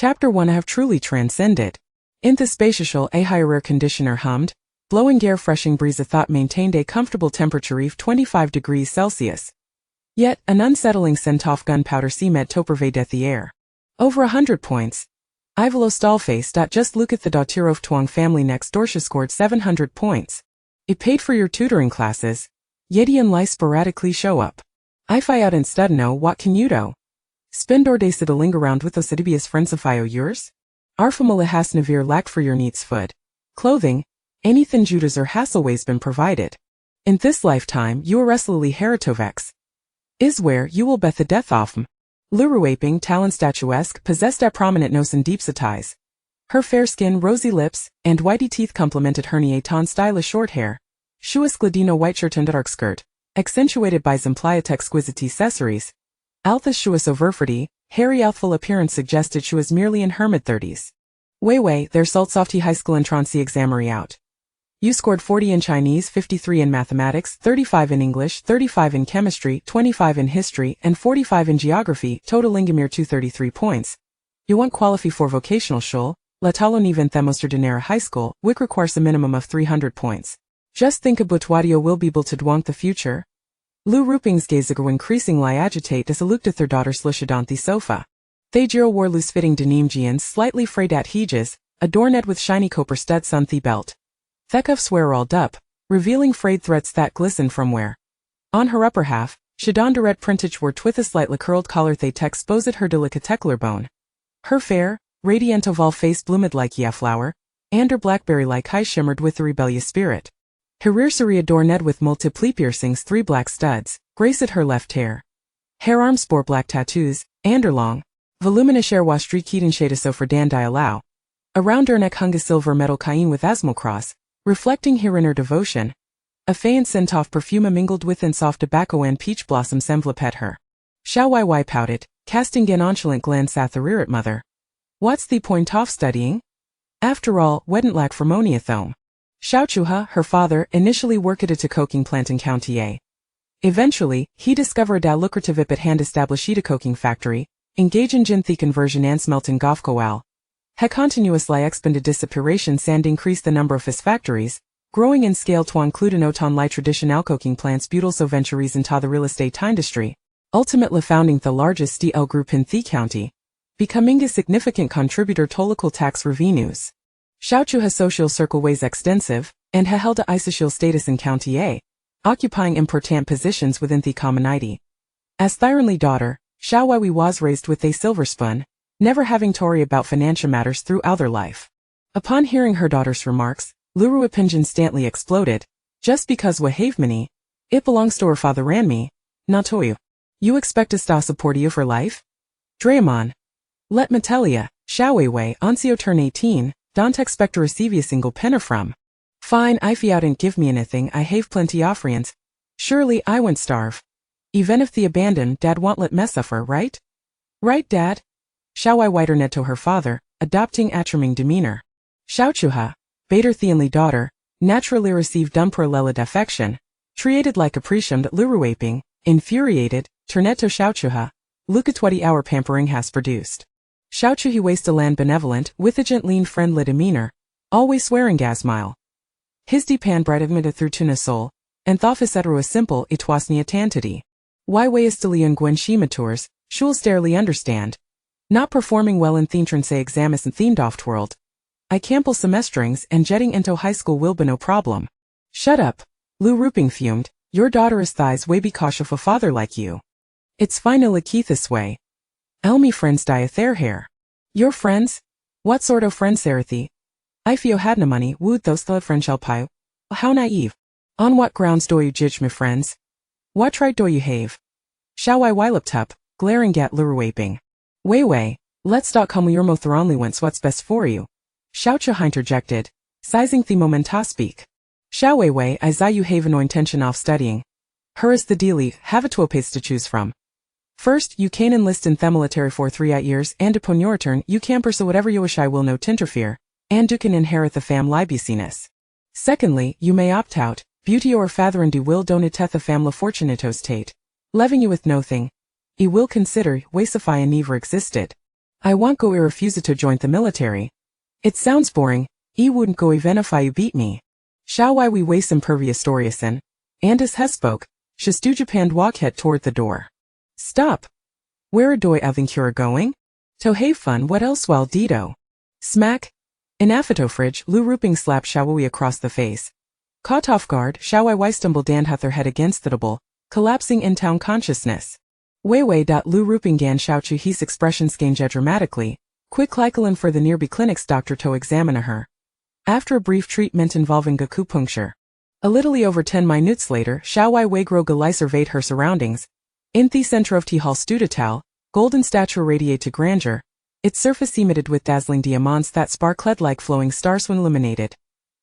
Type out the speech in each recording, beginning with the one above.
Chapter 1 I have truly transcended. In the spatial a higher air conditioner hummed, blowing air freshing breeze a thought maintained a comfortable temperature of 25 degrees Celsius. Yet, an unsettling scent of gunpowder cement pervadeth the air. Over 100 points. Ivalo stallface. Just look at the Daughter Tuong family next door. She scored 700 points. It paid for your tutoring classes. Yeti and Lai sporadically show up. I fly out in studno. What can you do? Spend or days to linger around with those Sidibius friends of yours? Arfamala has Navir lacked for your needs food, clothing, anything Judas or Hastely's been provided. In this lifetime you are restlessly Heritovex. Is where you will bet the death off m. Luruaping talon statuesque possessed a prominent nose and deep set eyes. Her fair skin, rosy lips, and whitey teeth complemented her neaton stylish short hair. Shuas gladino white shirt and dark skirt, accentuated by Zimpliate exquisite accessories. Althus Shuas overfrity, hairy youthful appearance suggested she was merely in her mid-30s. Wewei, their salt softy high school entrancy examinee out. You scored 40 in Chinese, 53 in mathematics, 35 in English, 35 in chemistry, 25 in history, and 45 in geography, totaling a mere 233 points. You want qualify for vocational schule, la talonive themosterdinera high school, which requires a minimum of 300 points. Just think about what you will be able to dwonk the future. Lu Ruping's gaziger increasingly agitate as a looked at their daughter Auntie sofa. They Jiro wore loose-fitting denim jeans slightly frayed at hedges, adorned with shiny copper studs on the belt. Thekuffs were rolled up, revealing frayed threads that glistened from wear. On her upper half, she donned a red printage wore with a slightly curled collar that exposed her delicate bone. Her fair, radiant oval face bloomed like a flower, and her blackberry-like eyes shimmered with a rebellious spirit. Her rear sari adorned with multiple piercings, 3 black studs, graced her left hair. Her arms bore black tattoos, and her long, voluminous hair was streaked and shaded so for dandelion. Around her neck hung a silver metal chain with asmal cross, reflecting her inner devotion. A faint scent of perfume mingled with soft tobacco and peach blossoms enveloped her. Xiaowewei pouted, casting an nonchalant glance at the rear mother. What's the point of studying? After all, wedn't lack formonia thome. Xiaochuha, her father, initially worked at a coking plant in County A. Eventually, he discovered a lucrative at hand established a coking factory, engage in the conversion and smelting gofcoal. He continuously expanded dissipations and increased the number of his factories, growing in scale to include an oton traditional coking plants butyl so ventures into the real estate industry, ultimately founding the largest DL group in the county, becoming a significant contributor to local tax revenues. Xiaochuha's social circle was extensive, and he held a social status in County A, occupying important positions within the community. As the only daughter, Xiaowewei was raised with a silver spoon, never having to worry about financial matters throughout her life. Upon hearing her daughter's remarks, Luru Opinjon instantly exploded. Just because we have money, it belongs to her father and me, not to you. You expect us to support you for life? Draymon. Let me tell ya, Xiaowewei, Auntie turn 18, don't expect to receive a single penny from. Fine, if you didn't give me anything, I have plenty offerings. Surely I won't starve. Even if the abandoned dad won't let me suffer, right? Right, dad? Xiaowewei turned to her father, adopting a charming demeanor. Xiaochuha, Bader Theonly daughter, naturally received unparalleled affection, treated like a presumed luruaping, infuriated, turned to Xiaochuha. Look at what our pampering has produced. Xiaochuhi wasted land benevolent, with a gently friendly demeanor, always swearing a smile. His depan bright admitted through tuna soul, and thought his etero simple it was ni atantity. Wewei hastily and Gwen she matures, she'll starely understand. Not performing well in thentranse examus and themed oft world. I campbell semesterings and jetting into high school will be no problem. Shut up, Lu Ruping fumed, your daughter is thighs way because of a father like you. It's finally Keith this way. Elmi friends dieth their hair. Your friends? What sort of friends, Sarathy? I feel had no money, would those the friend shall pie? How naive. On what grounds do you judge me friends? What right do you have? Xiaowewei looked up, glaring at Luruaping. Wewei, let's come your motheronly whence what's best for you. Xiaochuha interjected, sizing the moment to speak. Xiaowewei, I you have no intention of studying. Her is the dealie, have a 12 pace to choose from. First, you can enlist in the military for 3 years, and upon your return, you can pursue whatever you wish. I will not interfere, and you can inherit the family business. Secondly, you may opt out, beauty or father and you will donate the family fortunatos tate, leaving you with nothing. You will consider wasify and never existed. I want go refuse to join the military. It sounds boring, wouldn't go even if you beat me. Xiaowewei was impervious storiesin. Andis has spoke, Shistu Japan walk head toward the door. Stop. Where do I think you're going? To have fun what else while Dido? Smack. In Affitofridge, Lu Ruping slapped Xiaowewei across the face. Caught off guard, Xiaowewei stumbled and had her head against the table, collapsing in town consciousness. Wewei. Lu Ruping gan Xiaochu his expression changed dramatically, quick lycolin for the nearby clinic's doctor to examine her. After a brief treatment involving acupuncture. A little over 10 minutes later, Xiaowewei grow surveyed her surroundings. In the center of the hall stood a tall, golden statue radiate to grandeur, its surface emitted with dazzling diamonds that sparkled like flowing stars when illuminated.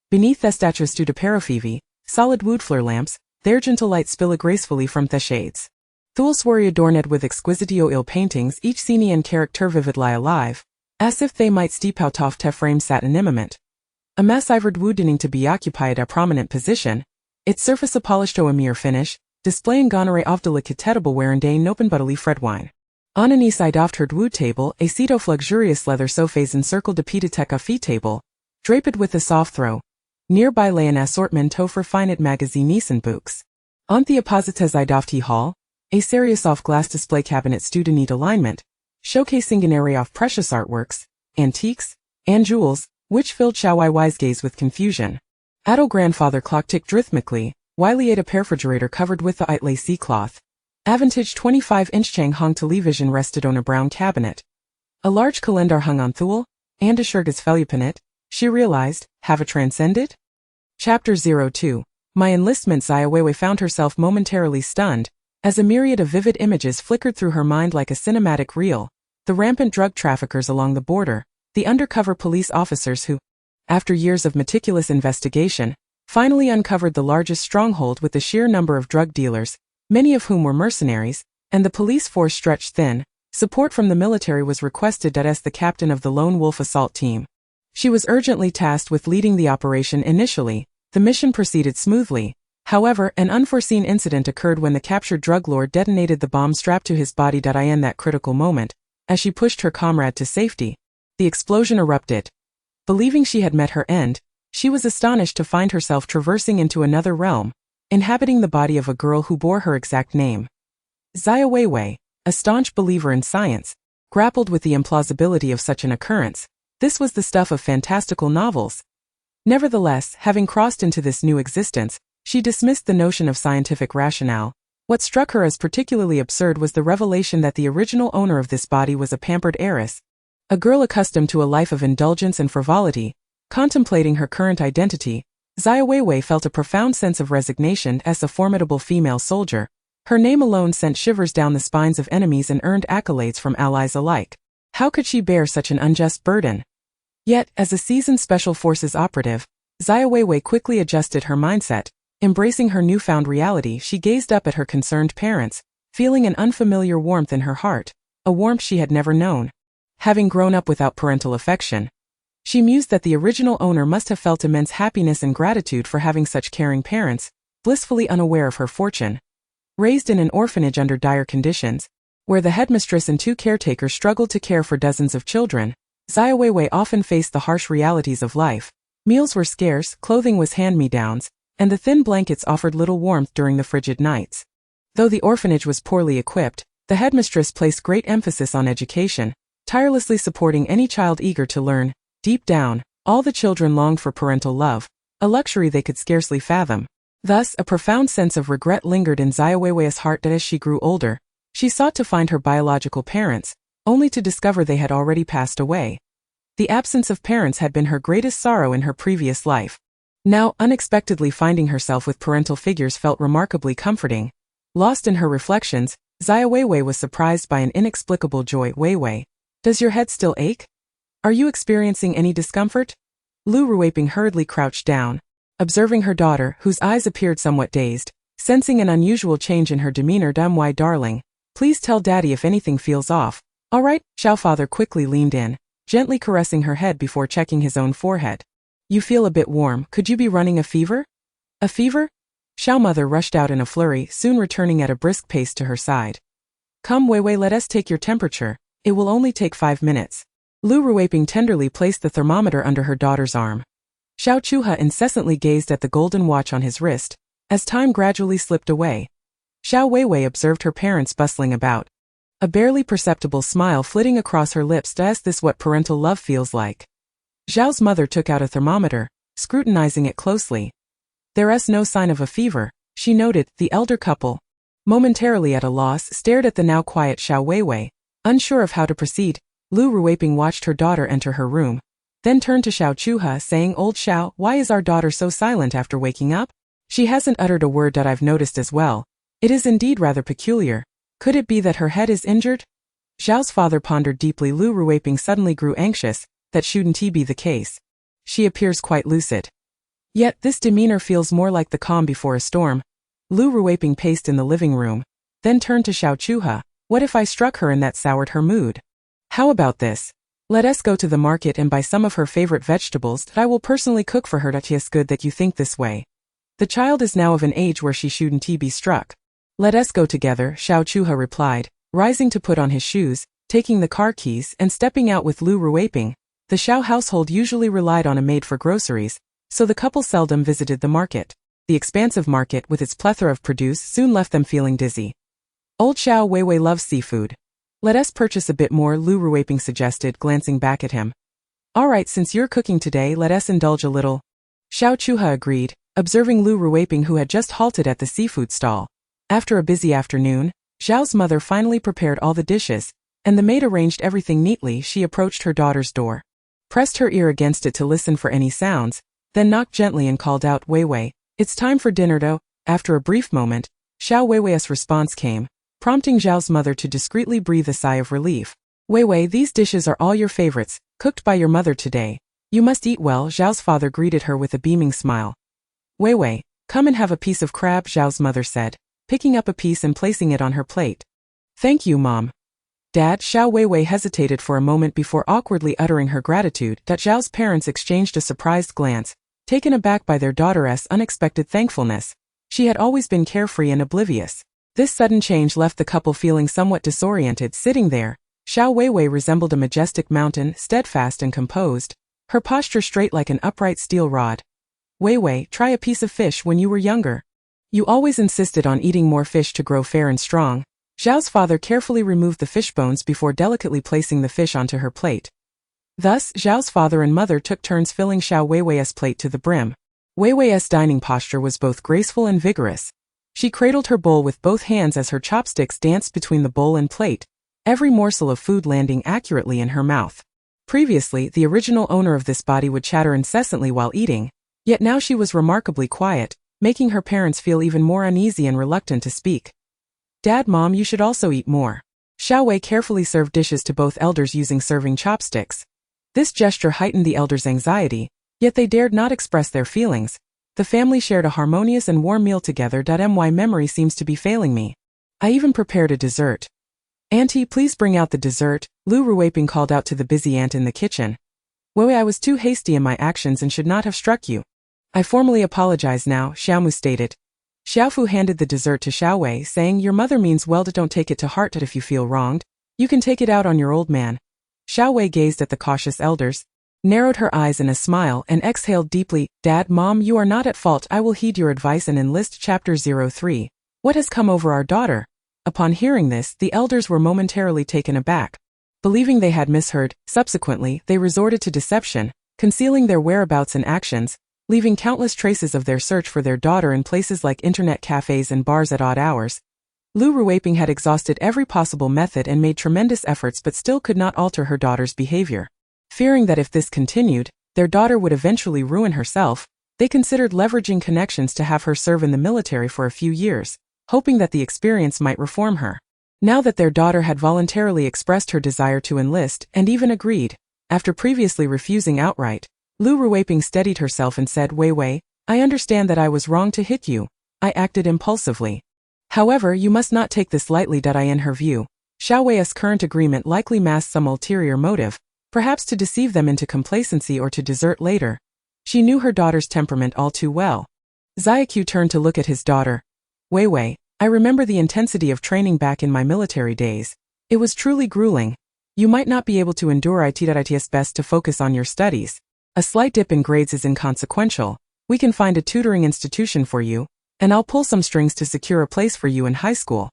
Beneath the statue stood a pair of Phoebe, solid wood flare lamps, their gentle light spill gracefully from the shades. Thules were adorned with exquisite oil paintings, each scene and character vividly alive, as if they might steep out of the frame satin image. A massive wood dining to be occupied a prominent position, its surface a polished a mere finish, displaying gonorrhea of delicatable wear and day open bodily fred wine. On an east side of her wood table, a seat of luxurious leather sofas encircled a pita fee table, draped with a soft throw. Nearby lay an assortment of refined magazines and books. On the opposite side of the hall, a series of glass display cabinets stood in neat alignment, showcasing an array of precious artworks, antiques, and jewels, which filled Xiaowei's gaze with confusion. Addo grandfather clock ticked rhythmically, while he ate a refrigerator covered with the lacy cloth. Avantage 25-inch Changhong television rested on a brown cabinet. A large calendar hung on Thule, and a Shurga's Felupinet, she realized, have a transcended? Chapter 02. My enlistment. Xiaowewei found herself momentarily stunned, as a myriad of vivid images flickered through her mind like a cinematic reel. The rampant drug traffickers along the border, the undercover police officers who, after years of meticulous investigation, finally uncovered the largest stronghold with the sheer number of drug dealers, many of whom were mercenaries, and the police force stretched thin. Support from the military was requested as the captain of the Lone Wolf assault team. She was urgently tasked with leading the operation initially. The mission proceeded smoothly. However, an unforeseen incident occurred when the captured drug lord detonated the bomb strapped to his body. In that critical moment, as she pushed her comrade to safety, the explosion erupted. Believing she had met her end, she was astonished to find herself traversing into another realm, inhabiting the body of a girl who bore her exact name. Xiaowewei, a staunch believer in science, grappled with the implausibility of such an occurrence. This was the stuff of fantastical novels. Nevertheless, having crossed into this new existence, she dismissed the notion of scientific rationale. What struck her as particularly absurd was the revelation that the original owner of this body was a pampered heiress. A girl accustomed to a life of indulgence and frivolity. Contemplating her current identity, Xiaowewei felt a profound sense of resignation as a formidable female soldier. Her name alone sent shivers down the spines of enemies and earned accolades from allies alike. How could she bear such an unjust burden? Yet, as a seasoned Special Forces operative, Xiaowewei quickly adjusted her mindset. Embracing her newfound reality, she gazed up at her concerned parents, feeling an unfamiliar warmth in her heart, a warmth she had never known. Having grown up without parental affection, she mused that the original owner must have felt immense happiness and gratitude for having such caring parents, blissfully unaware of her fortune. Raised in an orphanage under dire conditions, where the headmistress and 2 caretakers struggled to care for dozens of children, Xiaowewei often faced the harsh realities of life. Meals were scarce, clothing was hand-me-downs, and the thin blankets offered little warmth during the frigid nights. Though the orphanage was poorly equipped, the headmistress placed great emphasis on education, tirelessly supporting any child eager to learn. Deep down, all the children longed for parental love, a luxury they could scarcely fathom. Thus, a profound sense of regret lingered in Xiaowei's heart that as she grew older, she sought to find her biological parents, only to discover they had already passed away. The absence of parents had been her greatest sorrow in her previous life. Now, unexpectedly finding herself with parental figures felt remarkably comforting. Lost in her reflections, Xiaowei was surprised by an inexplicable joy. Wewei, does your head still ache? Are you experiencing any discomfort? Lu Ruiping hurriedly crouched down, observing her daughter, whose eyes appeared somewhat dazed, sensing an unusual change in her demeanor. Why, darling, please tell Daddy if anything feels off. All right, Xiao father quickly leaned in, gently caressing her head before checking his own forehead. You feel a bit warm, could you be running a fever? A fever? Xiao mother rushed out in a flurry, soon returning at a brisk pace to her side. Come Wewei, let us take your temperature. It will only take 5 minutes. Lu Ruweiping tenderly placed the thermometer under her daughter's arm. Xiao Chuha incessantly gazed at the golden watch on his wrist, as time gradually slipped away. Xiaowewei observed her parents bustling about. A barely perceptible smile flitting across her lips. Is this what parental love feels like? Xiao's mother took out a thermometer, scrutinizing it closely. There's no sign of a fever, she noted. The elder couple, momentarily at a loss, stared at the now quiet Xiaowewei, unsure of how to proceed. Lu Ruweiping watched her daughter enter her room, then turned to Xiao Chuha, saying, "Old Xiao, why is our daughter so silent after waking up? She hasn't uttered a word that I've noticed as well. It is indeed rather peculiar. Could it be that her head is injured?" Xiao's father pondered deeply. Lu Ruweiping suddenly grew anxious. That shouldn't be the case. She appears quite lucid. Yet this demeanor feels more like the calm before a storm. Lu Ruweiping paced in the living room, then turned to Xiao Chuha. What if I struck her and that soured her mood? How about this? Let us go to the market and buy some of her favorite vegetables that I will personally cook for her. It's good that you think this way. The child is now of an age where she shouldn't be struck. Let us go together, Xiao Chuha replied, rising to put on his shoes, taking the car keys and stepping out with Lu Ruweiping. The Xiao household usually relied on a maid for groceries, so the couple seldom visited the market. The expansive market with its plethora of produce soon left them feeling dizzy. Old Xiaowewei loves seafood. Let us purchase a bit more, Lu Ruweiping suggested, glancing back at him. All right, since you're cooking today, let us indulge a little. Xiao Chuha agreed, observing Lu Ruweiping, who had just halted at the seafood stall. After a busy afternoon, Xiao's mother finally prepared all the dishes, and the maid arranged everything neatly. She approached her daughter's door, pressed her ear against it to listen for any sounds, then knocked gently and called out, "Wewei, it's time for dinner though." After a brief moment, Xiaowei's response came, prompting Xiao's mother to discreetly breathe a sigh of relief. "Wewei, these dishes are all your favorites, cooked by your mother today. You must eat well." Xiao's father greeted her with a beaming smile. "Wewei, come and have a piece of crab," Xiao's mother said, picking up a piece and placing it on her plate. "Thank you, Mom." Dad, Xiaowewei hesitated for a moment before awkwardly uttering her gratitude. Xiao's parents exchanged a surprised glance, taken aback by their daughter's unexpected thankfulness. She had always been carefree and oblivious. This sudden change left the couple feeling somewhat disoriented. Sitting there, Xiaowewei resembled a majestic mountain, steadfast and composed, her posture straight like an upright steel rod. "Wewei, try a piece of fish. When you were younger, you always insisted on eating more fish to grow fair and strong." Xiao's father carefully removed the fish bones before delicately placing the fish onto her plate. Thus, Xiao's father and mother took turns filling Xiaowei's plate to the brim. Wewei's dining posture was both graceful and vigorous. She cradled her bowl with both hands as her chopsticks danced between the bowl and plate, every morsel of food landing accurately in her mouth. Previously, the original owner of this body would chatter incessantly while eating, yet now she was remarkably quiet, making her parents feel even more uneasy and reluctant to speak. "Dad, Mom, you should also eat more." Xiaowei carefully served dishes to both elders using serving chopsticks. This gesture heightened the elders' anxiety, yet they dared not express their feelings. The family shared a harmonious and warm meal together. My memory seems to be failing me. I even prepared a dessert. "Auntie, please bring out the dessert," Lu Ruweiping called out to the busy aunt in the kitchen. "Wewei, I was too hasty in my actions and should not have struck you. I formally apologize now," Xiaomu stated. Xiaofu handed the dessert to Xiaowei, saying, "Your mother means well. Don't take it to heart. If you feel wronged, you can take it out on your old man." Xiaowei gazed at the cautious elders, narrowed her eyes in a smile, and exhaled deeply. "Dad, Mom, you are not at fault. I will heed your advice and enlist." Chapter 03. What has come over our daughter? Upon hearing this, the elders were momentarily taken aback. Believing they had misheard, subsequently, they resorted to deception, concealing their whereabouts and actions, leaving countless traces of their search for their daughter in places like internet cafes and bars at odd hours. Lu Ruweiping had exhausted every possible method and made tremendous efforts but still could not alter her daughter's behavior. Fearing that if this continued, their daughter would eventually ruin herself, they considered leveraging connections to have her serve in the military for a few years, hoping that the experience might reform her. Now that their daughter had voluntarily expressed her desire to enlist and even agreed, after previously refusing outright, Lu Ruweiping steadied herself and said, "Wewei, I understand that I was wrong to hit you. I acted impulsively. However, you must not take this lightly." In her view, Xiaowei's current agreement likely masked some ulterior motive, perhaps to deceive them into complacency or to desert later. She knew her daughter's temperament all too well. Xiaoqiu turned to look at his daughter. "Wewei, I remember the intensity of training back in my military days. It was truly grueling. You might not be able to endure it. It's best to focus on your studies. A slight dip in grades is inconsequential. We can find a tutoring institution for you, and I'll pull some strings to secure a place for you in high school.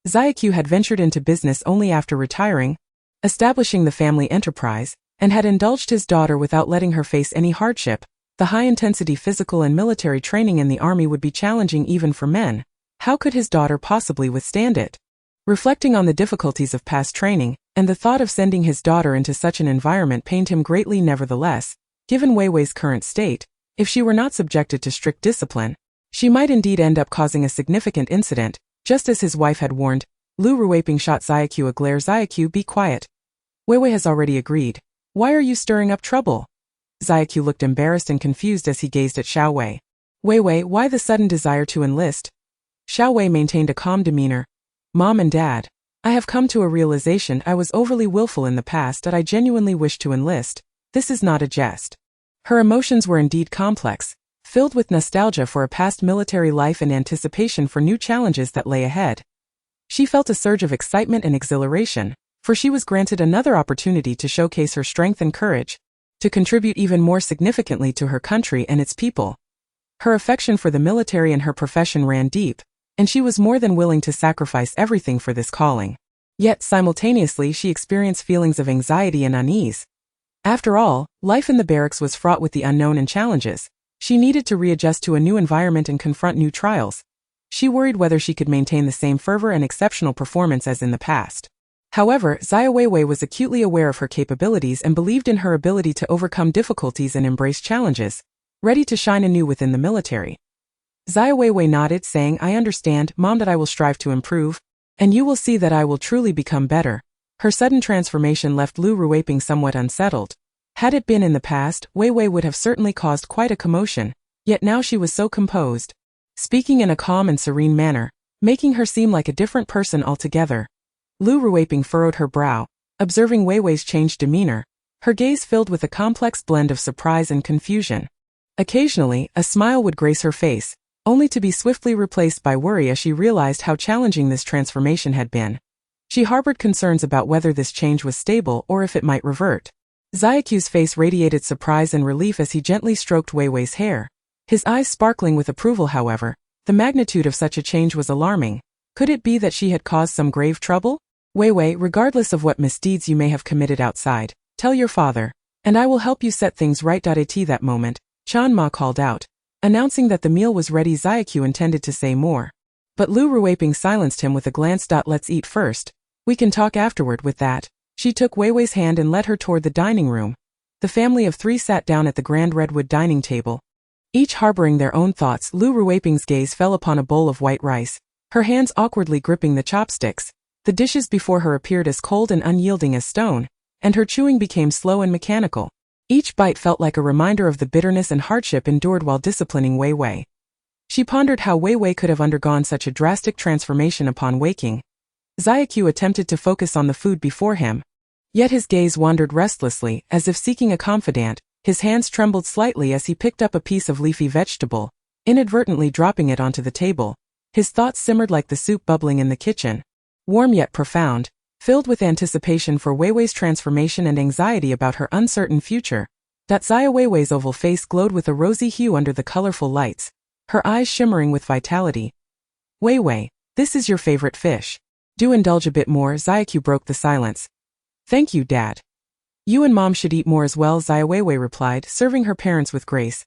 Xiaowewei had ventured into business only after retiring, establishing the family enterprise, and had indulged his daughter without letting her face any hardship. The high-intensity physical and military training in the army would be challenging even for men. How could his daughter possibly withstand it? Reflecting on the difficulties of past training, and the thought of sending his daughter into such an environment pained him greatly. Nevertheless, given Wewei's current state, if she were not subjected to strict discipline, she might indeed end up causing a significant incident, just as his wife had warned. Lu Ruweiping shot Xiaowewei a glare. Xiaowewei, be quiet. Wewei has already agreed. Why are you stirring up trouble? Xiaowewei looked embarrassed and confused as he gazed at Xiaowewei. Wewei, why the sudden desire to enlist? Xiaowewei maintained a calm demeanor. Mom and Dad, I have come to a realization I was overly willful in the past that I genuinely wish to enlist. This is not a jest. Her emotions were indeed complex, filled with nostalgia for a past military life and anticipation for new challenges that lay ahead. She felt a surge of excitement and exhilaration, for she was granted another opportunity to showcase her strength and courage, to contribute even more significantly to her country and its people. Her affection for the military and her profession ran deep, and she was more than willing to sacrifice everything for this calling. Yet simultaneously she experienced feelings of anxiety and unease. After all, life in the barracks was fraught with the unknown and challenges. She needed to readjust to a new environment and confront new trials. She worried whether she could maintain the same fervor and exceptional performance as in the past. However, Xiaowewei was acutely aware of her capabilities and believed in her ability to overcome difficulties and embrace challenges, ready to shine anew within the military. Xiaowewei nodded, saying, I understand, Mom, that I will strive to improve, and you will see that I will truly become better. Her sudden transformation left Lu Ruweiping somewhat unsettled. Had it been in the past, Wewei would have certainly caused quite a commotion, yet now she was so composed, speaking in a calm and serene manner, making her seem like a different person altogether. Lu Ruweiping furrowed her brow, observing Wewei's changed demeanor, her gaze filled with a complex blend of surprise and confusion. Occasionally, a smile would grace her face, only to be swiftly replaced by worry as she realized how challenging this transformation had been. She harbored concerns about whether this change was stable or if it might revert. Xiaowei's face radiated surprise and relief as he gently stroked Wewei's hair, his eyes sparkling with approval. However, the magnitude of such a change was alarming. Could it be that she had caused some grave trouble? Wewei, regardless of what misdeeds you may have committed outside, tell your father, and I will help you set things right. At that moment, Chan Ma called out, announcing that the meal was ready. Xiaowei intended to say more, but Lu Ruweiping silenced him with a glance. Let's eat first. We can talk afterward. With that, she took Wewei's hand and led her toward the dining room. The family of three sat down at the grand redwood dining table, each harboring their own thoughts. Lu Ruweiping's gaze fell upon a bowl of white rice, her hands awkwardly gripping the chopsticks. The dishes before her appeared as cold and unyielding as stone, and her chewing became slow and mechanical. Each bite felt like a reminder of the bitterness and hardship endured while disciplining Wewei. She pondered how Wewei could have undergone such a drastic transformation upon waking. Xiaowei attempted to focus on the food before him, yet his gaze wandered restlessly, as if seeking a confidant. His hands trembled slightly as he picked up a piece of leafy vegetable, inadvertently dropping it onto the table. His thoughts simmered like the soup bubbling in the kitchen, warm yet profound, filled with anticipation for Wewei's transformation and anxiety about her uncertain future. Xiaowei's oval face glowed with a rosy hue under the colorful lights, her eyes shimmering with vitality. Wewei, this is your favorite fish. Do indulge a bit more. Xiaowei broke the silence. Thank you, Dad. You and Mom should eat more as well, Xiaowei replied, serving her parents with grace.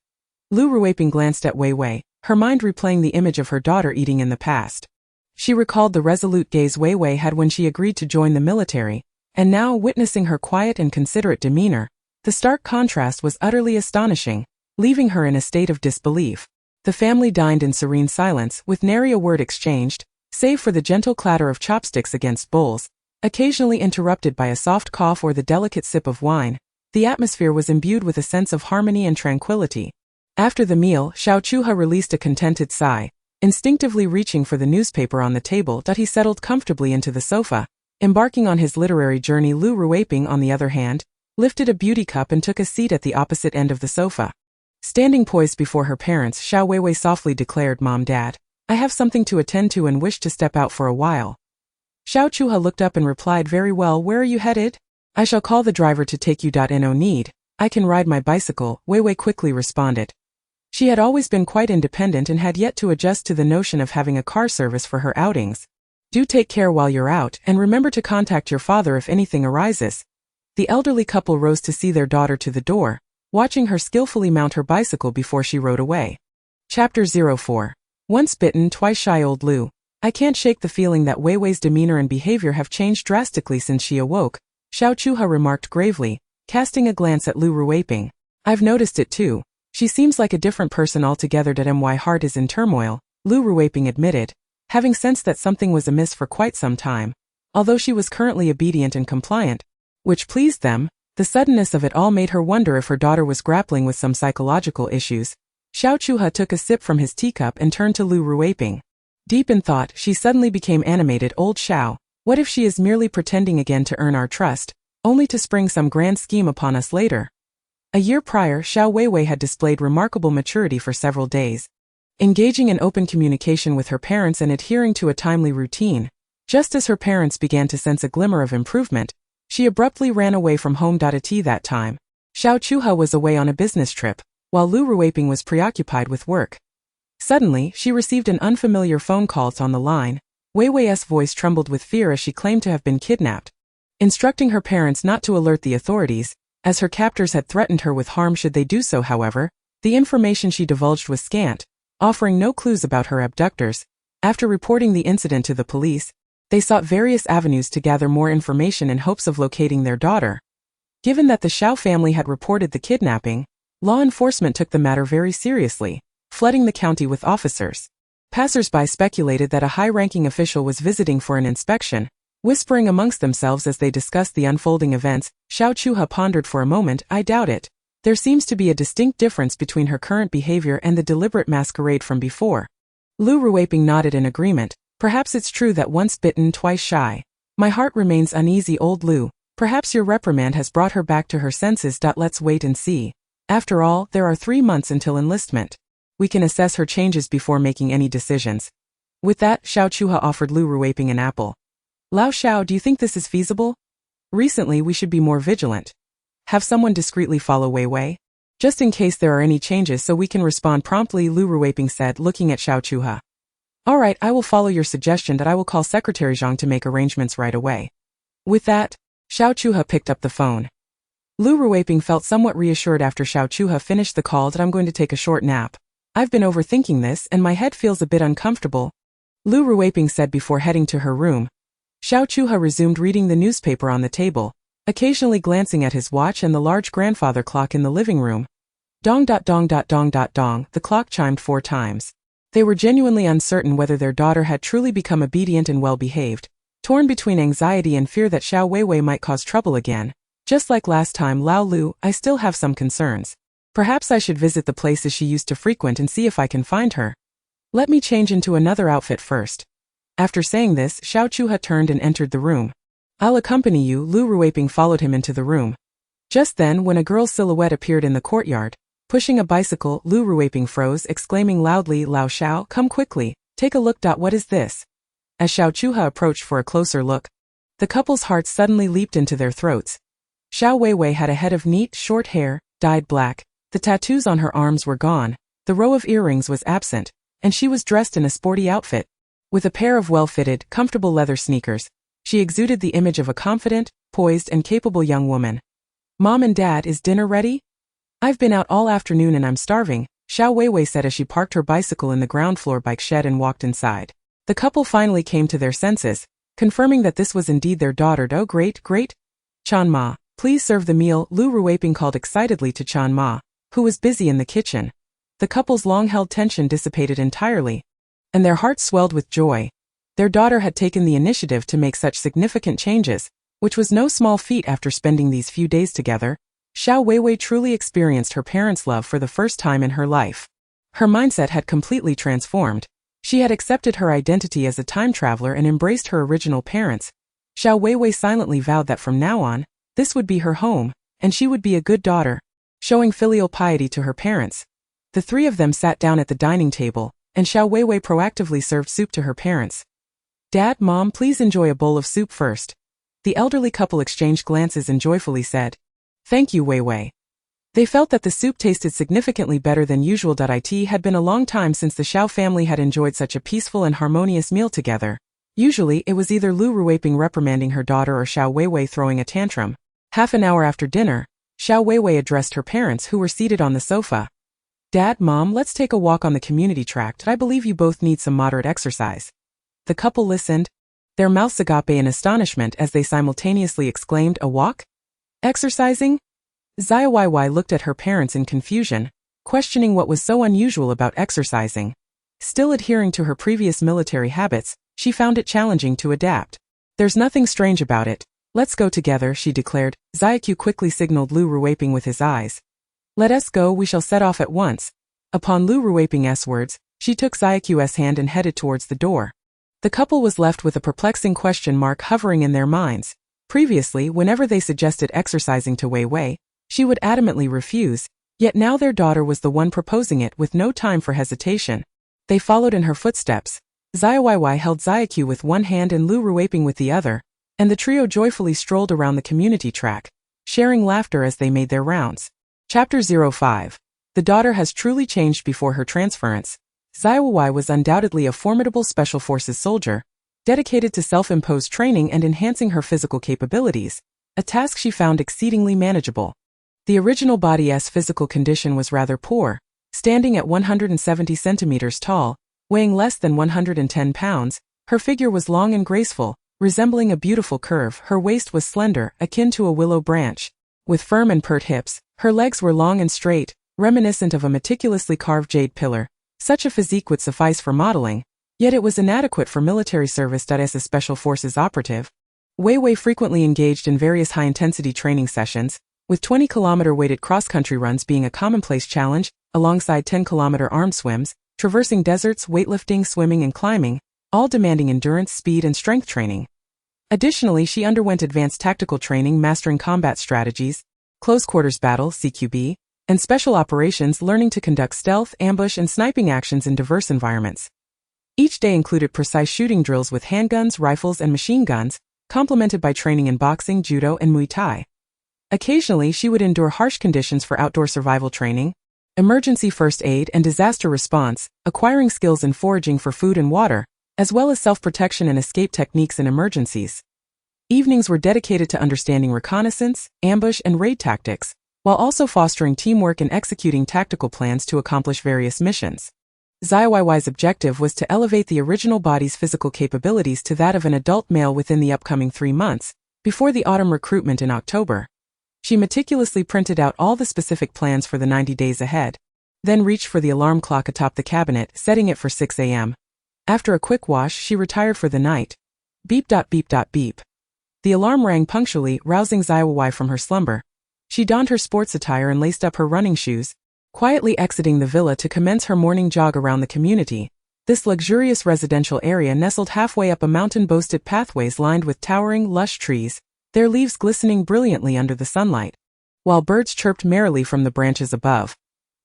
Lu Ruweiping glanced at Wewei, her mind replaying the image of her daughter eating in the past. She recalled the resolute gaze Wewei had when she agreed to join the military, and now, witnessing her quiet and considerate demeanor, the stark contrast was utterly astonishing, leaving her in a state of disbelief. The family dined in serene silence, with nary a word exchanged, save for the gentle clatter of chopsticks against bowls, occasionally interrupted by a soft cough or the delicate sip of wine. The atmosphere was imbued with a sense of harmony and tranquility. After the meal, Xiaowewei released a contented sigh, instinctively reaching for the newspaper on the table. He settled comfortably into the sofa, embarking on his literary journey. Lu Ruweiping, on the other hand, lifted a beauty cup and took a seat at the opposite end of the sofa. Standing poised before her parents, Xiaowewei softly declared, Mom, Dad, I have something to attend to and wish to step out for a while. Xiaowewei looked up and replied, Very well, where are you headed? I shall call the driver to take you. No need, I can ride my bicycle, Wewei quickly responded. She had always been quite independent and had yet to adjust to the notion of having a car service for her outings. Do take care while you're out, and remember to contact your father if anything arises. The elderly couple rose to see their daughter to the door, watching her skillfully mount her bicycle before she rode away. Chapter 04. Once bitten, twice shy. Old Lu. I can't shake the feeling that Weiwei's demeanor and behavior have changed drastically since she awoke, Xiaowewei remarked gravely, casting a glance at Lu Ruweiping. I've noticed it too. She seems like a different person altogether. My heart is in turmoil, Lu Ruweiping admitted, having sensed that something was amiss for quite some time. Although she was currently obedient and compliant, which pleased them, the suddenness of it all made her wonder if her daughter was grappling with some psychological issues. Xiaowewei took a sip from his teacup and turned to Lu Ruweiping. Deep in thought, she suddenly became animated. Old Xiao, what if she is merely pretending again to earn our trust, only to spring some grand scheme upon us later? A year prior, Xiaowewei had displayed remarkable maturity for several days, engaging in open communication with her parents and adhering to a timely routine. Just as her parents began to sense a glimmer of improvement, she abruptly ran away from home. At that time, Xiaowewei was away on a business trip, while Lu Ruweiping was preoccupied with work. Suddenly, she received an unfamiliar phone call. On the line, Weiwei's voice trembled with fear as she claimed to have been kidnapped. Instructing her parents not to alert the authorities, as her captors had threatened her with harm should they do so. However, the information she divulged was scant, offering no clues about her abductors. After reporting the incident to the police, they sought various avenues to gather more information in hopes of locating their daughter. Given that the Xiao family had reported the kidnapping, law enforcement took the matter very seriously, flooding the county with officers. Passers-by speculated that a high-ranking official was visiting for an inspection, whispering amongst themselves as they discussed the unfolding events. Xiaowewei pondered for a moment. I doubt it. There seems to be a distinct difference between her current behavior and the deliberate masquerade from before. Lu Ruweiping nodded in agreement. Perhaps it's true that once bitten, twice shy. My heart remains uneasy. Old Lu, perhaps your reprimand has brought her back to her senses. Let's wait and see. After all, there are 3 months until enlistment. We can assess her changes before making any decisions. With that, Xiaowewei offered Lu Ruweiping an apple. Lao Xiao, do you think this is feasible? Recently we should be more vigilant. Have someone discreetly follow Wewei, just in case there are any changes so we can respond promptly, Lu Ruweiping said, looking at Xiaowewei. Alright, I will follow your suggestion. I will call Secretary Zhang to make arrangements right away. With that, Xiaowewei picked up the phone. Lu Ruweiping felt somewhat reassured after Xiaowewei finished the call. I'm going to take a short nap. I've been overthinking this and my head feels a bit uncomfortable, Lu Ruweiping said before heading to her room. Xiaowewei resumed reading the newspaper on the table, occasionally glancing at his watch and the large grandfather clock in the living room. Dong. The clock chimed 4 times. They were genuinely uncertain whether their daughter had truly become obedient and well-behaved, torn between anxiety and fear that Xiaowewei might cause trouble again. Just like last time, Lao Lu, I still have some concerns. Perhaps I should visit the places she used to frequent and see if I can find her. Let me change into another outfit first. After saying this, Xiaowewei turned and entered the room. I'll accompany you. Lu Ruweiping followed him into the room. Just then, when a girl's silhouette appeared in the courtyard, pushing a bicycle, Lu Ruweiping froze, exclaiming loudly, Lao Xiao, come quickly, take a look. What is this? As Xiaowewei approached for a closer look, the couple's hearts suddenly leaped into their throats. Xiaowewei had a head of neat, short hair, dyed black. The tattoos on her arms were gone, the row of earrings was absent, and she was dressed in a sporty outfit. With a pair of well-fitted, comfortable leather sneakers, she exuded the image of a confident, poised and capable young woman. Mom and Dad, is dinner ready? I've been out all afternoon and I'm starving, Xiaowewei said as she parked her bicycle in the ground floor bike shed and walked inside. The couple finally came to their senses, confirming that this was indeed their daughter. Oh great. Chan Ma, please serve the meal, Lu Ruweiping called excitedly to Chan Ma, who was busy in the kitchen. The couple's long-held tension dissipated entirely, and their hearts swelled with joy. Their daughter had taken the initiative to make such significant changes, which was no small feat after spending these few days together. Xiaowewei truly experienced her parents' love for the first time in her life. Her mindset had completely transformed. She had accepted her identity as a time traveler and embraced her original parents. Xiaowewei silently vowed that from now on, this would be her home, and she would be a good daughter, showing filial piety to her parents. The 3 of them sat down at the dining table, and Xiaowewei proactively served soup to her parents. Dad, Mom, please enjoy a bowl of soup first. The elderly couple exchanged glances and joyfully said, "Thank you, Wewei." They felt that the soup tasted significantly better than usual. It had been a long time since the Xiao family had enjoyed such a peaceful and harmonious meal together. Usually, it was either Lu Ruweiping reprimanding her daughter or Xiaowewei throwing a tantrum. Half an hour after dinner, Xiaowewei addressed her parents who were seated on the sofa. "Dad, Mom, let's take a walk on the community tract. I believe you both need some moderate exercise." The couple listened, their mouths agape in astonishment as they simultaneously exclaimed, "A walk? Exercising?" Xiaowewei looked at her parents in confusion, questioning what was so unusual about exercising. Still adhering to her previous military habits, she found it challenging to adapt. "There's nothing strange about it. Let's go together," she declared. Xiaoqiu quickly signaled Lu Ruweiping with his eyes. "Let us go, we shall set off at once." Upon Lu Ruweiping's words, she took Xiaoqiu's hand and headed towards the door. The couple was left with a perplexing question mark hovering in their minds. Previously, whenever they suggested exercising to Wewei, she would adamantly refuse, yet now their daughter was the one proposing it with no time for hesitation. They followed in her footsteps. Xiaowewei held Xiaoqiu with one hand and Lu Ruweiping with the other, and the trio joyfully strolled around the community track, sharing laughter as they made their rounds. Chapter 05. The daughter has truly changed before her transference. Xiaowewei was undoubtedly a formidable Special Forces soldier, dedicated to self-imposed training and enhancing her physical capabilities, a task she found exceedingly manageable. The original body's physical condition was rather poor, standing at 170 centimeters tall, weighing less than 110 pounds, her figure was long and graceful, resembling a beautiful curve. Her waist was slender, akin to a willow branch. With firm and pert hips, her legs were long and straight, reminiscent of a meticulously carved jade pillar. Such a physique would suffice for modeling, yet it was inadequate for military service. As a Special Forces operative, Wewei frequently engaged in various high-intensity training sessions, with 20-kilometer weighted cross-country runs being a commonplace challenge, alongside 10-kilometer armed swims, traversing deserts, weightlifting, swimming and climbing, all demanding endurance, speed and strength training. Additionally, she underwent advanced tactical training mastering combat strategies, close-quarters battle (CQB), and special operations, learning to conduct stealth, ambush and sniping actions in diverse environments. Each day included precise shooting drills with handguns, rifles and machine guns, complemented by training in boxing, judo and Muay Thai. Occasionally, she would endure harsh conditions for outdoor survival training, emergency first aid and disaster response, acquiring skills in foraging for food and water, as well as self-protection and escape techniques in emergencies. Evenings were dedicated to understanding reconnaissance, ambush and raid tactics, while also fostering teamwork and executing tactical plans to accomplish various missions. Xiaowei's objective was to elevate the original body's physical capabilities to that of an adult male within the upcoming 3 months, before the autumn recruitment in October. She meticulously printed out all the specific plans for the 90 days ahead, then reached for the alarm clock atop the cabinet, setting it for 6 a.m. After a quick wash, she retired for the night. Beep. Beep. The alarm rang punctually, rousing Xiaowei from her slumber. She donned her sports attire and laced up her running shoes, quietly exiting the villa to commence her morning jog around the community. This luxurious residential area nestled halfway up a mountain boasted pathways lined with towering, lush trees, their leaves glistening brilliantly under the sunlight, while birds chirped merrily from the branches above.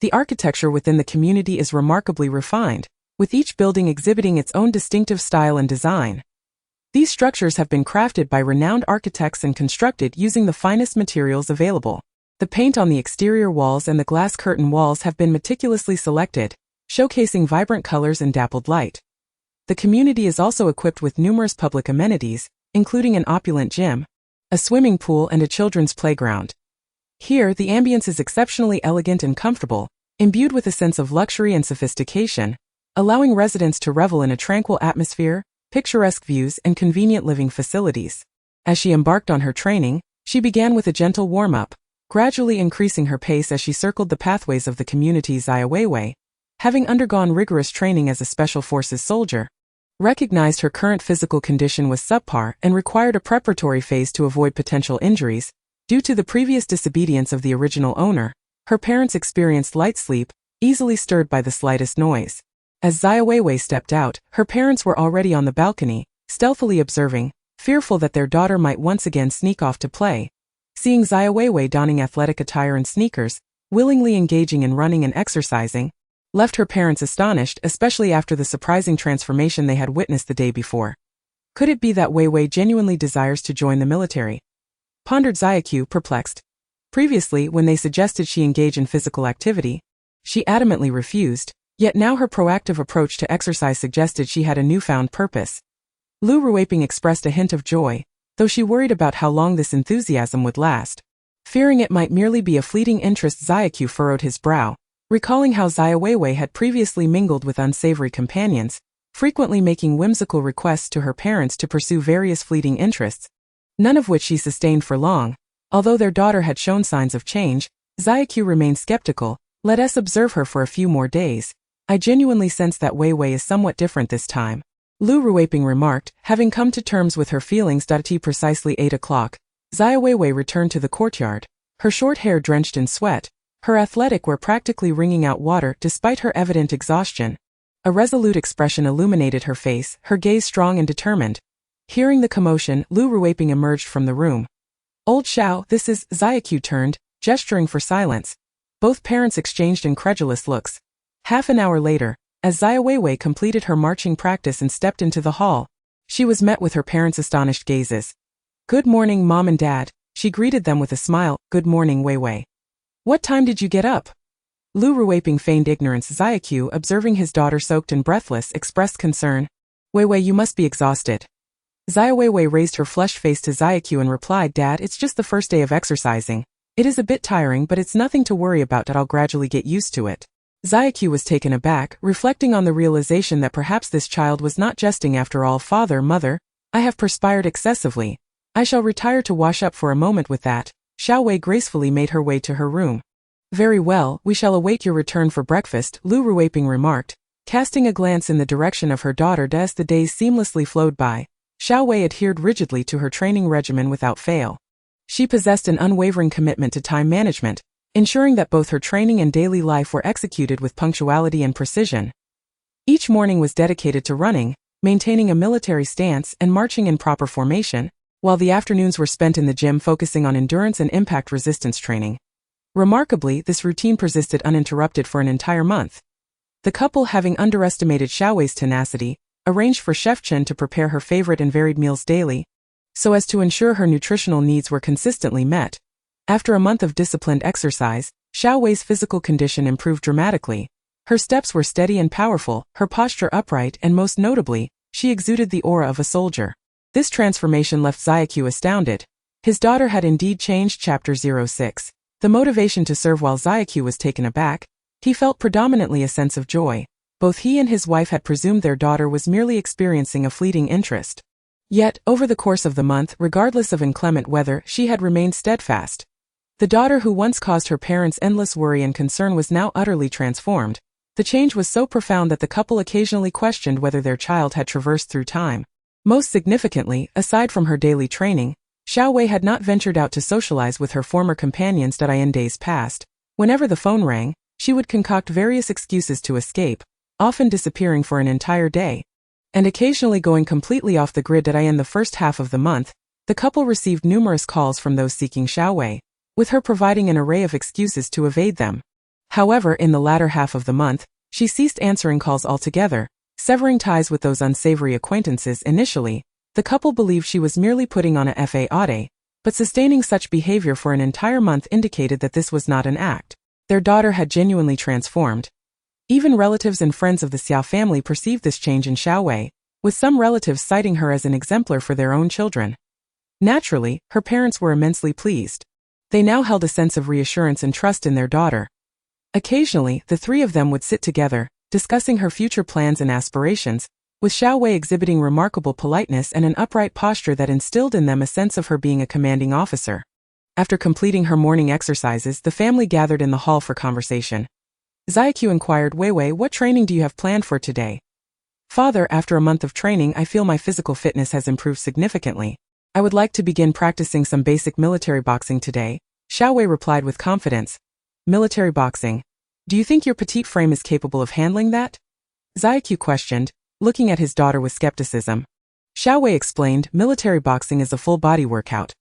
The architecture within the community is remarkably refined, with each building exhibiting its own distinctive style and design. These structures have been crafted by renowned architects and constructed using the finest materials available. The paint on the exterior walls and the glass curtain walls have been meticulously selected, showcasing vibrant colors and dappled light. The community is also equipped with numerous public amenities, including an opulent gym, a swimming pool and a children's playground. Here, the ambience is exceptionally elegant and comfortable, imbued with a sense of luxury and sophistication, allowing residents to revel in a tranquil atmosphere, picturesque views and convenient living facilities. As she embarked on her training, she began with a gentle warm-up, gradually increasing her pace as she circled the pathways of the community. Xiaowewei, having undergone rigorous training as a Special Forces soldier, recognized her current physical condition was subpar and required a preparatory phase to avoid potential injuries. Due to the previous disobedience of the original owner, her parents experienced light sleep, easily stirred by the slightest noise. As Xiaowewei stepped out, her parents were already on the balcony, stealthily observing, fearful that their daughter might once again sneak off to play. Seeing Xiaowewei donning athletic attire and sneakers, willingly engaging in running and exercising, left her parents astonished, especially after the surprising transformation they had witnessed the day before. Could it be that Wewei genuinely desires to join the military? Pondered Xiaowei, perplexed. Previously, when they suggested she engage in physical activity, she adamantly refused, yet now her proactive approach to exercise suggested she had a newfound purpose. Lu Ruiping expressed a hint of joy, though she worried about how long this enthusiasm would last. Fearing it might merely be a fleeting interest, Xiaowei furrowed his brow, recalling how Xiaowei had previously mingled with unsavory companions, frequently making whimsical requests to her parents to pursue various fleeting interests, none of which she sustained for long. Although their daughter had shown signs of change, Xiaowei remained skeptical. Let us observe her for a few more days. I genuinely sense that Wewei is somewhat different this time. Lu Ruiping remarked, having come to terms with her feelings. At precisely 8 o'clock, Xiaowei returned to the courtyard, her short hair drenched in sweat, her athletic wear practically wringing out water despite her evident exhaustion. A resolute expression illuminated her face, her gaze strong and determined. Hearing the commotion, Lu Ruiping emerged from the room. Old Xiao, this is. Xiaowei turned, gesturing for silence. Both parents exchanged incredulous looks. Half an hour later, as Xiaowei completed her marching practice and stepped into the hall, she was met with her parents' astonished gazes. Good morning, Mom and Dad, she greeted them with a smile. Good morning, Wewei. What time did you get up? Lu Ruiping feigned ignorance. Xiaowei, observing his daughter soaked and breathless, expressed concern. Wewei, you must be exhausted. Xiaowei raised her flushed face to Xiaowei and replied, Dad, it's just the first day of exercising. It is a bit tiring, but it's nothing to worry about. I'll gradually get used to it. Xiaowei was taken aback, reflecting on the realization that perhaps this child was not jesting after all. Father, Mother, I have perspired excessively. I shall retire to wash up for a moment. With that, Xiaowei gracefully made her way to her room. Very well, we shall await your return for breakfast, Lu Ruiping remarked, casting a glance in the direction of her daughter. As the days seamlessly flowed by, Xiaowei adhered rigidly to her training regimen without fail. She possessed an unwavering commitment to time management, ensuring that both her training and daily life were executed with punctuality and precision. Each morning was dedicated to running, maintaining a military stance, and marching in proper formation, while the afternoons were spent in the gym focusing on endurance and impact resistance training. Remarkably, this routine persisted uninterrupted for an entire month. The couple, having underestimated Xiaowei's tenacity, arranged for Chef Chen to prepare her favorite and varied meals daily, so as to ensure her nutritional needs were consistently met. After a month of disciplined exercise, Xiaowei's physical condition improved dramatically. Her steps were steady and powerful, her posture upright, and most notably, she exuded the aura of a soldier. This transformation left Xiaowei astounded. His daughter had indeed changed. Chapter 06. The motivation to serve. While Xiaowei was taken aback, he felt predominantly a sense of joy. Both he and his wife had presumed their daughter was merely experiencing a fleeting interest. Yet, over the course of the month, regardless of inclement weather, she had remained steadfast. The daughter who once caused her parents endless worry and concern was now utterly transformed. The change was so profound that the couple occasionally questioned whether their child had traversed through time. Most significantly, aside from her daily training, Xiaowei had not ventured out to socialize with her former companions. In days past, whenever the phone rang, she would concoct various excuses to escape, often disappearing for an entire day, and occasionally going completely off the grid. In the first half of the month, the couple received numerous calls from those seeking Xiaowei, with her providing an array of excuses to evade them. However, in the latter half of the month, she ceased answering calls altogether, severing ties with those unsavory acquaintances. Initially, the couple believed she was merely putting on a facade, but sustaining such behavior for an entire month indicated that this was not an act. Their daughter had genuinely transformed. Even relatives and friends of the Xiao family perceived this change in Xiaowei, with some relatives citing her as an exemplar for their own children. Naturally, her parents were immensely pleased. They now held a sense of reassurance and trust in their daughter. Occasionally, the three of them would sit together, discussing her future plans and aspirations, with Xiaowei exhibiting remarkable politeness and an upright posture that instilled in them a sense of her being a commanding officer. After completing her morning exercises, the family gathered in the hall for conversation. Xiaowei inquired, Wewei, what training do you have planned for today? Father, after a month of training, I feel my physical fitness has improved significantly. I would like to begin practicing some basic military boxing today, Xiaowei replied with confidence. Military boxing? Do you think your petite frame is capable of handling that? Xiaowei questioned, looking at his daughter with skepticism. Xiaowei explained, military boxing is a full-body workout.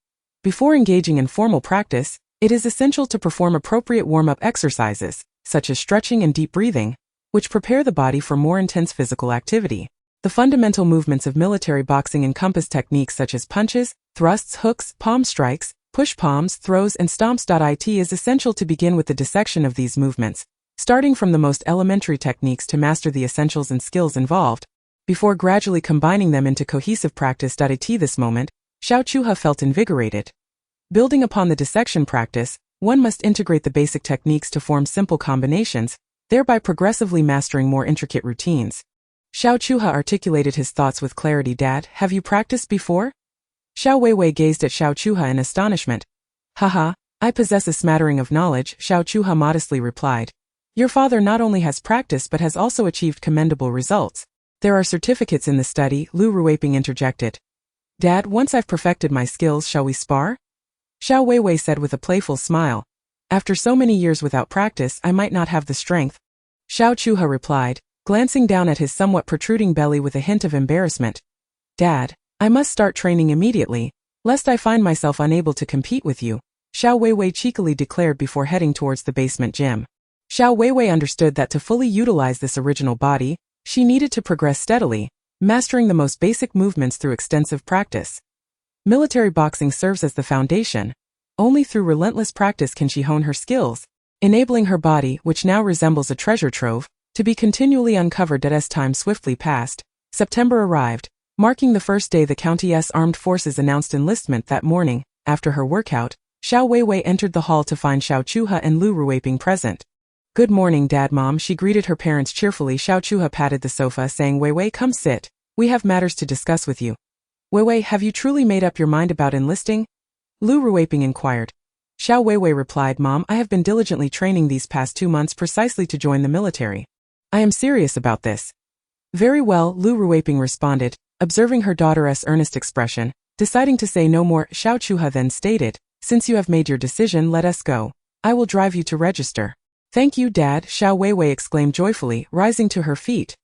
Before engaging in formal practice, it is essential to perform appropriate warm-up exercises, such as stretching and deep breathing, which prepare the body for more intense physical activity. The fundamental movements of military boxing encompass techniques such as punches, thrusts, hooks, palm strikes, push palms, throws, and stomps. It is essential to begin with the dissection of these movements, starting from the most elementary techniques to master the essentials and skills involved, before gradually combining them into cohesive practice. At this moment, Xiaowewei felt invigorated. Building upon the dissection practice, one must integrate the basic techniques to form simple combinations, thereby progressively mastering more intricate routines. Xiaowewei articulated his thoughts with clarity. Dad, have you practiced before? Xiaowewei gazed at Xiaowewei in astonishment. Haha, I possess a smattering of knowledge, Xiaowewei modestly replied. Your father not only has practiced but has also achieved commendable results. There are certificates in the study, Wewei interjected. Dad, once I've perfected my skills, shall we spar? Xiaowewei said with a playful smile. After so many years without practice, I might not have the strength. Xiaowewei replied, glancing down at his somewhat protruding belly with a hint of embarrassment. Dad, I must start training immediately, lest I find myself unable to compete with you, Xiaowewei cheekily declared before heading towards the basement gym. Xiaowewei understood that to fully utilize this original body, she needed to progress steadily, mastering the most basic movements through extensive practice. Military boxing serves as the foundation. Only through relentless practice can she hone her skills, enabling her body, which now resembles a treasure trove, to be continually uncovered. As time swiftly passed, September arrived, marking the first day the Countess' armed forces announced enlistment. That morning, after her workout, Xiaowewei entered the hall to find Xiaowewei and Wewei present. Good morning, Dad, Mom, she greeted her parents cheerfully. Xiaowewei patted the sofa, saying, Wewei, come sit. We have matters to discuss with you. Wewei, have you truly made up your mind about enlisting? Wewei inquired. Xiaowewei replied, Mom, I have been diligently training these past 2 months precisely to join the military. I am serious about this. Very well, Wewei responded, observing her daughter's earnest expression. Deciding to say no more, Xiaowewei then stated, since you have made your decision, let us go. I will drive you to register. Thank you, Dad, Xiaowewei exclaimed joyfully, rising to her feet.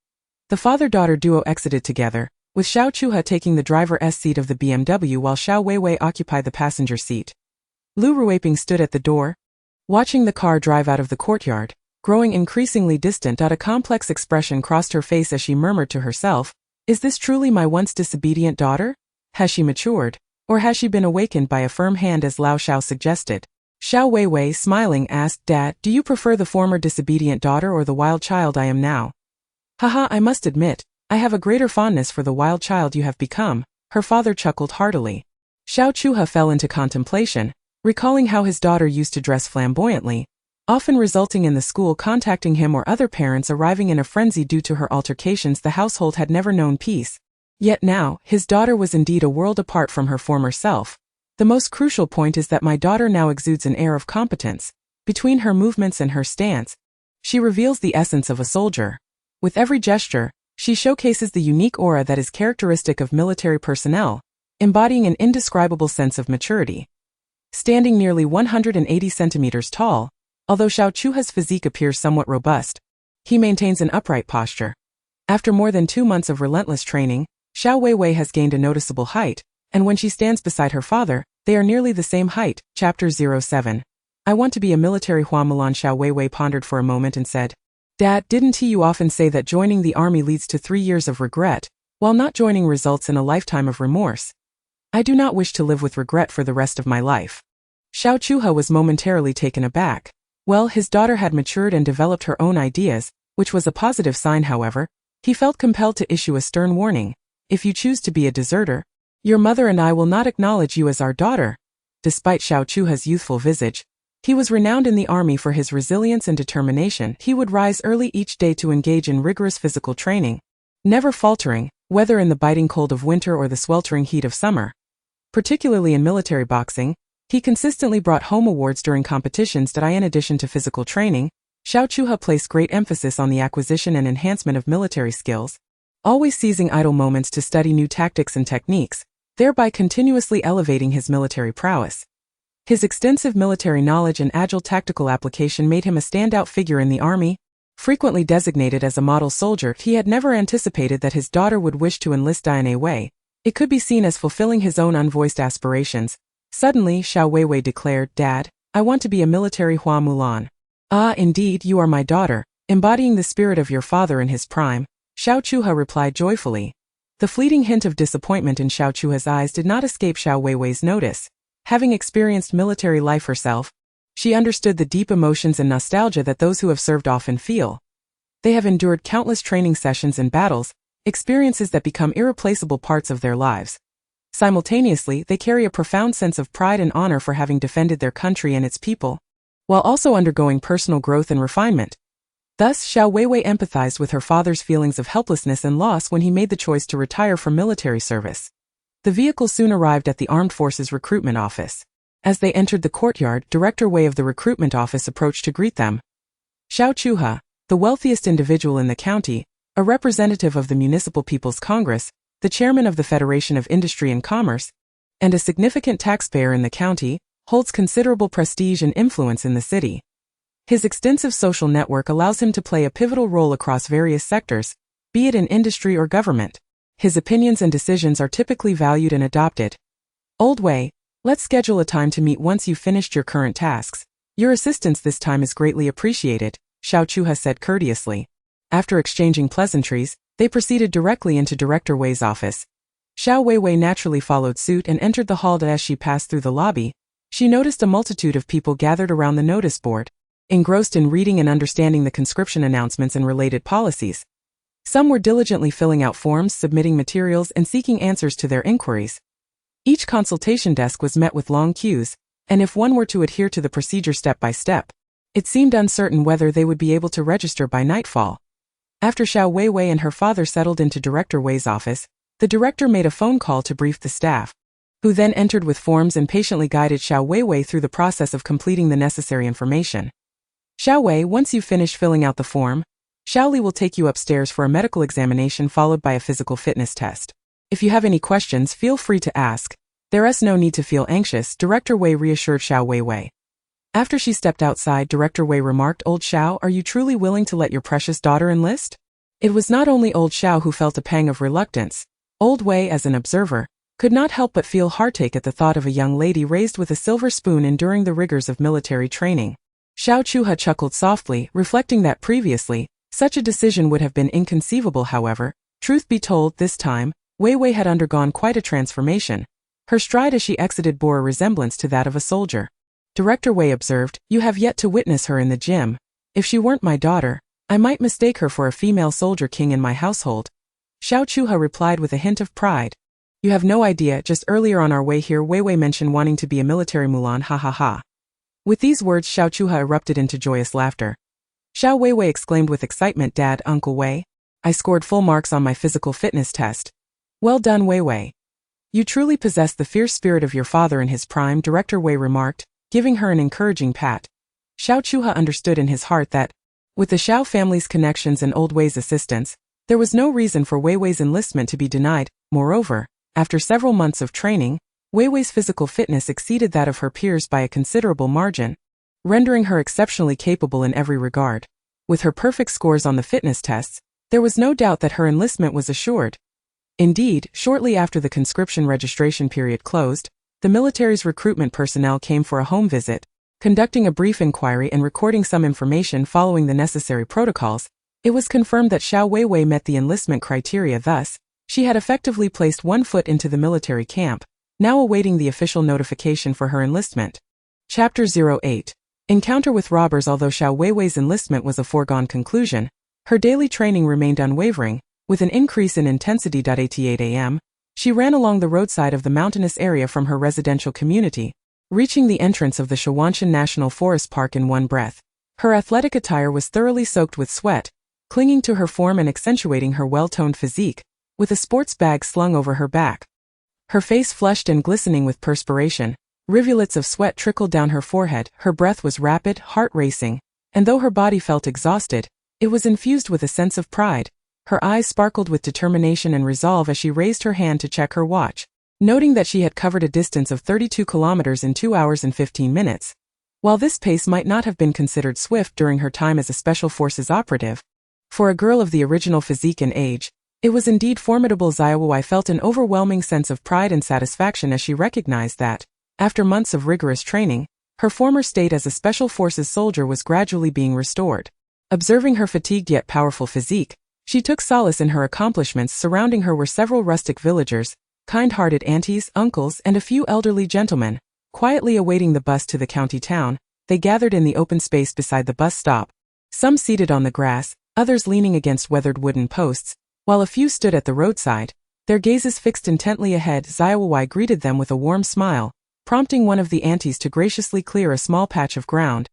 The father-daughter duo exited together, with Xiaowewei taking the driver's seat of the BMW while Xiaowewei occupied the passenger seat. Wewei stood at the door, watching the car drive out of the courtyard, growing increasingly distant. A complex expression crossed her face as she murmured to herself, is this truly my once disobedient daughter? Has she matured, or has she been awakened by a firm hand as Lao Xiao suggested? Xiaowewei, smiling, asked, Dad, do you prefer the former disobedient daughter or the wild child I am now? Haha, I must admit, I have a greater fondness for the wild child you have become, her father chuckled heartily. Xiaowewei fell into contemplation, recalling how his daughter used to dress flamboyantly, often resulting in the school contacting him or other parents arriving in a frenzy due to her altercations. The household had never known peace. Yet now, his daughter was indeed a world apart from her former self. The most crucial point is that my daughter now exudes an air of competence. Between her movements and her stance, she reveals the essence of a soldier. With every gesture, she showcases the unique aura that is characteristic of military personnel, embodying an indescribable sense of maturity. Standing nearly 180 centimeters tall, although Xiaowewei's physique appears somewhat robust, he maintains an upright posture. After more than 2 months of relentless training, Xiaowewei has gained a noticeable height, and when she stands beside her father, they are nearly the same height. Chapter 07. I want to be a military. Hua Mulan. Xiaowewei pondered for a moment and said, Dad, didn't you often say that joining the army leads to 3 years of regret, while not joining results in a lifetime of remorse? I do not wish to live with regret for the rest of my life. Xiaowewei was momentarily taken aback. Well, his daughter had matured and developed her own ideas, which was a positive sign. However, he felt compelled to issue a stern warning. If you choose to be a deserter, your mother and I will not acknowledge you as our daughter. Despite Xiaowewei's youthful visage, he was renowned in the army for his resilience and determination. He would rise early each day to engage in rigorous physical training, never faltering, whether in the biting cold of winter or the sweltering heat of summer. Particularly in military boxing, he consistently brought home awards during competitions. In addition to physical training, Xiaowewei placed great emphasis on the acquisition and enhancement of military skills, always seizing idle moments to study new tactics and techniques, thereby continuously elevating his military prowess. His extensive military knowledge and agile tactical application made him a standout figure in the army. Frequently designated as a model soldier, he had never anticipated that his daughter would wish to enlist in a way. It could be seen as fulfilling his own unvoiced aspirations. Suddenly, Xiaowewei declared, Dad, I want to be a military. Hua Mulan. Ah, indeed, you are my daughter, embodying the spirit of your father in his prime. Xiao Chuha replied joyfully. The fleeting hint of disappointment in Xiao Chuha's eyes did not escape Xiaowei's notice. Having experienced military life herself, she understood the deep emotions and nostalgia that those who have served often feel. They have endured countless training sessions and battles, experiences that become irreplaceable parts of their lives. Simultaneously, they carry a profound sense of pride and honor for having defended their country and its people, while also undergoing personal growth and refinement. Thus, Xiaowei empathized with her father's feelings of helplessness and loss when he made the choice to retire from military service. The vehicle soon arrived at the Armed Forces Recruitment Office. As they entered the courtyard, Director Wei of the Recruitment Office approached to greet them. Xiao Chuha, the wealthiest individual in the county, a representative of the Municipal People's Congress, the chairman of the Federation of Industry and Commerce, and a significant taxpayer in the county, holds considerable prestige and influence in the city. His extensive social network allows him to play a pivotal role across various sectors, be it in industry or government. His opinions and decisions are typically valued and adopted. Old Wei, let's schedule a time to meet once you've finished your current tasks. Your assistance this time is greatly appreciated, Xiao Chuha said courteously. After exchanging pleasantries, they proceeded directly into Director Wei's office. Xiaowei naturally followed suit and entered the hall. As she passed through the lobby, she noticed a multitude of people gathered around the notice board, engrossed in reading and understanding the conscription announcements and related policies. Some were diligently filling out forms, submitting materials, and seeking answers to their inquiries. Each consultation desk was met with long queues, and if one were to adhere to the procedure step by step, it seemed uncertain whether they would be able to register by nightfall. After Xiaowei and her father settled into Director Wei's office, the director made a phone call to brief the staff, who then entered with forms and patiently guided Xiaowei through the process of completing the necessary information. Xiaowei, once you've finished filling out the form, Xiaoli will take you upstairs for a medical examination followed by a physical fitness test. If you have any questions, feel free to ask. There is no need to feel anxious, Director Wei reassured Xiaowei. After she stepped outside, Director Wei remarked, Old Xiao, are you truly willing to let your precious daughter enlist? It was not only Old Xiao who felt a pang of reluctance. Old Wei, as an observer, could not help but feel heartache at the thought of a young lady raised with a silver spoon enduring the rigors of military training. Xiao Chuha chuckled softly, reflecting that previously, such a decision would have been inconceivable. However, truth be told, this time, Wewei had undergone quite a transformation. Her stride as she exited bore a resemblance to that of a soldier. Director Wei observed, you have yet to witness her in the gym. If she weren't my daughter, I might mistake her for a female soldier king in my household. Xiao Chuha replied with a hint of pride. You have no idea, just earlier on our way here Wewei mentioned wanting to be a military Mulan, ha ha ha. With these words Xiao Chuha erupted into joyous laughter. Xiaowei exclaimed with excitement, Dad, Uncle Wei, I scored full marks on my physical fitness test. Well done, Wewei. You truly possess the fierce spirit of your father in his prime, Director Wei remarked, giving her an encouraging pat. Xiao Chuha understood in his heart that, with the Xiao family's connections and Old Wei's assistance, there was no reason for Wewei's enlistment to be denied. Moreover, after several months of training, Wewei's physical fitness exceeded that of her peers by a considerable margin, rendering her exceptionally capable in every regard. With her perfect scores on the fitness tests, there was no doubt that her enlistment was assured. Indeed, shortly after the conscription registration period closed, the military's recruitment personnel came for a home visit, conducting a brief inquiry and recording some information following the necessary protocols. It was confirmed that Xiaowei met the enlistment criteria. Thus, she had effectively placed one foot into the military camp, now awaiting the official notification for her enlistment. Chapter 08. Encounter with robbers. Although Xiaowei's enlistment was a foregone conclusion, her daily training remained unwavering. With an increase in intensity. At 8 a.m., she ran along the roadside of the mountainous area from her residential community, reaching the entrance of the Shawanshan National Forest Park in one breath. Her athletic attire was thoroughly soaked with sweat, clinging to her form and accentuating her well-toned physique, with a sports bag slung over her back. Her face flushed and glistening with perspiration, rivulets of sweat trickled down her forehead, her breath was rapid, heart racing, and though her body felt exhausted, it was infused with a sense of pride. Her eyes sparkled with determination and resolve as she raised her hand to check her watch, noting that she had covered a distance of 32 kilometers in 2 hours and 15 minutes. While this pace might not have been considered swift during her time as a Special Forces operative, for a girl of the original physique and age, it was indeed formidable. Xiaowei felt an overwhelming sense of pride and satisfaction as she recognized that, after months of rigorous training, her former state as a Special Forces soldier was gradually being restored. Observing her fatigued yet powerful physique, She took solace in her accomplishments. Surrounding her were several rustic villagers, kind-hearted aunties, uncles, and a few elderly gentlemen. Quietly awaiting the bus to the county town, they gathered in the open space beside the bus stop. Some seated on the grass, others leaning against weathered wooden posts, while a few stood at the roadside, their gazes fixed intently ahead. Xiaowewei greeted them with a warm smile, prompting one of the aunties to graciously clear a small patch of ground,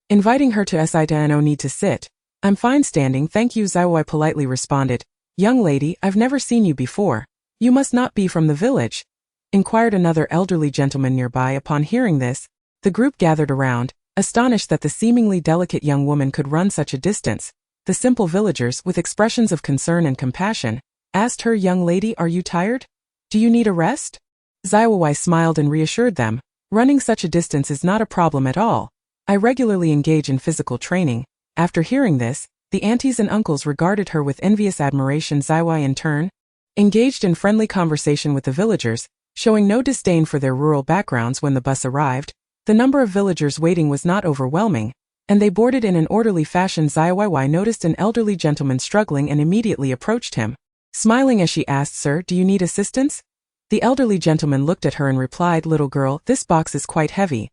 inviting her to sit. No need to sit. I'm fine standing, thank you, Xiaowewei politely responded. Young lady, I've never seen you before. You must not be from the village? Inquired another elderly gentleman nearby. Upon hearing this, the group gathered around, astonished that the seemingly delicate young woman could run such a distance. The simple villagers, with expressions of concern and compassion, asked her, Young lady, are you tired? Do you need a rest? Xiaowewei smiled and reassured them, running such a distance is not a problem at all. I regularly engage in physical training. After hearing this, the aunties and uncles regarded her with envious admiration. Xiaowewei in turn engaged in friendly conversation with the villagers, showing no disdain for their rural backgrounds. When the bus arrived, the number of villagers waiting was not overwhelming, and they boarded in an orderly fashion. Xiaowewei noticed an elderly gentleman struggling and immediately approached him. Smiling as she asked, Sir, do you need assistance? The elderly gentleman looked at her and replied, Little girl, this box is quite heavy.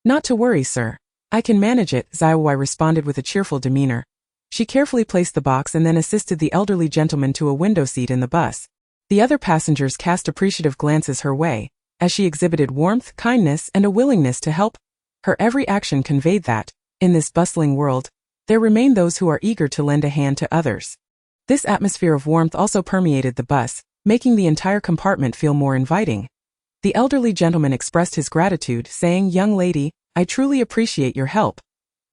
Not to worry, sir. I can manage it, Xiaowewei responded with a cheerful demeanor. She carefully placed the box and then assisted the elderly gentleman to a window seat in the bus. The other passengers cast appreciative glances her way, as she exhibited warmth, kindness, and a willingness to help. Her every action conveyed that, in this bustling world, there remain those who are eager to lend a hand to others. This atmosphere of warmth also permeated the bus, making the entire compartment feel more inviting. The elderly gentleman expressed his gratitude, saying, Young lady, I truly appreciate your help.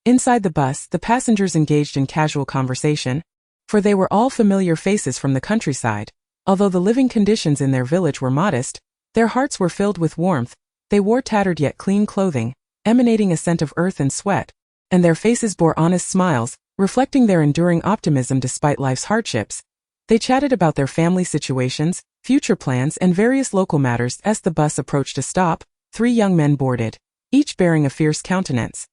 Inside the bus, the passengers engaged in casual conversation, for they were all familiar faces from the countryside. Although the living conditions in their village were modest, their hearts were filled with warmth. They wore tattered yet clean clothing, emanating a scent of earth and sweat, and their faces bore honest smiles, reflecting their enduring optimism despite life's hardships. They chatted about their family situations, future plans, and various local matters. As the bus approached a stop, 3 young men boarded, each bearing a fierce countenance.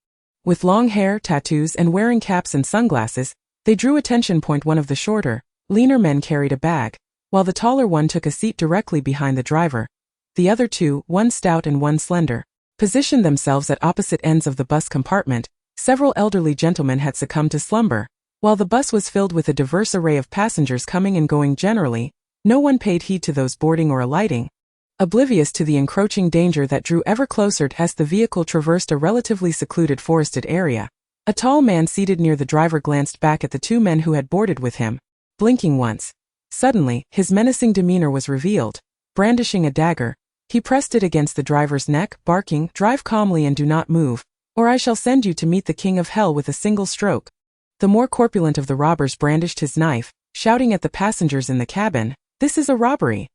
With long hair, tattoos, and wearing caps and sunglasses, they drew attention. One of the shorter, leaner men carried a bag, while the taller one took a seat directly behind the driver. The other 2, one stout and one slender, positioned themselves at opposite ends of the bus compartment. Several elderly gentlemen had succumbed to slumber. While the bus was filled with a diverse array of passengers coming and going generally, no one paid heed to those boarding or alighting, oblivious to the encroaching danger that drew ever closer as the vehicle traversed a relatively secluded forested area. A tall man seated near the driver glanced back at the 2 men who had boarded with him, blinking once. Suddenly, his menacing demeanor was revealed. Brandishing a dagger, he pressed it against the driver's neck, barking, Drive calmly and do not move, or I shall send you to meet the king of hell with a single stroke. The more corpulent of the robbers brandished his knife, shouting at the passengers in the cabin, This is a robbery.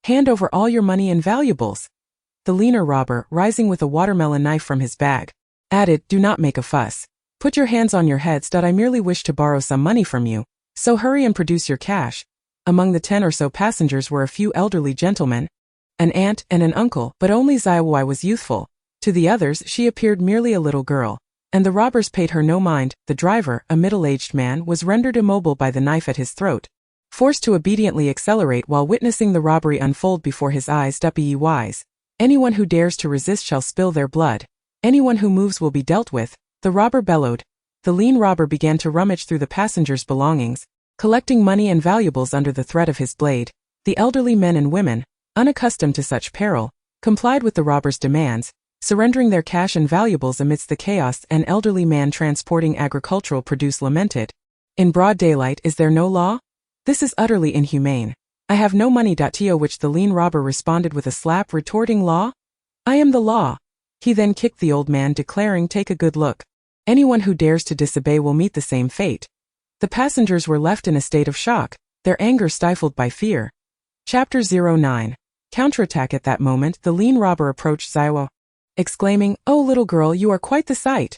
Hand over all your money and valuables. The leaner robber, rising with a watermelon knife from his bag, added, Do not make a fuss. Put your hands on your heads. I merely wish to borrow some money from you, so hurry and produce your cash. Among the 10 or so passengers were a few elderly gentlemen, an aunt and an uncle, but only Xiaowewei was youthful. To the others she appeared merely a little girl, and the robbers paid her no mind. The driver, a middle-aged man, was rendered immobile by the knife at his throat, forced to obediently accelerate while witnessing the robbery unfold before his eyes. Be wise. Anyone who dares to resist shall spill their blood. Anyone who moves will be dealt with, the robber bellowed. The lean robber began to rummage through the passengers' belongings, collecting money and valuables under the threat of his blade. The elderly men and women, unaccustomed to such peril, complied with the robber's demands, surrendering their cash and valuables amidst the chaos. An elderly man transporting agricultural produce lamented, In broad daylight, is there no law? This is utterly inhumane. I have no money. To which the lean robber responded with a slap, retorting, Law? I am the law. He then kicked the old man, declaring, Take a good look. Anyone who dares to disobey will meet the same fate. The passengers were left in a state of shock, their anger stifled by fear. Chapter 09. Counterattack. At that moment, the lean robber approached Xiaowewei, exclaiming, Oh little girl, you are quite the sight.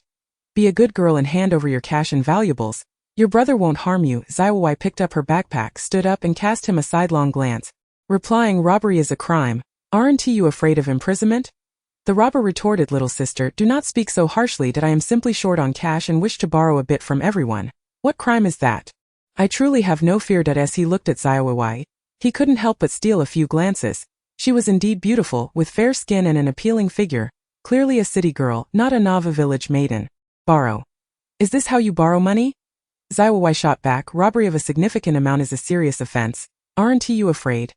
Be a good girl and hand over your cash and valuables. Your brother won't harm you. Xiaowewei picked up her backpack, stood up and cast him a sidelong glance, replying, Robbery is a crime. Aren't you afraid of imprisonment? The robber retorted, Little sister, do not speak so harshly. I am simply short on cash and wish to borrow a bit from everyone. What crime is that? I truly have no fear that as he looked at Xiaowewei, he couldn't help but steal a few glances. She was indeed beautiful, with fair skin and an appealing figure, clearly a city girl, not a Nava village maiden. Borrow. Is this how you borrow money? Xiaowewei shot back, robbery of a significant amount is a serious offense. Aren't you afraid?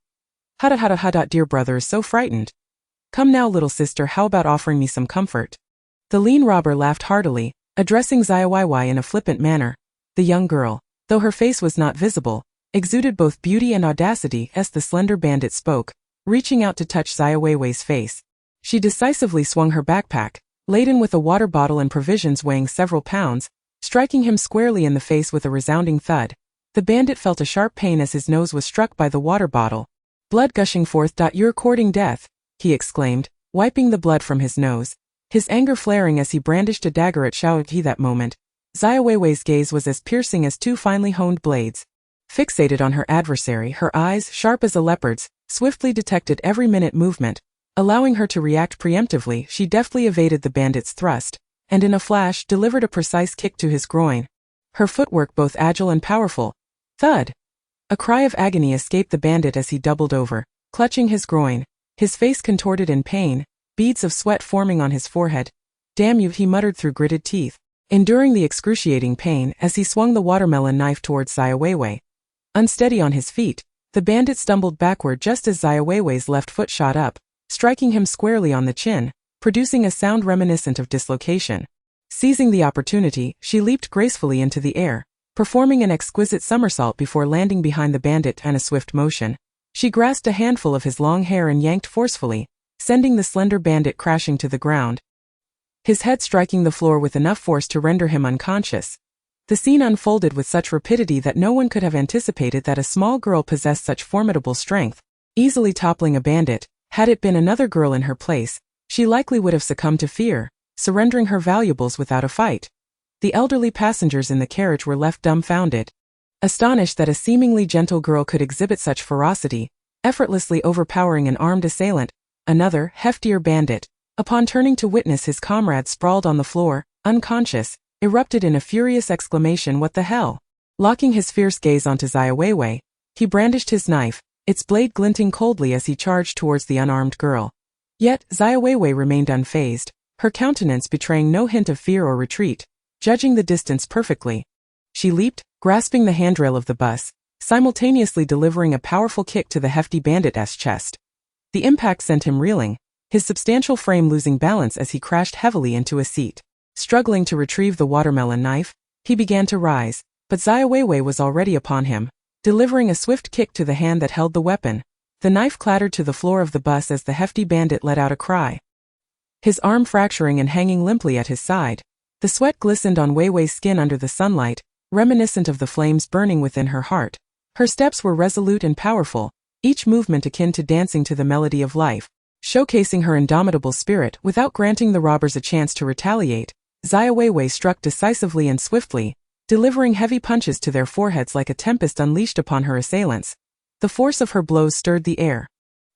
Hada, dear brother is so frightened. Come now, little sister, how about offering me some comfort? The lean robber laughed heartily, addressing Xiaowewei in a flippant manner. The young girl, though her face was not visible, exuded both beauty and audacity as the slender bandit spoke, reaching out to touch Xiaowei's face. She decisively swung her backpack, laden with a water bottle and provisions weighing several pounds, striking him squarely in the face with a resounding thud. The bandit felt a sharp pain as his nose was struck by the water bottle. Blood gushing forth. You're courting death, he exclaimed, wiping the blood from his nose, his anger flaring as he brandished a dagger at Xiaowewei. That moment, Xiaowei's gaze was as piercing as two finely honed blades. Fixated on her adversary, her eyes, sharp as a leopard's, swiftly detected every minute movement. Allowing her to react preemptively, she deftly evaded the bandit's thrust, and in a flash delivered a precise kick to his groin. Her footwork both agile and powerful. Thud! A cry of agony escaped the bandit as he doubled over, clutching his groin, his face contorted in pain, beads of sweat forming on his forehead. Damn you, he muttered through gritted teeth, enduring the excruciating pain as he swung the watermelon knife towards Xiaowewei. Unsteady on his feet, the bandit stumbled backward just as Xiaowei's left foot shot up, striking him squarely on the chin, producing a sound reminiscent of dislocation. Seizing the opportunity, she leaped gracefully into the air, performing an exquisite somersault before landing behind the bandit in a swift motion. She grasped a handful of his long hair and yanked forcefully, sending the slender bandit crashing to the ground, his head striking the floor with enough force to render him unconscious. The scene unfolded with such rapidity that no one could have anticipated that a small girl possessed such formidable strength, easily toppling a bandit. Had it been another girl in her place, she likely would have succumbed to fear, surrendering her valuables without a fight. The elderly passengers in the carriage were left dumbfounded, astonished that a seemingly gentle girl could exhibit such ferocity, effortlessly overpowering an armed assailant. Another, heftier bandit, upon turning to witness his comrade sprawled on the floor, unconscious, erupted in a furious exclamation, "What the hell?" Locking his fierce gaze onto Xiaowewei, he brandished his knife, its blade glinting coldly as he charged towards the unarmed girl. Yet, Xiaowewei remained unfazed, her countenance betraying no hint of fear or retreat, judging the distance perfectly. She leaped, grasping the handrail of the bus, simultaneously delivering a powerful kick to the hefty bandit's chest. The impact sent him reeling, his substantial frame losing balance as he crashed heavily into a seat. Struggling to retrieve the watermelon knife, he began to rise, but Xiaowewei was already upon him, delivering a swift kick to the hand that held the weapon. The knife clattered to the floor of the bus as the hefty bandit let out a cry, his arm fracturing and hanging limply at his side. The sweat glistened on Wewei's skin under the sunlight, reminiscent of the flames burning within her heart. Her steps were resolute and powerful, each movement akin to dancing to the melody of life, showcasing her indomitable spirit. Without granting the robbers a chance to retaliate, Xiaowewei struck decisively and swiftly, delivering heavy punches to their foreheads like a tempest unleashed upon her assailants. The force of her blows stirred the air,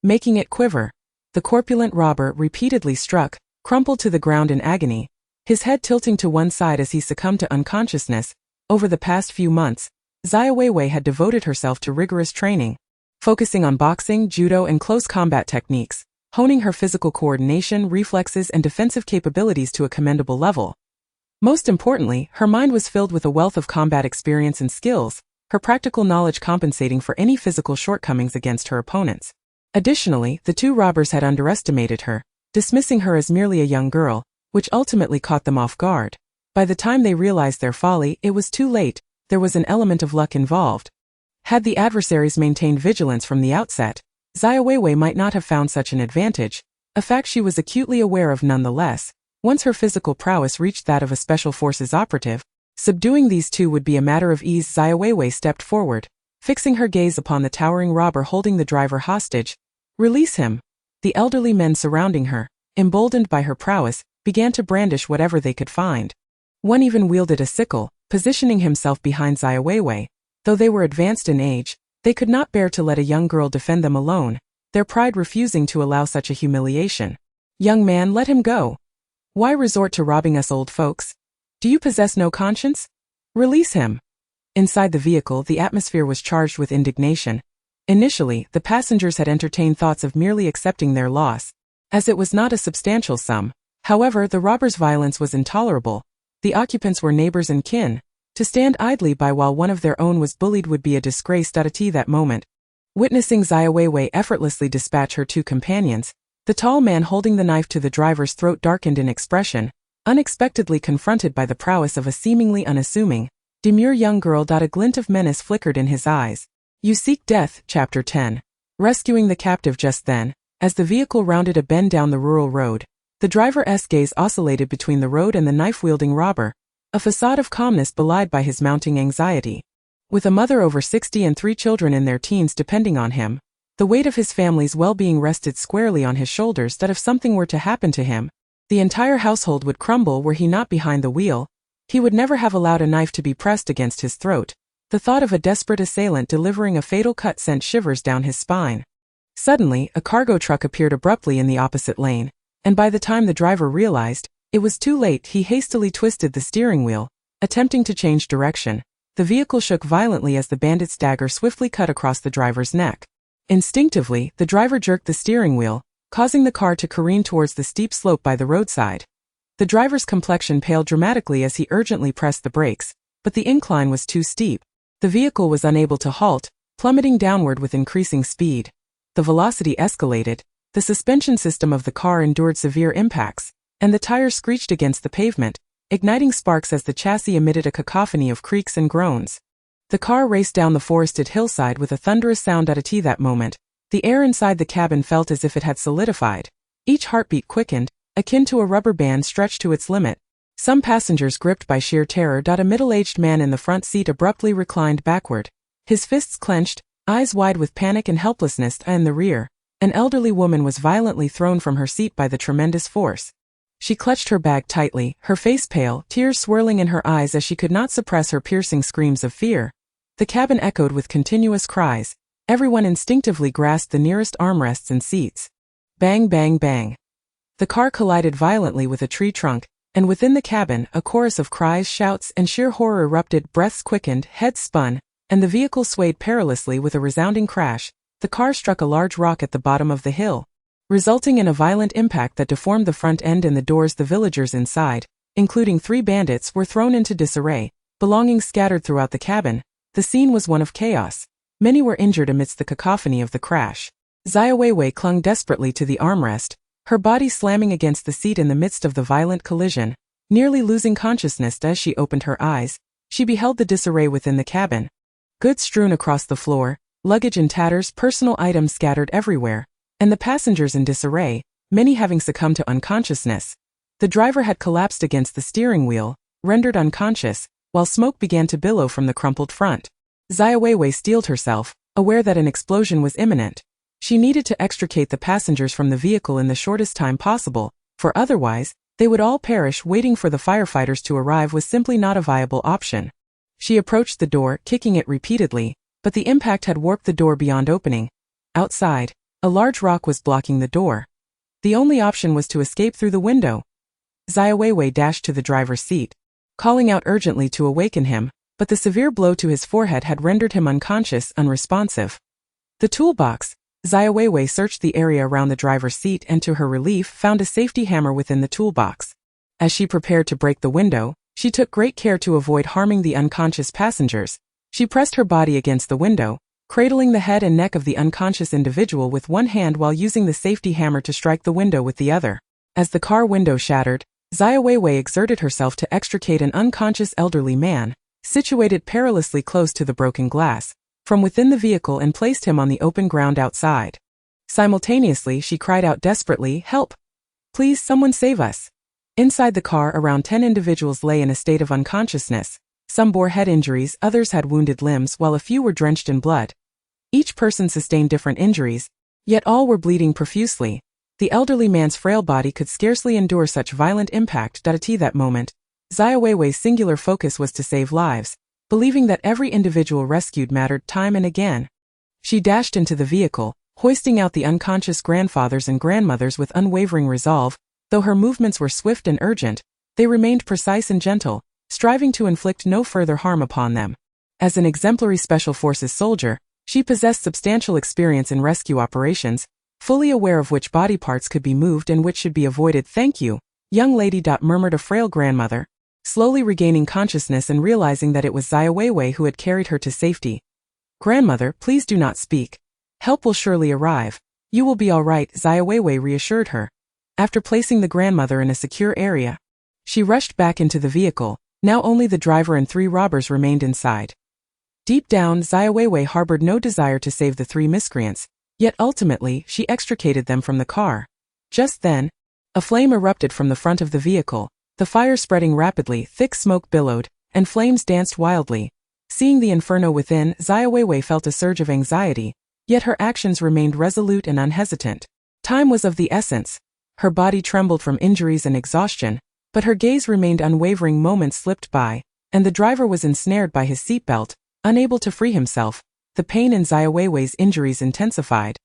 making it quiver. The corpulent robber repeatedly struck, crumpled to the ground in agony, his head tilting to one side as he succumbed to unconsciousness. Over the past few months, Xiaowewei had devoted herself to rigorous training, focusing on boxing, judo, and close combat techniques, honing her physical coordination, reflexes, and defensive capabilities to a commendable level. Most importantly, her mind was filled with a wealth of combat experience and skills, her practical knowledge compensating for any physical shortcomings against her opponents. Additionally, the two robbers had underestimated her, dismissing her as merely a young girl, which ultimately caught them off guard. By the time they realized their folly, it was too late. There was an element of luck involved. Had the adversaries maintained vigilance from the outset, Xiaowewei might not have found such an advantage, a fact she was acutely aware of nonetheless. Once her physical prowess reached that of a special forces operative, subduing these two would be a matter of ease. Xiaowewei stepped forward, fixing her gaze upon the towering robber holding the driver hostage. "Release him." The elderly men surrounding her, emboldened by her prowess, began to brandish whatever they could find. One even wielded a sickle, positioning himself behind Xiaowewei. Though they were advanced in age, they could not bear to let a young girl defend them alone, their pride refusing to allow such a humiliation. "Young man, let him go. Why resort to robbing us old folks? Do you possess no conscience? Release him." Inside the vehicle, the atmosphere was charged with indignation. Initially, the passengers had entertained thoughts of merely accepting their loss, as it was not a substantial sum. However, the robbers' violence was intolerable. The occupants were neighbors and kin. To stand idly by while one of their own was bullied would be a disgrace. At that moment, witnessing Xiaowewei effortlessly dispatch her two companions, the tall man holding the knife to the driver's throat darkened in expression, unexpectedly confronted by the prowess of a seemingly unassuming, demure young girl. A glint of menace flickered in his eyes. You seek death, Chapter 10. Rescuing the captive. Just then, as the vehicle rounded a bend down the rural road, the driver's gaze oscillated between the road and the knife-wielding robber, a facade of calmness belied by his mounting anxiety. With a mother over 60 and 3 children in their teens depending on him, the weight of his family's well-being rested squarely on his shoulders. That if something were to happen to him, the entire household would crumble. Were he not behind the wheel, he would never have allowed a knife to be pressed against his throat. The thought of a desperate assailant delivering a fatal cut sent shivers down his spine. Suddenly, a cargo truck appeared abruptly in the opposite lane, and by the time the driver realized, it was too late. He hastily twisted the steering wheel, attempting to change direction. The vehicle shook violently as the bandit's dagger swiftly cut across the driver's neck. Instinctively, the driver jerked the steering wheel, causing the car to careen towards the steep slope by the roadside. The driver's complexion paled dramatically as he urgently pressed the brakes, but the incline was too steep. The vehicle was unable to halt, plummeting downward with increasing speed. The velocity escalated, the suspension system of the car endured severe impacts, and the tires screeched against the pavement, igniting sparks as the chassis emitted a cacophony of creaks and groans. The car raced down the forested hillside with a thunderous sound. At that moment, the air inside the cabin felt as if it had solidified. Each heartbeat quickened, akin to a rubber band stretched to its limit. Some passengers gripped by sheer terror. A middle-aged man in the front seat abruptly reclined backward, his fists clenched, eyes wide with panic and helplessness. In the rear, an elderly woman was violently thrown from her seat by the tremendous force. She clutched her bag tightly, her face pale, tears swirling in her eyes as she could not suppress her piercing screams of fear. The cabin echoed with continuous cries. Everyone instinctively grasped the nearest armrests and seats. Bang, bang, bang. The car collided violently with a tree trunk, and within the cabin, a chorus of cries, shouts, and sheer horror erupted. Breaths quickened, heads spun, and the vehicle swayed perilously. With a resounding crash, the car struck a large rock at the bottom of the hill, resulting in a violent impact that deformed the front end and the doors. The villagers inside, including 3 bandits, were thrown into disarray, belongings scattered throughout the cabin. The scene was one of chaos. Many were injured amidst the cacophony of the crash. Xiaowewei clung desperately to the armrest, her body slamming against the seat in the midst of the violent collision. Nearly losing consciousness as she opened her eyes, she beheld the disarray within the cabin. Goods strewn across the floor, luggage in tatters, personal items scattered everywhere, and the passengers in disarray, many having succumbed to unconsciousness. The driver had collapsed against the steering wheel, rendered unconscious, while smoke began to billow from the crumpled front. Xiaowewei steeled herself, aware that an explosion was imminent. She needed to extricate the passengers from the vehicle in the shortest time possible, for otherwise, they would all perish. Waiting for the firefighters to arrive was simply not a viable option. She approached the door, kicking it repeatedly, but the impact had warped the door beyond opening. Outside, a large rock was blocking the door. The only option was to escape through the window. Xiaowewei dashed to the driver's seat, calling out urgently to awaken him, but the severe blow to his forehead had rendered him unconscious, unresponsive. The toolbox. Xiaowewei searched the area around the driver's seat and to her relief found a safety hammer within the toolbox. As she prepared to break the window, she took great care to avoid harming the unconscious passengers. She pressed her body against the window, cradling the head and neck of the unconscious individual with one hand while using the safety hammer to strike the window with the other. As the car window shattered, Xiaowewei exerted herself to extricate an unconscious elderly man, situated perilously close to the broken glass, from within the vehicle and placed him on the open ground outside. Simultaneously, she cried out desperately, "Help! Please, someone save us!" Inside the car, around 10 individuals lay in a state of unconsciousness. Some bore head injuries, others had wounded limbs, while a few were drenched in blood. Each person sustained different injuries, yet all were bleeding profusely. The elderly man's frail body could scarcely endure such violent impact. At that moment, Xiaoweiwei's singular focus was to save lives, believing that every individual rescued mattered. Time and again, she dashed into the vehicle, hoisting out the unconscious grandfathers and grandmothers with unwavering resolve. Though her movements were swift and urgent, they remained precise and gentle, striving to inflict no further harm upon them. As an exemplary special forces soldier, she possessed substantial experience in rescue operations, fully aware of which body parts could be moved and which should be avoided. "Thank you, young lady," murmured a frail grandmother, slowly regaining consciousness and realizing that it was Xiaowewei who had carried her to safety. "Grandmother, please do not speak. Help will surely arrive. You will be all right," Xiaowewei reassured her. After placing the grandmother in a secure area, she rushed back into the vehicle. Now only the driver and 3 robbers remained inside. Deep down, Xiaowewei harbored no desire to save the 3 miscreants, yet ultimately she extricated them from the car. Just then, a flame erupted from the front of the vehicle, the fire spreading rapidly. Thick smoke billowed, and flames danced wildly. Seeing the inferno within, Xiaowewei felt a surge of anxiety, yet her actions remained resolute and unhesitant. Time was of the essence. Her body trembled from injuries and exhaustion, but her gaze remained unwavering. Moments slipped by, and the driver was ensnared by his seatbelt, unable to free himself. The pain in Xiaoweiwei's injuries intensified,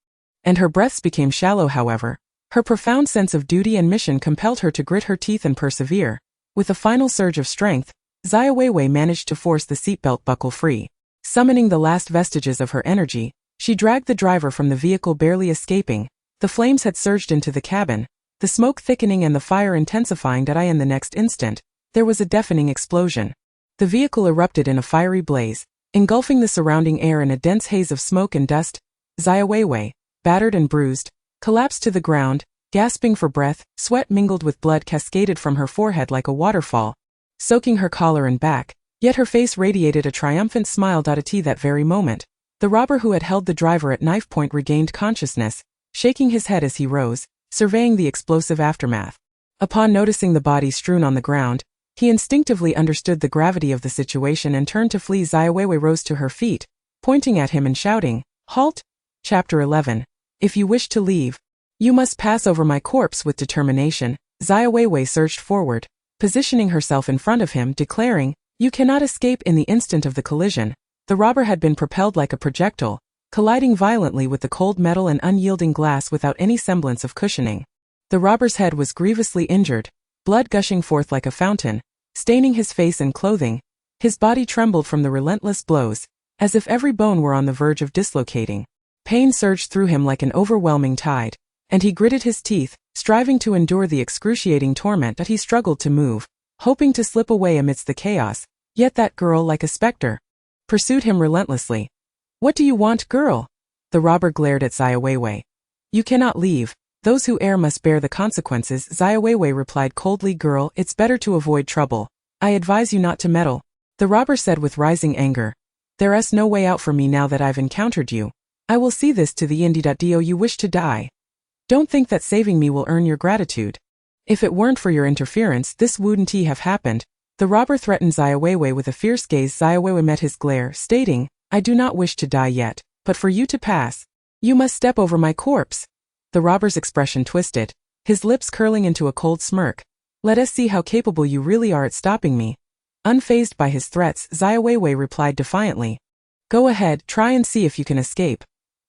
and her breaths became shallow. However, her profound sense of duty and mission compelled her to grit her teeth and persevere. With a final surge of strength, Xiaowewei managed to force the seatbelt buckle free. Summoning the last vestiges of her energy, she dragged the driver from the vehicle, barely escaping. The flames had surged into the cabin, the smoke thickening and the fire intensifying. In the next instant, there was a deafening explosion. The vehicle erupted in a fiery blaze, engulfing the surrounding air in a dense haze of smoke and dust. Xiaowewei, battered and bruised, collapsed to the ground, gasping for breath. Sweat mingled with blood cascaded from her forehead like a waterfall, soaking her collar and back, yet her face radiated a triumphant smile. At that very moment, the robber who had held the driver at knife point regained consciousness, shaking his head as he rose, surveying the explosive aftermath. Upon noticing the body strewn on the ground, he instinctively understood the gravity of the situation and turned to flee. Xiaowewei rose to her feet, pointing at him and shouting, "Halt!" Chapter 11. If you wish to leave, you must pass over my corpse. With determination, Xiaowewei surged forward, positioning herself in front of him, declaring, "You cannot escape." In the instant of the collision, the robber had been propelled like a projectile, colliding violently with the cold metal and unyielding glass without any semblance of cushioning. The robber's head was grievously injured, blood gushing forth like a fountain, staining his face and clothing. His body trembled from the relentless blows, as if every bone were on the verge of dislocating. Pain surged through him like an overwhelming tide, and he gritted his teeth, striving to endure the excruciating torment. He struggled to move, hoping to slip away amidst the chaos, yet that girl, like a specter, pursued him relentlessly. "What do you want, girl?" The robber glared at Xiaowewei. "You cannot leave. Those who err must bear the consequences." Xiaowewei replied coldly, "Girl, it's better to avoid trouble. I advise you not to meddle." The robber said with rising anger, "There's no way out for me now that I've encountered you. I will see this to the end. Do you wish to die? Don't think that saving me will earn your gratitude. If it weren't for your interference, this wouldn't have happened." The robber threatened Xiaowewei with a fierce gaze. Xiaowewei met his glare, stating, "I do not wish to die yet, but for you to pass, you must step over my corpse." The robber's expression twisted, his lips curling into a cold smirk. "Let us see how capable you really are at stopping me." Unfazed by his threats, Xiaowewei replied defiantly, "Go ahead, try and see if you can escape."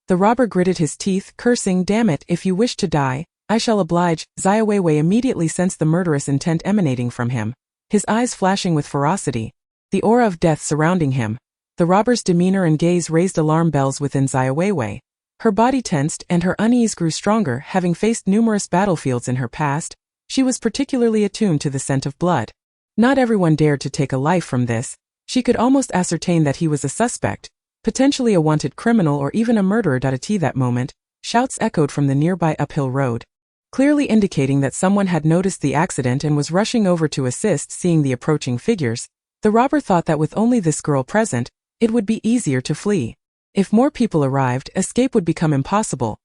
The robber gritted his teeth, cursing, "Damn it, if you wish to die, I shall oblige." Xiaowewei immediately sensed the murderous intent emanating from him, his eyes flashing with ferocity, the aura of death surrounding him. The robber's demeanor and gaze raised alarm bells within Xiaowewei. Her body tensed and her unease grew stronger. Having faced numerous battlefields in her past, she was particularly attuned to the scent of blood. Not everyone dared to take a life from this. She could almost ascertain that he was a suspect, potentially a wanted criminal or even a murderer. At that moment, shouts echoed from the nearby uphill road, clearly indicating that someone had noticed the accident and was rushing over to assist. Seeing the approaching figures, the robber thought that with only this girl present, it would be easier to flee. If more people arrived, escape would become impossible.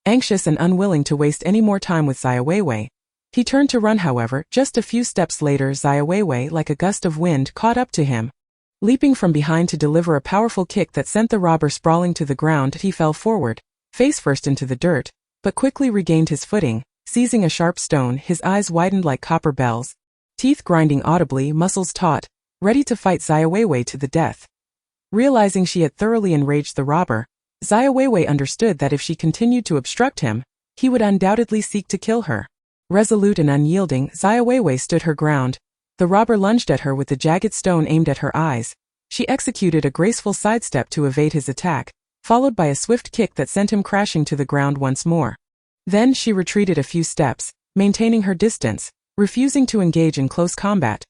Anxious and unwilling to waste any more time with Xiaowewei, he turned to run. However, just a few steps later, Xiaowewei, like a gust of wind, caught up to him. Leaping from behind to deliver a powerful kick that sent the robber sprawling to the ground, he fell forward, face first into the dirt, but quickly regained his footing. Seizing a sharp stone, his eyes widened like copper bells, teeth grinding audibly, muscles taut, ready to fight Xiaowewei to the death. Realizing she had thoroughly enraged the robber, Xiaowewei understood that if she continued to obstruct him, he would undoubtedly seek to kill her. Resolute and unyielding, Xiaowewei stood her ground. The robber lunged at her with the jagged stone aimed at her eyes. She executed a graceful sidestep to evade his attack, followed by a swift kick that sent him crashing to the ground once more. Then she retreated a few steps, maintaining her distance, refusing to engage in close combat.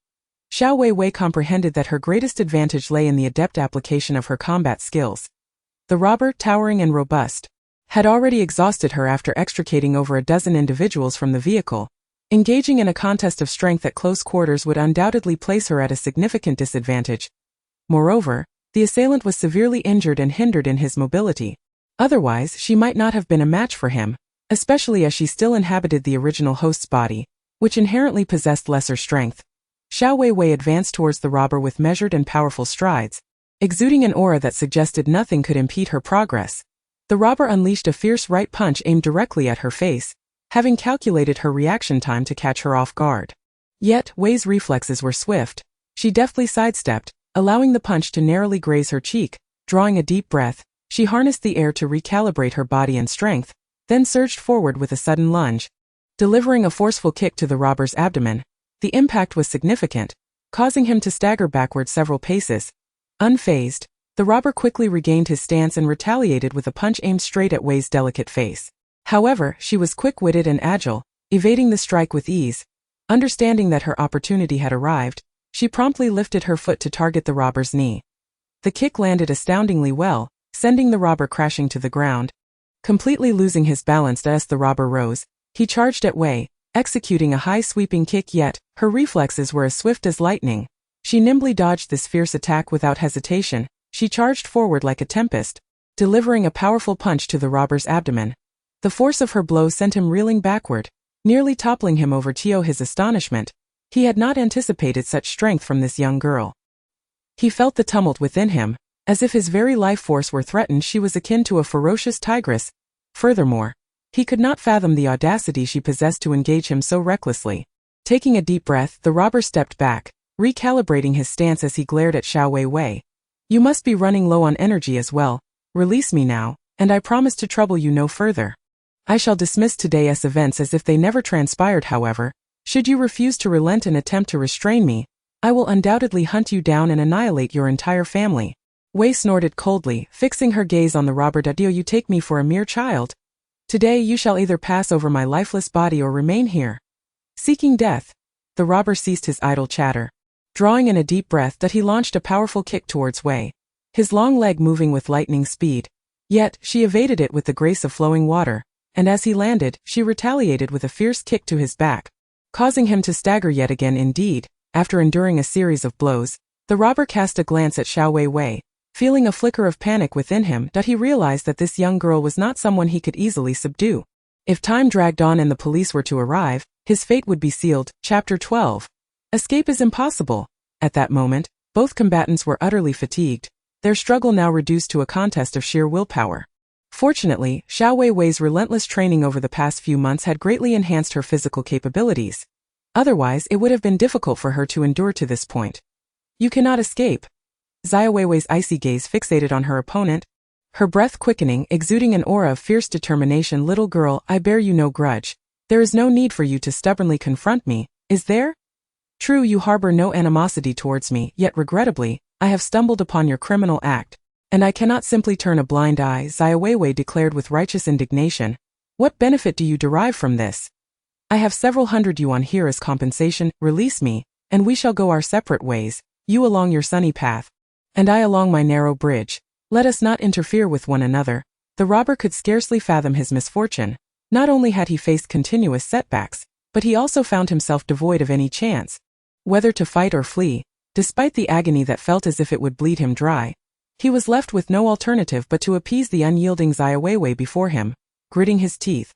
Xiaowewei comprehended that her greatest advantage lay in the adept application of her combat skills. The robber, towering and robust, had already exhausted her after extricating over a dozen individuals from the vehicle. Engaging in a contest of strength at close quarters would undoubtedly place her at a significant disadvantage. Moreover, the assailant was severely injured and hindered in his mobility. Otherwise, she might not have been a match for him, especially as she still inhabited the original host's body, which inherently possessed lesser strength. Xiaowewei advanced towards the robber with measured and powerful strides, exuding an aura that suggested nothing could impede her progress. The robber unleashed a fierce right punch aimed directly at her face, having calculated her reaction time to catch her off guard. Yet, Wei's reflexes were swift. She deftly sidestepped, allowing the punch to narrowly graze her cheek. Drawing a deep breath, she harnessed the air to recalibrate her body and strength, then surged forward with a sudden lunge. Delivering a forceful kick to the robber's abdomen, the impact was significant, causing him to stagger backward several paces. Unfazed, the robber quickly regained his stance and retaliated with a punch aimed straight at Wei's delicate face. However, she was quick-witted and agile, evading the strike with ease. Understanding that her opportunity had arrived, she promptly lifted her foot to target the robber's knee. The kick landed astoundingly well, sending the robber crashing to the ground. Completely losing his balance as the robber rose, he charged at Wei, executing a high sweeping kick, yet her reflexes were as swift as lightning. She nimbly dodged this fierce attack without hesitation. She charged forward like a tempest, delivering a powerful punch to the robber's abdomen. The force of her blow sent him reeling backward, nearly toppling him over. To his astonishment, he had not anticipated such strength from this young girl. He felt the tumult within him, as if his very life force were threatened. She was akin to a ferocious tigress. Furthermore, he could not fathom the audacity she possessed to engage him so recklessly. Taking a deep breath, the robber stepped back, recalibrating his stance as he glared at Xiaowewei. You must be running low on energy as well. Release me now, and I promise to trouble you no further. I shall dismiss today's events as if they never transpired. However, should you refuse to relent and attempt to restrain me, I will undoubtedly hunt you down and annihilate your entire family. Wei snorted coldly, fixing her gaze on the robber. Do you take me for a mere child? Today you shall either pass over my lifeless body or remain here, seeking death. The robber ceased his idle chatter. Drawing in a deep breath, he launched a powerful kick towards Wei, his long leg moving with lightning speed. Yet, she evaded it with the grace of flowing water, and as he landed, she retaliated with a fierce kick to his back, causing him to stagger yet again. Indeed, after enduring a series of blows, the robber cast a glance at Xiaowewei, feeling a flicker of panic within him. He realized that this young girl was not someone he could easily subdue. If time dragged on and the police were to arrive, his fate would be sealed. Chapter 12. Escape is impossible. At that moment, both combatants were utterly fatigued, their struggle now reduced to a contest of sheer willpower. Fortunately, Xiaowewei's relentless training over the past few months had greatly enhanced her physical capabilities. Otherwise, it would have been difficult for her to endure to this point. You cannot escape. Xiaowewei's icy gaze fixated on her opponent, her breath quickening, exuding an aura of fierce determination. Little girl, I bear you no grudge. There is no need for you to stubbornly confront me, is there? True, you harbor no animosity towards me, yet regrettably, I have stumbled upon your criminal act, and I cannot simply turn a blind eye. Xiaowewei declared with righteous indignation. What benefit do you derive from this? I have several hundred yuan here as compensation. Release me, and we shall go our separate ways, you along your sunny path, and I along my narrow bridge. Let us not interfere with one another. The robber could scarcely fathom his misfortune. Not only had he faced continuous setbacks, but he also found himself devoid of any chance, whether to fight or flee. Despite the agony that felt as if it would bleed him dry, he was left with no alternative but to appease the unyielding Xiaowewei before him. Gritting his teeth,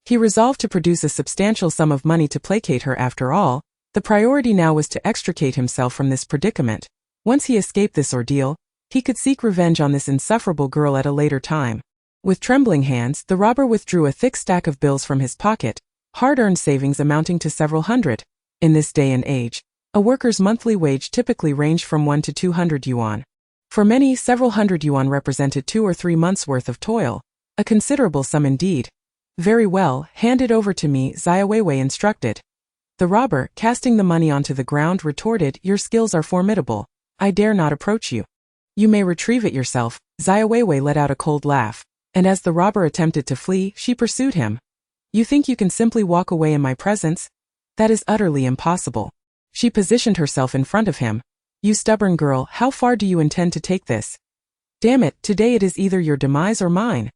he resolved to produce a substantial sum of money to placate her. After all, the priority now was to extricate himself from this predicament. Once he escaped this ordeal, he could seek revenge on this insufferable girl at a later time. With trembling hands, the robber withdrew a thick stack of bills from his pocket, hard-earned savings amounting to several hundred. In this day and age, a worker's monthly wage typically ranged from 1 to 200 yuan. For many, several hundred yuan represented 2 or 3 months' worth of toil, a considerable sum indeed. Very well, hand it over to me, Xiaowewei instructed. The robber, casting the money onto the ground, retorted, Your skills are formidable. I dare not approach you. You may retrieve it yourself. Xiaowewei let out a cold laugh, and as the robber attempted to flee, she pursued him. You think you can simply walk away in my presence? That is utterly impossible. She positioned herself in front of him. You stubborn girl, how far do you intend to take this? Damn it, today it is either your demise or mine.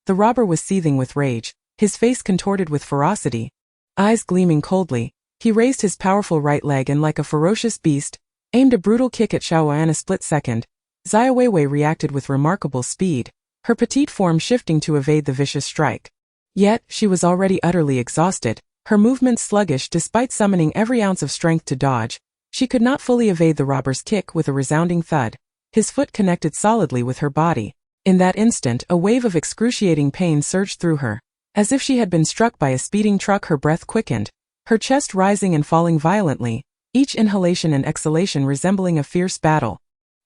The robber was seething with rage, his face contorted with ferocity. Eyes gleaming coldly, he raised his powerful right leg and like a ferocious beast, aimed a brutal kick at Xiaowewei in a split second. Xiaowewei reacted with remarkable speed, her petite form shifting to evade the vicious strike. Yet, she was already utterly exhausted, her movements sluggish despite summoning every ounce of strength to dodge. She could not fully evade the robber's kick with a resounding thud. His foot connected solidly with her body. In that instant, a wave of excruciating pain surged through her. As if she had been struck by a speeding truck, her breath quickened, her chest rising and falling violently, each inhalation and exhalation resembling a fierce battle.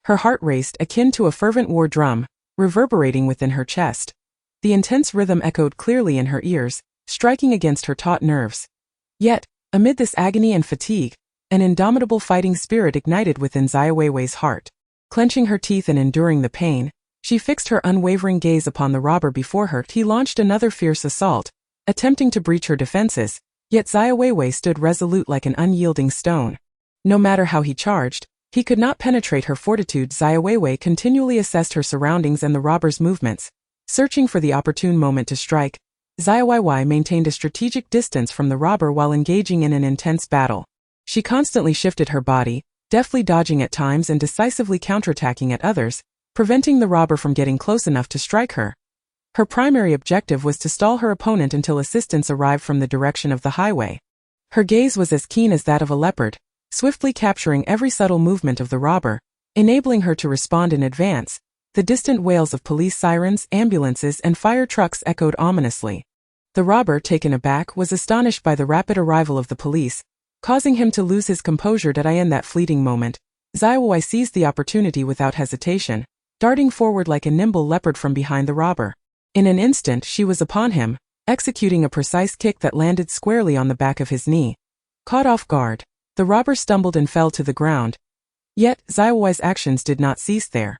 Her heart raced akin to a fervent war drum, reverberating within her chest. The intense rhythm echoed clearly in her ears, striking against her taut nerves. Yet, amid this agony and fatigue, an indomitable fighting spirit ignited within Xiaowei's heart. Clenching her teeth and enduring the pain, she fixed her unwavering gaze upon the robber before her. He launched another fierce assault, attempting to breach her defenses, yet Xiaowei stood resolute like an unyielding stone. No matter how he charged, he could not penetrate her fortitude. Xiaowei continually assessed her surroundings and the robber's movements, searching for the opportune moment to strike. Xiaowei maintained a strategic distance from the robber while engaging in an intense battle. She constantly shifted her body, deftly dodging at times and decisively counterattacking at others, preventing the robber from getting close enough to strike her. Her primary objective was to stall her opponent until assistance arrived from the direction of the highway. Her gaze was as keen as that of a leopard, swiftly capturing every subtle movement of the robber, enabling her to respond in advance. The distant wails of police sirens, ambulances, and fire trucks echoed ominously. The robber, taken aback, was astonished by the rapid arrival of the police, causing him to lose his composure. In that fleeting moment, Xiaowei seized the opportunity without hesitation, darting forward like a nimble leopard from behind the robber. In an instant she was upon him, executing a precise kick that landed squarely on the back of his knee. Caught off guard, the robber stumbled and fell to the ground. Yet, Xiaowei's actions did not cease there.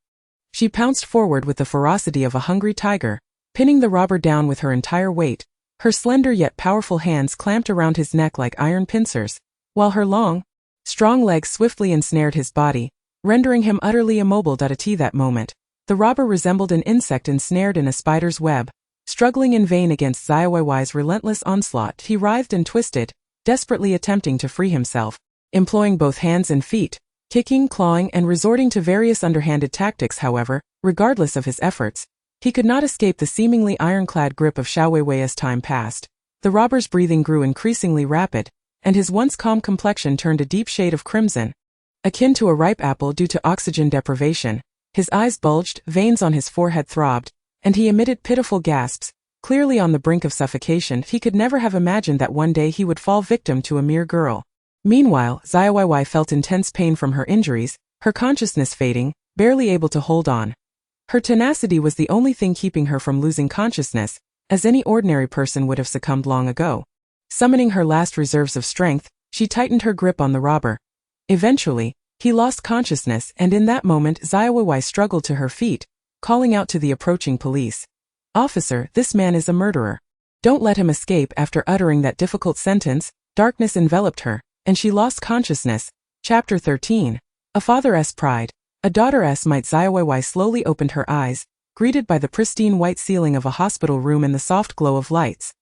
She pounced forward with the ferocity of a hungry tiger, pinning the robber down with her entire weight. Her slender yet powerful hands clamped around his neck like iron pincers, while her long, strong legs swiftly ensnared his body, rendering him utterly immobile. At that moment, the robber resembled an insect ensnared in a spider's web, struggling in vain against Xiaowei's relentless onslaught. He writhed and twisted, desperately attempting to free himself, employing both hands and feet, kicking, clawing, and resorting to various underhanded tactics. However, regardless of his efforts, he could not escape the seemingly ironclad grip of Xiaowei. As time passed, the robber's breathing grew increasingly rapid, and his once calm complexion turned a deep shade of crimson, akin to a ripe apple due to oxygen deprivation. His eyes bulged, veins on his forehead throbbed, and he emitted pitiful gasps, clearly on the brink of suffocation. He could never have imagined that one day he would fall victim to a mere girl. Meanwhile, Xiaowei felt intense pain from her injuries, her consciousness fading, barely able to hold on. Her tenacity was the only thing keeping her from losing consciousness, as any ordinary person would have succumbed long ago. Summoning her last reserves of strength, she tightened her grip on the robber. Eventually, he lost consciousness, and in that moment Xiaowei struggled to her feet, calling out to the approaching police. "Officer, this man is a murderer. Don't let him escape." After uttering that difficult sentence, darkness enveloped her, and she lost consciousness. Chapter 13. A father's pride, a daughter's might. Xiaowei slowly opened her eyes, greeted by the pristine white ceiling of a hospital room and the soft glow of lights.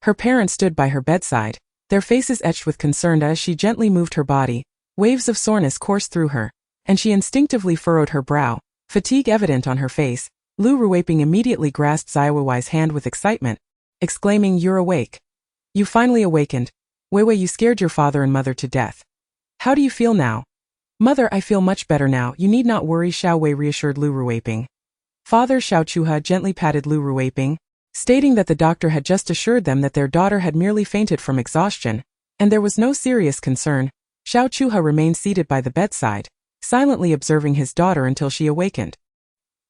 Her parents stood by her bedside, their faces etched with concern. As she gently moved her body, waves of soreness coursed through her, and she instinctively furrowed her brow, fatigue evident on her face. Wewei immediately grasped Xiaowei's hand with excitement, exclaiming, "You're awake. You finally awakened. Wewei, you scared your father and mother to death. How do you feel now?" "Mother, I feel much better now. You need not worry," Xiaowei reassured Wewei. Father Xiaochuha gently patted Wewei, stating that the doctor had just assured them that their daughter had merely fainted from exhaustion, and there was no serious concern. Xiaochuha remained seated by the bedside, silently observing his daughter until she awakened.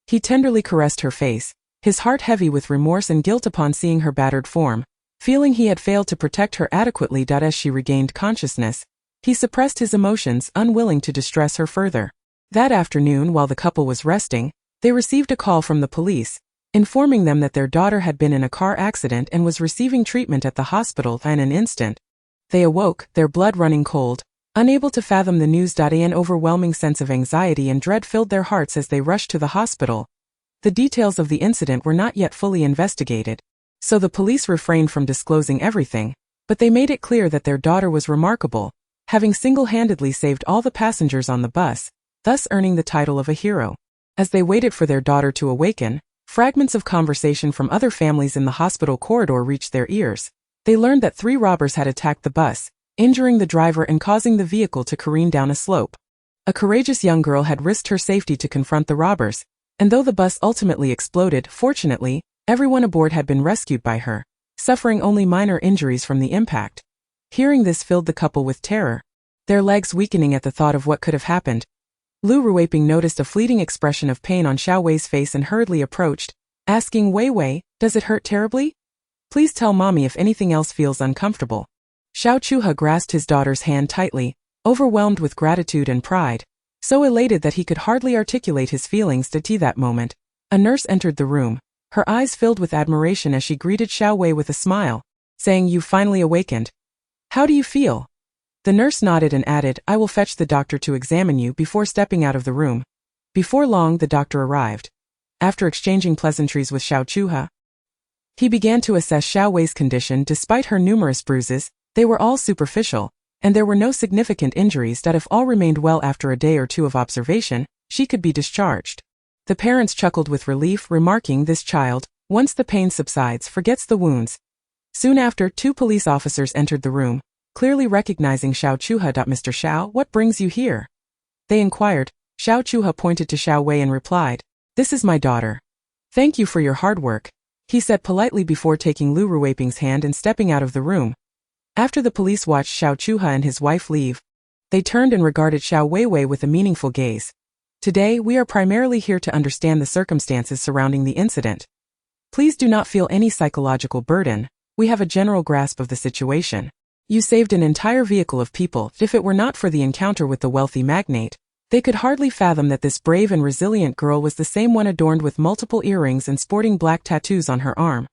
He tenderly caressed her face, his heart heavy with remorse and guilt upon seeing her battered form, feeling he had failed to protect her adequately. As she regained consciousness, he suppressed his emotions, unwilling to distress her further. That afternoon, while the couple was resting, they received a call from the police, informing them that their daughter had been in a car accident and was receiving treatment at the hospital. In an instant, they awoke, their blood running cold, unable to fathom the news. An overwhelming sense of anxiety and dread filled their hearts as they rushed to the hospital. The details of the incident were not yet fully investigated, so the police refrained from disclosing everything, but they made it clear that their daughter was remarkable, having single-handedly saved all the passengers on the bus, thus earning the title of a hero. As they waited for their daughter to awaken, fragments of conversation from other families in the hospital corridor reached their ears. They learned that 3 robbers had attacked the bus, injuring the driver and causing the vehicle to careen down a slope. A courageous young girl had risked her safety to confront the robbers, and though the bus ultimately exploded, fortunately, everyone aboard had been rescued by her, suffering only minor injuries from the impact. Hearing this filled the couple with terror, their legs weakening at the thought of what could have happened. Wewei noticed a fleeting expression of pain on Xiaowei's face and hurriedly approached, asking, "Wewei, does it hurt terribly? Please tell mommy if anything else feels uncomfortable." Xiaochuha grasped his daughter's hand tightly, overwhelmed with gratitude and pride, so elated that he could hardly articulate his feelings. That moment, a nurse entered the room, her eyes filled with admiration as she greeted Xiaowei with a smile, saying, "You've finally awakened. How do you feel?" The nurse nodded and added, "I will fetch the doctor to examine you," before stepping out of the room. Before long, the doctor arrived. After exchanging pleasantries with Xiaochuha, he began to assess Xiaowei's condition. Despite her numerous bruises, they were all superficial, and there were no significant injuries. If all remained well after a day or 2 of observation, she could be discharged. The parents chuckled with relief, remarking, "This child, once the pain subsides, forgets the wounds." Soon after, 2 police officers entered the room, clearly recognizing Xiaochuha. "Mr. Xiao, what brings you here?" they inquired. Xiaochuha pointed to Xiaowei and replied, "This is my daughter. Thank you for your hard work," he said politely before taking Wewei's hand and stepping out of the room. After the police watched Xiaochuha and his wife leave, they turned and regarded Xiaowei with a meaningful gaze. "Today, we are primarily here to understand the circumstances surrounding the incident. Please do not feel any psychological burden. We have a general grasp of the situation. You saved an entire vehicle of people. If it were not for the encounter with the wealthy magnate, they could hardly fathom that this brave and resilient girl was the same one adorned with multiple earrings and sporting black tattoos on her arm,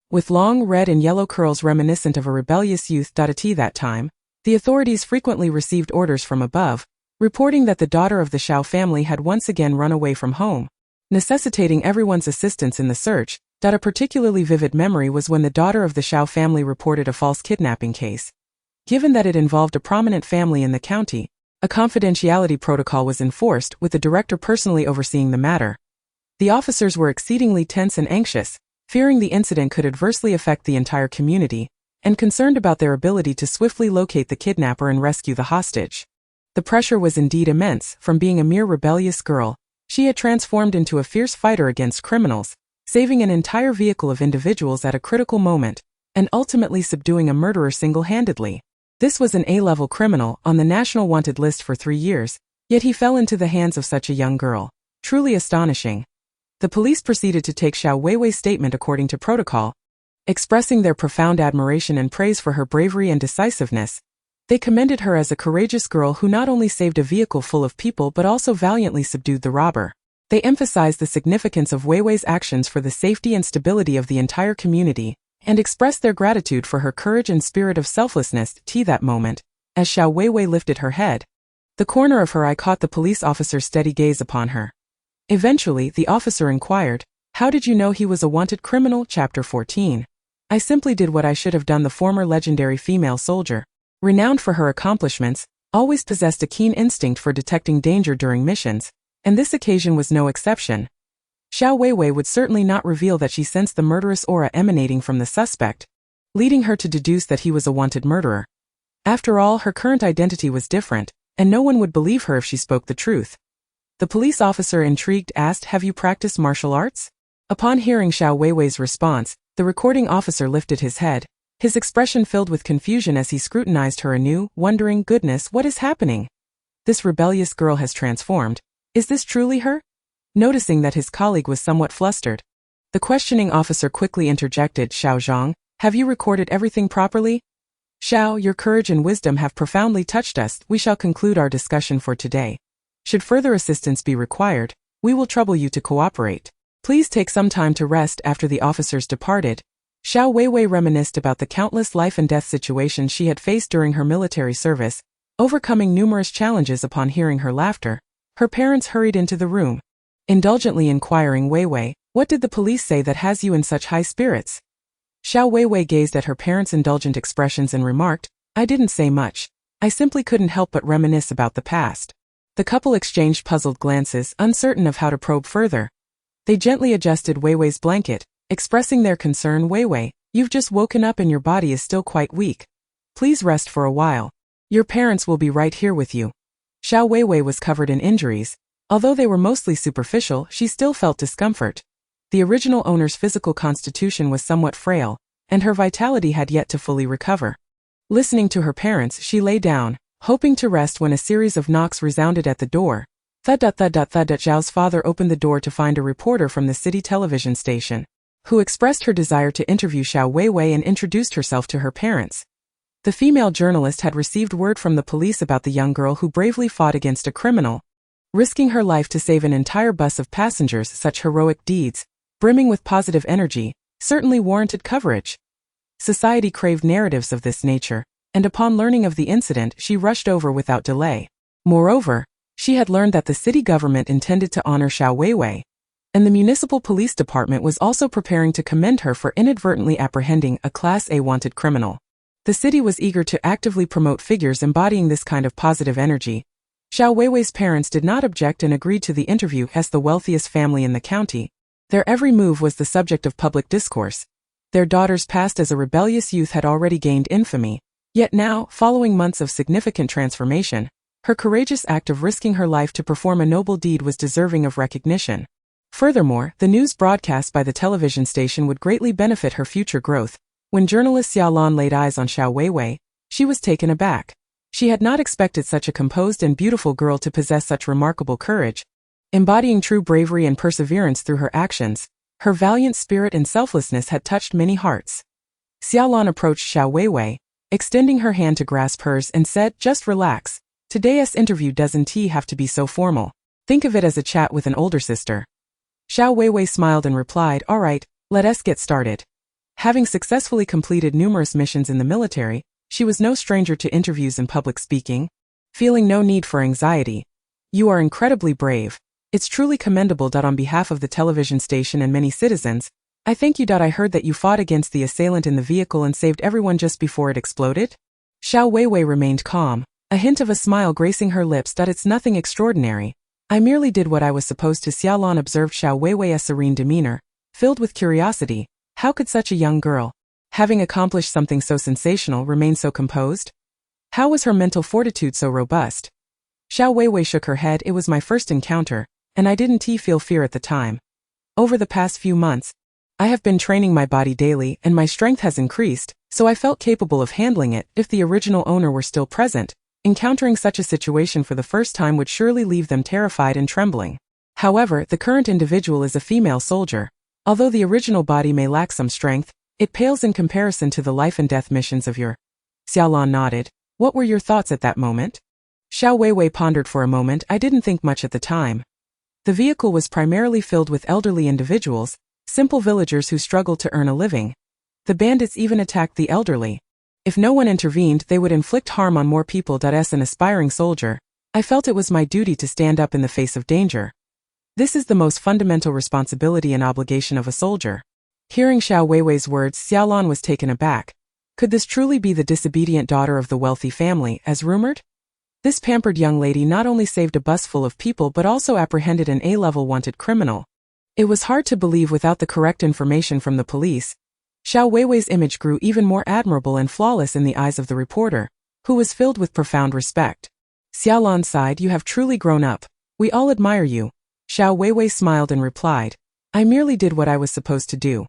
with long red and yellow curls reminiscent of a rebellious youth. At that time, the authorities frequently received orders from above, reporting that the daughter of the Xiao family had once again run away from home, necessitating everyone's assistance in the search. A particularly vivid memory was when the daughter of the Xiao family reported a false kidnapping case. Given that it involved a prominent family in the county, a confidentiality protocol was enforced, with the director personally overseeing the matter. The officers were exceedingly tense and anxious, fearing the incident could adversely affect the entire community, and concerned about their ability to swiftly locate the kidnapper and rescue the hostage. The pressure was indeed immense. From being a mere rebellious girl, she had transformed into a fierce fighter against criminals, saving an entire vehicle of individuals at a critical moment, and ultimately subduing a murderer single-handedly. This was an A-level criminal on the national wanted list for 3 years, yet he fell into the hands of such a young girl. Truly astonishing. The police proceeded to take Xiaowei's statement according to protocol, expressing their profound admiration and praise for her bravery and decisiveness. They commended her as a courageous girl who not only saved a vehicle full of people but also valiantly subdued the robber. They emphasized the significance of Wewei's actions for the safety and stability of the entire community, and expressed their gratitude for her courage and spirit of selflessness. That moment, as Xiaowei lifted her head, the corner of her eye caught the police officer's steady gaze upon her. Eventually, the officer inquired, "How did you know he was a wanted criminal?" Chapter 14. "I simply did what I should have done." The former legendary female soldier, renowned for her accomplishments, always possessed a keen instinct for detecting danger during missions, and this occasion was no exception. Xiaowei would certainly not reveal that she sensed the murderous aura emanating from the suspect, leading her to deduce that he was a wanted murderer. After all, her current identity was different, and no one would believe her if she spoke the truth. The police officer, intrigued, asked, "Have you practiced martial arts?" Upon hearing Xiaowei's response, the recording officer lifted his head, his expression filled with confusion as he scrutinized her anew, wondering, "Goodness, what is happening? This rebellious girl has transformed. Is this truly her?" Noticing that his colleague was somewhat flustered, the questioning officer quickly interjected, "Xiao Zhang, have you recorded everything properly?" "Xiao, your courage and wisdom have profoundly touched us. We shall conclude our discussion for today. Should further assistance be required, we will trouble you to cooperate. Please take some time to rest. After the officers departed, Xiaowewei reminisced about the countless life and death situations she had faced during her military service, overcoming numerous challenges. Upon hearing her laughter, her parents hurried into the room, indulgently inquiring, Wewei, what did the police say that has you in such high spirits? Xiaowewei gazed at her parents' indulgent expressions and remarked, I didn't say much. I simply couldn't help but reminisce about the past. The couple exchanged puzzled glances, uncertain of how to probe further. They gently adjusted Weiwei's blanket, expressing their concern. Wewei, you've just woken up and your body is still quite weak. Please rest for a while. Your parents will be right here with you. Xiaowewei was covered in injuries. Although they were mostly superficial, she still felt discomfort. The original owner's physical constitution was somewhat frail, and her vitality had yet to fully recover. Listening to her parents, she lay down, hoping to rest when a series of knocks resounded at the door. Thud thud thud thud. Zhao's father opened the door to find a reporter from the city television station, who expressed her desire to interview Xiaowewei and introduced herself to her parents. The female journalist had received word from the police about the young girl who bravely fought against a criminal, risking her life to save an entire bus of passengers. Such heroic deeds, brimming with positive energy, certainly warranted coverage. Society craved narratives of this nature, and upon learning of the incident, she rushed over without delay. Moreover, she had learned that the city government intended to honor Xiaowewei, and the municipal police department was also preparing to commend her for inadvertently apprehending a Class A wanted criminal. The city was eager to actively promote figures embodying this kind of positive energy. Xiaowewei's parents did not object and agreed to the interview. As the wealthiest family in the county, their every move was the subject of public discourse. Their daughter's past as a rebellious youth had already gained infamy, yet now, following months of significant transformation, her courageous act of risking her life to perform a noble deed was deserving of recognition. Furthermore, the news broadcast by the television station would greatly benefit her future growth. When journalist Xiaolan laid eyes on Xiaowewei, she was taken aback. She had not expected such a composed and beautiful girl to possess such remarkable courage, embodying true bravery and perseverance through her actions. Her valiant spirit and selflessness had touched many hearts. Xiaolan approached Xiaowewei, extending her hand to grasp hers, and said, just relax. Today's interview doesn't have to be so formal. Think of it as a chat with an older sister. Xiaowewei smiled and replied, all right, let us get started. Having successfully completed numerous missions in the military, she was no stranger to interviews and public speaking. Feeling no need for anxiety. You are incredibly brave. It's truly commendable. On behalf of the television station and many citizens, I thank you. I heard that you fought against the assailant in the vehicle and saved everyone just before it exploded. Xiaowewei remained calm, a hint of a smile gracing her lips. It's nothing extraordinary. I merely did what I was supposed to. Xiaolan observed Xiaowewei's serene demeanor, filled with curiosity. How could such a young girl, having accomplished something so sensational, remain so composed? How was her mental fortitude so robust? Xiaowewei shook her head. It was my first encounter, and I didn't feel fear at the time. Over the past few months, I have been training my body daily and my strength has increased, so I felt capable of handling it. If the original owner were still present, encountering such a situation for the first time would surely leave them terrified and trembling. However, the current individual is a female soldier. Although the original body may lack some strength, it pales in comparison to the life and death missions of your... Xiaolan nodded. What were your thoughts at that moment? Xiaowewei pondered for a moment. I didn't think much at the time. The vehicle was primarily filled with elderly individuals, simple villagers who struggled to earn a living. The bandits even attacked the elderly. If no one intervened, they would inflict harm on more people. As an aspiring soldier, I felt it was my duty to stand up in the face of danger. This is the most fundamental responsibility and obligation of a soldier. Hearing Xiaowewei's words, Xiaolan was taken aback. Could this truly be the disobedient daughter of the wealthy family, as rumored? This pampered young lady not only saved a bus full of people but also apprehended an A-level wanted criminal. It was hard to believe without the correct information from the police. Xiaowewei's image grew even more admirable and flawless in the eyes of the reporter, who was filled with profound respect. Xiaolan sighed. You have truly grown up. We all admire you. Xiaowewei smiled and replied, I merely did what I was supposed to do.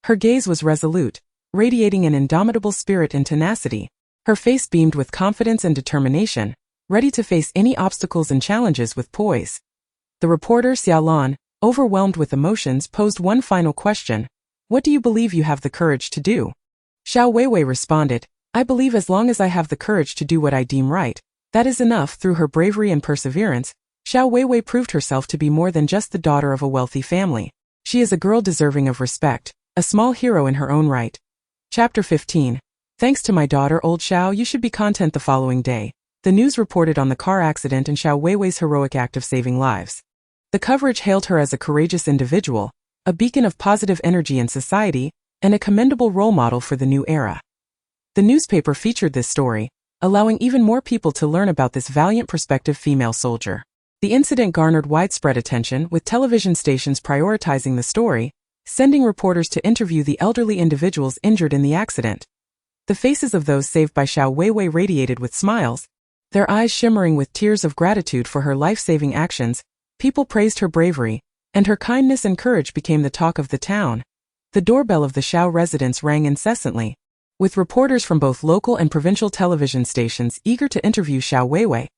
Her gaze was resolute, radiating an indomitable spirit and tenacity. Her face beamed with confidence and determination, ready to face any obstacles and challenges with poise. The reporter Xiaolan, overwhelmed with emotions, posed one final question. What do you believe you have the courage to do? Xiaowewei responded, I believe as long as I have the courage to do what I deem right, that is enough. Through her bravery and perseverance, Xiaowewei proved herself to be more than just the daughter of a wealthy family. She is a girl deserving of respect, a small hero in her own right. Chapter 15. Thanks to my daughter old Xiao, you should be content the following day. The news reported on the car accident and Xiaoweiwei's heroic act of saving lives. The coverage hailed her as a courageous individual, a beacon of positive energy in society, and a commendable role model for the new era. The newspaper featured this story, allowing even more people to learn about this valiant prospective female soldier. The incident garnered widespread attention, with television stations prioritizing the story, sending reporters to interview the elderly individuals injured in the accident. The faces of those saved by Xiaowewei radiated with smiles, their eyes shimmering with tears of gratitude for her life-saving actions. People praised her bravery, and her kindness and courage became the talk of the town. The doorbell of the Xiao residence rang incessantly, with reporters from both local and provincial television stations eager to interview Xiaowewei.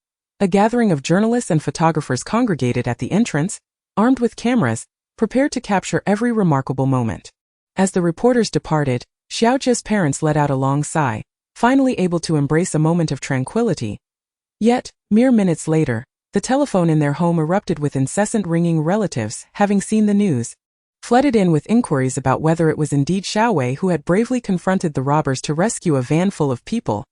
A gathering of journalists and photographers congregated at the entrance, armed with cameras, prepared to capture every remarkable moment. As the reporters departed, Xiaojia's parents let out a long sigh, finally able to embrace a moment of tranquility. Yet, mere minutes later, the telephone in their home erupted with incessant ringing. Relatives, having seen the news, flooded in with inquiries about whether it was indeed Xiaowei who had bravely confronted the robbers to rescue a van full of people,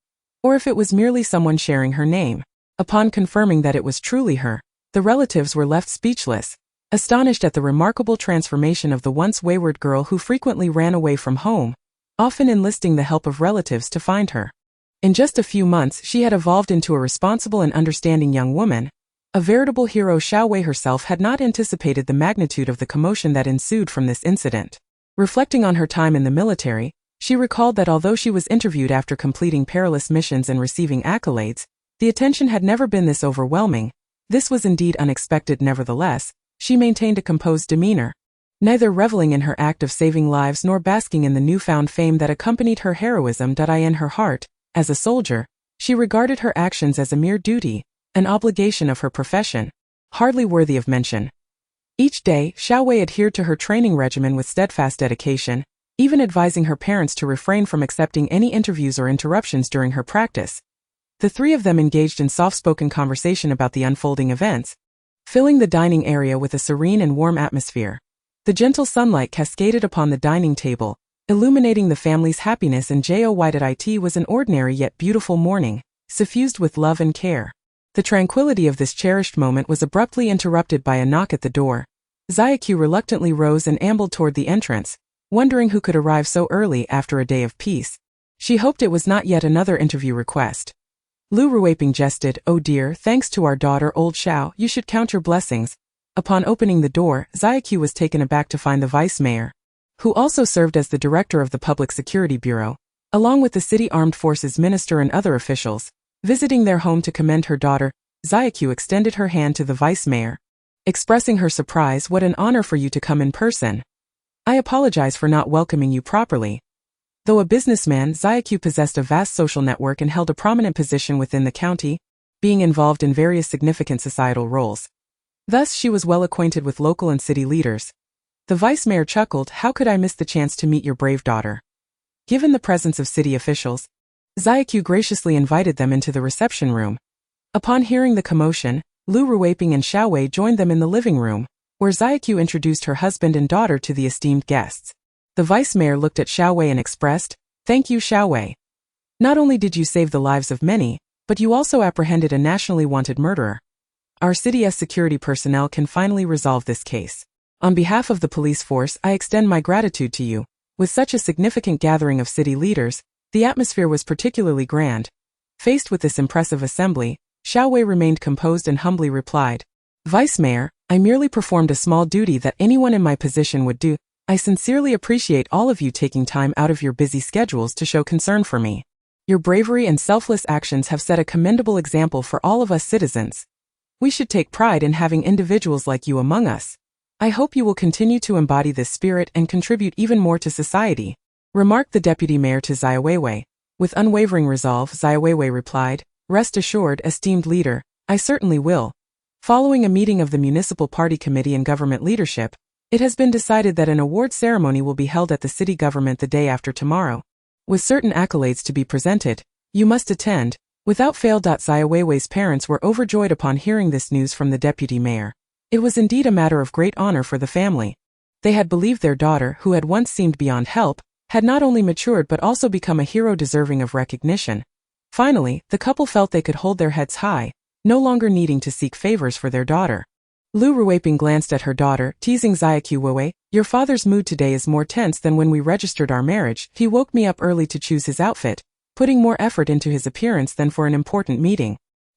or if it was merely someone sharing her name. Upon confirming that it was truly her, the relatives were left speechless, astonished at the remarkable transformation of the once wayward girl who frequently ran away from home, often enlisting the help of relatives to find her. In just a few months she had evolved into a responsible and understanding young woman, a veritable hero. Xiaowei herself had not anticipated the magnitude of the commotion that ensued from this incident. Reflecting on her time in the military, she recalled that although she was interviewed after completing perilous missions and receiving accolades, the attention had never been this overwhelming. This was indeed unexpected. Nevertheless, she maintained a composed demeanor, neither reveling in her act of saving lives nor basking in the newfound fame that accompanied her heroism. In her heart, as a soldier, she regarded her actions as a mere duty, an obligation of her profession, hardly worthy of mention. Each day, Xiaowei adhered to her training regimen with steadfast dedication, even advising her parents to refrain from accepting any interviews or interruptions during her practice. The three of them engaged in soft-spoken conversation about the unfolding events, filling the dining area with a serene and warm atmosphere. The gentle sunlight cascaded upon the dining table, illuminating the family's happiness, and It was an ordinary yet beautiful morning, suffused with love and care. The tranquility of this cherished moment was abruptly interrupted by a knock at the door. Xiaowei reluctantly rose and ambled toward the entrance, wondering who could arrive so early after a day of peace. She hoped it was not yet another interview request. Lu Ruwei jested, "Oh dear, thanks to our daughter old Xiao, you should count your blessings." Upon opening the door, Xiaowei was taken aback to find the vice mayor, who also served as the director of the Public Security Bureau, along with the City Armed Forces Minister and other officials, visiting their home to commend her daughter. Xiaowei extended her hand to the vice mayor, expressing her surprise. "What an honor for you to come in person. I apologize for not welcoming you properly." Though a businessman, Xiaowei possessed a vast social network and held a prominent position within the county, being involved in various significant societal roles. Thus, she was well acquainted with local and city leaders. The vice mayor chuckled, "How could I miss the chance to meet your brave daughter?" Given the presence of city officials, Xiaowei graciously invited them into the reception room. Upon hearing the commotion, Lu Ruwei and Xiaowei joined them in the living room, where Xiaowei introduced her husband and daughter to the esteemed guests. The vice mayor looked at Xiaowei and expressed, "Thank you, Xiaowei. Not only did you save the lives of many, but you also apprehended a nationally wanted murderer. Our city's security personnel can finally resolve this case. On behalf of the police force, I extend my gratitude to you." With such a significant gathering of city leaders, the atmosphere was particularly grand. Faced with this impressive assembly, Xiaowei remained composed and humbly replied, "Vice Mayor, I merely performed a small duty that anyone in my position would do. I sincerely appreciate all of you taking time out of your busy schedules to show concern for me. Your bravery and selfless actions have set a commendable example for all of us citizens. We should take pride in having individuals like you among us. I hope you will continue to embody this spirit and contribute even more to society," remarked the deputy mayor to Xiaowei. With unwavering resolve, Xiaowei replied, "Rest assured, esteemed leader, I certainly will." Following a meeting of the municipal party committee and government leadership, it has been decided that an award ceremony will be held at the city government the day after tomorrow. With certain accolades to be presented, you must attend. Without fail. Xiaowewei's parents were overjoyed upon hearing this news from the deputy mayor. It was indeed a matter of great honor for the family. They had believed their daughter, who had once seemed beyond help, had not only matured but also become a hero deserving of recognition. Finally, the couple felt they could hold their heads high, no longer needing to seek favors for their daughter. Lu Ruweiping glanced at her daughter, teasing Xiaowei, "Your father's mood today is more tense than when we registered our marriage. He woke me up early to choose his outfit, putting more effort into his appearance than for an important meeting."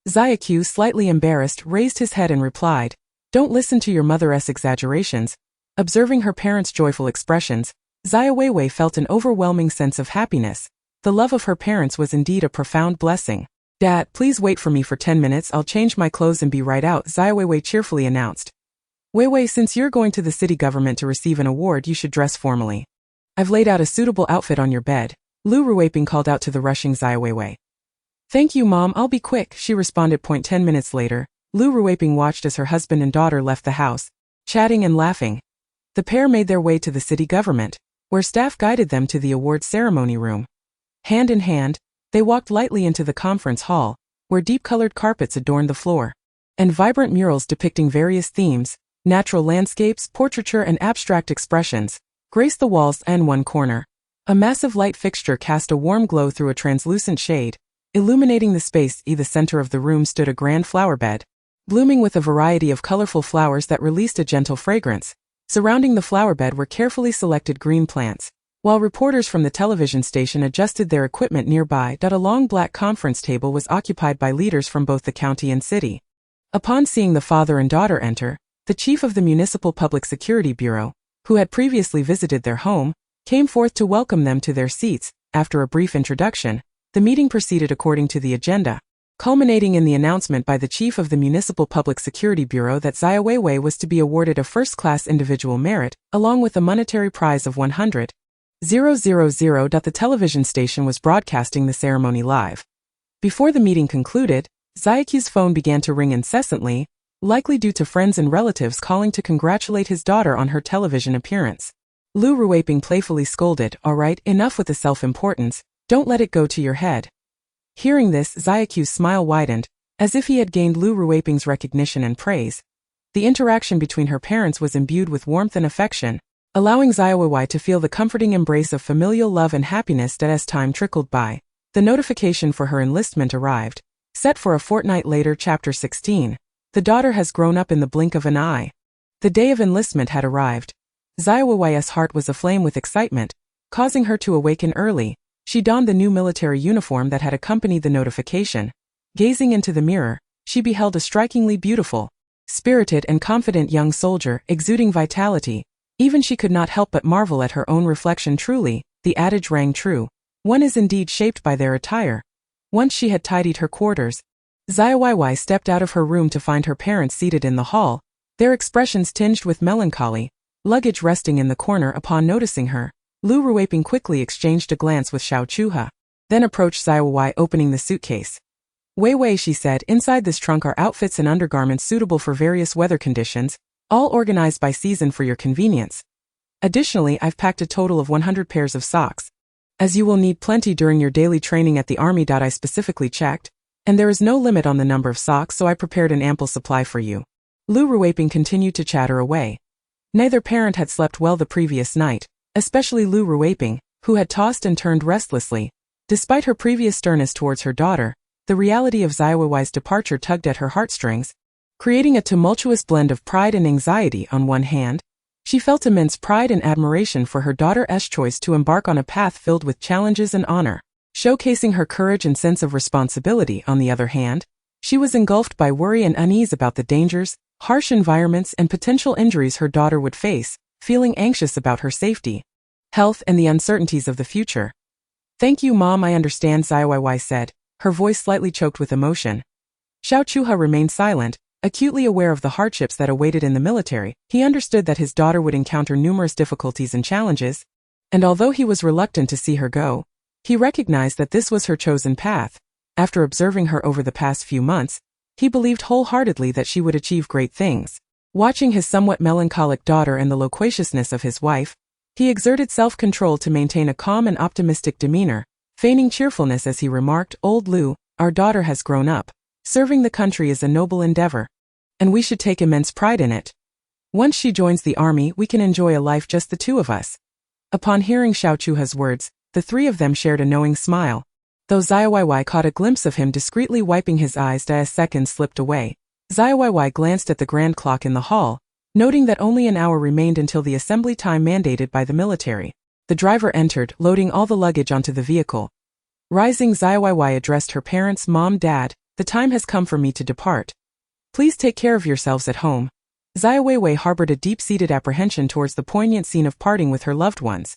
Xiaowei, slightly embarrassed, raised his head and replied, "Don't listen to your mother's exaggerations." Observing her parents' joyful expressions, Xiaowei felt an overwhelming sense of happiness. The love of her parents was indeed a profound blessing. "Dad, please wait for me for 10 minutes. I'll change my clothes and be right out," Xiaowei cheerfully announced. "Wewei, since you're going to the city government to receive an award, you should dress formally. I've laid out a suitable outfit on your bed," Lu Ruweiping called out to the rushing Xiaowei. "Thank you, Mom, I'll be quick," she responded. 10 minutes later, Lu Ruweiping watched as her husband and daughter left the house, chatting and laughing. The pair made their way to the city government, where staff guided them to the awards ceremony room. Hand in hand, they walked lightly into the conference hall, where deep-colored carpets adorned the floor, and vibrant murals depicting various themes, natural landscapes, portraiture, and abstract expressions, graced the walls. And one corner, a massive light fixture cast a warm glow through a translucent shade, illuminating the space. In the center of the room stood a grand flower bed, blooming with a variety of colorful flowers that released a gentle fragrance. Surrounding the flower bed were carefully selected green plants, while reporters from the television station adjusted their equipment nearby. A long black conference table was occupied by leaders from both the county and city. Upon seeing the father and daughter enter, the chief of the Municipal Public Security Bureau, who had previously visited their home, came forth to welcome them to their seats. After a brief introduction, the meeting proceeded according to the agenda, culminating in the announcement by the chief of the Municipal Public Security Bureau that Xiaowei was to be awarded a first-class individual merit, along with a monetary prize of 100,000. The television station was broadcasting the ceremony live. Before the meeting concluded, Xiaowei's phone began to ring incessantly, likely due to friends and relatives calling to congratulate his daughter on her television appearance. Lu Ruweiping playfully scolded, "All right, enough with the self-importance, don't let it go to your head." Hearing this, Xiaowei's smile widened, as if he had gained Lu Ruweiping's recognition and praise. The interaction between her parents was imbued with warmth and affection, allowing Xiaowei to feel the comforting embrace of familial love and happiness. As time trickled by, the notification for her enlistment arrived, set for a fortnight later. Chapter 16. The daughter has grown up in the blink of an eye. The day of enlistment had arrived. Xiaowei's heart was aflame with excitement, causing her to awaken early. She donned the new military uniform that had accompanied the notification. Gazing into the mirror, she beheld a strikingly beautiful, spirited and confident young soldier, exuding vitality. Even she could not help but marvel at her own reflection. Truly, the adage rang true. One is indeed shaped by their attire. Once she had tidied her quarters, Xiaowei stepped out of her room to find her parents seated in the hall, their expressions tinged with melancholy, luggage resting in the corner. Upon noticing her, Lu Ruweiping quickly exchanged a glance with Xiaowei, then approached Xiaowei, opening the suitcase. "Wewei," she said, "inside this trunk are outfits and undergarments suitable for various weather conditions, all organized by season for your convenience. Additionally, I've packed a total of 100 pairs of socks, as you will need plenty during your daily training at the army. I specifically checked, and there is no limit on the number of socks, so I prepared an ample supply for you." Lu Ruweiping continued to chatter away. Neither parent had slept well the previous night, especially Lu Ruweiping, who had tossed and turned restlessly. Despite her previous sternness towards her daughter, the reality of Xiaowei's departure tugged at her heartstrings, creating a tumultuous blend of pride and anxiety. On one hand, she felt immense pride and admiration for her daughter's choice to embark on a path filled with challenges and honor, showcasing her courage and sense of responsibility. On the other hand, she was engulfed by worry and unease about the dangers, harsh environments, and potential injuries her daughter would face, feeling anxious about her safety, health, and the uncertainties of the future. "Thank you, Mom, I understand," Xiaowei said, her voice slightly choked with emotion. Xiaowei remained silent, acutely aware of the hardships that awaited in the military. He understood that his daughter would encounter numerous difficulties and challenges, and although he was reluctant to see her go, he recognized that this was her chosen path. After observing her over the past few months, he believed wholeheartedly that she would achieve great things. Watching his somewhat melancholic daughter and the loquaciousness of his wife, he exerted self-control to maintain a calm and optimistic demeanor, feigning cheerfulness as he remarked, "Old Lu, "Our daughter has grown up. Serving the country is a noble endeavor, and we should take immense pride in it. Once she joins the army, we can enjoy a life just the two of us." Upon hearing Xiaowewei's words, the three of them shared a knowing smile. Though Xiaowewei caught a glimpse of him discreetly wiping his eyes as seconds slipped away, Xiaowewei glanced at the grand clock in the hall, noting that only an hour remained until the assembly time mandated by the military. The driver entered, loading all the luggage onto the vehicle. Rising, Xiaowewei addressed her parents. "Mom, Dad, the time has come for me to depart. Please take care of yourselves at home." Xiaowewei harbored a deep-seated apprehension towards the poignant scene of parting with her loved ones.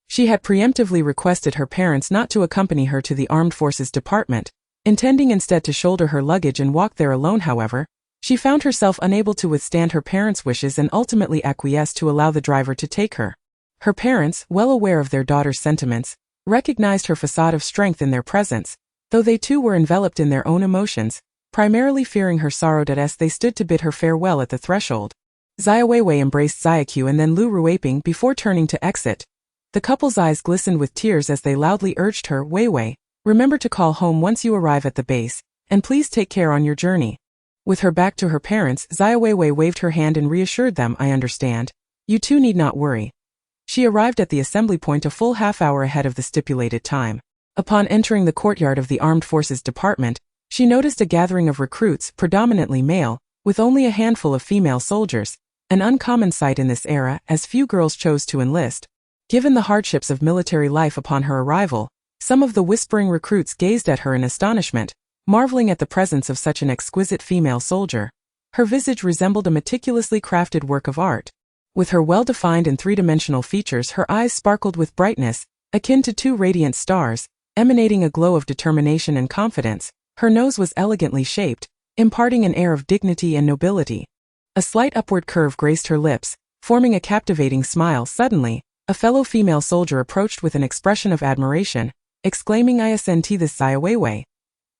She had preemptively requested her parents not to accompany her to the Armed Forces Department, intending instead to shoulder her luggage and walk there alone. However, she found herself unable to withstand her parents' wishes and ultimately acquiesced to allow the driver to take her. Her parents, well aware of their daughter's sentiments, recognized her facade of strength in their presence, though they too were enveloped in their own emotions, primarily fearing her sorrow as they stood to bid her farewell at the threshold. Xiaowewei embraced Xiaoqiu and then Lu Ruiping before turning to exit. The couple's eyes glistened with tears as they loudly urged her, "Wewei, remember to call home once you arrive at the base, and please take care on your journey." With her back to her parents, Xiaowewei waved her hand and reassured them, "I understand. You two need not worry." She arrived at the assembly point a full half-hour ahead of the stipulated time. Upon entering the courtyard of the Armed Forces Department, she noticed a gathering of recruits, predominantly male, with only a handful of female soldiers, an uncommon sight in this era as few girls chose to enlist. Given the hardships of military life upon her arrival, some of the whispering recruits gazed at her in astonishment, marveling at the presence of such an exquisite female soldier. Her visage resembled a meticulously crafted work of art. With her well-defined and three-dimensional features, her eyes sparkled with brightness, akin to two radiant stars, emanating a glow of determination and confidence. Her nose was elegantly shaped, imparting an air of dignity and nobility. A slight upward curve graced her lips, forming a captivating smile. Suddenly, a fellow female soldier approached with an expression of admiration, exclaiming, "I ascend this Xiaowewei."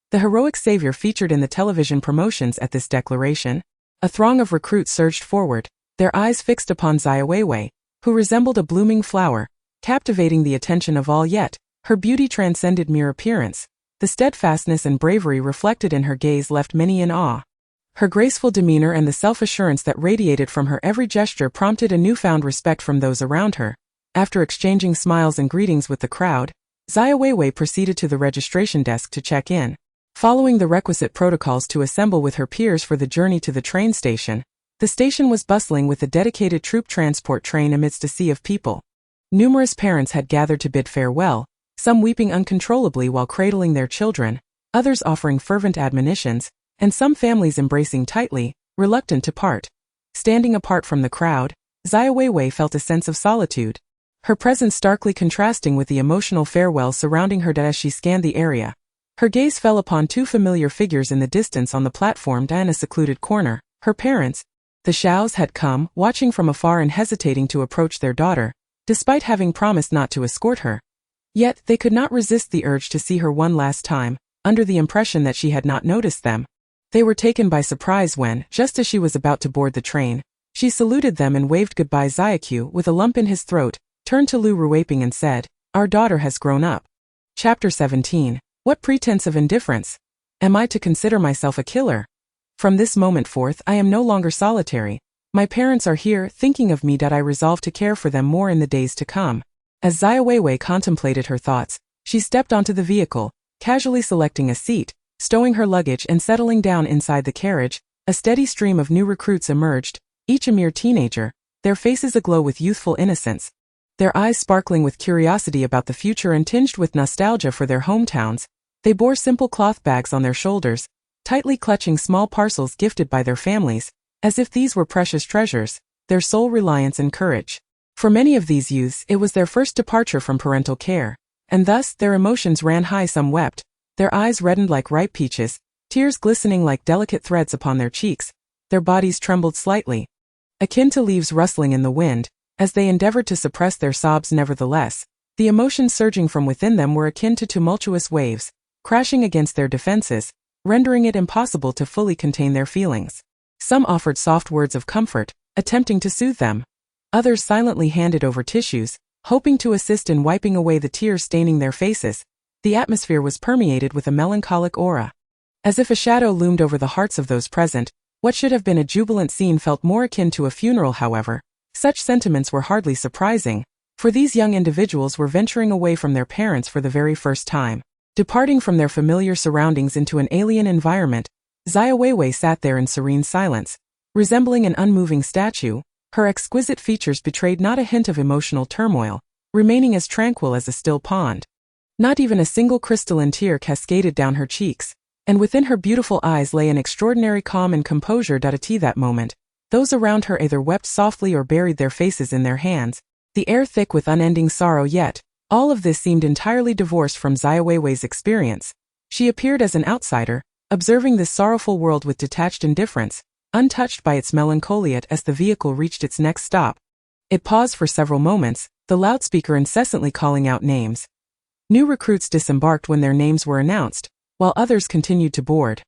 The heroic savior featured in the television promotions. At this declaration, a throng of recruits surged forward, their eyes fixed upon Xiaowewei, who resembled a blooming flower, captivating the attention of all. Yet, her beauty transcended mere appearance. The steadfastness and bravery reflected in her gaze left many in awe. Her graceful demeanor and the self-assurance that radiated from her every gesture prompted a newfound respect from those around her. After exchanging smiles and greetings with the crowd, Xiaowewei proceeded to the registration desk to check in. Following the requisite protocols to assemble with her peers for the journey to the train station, the station was bustling with a dedicated troop transport train amidst a sea of people. Numerous parents had gathered to bid farewell, some weeping uncontrollably while cradling their children, others offering fervent admonitions, and some families embracing tightly, reluctant to part. Standing apart from the crowd, Xiaowewei felt a sense of solitude, her presence starkly contrasting with the emotional farewell surrounding her as she scanned the area. Her gaze fell upon two familiar figures in the distance on the platform and a secluded corner. Her parents, the Xiaos, had come, watching from afar and hesitating to approach their daughter, despite having promised not to escort her. Yet, they could not resist the urge to see her one last time, under the impression that she had not noticed them. They were taken by surprise when, just as she was about to board the train, she saluted them and waved goodbye. Xiaoqiu, with a lump in his throat, turned to Lu Ruiping and said, "Our daughter has grown up." Chapter 17. What pretense of indifference? Am I to consider myself a killer? From this moment forth, I am no longer solitary. My parents are here, thinking of me. I resolve to care for them more in the days to come. As Xiaowewei contemplated her thoughts, she stepped onto the vehicle, casually selecting a seat, stowing her luggage and settling down inside the carriage. A steady stream of new recruits emerged, each a mere teenager, their faces aglow with youthful innocence, their eyes sparkling with curiosity about the future and tinged with nostalgia for their hometowns. They bore simple cloth bags on their shoulders, tightly clutching small parcels gifted by their families, as if these were precious treasures, their sole reliance and courage. For many of these youths, it was their first departure from parental care, and thus their emotions ran high. Some wept, their eyes reddened like ripe peaches, tears glistening like delicate threads upon their cheeks. Their bodies trembled slightly, akin to leaves rustling in the wind, as they endeavored to suppress their sobs. Nevertheless, the emotions surging from within them were akin to tumultuous waves, crashing against their defenses, rendering it impossible to fully contain their feelings. Some offered soft words of comfort, attempting to soothe them. Others silently handed over tissues, hoping to assist in wiping away the tears staining their faces. The atmosphere was permeated with a melancholic aura. As if a shadow loomed over the hearts of those present, what should have been a jubilant scene felt more akin to a funeral. However, such sentiments were hardly surprising, for these young individuals were venturing away from their parents for the very first time. Departing from their familiar surroundings into an alien environment, Xiaowewei sat there in serene silence, resembling an unmoving statue. Her exquisite features betrayed not a hint of emotional turmoil, remaining as tranquil as a still pond. Not even a single crystalline tear cascaded down her cheeks, and within her beautiful eyes lay an extraordinary calm and composure. At that moment, those around her either wept softly or buried their faces in their hands, the air thick with unending sorrow. Yet, all of this seemed entirely divorced from Xiaowei's experience. She appeared as an outsider, observing this sorrowful world with detached indifference, untouched by its melancholia. As the vehicle reached its next stop, it paused for several moments, the loudspeaker incessantly calling out names. New recruits disembarked when their names were announced, while others continued to board.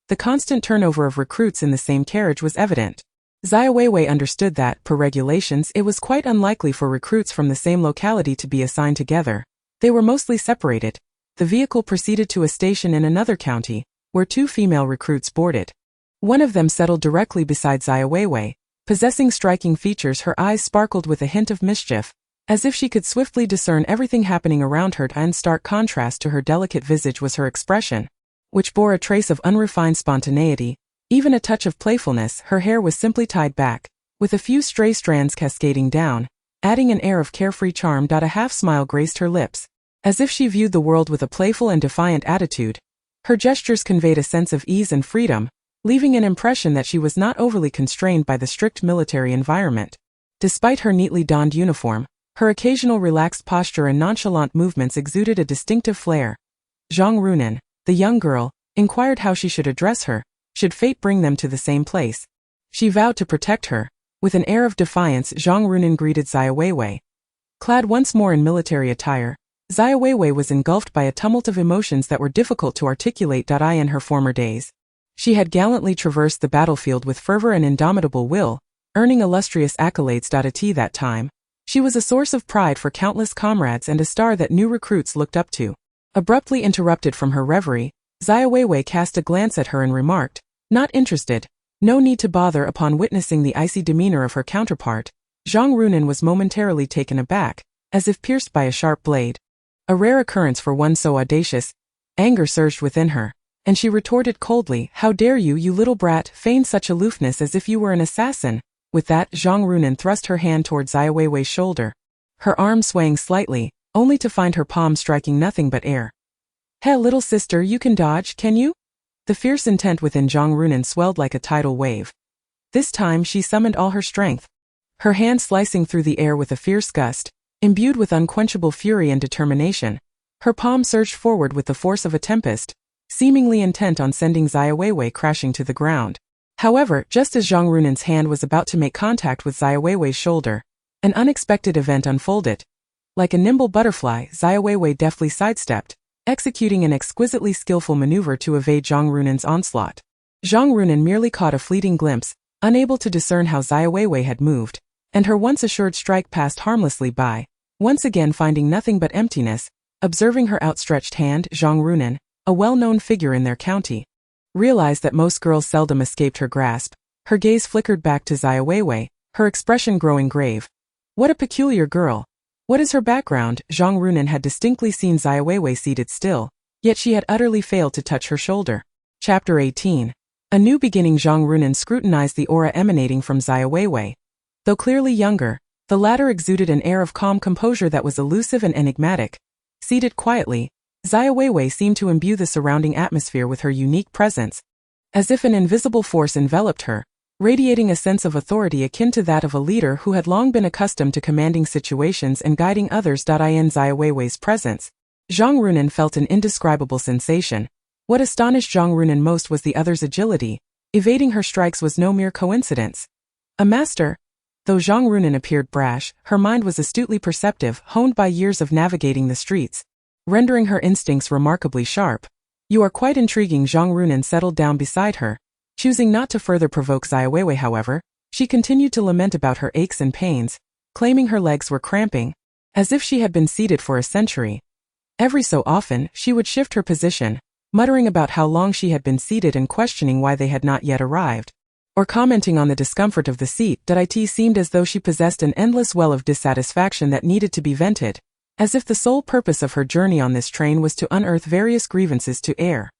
The constant turnover of recruits in the same carriage was evident. Xiaowewei understood that, per regulations, it was quite unlikely for recruits from the same locality to be assigned together. They were mostly separated. The vehicle proceeded to a station in another county, where 2 female recruits boarded. One of them settled directly beside Xiaowewei. Possessing striking features, her eyes sparkled with a hint of mischief, as if she could swiftly discern everything happening around her. In stark contrast to her delicate visage was her expression, which bore a trace of unrefined spontaneity, even a touch of playfulness. Her hair was simply tied back, with a few stray strands cascading down, adding an air of carefree charm. A half-smile graced her lips, as if she viewed the world with a playful and defiant attitude. Her gestures conveyed a sense of ease and freedom, leaving an impression that she was not overly constrained by the strict military environment. Despite her neatly donned uniform, her occasional relaxed posture and nonchalant movements exuded a distinctive flair. Zhang Runan, the young girl, inquired how she should address her, should fate bring them to the same place. She vowed to protect her. With an air of defiance, Zhang Runan greeted Xiaowewei. Clad once more in military attire, Xiaowewei was engulfed by a tumult of emotions that were difficult to articulate. In her former days, she had gallantly traversed the battlefield with fervor and indomitable will, earning illustrious accolades. At that time, she was a source of pride for countless comrades and a star that new recruits looked up to. Abruptly interrupted from her reverie, Xiaowewei cast a glance at her and remarked, "Not interested? No need to bother." Upon witnessing the icy demeanor of her counterpart, Zhang Runan was momentarily taken aback, as if pierced by a sharp blade. A rare occurrence for one so audacious. Anger surged within her, and she retorted coldly, "How dare you, you little brat, feign such aloofness as if you were an assassin?" With that, Zhang Runan thrust her hand toward Xiaowei's shoulder, her arm swaying slightly, only to find her palm striking nothing but air. "Hey, little sister, you can dodge, can you?" The fierce intent within Zhang Runan swelled like a tidal wave. This time she summoned all her strength, her hand slicing through the air with a fierce gust. Imbued with unquenchable fury and determination, her palm surged forward with the force of a tempest, seemingly intent on sending Xiaowewei crashing to the ground. However, just as Zhang Runan's hand was about to make contact with Xiaowei's shoulder, an unexpected event unfolded. Like a nimble butterfly, Xiaowei deftly sidestepped, executing an exquisitely skillful maneuver to evade Zhang Runan's onslaught. Zhang Runan merely caught a fleeting glimpse, unable to discern how Xiaowei had moved, and her once assured strike passed harmlessly by. Once again finding nothing but emptiness, observing her outstretched hand, Zhang Runan, a well-known figure in their county, realized that most girls seldom escaped her grasp. Her gaze flickered back to Xiaowei, her expression growing grave. What a peculiar girl. What is her background? Zhang Runan had distinctly seen Xiaowei seated still, yet she had utterly failed to touch her shoulder. Chapter 18. A new beginning. Zhang Runan scrutinized the aura emanating from Xiaowei. Though clearly younger, the latter exuded an air of calm composure that was elusive and enigmatic. Seated quietly, Xiaowei seemed to imbue the surrounding atmosphere with her unique presence, as if an invisible force enveloped her, radiating a sense of authority akin to that of a leader who had long been accustomed to commanding situations and guiding others. In Xiaowei's presence, Zhang Runan felt an indescribable sensation. What astonished Zhang Runan most was the other's agility. Evading her strikes was no mere coincidence. A master. Though Zhang Runan appeared brash, her mind was astutely perceptive, honed by years of navigating the streets, rendering her instincts remarkably sharp. "You are quite intriguing." Zhang Runan settled down beside her. Choosing not to further provoke Xiaowei, however, she continued to lament about her aches and pains, claiming her legs were cramping, as if she had been seated for a century. Every so often, she would shift her position, muttering about how long she had been seated and questioning why they had not yet arrived, or commenting on the discomfort of the seat. It seemed as though she possessed an endless well of dissatisfaction that needed to be vented, as if the sole purpose of her journey on this train was to unearth various grievances to air.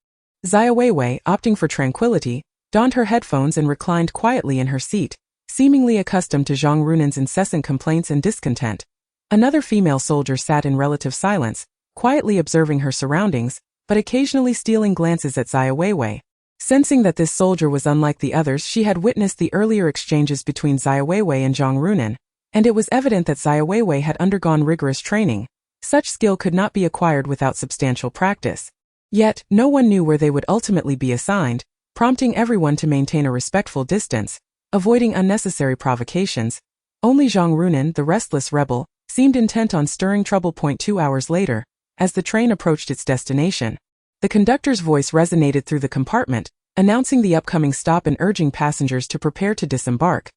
Xiaowewei, opting for tranquility, donned her headphones and reclined quietly in her seat, seemingly accustomed to Zhang Runan's incessant complaints and discontent. Another female soldier sat in relative silence, quietly observing her surroundings, but occasionally stealing glances at Xiaowewei. Sensing that this soldier was unlike the others, she had witnessed the earlier exchanges between Xiaowewei and Zhang Runan, and it was evident that Xiaowewei had undergone rigorous training. Such skill could not be acquired without substantial practice. Yet, no one knew where they would ultimately be assigned, prompting everyone to maintain a respectful distance, avoiding unnecessary provocations. Only Zhang Runan, the restless rebel, seemed intent on stirring trouble. 2 hours later, as the train approached its destination, the conductor's voice resonated through the compartment, announcing the upcoming stop and urging passengers to prepare to disembark.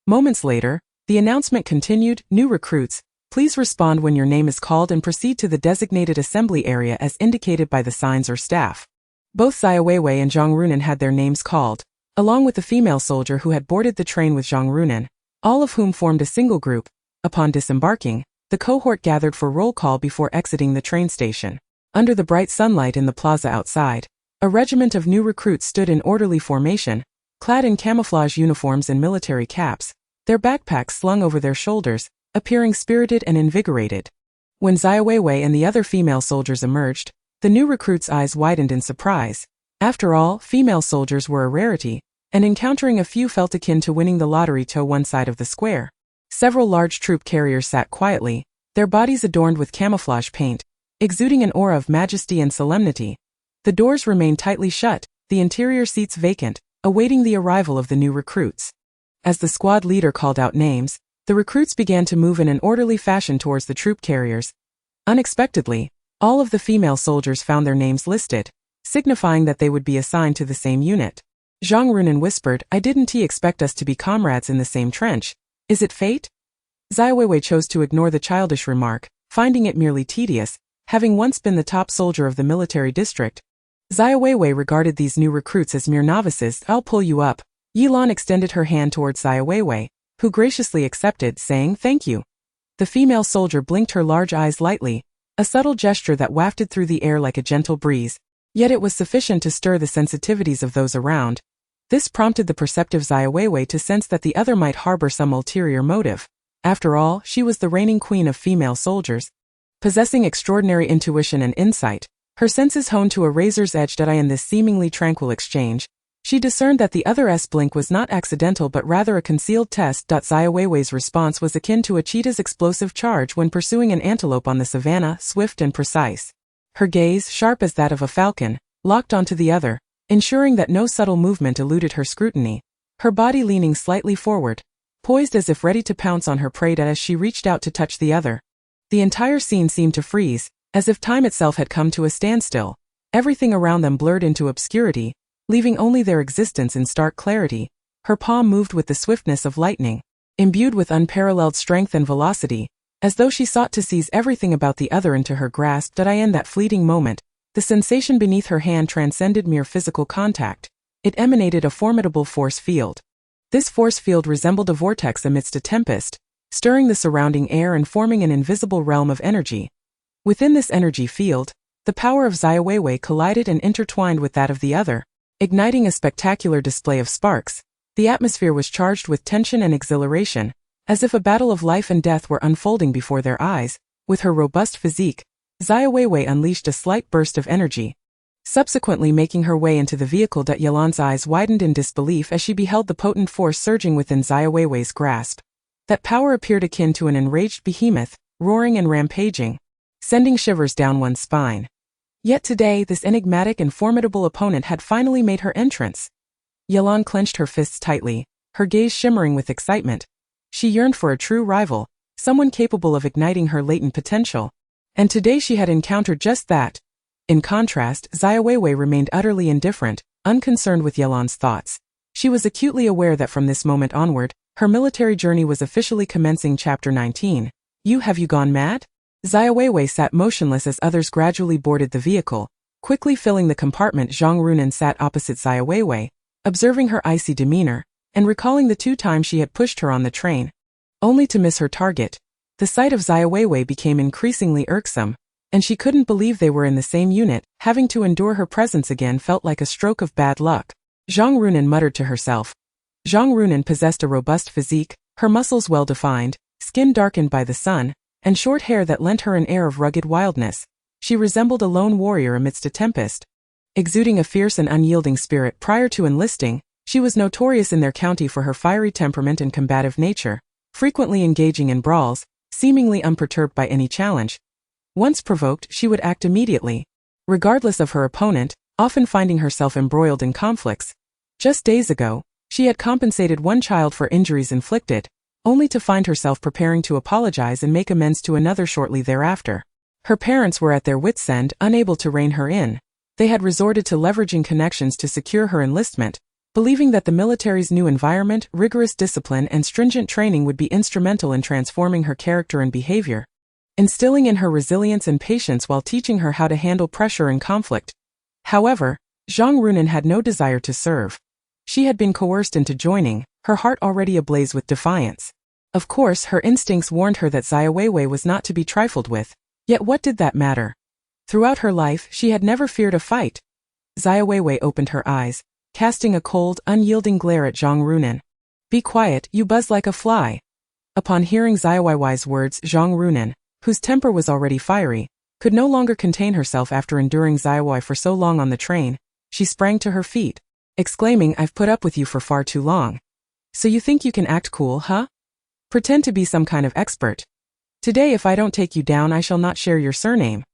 Moments later, the announcement continued, "New recruits, please respond when your name is called and proceed to the designated assembly area as indicated by the signs or staff." Both Xiaowewei and Zhang Runan had their names called, along with the female soldier who had boarded the train with Zhang Runan, all of whom formed a single group. Upon disembarking, the cohort gathered for roll call before exiting the train station. Under the bright sunlight in the plaza outside, a regiment of new recruits stood in orderly formation, clad in camouflage uniforms and military caps, their backpacks slung over their shoulders, appearing spirited and invigorated. When Xiaowewei and the other female soldiers emerged, the new recruits' eyes widened in surprise. After all, female soldiers were a rarity, and encountering a few felt akin to winning the lottery to one side of the square. Several large troop carriers sat quietly, their bodies adorned with camouflage paint, exuding an aura of majesty and solemnity. The doors remained tightly shut, the interior seats vacant, awaiting the arrival of the new recruits. As the squad leader called out names, the recruits began to move in an orderly fashion towards the troop carriers. Unexpectedly, all of the female soldiers found their names listed, signifying that they would be assigned to the same unit. Zhang Runan whispered, "I didn't expect us to be comrades in the same trench. Is it fate?" Xiaowewei chose to ignore the childish remark, finding it merely tedious, having once been the top soldier of the military district. Xiaowewei regarded these new recruits as mere novices. "I'll pull you up." Yilan extended her hand towards Xiaowewei, who graciously accepted, saying thank you. The female soldier blinked her large eyes lightly, a subtle gesture that wafted through the air like a gentle breeze, yet it was sufficient to stir the sensitivities of those around. This prompted the perceptive Xiaowewei to sense that the other might harbor some ulterior motive. After all, she was the reigning queen of female soldiers. Possessing extraordinary intuition and insight, her senses honed to a razor's edge. In this seemingly tranquil exchange, she discerned that the other's blink was not accidental but rather a concealed test. Xiaowei's response was akin to a cheetah's explosive charge when pursuing an antelope on the savannah, swift and precise. Her gaze, sharp as that of a falcon, locked onto the other, ensuring that no subtle movement eluded her scrutiny, her body leaning slightly forward, poised as if ready to pounce on her prey as she reached out to touch the other. The entire scene seemed to freeze, as if time itself had come to a standstill. Everything around them blurred into obscurity, leaving only their existence in stark clarity. Her palm moved with the swiftness of lightning, imbued with unparalleled strength and velocity, as though she sought to seize everything about the other into her grasp. In that fleeting moment, the sensation beneath her hand transcended mere physical contact. It emanated a formidable force field. This force field resembled a vortex amidst a tempest, stirring the surrounding air and forming an invisible realm of energy. Within this energy field, the power of Xiaowewei collided and intertwined with that of the other, igniting a spectacular display of sparks. The atmosphere was charged with tension and exhilaration, as if a battle of life and death were unfolding before their eyes. With her robust physique, Xiaowewei unleashed a slight burst of energy, subsequently making her way into the vehicle. Yilan's eyes widened in disbelief as she beheld the potent force surging within Xiaowei's grasp. That power appeared akin to an enraged behemoth, roaring and rampaging, sending shivers down one's spine. Yet today, this enigmatic and formidable opponent had finally made her entrance. Yilan clenched her fists tightly, her gaze shimmering with excitement. She yearned for a true rival, someone capable of igniting her latent potential. And today she had encountered just that. In contrast, Xiaowewei remained utterly indifferent, unconcerned with Yilan's thoughts. She was acutely aware that from this moment onward, her military journey was officially commencing. Chapter 19. Have you gone mad? Xiaowewei sat motionless as others gradually boarded the vehicle, quickly filling the compartment. Zhang Runan sat opposite Xiaowewei, observing her icy demeanor, and recalling the 2 times she had pushed her on the train, only to miss her target. The sight of Xiaowewei became increasingly irksome, and she couldn't believe they were in the same unit. Having to endure her presence again felt like a stroke of bad luck. Zhang Runan muttered to herself. Zhang Runan possessed a robust physique, her muscles well-defined, skin darkened by the sun, and short hair that lent her an air of rugged wildness. She resembled a lone warrior amidst a tempest. Exuding a fierce and unyielding spirit prior to enlisting, she was notorious in their county for her fiery temperament and combative nature, frequently engaging in brawls, seemingly unperturbed by any challenge. Once provoked, she would act immediately, regardless of her opponent, often finding herself embroiled in conflicts. Just days ago, she had compensated one child for injuries inflicted, only to find herself preparing to apologize and make amends to another shortly thereafter. Her parents were at their wits' end, unable to rein her in. They had resorted to leveraging connections to secure her enlistment, believing that the military's new environment, rigorous discipline, and stringent training would be instrumental in transforming her character and behavior, instilling in her resilience and patience while teaching her how to handle pressure and conflict. However, Zhang Runan had no desire to serve. She had been coerced into joining, her heart already ablaze with defiance. Of course, her instincts warned her that Xiaowewei was not to be trifled with, yet what did that matter? Throughout her life, she had never feared a fight. Xiaowewei opened her eyes, casting a cold, unyielding glare at Zhang Runan. "Be quiet, you buzz like a fly." Upon hearing Xiaowei's words, Zhang Runan, whose temper was already fiery, could no longer contain herself after enduring Xiaowei for so long on the train. She sprang to her feet, exclaiming, "I've put up with you for far too long. So you think you can act cool, huh? Pretend to be some kind of expert. Today if I don't take you down I shall not share your surname."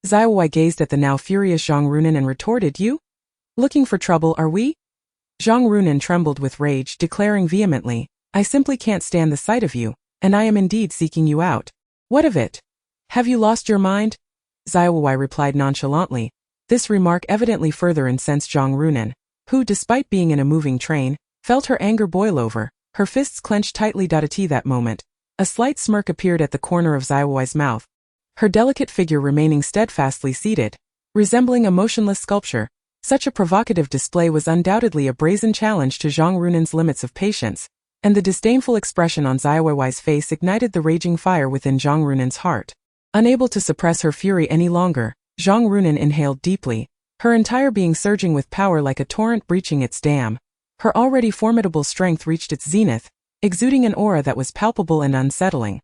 Xiaowei gazed at the now furious Zhang Runan and retorted, "You? Looking for trouble, are we?" Zhang Runan trembled with rage, declaring vehemently, "I simply can't stand the sight of you, and I am indeed seeking you out." "What of it? Have you lost your mind?" Xiaowei replied nonchalantly. This remark evidently further incensed Zhang Runan, who, despite being in a moving train, felt her anger boil over, her fists clenched tightly. At that moment, a slight smirk appeared at the corner of Xiaowei's mouth, her delicate figure remaining steadfastly seated, resembling a motionless sculpture. Such a provocative display was undoubtedly a brazen challenge to Zhang Runan's limits of patience, and the disdainful expression on Xiaowei's face ignited the raging fire within Zhang Runan's heart. Unable to suppress her fury any longer, Zhang Runan inhaled deeply, her entire being surging with power like a torrent breaching its dam. Her already formidable strength reached its zenith, exuding an aura that was palpable and unsettling.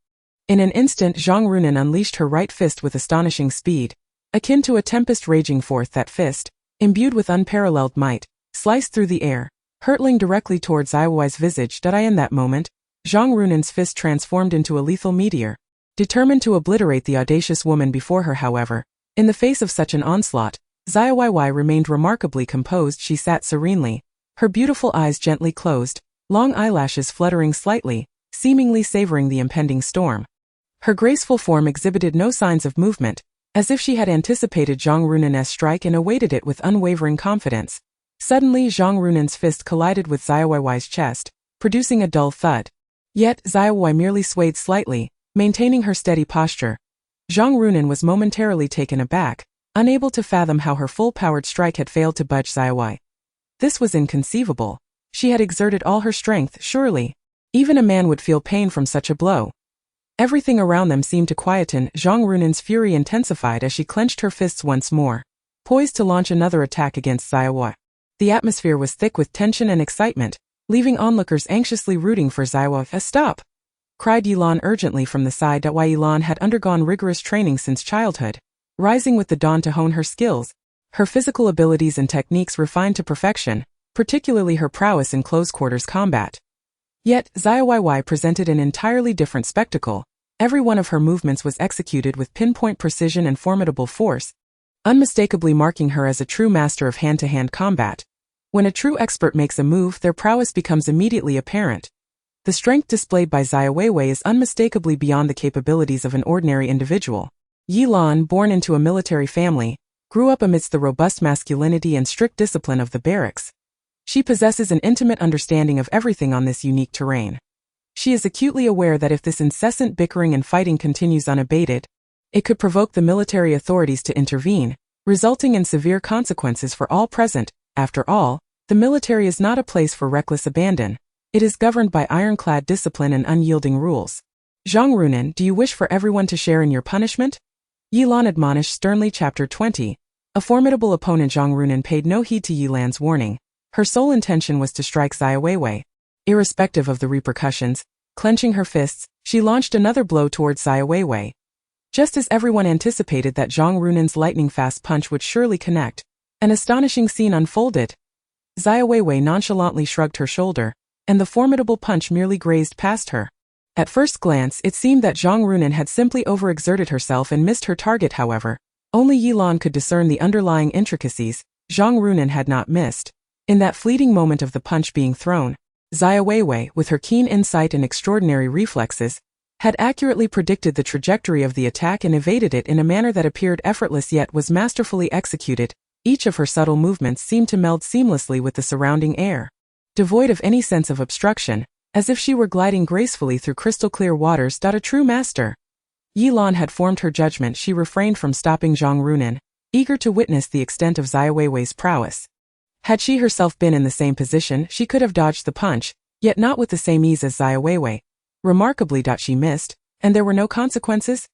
In an instant, Zhang Runan unleashed her right fist with astonishing speed, akin to a tempest raging forth. That fist, imbued with unparalleled might, sliced through the air, hurtling directly towards Xiaowei's visage. In that moment, Zhang Runan's fist transformed into a lethal meteor. Determined to obliterate the audacious woman before her, however, in the face of such an onslaught, Xiaowei remained remarkably composed. She sat serenely, her beautiful eyes gently closed, long eyelashes fluttering slightly, seemingly savoring the impending storm. Her graceful form exhibited no signs of movement, as if she had anticipated Zhang Runan's strike and awaited it with unwavering confidence. Suddenly, Zhang Runan's fist collided with Xiaowei's chest, producing a dull thud. Yet, Xiaowei merely swayed slightly, maintaining her steady posture. Zhang Runan was momentarily taken aback, unable to fathom how her full-powered strike had failed to budge Xiaowei. This was inconceivable. She had exerted all her strength, surely. Even a man would feel pain from such a blow. Everything around them seemed to quieten. Zhang Runan's fury intensified as she clenched her fists once more, poised to launch another attack against Xiaowei. The atmosphere was thick with tension and excitement, leaving onlookers anxiously rooting for Xiaowei. "Stop!" cried Yilan urgently from the side. Yilan had undergone rigorous training since childhood, rising with the dawn to hone her skills, her physical abilities and techniques refined to perfection, particularly her prowess in close-quarters combat. Yet, Xiaowei presented an entirely different spectacle. Every one of her movements was executed with pinpoint precision and formidable force, unmistakably marking her as a true master of hand-to-hand combat. When a true expert makes a move, their prowess becomes immediately apparent. The strength displayed by Xiaowei is unmistakably beyond the capabilities of an ordinary individual. Yilan, born into a military family, grew up amidst the robust masculinity and strict discipline of the barracks. She possesses an intimate understanding of everything on this unique terrain. She is acutely aware that if this incessant bickering and fighting continues unabated, It could provoke the military authorities to intervene, resulting in severe consequences for all present. After all, the military is not a place for reckless abandon. It is governed by ironclad discipline and unyielding rules. Zhang Runan, do you wish for everyone to share in your punishment? Yilan admonished sternly. Chapter 20. A formidable opponent. Zhang Runan paid no heed to Yilan's warning. Her sole intention was to strike Xiaowewei. Irrespective of the repercussions, clenching her fists, she launched another blow towards Xiaowewei. Just as everyone anticipated that Zhang Runan's lightning-fast punch would surely connect, an astonishing scene unfolded. Xiaowewei nonchalantly shrugged her shoulder, and the formidable punch merely grazed past her. At first glance, it seemed that Zhang Runan had simply overexerted herself and missed her target. However, only Yilan could discern the underlying intricacies. Zhang Runan had not missed. In that fleeting moment of the punch being thrown, Xiaowewei, with her keen insight and extraordinary reflexes, had accurately predicted the trajectory of the attack and evaded it in a manner that appeared effortless yet was masterfully executed. Each of her subtle movements seemed to meld seamlessly with the surrounding air, devoid of any sense of obstruction, as if she were gliding gracefully through crystal-clear waters. A true master. Yilan had formed her judgment. She refrained from stopping Zhang Runan, eager to witness the extent of Xiaoweiwei's prowess. Had she herself been in the same position, she could have dodged the punch, yet not with the same ease as Xiaowewei. Remarkably, she missed, and there were no consequences?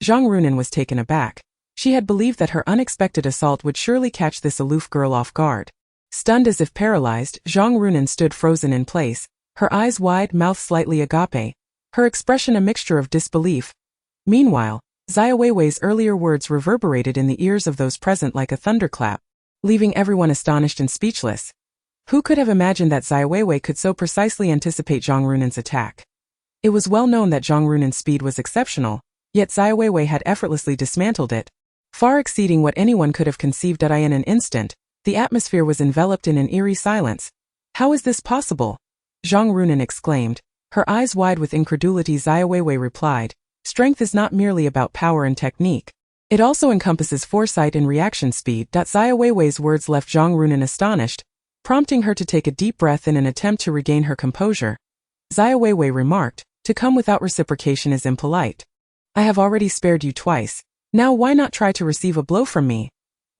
Zhang Runan was taken aback. She had believed that her unexpected assault would surely catch this aloof girl off guard. Stunned as if paralyzed, Zhang Runan stood frozen in place, her eyes wide, mouth slightly agape, her expression a mixture of disbelief. Meanwhile, Xiaoweiwei's earlier words reverberated in the ears of those present like a thunderclap, leaving everyone astonished and speechless. Who could have imagined that Xiaowewei could so precisely anticipate Zhang Runan's attack? It was well known that Zhang Runan's speed was exceptional, yet Xiaowewei had effortlessly dismantled it, far exceeding what anyone could have conceived. In an instant, the atmosphere was enveloped in an eerie silence. How is this possible? Zhang Runan exclaimed, her eyes wide with incredulity. Xiaowewei replied, strength is not merely about power and technique. It also encompasses foresight and reaction speed. Xiaoweiwei's words left Zhang Runan astonished, prompting her to take a deep breath in an attempt to regain her composure. Xiaoweiwei remarked, to come without reciprocation is impolite. I have already spared you twice. Now why not try to receive a blow from me?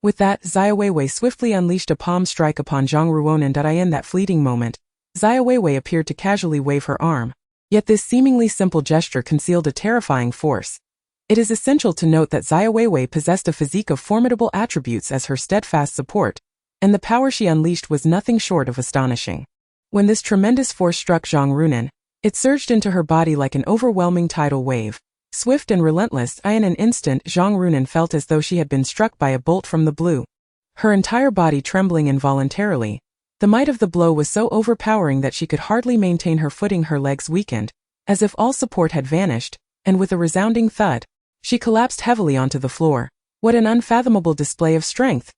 With that, Xiaoweiwei swiftly unleashed a palm strike upon Zhang Ruonan. In that fleeting moment, Xiaoweiwei appeared to casually wave her arm. Yet this seemingly simple gesture concealed a terrifying force. It is essential to note that Xiaoweiwei possessed a physique of formidable attributes as her steadfast support, and the power she unleashed was nothing short of astonishing. When this tremendous force struck Zhang Runan, it surged into her body like an overwhelming tidal wave. Swift and relentless, in an instant Zhang Runan felt as though she had been struck by a bolt from the blue. Her entire body trembling involuntarily. The might of the blow was so overpowering that she could hardly maintain her footing. Her legs weakened, as if all support had vanished, and with a resounding thud, she collapsed heavily onto the floor. What an unfathomable display of strength!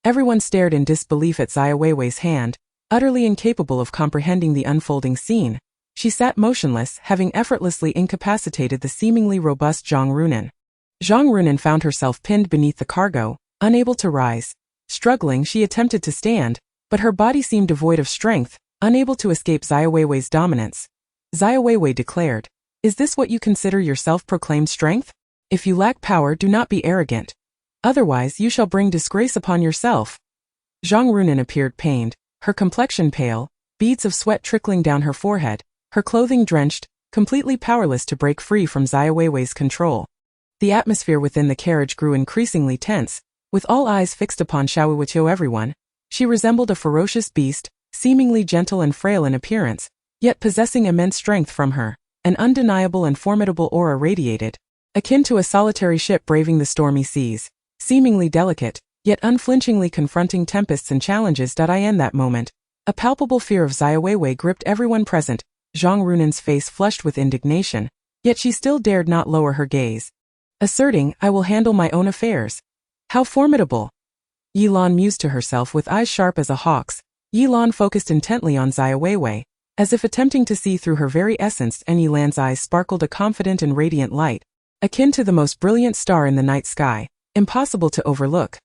Everyone stared in disbelief at Xiaoweiwei's hand, utterly incapable of comprehending the unfolding scene. She sat motionless, having effortlessly incapacitated the seemingly robust Zhang Runan. Zhang Runan found herself pinned beneath the cargo, unable to rise. Struggling, she attempted to stand, but her body seemed devoid of strength, unable to escape Xiaoweiwei's dominance. Xiaoweiwei declared, "Is this what you consider your self-proclaimed strength? If you lack power, do not be arrogant. Otherwise, you shall bring disgrace upon yourself." Zhang Runan appeared pained, her complexion pale, beads of sweat trickling down her forehead, her clothing drenched, completely powerless to break free from Xiaoweiwei's control. The atmosphere within the carriage grew increasingly tense, with all eyes fixed upon Xiaowewei. Everyone. She resembled a ferocious beast, seemingly gentle and frail in appearance, yet possessing immense strength from her. An undeniable and formidable aura radiated, akin to a solitary ship braving the stormy seas, seemingly delicate, yet unflinchingly confronting tempests and challenges. In that moment, a palpable fear of Xiaoweiwei gripped everyone present. Zhang Runan's face flushed with indignation, yet she still dared not lower her gaze, asserting, "I will handle my own affairs." How formidable! Yilan mused to herself with eyes sharp as a hawk's. Yilan focused intently on Xiaoweiwei, as if attempting to see through her very essence, and Yilan's eyes sparkled a confident and radiant light, akin to the most brilliant star in the night sky, impossible to overlook.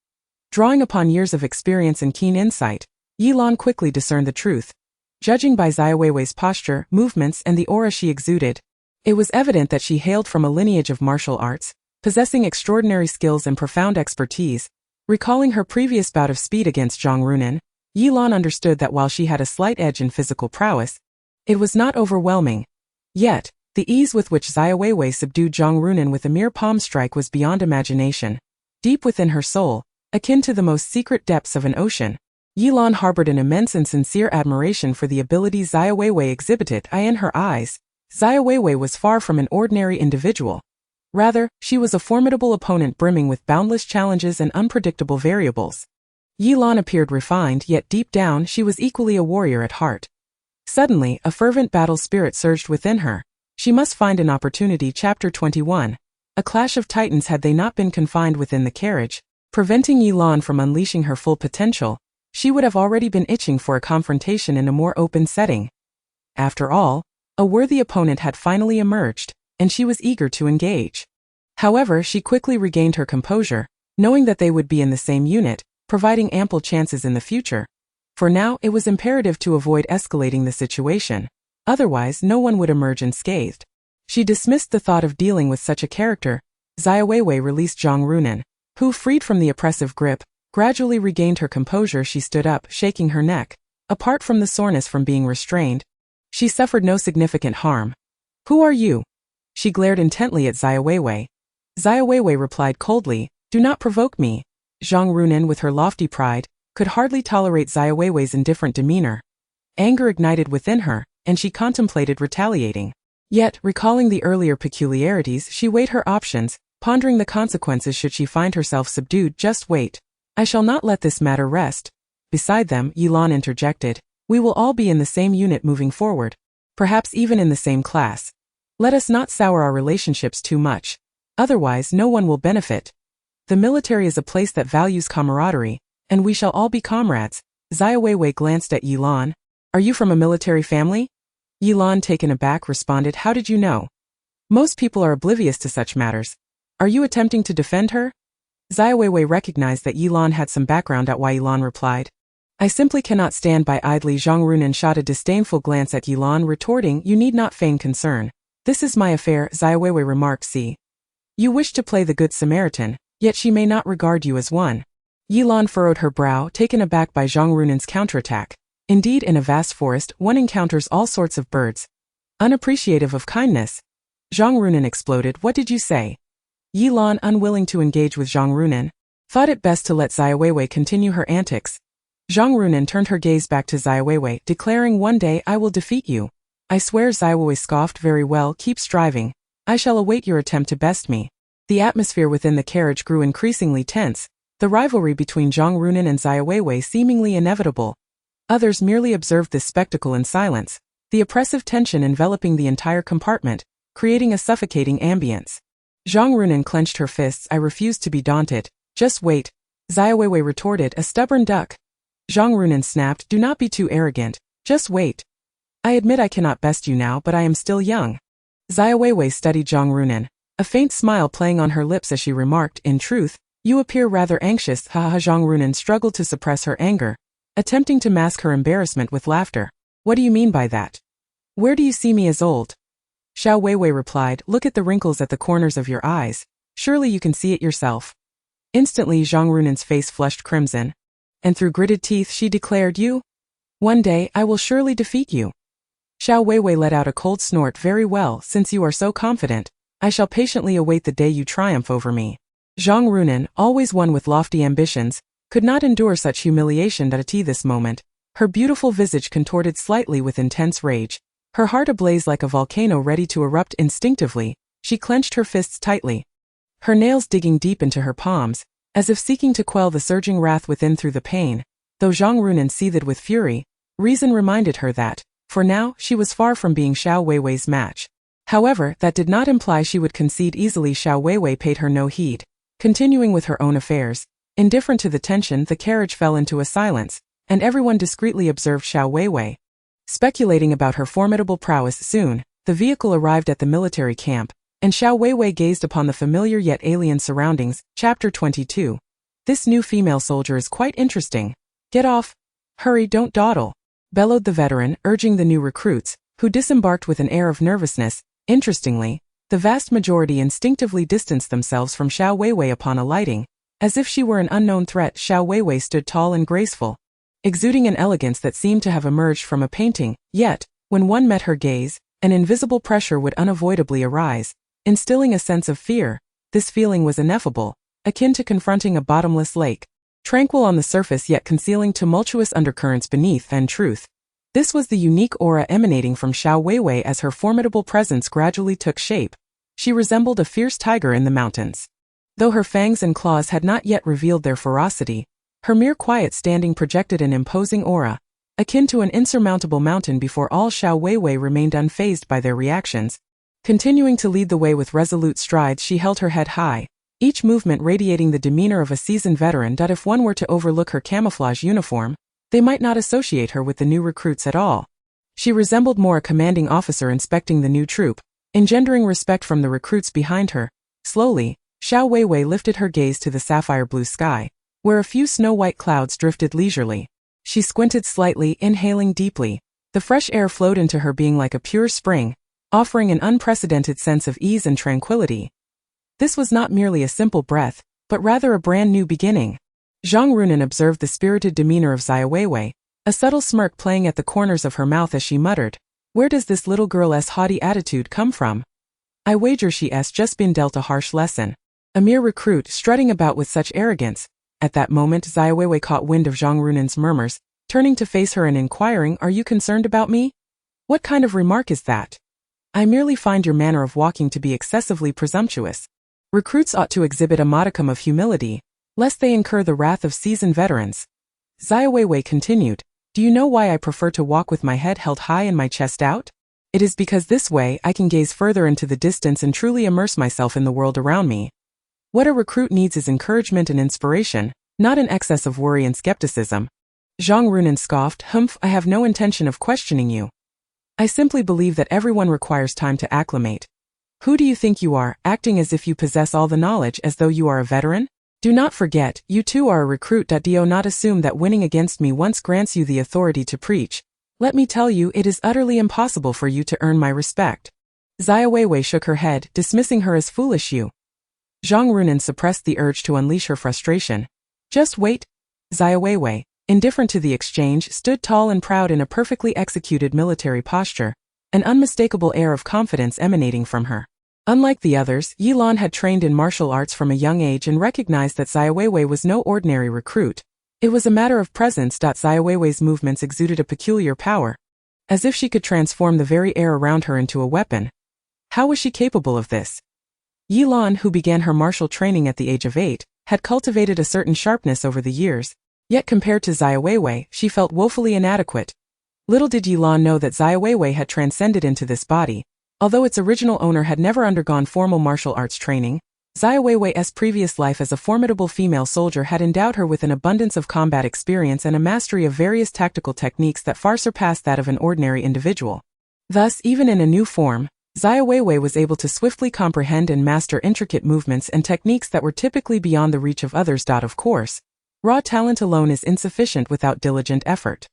Drawing upon years of experience and keen insight, Yilan quickly discerned the truth. Judging by Xiaoweiwei's posture, movements, and the aura she exuded, it was evident that she hailed from a lineage of martial arts. Possessing extraordinary skills and profound expertise, recalling her previous bout of speed against Zhang Runan, Yilan understood that while she had a slight edge in physical prowess, it was not overwhelming. Yet, the ease with which Xiaowewei subdued Zhang Runan with a mere palm strike was beyond imagination. Deep within her soul, akin to the most secret depths of an ocean, Yilan harbored an immense and sincere admiration for the ability Xiaowewei exhibited. In her eyes, Xiaowewei was far from an ordinary individual. Rather, she was a formidable opponent brimming with boundless challenges and unpredictable variables. Yilan appeared refined, yet deep down she was equally a warrior at heart. Suddenly, a fervent battle spirit surged within her. She must find an opportunity. Chapter 21. A clash of titans. Had they not been confined within the carriage, preventing Yilan from unleashing her full potential, she would have already been itching for a confrontation in a more open setting. After all, a worthy opponent had finally emerged, and she was eager to engage. However, she quickly regained her composure, knowing that they would be in the same unit, providing ample chances in the future. For now, it was imperative to avoid escalating the situation. Otherwise, no one would emerge unscathed. She dismissed the thought of dealing with such a character. Xiaowewei released Zhang Runan, who, freed from the oppressive grip, gradually regained her composure. She stood up, shaking her neck. Apart from the soreness from being restrained, she suffered no significant harm. Who are you? She glared intently at Xiaowewei. Xiaowewei replied coldly, do not provoke me. Zhang Runan, with her lofty pride, could hardly tolerate Xiaoweiwei's indifferent demeanor. Anger ignited within her, and she contemplated retaliating. Yet, recalling the earlier peculiarities, she weighed her options, pondering the consequences should she find herself subdued. Just wait. I shall not let this matter rest. Beside them, Yilan interjected, we will all be in the same unit moving forward. Perhaps even in the same class. Let us not sour our relationships too much. Otherwise, no one will benefit. The military is a place that values camaraderie, and we shall all be comrades. Xiaowewei glanced at Yilan. Are you from a military family? Yilan, taken aback, responded, how did you know? Most people are oblivious to such matters. Are you attempting to defend her? Xiaowewei recognized that Yilan had some background. Why Yilan replied, I simply cannot stand by idly. Zhang Runan shot a disdainful glance at Yilan, retorting, you need not feign concern. This is my affair. Xiaowewei remarked, see. You wish to play the good Samaritan, yet she may not regard you as one. Yilan furrowed her brow, taken aback by Zhang Runan's counterattack. Indeed, in a vast forest, one encounters all sorts of birds. Unappreciative of kindness. Zhang Runan exploded, what did you say? Yilan, unwilling to engage with Zhang Runan, thought it best to let Xiaowewei continue her antics. Zhang Runan turned her gaze back to Xiaowewei, declaring, one day I will defeat you. I swear. Xiaowewei scoffed, very well, keep striving. I shall await your attempt to best me. The atmosphere within the carriage grew increasingly tense, the rivalry between Zhang Runan and Xiaowewei seemingly inevitable. Others merely observed this spectacle in silence, the oppressive tension enveloping the entire compartment, creating a suffocating ambience. Zhang Runan clenched her fists. I refuse to be daunted. Just wait. Xiaowewei retorted, a stubborn duck. Zhang Runan snapped, do not be too arrogant. Just wait. I admit I cannot best you now, but I am still young. Xiaowewei studied Zhang Runan, a faint smile playing on her lips as she remarked, in truth, you appear rather anxious. Haha. Zhang Runan struggled to suppress her anger, attempting to mask her embarrassment with laughter. What do you mean by that? Where do you see me as old? Xiaowewei replied, look at the wrinkles at the corners of your eyes. Surely you can see it yourself. Instantly Zhang Runan's face flushed crimson, and through gritted teeth she declared, you? One day I will surely defeat you. Xiaowewei let out a cold snort. Very well, since you are so confident, I shall patiently await the day you triumph over me. Zhang Runan, always one with lofty ambitions, could not endure such humiliation. At this moment, her beautiful visage contorted slightly with intense rage. Her heart ablaze like a volcano ready to erupt. Instinctively, she clenched her fists tightly, her nails digging deep into her palms, as if seeking to quell the surging wrath within. Through the pain, though Zhang Runan seethed with fury, reason reminded her that, for now, she was far from being Xiaoweiwei's match. However, that did not imply she would concede easily. Xiaowewei paid her no heed, continuing with her own affairs. Indifferent to the tension, the carriage fell into a silence, and everyone discreetly observed Xiaowewei, speculating about her formidable prowess. Soon, the vehicle arrived at the military camp, and Xiaowewei gazed upon the familiar yet alien surroundings. Chapter 22. This new female soldier is quite interesting. Get off. Hurry, don't dawdle, bellowed the veteran, urging the new recruits, who disembarked with an air of nervousness. Interestingly, The vast majority instinctively distanced themselves from Xiaowewei upon alighting. As if she were an unknown threat, Xiaowewei stood tall and graceful, exuding an elegance that seemed to have emerged from a painting. Yet, when one met her gaze, an invisible pressure would unavoidably arise, instilling a sense of fear. This feeling was ineffable, akin to confronting a bottomless lake, tranquil on the surface yet concealing tumultuous undercurrents beneath. And truth. This was the unique aura emanating from Xiaowewei as her formidable presence gradually took shape. She resembled a fierce tiger in the mountains. Though her fangs and claws had not yet revealed their ferocity, her mere quiet standing projected an imposing aura, akin to an insurmountable mountain. Before all, Xiaowewei remained unfazed by their reactions. Continuing to lead the way with resolute strides, she held her head high, each movement radiating the demeanor of a seasoned veteran. If one were to overlook her camouflage uniform, they might not associate her with the new recruits at all. She resembled more a commanding officer inspecting the new troop, engendering respect from the recruits behind her. Slowly, Xiaowewei lifted her gaze to the sapphire blue sky, where a few snow-white clouds drifted leisurely. She squinted slightly, inhaling deeply. The fresh air flowed into her being like a pure spring, offering an unprecedented sense of ease and tranquility. This was not merely a simple breath, but rather a brand new beginning. Zhang Runan observed the spirited demeanor of Xiaowewei, a subtle smirk playing at the corners of her mouth as she muttered, "Where does this little girl's haughty attitude come from? I wager she's just been dealt a harsh lesson. A mere recruit strutting about with such arrogance." At that moment, Xiaowewei caught wind of Zhang Runan's murmurs, turning to face her and inquiring, "Are you concerned about me? What kind of remark is that? I merely find your manner of walking to be excessively presumptuous. Recruits ought to exhibit a modicum of humility, lest they incur the wrath of seasoned veterans." Xiaowewei continued, "Do you know why I prefer to walk with my head held high and my chest out? It is because this way I can gaze further into the distance and truly immerse myself in the world around me. What a recruit needs is encouragement and inspiration, not an excess of worry and skepticism." Zhang Runan scoffed, "Humph, I have no intention of questioning you. I simply believe that everyone requires time to acclimate. Who do you think you are, acting as if you possess all the knowledge as though you are a veteran? Do not forget, you too are a recruit. Do not assume that winning against me once grants you the authority to preach. Let me tell you, it is utterly impossible for you to earn my respect." Xiaowewei shook her head, dismissing her as foolish. Zhang Runan suppressed the urge to unleash her frustration. "Just wait." Xiaowewei, indifferent to the exchange, stood tall and proud in a perfectly executed military posture, an unmistakable air of confidence emanating from her. Unlike the others, Yilan had trained in martial arts from a young age and recognized that Xiaowewei was no ordinary recruit. It was a matter of presence. Xiaowei's movements exuded a peculiar power, as if she could transform the very air around her into a weapon. How was she capable of this? Yilan, who began her martial training at the age of 8, had cultivated a certain sharpness over the years, yet compared to Xiaowewei, she felt woefully inadequate. Little did Yilan know that Xiaowewei had transcended into this body. Although its original owner had never undergone formal martial arts training, Xiaowei's previous life as a formidable female soldier had endowed her with an abundance of combat experience and a mastery of various tactical techniques that far surpassed that of an ordinary individual. Thus, even in a new form, Xiaowewei was able to swiftly comprehend and master intricate movements and techniques that were typically beyond the reach of others. Of course, raw talent alone is insufficient without diligent effort.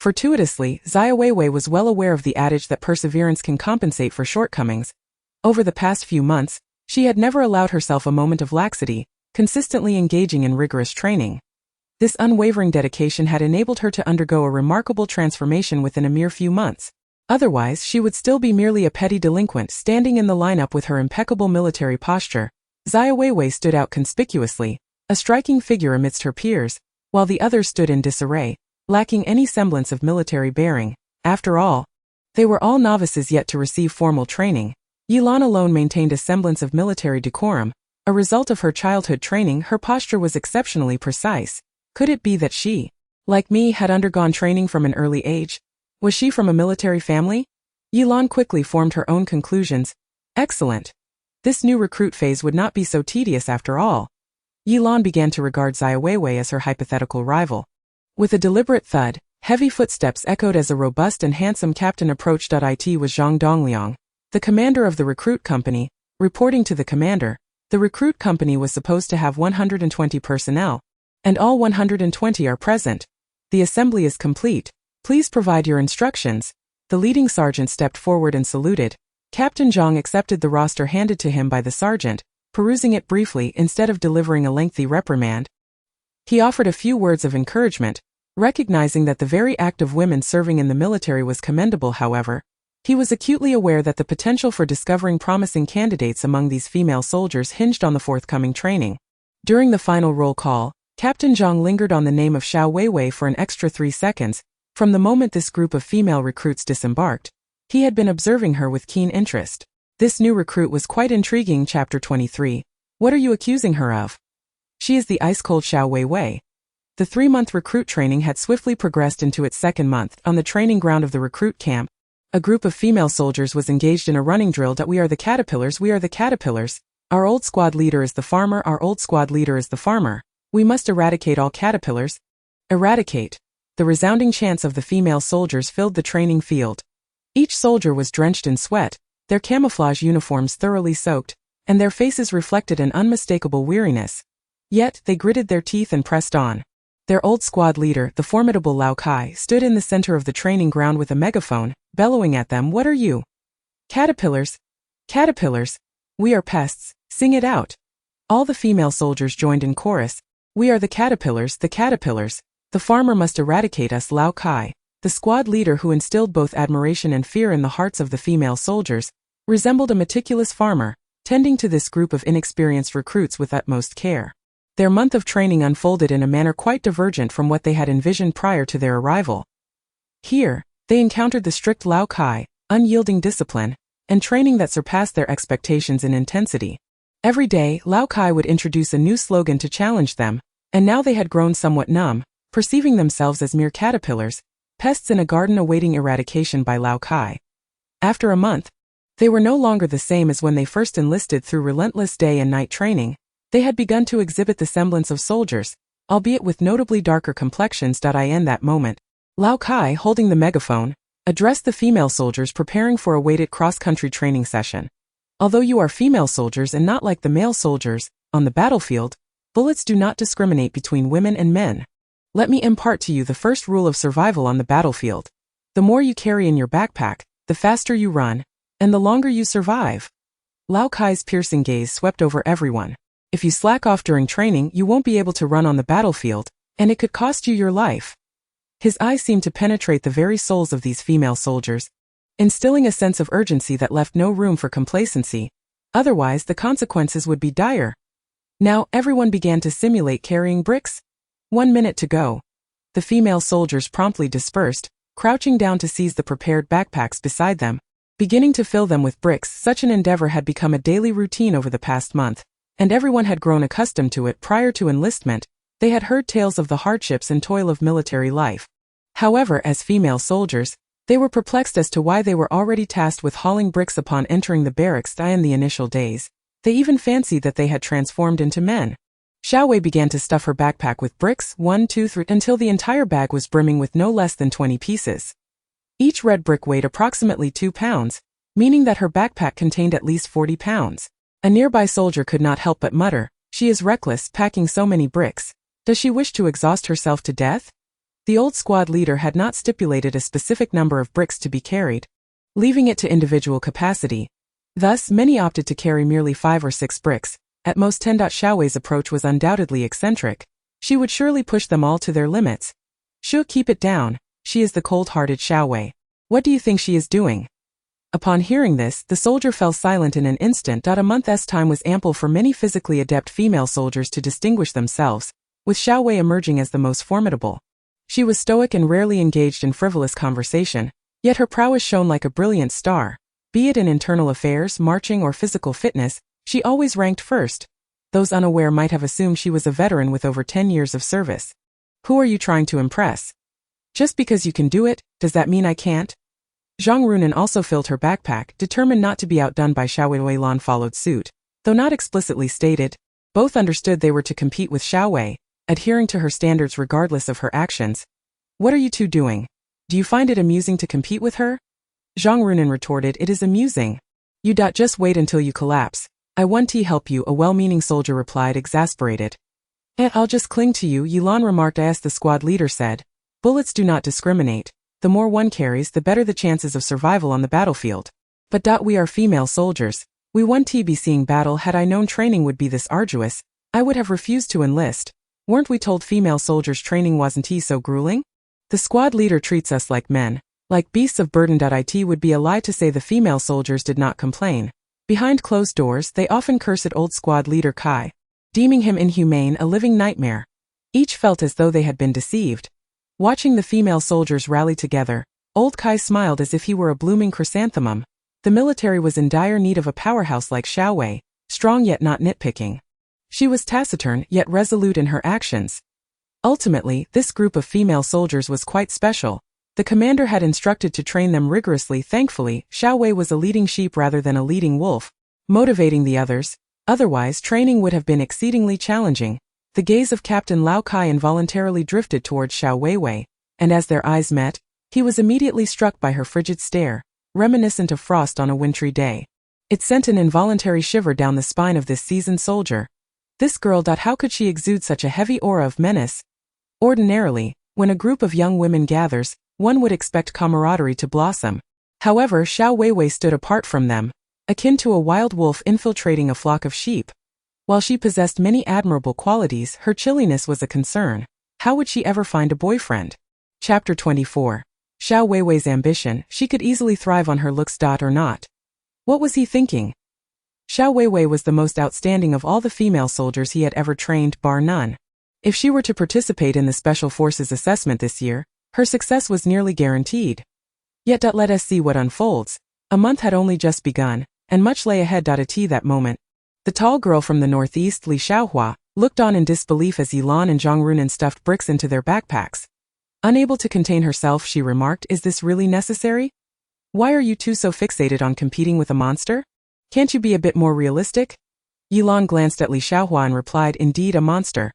Fortuitously, Xiaowewei was well aware of the adage that perseverance can compensate for shortcomings. Over the past few months, she had never allowed herself a moment of laxity, consistently engaging in rigorous training. This unwavering dedication had enabled her to undergo a remarkable transformation within a mere few months. Otherwise, she would still be merely a petty delinquent standing in the lineup with her impeccable military posture. Xiaowewei stood out conspicuously, a striking figure amidst her peers, while the others stood in disarray, lacking any semblance of military bearing. After all, they were all novices yet to receive formal training. Yilan alone maintained a semblance of military decorum. A result of her childhood training, her posture was exceptionally precise. Could it be that she, like me, had undergone training from an early age? Was she from a military family? Yilan quickly formed her own conclusions. Excellent. This new recruit phase would not be so tedious after all. Yilan began to regard Xiaowewei as her hypothetical rival. With a deliberate thud, heavy footsteps echoed as a robust and handsome captain approached. It was Zhang Dongliang, the commander of the recruit company. Reporting to the commander, the recruit company was supposed to have 120 personnel, and all 120 are present. The assembly is complete. Please provide your instructions. The leading sergeant stepped forward and saluted. Captain Zhang accepted the roster handed to him by the sergeant, perusing it briefly instead of delivering a lengthy reprimand. He offered a few words of encouragement, recognizing that the very act of women serving in the military was commendable. However, he was acutely aware that the potential for discovering promising candidates among these female soldiers hinged on the forthcoming training. During the final roll call, Captain Zhang lingered on the name of Xiaowewei for an extra 3 seconds. From the moment this group of female recruits disembarked, he had been observing her with keen interest. This new recruit was quite intriguing. Chapter 23. What are you accusing her of? She is the ice-cold Xiaowewei. The 3-month recruit training had swiftly progressed into its second month. On the training ground of the recruit camp, a group of female soldiers was engaged in a running drill. We are the caterpillars, we are the caterpillars. Our old squad leader is the farmer, our old squad leader is the farmer. We must eradicate all caterpillars. Eradicate. The resounding chants of the female soldiers filled the training field. Each soldier was drenched in sweat, their camouflage uniforms thoroughly soaked, and their faces reflected an unmistakable weariness. Yet, they gritted their teeth and pressed on. Their old squad leader, the formidable Lao Kai, stood in the center of the training ground with a megaphone, bellowing at them. What are you? Caterpillars. Caterpillars. We are pests. Sing it out. All the female soldiers joined in chorus. We are the caterpillars, the caterpillars. The farmer must eradicate us. Lao Kai, the squad leader who instilled both admiration and fear in the hearts of the female soldiers, resembled a meticulous farmer, tending to this group of inexperienced recruits with utmost care. Their month of training unfolded in a manner quite divergent from what they had envisioned prior to their arrival. Here, they encountered the strict Lao Kai, unyielding discipline, and training that surpassed their expectations in intensity. Every day, Lao Kai would introduce a new slogan to challenge them, and now they had grown somewhat numb, perceiving themselves as mere caterpillars, pests in a garden awaiting eradication by Lao Kai. After a month, they were no longer the same as when they first enlisted. Through relentless day and night training, they had begun to exhibit the semblance of soldiers, albeit with notably darker complexions. In that moment, Lao Kai, holding the megaphone, addressed the female soldiers preparing for a weighted cross-country training session. Although you are female soldiers and not like the male soldiers, on the battlefield, bullets do not discriminate between women and men. Let me impart to you the first rule of survival on the battlefield. The more you carry in your backpack, the faster you run, and the longer you survive. Lao Kai's piercing gaze swept over everyone. If you slack off during training, you won't be able to run on the battlefield, and it could cost you your life. His eyes seemed to penetrate the very souls of these female soldiers, instilling a sense of urgency that left no room for complacency. Otherwise, the consequences would be dire. Now, everyone began to simulate carrying bricks. 1 minute to go. The female soldiers promptly dispersed, crouching down to seize the prepared backpacks beside them, beginning to fill them with bricks. Such an endeavor had become a daily routine over the past month, and everyone had grown accustomed to it. Prior to enlistment, they had heard tales of the hardships and toil of military life. However, as female soldiers, they were perplexed as to why they were already tasked with hauling bricks upon entering the barracks. In the initial days, they even fancied that they had transformed into men. Xiaowewei began to stuff her backpack with bricks, 1, 2, 3, until the entire bag was brimming with no less than 20 pieces. Each red brick weighed approximately 2 pounds, meaning that her backpack contained at least 40 pounds. A nearby soldier could not help but mutter, "She is reckless, packing so many bricks. Does she wish to exhaust herself to death?" The old squad leader had not stipulated a specific number of bricks to be carried, leaving it to individual capacity. Thus, many opted to carry merely 5 or 6 bricks, at most 10. Xiaowei's approach was undoubtedly eccentric. She would surely push them all to their limits. Keep it down. She is the cold-hearted Xiaowei. What do you think she is doing? Upon hearing this, the soldier fell silent in an instant. A month's time was ample for many physically adept female soldiers to distinguish themselves, with Xiaowei emerging as the most formidable. She was stoic and rarely engaged in frivolous conversation, yet her prowess shone like a brilliant star. Be it in internal affairs, marching, or physical fitness, she always ranked first. Those unaware might have assumed she was a veteran with over 10 years of service. Who are you trying to impress? Just because you can do it, does that mean I can't? Zhang Runan also filled her backpack, determined not to be outdone by Xiaowei. Lan followed suit. Though not explicitly stated, both understood they were to compete with Xiaowei, adhering to her standards regardless of her actions. What are you two doing? Do you find it amusing to compete with her? Zhang Runan retorted, it is amusing. You just wait until you collapse. I want to help you, a well-meaning soldier replied, exasperated. I'll just cling to you, Yilan remarked as the squad leader said. Bullets do not discriminate. The more one carries, the better the chances of survival on the battlefield. But we are female soldiers. We won't be seeing battle. Had I known training would be this arduous, I would have refused to enlist. Weren't we told female soldiers training wasn't so grueling? The squad leader treats us like men, like beasts of burden. It would be a lie to say the female soldiers did not complain. Behind closed doors, they often cursed old squad leader Kai, deeming him inhumane, a living nightmare. Each felt as though they had been deceived. Watching the female soldiers rally together, old Kai smiled as if he were a blooming chrysanthemum. The military was in dire need of a powerhouse like Xiaowewei, strong yet not nitpicking. She was taciturn yet resolute in her actions. Ultimately, this group of female soldiers was quite special. The commander had instructed to train them rigorously. Thankfully, Xiaowewei was a leading sheep rather than a leading wolf, motivating the others. Otherwise, training would have been exceedingly challenging. The gaze of Captain Lao Kai involuntarily drifted towards Xiaowewei, and as their eyes met, he was immediately struck by her frigid stare, reminiscent of frost on a wintry day. It sent an involuntary shiver down the spine of this seasoned soldier. This girl. How could she exude such a heavy aura of menace? Ordinarily, when a group of young women gathers, one would expect camaraderie to blossom. However, Xiaowewei stood apart from them, akin to a wild wolf infiltrating a flock of sheep. While she possessed many admirable qualities, her chilliness was a concern. How would she ever find a boyfriend? Chapter 24. Xiaowei's ambition. She could easily thrive on her looks. Or not. What was he thinking? Xiaowewei was the most outstanding of all the female soldiers he had ever trained, bar none. If she were to participate in the Special Forces assessment this year, her success was nearly guaranteed. Yet let us see what unfolds. A month had only just begun, and much lay ahead. At that moment, the tall girl from the northeast, Li Xiaohua, looked on in disbelief as Yilan and Zhang Runan stuffed bricks into their backpacks. Unable to contain herself, she remarked, "Is this really necessary? Why are you two so fixated on competing with a monster? Can't you be a bit more realistic?" Yilan glanced at Li Xiaohua and replied, "Indeed, a monster.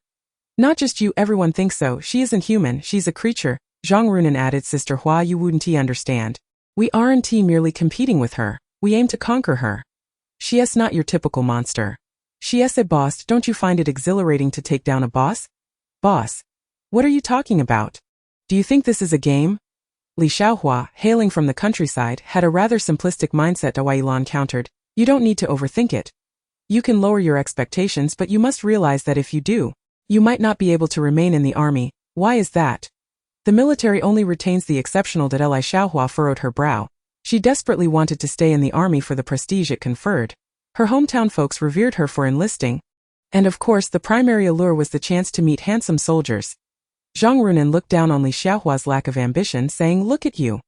Not just you, everyone thinks so. She isn't human, she's a creature." Zhang Runan added, "Sister Hua, you wouldn't understand. We aren't merely competing with her, we aim to conquer her. She is not your typical monster. She is a boss. Don't you find it exhilarating to take down a boss?" "Boss? What are you talking about? Do you think this is a game?" Li Xiaohua, hailing from the countryside, had a rather simplistic mindset. Yilan countered, "You don't need to overthink it. You can lower your expectations, but you must realize that if you do, you might not be able to remain in the army. Why is that? The military only retains the exceptional." Li Xiaohua furrowed her brow. She desperately wanted to stay in the army for the prestige it conferred. Her hometown folks revered her for enlisting. And of course the primary allure was the chance to meet handsome soldiers. Zhang Runan looked down on Li Xiaohua's lack of ambition, saying, "Look at you.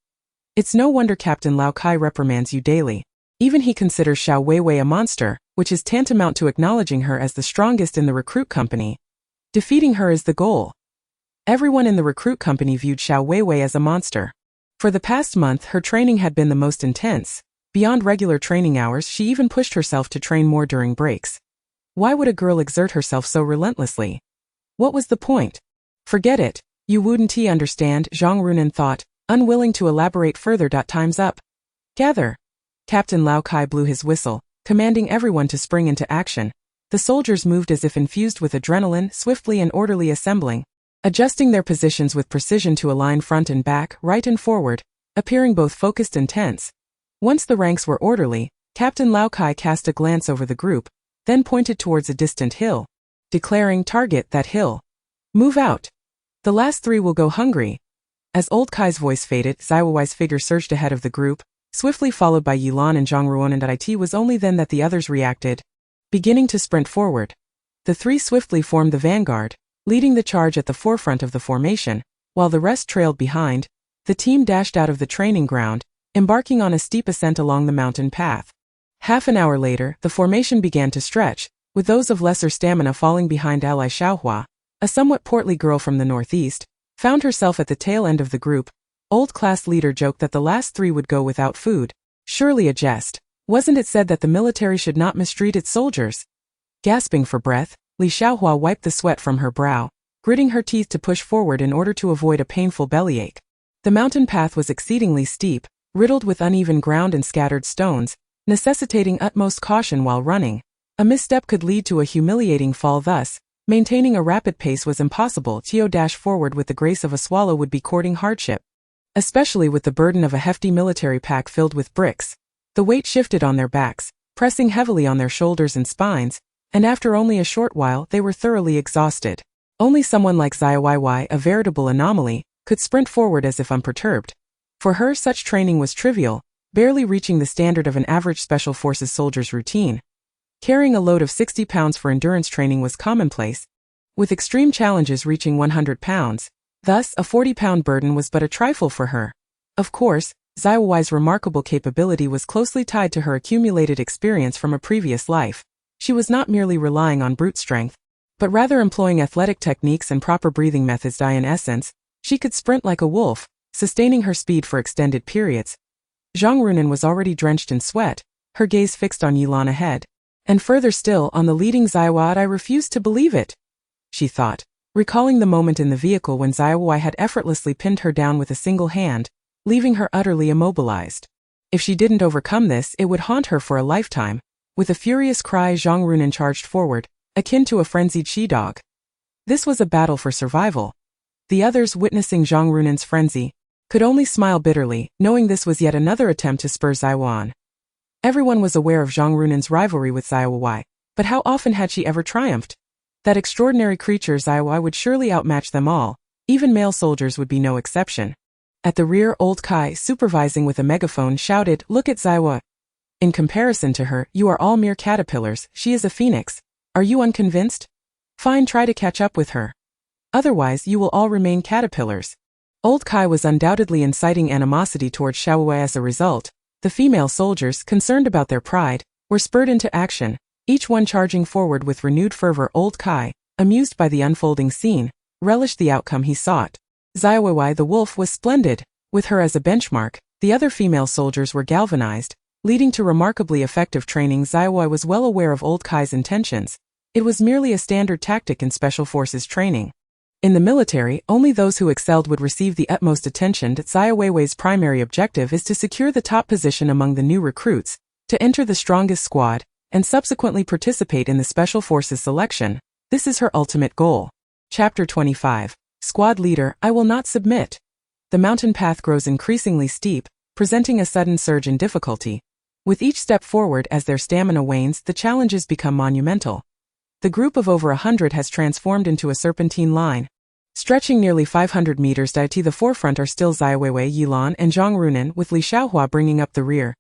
It's no wonder Captain Lao Kai reprimands you daily. Even he considers Xiaowewei a monster, which is tantamount to acknowledging her as the strongest in the recruit company. Defeating her is the goal." Everyone in the recruit company viewed Xiaowewei as a monster. For the past month, her training had been the most intense. Beyond regular training hours, she even pushed herself to train more during breaks. Why would a girl exert herself so relentlessly? What was the point? Forget it. You wouldn't understand, Zhang Runan thought, unwilling to elaborate further. Time's up. Gather. Captain Lao Kai blew his whistle, commanding everyone to spring into action. The soldiers moved as if infused with adrenaline, swiftly and orderly assembling, adjusting their positions with precision to align front and back, right and forward, appearing both focused and tense. Once the ranks were orderly, Captain Lao Kai cast a glance over the group, then pointed towards a distant hill, declaring, "Target that hill. Move out. The last three will go hungry." As old Kai's voice faded, Xiaowewei's figure surged ahead of the group, swiftly followed by Yilan and Zhang Ruan, and it was only then that the others reacted, beginning to sprint forward. The three swiftly formed the vanguard, leading the charge at the forefront of the formation, while the rest trailed behind. The team dashed out of the training ground, embarking on a steep ascent along the mountain path. Half an hour later, the formation began to stretch, with those of lesser stamina falling behind. Li Xiaohua, a somewhat portly girl from the northeast, found herself at the tail end of the group. Old class leader joked that the last three would go without food. Surely a jest. Wasn't it said that the military should not mistreat its soldiers? Gasping for breath, Li Xiaohua wiped the sweat from her brow, gritting her teeth to push forward in order to avoid a painful bellyache. The mountain path was exceedingly steep, riddled with uneven ground and scattered stones, necessitating utmost caution while running. A misstep could lead to a humiliating fall, thus, maintaining a rapid pace was impossible. To dash forward with the grace of a swallow would be courting hardship, especially with the burden of a hefty military pack filled with bricks. The weight shifted on their backs, pressing heavily on their shoulders and spines, and after only a short while they were thoroughly exhausted. Only someone like Xiaowewei, a veritable anomaly, could sprint forward as if unperturbed. For her, such training was trivial, barely reaching the standard of an average Special Forces soldier's routine. Carrying a load of 60 pounds for endurance training was commonplace, with extreme challenges reaching 100 pounds. Thus, a 40-pound burden was but a trifle for her. Of course, Xiaowewei's remarkable capability was closely tied to her accumulated experience from a previous life. She was not merely relying on brute strength, but rather employing athletic techniques and proper breathing methods. In essence, she could sprint like a wolf, sustaining her speed for extended periods. Zhang Runan was already drenched in sweat, her gaze fixed on Yilan ahead, and further still on the leading Xiaowei. I refused to believe it, she thought, recalling the moment in the vehicle when Xiaowei had effortlessly pinned her down with a single hand, leaving her utterly immobilized. If she didn't overcome this, it would haunt her for a lifetime. With a furious cry, Zhang Runan charged forward, akin to a frenzied she-dog. This was a battle for survival. The others, witnessing Zhang Runan's frenzy, could only smile bitterly, knowing this was yet another attempt to spur Xiaowei on. Everyone was aware of Zhang Runan's rivalry with Xiaowei, but how often had she ever triumphed? That extraordinary creature Xiaowei would surely outmatch them all, even male soldiers would be no exception. At the rear, old Kai, supervising with a megaphone, shouted, "Look at Xiaowei. In comparison to her, you are all mere caterpillars. She is a phoenix. Are you unconvinced? Fine, try to catch up with her. Otherwise, you will all remain caterpillars." Old Kai was undoubtedly inciting animosity towards Xiaowei. As a result, the female soldiers, concerned about their pride, were spurred into action, each one charging forward with renewed fervor. Old Kai, amused by the unfolding scene, relished the outcome he sought. Xiaowei the wolf was splendid. With her as a benchmark, the other female soldiers were galvanized, leading to remarkably effective training. Xiaowei was well aware of Old Kai's intentions. It was merely a standard tactic in Special Forces training. In the military, only those who excelled would receive the utmost attention. Xiaowei's primary objective is to secure the top position among the new recruits, to enter the strongest squad, and subsequently participate in the Special Forces selection. This is her ultimate goal. Chapter 25. Squad Leader, I will not submit. The mountain path grows increasingly steep, presenting a sudden surge in difficulty. With each step forward as their stamina wanes, the challenges become monumental. The group of over 100 has transformed into a serpentine line, stretching nearly 500 meters. To the forefront are still Xiaowei, Yilan, and Zhang Runan, with Li Xiaohua bringing up the rear.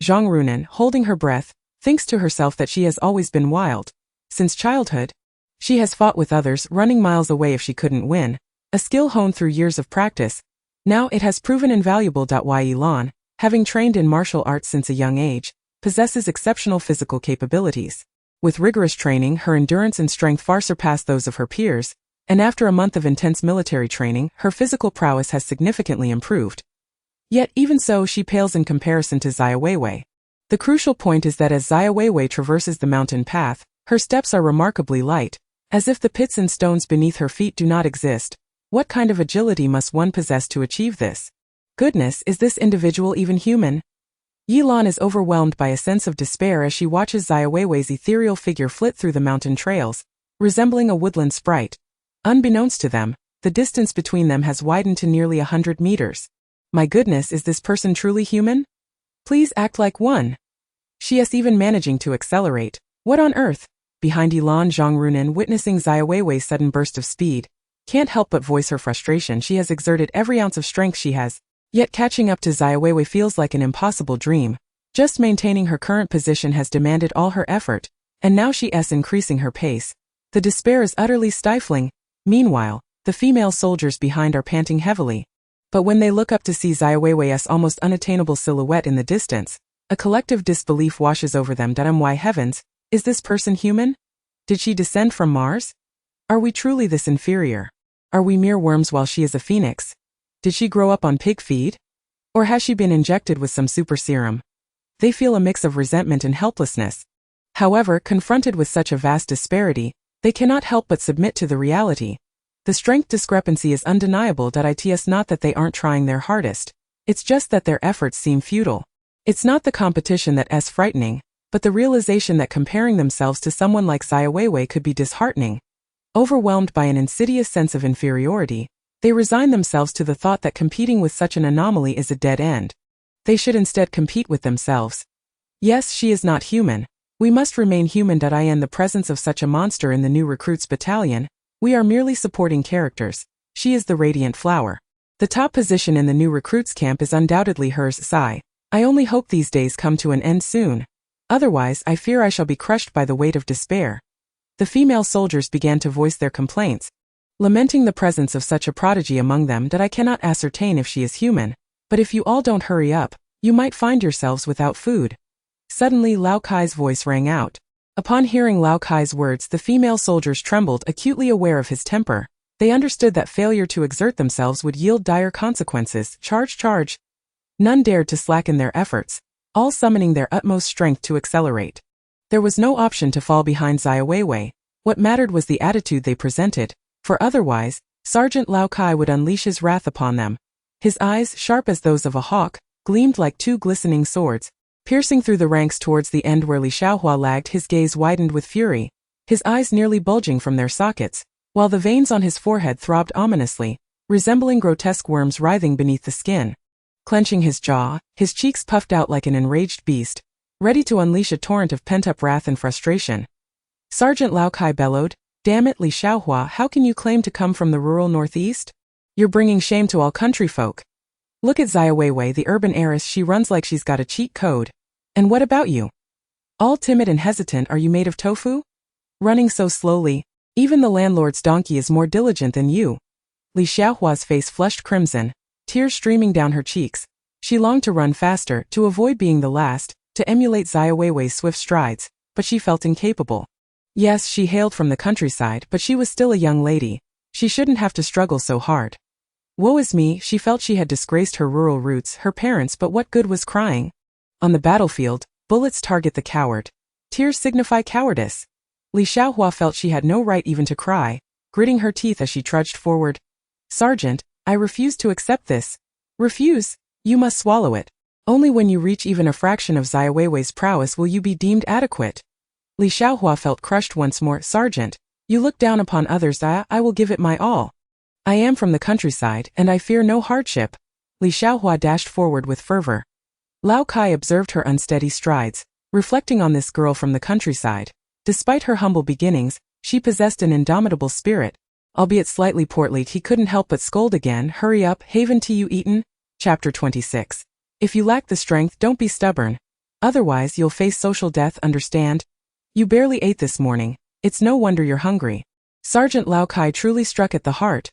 Zhang Runan, holding her breath, thinks to herself that she has always been wild. Since childhood, she has fought with others, running miles away if she couldn't win, a skill honed through years of practice. Now it has proven invaluable. Yilan, having trained in martial arts since a young age, possesses exceptional physical capabilities. With rigorous training, her endurance and strength far surpass those of her peers, and after a month of intense military training, her physical prowess has significantly improved. Yet even so, she pales in comparison to Xiaowei. The crucial point is that as Xiaowei traverses the mountain path, her steps are remarkably light, as if the pits and stones beneath her feet do not exist. What kind of agility must one possess to achieve this? Goodness, is this individual even human? Yilan is overwhelmed by a sense of despair as she watches Xiaowei's ethereal figure flit through the mountain trails, resembling a woodland sprite. Unbeknownst to them, the distance between them has widened to nearly 100 meters. My goodness, is this person truly human? Please act like one. She is even managing to accelerate. What on earth? Behind Yilan, Zhang Runan, witnessing Xiaowei's sudden burst of speed, can't help but voice her frustration. She has exerted every ounce of strength she has, yet catching up to Xiaowei feels like an impossible dream. Just maintaining her current position has demanded all her effort, and now she is increasing her pace. The despair is utterly stifling. Meanwhile, the female soldiers behind are panting heavily. But when they look up to see Xiaowei's almost unattainable silhouette in the distance, a collective disbelief washes over them. Why heavens, is this person human? Did she descend from Mars? Are we truly this inferior? Are we mere worms while she is a phoenix? Did she grow up on pig feed? Or has she been injected with some super serum? They feel a mix of resentment and helplessness. However, confronted with such a vast disparity, they cannot help but submit to the reality. The strength discrepancy is undeniable. It's not that they aren't trying their hardest. It's just that their efforts seem futile. It's not the competition that is frightening, but the realization that comparing themselves to someone like Xiaowei could be disheartening. Overwhelmed by an insidious sense of inferiority, they resign themselves to the thought that competing with such an anomaly is a dead end. They should instead compete with themselves. Yes, she is not human. We must remain human. In the presence of such a monster in the new recruits battalion, we are merely supporting characters. She is the radiant flower. The top position in the new recruits camp is undoubtedly hers. Sigh. I only hope these days come to an end soon. Otherwise, I fear I shall be crushed by the weight of despair. The female soldiers began to voice their complaints, lamenting the presence of such a prodigy among them. I cannot ascertain if she is human, but if you all don't hurry up, you might find yourselves without food. Suddenly Lao Kai's voice rang out. Upon hearing Lao Kai's words, the female soldiers trembled, acutely aware of his temper. They understood that failure to exert themselves would yield dire consequences. Charge, charge! None dared to slacken their efforts, all summoning their utmost strength to accelerate. There was no option to fall behind Xiaowewei. What mattered was the attitude they presented, for otherwise, Sergeant Lao Kai would unleash his wrath upon them. His eyes, sharp as those of a hawk, gleamed like two glistening swords. Piercing through the ranks towards the end where Li Xiaohua lagged, his gaze widened with fury, his eyes nearly bulging from their sockets, while the veins on his forehead throbbed ominously, resembling grotesque worms writhing beneath the skin. Clenching his jaw, his cheeks puffed out like an enraged beast, ready to unleash a torrent of pent-up wrath and frustration. Sergeant Lao Kai bellowed, "Damn it, Li Xiaohua, how can you claim to come from the rural northeast? You're bringing shame to all country folk. Look at Xiaowewei, the urban heiress, she runs like she's got a cheat code. And what about you? All timid and hesitant, are you made of tofu? Running so slowly, even the landlord's donkey is more diligent than you." Li Xiaohua's face flushed crimson, tears streaming down her cheeks. She longed to run faster, to avoid being the last, to emulate Xiaoweiwei's swift strides, but she felt incapable. Yes, she hailed from the countryside, but she was still a young lady. She shouldn't have to struggle so hard. Woe is me, she felt she had disgraced her rural roots, her parents, but what good was crying? On the battlefield, bullets target the coward. Tears signify cowardice. Li Xiaohua felt she had no right even to cry, gritting her teeth as she trudged forward. "Sergeant, I refuse to accept this." "Refuse? You must swallow it. Only when you reach even a fraction of Xiaoweiwei's prowess will you be deemed adequate." Li Xiaohua felt crushed once more. "Sergeant, you look down upon others. I will give it my all. I am from the countryside, and I fear no hardship." Li Xiaohua dashed forward with fervor. Lao Kai observed her unsteady strides, reflecting on this girl from the countryside. Despite her humble beginnings, she possessed an indomitable spirit. Albeit slightly portly, he couldn't help but scold again. "Hurry up, haven't you eaten?" Chapter 26. If you lack the strength, don't be stubborn. Otherwise you'll face social death, understand? You barely ate this morning. It's no wonder you're hungry. Sergeant Lao Kai truly struck at the heart.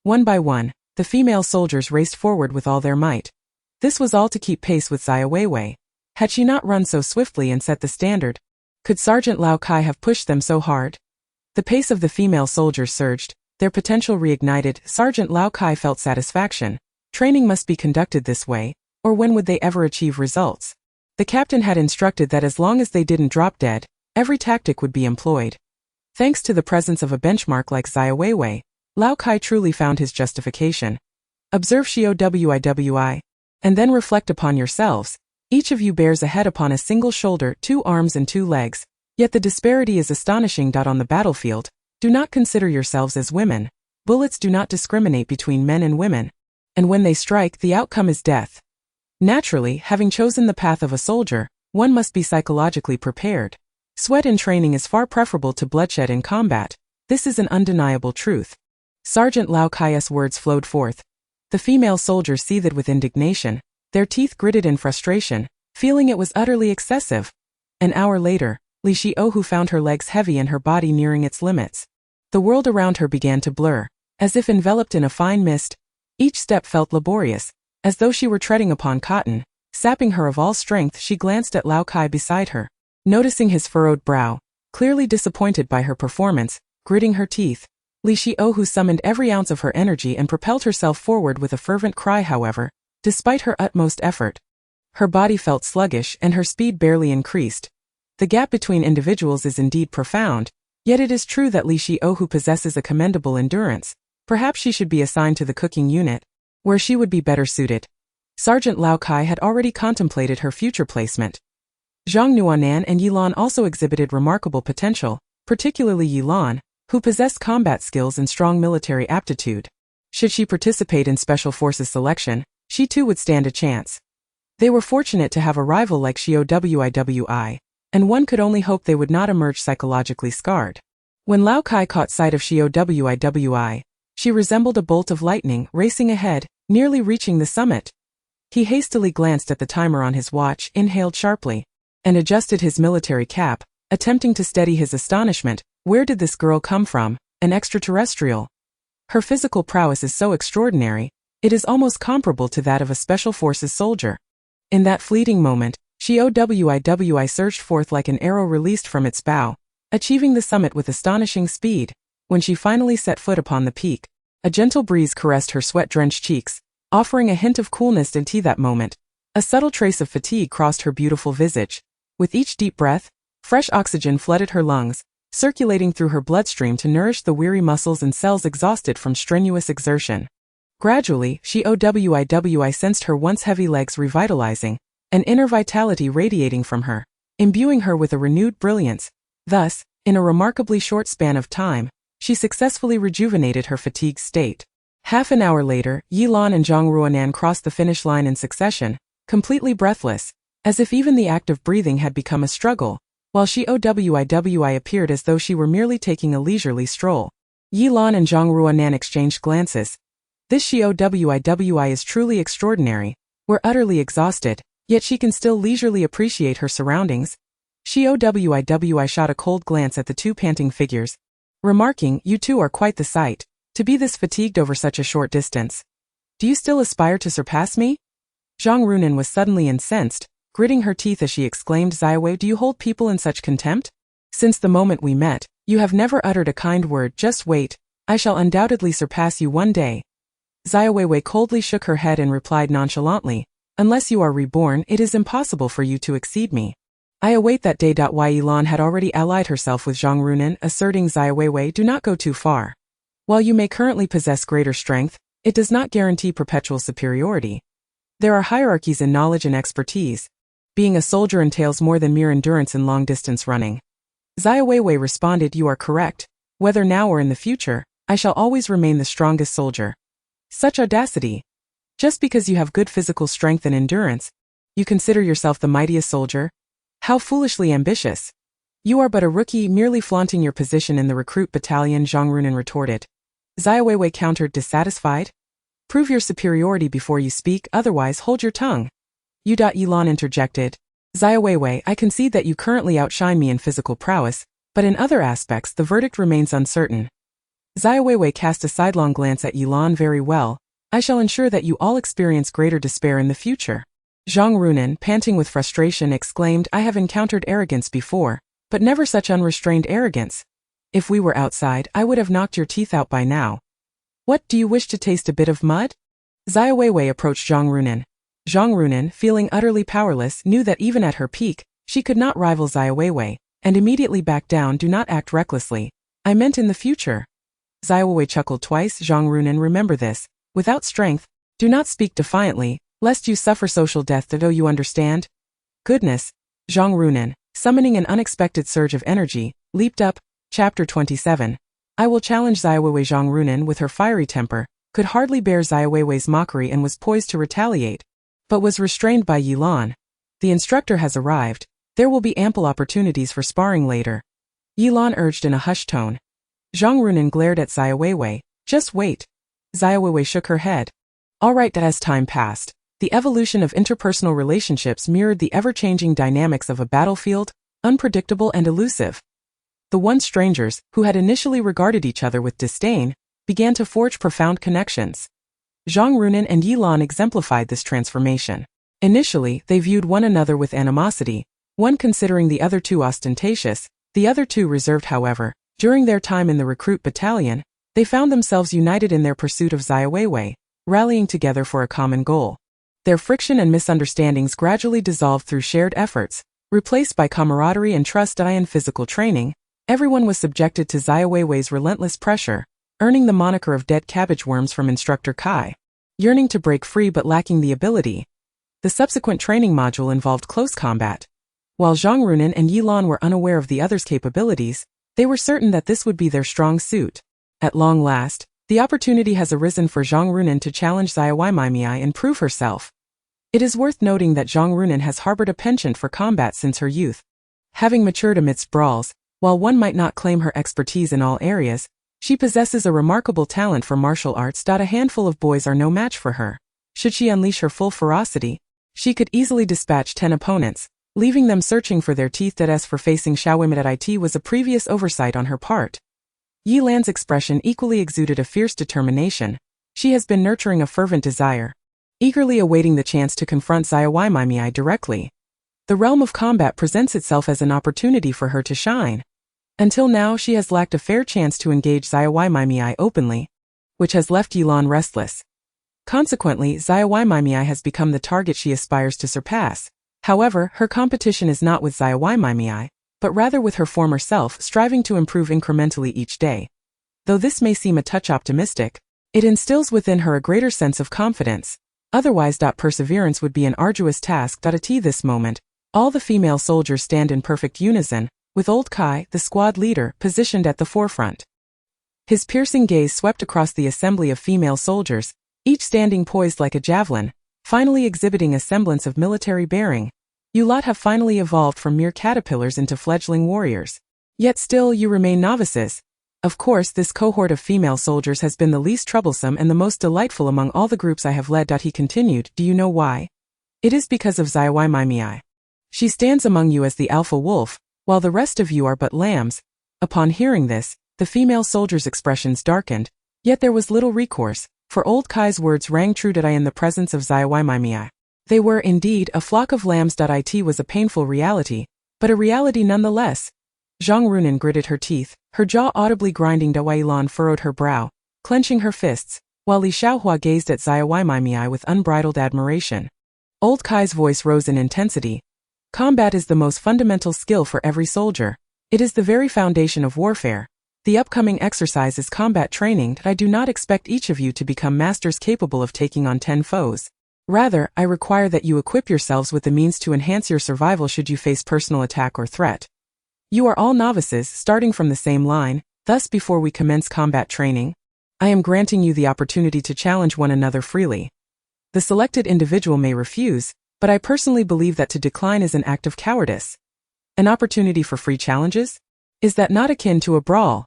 One by one, the female soldiers raced forward with all their might. This was all to keep pace with Xiaowewei. Had she not run so swiftly and set the standard? Could Sergeant Lao Kai have pushed them so hard? The pace of the female soldiers surged, their potential reignited. Sergeant Lao Kai felt satisfaction. Training must be conducted this way, or when would they ever achieve results? The captain had instructed that as long as they didn't drop dead, every tactic would be employed. Thanks to the presence of a benchmark like Xiaowewei, Lao Kai truly found his justification. Observe Xiaowei, and then reflect upon yourselves. Each of you bears a head upon a single shoulder, 2 arms and 2 legs, yet the disparity is astonishing. On the battlefield, do not consider yourselves as women. Bullets do not discriminate between men and women, and when they strike, the outcome is death. Naturally, having chosen the path of a soldier, one must be psychologically prepared. Sweat in training is far preferable to bloodshed in combat. This is an undeniable truth. Sergeant Lao Kai's words flowed forth. The female soldiers seethed with indignation, their teeth gritted in frustration, feeling it was utterly excessive. An hour later, Li Xiaohu found her legs heavy and her body nearing its limits. The world around her began to blur, as if enveloped in a fine mist. Each step felt laborious, as though she were treading upon cotton. Sapping her of all strength, she glanced at Lao Kai beside her, noticing his furrowed brow, clearly disappointed by her performance, gritting her teeth. Li Xiaohu summoned every ounce of her energy and propelled herself forward with a fervent cry. However, despite her utmost effort, her body felt sluggish and her speed barely increased. The gap between individuals is indeed profound, yet it is true that Li Xiaohu possesses a commendable endurance. Perhaps she should be assigned to the cooking unit, where she would be better suited. Sergeant Lao Kai had already contemplated her future placement. Zhang Nuanan and Yilan also exhibited remarkable potential, particularly Yilan, who possessed combat skills and strong military aptitude. Should she participate in Special Forces selection, she too would stand a chance. They were fortunate to have a rival like Xiaowewei, and one could only hope they would not emerge psychologically scarred. When Lao Kai caught sight of Xiaowewei, she resembled a bolt of lightning racing ahead, nearly reaching the summit. He hastily glanced at the timer on his watch, inhaled sharply, and adjusted his military cap, attempting to steady his astonishment. Where did this girl come from? An extraterrestrial? Her physical prowess is so extraordinary, it is almost comparable to that of a special forces soldier. In that fleeting moment, Xiaowewei surged forth like an arrow released from its bow, achieving the summit with astonishing speed. When she finally set foot upon the peak, a gentle breeze caressed her sweat-drenched cheeks, offering a hint of coolness into that moment. A subtle trace of fatigue crossed her beautiful visage. With each deep breath, fresh oxygen flooded her lungs, circulating through her bloodstream to nourish the weary muscles and cells exhausted from strenuous exertion. Gradually, Xiaowewei sensed her once heavy legs revitalizing, an inner vitality radiating from her, imbuing her with a renewed brilliance. Thus, in a remarkably short span of time, she successfully rejuvenated her fatigued state. Half an hour later, Yilan and Zhang Ruonan crossed the finish line in succession, completely breathless, as if even the act of breathing had become a struggle, while Xiaowewei appeared as though she were merely taking a leisurely stroll. Yilan and Zhang Ruonan exchanged glances. This Xiaowewei is truly extraordinary. We're utterly exhausted, yet she can still leisurely appreciate her surroundings. Xiaowewei shot a cold glance at the two panting figures, remarking, "You two are quite the sight, to be this fatigued over such a short distance. Do you still aspire to surpass me?" Zhang Ruonan was suddenly incensed, gritting her teeth as she exclaimed, "Xiaowei, do you hold people in such contempt? Since the moment we met, you have never uttered a kind word. Just wait, I shall undoubtedly surpass you one day." Xiaowei coldly shook her head and replied nonchalantly, "Unless you are reborn, it is impossible for you to exceed me." "I await that day." Yilan had already allied herself with Zhang Ruonan, asserting, "Xiaowei, do not go too far. While you may currently possess greater strength, it does not guarantee perpetual superiority. There are hierarchies in knowledge and expertise. Being a soldier entails more than mere endurance in long-distance running." Xiaowei responded, "You are correct. Whether now or in the future, I shall always remain the strongest soldier." Such audacity! Just because you have good physical strength and endurance, you consider yourself the mightiest soldier? How foolishly ambitious! You are but a rookie merely flaunting your position in the recruit battalion, Zhang Ruonan retorted. Xiaowei countered, dissatisfied. "Prove your superiority before you speak, otherwise hold your tongue." Yilan interjected. "Xiaowei, I concede that you currently outshine me in physical prowess, but in other aspects the verdict remains uncertain." Xiaowei cast a sidelong glance at Yilan. "Very well, I shall ensure that you all experience greater despair in the future." Zhang Ruonan, panting with frustration, exclaimed, "I have encountered arrogance before, but never such unrestrained arrogance. If we were outside, I would have knocked your teeth out by now. What, do you wish to taste a bit of mud?" Xiaowei approached Zhang Ruonan. Zhang Ruonan, feeling utterly powerless, knew that even at her peak, she could not rival Xiaowei, and immediately backed down. "Do not act recklessly. I meant in the future." Xiaowei chuckled twice. "Zhang Ruonan, remember this. Without strength, do not speak defiantly, lest you suffer social death. Do you understand?" "Goodness!" Zhang Ruonan, summoning an unexpected surge of energy, leaped up. Chapter 27. I will challenge Xiaowei. Zhang Ruonan, with her fiery temper, could hardly bear Xiaowei's mockery and was poised to retaliate, but was restrained by Yilan. "The instructor has arrived. There will be ample opportunities for sparring later," Yilan urged in a hushed tone. Zhang Ruonan glared at Xiaowei. "Just wait." Xiaowei shook her head. All right. As time passed, the evolution of interpersonal relationships mirrored the ever-changing dynamics of a battlefield, unpredictable and elusive. The once strangers, who had initially regarded each other with disdain, began to forge profound connections. Zhang Ruonan and Yilan exemplified this transformation. Initially, they viewed one another with animosity, one considering the other two ostentatious, the other two reserved. However, during their time in the recruit battalion, they found themselves united in their pursuit of Xiaowei, rallying together for a common goal. Their friction and misunderstandings gradually dissolved through shared efforts, replaced by camaraderie and trust. In physical training, everyone was subjected to Xiaowei's relentless pressure, earning the moniker of dead cabbage worms from Instructor Kai. Yearning to break free but lacking the ability, the subsequent training module involved close combat. While Zhang Ruonan and Yilan were unaware of the other's capabilities, they were certain that this would be their strong suit. At long last, the opportunity has arisen for Zhang Ruonan to challenge Xiaowei and prove herself. It is worth noting that Zhang Runan has harbored a penchant for combat since her youth. Having matured amidst brawls, while one might not claim her expertise in all areas, she possesses a remarkable talent for martial arts. A handful of boys are no match for her. Should she unleash her full ferocity, she could easily dispatch 10 opponents, leaving them searching for their teeth. As for facing Xiaowewei, it was a previous oversight on her part. Yi Lan's expression equally exuded a fierce determination. She has been nurturing a fervent desire, eagerly awaiting the chance to confront Xiaowewei directly. The realm of combat presents itself as an opportunity for her to shine. Until now she has lacked a fair chance to engage Xiaowewei openly, which has left Yi Lan restless. Consequently, Xiaowewei has become the target she aspires to surpass. However, her competition is not with Xiaowewei, but rather with her former self, striving to improve incrementally each day. Though this may seem a touch optimistic, it instills within her a greater sense of confidence. Otherwise, perseverance would be an arduous task. At this moment, all the female soldiers stand in perfect unison, with old Kai, the squad leader, positioned at the forefront. His piercing gaze swept across the assembly of female soldiers, each standing poised like a javelin, finally exhibiting a semblance of military bearing. You lot have finally evolved from mere caterpillars into fledgling warriors. Yet still you remain novices. Of course, this cohort of female soldiers has been the least troublesome and the most delightful among all the groups I have led. He continued, do you know why? It is because of Xiaowewei. She stands among you as the alpha wolf, while the rest of you are but lambs. Upon hearing this, the female soldiers' expressions darkened, yet there was little recourse, for old Kai's words rang true. In the presence of Xiaowewei, they were indeed a flock of lambs. It was a painful reality, but a reality nonetheless. Zhang Runan gritted her teeth, her jaw audibly grinding. Yi Lan furrowed her brow, clenching her fists, while Li Xiaohua gazed at Xiaowewei with unbridled admiration. Old Kai's voice rose in intensity. Combat is the most fundamental skill for every soldier. It is the very foundation of warfare. The upcoming exercise is combat training. I do not expect each of you to become masters capable of taking on 10 foes. Rather, I require that you equip yourselves with the means to enhance your survival should you face personal attack or threat. You are all novices, starting from the same line. Thus, before we commence combat training, I am granting you the opportunity to challenge one another freely. The selected individual may refuse, but I personally believe that to decline is an act of cowardice. An opportunity for free challenges? Is that not akin to a brawl?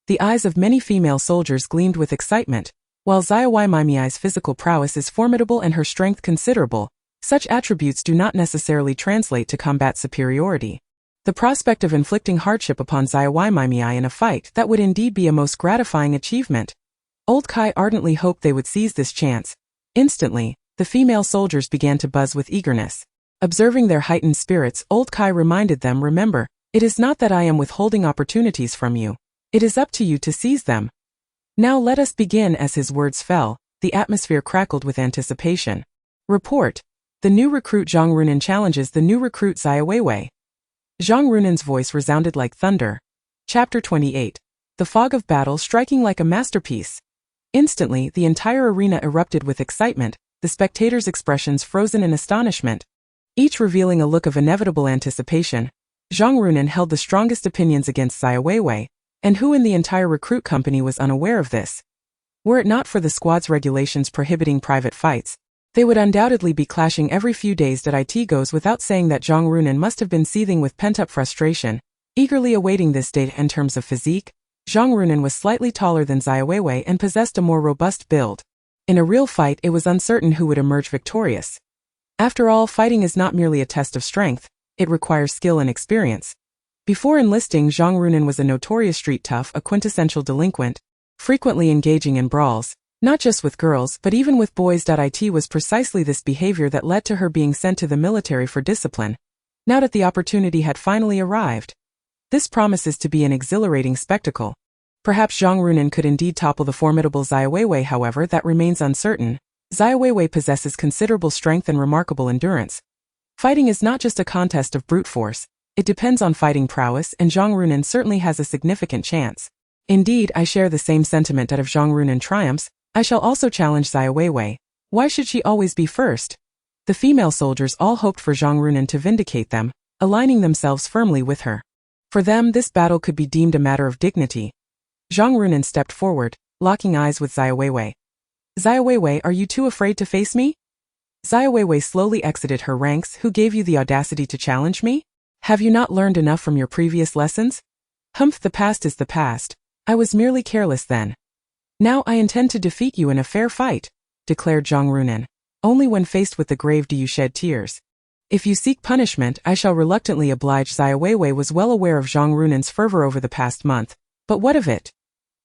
The eyes of many female soldiers gleamed with excitement. While Xiaowewei's physical prowess is formidable and her strength considerable, such attributes do not necessarily translate to combat superiority. The prospect of inflicting hardship upon Xiaowewei in a fight, that would indeed be a most gratifying achievement. Old Kai ardently hoped they would seize this chance. Instantly, the female soldiers began to buzz with eagerness. Observing their heightened spirits, old Kai reminded them, remember, it is not that I am withholding opportunities from you. It is up to you to seize them. Now let us begin. As his words fell, the atmosphere crackled with anticipation. Report. The new recruit Zhang Runan challenges the new recruit Xiaowewei. Zhang Runan's voice resounded like thunder. Chapter 28. The fog of battle striking like a masterpiece. Instantly, the entire arena erupted with excitement, the spectators' expressions frozen in astonishment, each revealing a look of inevitable anticipation. Zhang Runan held the strongest opinions against Xiaowewei, and who in the entire recruit company was unaware of this? Were it not for the squad's regulations prohibiting private fights, they would undoubtedly be clashing every few days. It goes without saying that Zhang Runan must have been seething with pent-up frustration, eagerly awaiting this day. In terms of physique, Zhang Runan was slightly taller than Xiaowewei and possessed a more robust build. In a real fight, it was uncertain who would emerge victorious. After all, fighting is not merely a test of strength, it requires skill and experience. Before enlisting, Zhang Runan was a notorious street tough, a quintessential delinquent, frequently engaging in brawls, not just with girls but even with boys. It was precisely this behavior that led to her being sent to the military for discipline. Now that the opportunity had finally arrived, this promises to be an exhilarating spectacle. Perhaps Zhang Runan could indeed topple the formidable Xiaowewei, however, that remains uncertain. Xiaowewei possesses considerable strength and remarkable endurance. Fighting is not just a contest of brute force, it depends on fighting prowess, and Zhang Runan certainly has a significant chance. Indeed, I share the same sentiment that if Zhang Runan triumphs, I shall also challenge Xiaowewei. Why should she always be first? The female soldiers all hoped for Zhang Runan to vindicate them, aligning themselves firmly with her. For them, this battle could be deemed a matter of dignity. Zhang Runan stepped forward, locking eyes with Xiaowewei. Xiaowewei, are you too afraid to face me? Xiaowewei slowly exited her ranks. Who gave you the audacity to challenge me? Have you not learned enough from your previous lessons? Humph, the past is the past. I was merely careless then. Now I intend to defeat you in a fair fight, declared Zhang Runan. Only when faced with the grave do you shed tears. If you seek punishment, I shall reluctantly oblige. Xiaowewei was well aware of Zhang Runan's fervor over the past month, but what of it?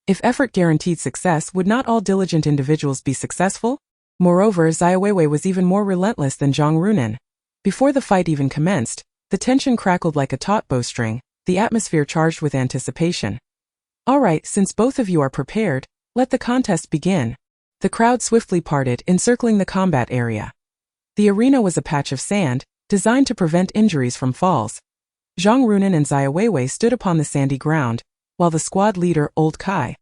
If effort guaranteed success, would not all diligent individuals be successful? Moreover, Xiaowewei was even more relentless than Zhang Runan. Before the fight even commenced, the tension crackled like a taut bowstring, the atmosphere charged with anticipation. All right, since both of you are prepared, let the contest begin. The crowd swiftly parted, encircling the combat area. The arena was a patch of sand, designed to prevent injuries from falls. Zhang Runan and Xiaowewei stood upon the sandy ground, while the squad leader, Old Kai,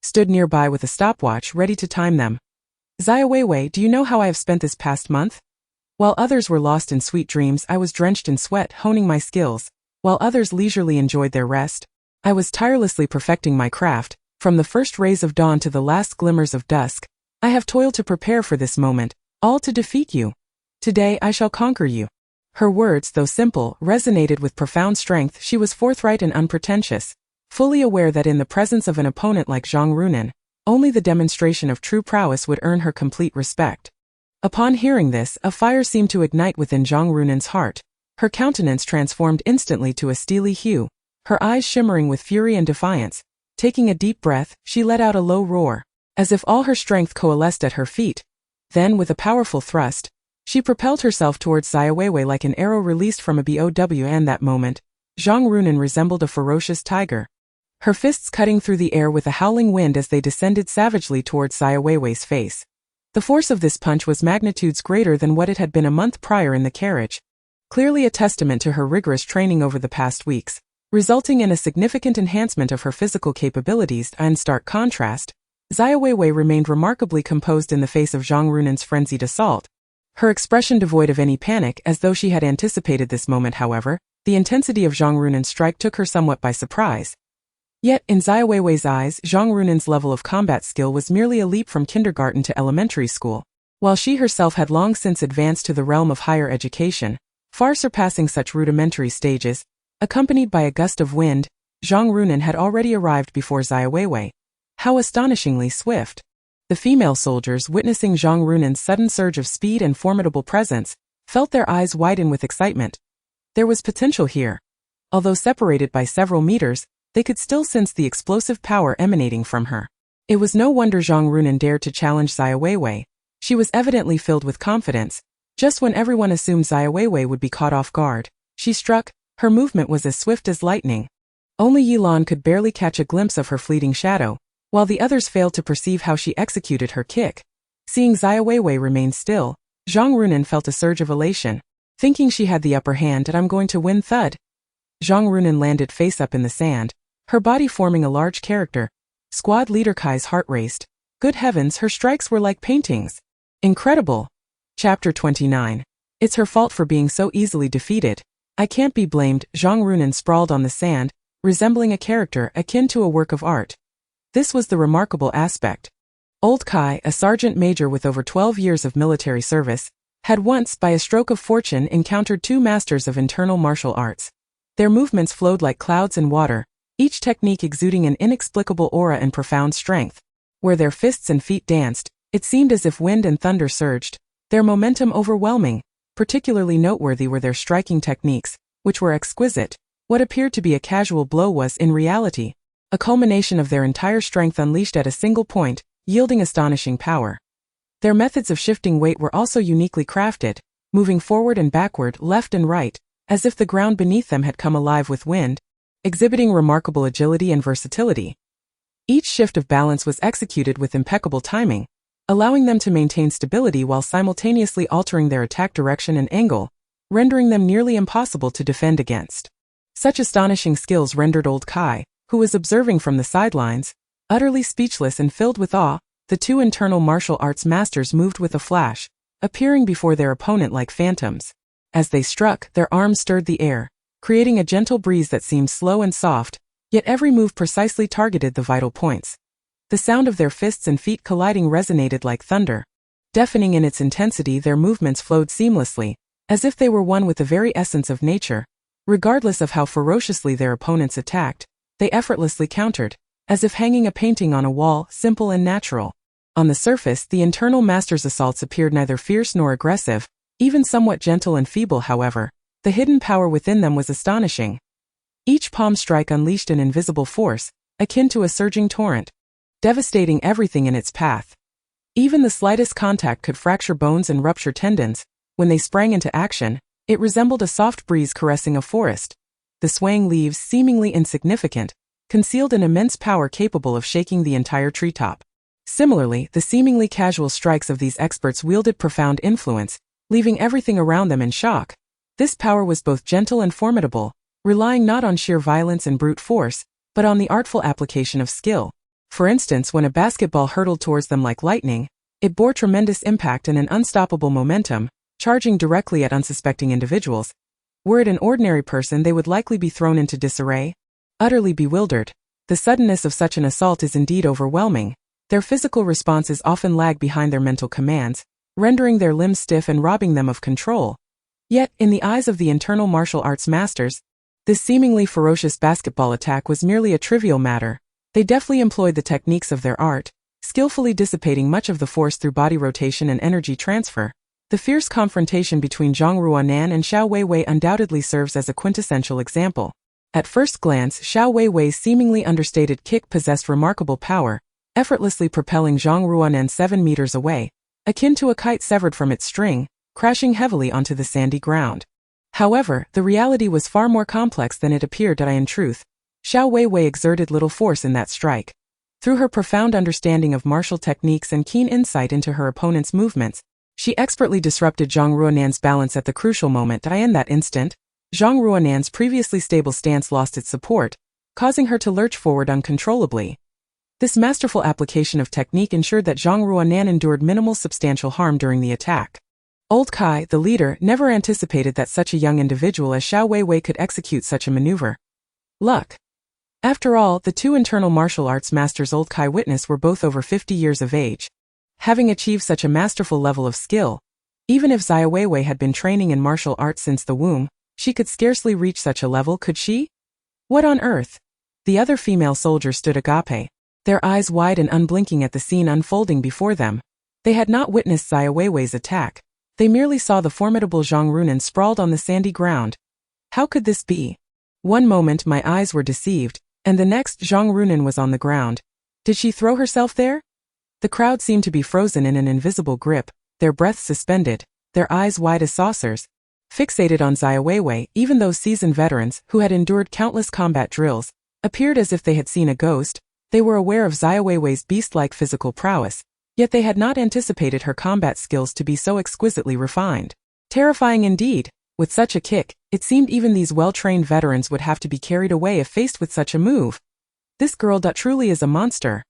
stood nearby with a stopwatch ready to time them. Xiaowewei, do you know how I have spent this past month? While others were lost in sweet dreams, I was drenched in sweat, honing my skills. While others leisurely enjoyed their rest, I was tirelessly perfecting my craft. From the first rays of dawn to the last glimmers of dusk, I have toiled to prepare for this moment, all to defeat you. Today I shall conquer you. Her words, though simple, resonated with profound strength. She was forthright and unpretentious, fully aware that in the presence of an opponent like Zhang Runan, only the demonstration of true prowess would earn her complete respect. Upon hearing this, a fire seemed to ignite within Zhang Runan's heart. Her countenance transformed instantly to a steely hue, her eyes shimmering with fury and defiance. Taking a deep breath, she let out a low roar, as if all her strength coalesced at her feet. Then, with a powerful thrust, she propelled herself towards Xiaowewei like an arrow released from a bow. And that moment, Zhang Runan resembled a ferocious tiger, her fists cutting through the air with a howling wind as they descended savagely towards Xiaoweiwei's face. The force of this punch was magnitudes greater than what it had been a month prior in the carriage, clearly a testament to her rigorous training over the past weeks, resulting in a significant enhancement of her physical capabilities. In stark contrast, Xiaowewei remained remarkably composed in the face of Zhang Runan's frenzied assault, her expression devoid of any panic, as though she had anticipated this moment. However, the intensity of Zhang Runan's strike took her somewhat by surprise. Yet, in Xiaoweiwei's eyes, Zhang Runan's level of combat skill was merely a leap from kindergarten to elementary school, while she herself had long since advanced to the realm of higher education, far surpassing such rudimentary stages. Accompanied by a gust of wind, Zhang Runan had already arrived before Xiaowewei. How astonishingly swift! The female soldiers, witnessing Zhang Runan's sudden surge of speed and formidable presence, felt their eyes widen with excitement. There was potential here. Although separated by several meters, they could still sense the explosive power emanating from her. It was no wonder Zhang Runan dared to challenge Xiaowewei. She was evidently filled with confidence. Just when everyone assumed Xiaowewei would be caught off guard, she struck. Her movement was as swift as lightning. Only Yilan could barely catch a glimpse of her fleeting shadow, while the others failed to perceive how she executed her kick. Seeing Xiaowewei remain still, Zhang Runan felt a surge of elation. Thinking she had the upper hand, and I'm going to win. Thud. Zhang Runan landed face up in the sand, her body forming a large character. Squad leader Kai's heart raced. Good heavens, her strikes were like paintings. Incredible. Chapter 29. It's her fault for being so easily defeated. I can't be blamed. Zhang Runan sprawled on the sand, resembling a character akin to a work of art. This was the remarkable aspect. Old Kai, a sergeant major with over 12 years of military service, had once, by a stroke of fortune, encountered two masters of internal martial arts. Their movements flowed like clouds and water, each technique exuding an inexplicable aura and profound strength. Where their fists and feet danced, it seemed as if wind and thunder surged, their momentum overwhelming. Particularly noteworthy were their striking techniques, which were exquisite. What appeared to be a casual blow was, in reality, a culmination of their entire strength unleashed at a single point, yielding astonishing power. Their methods of shifting weight were also uniquely crafted, moving forward and backward, left and right, as if the ground beneath them had come alive with wind, exhibiting remarkable agility and versatility. Each shift of balance was executed with impeccable timing, allowing them to maintain stability while simultaneously altering their attack direction and angle, rendering them nearly impossible to defend against. Such astonishing skills rendered Old Kai, who was observing from the sidelines, utterly speechless and filled with awe. The two internal martial arts masters moved with a flash, appearing before their opponent like phantoms. As they struck, their arms stirred the air, creating a gentle breeze that seemed slow and soft, yet every move precisely targeted the vital points. The sound of their fists and feet colliding resonated like thunder. Deafening in its intensity, their movements flowed seamlessly, as if they were one with the very essence of nature. Regardless of how ferociously their opponents attacked, they effortlessly countered, as if hanging a painting on a wall, simple and natural. On the surface, the internal master's assaults appeared neither fierce nor aggressive, even somewhat gentle and feeble. However, the hidden power within them was astonishing. Each palm strike unleashed an invisible force, akin to a surging torrent, devastating everything in its path. Even the slightest contact could fracture bones and rupture tendons. When they sprang into action, it resembled a soft breeze caressing a forest. The swaying leaves, seemingly insignificant, concealed an immense power capable of shaking the entire treetop. Similarly, the seemingly casual strikes of these experts wielded profound influence, leaving everything around them in shock. This power was both gentle and formidable, relying not on sheer violence and brute force, but on the artful application of skill. For instance, when a basketball hurtled towards them like lightning, it bore tremendous impact and an unstoppable momentum, charging directly at unsuspecting individuals. Were it an ordinary person, they would likely be thrown into disarray, utterly bewildered. The suddenness of such an assault is indeed overwhelming. Their physical responses often lag behind their mental commands, rendering their limbs stiff and robbing them of control. Yet, in the eyes of the internal martial arts masters, this seemingly ferocious basketball attack was merely a trivial matter. They deftly employed the techniques of their art, skillfully dissipating much of the force through body rotation and energy transfer. The fierce confrontation between Zhang Ruonan and Xiaowewei undoubtedly serves as a quintessential example. At first glance, Xiaowewei's seemingly understated kick possessed remarkable power, effortlessly propelling Zhang Ruonan 7 meters away, akin to a kite severed from its string, crashing heavily onto the sandy ground. However, the reality was far more complex than it appeared. In truth, Xiaowewei exerted little force in that strike. Through her profound understanding of martial techniques and keen insight into her opponent's movements, she expertly disrupted Zhang Ruonan's balance at the crucial moment. In that instant, Zhang Ruonan's previously stable stance lost its support, causing her to lurch forward uncontrollably. This masterful application of technique ensured that Zhang Ruonan endured minimal substantial harm during the attack. Old Kai, the leader, never anticipated that such a young individual as Xiaowewei could execute such a maneuver. Luck. After all, the two internal martial arts masters Old Kai witnessed were both over 50 years of age. Having achieved such a masterful level of skill, even if Xiaowewei had been training in martial arts since the womb, she could scarcely reach such a level, could she? What on earth? The other female soldiers stood agape, their eyes wide and unblinking at the scene unfolding before them. They had not witnessed Xiaowei's attack. They merely saw the formidable Zhang Ruonan sprawled on the sandy ground. How could this be? One moment my eyes were deceived, and the next Zhang Ruonan was on the ground. Did she throw herself there? The crowd seemed to be frozen in an invisible grip, their breaths suspended, their eyes wide as saucers, fixated on Xiaowei. Even those seasoned veterans, who had endured countless combat drills, appeared as if they had seen a ghost. They were aware of Xiaowei's beast-like physical prowess, yet they had not anticipated her combat skills to be so exquisitely refined. Terrifying indeed. With such a kick, it seemed even these well-trained veterans would have to be carried away if faced with such a move. This girl truly is a monster.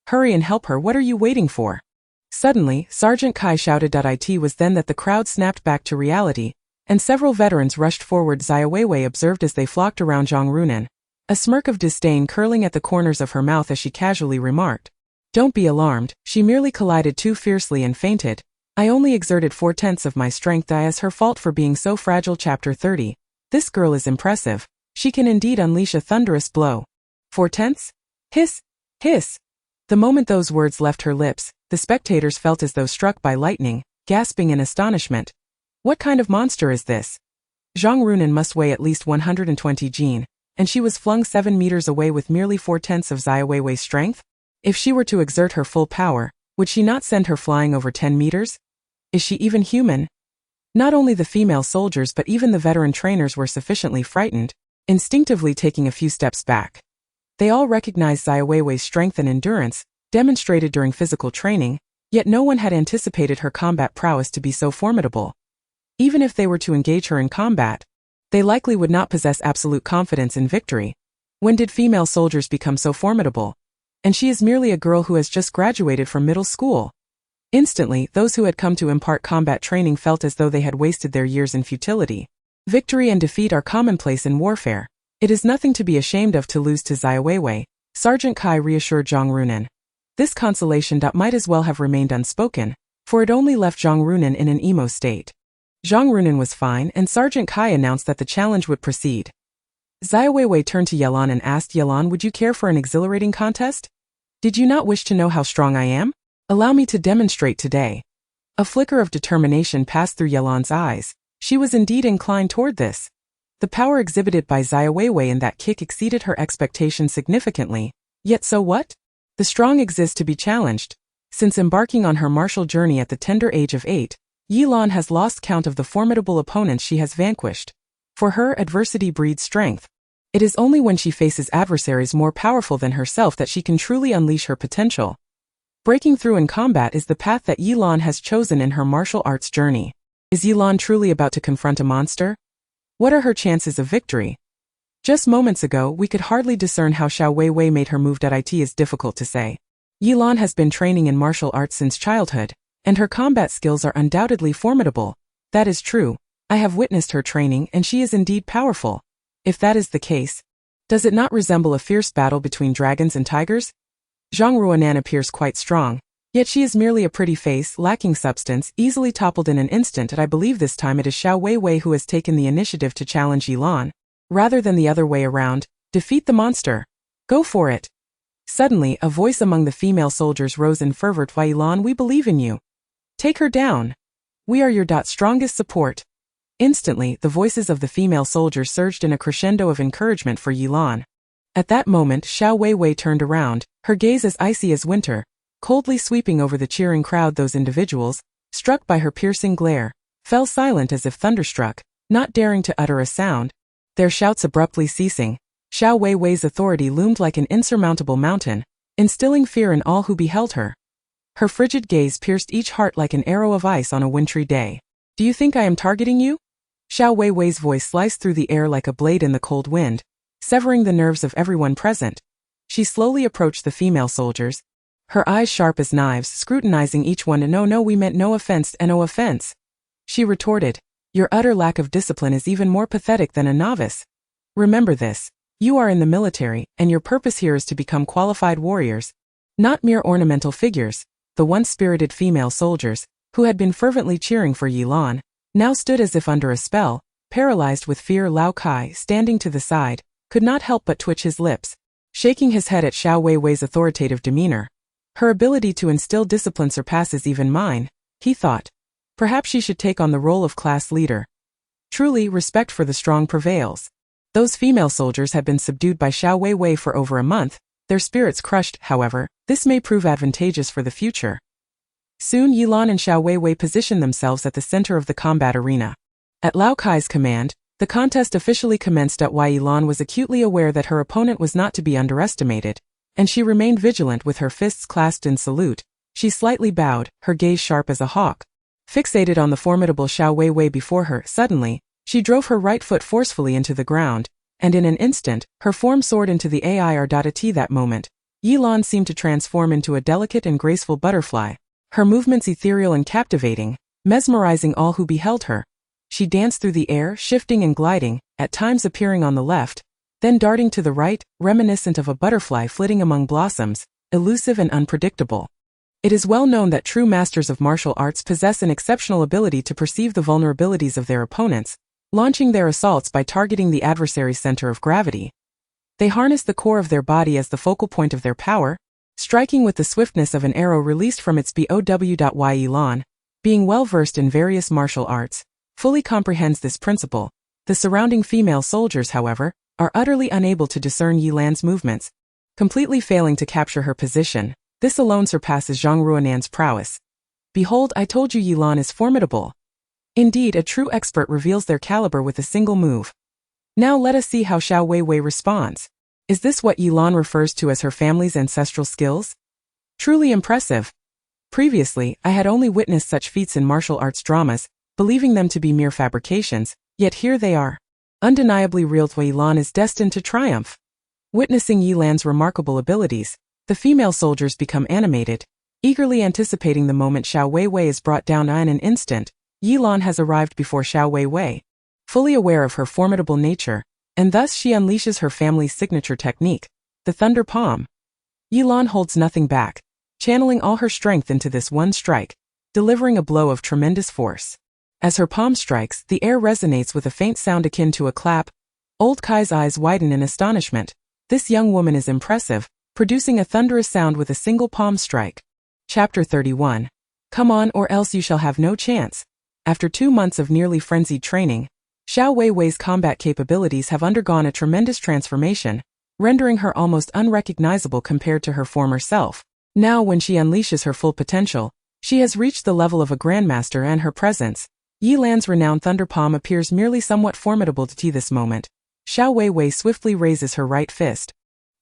Hurry and help her, what are you waiting for? Suddenly, Sergeant Kai shouted. It was then that the crowd snapped back to reality, and several veterans rushed forward. Xiaowei observed as they flocked around Zhang Ruonan, a smirk of disdain curling at the corners of her mouth as she casually remarked, "Don't be alarmed, she merely collided too fiercely and fainted. I only exerted 4/10 of my strength. It's her fault for being so fragile." Chapter 30. This girl is impressive. She can indeed unleash a thunderous blow. 4/10? Hiss! Hiss! The moment those words left her lips, the spectators felt as though struck by lightning, gasping in astonishment. What kind of monster is this? Zhang Ruonan must weigh at least 120 jin, and she was flung 7 meters away with merely 4/10 of Xiaowei's strength? If she were to exert her full power, would she not send her flying over 10 meters? Is she even human? Not only the female soldiers but even the veteran trainers were sufficiently frightened, instinctively taking a few steps back. They all recognized Xiaowei's strength and endurance, demonstrated during physical training, yet no one had anticipated her combat prowess to be so formidable. Even if they were to engage her in combat, they likely would not possess absolute confidence in victory. When did female soldiers become so formidable? And she is merely a girl who has just graduated from middle school. Instantly, those who had come to impart combat training felt as though they had wasted their years in futility. Victory and defeat are commonplace in warfare. It is nothing to be ashamed of to lose to Xiaowei, Sergeant Kai reassured Zhang Ruonan. This consolation might as well have remained unspoken, for it only left Zhang Runan in an emo state. Zhang Runan was fine, and Sergeant Kai announced that the challenge would proceed. Xiaowewei turned to Yelan and asked, Yelan, would you care for an exhilarating contest? Did you not wish to know how strong I am? Allow me to demonstrate today. A flicker of determination passed through Yelan's eyes. She was indeed inclined toward this. The power exhibited by Xiaowewei in that kick exceeded her expectations significantly. Yet so what? The strong exist to be challenged. Since embarking on her martial journey at the tender age of 8, Yelan has lost count of the formidable opponents she has vanquished. For her, adversity breeds strength. It is only when she faces adversaries more powerful than herself that she can truly unleash her potential. Breaking through in combat is the path that Yelan has chosen in her martial arts journey. Is Yelan truly about to confront a monster? What are her chances of victory? Just moments ago, we could hardly discern how Xiaowewei made her move. It is difficult to say. Yelan has been training in martial arts since childhood, and her combat skills are undoubtedly formidable. That is true. I have witnessed her training, and she is indeed powerful. If that is the case, does it not resemble a fierce battle between dragons and tigers? Zhang Ruonan appears quite strong, yet she is merely a pretty face, lacking substance, easily toppled in an instant. I believe this time it is Xiaowewei who has taken the initiative to challenge Yelan, rather than the other way around. Defeat the monster. Go for it. Suddenly, a voice among the female soldiers rose in fervor. Yelan, we believe in you. Take her down. We are your strongest support. Instantly, the voices of the female soldiers surged in a crescendo of encouragement for Yelan. At that moment, Xiaowewei turned around, her gaze as icy as winter, coldly sweeping over the cheering crowd. Those individuals, struck by her piercing glare, fell silent as if thunderstruck, not daring to utter a sound. Their shouts abruptly ceasing, Xiaowei's authority loomed like an insurmountable mountain, instilling fear in all who beheld her. Her frigid gaze pierced each heart like an arrow of ice on a wintry day. Do you think I am targeting you? Xiaowei's voice sliced through the air like a blade in the cold wind, severing the nerves of everyone present. She slowly approached the female soldiers, her eyes sharp as knives, scrutinizing each one. No, we meant no offense, no offense. She retorted, your utter lack of discipline is even more pathetic than a novice. Remember this, you are in the military, and your purpose here is to become qualified warriors, not mere ornamental figures. The once spirited female soldiers, who had been fervently cheering for Yelan, now stood as if under a spell, paralyzed with fear. Lao Kai, standing to the side, could not help but twitch his lips, shaking his head at Xiaowei's authoritative demeanor. Her ability to instill discipline surpasses even mine, he thought. Perhaps she should take on the role of class leader. Truly, respect for the strong prevails. Those female soldiers had been subdued by Xiaowei for over a month, their spirits crushed. However, this may prove advantageous for the future. Soon Yelan and Xiaowei positioned themselves at the center of the combat arena. At Lao Kai's command, the contest officially commenced. Yelan was acutely aware that her opponent was not to be underestimated, and she remained vigilant with her fists clasped in salute. She slightly bowed, her gaze sharp as a hawk, fixated on the formidable Xiaowei before her. Suddenly, she drove her right foot forcefully into the ground, and in an instant, her form soared into the air. At that moment, Yelan seemed to transform into a delicate and graceful butterfly, her movements ethereal and captivating, mesmerizing all who beheld her. She danced through the air, shifting and gliding, at times appearing on the left, then darting to the right, reminiscent of a butterfly flitting among blossoms, elusive and unpredictable. It is well known that true masters of martial arts possess an exceptional ability to perceive the vulnerabilities of their opponents, launching their assaults by targeting the adversary's center of gravity. They harness the core of their body as the focal point of their power, striking with the swiftness of an arrow released from its bow. Yelan, being well versed in various martial arts, fully comprehends this principle. The surrounding female soldiers, however, are utterly unable to discern Yelan's movements, completely failing to capture her position. This alone surpasses Zhang Ruonan's prowess. Behold, I told you Yelan is formidable. Indeed, a true expert reveals their caliber with a single move. Now let us see how Xiaowei responds. Is this what Yelan refers to as her family's ancestral skills? Truly impressive. Previously, I had only witnessed such feats in martial arts dramas, believing them to be mere fabrications, yet here they are. Undeniably real. Yelan is destined to triumph. Witnessing Yelan's remarkable abilities, the female soldiers become animated, eagerly anticipating the moment Xiaowei is brought down. In an instant, Yelan has arrived before Xiaowei, fully aware of her formidable nature, and thus she unleashes her family's signature technique, the thunder palm. Yelan holds nothing back, channeling all her strength into this one strike. delivering a blow of tremendous force. As her palm strikes, the air resonates with a faint sound akin to a clap. Old Kai's eyes widen in astonishment. This young woman is impressive, producing a thunderous sound with a single palm strike. Chapter 31. Come on, or else you shall have no chance. After 2 months of nearly frenzied training, Xiaowewei's combat capabilities have undergone a tremendous transformation, rendering her almost unrecognizable compared to her former self. Now when she unleashes her full potential, she has reached the level of a grandmaster, and her presence, Yilan's renowned Thunder Palm, appears merely somewhat formidable to this moment. Xiaowewei swiftly raises her right fist.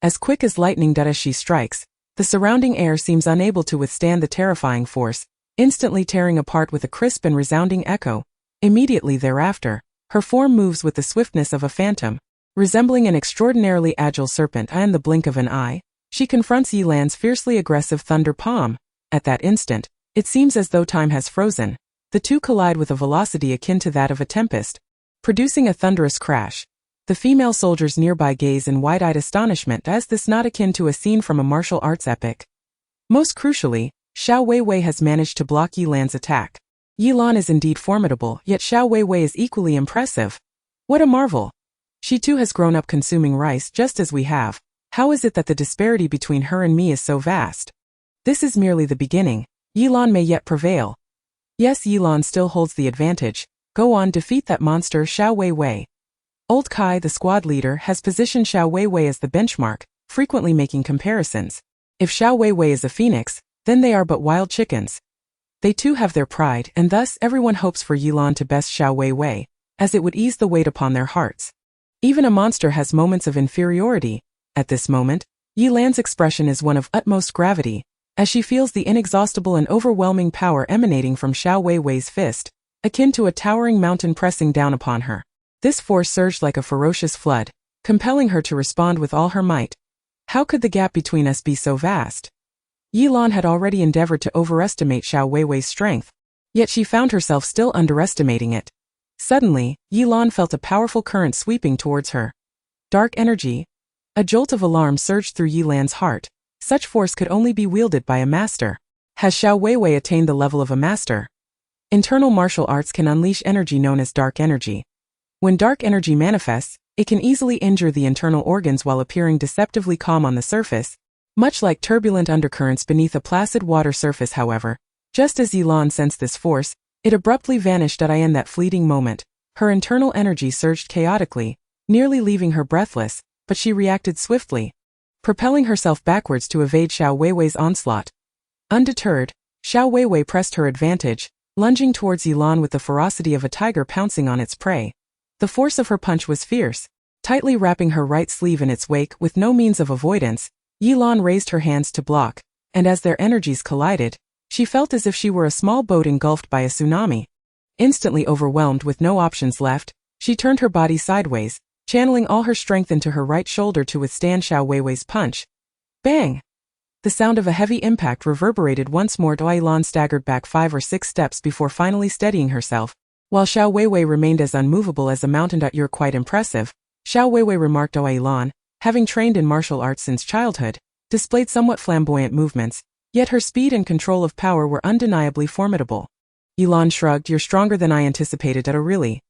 As quick as lightning as she strikes, the surrounding air seems unable to withstand the terrifying force, instantly tearing apart with a crisp and resounding echo. Immediately thereafter, her form moves with the swiftness of a phantom. Resembling an extraordinarily agile serpent, and in the blink of an eye, she confronts Yilan's fiercely aggressive Thunder Palm. At that instant, it seems as though time has frozen. The two collide with a velocity akin to that of a tempest, producing a thunderous crash. The female soldiers nearby gaze in wide-eyed astonishment, as this not akin to a scene from a martial arts epic. Most crucially, Xiaowewei has managed to block Yilan's attack. Yilan is indeed formidable, yet Xiaowewei is equally impressive. What a marvel! She too has grown up consuming rice just as we have. How is it that the disparity between her and me is so vast? This is merely the beginning. Yilan may yet prevail. Yes, Yilan still holds the advantage. Go on, defeat that monster Xiaowewei. Old Kai, the squad leader, has positioned Xiaowewei as the benchmark, frequently making comparisons. If Xiaowewei is a phoenix, then they are but wild chickens. They too have their pride, and thus everyone hopes for Yilan to best Xiaowewei, as it would ease the weight upon their hearts. Even a monster has moments of inferiority. At this moment, Yilan's expression is one of utmost gravity, as she feels the inexhaustible and overwhelming power emanating from Xiaowewei's fist, akin to a towering mountain pressing down upon her. This force surged like a ferocious flood, compelling her to respond with all her might. How could the gap between us be so vast? Yilan had already endeavored to overestimate Xiaowewei's strength, yet she found herself still underestimating it. Suddenly, Yilan felt a powerful current sweeping towards her. Dark energy. A jolt of alarm surged through Yilan's heart. Such force could only be wielded by a master. Has Xiaowewei attained the level of a master? Internal martial arts can unleash energy known as dark energy. When dark energy manifests, it can easily injure the internal organs while appearing deceptively calm on the surface, much like turbulent undercurrents beneath a placid water surface. However, just as Yilan sensed this force, it abruptly vanished in that fleeting moment. Her internal energy surged chaotically, nearly leaving her breathless, but she reacted swiftly, propelling herself backwards to evade Xiaowewei's onslaught. Undeterred, Xiaowewei pressed her advantage, lunging towards Yilan with the ferocity of a tiger pouncing on its prey. The force of her punch was fierce, tightly wrapping her right sleeve in its wake. With no means of avoidance, Yilan raised her hands to block, and as their energies collided, she felt as if she were a small boat engulfed by a tsunami. Instantly overwhelmed with no options left, she turned her body sideways, channeling all her strength into her right shoulder to withstand Xiaowewei's punch. Bang! The sound of a heavy impact reverberated once more. Yilan staggered back 5 or 6 steps before finally steadying herself, while Xiaowewei remained as unmovable as a mountain. You're quite impressive, Xiaowewei remarked. Yilan, having trained in martial arts since childhood, displayed somewhat flamboyant movements, yet her speed and control of power were undeniably formidable. Yilan shrugged. You're stronger than I anticipated. Really?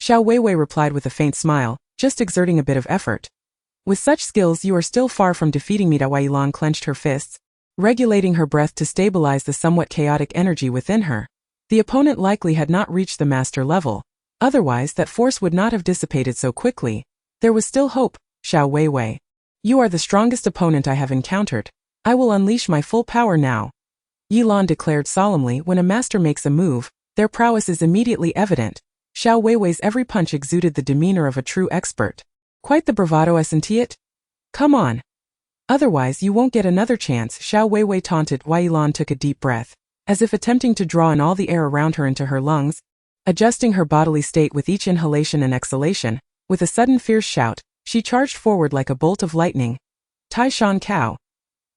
Xiaowewei replied with a faint smile, just exerting a bit of effort. With such skills you are still far from defeating me. Yilan clenched her fists, regulating her breath to stabilize the somewhat chaotic energy within her. The opponent likely had not reached the master level, otherwise that force would not have dissipated so quickly. There was still hope. Xiaowewei, you are the strongest opponent I have encountered. I will unleash my full power now. Yilan declared solemnly. When a master makes a move, their prowess is immediately evident. Xiaowewei's every punch exuded the demeanor of a true expert. Quite the bravado, isn't it? Come on. Otherwise you won't get another chance, Xiaowewei taunted. Yilan took a deep breath, as if attempting to draw in all the air around her into her lungs, adjusting her bodily state with each inhalation and exhalation. With a sudden fierce shout, she charged forward like a bolt of lightning. Tai Shan Kao.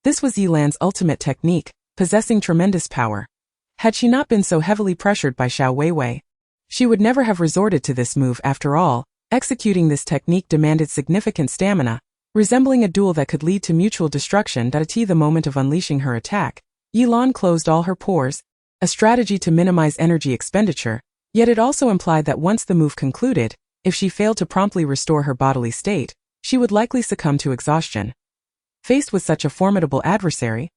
This was Yilan's ultimate technique, possessing tremendous power. Had she not been so heavily pressured by Xiaowewei, she would never have resorted to this move. After all, executing this technique demanded significant stamina, resembling a duel that could lead to mutual destruction. At the moment of unleashing her attack, Yilan closed all her pores. a strategy to minimize energy expenditure, yet it also implied that once the move concluded, if she failed to promptly restore her bodily state, she would likely succumb to exhaustion. Faced with such a formidable adversary,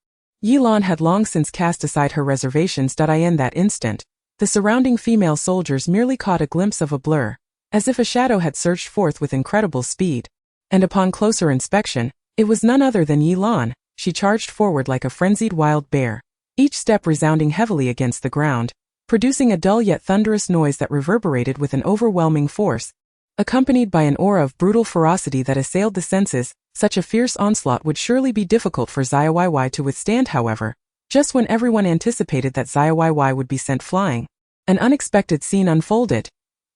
Yilan had long since cast aside her reservations. In that instant, the surrounding female soldiers merely caught a glimpse of a blur, as if a shadow had surged forth with incredible speed. And upon closer inspection, it was none other than Yilan. She charged forward like a frenzied wild bear, each step resounding heavily against the ground, producing a dull yet thunderous noise that reverberated with an overwhelming force, accompanied by an aura of brutal ferocity that assailed the senses. Such a fierce onslaught would surely be difficult for Xiaowewei to withstand. However, just when everyone anticipated that Xiaowewei would be sent flying, an unexpected scene unfolded.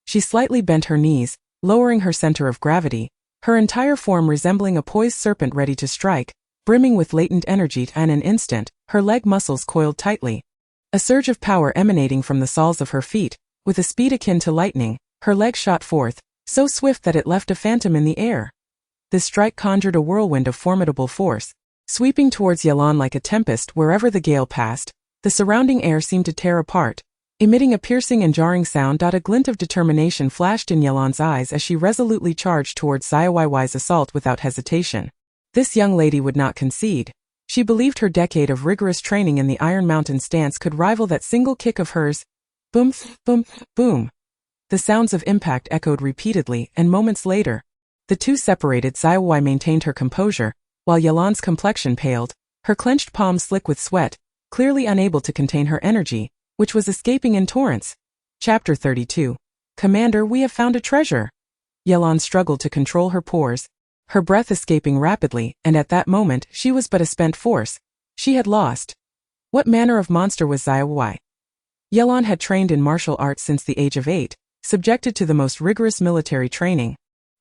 She slightly bent her knees, lowering her center of gravity, her entire form resembling a poised serpent ready to strike, brimming with latent energy. In an instant, her leg muscles coiled tightly. A surge of power emanating from the soles of her feet, with a speed akin to lightning, her leg shot forth, so swift that it left a phantom in the air. This strike conjured a whirlwind of formidable force, sweeping towards Yilan like a tempest. Wherever the gale passed, the surrounding air seemed to tear apart, emitting a piercing and jarring sound. A glint of determination flashed in Yilan's eyes as she resolutely charged towards Xiaowei's assault without hesitation. This young lady would not concede. She believed her decade of rigorous training in the Iron Mountain stance could rival that single kick of hers. Boom, boom, boom. The sounds of impact echoed repeatedly, and moments later, the two separated. Xiaowei maintained her composure, while Yilan's complexion paled, her clenched palms slick with sweat, clearly unable to contain her energy, which was escaping in torrents. Chapter 32. Commander, we have found a treasure. Yilan struggled to control her pores, her breath escaping rapidly, and at that moment she was but a spent force. She had lost. What manner of monster was Xiaowei? Yilan had trained in martial arts since the age of 8, subjected to the most rigorous military training.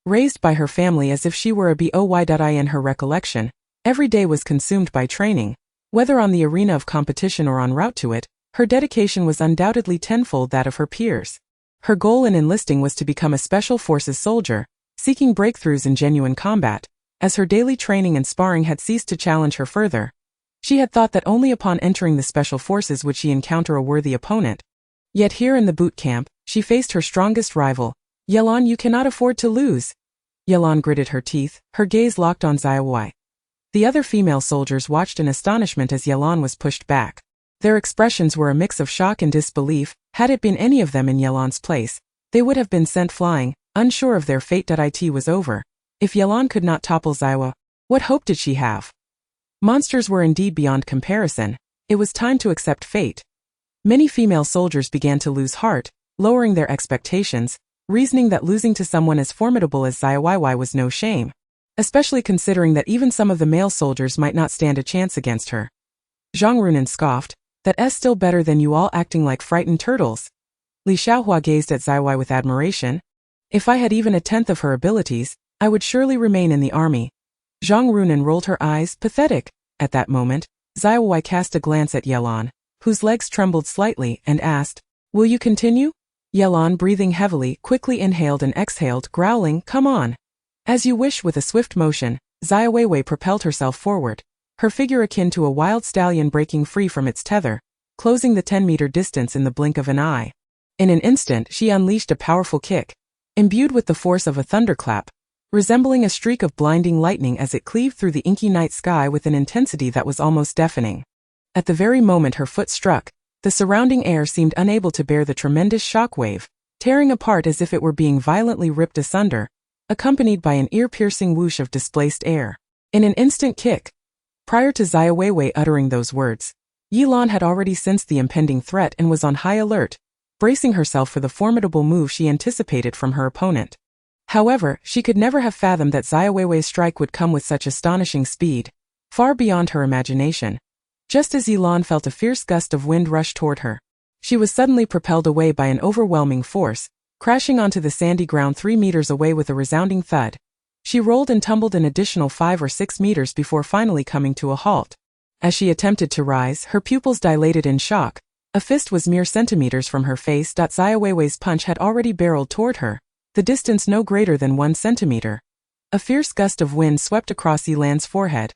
Raised by her family as if she were a boy. In her recollection, every day was consumed by training. Whether on the arena of competition or en route to it, her dedication was undoubtedly tenfold that of her peers. Her goal in enlisting was to become a special forces soldier, seeking breakthroughs in genuine combat, as her daily training and sparring had ceased to challenge her further. She had thought that only upon entering the special forces would she encounter a worthy opponent. Yet here in the boot camp, she faced her strongest rival. Yilan, you cannot afford to lose. Yilan gritted her teeth, her gaze locked on Xiaowei. The other female soldiers watched in astonishment as Yilan was pushed back. Their expressions were a mix of shock and disbelief. Had it been any of them in Yilan's place, they would have been sent flying, unsure of their fate. It was over. If Yilan could not topple Xiaowei, what hope did she have? Monsters were indeed beyond comparison. It was time to accept fate. Many female soldiers began to lose heart, lowering their expectations, reasoning that losing to someone as formidable as Xiaowei was no shame, especially considering that even some of the male soldiers might not stand a chance against her. Zhang Runan scoffed, "That's still better than you all acting like frightened turtles." Li Xiaohua gazed at Xiaowei with admiration. "If I had even a tenth of her abilities, I would surely remain in the army." Zhang Runan rolled her eyes, pathetic. At that moment, Xiaowei cast a glance at Yilan, whose legs trembled slightly, and asked, "Will you continue?" Yilan, breathing heavily, quickly inhaled and exhaled, growling, "Come on." "As you wish." With a swift motion, Xiaowei propelled herself forward, her figure akin to a wild stallion breaking free from its tether, closing the 10-meter distance in the blink of an eye. In an instant, she unleashed a powerful kick, imbued with the force of a thunderclap, resembling a streak of blinding lightning as it cleaved through the inky night sky with an intensity that was almost deafening. At the very moment her foot struck, the surrounding air seemed unable to bear the tremendous shock wave, tearing apart as if it were being violently ripped asunder, accompanied by an ear-piercing whoosh of displaced air. In an instant kick. Prior to Xiaowei uttering those words, Yilan had already sensed the impending threat and was on high alert, bracing herself for the formidable move she anticipated from her opponent. However, she could never have fathomed that Xiaowei's strike would come with such astonishing speed, far beyond her imagination. Just as Yilan felt a fierce gust of wind rush toward her, she was suddenly propelled away by an overwhelming force, crashing onto the sandy ground 3 meters away with a resounding thud. She rolled and tumbled an additional 5 or 6 meters before finally coming to a halt. As she attempted to rise, her pupils dilated in shock. A fist was mere centimeters from her face. Xiaowei's punch had already barreled toward her, the distance no greater than 1 centimeter. A fierce gust of wind swept across Yilan's forehead,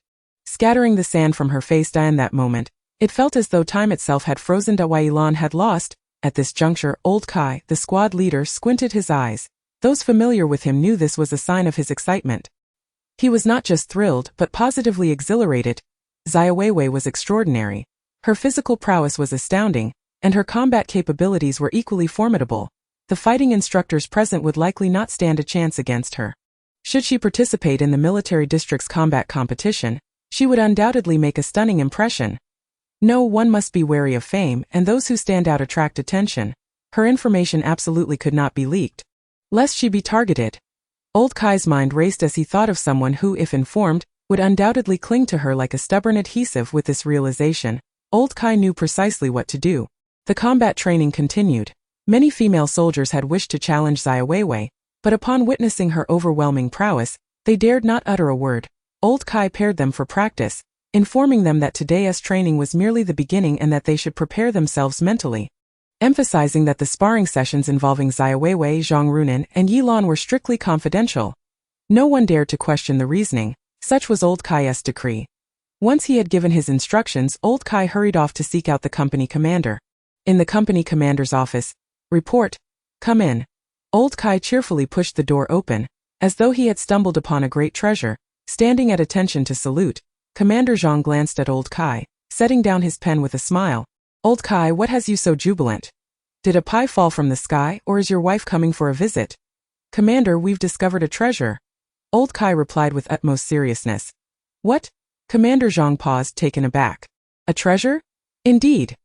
scattering the sand from her face. In that moment, It felt as though time itself had frozen. Wei Lan had lost. At this juncture, old Kai, the squad leader, squinted his eyes. Those familiar with him knew this was a sign of his excitement. He was not just thrilled, but positively exhilarated. Xiaowewei was extraordinary. Her physical prowess was astounding, and her combat capabilities were equally formidable. The fighting instructors present would likely not stand a chance against her. Should she participate in the military district's combat competition, she would undoubtedly make a stunning impression. No, one must be wary of fame, and those who stand out attract attention. Her information absolutely could not be leaked, lest she be targeted. Old Kai's mind raced as he thought of someone who, if informed, would undoubtedly cling to her like a stubborn adhesive. With this realization, old Kai knew precisely what to do. The combat training continued. Many female soldiers had wished to challenge Xiaowewei, but upon witnessing her overwhelming prowess, they dared not utter a word. Old Kai paired them for practice, informing them that today's training was merely the beginning and that they should prepare themselves mentally, emphasizing that the sparring sessions involving Xiaowewei, Zhang Runan, and Yi Lan were strictly confidential. No one dared to question the reasoning. Such was old Kai's decree. Once he had given his instructions, old Kai hurried off to seek out the company commander. In the company commander's office, "Report. Come in." Old Kai cheerfully pushed the door open, as though he had stumbled upon a great treasure. Standing at attention to salute, Commander Zhang glanced at old Kai, setting down his pen with a smile. "Old Kai, what has you so jubilant? Did a pie fall from the sky, or is your wife coming for a visit?" "Commander, we've discovered a treasure." Old Kai replied with utmost seriousness. "What?" Commander Zhang paused, taken aback. "A treasure?" "Indeed."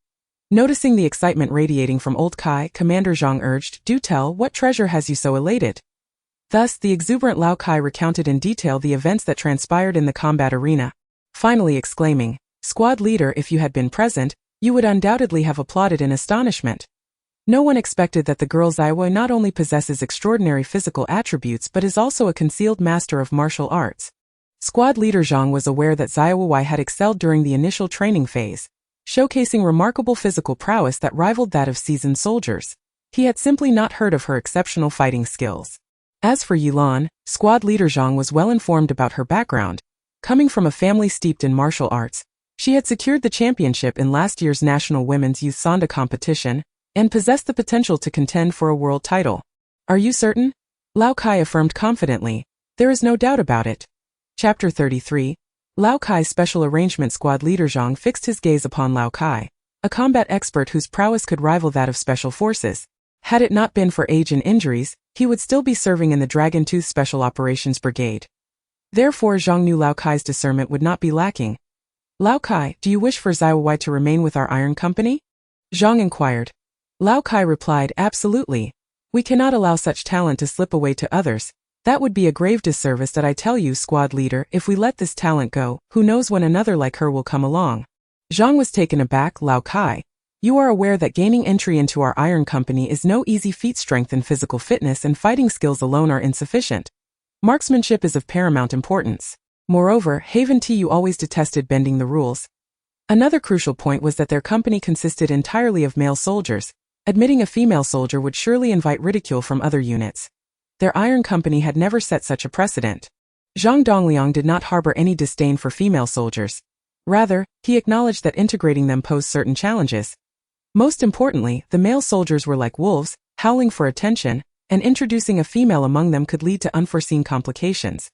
Noticing the excitement radiating from old Kai, Commander Zhang urged, "Do tell, what treasure has you so elated?" Thus, the exuberant Lao Kai recounted in detail the events that transpired in the combat arena, finally exclaiming, "Squad leader, if you had been present, you would undoubtedly have applauded in astonishment." No one expected that the girl Xiaowewei not only possesses extraordinary physical attributes but is also a concealed master of martial arts. Squad leader Zhang was aware that Xiaowewei had excelled during the initial training phase, showcasing remarkable physical prowess that rivaled that of seasoned soldiers. He had simply not heard of her exceptional fighting skills. As for Yi Lan, squad leader Zhang was well informed about her background. Coming from a family steeped in martial arts, she had secured the championship in last year's National Women's Youth Sanda competition, and possessed the potential to contend for a world title. "Are you certain?" Lao Kai affirmed confidently. "There is no doubt about it." Chapter 33. Lao Kai's Special Arrangement. Squad leader Zhang fixed his gaze upon Lao Kai, a combat expert whose prowess could rival that of special forces. Had it not been for age and injuries, he would still be serving in the Dragon Tooth Special Operations Brigade. Therefore, Zhang knew Lao Kai's discernment would not be lacking. "Lao Kai, do you wish for Xiaowewei to remain with our iron company?" Zhang inquired. Lao Kai replied, "Absolutely. We cannot allow such talent to slip away to others. That would be a grave disservice that I tell you, squad leader. If we let this talent go, who knows when another like her will come along." Zhang was taken aback. "Lao Kai, you are aware that gaining entry into our iron company is no easy feat. Strength and physical fitness and fighting skills alone are insufficient. Marksmanship is of paramount importance. Moreover, Haven T, you always detested bending the rules." Another crucial point was that their company consisted entirely of male soldiers. Admitting a female soldier would surely invite ridicule from other units. Their iron company had never set such a precedent. Zhang Dongliang did not harbor any disdain for female soldiers. Rather, he acknowledged that integrating them posed certain challenges. Most importantly, the male soldiers were like wolves, howling for attention, and introducing a female among them could lead to unforeseen complications.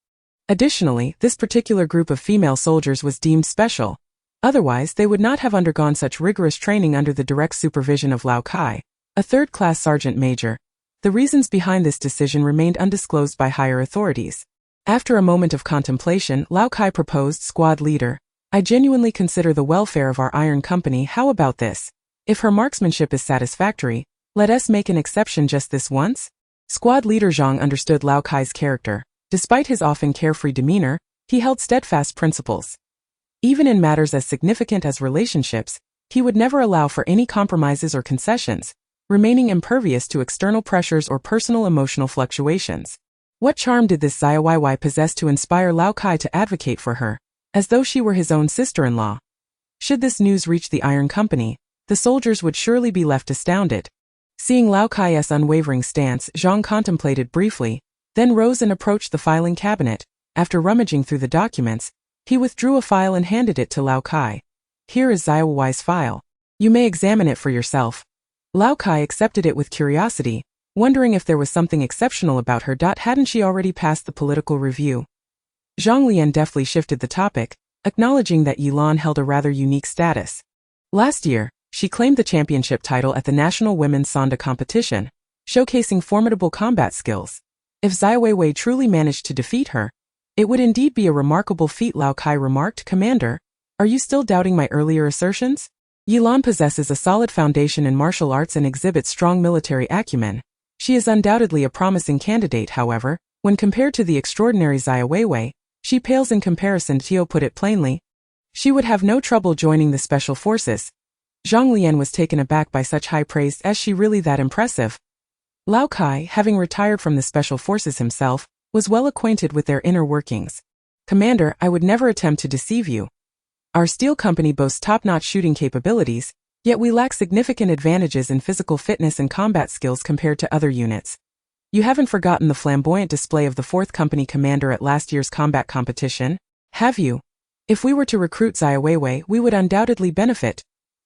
Additionally, this particular group of female soldiers was deemed special. Otherwise, they would not have undergone such rigorous training under the direct supervision of Lao Kai, a third-class sergeant major. The reasons behind this decision remained undisclosed by higher authorities. After a moment of contemplation, Lao Kai proposed, "Squad leader, I genuinely consider the welfare of our iron company. How about this? If her marksmanship is satisfactory, let us make an exception just this once?" Squad leader Zhang understood Lao Kai's character. Despite his often carefree demeanor, he held steadfast principles. Even in matters as significant as relationships, he would never allow for any compromises or concessions, remaining impervious to external pressures or personal emotional fluctuations. What charm did this Xiaowewei possess to inspire Lao Kai to advocate for her, as though she were his own sister-in-law? Should this news reach the Iron Company, the soldiers would surely be left astounded. Seeing Lao Kai's unwavering stance, Zhang contemplated briefly, then rose and approached the filing cabinet. After rummaging through the documents, he withdrew a file and handed it to Lao Kai. Here is Xiaowewei's file. You may examine it for yourself. Lao Kai accepted it with curiosity, wondering if there was something exceptional about her. Hadn't she already passed the political review? Zhang Lian deftly shifted the topic, acknowledging that Yilan held a rather unique status. Last year, she claimed the championship title at the National Women's Sanda competition, showcasing formidable combat skills. If Wewei truly managed to defeat her, it would indeed be a remarkable feat. Lao Kai remarked. Commander, are you still doubting my earlier assertions? Yilan possesses a solid foundation in martial arts and exhibits strong military acumen. She is undoubtedly a promising candidate. However, when compared to the extraordinary Xiaowewei, she pales in comparison. Tio put it plainly. She would have no trouble joining the special forces. Zhang Lian was taken aback by such high praise. Is she really that impressive? Lao Kai, having retired from the special forces himself, was well acquainted with their inner workings. Commander, I would never attempt to deceive you. Our steel company boasts top-notch shooting capabilities, yet we lack significant advantages in physical fitness and combat skills compared to other units. You haven't forgotten the flamboyant display of the 4th Company commander at last year's combat competition, have you? If we were to recruit Xiaowewei, we would undoubtedly benefit.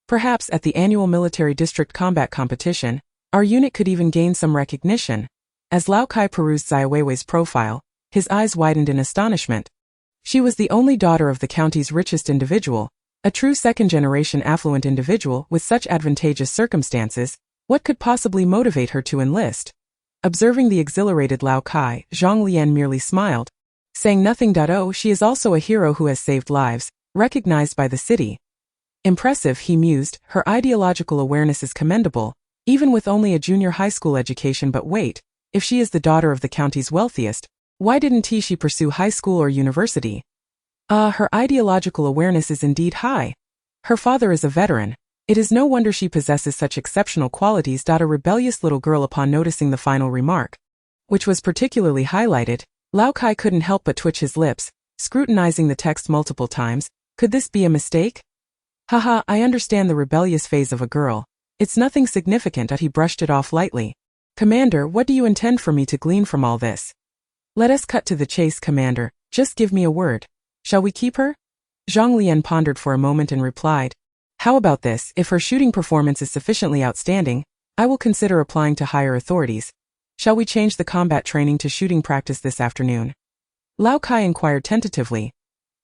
Perhaps at the annual military district combat competition, our unit could even gain some recognition. As Lao Kai perused Xiaowei's profile, his eyes widened in astonishment. She was the only daughter of the county's richest individual, a true second-generation affluent individual with such advantageous circumstances. What could possibly motivate her to enlist? Observing the exhilarated Lao Kai, Zhang Lian merely smiled, saying nothing. Oh, she is also a hero who has saved lives, recognized by the city. Impressive, he mused, her ideological awareness is commendable, even with only a junior high school education. But wait, if she is the daughter of the county's wealthiest, why didn't she pursue high school or university? Her ideological awareness is indeed high. Her father is a veteran. It is no wonder she possesses such exceptional qualities. A rebellious little girl, upon noticing the final remark, which was particularly highlighted, Lao Kai couldn't help but twitch his lips, scrutinizing the text multiple times. Could this be a mistake? Haha, I understand the rebellious phase of a girl. It's nothing significant. He brushed it off lightly. Commander, what do you intend for me to glean from all this? Let us cut to the chase, Commander. Just give me a word. Shall we keep her? Zhang Lian pondered for a moment and replied, how about this? If her shooting performance is sufficiently outstanding, I will consider applying to higher authorities. Shall we change the combat training to shooting practice this afternoon? Lao Kai inquired tentatively.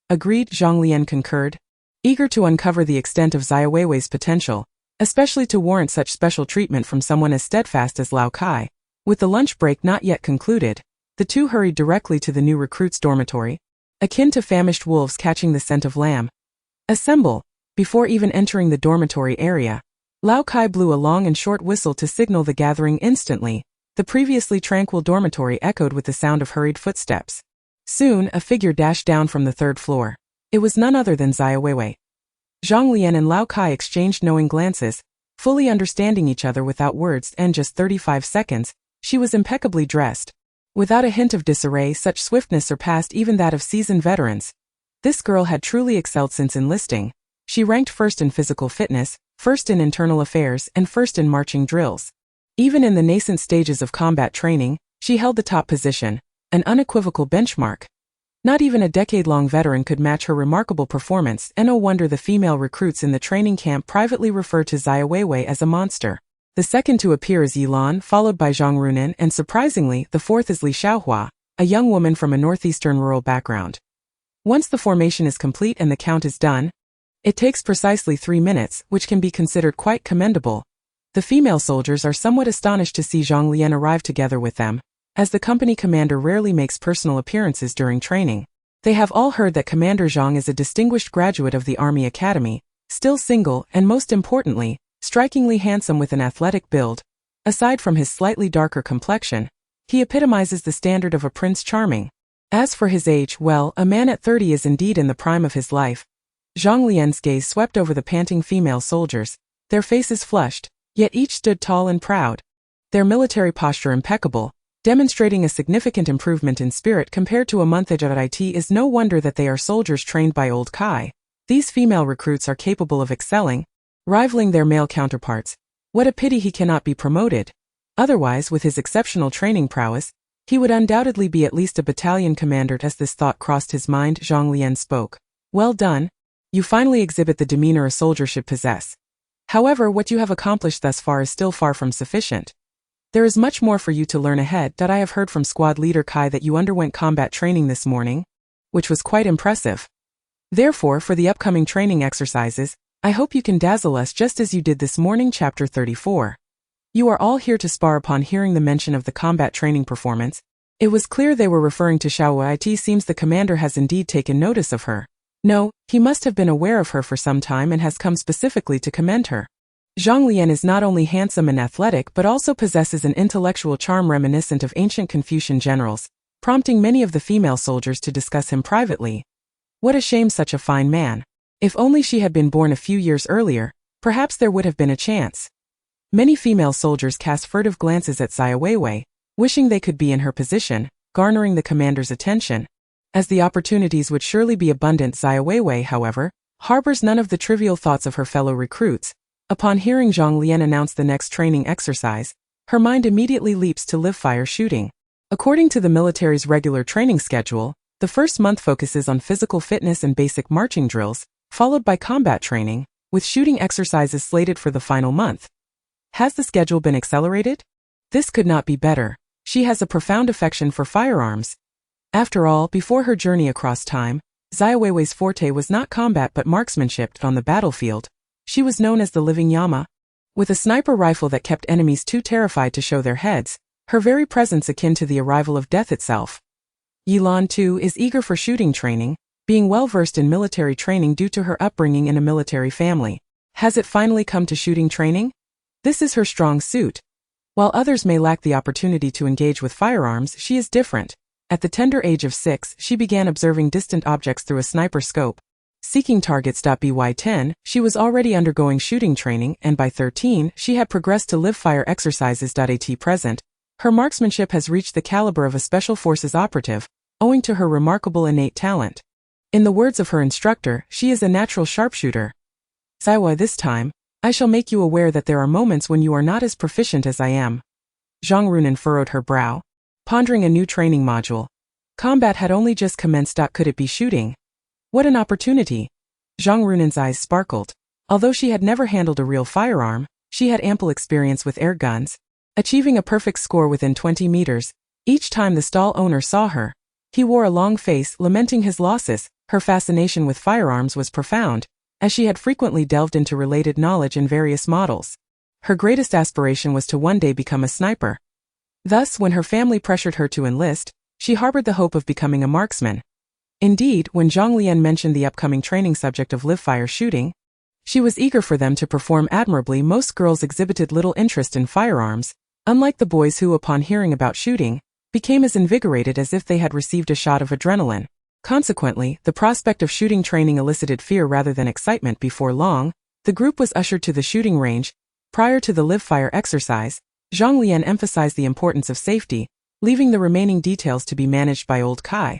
Agreed, Zhang Lian concurred, eager to uncover the extent of Xiaowei's potential, especially to warrant such special treatment from someone as steadfast as Lao Kai. With the lunch break not yet concluded, the two hurried directly to the new recruits' dormitory, akin to famished wolves catching the scent of lamb. Assemble! Before even entering the dormitory area, Lao Kai blew a long and short whistle to signal the gathering. Instantly, the previously tranquil dormitory echoed with the sound of hurried footsteps. Soon, a figure dashed down from the 3rd floor. It was none other than Xiaowei. Zhang Lian and Lao Kai exchanged knowing glances, fully understanding each other without words. In just 35 seconds, she was impeccably dressed. Without a hint of disarray, such swiftness surpassed even that of seasoned veterans. This girl had truly excelled since enlisting. She ranked first in physical fitness, first in internal affairs, and first in marching drills. Even in the nascent stages of combat training, she held the top position, an unequivocal benchmark. Not even a decade-long veteran could match her remarkable performance, and no wonder the female recruits in the training camp privately referred to Xiaowei as a monster. The second to appear is Yilan, followed by Zhang Runan, and surprisingly, the 4th is Li Xiaohua, a young woman from a northeastern rural background. Once the formation is complete and the count is done, it takes precisely 3 minutes, which can be considered quite commendable. The female soldiers are somewhat astonished to see Zhang Lian arrive together with them, as the company commander rarely makes personal appearances during training. They have all heard that Commander Zhang is a distinguished graduate of the Army Academy, still single, and most importantly, strikingly handsome with an athletic build. Aside from his slightly darker complexion, he epitomizes the standard of a Prince Charming. As for his age, well, a man at 30 is indeed in the prime of his life. Zhang Lian's gaze swept over the panting female soldiers, their faces flushed, yet each stood tall and proud. Their military posture impeccable, demonstrating a significant improvement in spirit compared to a month at it. Is no wonder that they are soldiers trained by old Kai. These female recruits are capable of excelling, rivaling their male counterparts. What a pity he cannot be promoted. Otherwise, with his exceptional training prowess, he would undoubtedly be at least a battalion commander. As this thought crossed his mind, Zhang Lian spoke. Well done. You finally exhibit the demeanor a soldier should possess. However, what you have accomplished thus far is still far from sufficient. There is much more for you to learn ahead. I have heard from squad leader Kai that you underwent combat training this morning, which was quite impressive. Therefore, for the upcoming training exercises, I hope you can dazzle us just as you did this morning. Chapter 34. You are all here to spar. Upon hearing the mention of the combat training performance, it was clear they were referring to Xiaowewei. It seems the commander has indeed taken notice of her. No, he must have been aware of her for some time and has come specifically to commend her. Zhang Lian is not only handsome and athletic but also possesses an intellectual charm reminiscent of ancient Confucian generals, prompting many of the female soldiers to discuss him privately. What a shame, such a fine man. If only she had been born a few years earlier, perhaps there would have been a chance. Many female soldiers cast furtive glances at Xiaowewei, wishing they could be in her position, garnering the commander's attention. As the opportunities would surely be abundant, Xiaowewei, however, harbors none of the trivial thoughts of her fellow recruits. Upon hearing Zhang Lian announce the next training exercise, her mind immediately leaps to live-fire shooting. According to the military's regular training schedule, the first month focuses on physical fitness and basic marching drills, followed by combat training, with shooting exercises slated for the final month. Has the schedule been accelerated? This could not be better. She has a profound affection for firearms. After all, before her journey across time, Xiaowei's forte was not combat but marksmanship on the battlefield. She was known as the living llama. With a sniper rifle that kept enemies too terrified to show their heads, her very presence akin to the arrival of death itself. Yilan, too, is eager for shooting training, being well versed in military training due to her upbringing in a military family. Has it finally come to shooting training? This is her strong suit. While others may lack the opportunity to engage with firearms, she is different. At the tender age of 6, she began observing distant objects through a sniper scope. Seeking targets. By 10, she was already undergoing shooting training, and by 13, she had progressed to live-fire exercises. At present, her marksmanship has reached the caliber of a special forces operative, owing to her remarkable innate talent. In the words of her instructor, she is a natural sharpshooter. Xiaowei, this time, I shall make you aware that there are moments when you are not as proficient as I am. Zhang Runan furrowed her brow, pondering a new training module. Combat had only just commenced. Could it be shooting? What an opportunity! Zhang Runan's eyes sparkled. Although she had never handled a real firearm, she had ample experience with air guns, achieving a perfect score within 20 meters. Each time the stall owner saw her, he wore a long face, lamenting his losses. Her fascination with firearms was profound, as she had frequently delved into related knowledge in various models. Her greatest aspiration was to one day become a sniper. Thus, when her family pressured her to enlist, she harbored the hope of becoming a marksman. Indeed, when Zhang Lian mentioned the upcoming training subject of live-fire shooting, she was eager for them to perform admirably. Most girls exhibited little interest in firearms, unlike the boys who, upon hearing about shooting, became as invigorated as if they had received a shot of adrenaline. Consequently, the prospect of shooting training elicited fear rather than excitement. Before long, the group was ushered to the shooting range. Prior to the live-fire exercise, Zhang Lian emphasized the importance of safety, leaving the remaining details to be managed by old Kai,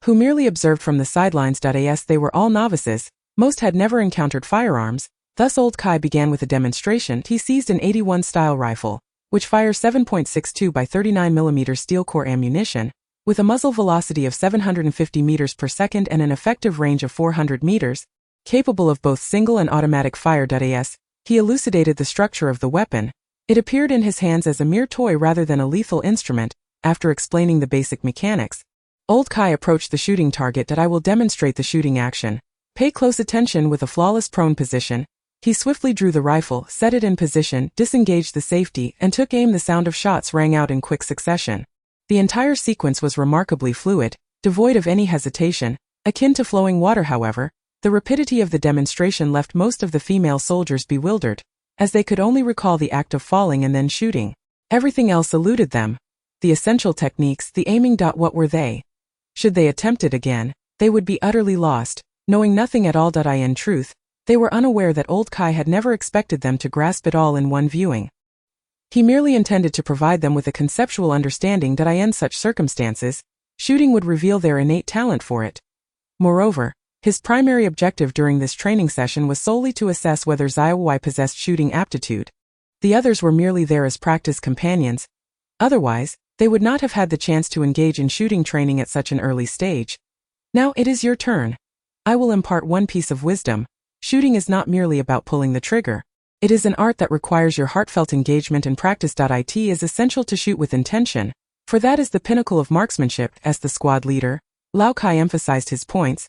who merely observed from the sidelines. As they were all novices, most had never encountered firearms, thus old Kai began with a demonstration. He seized an 81 style rifle, which fires 7.62 by 39 mm steel core ammunition, with a muzzle velocity of 750 meters per second and an effective range of 400 meters, capable of both single and automatic fire. As he elucidated the structure of the weapon, it appeared in his hands as a mere toy rather than a lethal instrument. After explaining the basic mechanics, old Kai approached the shooting target. I will demonstrate the shooting action. Pay close attention. With a flawless prone position, he swiftly drew the rifle, set it in position, disengaged the safety, and took aim. The sound of shots rang out in quick succession. The entire sequence was remarkably fluid, devoid of any hesitation, akin to flowing water. However, the rapidity of the demonstration left most of the female soldiers bewildered, as they could only recall the act of falling and then shooting. Everything else eluded them. The essential techniques, the aiming. What were they? Should they attempt it again, they would be utterly lost, knowing nothing at all. In truth, they were unaware that old Kai had never expected them to grasp it all in one viewing. He merely intended to provide them with a conceptual understanding. In such circumstances, shooting would reveal their innate talent for it. Moreover, his primary objective during this training session was solely to assess whether Xiaowewei possessed shooting aptitude. The others were merely there as practice companions. Otherwise, they would not have had the chance to engage in shooting training at such an early stage. Now it is your turn. I will impart one piece of wisdom. Shooting is not merely about pulling the trigger. It is an art that requires your heartfelt engagement and practice. It is essential to shoot with intention, for that is the pinnacle of marksmanship. As the squad leader, Lao Kai emphasized his points,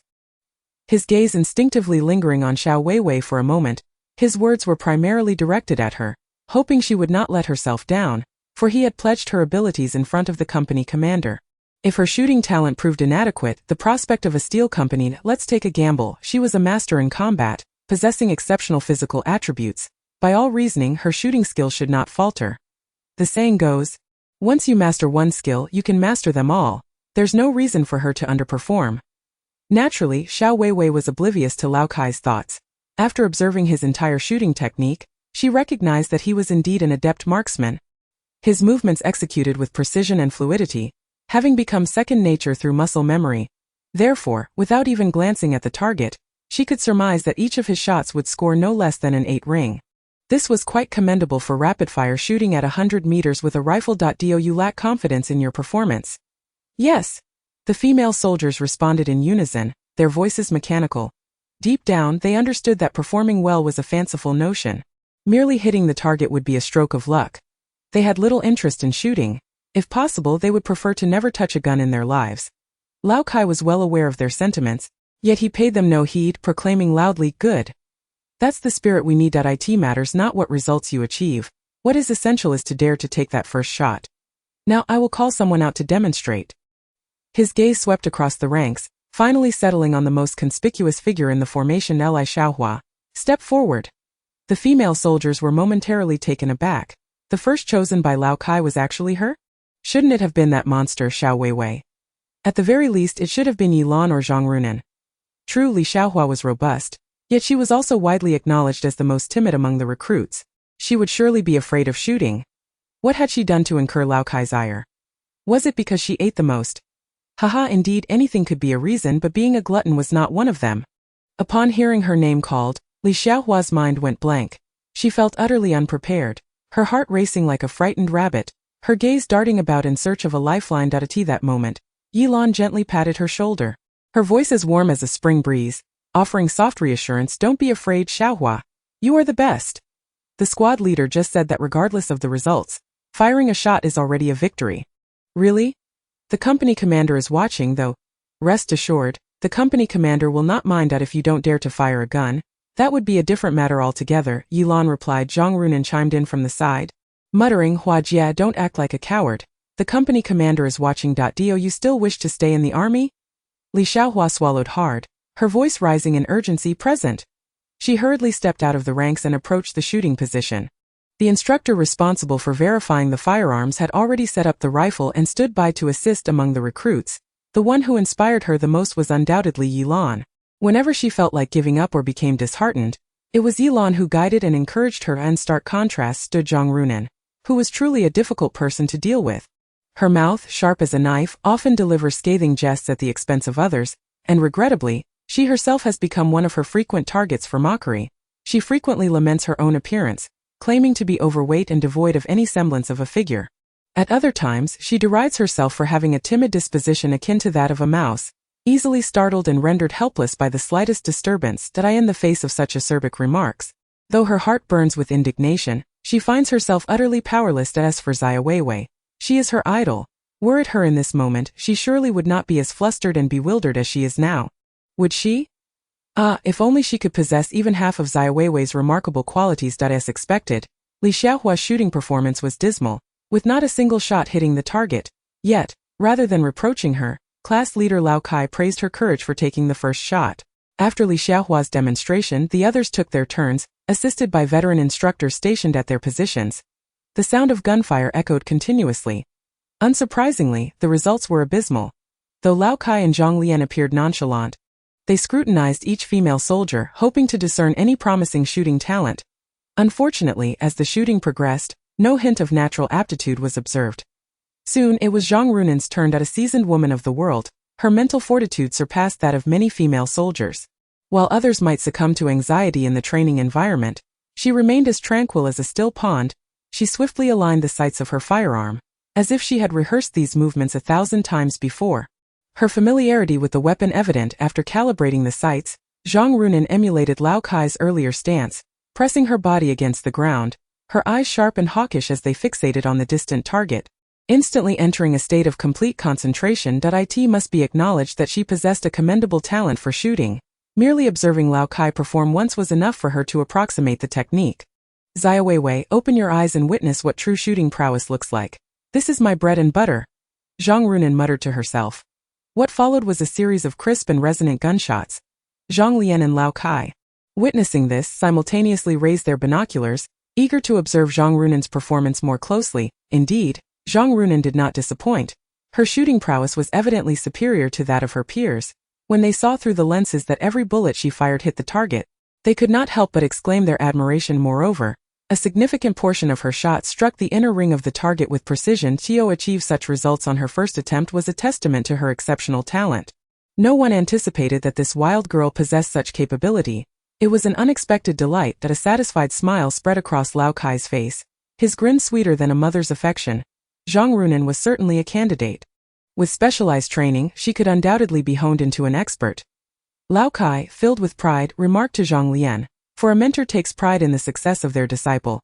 his gaze instinctively lingering on Xiaowewei for a moment. His words were primarily directed at her, hoping she would not let herself down, for he had pledged her abilities in front of the company commander. If her shooting talent proved inadequate, the prospect of a steel company, let's take a gamble. She was a master in combat, possessing exceptional physical attributes. By all reasoning, her shooting skill should not falter. The saying goes, once you master one skill, you can master them all. There's no reason for her to underperform. Naturally, Xiaowewei was oblivious to Lao Kai's thoughts. After observing his entire shooting technique, she recognized that he was indeed an adept marksman. His movements executed with precision and fluidity, having become second nature through muscle memory. Therefore, without even glancing at the target, she could surmise that each of his shots would score no less than an 8 ring. This was quite commendable for rapid-fire shooting at 100 meters with a rifle. Do you lack confidence in your performance? Yes. The female soldiers responded in unison, their voices mechanical. Deep down, they understood that performing well was a fanciful notion. Merely hitting the target would be a stroke of luck. They had little interest in shooting. If possible, they would prefer to never touch a gun in their lives. Lao Kai was well aware of their sentiments, yet he paid them no heed, proclaiming loudly, "Good. That's the spirit we need." It matters not what results you achieve. What is essential is to dare to take that first shot. Now I will call someone out to demonstrate. His gaze swept across the ranks, finally settling on the most conspicuous figure in the formation. Li Xiaohua. Step forward. The female soldiers were momentarily taken aback. The first chosen by Lao Kai was actually her? Shouldn't it have been that monster Xiaowewei? At the very least, it should have been Yilan or Zhang Runan. True, Li Xiaohua was robust, yet she was also widely acknowledged as the most timid among the recruits. She would surely be afraid of shooting. What had she done to incur Lao Kai's ire? Was it because she ate the most? Haha, indeed, anything could be a reason, but being a glutton was not one of them. Upon hearing her name called, Li Xiaohua's mind went blank. She felt utterly unprepared, her heart racing like a frightened rabbit, her gaze darting about in search of a lifeline. At that moment, Yilan gently patted her shoulder, her voice as warm as a spring breeze, offering soft reassurance. Don't be afraid, Xiaohua. You are the best. The squad leader just said that regardless of the results, firing a shot is already a victory. Really? The company commander is watching, though. Rest assured, the company commander will not mind that if you don't dare to fire a gun. That would be a different matter altogether, Yilan replied. Zhang Runan chimed in from the side, muttering, Hua Jia, don't act like a coward. The company commander is watching. Do you still wish to stay in the army? Li Xiaohua swallowed hard, her voice rising in urgency. Present. She hurriedly stepped out of the ranks and approached the shooting position. The instructor responsible for verifying the firearms had already set up the rifle and stood by to assist among the recruits. The one who inspired her the most was undoubtedly Yilan. Whenever she felt like giving up or became disheartened, it was Yilan who guided and encouraged her. In stark contrast stood Zhang Runan, who was truly a difficult person to deal with. Her mouth, sharp as a knife, often delivers scathing jests at the expense of others, and regrettably, she herself has become one of her frequent targets for mockery. She frequently laments her own appearance, claiming to be overweight and devoid of any semblance of a figure. At other times, she derides herself for having a timid disposition akin to that of a mouse, easily startled and rendered helpless by the slightest disturbance. In the face of such acerbic remarks, though her heart burns with indignation, she finds herself utterly powerless. As for Xiaowewei, she is her idol. Were it her in this moment, she surely would not be as flustered and bewildered as she is now. Would she? Ah, if only she could possess even half of Xiaowei's remarkable qualities. As expected, Li Xiaohua's shooting performance was dismal, with not a single shot hitting the target. Yet, rather than reproaching her, class leader Lao Kai praised her courage for taking the first shot. After Li Xiaohua's demonstration, the others took their turns, assisted by veteran instructors stationed at their positions. The sound of gunfire echoed continuously. Unsurprisingly, the results were abysmal. Though Lao Kai and Zhang Lian appeared nonchalant, they scrutinized each female soldier, hoping to discern any promising shooting talent. Unfortunately, as the shooting progressed, no hint of natural aptitude was observed. Soon it was Zhang Runan's turn. A seasoned woman of the world, her mental fortitude surpassed that of many female soldiers. While others might succumb to anxiety in the training environment, she remained as tranquil as a still pond. She swiftly aligned the sights of her firearm, as if she had rehearsed these movements 1,000 times before. Her familiarity with the weapon evident after calibrating the sights, Zhang Runan emulated Lao Kai's earlier stance, pressing her body against the ground, her eyes sharp and hawkish as they fixated on the distant target. Instantly entering a state of complete concentration. It must be acknowledged that she possessed a commendable talent for shooting. Merely observing Lao Kai perform once was enough for her to approximate the technique. Xiaowewei, open your eyes and witness what true shooting prowess looks like. This is my bread and butter, Zhang Runan muttered to herself. What followed was a series of crisp and resonant gunshots. Zhang Lian and Lao Kai, witnessing this, simultaneously raised their binoculars, eager to observe Zhang Runan's performance more closely. Indeed, Zhang Runan did not disappoint. Her shooting prowess was evidently superior to that of her peers. When they saw through the lenses that every bullet she fired hit the target, they could not help but exclaim their admiration. Moreover, a significant portion of her shots struck the inner ring of the target with precision. To achieve such results on her first attempt was a testament to her exceptional talent. No one anticipated that this wild girl possessed such capability. It was an unexpected delight that a satisfied smile spread across Lao Kai's face, his grin sweeter than a mother's affection. Zhang Runan was certainly a candidate. With specialized training, she could undoubtedly be honed into an expert. Lao Kai, filled with pride, remarked to Zhang Lian, for a mentor takes pride in the success of their disciple.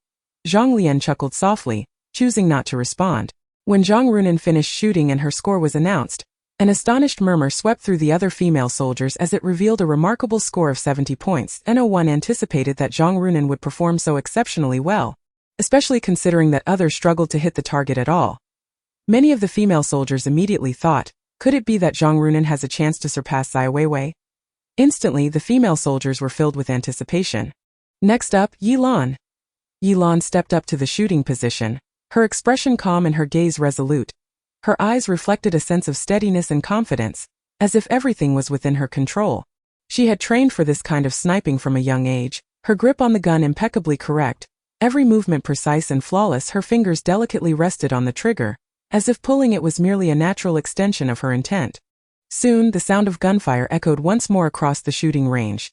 Zhang Lian chuckled softly, choosing not to respond. When Zhang Runan finished shooting and her score was announced, an astonished murmur swept through the other female soldiers as it revealed a remarkable score of 70 points. No one anticipated that Zhang Runan would perform so exceptionally well, especially considering that others struggled to hit the target at all. Many of the female soldiers immediately thought, could it be that Zhang Runan has a chance to surpass Xiaowewei? Instantly, the female soldiers were filled with anticipation. Next up, Yilan. Yilan stepped up to the shooting position, her expression calm and her gaze resolute. Her eyes reflected a sense of steadiness and confidence, as if everything was within her control. She had trained for this kind of sniping from a young age, her grip on the gun impeccably correct, every movement precise and flawless. Her fingers delicately rested on the trigger, as if pulling it was merely a natural extension of her intent. Soon, the sound of gunfire echoed once more across the shooting range.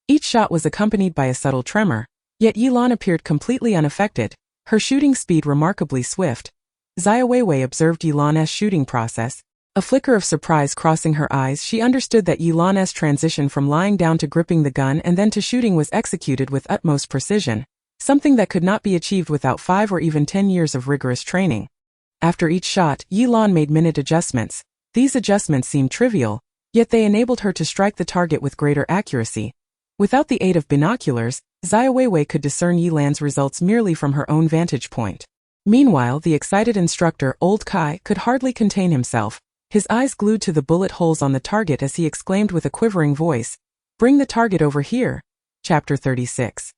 Each shot was accompanied by a subtle tremor, yet Yilan appeared completely unaffected, her shooting speed remarkably swift. Xiaowewei observed Yilan's shooting process, a flicker of surprise crossing her eyes. She understood that Yilan's transition from lying down to gripping the gun and then to shooting was executed with utmost precision, something that could not be achieved without 5 or even 10 years of rigorous training. After each shot, Yilan made minute adjustments. These adjustments seemed trivial, yet they enabled her to strike the target with greater accuracy. Without the aid of binoculars, Xiaowewei could discern Yilan's results merely from her own vantage point. Meanwhile, the excited instructor, Old Kai, could hardly contain himself, his eyes glued to the bullet holes on the target as he exclaimed with a quivering voice, "Bring the target over here." Chapter 36.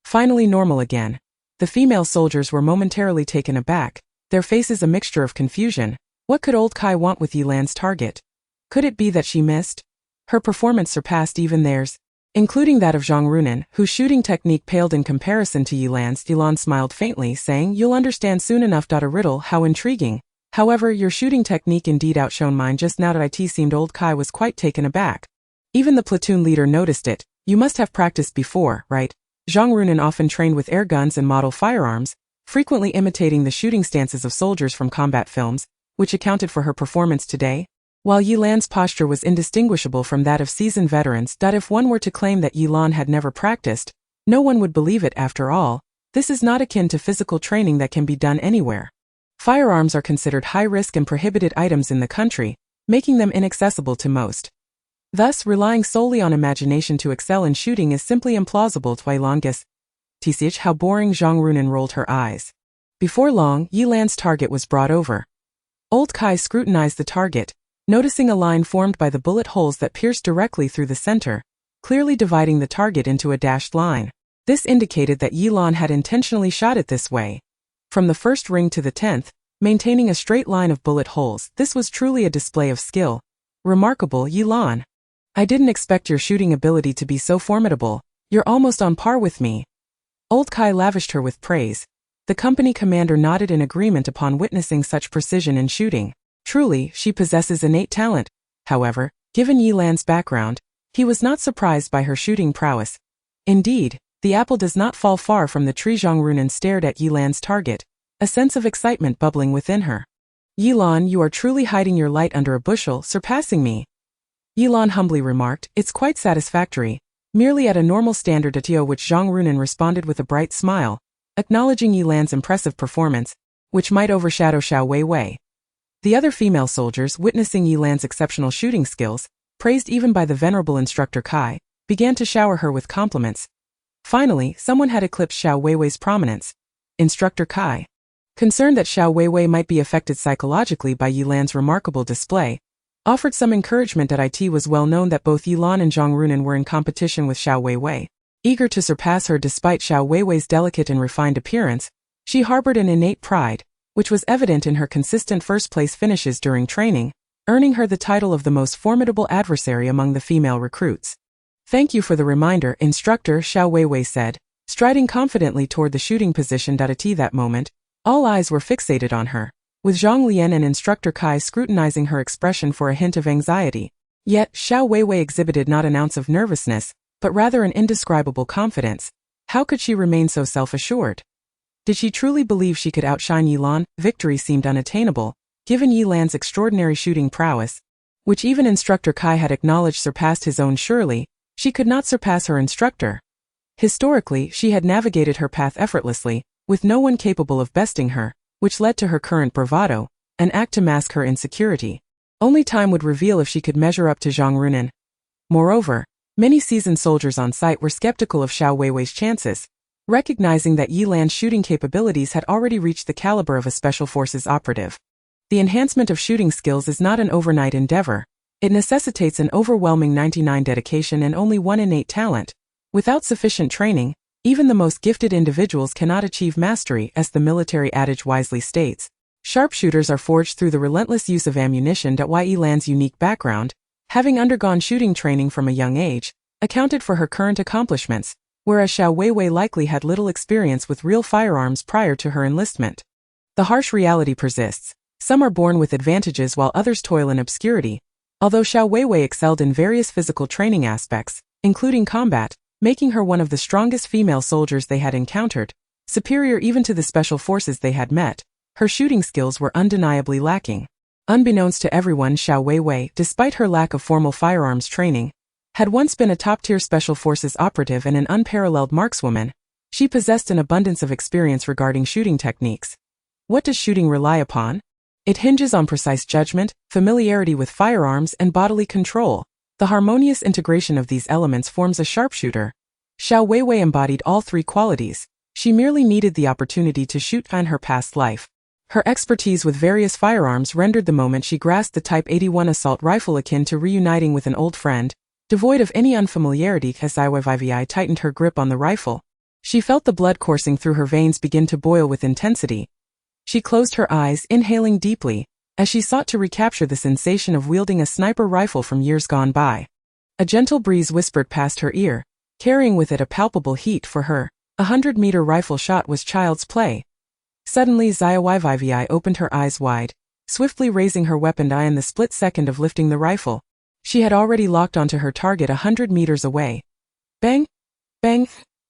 Finally normal again. The female soldiers were momentarily taken aback, their faces a mixture of confusion. What could Old Kai want with Yilan's target? Could it be that she missed? Her performance surpassed even theirs, including that of Zhang Runan, whose shooting technique paled in comparison to Yilan's. Yilan smiled faintly, saying, "You'll understand soon enough. A riddle, how intriguing. However, your shooting technique indeed outshone mine just now." It seemed Old Kai was quite taken aback. Even the platoon leader noticed it. "You must have practiced before, right?" Zhang Runan often trained with air guns and model firearms, frequently imitating the shooting stances of soldiers from combat films, which accounted for her performance today. While Yilan's posture was indistinguishable from that of seasoned veterans. If one were to claim that Yilan had never practiced, no one would believe it. After all, this is not akin to physical training that can be done anywhere. Firearms are considered high-risk and prohibited items in the country, making them inaccessible to most. Thus, relying solely on imagination to excel in shooting is simply implausible. Twilangus. Tisich, how boring. Zhang Runan rolled her eyes. Before long, Yilan's target was brought over. Old Kai scrutinized the target, noticing a line formed by the bullet holes that pierced directly through the center, clearly dividing the target into a dashed line. This indicated that Yilan had intentionally shot it this way. From the first ring to the 10th, maintaining a straight line of bullet holes. This was truly a display of skill. Remarkable, Yilan. I didn't expect your shooting ability to be so formidable. You're almost on par with me. Old Kai lavished her with praise. The company commander nodded in agreement upon witnessing such precision in shooting. Truly, she possesses innate talent. However, given Yilan's background, he was not surprised by her shooting prowess. Indeed, the apple does not fall far from the tree. Zhang Runan stared at Yilan's target, a sense of excitement bubbling within her. Yilan, you are truly hiding your light under a bushel, surpassing me. Yilan humbly remarked, it's quite satisfactory, merely at a normal standard to which Zhang Runan responded with a bright smile, acknowledging Yilan's impressive performance, which might overshadow Xiaowewei. The other female soldiers, witnessing Yilan's exceptional shooting skills, praised even by the venerable instructor Kai, began to shower her with compliments. Finally, someone had eclipsed Xiaowei's prominence. Instructor Kai, concerned that Xiaowei might be affected psychologically by Yilan's remarkable display, offered some encouragement that it was well known that both Yilan and Zhang Runan were in competition with Xiaowei. Eager to surpass her despite Xiaowei's delicate and refined appearance, she harbored an innate pride, which was evident in her consistent first-place finishes during training, earning her the title of the most formidable adversary among the female recruits. Thank you for the reminder, instructor, Xiaowei said, striding confidently toward the shooting position. At that moment, all eyes were fixated on her, with Zhang Lian and instructor Kai scrutinizing her expression for a hint of anxiety. Yet, Xiaowei exhibited not an ounce of nervousness, but rather an indescribable confidence. How could she remain so self-assured? Did she truly believe she could outshine Yilan? Victory seemed unattainable, given Yilan's extraordinary shooting prowess, which even instructor Kai had acknowledged surpassed his own. Surely, she could not surpass her instructor. Historically, she had navigated her path effortlessly, with no one capable of besting her, which led to her current bravado, an act to mask her insecurity. Only time would reveal if she could measure up to Zhang Runan. Moreover, many seasoned soldiers on site were skeptical of Xiaowei's chances, recognizing that Yilan's shooting capabilities had already reached the caliber of a special forces operative. The enhancement of shooting skills is not an overnight endeavor. It necessitates an overwhelming 99 dedication and only one innate talent. Without sufficient training, even the most gifted individuals cannot achieve mastery, as the military adage wisely states. Sharpshooters are forged through the relentless use of ammunition. Yilan's unique background, having undergone shooting training from a young age, accounted for her current accomplishments, whereas Xiaowei likely had little experience with real firearms prior to her enlistment. The harsh reality persists. Some are born with advantages while others toil in obscurity. Although Xiaowei excelled in various physical training aspects, including combat, making her one of the strongest female soldiers they had encountered, superior even to the special forces they had met, her shooting skills were undeniably lacking. Unbeknownst to everyone, Xiaowei, despite her lack of formal firearms training, had once been a top-tier special forces operative and an unparalleled markswoman. She possessed an abundance of experience regarding shooting techniques. What does shooting rely upon? It hinges on precise judgment, familiarity with firearms, and bodily control. The harmonious integration of these elements forms a sharpshooter. Xiaowei embodied all three qualities. She merely needed the opportunity to shoot in her past life. Her expertise with various firearms rendered the moment she grasped the Type 81 assault rifle akin to reuniting with an old friend, devoid of any unfamiliarity. As Wewei tightened her grip on the rifle, she felt the blood coursing through her veins begin to boil with intensity. She closed her eyes, inhaling deeply, as she sought to recapture the sensation of wielding a sniper rifle from years gone by. A gentle breeze whispered past her ear, carrying with it a palpable heat. For her, 100-meter rifle shot was child's play. Suddenly Xiaowei opened her eyes wide, swiftly raising her weapon in the split second of lifting the rifle. She had already locked onto her target 100 meters away. Bang! Bang!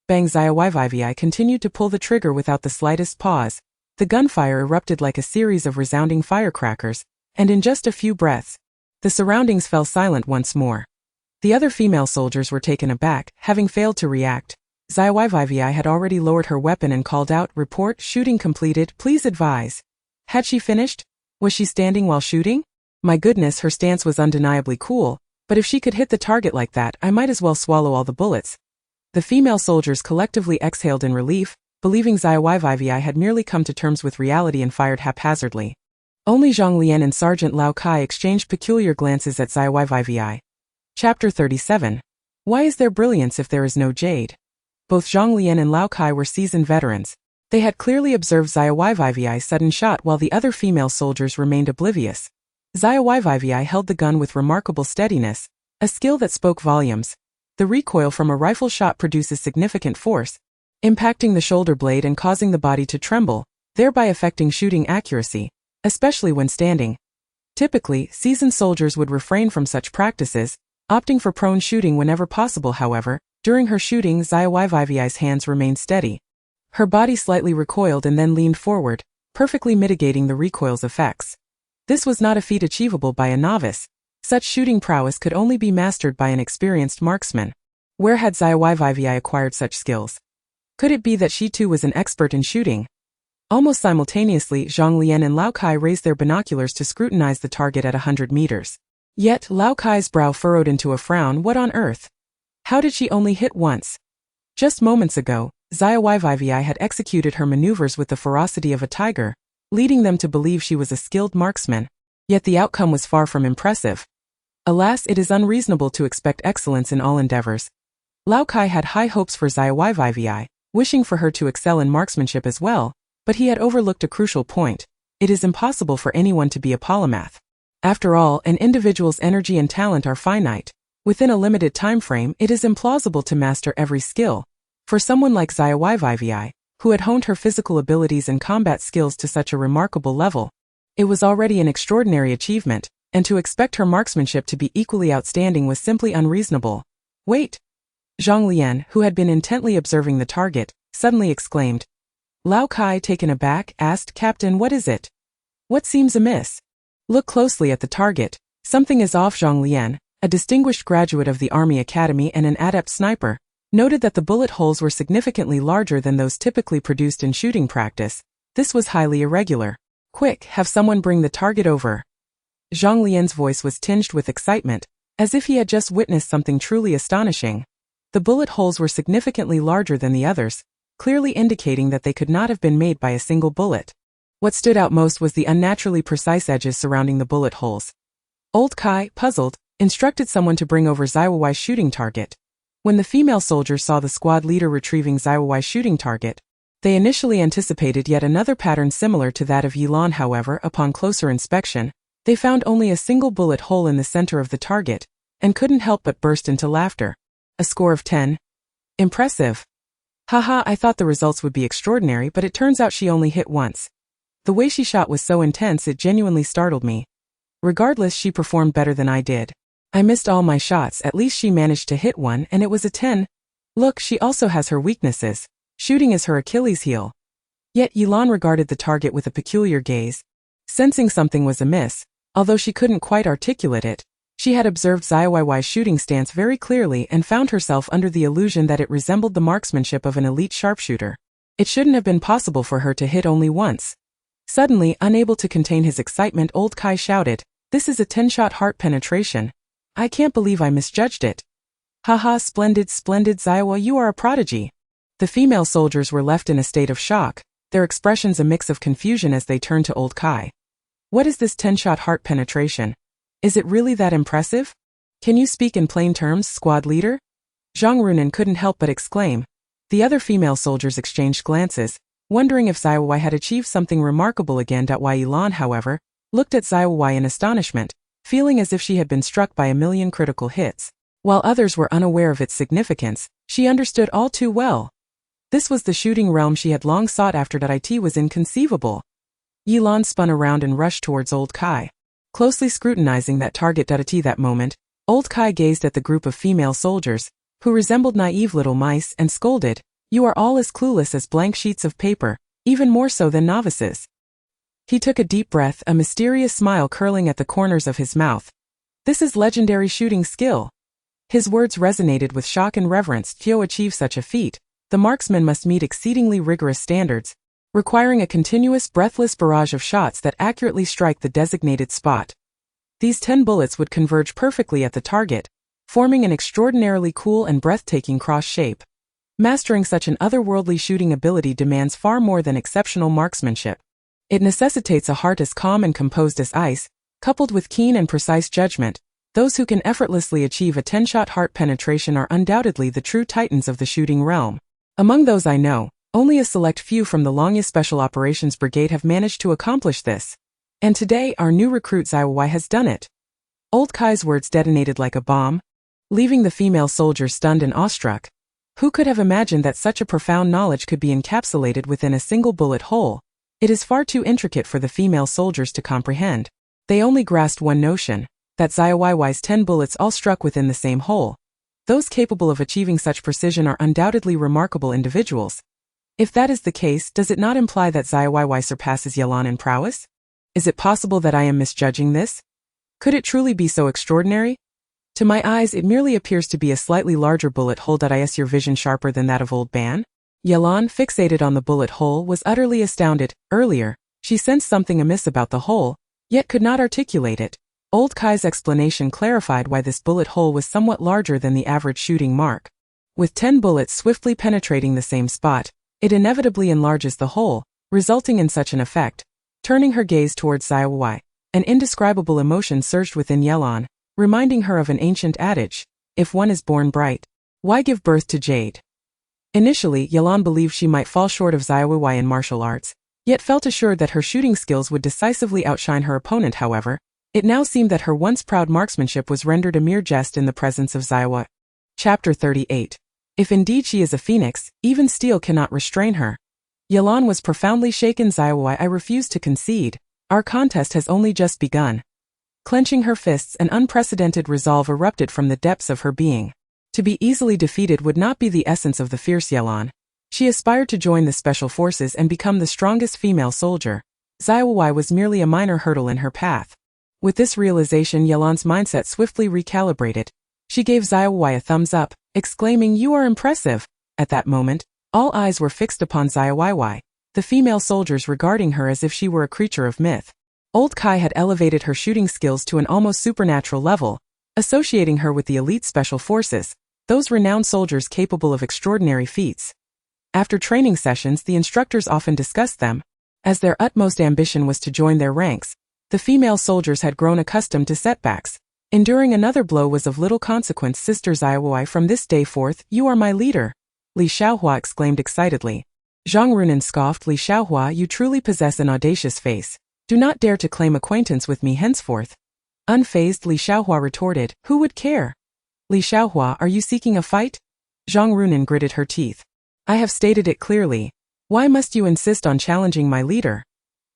Bang! Xiaowei continued to pull the trigger without the slightest pause. The gunfire erupted like a series of resounding firecrackers, and in just a few breaths, the surroundings fell silent once more. The other female soldiers were taken aback, having failed to react. Xiaowei had already lowered her weapon and called out, "Report, shooting completed, please advise." Had she finished? Was she standing while shooting? My goodness, her stance was undeniably cool, but if she could hit the target like that, I might as well swallow all the bullets. The female soldiers collectively exhaled in relief, believing Xiaowei had merely come to terms with reality and fired haphazardly. Only Zhang Lian and Sergeant Lao Kai exchanged peculiar glances at Xiaowei. Chapter 37. Why is there brilliance if there is no jade? Both Zhang Lian and Lao Kai were seasoned veterans. They had clearly observed Xiaowei's sudden shot while the other female soldiers remained oblivious. Xiaowei held the gun with remarkable steadiness, a skill that spoke volumes. The recoil from a rifle shot produces significant force, impacting the shoulder blade and causing the body to tremble, thereby affecting shooting accuracy, especially when standing. Typically, seasoned soldiers would refrain from such practices, opting for prone shooting whenever possible. However, during her shooting, Xiaowei's hands remained steady. Her body slightly recoiled and then leaned forward, perfectly mitigating the recoil's effects. This was not a feat achievable by a novice. Such shooting prowess could only be mastered by an experienced marksman. Where had Xiaowewei acquired such skills? Could it be that she too was an expert in shooting? Almost simultaneously, Zhang Lian and Lao Kai raised their binoculars to scrutinize the target at 100 meters. Yet, Lao Kai's brow furrowed into a frown. What on earth? How did she only hit once? Just moments ago, Xiaowewei had executed her maneuvers with the ferocity of a tiger, leading them to believe she was a skilled marksman. Yet the outcome was far from impressive. Alas, it is unreasonable to expect excellence in all endeavors. Lao Kai had high hopes for Xiaowewei, wishing for her to excel in marksmanship as well, but he had overlooked a crucial point. It is impossible for anyone to be a polymath. After all, an individual's energy and talent are finite. Within a limited time frame, it is implausible to master every skill. For someone like Xiaowewei, who had honed her physical abilities and combat skills to such a remarkable level, it was already an extraordinary achievement, and to expect her marksmanship to be equally outstanding was simply unreasonable. Wait! Zhang Lian, who had been intently observing the target, suddenly exclaimed. Lao Kai, taken aback, asked, Captain, what is it? What seems amiss? Look closely at the target. Something is off. Zhang Lian, a distinguished graduate of the Army Academy and an adept sniper, noted that the bullet holes were significantly larger than those typically produced in shooting practice. This was highly irregular. Quick, have someone bring the target over. Zhang Lian's voice was tinged with excitement, as if he had just witnessed something truly astonishing. The bullet holes were significantly larger than the others, clearly indicating that they could not have been made by a single bullet. What stood out most was the unnaturally precise edges surrounding the bullet holes. Old Kai, puzzled, instructed someone to bring over Xiaowewei's shooting target. When the female soldiers saw the squad leader retrieving Xiaowewei's shooting target, they initially anticipated yet another pattern similar to that of Yilan. However, upon closer inspection, they found only a single bullet hole in the center of the target, and couldn't help but burst into laughter. A score of 10. Impressive. Haha, I thought the results would be extraordinary, but it turns out she only hit once. The way she shot was so intense it genuinely startled me. Regardless, she performed better than I did. I missed all my shots, at least she managed to hit one, and it was a 10. Look, she also has her weaknesses. Shooting is her Achilles heel. Yet Yilan regarded the target with a peculiar gaze. Sensing something was amiss, although she couldn't quite articulate it, she had observed Xiaowewei's shooting stance very clearly and found herself under the illusion that it resembled the marksmanship of an elite sharpshooter. It shouldn't have been possible for her to hit only once. Suddenly, unable to contain his excitement, Old Kai shouted, This is a 10-shot heart penetration. I can't believe I misjudged it. Haha, splendid, Xiaowei, you are a prodigy. The female soldiers were left in a state of shock, their expressions a mix of confusion as they turned to Old Kai. What is this 10-shot heart penetration? Is it really that impressive? Can you speak in plain terms, squad leader? Zhang Runan couldn't help but exclaim. The other female soldiers exchanged glances, wondering if Xiaowei had achieved something remarkable again. Wei Yilan, however, looked at Xiaowei in astonishment, feeling as if she had been struck by a million critical hits. While others were unaware of its significance, she understood all too well. This was the shooting realm she had long sought after. It was inconceivable. Yilan spun around and rushed towards Old Kai. Closely scrutinizing that target. At that moment, Old Kai gazed at the group of female soldiers, who resembled naive little mice, and scolded, You are all as clueless as blank sheets of paper, even more so than novices. He took a deep breath, a mysterious smile curling at the corners of his mouth. This is legendary shooting skill. His words resonated with shock and reverence. To achieve such a feat, the marksman must meet exceedingly rigorous standards, requiring a continuous breathless barrage of shots that accurately strike the designated spot. These 10 bullets would converge perfectly at the target, forming an extraordinarily cool and breathtaking cross shape. Mastering such an otherworldly shooting ability demands far more than exceptional marksmanship. It necessitates a heart as calm and composed as ice, coupled with keen and precise judgment. Those who can effortlessly achieve a 10-shot heart penetration are undoubtedly the true titans of the shooting realm. Among those I know, only a select few from the Longya Special Operations Brigade have managed to accomplish this. And today, our new recruit Xiaowei has done it. Old Kai's words detonated like a bomb, leaving the female soldiers stunned and awestruck. Who could have imagined that such a profound knowledge could be encapsulated within a single bullet hole? It is far too intricate for the female soldiers to comprehend. They only grasped one notion, that Xiaowei's 10 bullets all struck within the same hole. Those capable of achieving such precision are undoubtedly remarkable individuals. If that is the case, does it not imply that Xiaowei surpasses Yilan in prowess? Is it possible that I am misjudging this? Could it truly be so extraordinary? To my eyes it merely appears to be a slightly larger bullet hole. Is your vision sharper than that of old Ban? Yelan, fixated on the bullet hole, was utterly astounded. Earlier, she sensed something amiss about the hole, yet could not articulate it. Old Kai's explanation clarified why this bullet hole was somewhat larger than the average shooting mark. With 10 bullets swiftly penetrating the same spot, it inevitably enlarges the hole, resulting in such an effect. Turning her gaze towards Xiaowewei, an indescribable emotion surged within Yelan, reminding her of an ancient adage: if one is born bright, why give birth to jade? Initially, Yelan believed she might fall short of Xiaowewei in martial arts, yet felt assured that her shooting skills would decisively outshine her opponent. However, it now seemed that her once proud marksmanship was rendered a mere jest in the presence of Xiaowewei. Chapter 38. If indeed she is a phoenix, even steel cannot restrain her. Yelan was profoundly shaken. Xiaowewei, I refuse to concede. Our contest has only just begun. Clenching her fists, an unprecedented resolve erupted from the depths of her being. To be easily defeated would not be the essence of the fierce Yelan. She aspired to join the special forces and become the strongest female soldier. Xiaowewei was merely a minor hurdle in her path. With this realization, Yelan's mindset swiftly recalibrated. She gave Xiaowewei a thumbs up, exclaiming, "You are impressive." At that moment, all eyes were fixed upon Xiaowewei, the female soldiers regarding her as if she were a creature of myth. Old Kai had elevated her shooting skills to an almost supernatural level, associating her with the elite special forces, those renowned soldiers capable of extraordinary feats. After training sessions, the instructors often discussed them, as their utmost ambition was to join their ranks. The female soldiers had grown accustomed to setbacks. Enduring another blow was of little consequence. Sister Xiaowewei, from this day forth, you are my leader, Li Xiaohua exclaimed excitedly. Zhang Runan scoffed. Li Xiaohua, you truly possess an audacious face. Do not dare to claim acquaintance with me henceforth. Unfazed, Li Xiaohua retorted, who would care? Li Xiaohua, are you seeking a fight? Zhang Runan gritted her teeth. I have stated it clearly. Why must you insist on challenging my leader?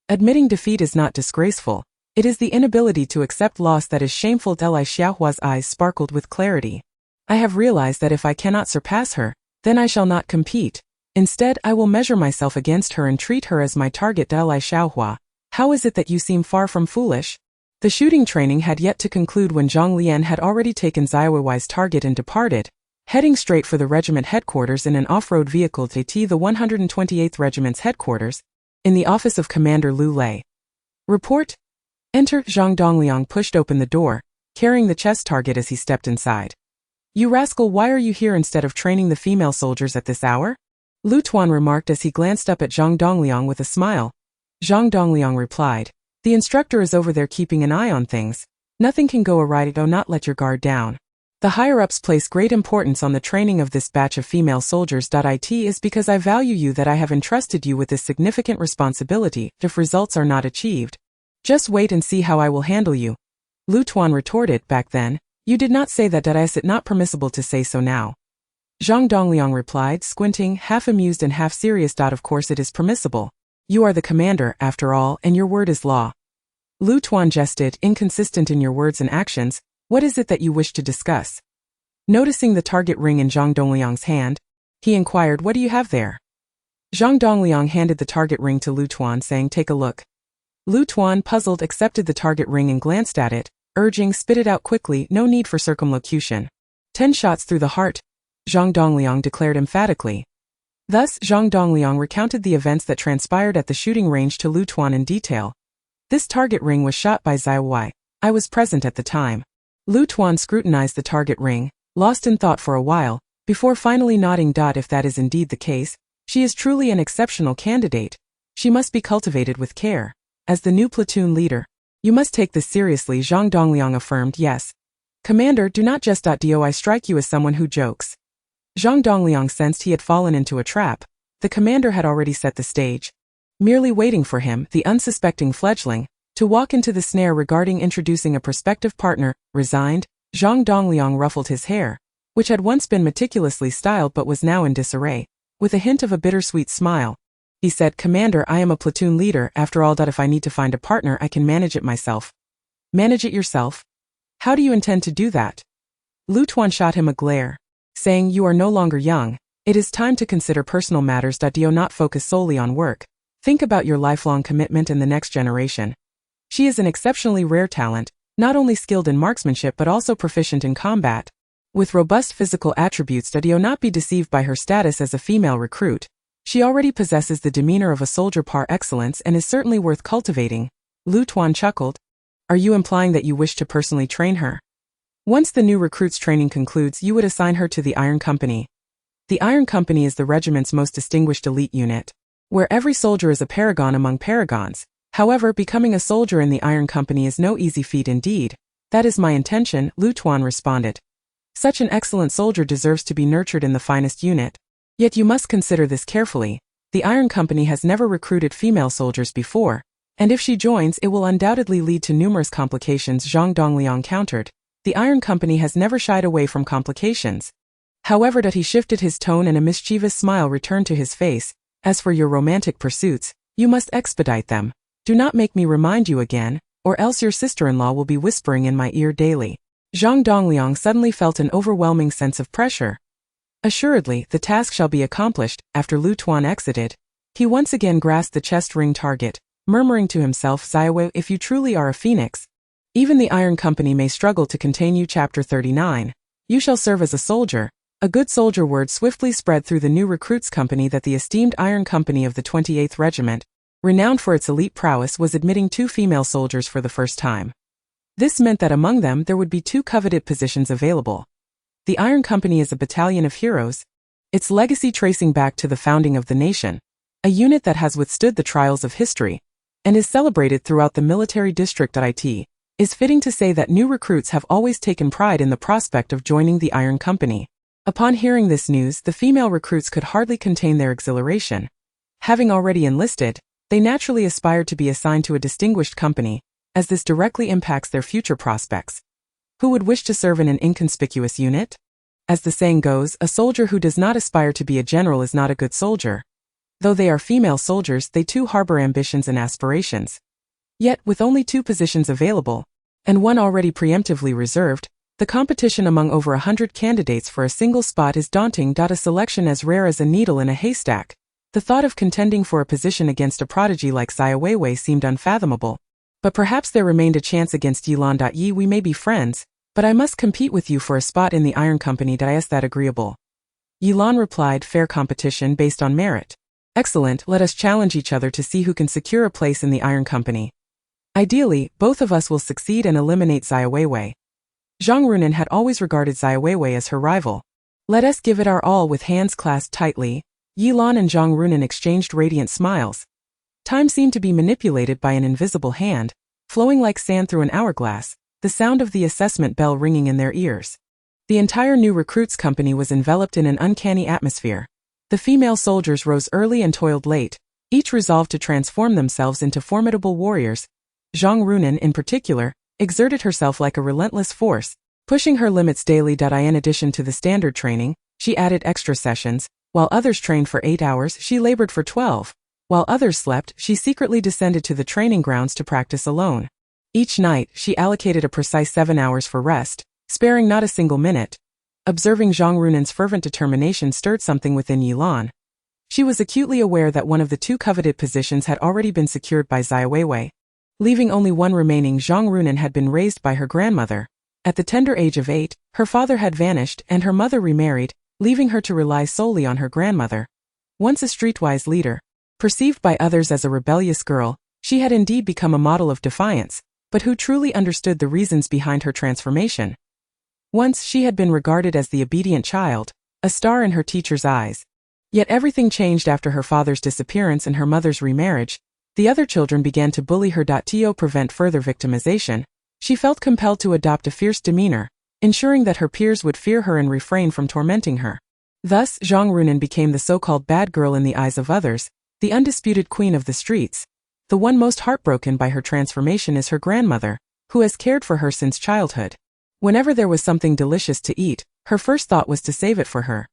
Admitting defeat is not disgraceful. It is the inability to accept loss that is shameful. Li Xiaohua's eyes sparkled with clarity. I have realized that if I cannot surpass her, then I shall not compete. Instead, I will measure myself against her and treat her as my target. Li Xiaohua, how is it that you seem far from foolish? The shooting training had yet to conclude when Zhang Lian had already taken Xiaowewei's target and departed, heading straight for the regiment headquarters in an off-road vehicle. The 128th Regiment's headquarters, in the office of Commander Lu Lei. Report. Enter. Zhang Dongliang pushed open the door, carrying the chest target as he stepped inside. You rascal, why are you here instead of training the female soldiers at this hour? Lu Tuan remarked as he glanced up at Zhang Dongliang with a smile. Zhang Dongliang replied, the instructor is over there keeping an eye on things. Nothing can go awry. Do not let your guard down. The higher-ups place great importance on the training of this batch of female soldiers. It is because I value you that I have entrusted you with this significant responsibility. If results are not achieved, just wait and see how I will handle you. Lu Tuan retorted, back then, you did not say that. Is it not permissible to say so now? Zhang Dongliang replied, squinting, half amused and half serious. Of course it is permissible. You are the commander, after all, and your word is law. Lu Tuan jested, inconsistent in your words and actions. What is it that you wish to discuss? Noticing the target ring in Zhang Dongliang's hand, he inquired, what do you have there? Zhang Dongliang handed the target ring to Lu Tuan, saying, take a look. Lu Tuan, puzzled, accepted the target ring and glanced at it, urging, spit it out quickly, no need for circumlocution. 10 shots through the heart, Zhang Dongliang declared emphatically. Thus, Zhang Dongliang recounted the events that transpired at the shooting range to Lu Tuan in detail. This target ring was shot by Xiaowewei. I was present at the time. Lu Tuan scrutinized the target ring, lost in thought for a while, before finally nodding. If that is indeed the case, she is truly an exceptional candidate. She must be cultivated with care. As the new platoon leader, you must take this seriously, Zhang Dongliang affirmed. Yes. Commander, do not jest. Do I strike you as someone who jokes? Zhang Dongliang sensed he had fallen into a trap. The commander had already set the stage, merely waiting for him, the unsuspecting fledgling, to walk into the snare regarding introducing a prospective partner. Resigned, Zhang Dongliang ruffled his hair, which had once been meticulously styled but was now in disarray, with a hint of a bittersweet smile. He said, Commander, I am a platoon leader, after all. If I need to find a partner, I can manage it myself. Manage it yourself? How do you intend to do that? Lu Tuan shot him a glare, saying, you are no longer young. It is time to consider personal matters. Do not focus solely on work. Think about your lifelong commitment and the next generation. She is an exceptionally rare talent, not only skilled in marksmanship but also proficient in combat. With robust physical attributes, do not be deceived by her status as a female recruit. She already possesses the demeanor of a soldier par excellence and is certainly worth cultivating. Lu Tuan chuckled. Are you implying that you wish to personally train her? Once the new recruit's training concludes, you would assign her to the Iron Company. The Iron Company is the regiment's most distinguished elite unit, where every soldier is a paragon among paragons. However, becoming a soldier in the Iron Company is no easy feat indeed. That is my intention, Lu Tuan responded. Such an excellent soldier deserves to be nurtured in the finest unit. Yet you must consider this carefully. The Iron Company has never recruited female soldiers before, and if she joins, it will undoubtedly lead to numerous complications, Zhang Dongliang countered. The Iron Company has never shied away from complications. However, he shifted his tone and a mischievous smile returned to his face. As for your romantic pursuits, you must expedite them. Do not make me remind you again, or else your sister-in-law will be whispering in my ear daily. Zhang Dongliang suddenly felt an overwhelming sense of pressure. Assuredly, the task shall be accomplished. After Lu Tuan exited, he once again grasped the chest ring target, murmuring to himself, Xiaowewei, if you truly are a phoenix, even the Iron Company may struggle to contain you. Chapter 39. You shall serve as a soldier. A good soldier word swiftly spread through the new recruits company that the esteemed Iron Company of the 28th Regiment, renowned for its elite prowess, was admitting 2 female soldiers for the first time. This meant that among them there would be 2 coveted positions available. The Iron Company is a battalion of heroes, its legacy tracing back to the founding of the nation, a unit that has withstood the trials of history, and is celebrated throughout the military district. It is fitting to say that new recruits have always taken pride in the prospect of joining the Iron Company. Upon hearing this news, the female recruits could hardly contain their exhilaration. Having already enlisted, they naturally aspired to be assigned to a distinguished company, as this directly impacts their future prospects. Who would wish to serve in an inconspicuous unit? As the saying goes, a soldier who does not aspire to be a general is not a good soldier. Though they are female soldiers, they too harbor ambitions and aspirations. Yet, with only 2 positions available, and one already preemptively reserved, the competition among over 100 candidates for a single spot is daunting. A selection as rare as a needle in a haystack. The thought of contending for a position against a prodigy like Xiaowewei seemed unfathomable. But perhaps there remained a chance against Yilan. Yi, we may be friends, but I must compete with you for a spot in the Iron Company. Is that agreeable? Yilan replied, fair competition based on merit. Excellent, let us challenge each other to see who can secure a place in the Iron Company. Ideally, both of us will succeed and eliminate Xiaowewei. Zhang Runan had always regarded Xiaowewei as her rival. Let us give it our all. With hands clasped tightly, Yilan and Zhang Runan exchanged radiant smiles. Time seemed to be manipulated by an invisible hand, flowing like sand through an hourglass, the sound of the assessment bell ringing in their ears. The entire new recruits company was enveloped in an uncanny atmosphere. The female soldiers rose early and toiled late, each resolved to transform themselves into formidable warriors. Zhang Runan, in particular, exerted herself like a relentless force, pushing her limits daily. In addition to the standard training, she added extra sessions. While others trained for 8 hours, she labored for 12. While others slept, she secretly descended to the training grounds to practice alone. Each night, she allocated a precise 7 hours for rest, sparing not a single minute. Observing Zhang Runan's fervent determination stirred something within Yilan. She was acutely aware that one of the 2 coveted positions had already been secured by Xiaowewei. Leaving only one remaining, Zhang Runan had been raised by her grandmother. At the tender age of 8, her father had vanished and her mother remarried, leaving her to rely solely on her grandmother. Once a streetwise leader, perceived by others as a rebellious girl, she had indeed become a model of defiance, but who truly understood the reasons behind her transformation? Once she had been regarded as the obedient child, a star in her teacher's eyes. Yet everything changed after her father's disappearance and her mother's remarriage. The other children began to bully her. To prevent further victimization, she felt compelled to adopt a fierce demeanor, ensuring that her peers would fear her and refrain from tormenting her. Thus, Zhang Runan became the so-called bad girl in the eyes of others, the undisputed queen of the streets. The one most heartbroken by her transformation is her grandmother, who has cared for her since childhood. Whenever there was something delicious to eat, her first thought was to save it for her.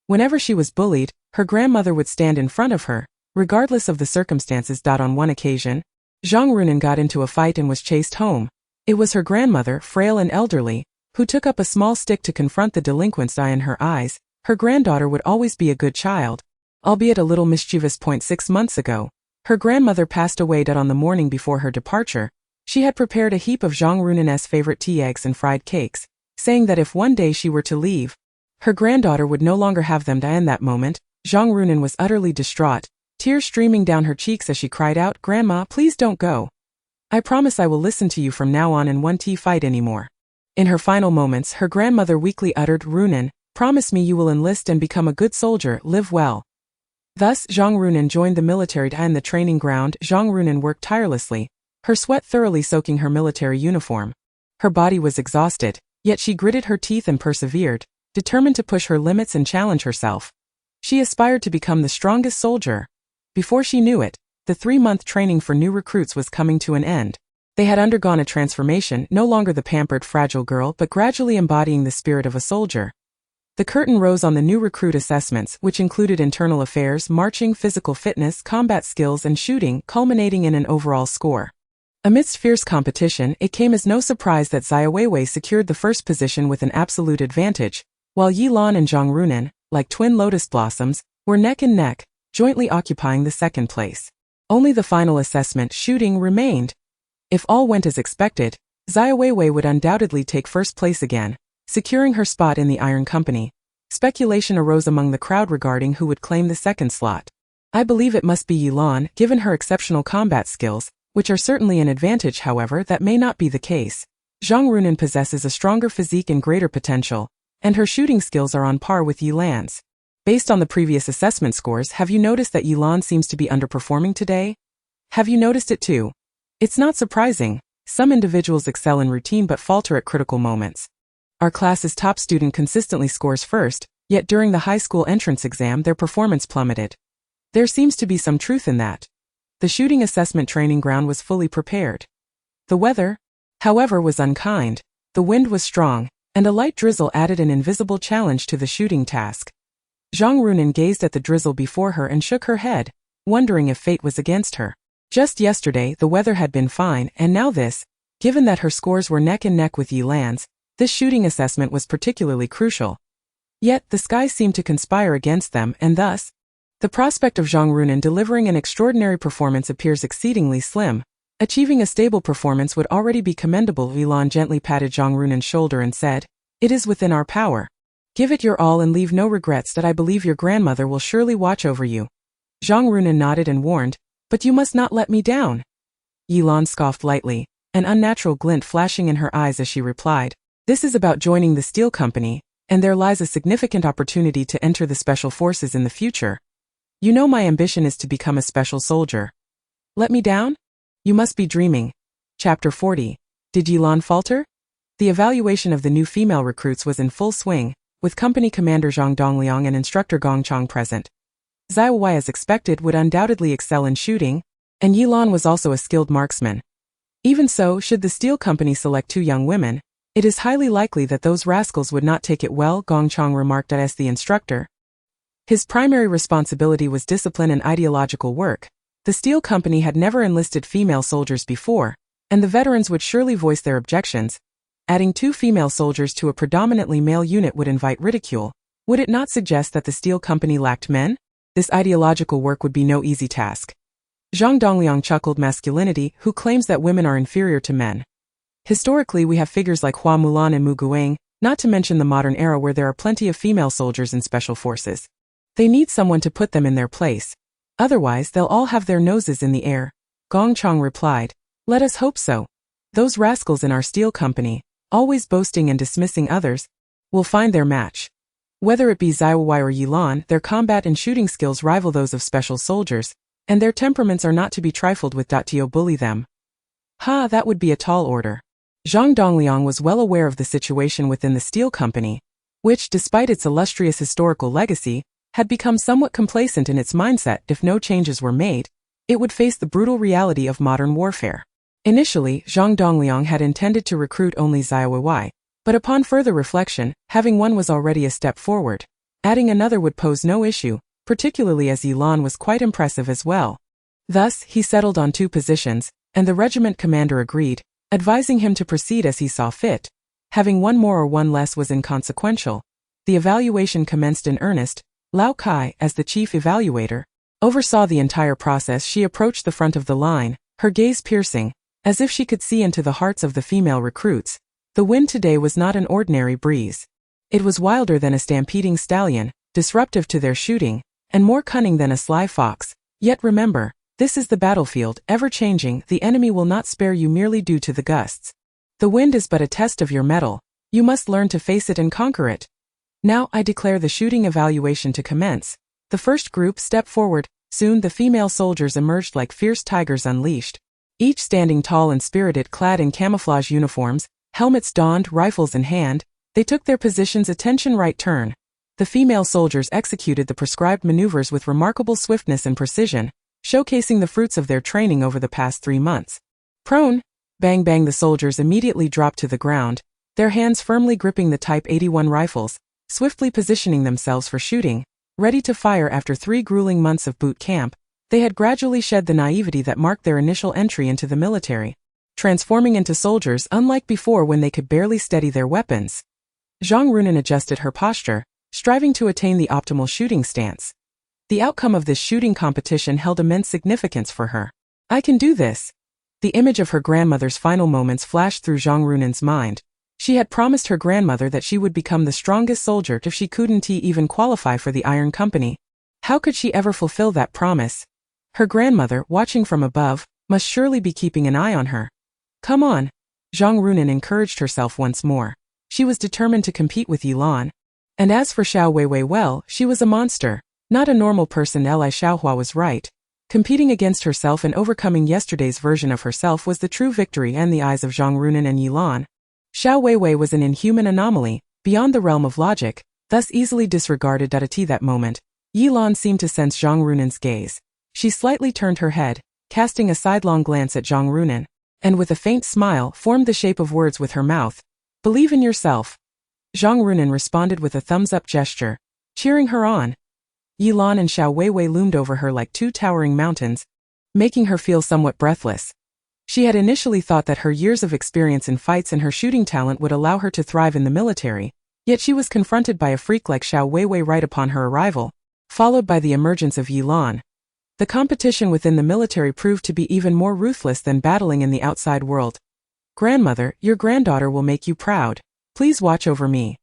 Whenever she was bullied, her grandmother would stand in front of her, regardless of the circumstances. On one occasion, Zhang Runan got into a fight and was chased home. It was her grandmother, frail and elderly, who took up a small stick to confront the delinquents. In her eyes, her granddaughter would always be a good child, albeit a little mischievous. 6 months ago, her grandmother passed away. On the morning before her departure, She had prepared a heap of Zhang Runen's favorite tea eggs and fried cakes, saying that if one day she were to leave, her granddaughter would no longer have them. In that moment, Zhang Runen was utterly distraught, tears streaming down her cheeks as she cried out, "Grandma, please don't go. I promise I will listen to you from now on and won't fight anymore." In her final moments, her grandmother weakly uttered, "Runen, promise me you will enlist and become a good soldier, live well." Thus, Zhang Runen joined the military. In the training ground, Zhang Runen worked tirelessly, her sweat thoroughly soaking her military uniform. Her body was exhausted, yet she gritted her teeth and persevered, determined to push her limits and challenge herself. She aspired to become the strongest soldier. Before she knew it, the 3-month training for new recruits was coming to an end. They had undergone a transformation, no longer the pampered, fragile girl but gradually embodying the spirit of a soldier. The curtain rose on the new recruit assessments, which included internal affairs, marching, physical fitness, combat skills, and shooting, culminating in an overall score. Amidst fierce competition, it came as no surprise that Xiaowewei secured the first position with an absolute advantage, while Yilan and Zhang Runen, like twin lotus blossoms, were neck and neck, jointly occupying the second place. Only the final assessment, shooting, remained. If all went as expected, Xiaowewei would undoubtedly take first place again, securing her spot in the Iron Company. Speculation arose among the crowd regarding who would claim the second slot. I believe it must be Yilan, given her exceptional combat skills, which are certainly an advantage. However, that may not be the case. Zhang Runen possesses a stronger physique and greater potential, and her shooting skills are on par with Yilan's. Based on the previous assessment scores, have you noticed that Yilan seems to be underperforming today? Have you noticed it too? It's not surprising. Some individuals excel in routine but falter at critical moments. Our class's top student consistently scores first, yet during the high school entrance exam their performance plummeted. There seems to be some truth in that. The shooting assessment training ground was fully prepared. The weather, however, was unkind. The wind was strong, and a light drizzle added an invisible challenge to the shooting task. Zhang Runen gazed at the drizzle before her and shook her head, wondering if fate was against her. Just yesterday the weather had been fine, and now this. Given that her scores were neck and neck with Yilan's, this shooting assessment was particularly crucial. Yet the skies seemed to conspire against them, and thus, the prospect of Zhang Runen delivering an extraordinary performance appears exceedingly slim. Achieving a stable performance would already be commendable. Yilan gently patted Zhang Runen's shoulder and said, "It is within our power. Give it your all and leave no regrets. That I believe your grandmother will surely watch over you." Zhang Runen nodded and warned, "But you must not let me down." Yilan scoffed lightly, an unnatural glint flashing in her eyes as she replied, "This is about joining the Steel Company, and there lies a significant opportunity to enter the Special Forces in the future. You know my ambition is to become a special soldier. Let me down? You must be dreaming." Chapter 40. Did Yilan falter? The evaluation of the new female recruits was in full swing, with Company Commander Zhang Dongliang and Instructor Gong Chang present. Xiaowewei, as expected, would undoubtedly excel in shooting, and Yilan was also a skilled marksman. Even so, should the Steel Company select 2 young women, it is highly likely that those rascals would not take it well, Gong Chang remarked as the instructor. His primary responsibility was discipline and ideological work. The Steel Company had never enlisted female soldiers before, and the veterans would surely voice their objections. Adding 2 female soldiers to a predominantly male unit would invite ridicule. Would it not suggest that the Steel Company lacked men? This ideological work would be no easy task. Zhang Dongliang chuckled. Masculinity, who claims that women are inferior to men? Historically, we have figures like Hua Mulan and Mu Guang, not to mention the modern era where there are plenty of female soldiers in special forces. They need someone to put them in their place. Otherwise, they'll all have their noses in the air. Gong Chang replied, "Let us hope so. Those rascals in our Steel Company, always boasting and dismissing others, will find their match." Whether it be Xiaowewei or Yilan, their combat and shooting skills rival those of special soldiers, and their temperaments are not to be trifled with. To bully them? Ha, that would be a tall order. Zhang Dongliang was well aware of the situation within the Steel Company, which, despite its illustrious historical legacy, had become somewhat complacent in its mindset. If no changes were made, it would face the brutal reality of modern warfare. Initially, Zhang Dongliang had intended to recruit only Xiaowewei, but upon further reflection, having one was already a step forward. Adding another would pose no issue, particularly as Yilan was quite impressive as well. Thus, he settled on 2 positions, and the regiment commander agreed, advising him to proceed as he saw fit. Having one more or one less was inconsequential. The evaluation commenced in earnest. Lao Kai, as the chief evaluator, oversaw the entire process. She approached the front of the line, her gaze piercing, as if she could see into the hearts of the female recruits. The wind today was not an ordinary breeze. It was wilder than a stampeding stallion, disruptive to their shooting, and more cunning than a sly fox. Yet remember, this is the battlefield, ever-changing. The enemy will not spare you merely due to the gusts. The wind is but a test of your mettle. You must learn to face it and conquer it. Now I declare the shooting evaluation to commence. The first group step forward. Soon the female soldiers emerged like fierce tigers unleashed. Each standing tall and spirited, clad in camouflage uniforms, helmets donned, rifles in hand. They took their positions. Attention, right turn. The female soldiers executed the prescribed maneuvers with remarkable swiftness and precision, showcasing the fruits of their training over the past 3 months. Prone. Bang bang. The soldiers immediately dropped to the ground, their hands firmly gripping the Type 81 rifles, swiftly positioning themselves for shooting, ready to fire. After 3 grueling months of boot camp, they had gradually shed the naivety that marked their initial entry into the military, transforming into soldiers unlike before when they could barely steady their weapons. Zhang Runan adjusted her posture, striving to attain the optimal shooting stance. The outcome of this shooting competition held immense significance for her. I can do this. The image of her grandmother's final moments flashed through Zhang Runan's mind. She had promised her grandmother that she would become the strongest soldier if she couldn't even qualify for the Iron Company. How could she ever fulfill that promise? Her grandmother, watching from above, must surely be keeping an eye on her. Come on. Zhang Runan encouraged herself once more. She was determined to compete with Yilan. And as for Xiaowewei, well, she was a monster, not a normal person. Xiaowewei was right. Competing against herself and overcoming yesterday's version of herself was the true victory in the eyes of Zhang Runan and Yilan. Xiaowewei was an inhuman anomaly, beyond the realm of logic, thus easily disregarded. At that moment, Yilan seemed to sense Zhang Runan's gaze. She slightly turned her head, casting a sidelong glance at Zhang Runan, and with a faint smile formed the shape of words with her mouth. Believe in yourself. Zhang Runan responded with a thumbs-up gesture, cheering her on. Yilan and Xiaowewei loomed over her like 2 towering mountains, making her feel somewhat breathless. She had initially thought that her years of experience in fights and her shooting talent would allow her to thrive in the military, yet she was confronted by a freak like Xiaowewei right upon her arrival, followed by the emergence of Yilan. The competition within the military proved to be even more ruthless than battling in the outside world. Grandmother, your granddaughter will make you proud. Please watch over me.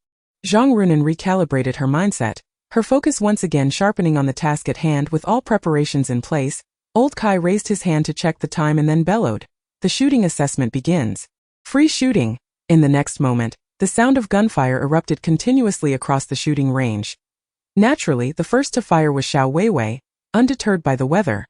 Zhang Runan recalibrated her mindset, her focus once again sharpening on the task at hand. With all preparations in place, Old Kai raised his hand to check the time and then bellowed. The shooting assessment begins. Free shooting. In the next moment, the sound of gunfire erupted continuously across the shooting range. Naturally, the first to fire was Xiaowewei, undeterred by the weather.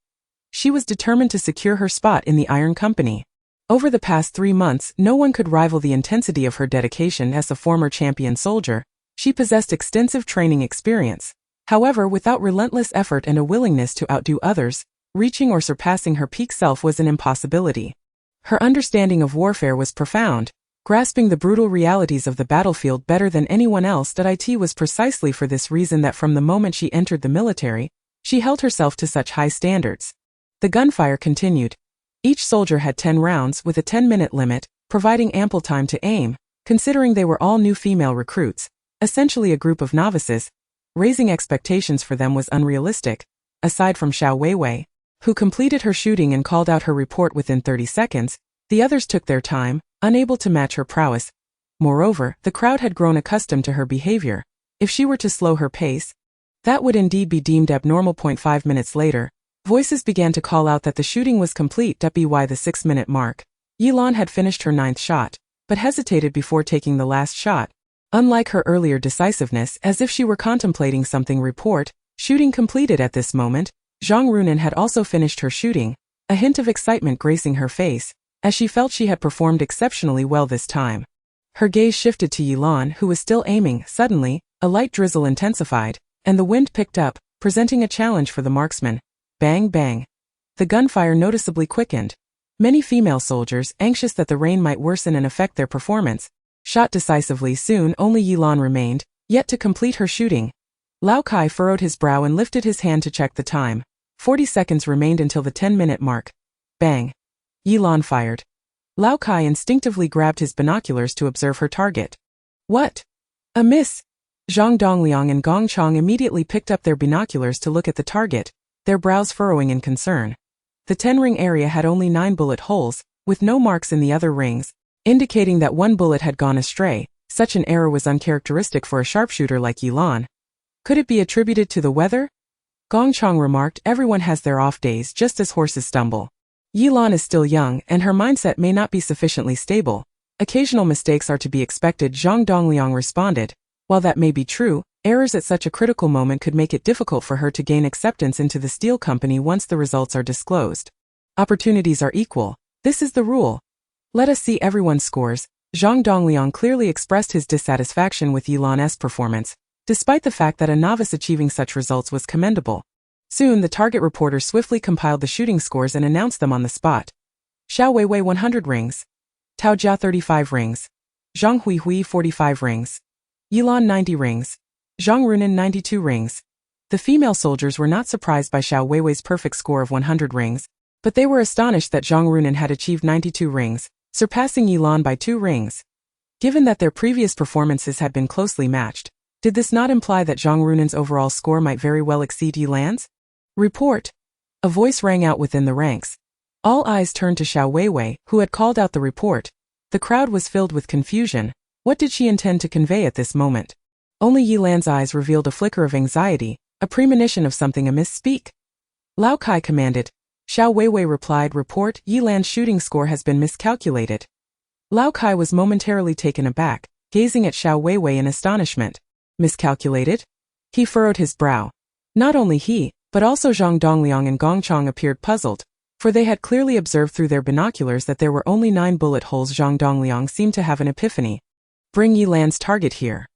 She was determined to secure her spot in the Iron Company. Over the past 3 months, no one could rival the intensity of her dedication. As a former champion soldier, she possessed extensive training experience. However, without relentless effort and a willingness to outdo others, reaching or surpassing her peak self was an impossibility. Her understanding of warfare was profound, grasping the brutal realities of the battlefield better than anyone else. It was precisely for this reason that from the moment she entered the military, she held herself to such high standards. The gunfire continued. Each soldier had 10 rounds with a 10-minute limit, providing ample time to aim. Considering they were all new female recruits, essentially a group of novices, raising expectations for them was unrealistic. Aside from Xiaowewei, who completed her shooting and called out her report within 30 seconds, the others took their time, unable to match her prowess. Moreover, the crowd had grown accustomed to her behavior. If she were to slow her pace, that would indeed be deemed abnormal. 5 minutes later, voices began to call out that the shooting was complete. By the 6-minute mark, Yilan had finished her 9th shot, but hesitated before taking the last shot. Unlike her earlier decisiveness, as if she were contemplating something. Report, shooting completed. At this moment, Zhang Runan had also finished her shooting, a hint of excitement gracing her face, as she felt she had performed exceptionally well this time. Her gaze shifted to Yilan, who was still aiming. Suddenly, a light drizzle intensified, and the wind picked up, presenting a challenge for the marksman. Bang bang. The gunfire noticeably quickened. Many female soldiers, anxious that the rain might worsen and affect their performance, shot decisively. Soon only Yilan remained, yet to complete her shooting. Lao Kai furrowed his brow and lifted his hand to check the time. 40 seconds remained until the 10-minute mark. Bang. Yilan fired. Lao Kai instinctively grabbed his binoculars to observe her target. What? A miss! Zhang Dongliang and Gong Chong immediately picked up their binoculars to look at the target, their brows furrowing in concern. The 10-ring area had only 9 bullet holes, with no marks in the other rings, indicating that one bullet had gone astray. Such an error was uncharacteristic for a sharpshooter like Yilan. Could it be attributed to the weather? Gongchang remarked, everyone has their off days just as horses stumble. Yilan is still young, and her mindset may not be sufficiently stable. Occasional mistakes are to be expected, Zhang Dongliang responded. While that may be true, errors at such a critical moment could make it difficult for her to gain acceptance into the steel company once the results are disclosed. Opportunities are equal. This is the rule. Let us see everyone's scores. Zhang Dongliang clearly expressed his dissatisfaction with Yilan's performance, despite the fact that a novice achieving such results was commendable. Soon the target reporter swiftly compiled the shooting scores and announced them on the spot. Xiaowewei 100 rings. Tao Jia 35 rings. Zhang Huihui 45 rings. Yilan 90 rings. Zhang Runan 92 rings. The female soldiers were not surprised by Xiaowei's perfect score of 100 rings, but they were astonished that Zhang Runan had achieved 92 rings, surpassing Yilan by 2 rings. Given that their previous performances had been closely matched, did this not imply that Zhang Runan's overall score might very well exceed Yilan's? Report. A voice rang out within the ranks. All eyes turned to Xiaowewei, who had called out the report. The crowd was filled with confusion. What did she intend to convey at this moment? Only Yilan's eyes revealed a flicker of anxiety, a premonition of something amiss. Speak. Lao Kai commanded. Xiaowewei replied, report, Yilan's shooting score has been miscalculated. Lao Kai was momentarily taken aback, gazing at Xiaowewei in astonishment. Miscalculated? He furrowed his brow. Not only he, but also Zhang Dongliang and Gongchang appeared puzzled, for they had clearly observed through their binoculars that there were only 9 bullet holes. Zhang Dongliang seemed to have an epiphany. Bring Yilan's target here.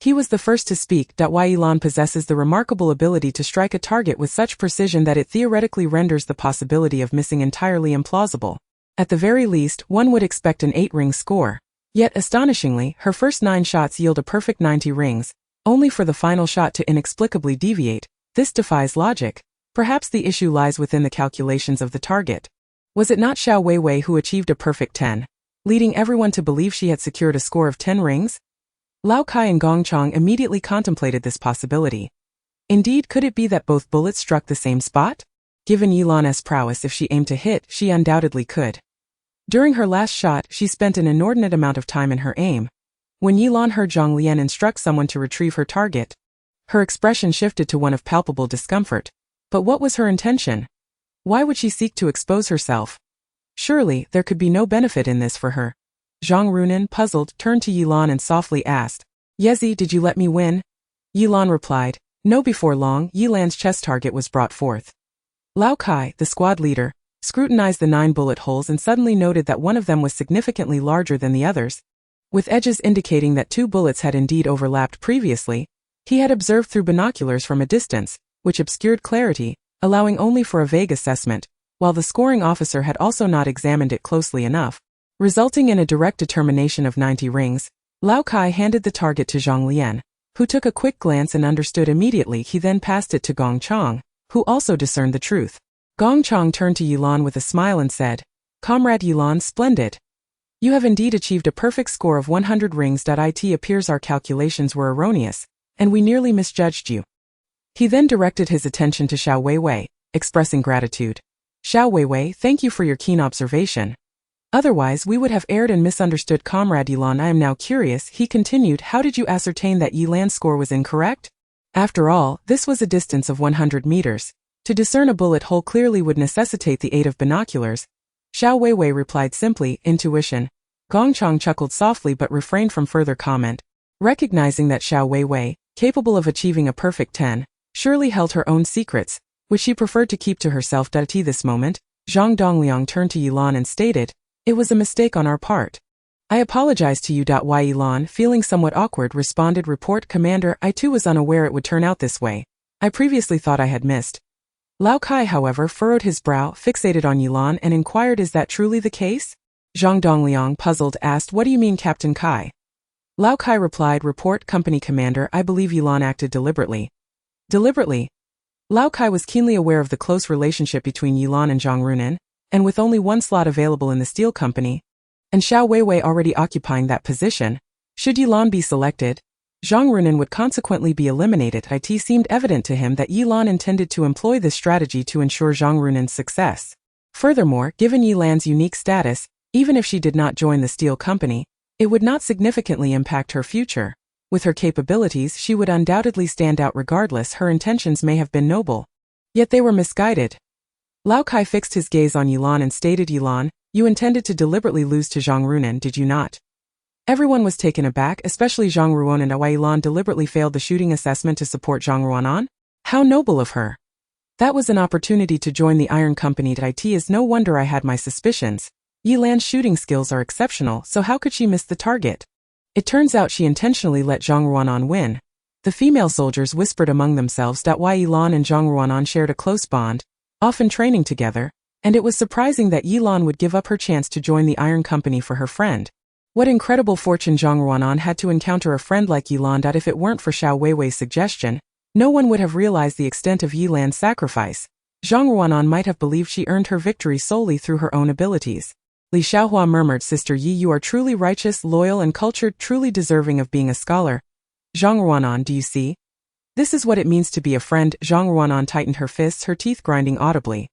He was the first to speak. Yilan possesses the remarkable ability to strike a target with such precision that it theoretically renders the possibility of missing entirely implausible. At the very least, one would expect an 8-ring score. Yet astonishingly, her first 9 shots yield a perfect 90 rings, only for the final shot to inexplicably deviate. This defies logic. Perhaps the issue lies within the calculations of the target. Was it not Xiaowewei who achieved a perfect 10, leading everyone to believe she had secured a score of 10 rings? Lao Kai and Gongchang immediately contemplated this possibility. Indeed, could it be that both bullets struck the same spot? Given Yilan's prowess, if she aimed to hit, she undoubtedly could. During her last shot, she spent an inordinate amount of time in her aim. When Yilan heard Zhang Lian instruct someone to retrieve her target, her expression shifted to one of palpable discomfort. But what was her intention? Why would she seek to expose herself? Surely, there could be no benefit in this for her. Zhang Runan, puzzled, turned to Yilan and softly asked, Yezi, did you let me win? Yilan replied, no. Before long, Yilan's chest target was brought forth. Lao Kai, the squad leader, scrutinized the 9 bullet holes and suddenly noted that one of them was significantly larger than the others, with edges indicating that 2 bullets had indeed overlapped previously. He had observed through binoculars from a distance, which obscured clarity, allowing only for a vague assessment, while the scoring officer had also not examined it closely enough, resulting in a direct determination of 90 rings. Lao Kai handed the target to Zhang Lian, who took a quick glance and understood immediately. He then passed it to Gongchang, who also discerned the truth. Gongchang turned to Yilan with a smile and said, Comrade Yilan, splendid. You have indeed achieved a perfect score of 100 rings. It appears our calculations were erroneous, and we nearly misjudged you. He then directed his attention to Xiaowewei, expressing gratitude. Xiaowewei, thank you for your keen observation. Otherwise we would have erred and misunderstood. Comrade Yilan, I am now curious, he continued, how did you ascertain that Yilan's score was incorrect? After all, this was a distance of 100 meters. To discern a bullet hole clearly would necessitate the aid of binoculars. Xiaowewei replied simply, intuition. Gongchang chuckled softly but refrained from further comment, recognizing that Xiaowewei, capable of achieving a perfect 10, surely held her own secrets, which she preferred to keep to herself. At this moment, Zhang Dongliang turned to Yilan and stated, it was a mistake on our part. I apologize to you. Yilan, feeling somewhat awkward, responded, report, Commander, I too was unaware it would turn out this way. I previously thought I had missed. Lao Kai, however, furrowed his brow, fixated on Yilan, and inquired, is that truly the case? Zhang Dongliang, puzzled, asked, what do you mean, Captain Kai? Lao Kai replied, report, Company Commander, I believe Yilan acted deliberately. Deliberately? Lao Kai was keenly aware of the close relationship between Yilan and Zhang Runan, and with only one slot available in the steel company, and Xiaowewei already occupying that position, should Yilan be selected, Zhang Runan would consequently be eliminated. It seemed evident to him that Yilan intended to employ this strategy to ensure Zhang Runan's success. Furthermore, given Yi Lan's unique status, even if she did not join the steel company, it would not significantly impact her future. With her capabilities, she would undoubtedly stand out regardless. Her intentions may have been noble, yet they were misguided. Lao Kai fixed his gaze on Yi Lan and stated, Yi Lan, you intended to deliberately lose to Zhang Runan, did you not? Everyone was taken aback, especially Zhang Ruan, and why Yi Lan deliberately failed the shooting assessment to support Zhang Ruanan? How noble of her! That was an opportunity to join the Iron Company. It is no wonder I had my suspicions. Yi Lan's shooting skills are exceptional, so how could she miss the target? It turns out she intentionally let Zhang Ruanan win. The female soldiers whispered among themselves that Yi Lan and Zhang Ruanan shared a close bond, often training together, and it was surprising that Yi Lan would give up her chance to join the Iron Company for her friend. What incredible fortune Zhang Ruanan had to encounter a friend like Yi Lan. If it weren't for Xiaowewei's suggestion, no one would have realized the extent of Yi Lan's sacrifice. Zhang Ruanan might have believed she earned her victory solely through her own abilities. Li Xiaohua murmured, Sister Yi, you are truly righteous, loyal and cultured, truly deserving of being a scholar. Zhang Ruanan, do you see? This is what it means to be a friend. Zhang Ruanan tightened her fists, her teeth grinding audibly.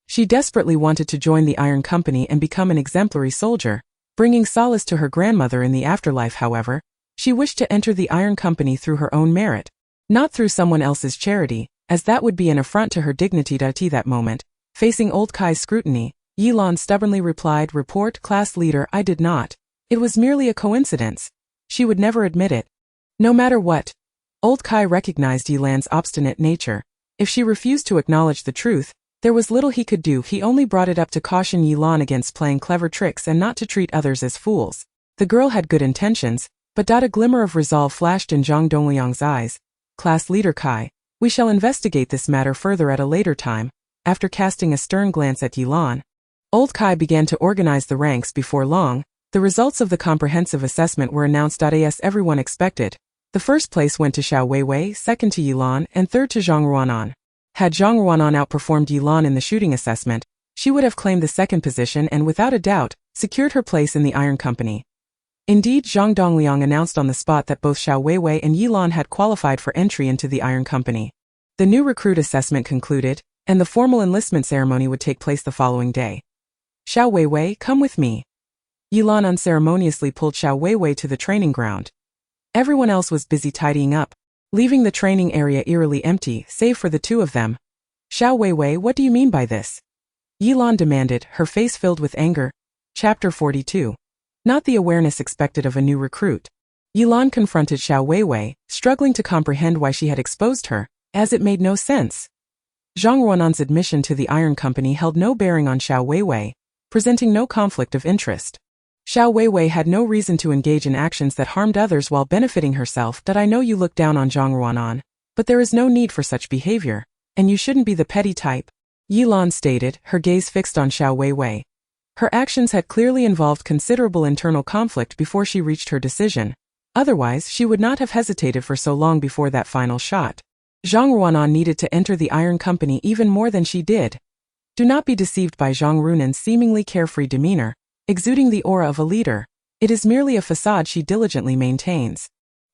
She desperately wanted to join the Iron Company and become an exemplary soldier, bringing solace to her grandmother in the afterlife. However, she wished to enter the Iron Company through her own merit, not through someone else's charity, as that would be an affront to her dignity. At that moment, facing Old Kai's scrutiny, Yi Lan stubbornly replied, Report, class leader, I did not. It was merely a coincidence. She would never admit it. No matter what. Old Kai recognized Yi Lan's obstinate nature. If she refused to acknowledge the truth, there was little he could do. He only brought it up to caution Yi Lan against playing clever tricks and not to treat others as fools. The girl had good intentions, but a glimmer of resolve flashed in Zhang Dongliang's eyes. Class leader Kai, we shall investigate this matter further at a later time. After casting a stern glance at Yi Lan, Old Kai began to organize the ranks. Before long, the results of the comprehensive assessment were announced. As everyone expected, the first place went to Xiaowewei, second to Yi Lan, and third to Zhang Ruanan. Had Zhang Ruanan outperformed Yi Lan in the shooting assessment, she would have claimed the second position and without a doubt, secured her place in the Iron Company. Indeed, Zhang Dongliang announced on the spot that both Xiaowewei and Yi Lan had qualified for entry into the Iron Company. The new recruit assessment concluded, and the formal enlistment ceremony would take place the following day. Xiaowewei, come with me. Yi Lan unceremoniously pulled Xiaowewei to the training ground. Everyone else was busy tidying up, leaving the training area eerily empty, save for the two of them. Xiaowewei, what do you mean by this? Yi Lan demanded, her face filled with anger. Chapter 42. Not the awareness expected of a new recruit. Yi Lan confronted Xiaowewei, struggling to comprehend why she had exposed her, as it made no sense. Zhang Ruanan's admission to the Iron Company held no bearing on Xiaowewei, presenting no conflict of interest. Xiaowewei had no reason to engage in actions that harmed others while benefiting herself. I know you look down on Zhang Ruanan, but there is no need for such behavior, and you shouldn't be the petty type, Yi Lan stated, her gaze fixed on Xiaowewei. Her actions had clearly involved considerable internal conflict before she reached her decision. Otherwise, she would not have hesitated for so long before that final shot. Zhang Ruanan needed to enter the Iron Company even more than she did. Do not be deceived by Zhang Runan's seemingly carefree demeanor, exuding the aura of a leader. It is merely a facade she diligently maintains.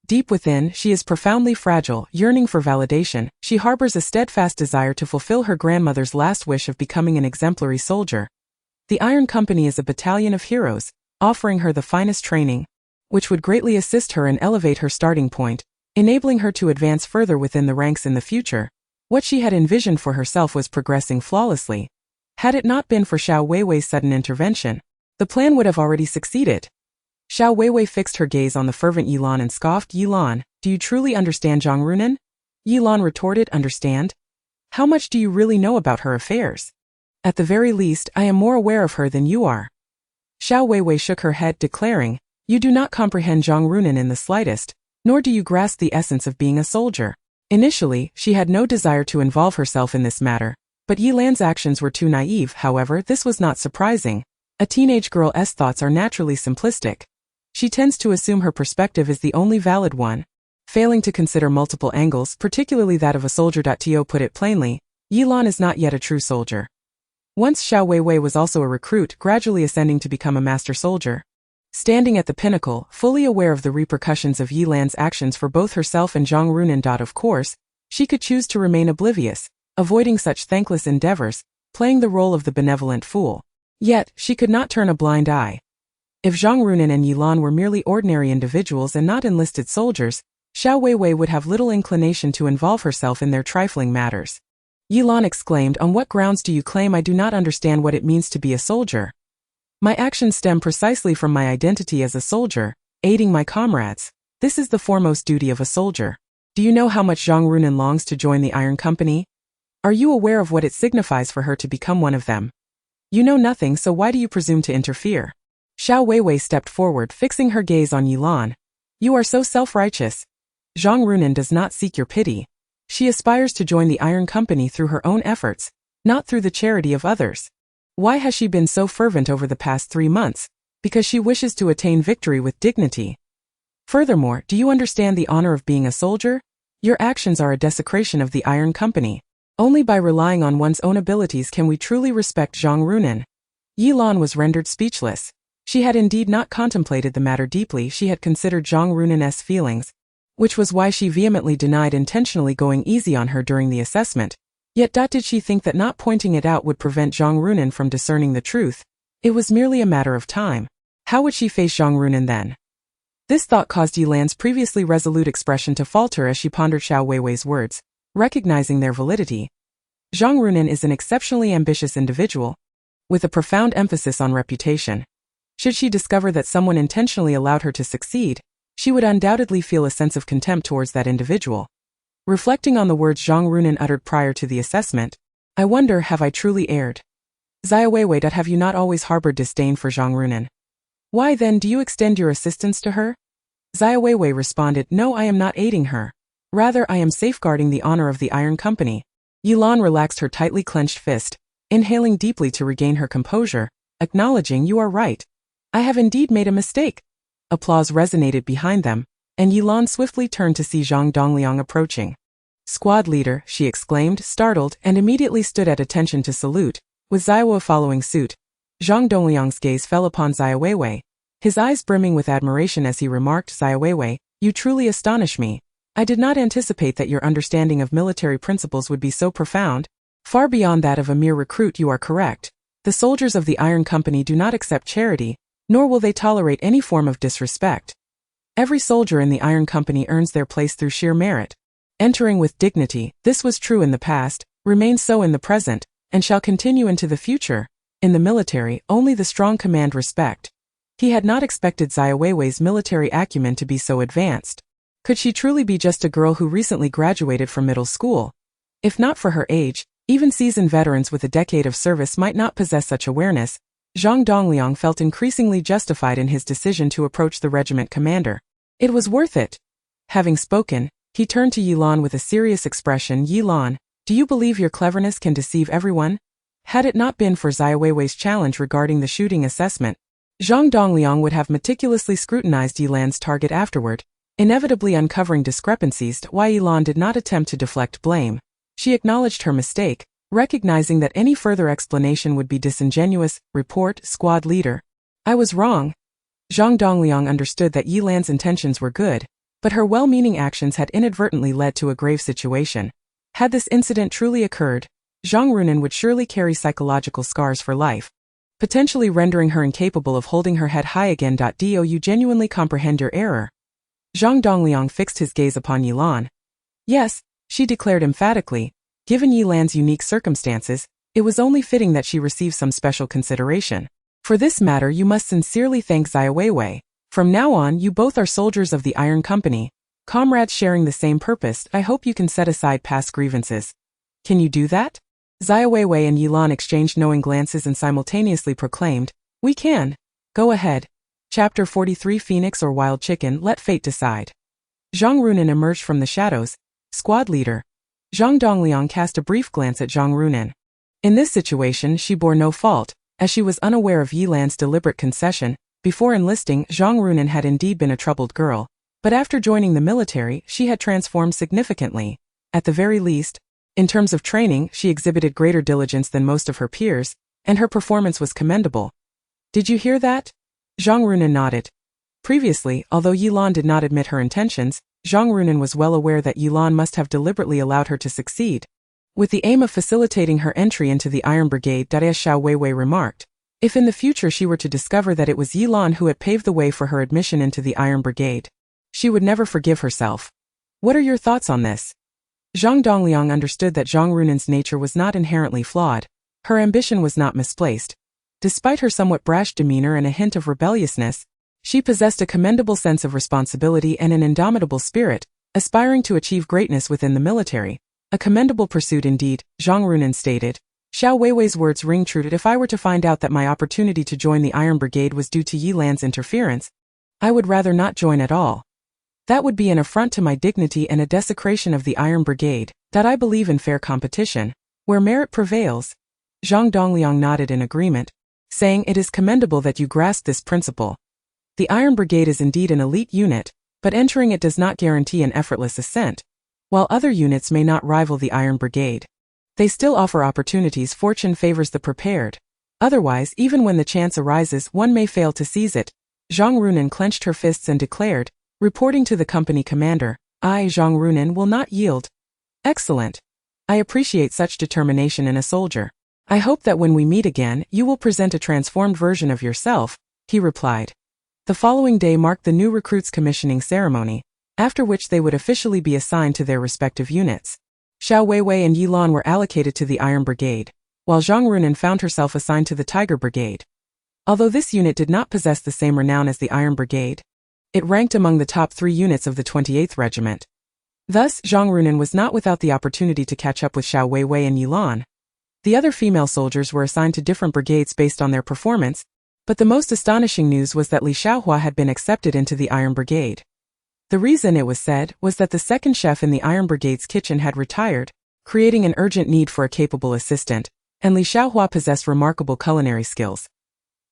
Deep within, she is profoundly fragile, yearning for validation. She harbors a steadfast desire to fulfill her grandmother's last wish of becoming an exemplary soldier. The Iron Company is a battalion of heroes, offering her the finest training, which would greatly assist her and elevate her starting point, enabling her to advance further within the ranks in the future. What she had envisioned for herself was progressing flawlessly. Had it not been for Xiaowewei's sudden intervention, the plan would have already succeeded. Xiaowewei fixed her gaze on the fervent Yi Lan and scoffed, Yi Lan, do you truly understand Zhang Runan? Yi Lan retorted, understand? How much do you really know about her affairs? At the very least, I am more aware of her than you are. Xiaowewei shook her head, declaring, you do not comprehend Zhang Runan in the slightest, nor do you grasp the essence of being a soldier. Initially, she had no desire to involve herself in this matter, but Yi Lan's actions were too naive. However, this was not surprising. A teenage girl's thoughts are naturally simplistic. She tends to assume her perspective is the only valid one, failing to consider multiple angles, particularly that of a soldier. To put it plainly, Yi Lan is not yet a true soldier. Once Xiaowewei was also a recruit, gradually ascending to become a master soldier. Standing at the pinnacle, fully aware of the repercussions of Yi Lan's actions for both herself and Zhang Runan. Of course, she could choose to remain oblivious, avoiding such thankless endeavors, playing the role of the benevolent fool. Yet, she could not turn a blind eye. If Zhang Runan and Yilan were merely ordinary individuals and not enlisted soldiers, Xiaowewei would have little inclination to involve herself in their trifling matters. Yilan exclaimed, "On what grounds do you claim I do not understand what it means to be a soldier? My actions stem precisely from my identity as a soldier, aiding my comrades. This is the foremost duty of a soldier. Do you know how much Zhang Runan longs to join the Iron Company? Are you aware of what it signifies for her to become one of them? You know nothing, so why do you presume to interfere?" Xiaowewei stepped forward, fixing her gaze on Yilan. "You are so self-righteous. Zhang Runan does not seek your pity. She aspires to join the Iron Company through her own efforts, not through the charity of others. Why has she been so fervent over the past 3 months? Because she wishes to attain victory with dignity. Furthermore, do you understand the honor of being a soldier? Your actions are a desecration of the Iron Company. Only by relying on one's own abilities can we truly respect Zhang Runan." Yilan was rendered speechless. She had indeed not contemplated the matter deeply. She had considered Zhang Runan's feelings, which was why she vehemently denied intentionally going easy on her during the assessment. Yet did she think that not pointing it out would prevent Zhang Runan from discerning the truth? It was merely a matter of time. How would she face Zhang Runan then? This thought caused Yilan's previously resolute expression to falter as she pondered Xiaoweiwei's words, recognizing their validity. Zhang Runan is an exceptionally ambitious individual, with a profound emphasis on reputation. Should she discover that someone intentionally allowed her to succeed, she would undoubtedly feel a sense of contempt towards that individual. Reflecting on the words Zhang Runan uttered prior to the assessment, "I wonder, have I truly erred? Xiaowewei, have you not always harbored disdain for Zhang Runan? Why then do you extend your assistance to her?" Xiaowewei responded, "No, I am not aiding her. Rather, I am safeguarding the honor of the Iron Company." Yilan relaxed her tightly clenched fist, inhaling deeply to regain her composure, acknowledging, "You are right. I have indeed made a mistake." Applause resonated behind them, and Yilan swiftly turned to see Zhang Dongliang approaching. "Squad leader," she exclaimed, startled, and immediately stood at attention to salute, with Xiaowewei following suit. Zhang Dongliang's gaze fell upon Xiaowewei, his eyes brimming with admiration as he remarked, "Xiaowewei, you truly astonish me. I did not anticipate that your understanding of military principles would be so profound. Far beyond that of a mere recruit. You are correct. The soldiers of the Iron Company do not accept charity, nor will they tolerate any form of disrespect. Every soldier in the Iron Company earns their place through sheer merit, entering with dignity. This was true in the past, remains so in the present, and shall continue into the future. In the military, only the strong command respect." He had not expected Xiaoweiwei's military acumen to be so advanced. Could she truly be just a girl who recently graduated from middle school? If not for her age, even seasoned veterans with a decade of service might not possess such awareness. Zhang Dongliang felt increasingly justified in his decision to approach the regiment commander. It was worth it. Having spoken, he turned to Yilan with a serious expression. "Yilan, do you believe your cleverness can deceive everyone? Had it not been for Xiaoweiwei's challenge regarding the shooting assessment, Zhang Dongliang would have meticulously scrutinized Yilan's target afterward, inevitably uncovering discrepancies. Why Yilan did not attempt to deflect blame. She acknowledged her mistake, recognizing that any further explanation would be disingenuous. "Report, squad leader. I was wrong." Zhang Dongliang understood that Yilan's intentions were good, but her well-meaning actions had inadvertently led to a grave situation. Had this incident truly occurred, Zhang Runan would surely carry psychological scars for life, potentially rendering her incapable of holding her head high again. Do you genuinely comprehend your error? Zhang Dongliang fixed his gaze upon Yilan. "Yes," she declared emphatically. Given Yilan's unique circumstances, it was only fitting that she receive some special consideration. For this matter you must sincerely thank Xiaowewei. From now on you both are soldiers of the Iron Company, comrades sharing the same purpose. I hope you can set aside past grievances. Can you do that?" Xiaowewei and Yilan exchanged knowing glances and simultaneously proclaimed, "We can. Go ahead." Chapter 43 Phoenix or Wild Chicken, Let Fate Decide. Zhang Runan emerged from the shadows. "Squad leader." Zhang Dongliang cast a brief glance at Zhang Runan. In this situation she bore no fault, as she was unaware of Yilan's deliberate concession. Before enlisting, Zhang Runan had indeed been a troubled girl, but after joining the military she had transformed significantly. At the very least, in terms of training, she exhibited greater diligence than most of her peers, and her performance was commendable. "Did you hear that?" Zhang Runan nodded. Previously, although Yilan did not admit her intentions, Zhang Runan was well aware that Yilan must have deliberately allowed her to succeed. with the aim of facilitating her entry into the Iron Brigade. As Xiaowewei remarked, if in the future she were to discover that it was Yilan who had paved the way for her admission into the Iron Brigade, she would never forgive herself. What are your thoughts on this? Zhang Dongliang understood that Zhang Runan's nature was not inherently flawed. Her ambition was not misplaced. Despite her somewhat brash demeanor and a hint of rebelliousness, she possessed a commendable sense of responsibility and an indomitable spirit, aspiring to achieve greatness within the military. A commendable pursuit indeed, Zhang Runan stated. Xiaowei's words ring true. If I were to find out that my opportunity to join the Iron Brigade was due to Yilan's interference, I would rather not join at all. That would be an affront to my dignity and a desecration of the Iron Brigade. That I believe in fair competition, where merit prevails. Zhang Dongliang nodded in agreement, saying, it is commendable that you grasp this principle. The Iron Brigade is indeed an elite unit, but entering it does not guarantee an effortless ascent. While other units may not rival the Iron Brigade, they still offer opportunities. Fortune favors the prepared. Otherwise, even when the chance arises, one may fail to seize it. Zhang Runan clenched her fists and declared, reporting to the company commander, I, Zhang Runan, will not yield. Excellent. I appreciate such determination in a soldier. I hope that when we meet again, you will present a transformed version of yourself, he replied. The following day marked the new recruits' commissioning ceremony, after which they would officially be assigned to their respective units. Xiaowewei and Yilan were allocated to the Iron Brigade, while Zhang Runan found herself assigned to the Tiger Brigade. Although this unit did not possess the same renown as the Iron Brigade, it ranked among the top 3 units of the 28th Regiment. Thus, Zhang Runan was not without the opportunity to catch up with Xiaowewei and Yilan. The other female soldiers were assigned to different brigades based on their performance, but the most astonishing news was that Li Xiaohua had been accepted into the Iron Brigade. The reason, it was said, was that the second chef in the Iron Brigade's kitchen had retired, creating an urgent need for a capable assistant, and Li Xiaohua possessed remarkable culinary skills.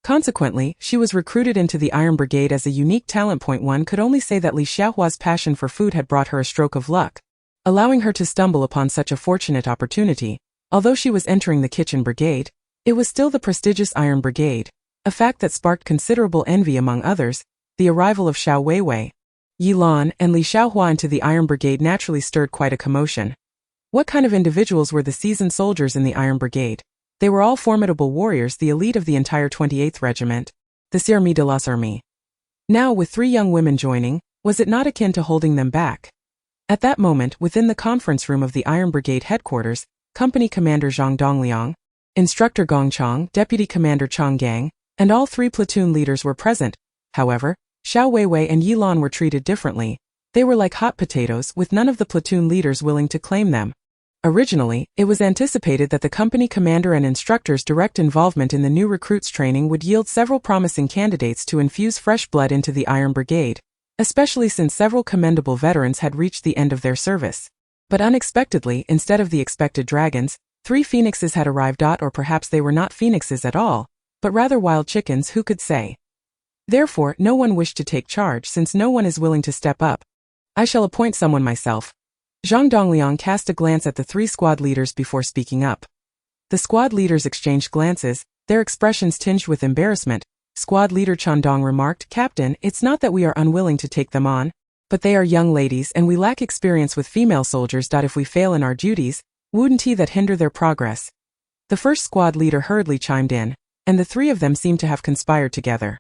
Consequently, she was recruited into the Iron Brigade as a unique talent. One could only say that Li Xiaohua's passion for food had brought her a stroke of luck, allowing her to stumble upon such a fortunate opportunity. Although she was entering the Kitchen Brigade, it was still the prestigious Iron Brigade, a fact that sparked considerable envy among others. The arrival of Xiaowewei, Yilan, and Li Xiaohua into the Iron Brigade naturally stirred quite a commotion. What kind of individuals were the seasoned soldiers in the Iron Brigade? They were all formidable warriors, the elite of the entire 28th Regiment, the Armée de las Armées. Now, with 3 young women joining, was it not akin to holding them back? At that moment, within the conference room of the Iron Brigade headquarters, Company Commander Zhang Dongliang, Instructor Gong Chang, Deputy Commander Chang Gang, and all 3 platoon leaders were present. However, Xiaowewei and Yilan were treated differently. They were like hot potatoes, with none of the platoon leaders willing to claim them. Originally, it was anticipated that the company commander and instructor's direct involvement in the new recruits' training would yield several promising candidates to infuse fresh blood into the Iron Brigade, especially since several commendable veterans had reached the end of their service. But unexpectedly, instead of the expected dragons, 3 phoenixes had arrived. Or perhaps they were not phoenixes at all, but rather wild chickens, who could say? Therefore, no one wished to take charge since no one is willing to step up. I shall appoint someone myself. Zhang Dongliang cast a glance at the 3 squad leaders before speaking up. The squad leaders exchanged glances, their expressions tinged with embarrassment. Squad leader Chandong remarked, Captain, it's not that we are unwilling to take them on, but they are young ladies and we lack experience with female soldiers. If we fail in our duties, wouldn't that hinder their progress? The first squad leader hurriedly chimed in, and the 3 of them seemed to have conspired together.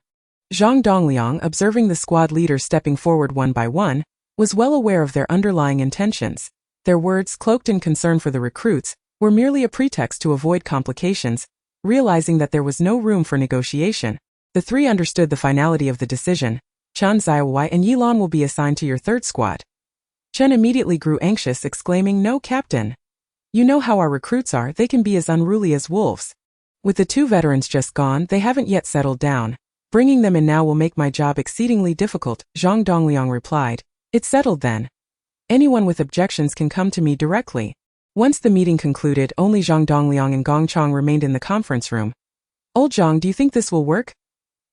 Zhang Dongliang, observing the squad leaders stepping forward one by one, was well aware of their underlying intentions. Their words, cloaked in concern for the recruits, were merely a pretext to avoid complications. Realizing that there was no room for negotiation, the 3 understood the finality of the decision. Xiaowewei and Yilan will be assigned to your 3rd squad. Chen immediately grew anxious, exclaiming, No, Captain. You know how our recruits are, they can be as unruly as wolves. With the 2 veterans just gone, they haven't yet settled down. Bringing them in now will make my job exceedingly difficult, Zhang Dongliang replied. It's settled then. Anyone with objections can come to me directly. Once the meeting concluded, only Zhang Dongliang and Gong Chang remained in the conference room. Old Zhang, do you think this will work?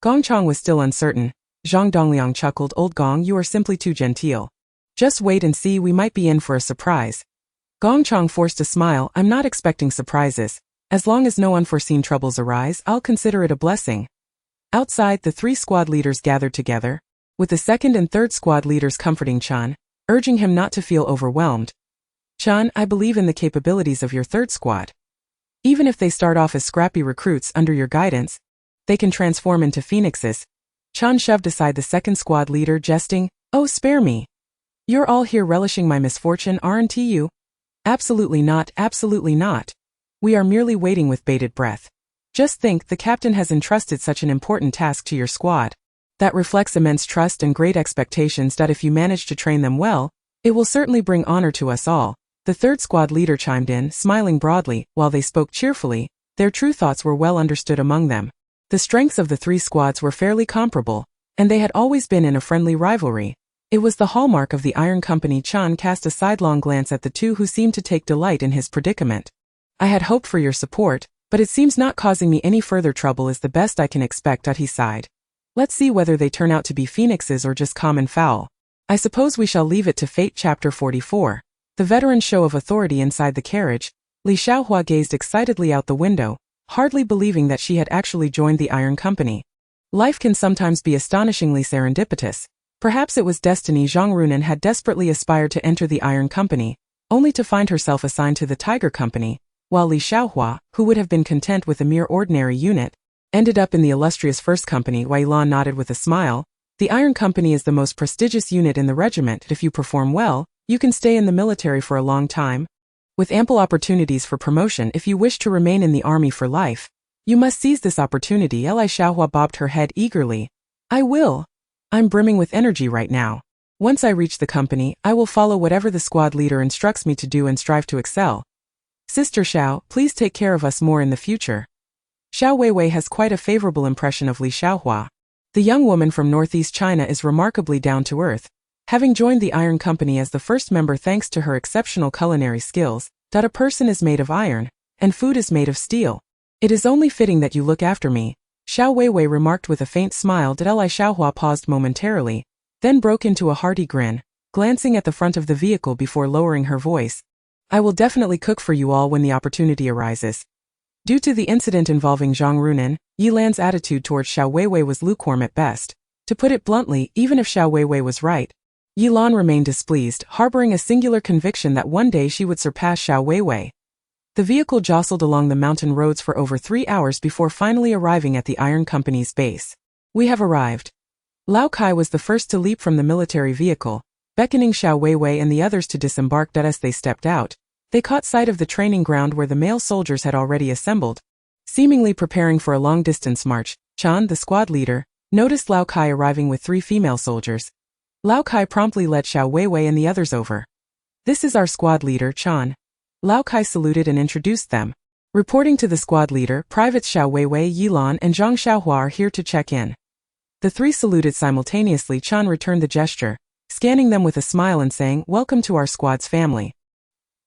Gong Chang was still uncertain. Zhang Dongliang chuckled, Old Gong, you are simply too genteel. Just wait and see, we might be in for a surprise. Gong Chang forced a smile, I'm not expecting surprises. As long as no unforeseen troubles arise, I'll consider it a blessing. Outside, the 3 squad leaders gathered together, with the 2nd and 3rd squad leaders comforting Chan, urging him not to feel overwhelmed. Chan, I believe in the capabilities of your third squad. Even if they start off as scrappy recruits under your guidance, they can transform into phoenixes. Chan shoved aside the second squad leader, jesting, "Oh, spare me. You're all here relishing my misfortune, aren't you?" "Absolutely not, absolutely not. We are merely waiting with bated breath. Just think, the captain has entrusted such an important task to your squad. That reflects immense trust and great expectations that if you manage to train them well, it will certainly bring honor to us all." The third squad leader chimed in, smiling broadly. While they spoke cheerfully, their true thoughts were well understood among them. The strengths of the three squads were fairly comparable, and they had always been in a friendly rivalry. It was the hallmark of the Iron Company. Chan cast a sidelong glance at the two who seemed to take delight in his predicament. "I had hoped for your support, but it seems not causing me any further trouble is the best I can expect," he sighed. "Let's see whether they turn out to be phoenixes or just common fowl. I suppose we shall leave it to fate." Chapter 44. The veteran's show of authority inside the carriage. Li Xiaowewei gazed excitedly out the window, hardly believing that she had actually joined the Iron Company. Life can sometimes be astonishingly serendipitous. Perhaps it was destiny. Zhang Runan had desperately aspired to enter the Iron Company, only to find herself assigned to the Tiger Company, while Li Xiaowewei, who would have been content with a mere ordinary unit, ended up in the illustrious First Company. Wei Lan nodded with a smile. "The Iron Company is the most prestigious unit in the regiment. If you perform well, you can stay in the military for a long time, with ample opportunities for promotion. If you wish to remain in the army for life, you must seize this opportunity." Li Xiaowewei bobbed her head eagerly. "I will. I'm brimming with energy right now. Once I reach the company, I will follow whatever the squad leader instructs me to do and strive to excel. Sister Xiao, please take care of us more in the future." Xiaowewei has quite a favorable impression of Li Xiaowewei. The young woman from northeast China is remarkably down to earth, having joined the Iron Company as the first member thanks to her exceptional culinary skills. That a person is made of iron, and food is made of steel. "It is only fitting that you look after me," Xiaowewei remarked with a faint smile. Li Xiaowewei paused momentarily, then broke into a hearty grin, glancing at the front of the vehicle before lowering her voice. "I will definitely cook for you all when the opportunity arises." Due to the incident involving Zhang Runan, Yi Lan's attitude towards Xiaowewei was lukewarm at best. To put it bluntly, even if Xiaowewei was right, Yi Lan remained displeased, harboring a singular conviction that one day she would surpass Xiaowewei. The vehicle jostled along the mountain roads for over 3 hours before finally arriving at the Iron Company's base. "We have arrived." Lao Kai was the first to leap from the military vehicle, beckoning Xiaowewei and the others to disembark. As they stepped out, they caught sight of the training ground where the male soldiers had already assembled, seemingly preparing for a long-distance march. Chan, the squad leader, noticed Lao Kai arriving with 3 female soldiers. Lao Kai promptly led Xiaowewei and the others over. "This is our squad leader, Chan." Lao Kai saluted and introduced them. Reporting to the squad leader, Privates Xiaowewei, Yi Lan, and Zhang Xiaohua are here to check in. The 3 saluted simultaneously. Chan returned the gesture, scanning them with a smile and saying, "Welcome to our squad's family."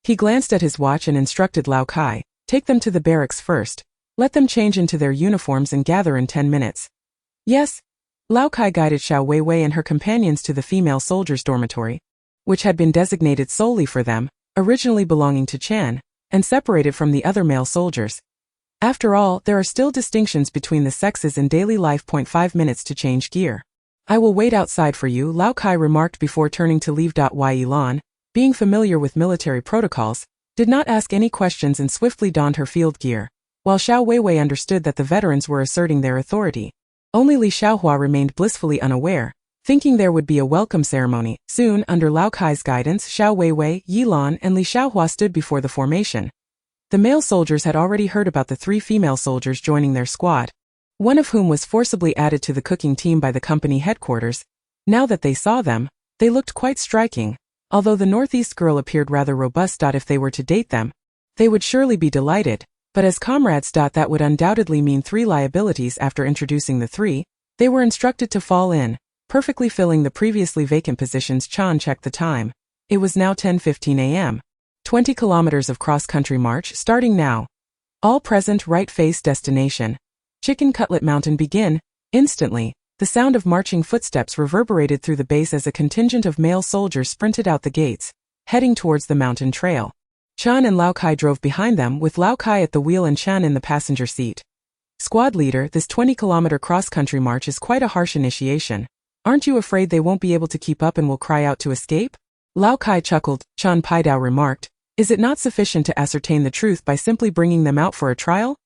He glanced at his watch and instructed Lao Kai, "Take them to the barracks first. Let them change into their uniforms and gather in 10 minutes. "Yes." Lao Kai guided Xiaowewei and her companions to the female soldiers' dormitory, which had been designated solely for them, originally belonging to Chan, and separated from the other male soldiers. After all, there are still distinctions between the sexes in daily life. 5 minutes to change gear. "I will wait outside for you," Lao Kai remarked before turning to leave. Yi Lan, being familiar with military protocols, did not ask any questions and swiftly donned her field gear, while Xiaowewei understood that the veterans were asserting their authority. Only Li Xiaowewei remained blissfully unaware, thinking there would be a welcome ceremony. Soon, under Lao Kai's guidance, Xiaowewei, Yi Lan, and Li Xiaowewei stood before the formation. The male soldiers had already heard about the 3 female soldiers joining their squad, one of whom was forcibly added to the cooking team by the company headquarters. Now that they saw them, they looked quite striking. Although the northeast girl appeared rather robust. If they were to date them, they would surely be delighted. But as comrades, that would undoubtedly mean 3 liabilities. After introducing the 3, they were instructed to fall in, perfectly filling the previously vacant positions. Chan checked the time. It was now 10:15 a.m. 20 kilometers of cross-country march starting now. All present, right face destination. Chicken Cutlet Mountain. Begin. Instantly, the sound of marching footsteps reverberated through the base as a contingent of male soldiers sprinted out the gates, heading towards the mountain trail. Chan and Lao Kai drove behind them, with Lao Kai at the wheel and Chan in the passenger seat. "Squad leader, this 20-kilometer cross-country march is quite a harsh initiation. Aren't you afraid they won't be able to keep up and will cry out to escape?" Lao Kai chuckled. Chan Paidao remarked, Is it not sufficient to ascertain the truth by simply bringing them out for a trial?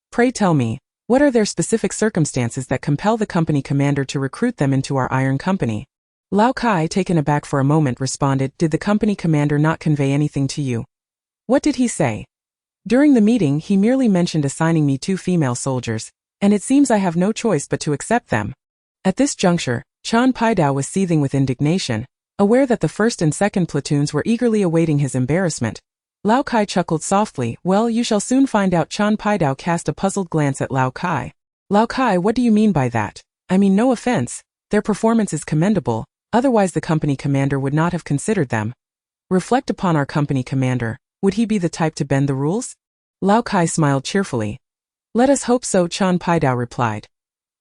Pray tell me, what are their specific circumstances that compel the company commander to recruit them into our iron company? Lao Kai, taken aback for a moment, responded, Did the company commander not convey anything to you? What did he say? During the meeting, he merely mentioned assigning me 2 female soldiers, and it seems I have no choice but to accept them. At this juncture, Chan Paidao was seething with indignation, aware that the first and second platoons were eagerly awaiting his embarrassment. Lao Kai chuckled softly. Well, you shall soon find out. Chan Paidao cast a puzzled glance at Lao Kai. Lao Kai, what do you mean by that? I mean, no offense. Their performance is commendable, otherwise the company commander would not have considered them. Reflect upon our company commander. Would he be the type to bend the rules? Lao Kai smiled cheerfully. Let us hope so, Chan Paidao replied.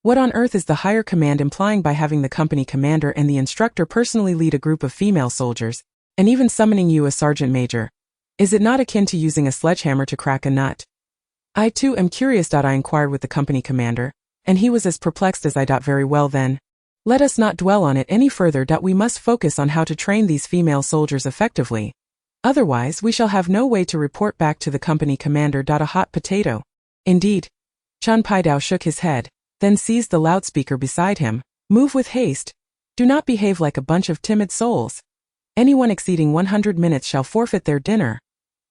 What on earth is the higher command implying by having the company commander and the instructor personally lead a group of female soldiers, and even summoning you as sergeant major? Is it not akin to using a sledgehammer to crack a nut? I too am curious. I inquired with the company commander, and he was as perplexed as I. Very well then. Let us not dwell on it any further. We must focus on how to train these female soldiers effectively. Otherwise, we shall have no way to report back to the company commander. A hot potato. Indeed. Chan Paidao shook his head, then seized the loudspeaker beside him. Move with haste. Do not behave like a bunch of timid souls. Anyone exceeding 100 minutes shall forfeit their dinner.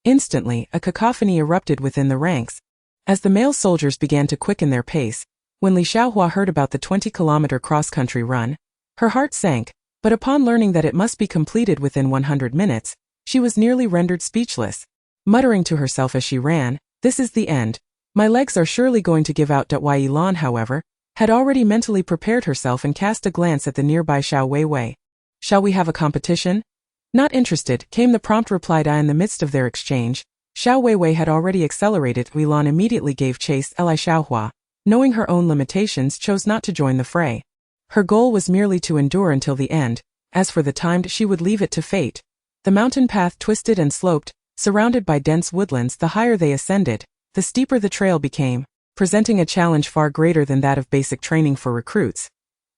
Instantly, a cacophony erupted within the ranks. As the male soldiers began to quicken their pace, when Li Xiaowei heard about the 20-kilometer cross-country run, her heart sank, but upon learning that it must be completed within 100 minutes, she was nearly rendered speechless. Muttering to herself as she ran, This is the end. My legs are surely going to give out. Wei Lan, however, had already mentally prepared herself and cast a glance at the nearby Xiaowewei. Shall we have a competition? Not interested, came the prompt reply. In the midst of their exchange, Xiaowewei had already accelerated. Wei Lan immediately gave chase. Li Xiaohua, knowing her own limitations, chose not to join the fray. Her goal was merely to endure until the end. As for the timed, she would leave it to fate. The mountain path twisted and sloped, surrounded by dense woodlands. The higher they ascended, the steeper the trail became, presenting a challenge far greater than that of basic training for recruits.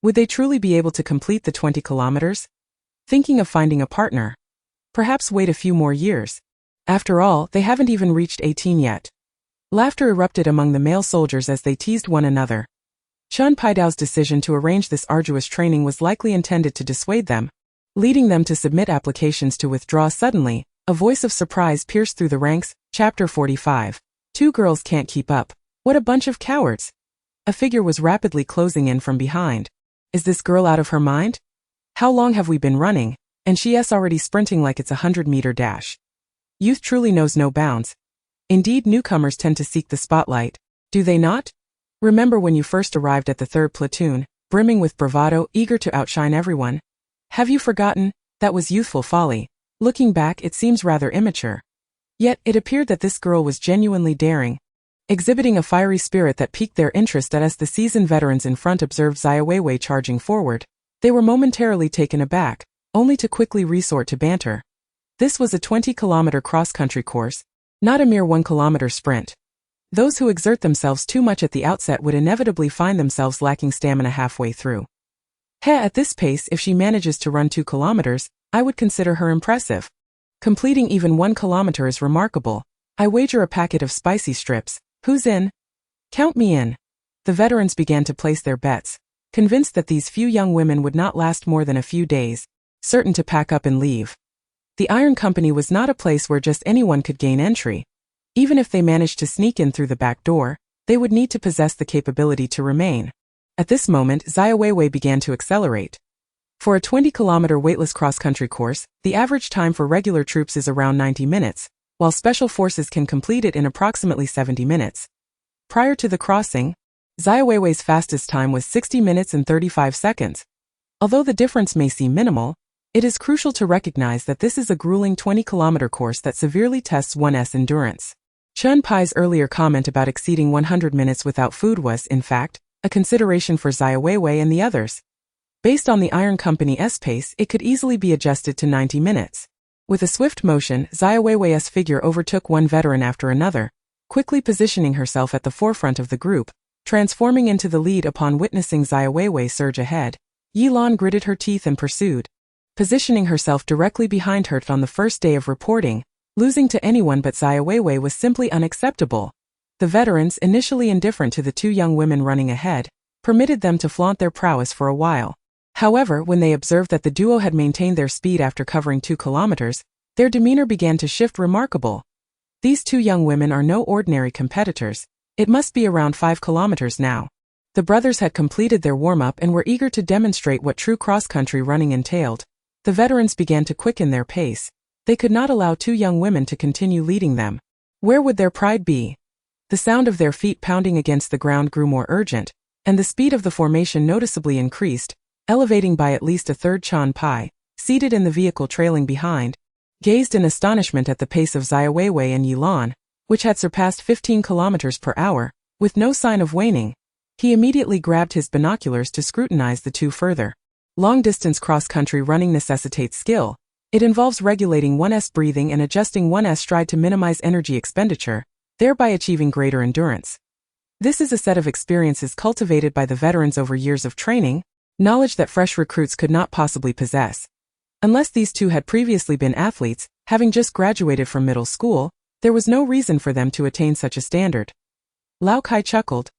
Would they truly be able to complete the 20 kilometers? Thinking of finding a partner. Perhaps wait a few more years. After all, they haven't even reached 18 yet. Laughter erupted among the male soldiers as they teased one another. Chan Paidao's decision to arrange this arduous training was likely intended to dissuade them, leading them to submit applications to withdraw. Suddenly, a voice of surprise pierced through the ranks. Chapter 45. 2 girls can't keep up. What a bunch of cowards. A figure was rapidly closing in from behind. Is this girl out of her mind? How long have we been running, and she's already sprinting like it's a 100-meter dash. Youth truly knows no bounds. Indeed, newcomers tend to seek the spotlight, do they not? Remember when you first arrived at the 3rd platoon, brimming with bravado, eager to outshine everyone? Have you forgotten? That was youthful folly. Looking back, it seems rather immature. Yet, it appeared that this girl was genuinely daring, exhibiting a fiery spirit that piqued their interest. As the seasoned veterans in front observed Xiaowewei charging forward, they were momentarily taken aback, only to quickly resort to banter. This was a 20-kilometer cross-country course, not a mere 1-kilometer sprint. Those who exert themselves too much at the outset would inevitably find themselves lacking stamina halfway through. At this pace, if she manages to run 2 kilometers, I would consider her impressive. Completing even 1 kilometer is remarkable. I wager a packet of spicy strips. Who's in? Count me in. The veterans began to place their bets, convinced that these few young women would not last more than a few days, certain to pack up and leave. The Iron Company was not a place where just anyone could gain entry. Even if they managed to sneak in through the back door, they would need to possess the capability to remain. At this moment, Xiaowewei began to accelerate. For a 20-kilometer weightless cross-country course, the average time for regular troops is around 90 minutes, while special forces can complete it in approximately 70 minutes. Prior to the crossing, Xiaoweiwei's fastest time was 60 minutes and 35 seconds. Although the difference may seem minimal, it is crucial to recognize that this is a grueling 20-kilometer course that severely tests one's endurance. Chen Pai's earlier comment about exceeding 100 minutes without food was, in fact, a consideration for Xiaowewei and the others. Based on the Iron Company's pace, it could easily be adjusted to 90 minutes. With a swift motion, Xiaoweiwei's figure overtook one veteran after another, quickly positioning herself at the forefront of the group, transforming into the lead. Upon witnessing Xiaowewei surge ahead, Yilan gritted her teeth and pursued. Positioning herself directly behind her on the first day of reporting, Losing to anyone but Xiaowewei was simply unacceptable. The veterans, initially indifferent to the two young women running ahead, permitted them to flaunt their prowess for a while. However, when they observed that the duo had maintained their speed after covering 2 kilometers, their demeanor began to shift remarkable. These two young women are no ordinary competitors. It must be around 5 kilometers now. The brothers had completed their warm-up and were eager to demonstrate what true cross-country running entailed. The veterans began to quicken their pace. They could not allow two young women to continue leading them. Where would their pride be? The sound of their feet pounding against the ground grew more urgent, and the speed of the formation noticeably increased, elevating by at least a third. Chan Pai, seated in the vehicle trailing behind, gazed in astonishment at the pace of Xiaowewei and Yilan, which had surpassed 15 kilometers per hour, with no sign of waning. He immediately grabbed his binoculars to scrutinize the two further. Long-distance cross-country running necessitates skill. It involves regulating one's breathing and adjusting one's stride to minimize energy expenditure, thereby achieving greater endurance. This is a set of experiences cultivated by the veterans over years of training, knowledge that fresh recruits could not possibly possess. Unless these two had previously been athletes, having just graduated from middle school, there was no reason for them to attain such a standard. Lao Kai chuckled.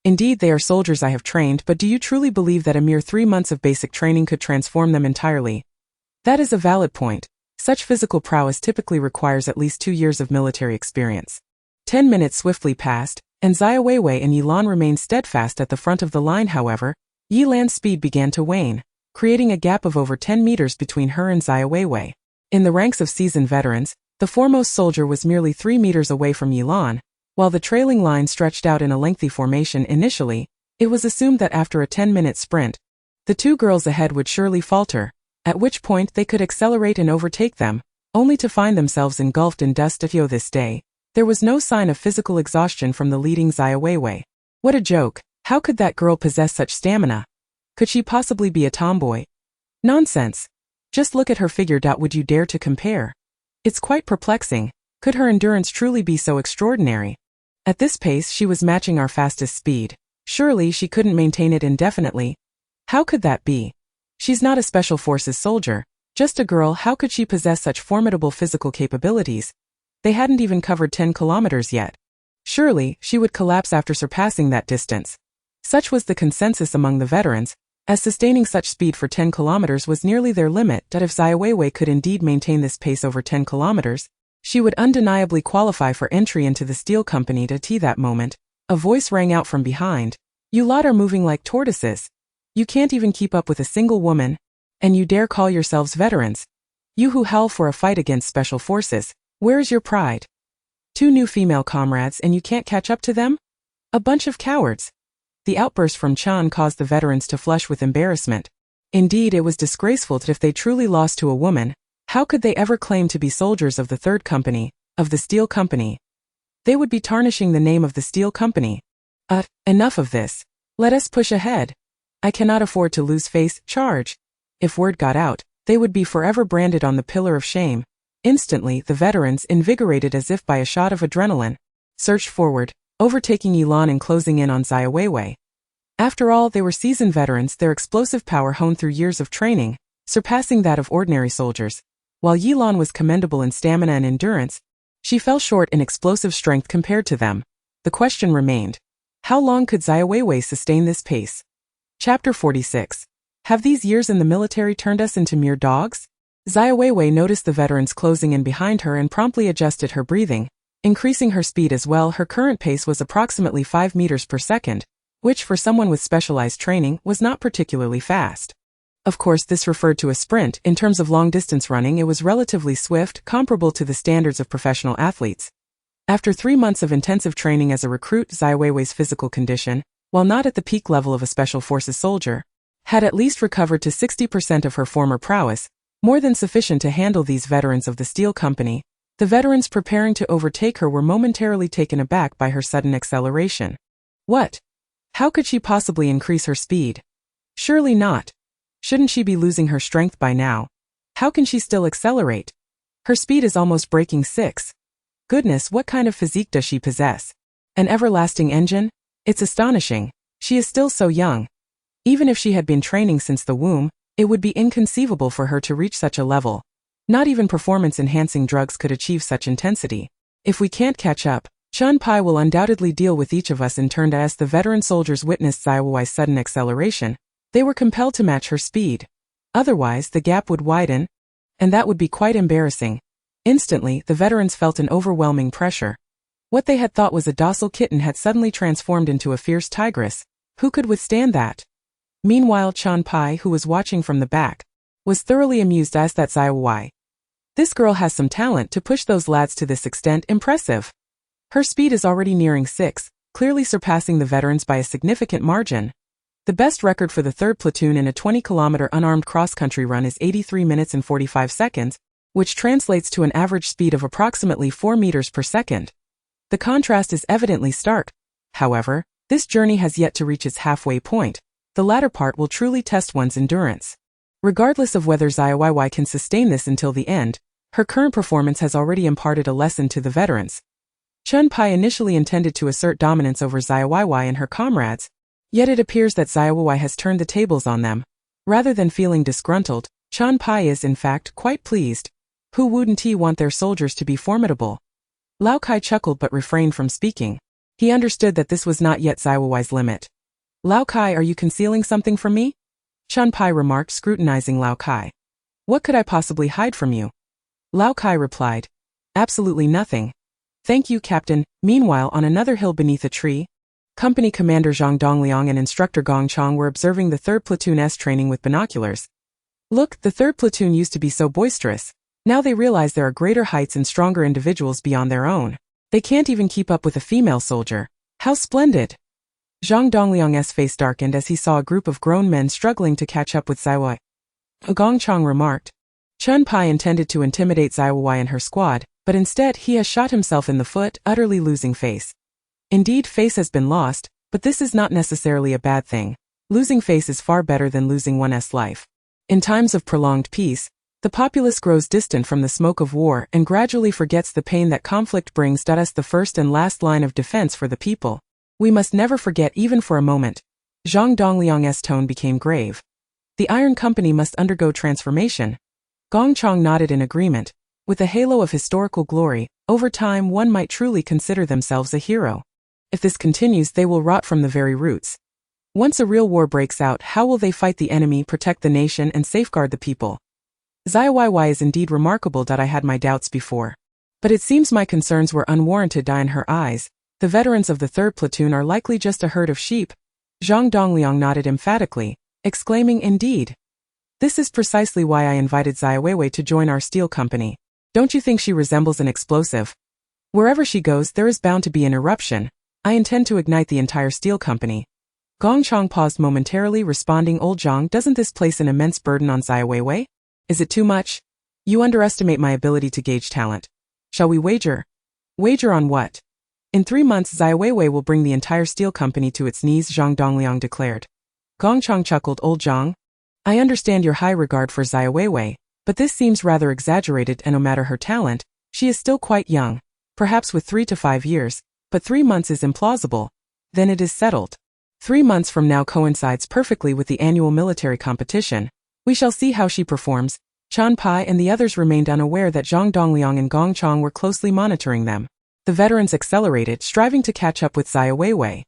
Indeed, they are soldiers I have trained, but do you truly believe that a mere 3 months of basic training could transform them entirely? That is a valid point. Such physical prowess typically requires at least 2 years of military experience. 10 minutes swiftly passed, and Xiaowewei and Yilan remained steadfast at the front of the line. However, Yilan's speed began to wane, creating a gap of over 10 meters between her and Xiaowewei. In the ranks of seasoned veterans, the foremost soldier was merely 3 meters away from Yilan, while the trailing line stretched out in a lengthy formation. Initially, it was assumed that after a 10-minute sprint, the two girls ahead would surely falter, at which point they could accelerate and overtake them, only to find themselves engulfed in dust. This day, there was no sign of physical exhaustion from the leading Xiaowewei. What a joke! How could that girl possess such stamina? Could she possibly be a tomboy? Nonsense! Just look at her figure. Would you dare to compare? It's quite perplexing. Could her endurance truly be so extraordinary? At this pace she was matching our fastest speed. Surely she couldn't maintain it indefinitely. How could that be? She's not a special forces soldier, just a girl. How could she possess such formidable physical capabilities? They hadn't even covered 10 kilometers yet. Surely she would collapse after surpassing that distance. Such was the consensus among the veterans, as sustaining such speed for 10 kilometers was nearly their limit. That if Xiaowewei could indeed maintain this pace over 10 kilometers, she would undeniably qualify for entry into the steel company. At that moment, a voice rang out from behind. You lot are moving like tortoises. You can't even keep up with a single woman, and you dare call yourselves veterans? You who howl for a fight against special forces, where is your pride? 2 new female comrades and you can't catch up to them? A bunch of cowards. The outburst from Chan caused the veterans to flush with embarrassment. Indeed, it was disgraceful that if they truly lost to a woman, how could they ever claim to be soldiers of the Third Company, of the Steel Company? They would be tarnishing the name of the Steel Company. Enough of this. Let us push ahead. I cannot afford to lose face. Charge. If word got out, they would be forever branded on the pillar of shame. Instantly, the veterans, invigorated as if by a shot of adrenaline, surged forward, overtaking Yilan and closing in on Xiaowewei. After all, they were seasoned veterans, their explosive power honed through years of training, surpassing that of ordinary soldiers. While Yilan was commendable in stamina and endurance, she fell short in explosive strength compared to them. The question remained: how long could Xiaowewei sustain this pace? Chapter 46. Have these years in the military turned us into mere dogs? Xiaowewei noticed the veterans closing in behind her and promptly adjusted her breathing, increasing her speed as well. Her current pace was approximately 5 meters per second, which for someone with specialized training was not particularly fast. Of course, this referred to a sprint. In terms of long-distance running, it was relatively swift, comparable to the standards of professional athletes. After 3 months of intensive training as a recruit, Xiaoweiwei's physical condition, while not at the peak level of a special forces soldier, had at least recovered to 60% of her former prowess, more than sufficient to handle these veterans of the Steel Company. The veterans preparing to overtake her were momentarily taken aback by her sudden acceleration. What? How could she possibly increase her speed? Surely not. Shouldn't she be losing her strength by now? How can she still accelerate? Her speed is almost breaking 6. Goodness, what kind of physique does she possess? An everlasting engine? It's astonishing. She is still so young. Even if she had been training since the womb, it would be inconceivable for her to reach such a level. Not even performance-enhancing drugs could achieve such intensity. If we can't catch up, Chun Pai will undoubtedly deal with each of us in turn. As the veteran soldiers witnessed Xiaowewei's sudden acceleration, they were compelled to match her speed. Otherwise, the gap would widen, and that would be quite embarrassing. Instantly, the veterans felt an overwhelming pressure. What they had thought was a docile kitten had suddenly transformed into a fierce tigress. Who could withstand that? Meanwhile, Chun Pai, who was watching from the back, was thoroughly amused as that Xiaowewei. This girl has some talent to push those lads to this extent. Impressive. Her speed is already nearing 6, clearly surpassing the veterans by a significant margin. The best record for the 3rd platoon in a 20-kilometer unarmed cross-country run is 83 minutes and 45 seconds, which translates to an average speed of approximately 4 meters per second. The contrast is evidently stark. However, this journey has yet to reach its halfway point. The latter part will truly test one's endurance. Regardless of whether Xiaowewei can sustain this until the end, her current performance has already imparted a lesson to the veterans. Chun Pai initially intended to assert dominance over Xiaowewei and her comrades, yet it appears that Xiaowewei has turned the tables on them. Rather than feeling disgruntled, Chun Pai is in fact quite pleased. Who wouldn't want their soldiers to be formidable? Lao Kai chuckled but refrained from speaking. He understood that this was not yet Xiaowewei's limit. Lao Kai, are you concealing something from me? Chun Pai remarked, scrutinizing Lao Kai. What could I possibly hide from you? Lao Kai replied. Absolutely nothing. Thank you, Captain. Meanwhile, on another hill beneath a tree, Company Commander Zhang Dongliang and Instructor Gong Chong were observing the 3rd platoon's training with binoculars. Look, the 3rd platoon used to be so boisterous. Now they realize there are greater heights and stronger individuals beyond their own. They can't even keep up with a female soldier. How splendid! Zhang Dongliang's face darkened as he saw a group of grown men struggling to catch up with Xiaowewei. Gong Chong remarked. Chun Pai intended to intimidate Xiaowewei and her squad, but instead he has shot himself in the foot, utterly losing face. Indeed, face has been lost, but this is not necessarily a bad thing. Losing face is far better than losing one's life. In times of prolonged peace, the populace grows distant from the smoke of war and gradually forgets the pain that conflict brings. As the first and last line of defense for the people, we must never forget even for a moment. Zhang Dongliang's tone became grave. The Iron Company must undergo transformation. Gong Chong nodded in agreement. With a halo of historical glory, over time one might truly consider themselves a hero. If this continues, they will rot from the very roots. Once a real war breaks out, how will they fight the enemy, protect the nation, and safeguard the people? Xiaowewei is indeed remarkable. I had my doubts before. But it seems my concerns were unwarranted. In her eyes, the veterans of the 3rd platoon are likely just a herd of sheep. Zhang Dongliang nodded emphatically, exclaiming, Indeed. This is precisely why I invited Xiaowewei to join our steel company. Don't you think she resembles an explosive? Wherever she goes, there is bound to be an eruption. I intend to ignite the entire steel company. Gong Chong paused momentarily, responding, Old Zhang, doesn't this place an immense burden on Xiaowewei? Is it too much? You underestimate my ability to gauge talent. Shall we wager? Wager on what? In 3 months, Xiaowewei will bring the entire steel company to its knees, Zhang Dongliang declared. Gong Chong chuckled, Old Zhang. I understand your high regard for Xiaowewei, but this seems rather exaggerated, and no matter her talent, she is still quite young, perhaps with 3 to 5 years, but 3 months is implausible. Then it is settled. 3 months from now coincides perfectly with the annual military competition. We shall see how she performs. Chun Pai and the others remained unaware that Zhang Dongliang and Gong Chong were closely monitoring them. The veterans accelerated, striving to catch up with Xiaowewei.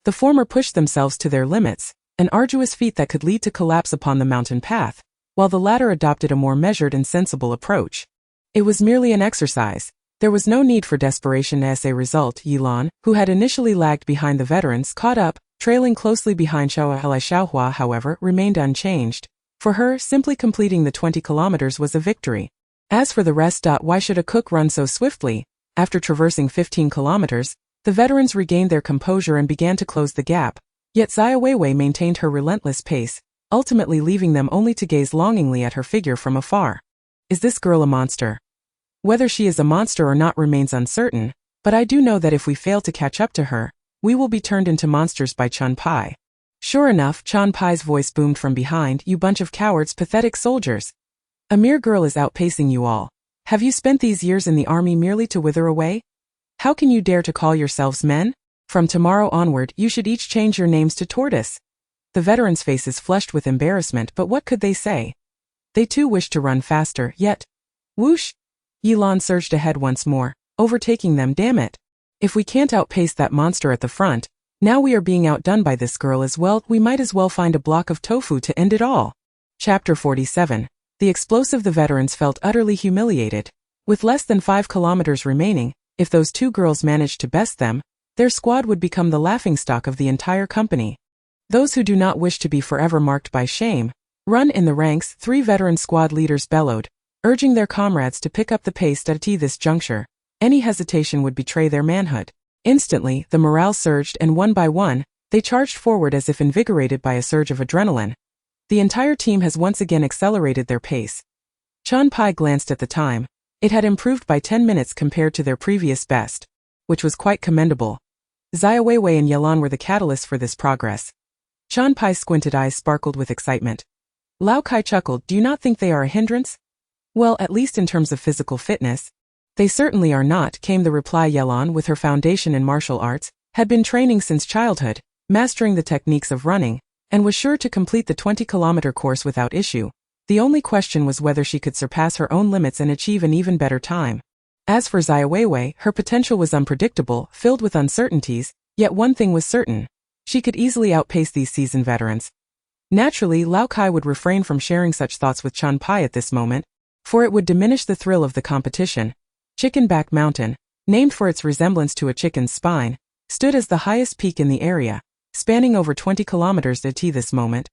The former pushed themselves to their limits, an arduous feat that could lead to collapse upon the mountain path, while the latter adopted a more measured and sensible approach. It was merely an exercise. There was no need for desperation. As a result, Yilan, who had initially lagged behind the veterans, caught up, trailing closely behind Xiaohua, however, remained unchanged. For her, simply completing the 20 kilometers was a victory. As for the rest, why should a cook run so swiftly? After traversing 15 kilometers, the veterans regained their composure and began to close the gap. Yet Xiaowewei maintained her relentless pace, ultimately leaving them only to gaze longingly at her figure from afar. Is this girl a monster? Whether she is a monster or not remains uncertain, but I do know that if we fail to catch up to her, we will be turned into monsters by Chun Pai. Sure enough, Chun Pai's voice boomed from behind, You bunch of cowards, pathetic soldiers. A mere girl is outpacing you all. Have you spent these years in the army merely to wither away? How can you dare to call yourselves men? From tomorrow onward, you should each change your names to Tortoise. The veterans' faces flushed with embarrassment, but what could they say? They too wished to run faster, yet Whoosh! Yilan surged ahead once more, overtaking them. Damn it. If we can't outpace that monster at the front, now we are being outdone by this girl as well. We might as well find a block of tofu to end it all. Chapter 47. The explosive. The veterans felt utterly humiliated. With less than 5 kilometers remaining, if those two girls managed to best them, their squad would become the laughingstock of the entire company. Those who do not wish to be forever marked by shame, run in the ranks, 3 veteran squad leaders bellowed, urging their comrades to pick up the pace. At this juncture, any hesitation would betray their manhood. Instantly, the morale surged, and one by one, they charged forward as if invigorated by a surge of adrenaline. The entire team has once again accelerated their pace. Chan Pai glanced at the time. It had improved by 10 minutes compared to their previous best, which was quite commendable. Xiaowewei and Yilan were the catalyst for this progress. Chan Pai's squinted eyes sparkled with excitement. Lao Kai chuckled. Do you not think they are a hindrance? Well, at least in terms of physical fitness. They certainly are not, came the reply. Yilan, with her foundation in martial arts, had been training since childhood, mastering the techniques of running, and was sure to complete the 20-kilometer course without issue. The only question was whether she could surpass her own limits and achieve an even better time. As for Xiaowewei, her potential was unpredictable, filled with uncertainties, yet one thing was certain. She could easily outpace these seasoned veterans. Naturally, Lao Kai would refrain from sharing such thoughts with Chan Pai at this moment, for it would diminish the thrill of the competition. Chicken Back Mountain, named for its resemblance to a chicken's spine, stood as the highest peak in the area, spanning over 20 kilometers. At this moment,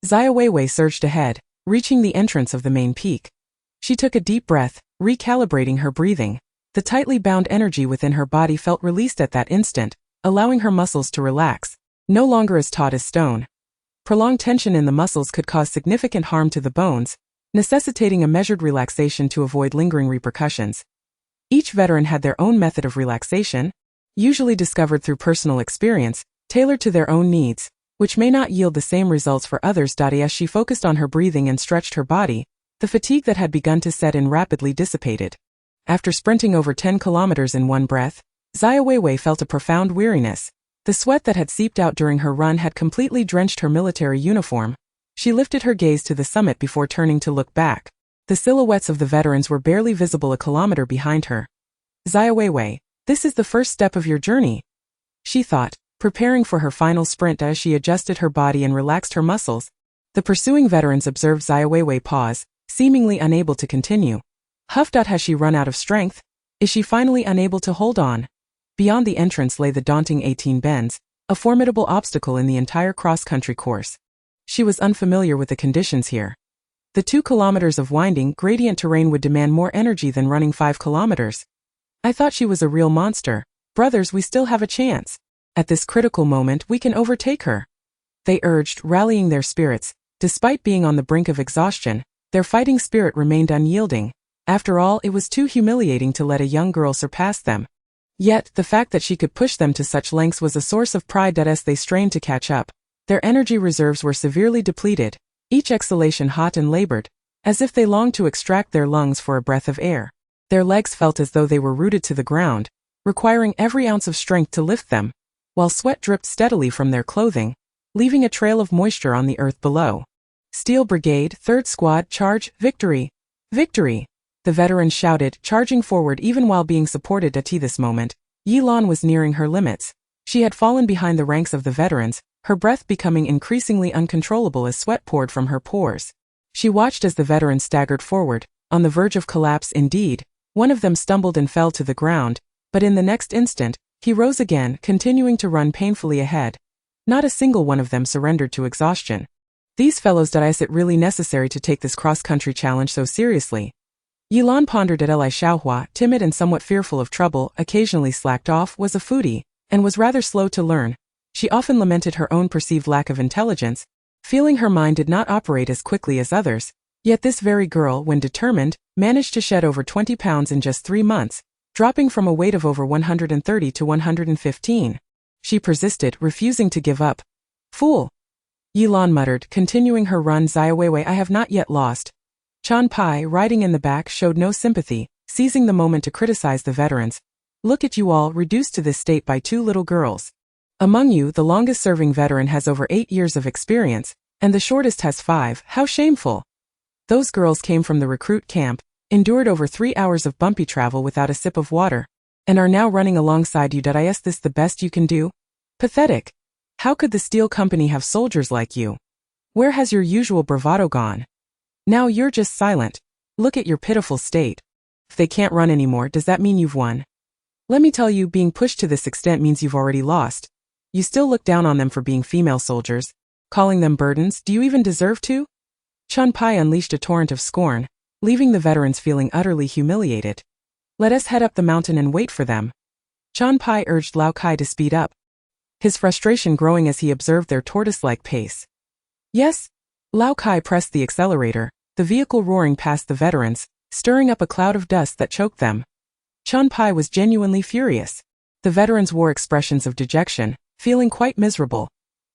Xiaowewei surged ahead, reaching the entrance of the main peak. She took a deep breath, recalibrating her breathing. The tightly bound energy within her body felt released at that instant, allowing her muscles to relax, no longer as taut as stone. Prolonged tension in the muscles could cause significant harm to the bones, necessitating a measured relaxation to avoid lingering repercussions. Each veteran had their own method of relaxation, usually discovered through personal experience, tailored to their own needs, which may not yield the same results for others. As she focused on her breathing and stretched her body, the fatigue that had begun to set in rapidly dissipated. After sprinting over 10 kilometers in one breath, Xiaowewei felt a profound weariness. The sweat that had seeped out during her run had completely drenched her military uniform. She lifted her gaze to the summit before turning to look back. The silhouettes of the veterans were barely visible a kilometer behind her. Xiaowewei, this is the first step of your journey, she thought, preparing for her final sprint. As she adjusted her body and relaxed her muscles, the pursuing veterans observed Xiaowewei pause, seemingly unable to continue. Huffed out. Has she run out of strength? Is she finally unable to hold on? Beyond the entrance lay the daunting 18 bends, a formidable obstacle in the entire cross-country course. She was unfamiliar with the conditions here. The 2 kilometers of winding, gradient terrain would demand more energy than running 5 kilometers. I thought she was a real monster. Brothers, we still have a chance. At this critical moment, we can overtake her, they urged, rallying their spirits. Despite being on the brink of exhaustion, their fighting spirit remained unyielding. After all, it was too humiliating to let a young girl surpass them. Yet, the fact that she could push them to such lengths was a source of pride. As they strained to catch up, their energy reserves were severely depleted, each exhalation hot and labored, as if they longed to extract their lungs for a breath of air. Their legs felt as though they were rooted to the ground, requiring every ounce of strength to lift them, while sweat dripped steadily from their clothing, leaving a trail of moisture on the earth below. Steel Brigade, 3rd Squad, charge, victory! Victory! The veterans shouted, charging forward even while being supported. At this moment, Yilan was nearing her limits. She had fallen behind the ranks of the veterans, her breath becoming increasingly uncontrollable as sweat poured from her pores. She watched as the veterans staggered forward, on the verge of collapse. Indeed, one of them stumbled and fell to the ground, but in the next instant, he rose again, continuing to run painfully ahead. Not a single one of them surrendered to exhaustion. These fellows, is it really necessary to take this cross-country challenge so seriously? Yilan pondered. Xiaowewei, timid and somewhat fearful of trouble, occasionally slacked off, was a foodie, and was rather slow to learn. She often lamented her own perceived lack of intelligence, feeling her mind did not operate as quickly as others. Yet this very girl, when determined, managed to shed over 20 pounds in just 3 months, dropping from a weight of over 130 to 115. She persisted, refusing to give up. Fool! Yilan muttered, continuing her run. Xiaowewei, I have not yet lost. Chan Pai, riding in the back, showed no sympathy, seizing the moment to criticize the veterans. Look at you all, reduced to this state by 2 little girls. Among you, the longest-serving veteran has over 8 years of experience, and the shortest has 5. How shameful! Those girls came from the recruit camp, endured over 3 hours of bumpy travel without a sip of water, and are now running alongside you. Is this the best you can do? Pathetic. How could the steel company have soldiers like you? Where has your usual bravado gone? Now you're just silent. Look at your pitiful state. If they can't run anymore, does that mean you've won? Let me tell you, being pushed to this extent means you've already lost. You still look down on them for being female soldiers, calling them burdens. Do you even deserve to? Chunpai unleashed a torrent of scorn, leaving the veterans feeling utterly humiliated. Let us head up the mountain and wait for them. Chunpai urged Lao Kai to speed up, his frustration growing as he observed their tortoise-like pace. Yes? Lao Kai pressed the accelerator, the vehicle roaring past the veterans, stirring up a cloud of dust that choked them. Chunpai was genuinely furious. The veterans wore expressions of dejection, feeling quite miserable.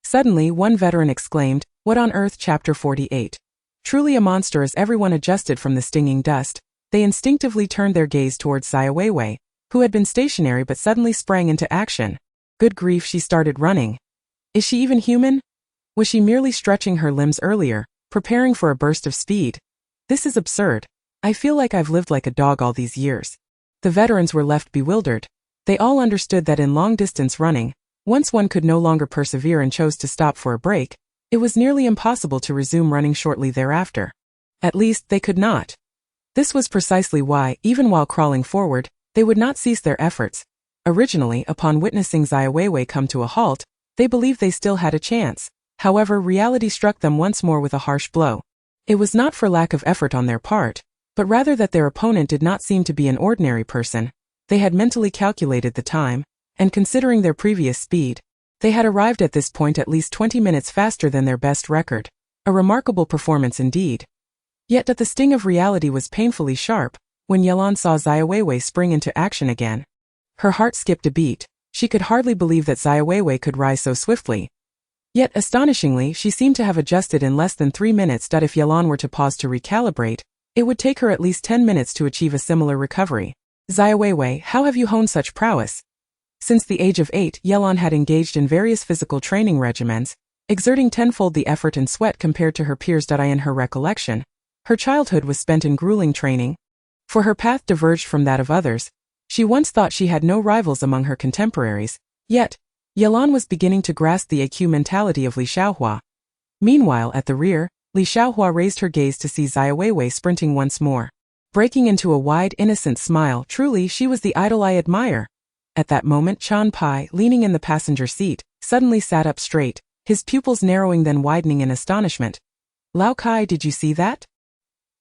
Suddenly, one veteran exclaimed, "What on earth?" Chapter 48. Truly a monster. As everyone adjusted from the stinging dust, they instinctively turned their gaze towards Xiaowewei, who had been stationary but suddenly sprang into action. Good grief, she started running. Is she even human? Was she merely stretching her limbs earlier, preparing for a burst of speed? This is absurd. I feel like I've lived like a dog all these years. The veterans were left bewildered. They all understood that in long-distance running, once one could no longer persevere and chose to stop for a break, it was nearly impossible to resume running shortly thereafter. At least, they could not. This was precisely why, even while crawling forward, they would not cease their efforts. Originally, upon witnessing Xiaowewei come to a halt, they believed they still had a chance. However, reality struck them once more with a harsh blow. It was not for lack of effort on their part, but rather that their opponent did not seem to be an ordinary person. They had mentally calculated the time, and considering their previous speed, they had arrived at this point at least 20 minutes faster than their best record. A remarkable performance indeed. Yet the sting of reality was painfully sharp when Yelan saw Xiaowewei spring into action again. Her heart skipped a beat. She could hardly believe that Xiaowewei could rise so swiftly. Yet, astonishingly, she seemed to have adjusted in less than 3 minutes. If Yelan were to pause to recalibrate, it would take her at least 10 minutes to achieve a similar recovery. Xiaowewei, how have you honed such prowess? Since the age of 8, Yelan had engaged in various physical training regimens, exerting tenfold the effort and sweat compared to her peers. In her recollection, her childhood was spent in grueling training, for her path diverged from that of others. She once thought she had no rivals among her contemporaries, yet, Yelan was beginning to grasp the AQ mentality of Li Xiaohua. Meanwhile, at the rear, Li Xiaohua raised her gaze to see Xiaowewei sprinting once more, breaking into a wide, innocent smile. Truly, she was the idol I admire. At that moment, Chunpai, leaning in the passenger seat, suddenly sat up straight, his pupils narrowing then widening in astonishment. Lao Kai, did you see that?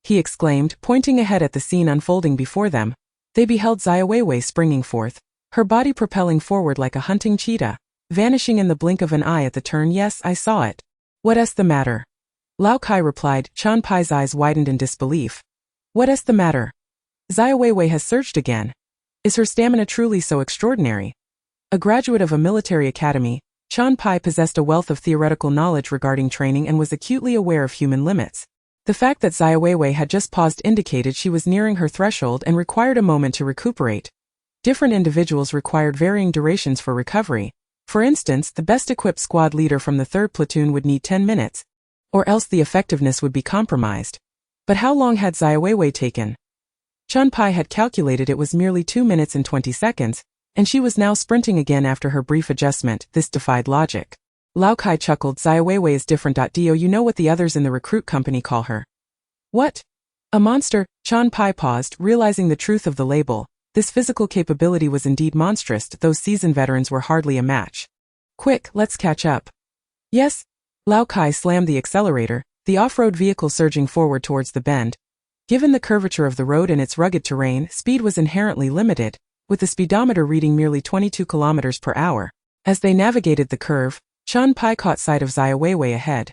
He exclaimed, pointing ahead at the scene unfolding before them. They beheld Xiaowewei springing forth, her body propelling forward like a hunting cheetah, vanishing in the blink of an eye at the turn. Yes, I saw it. What's the matter? Lao Kai replied. Chunpai's eyes widened in disbelief. What's the matter? Xiaowewei has surged again. Is her stamina truly so extraordinary? A graduate of a military academy, Chunpai possessed a wealth of theoretical knowledge regarding training and was acutely aware of human limits. The fact that Xiaowewei had just paused indicated she was nearing her threshold and required a moment to recuperate. Different individuals required varying durations for recovery. For instance, the best-equipped squad leader from the 3rd platoon would need 10 minutes, or else the effectiveness would be compromised. But how long had Xiaowewei taken? Chunpai had calculated it was merely 2 minutes and 20 seconds, and she was now sprinting again after her brief adjustment. This defied logic. Lao Kai chuckled. Xiaowewei is different. Do you know what the others in the recruit company call her? What? A monster? Chunpai paused, realizing the truth of the label. This physical capability was indeed monstrous. Those seasoned veterans were hardly a match. Quick, let's catch up. Yes? Lao Kai slammed the accelerator, the off-road vehicle surging forward towards the bend. Given the curvature of the road and its rugged terrain, speed was inherently limited, with the speedometer reading merely 22 kilometers per hour. As they navigated the curve, Chunpai caught sight of Xiaowewei ahead.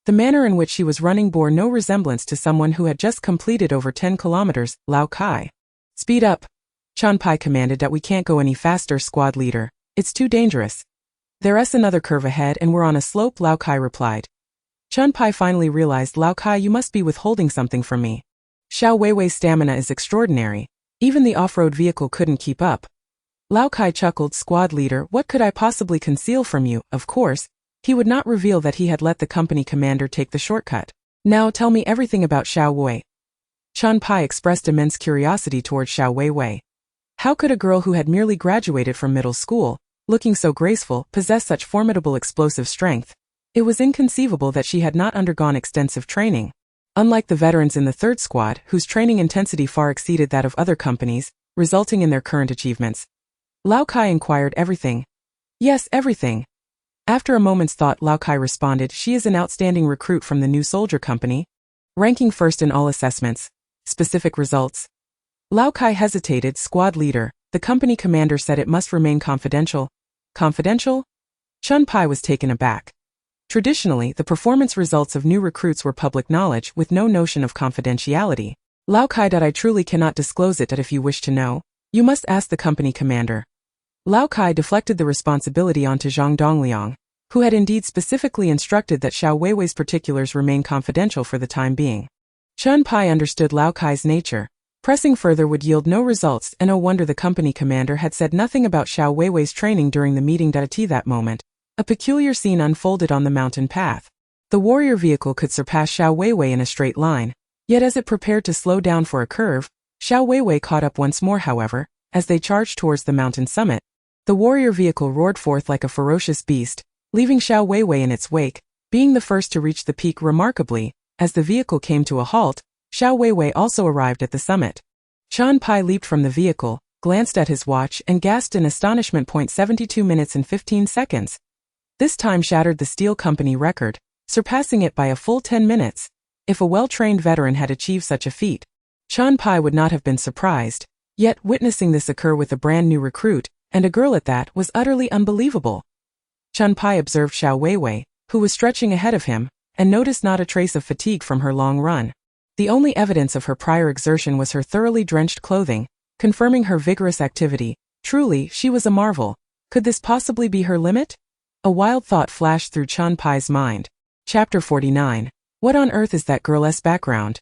The manner in which she was running bore no resemblance to someone who had just completed over 10 kilometers. Lao Kai. Speed up. Chunpai commanded. That we can't go any faster, squad leader. It's too dangerous. There's another curve ahead and we're on a slope, Lao Kai replied. Chunpai finally realized. Lao Kai, you must be withholding something from me. Xiaoweiwei's stamina is extraordinary. Even the off-road vehicle couldn't keep up. Lao Kai chuckled. Squad leader, what could I possibly conceal from you? Of course, he would not reveal that he had let the company commander take the shortcut. Now tell me everything about Xiaowei. Pai expressed immense curiosity toward Xiaowewei. How could a girl who had merely graduated from middle school, looking so graceful, possess such formidable explosive strength? It was inconceivable that she had not undergone extensive training. Unlike the veterans in the third squad, whose training intensity far exceeded that of other companies, resulting in their current achievements, Lao Kai inquired everything. Yes, everything. After a moment's thought, Lao Kai responded, she is an outstanding recruit from the new soldier company, ranking first in all assessments. Specific results. Lao Kai hesitated. Squad leader, the company commander said it must remain confidential. Confidential? Pai was taken aback. Traditionally, the performance results of new recruits were public knowledge with no notion of confidentiality. Lao Kai. I truly cannot disclose it, but if you wish to know, you must ask the company commander. Lao Kai deflected the responsibility onto Zhang Dongliang, who had indeed specifically instructed that Xiaoweiwei's particulars remain confidential for the time being. Pai understood Lao Kai's nature. Pressing further would yield no results, and no wonder the company commander had said nothing about Xiaoweiwei's training during the meeting. At that moment, a peculiar scene unfolded on the mountain path. The warrior vehicle could surpass Xiaoweiwei in a straight line, yet as it prepared to slow down for a curve, Xiaoweiwei caught up once more. However, as they charged towards the mountain summit, the warrior vehicle roared forth like a ferocious beast, leaving Xiaoweiwei in its wake, being the first to reach the peak. Remarkably, as the vehicle came to a halt, Xiaoweiwei also arrived at the summit. Pai leaped from the vehicle, glanced at his watch and gasped in astonishment. 72 minutes and 15 seconds. This time shattered the steel company record, surpassing it by a full 10 minutes. If a well-trained veteran had achieved such a feat, Pai would not have been surprised. Yet witnessing this occur with a brand new recruit, and a girl at that, was utterly unbelievable. Pai observed Xiaoweiwei, who was stretching ahead of him, and noticed not a trace of fatigue from her long run. The only evidence of her prior exertion was her thoroughly drenched clothing, confirming her vigorous activity. Truly, she was a marvel. Could this possibly be her limit? A wild thought flashed through Pai's mind. Chapter 49. What on earth is that girl's background?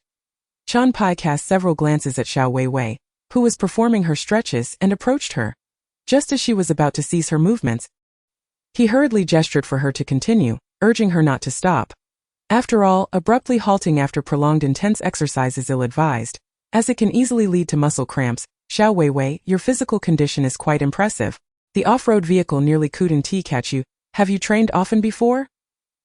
Pai cast several glances at Xiaoweiwei, who was performing her stretches, and approached her. Just as she was about to cease her movements, he hurriedly gestured for her to continue, urging her not to stop. After all, abruptly halting after prolonged intense exercise is ill-advised, as it can easily lead to muscle cramps. Xiaoweiwei, your physical condition is quite impressive. The off-road vehicle nearly couldn't catch you. Have you trained often before?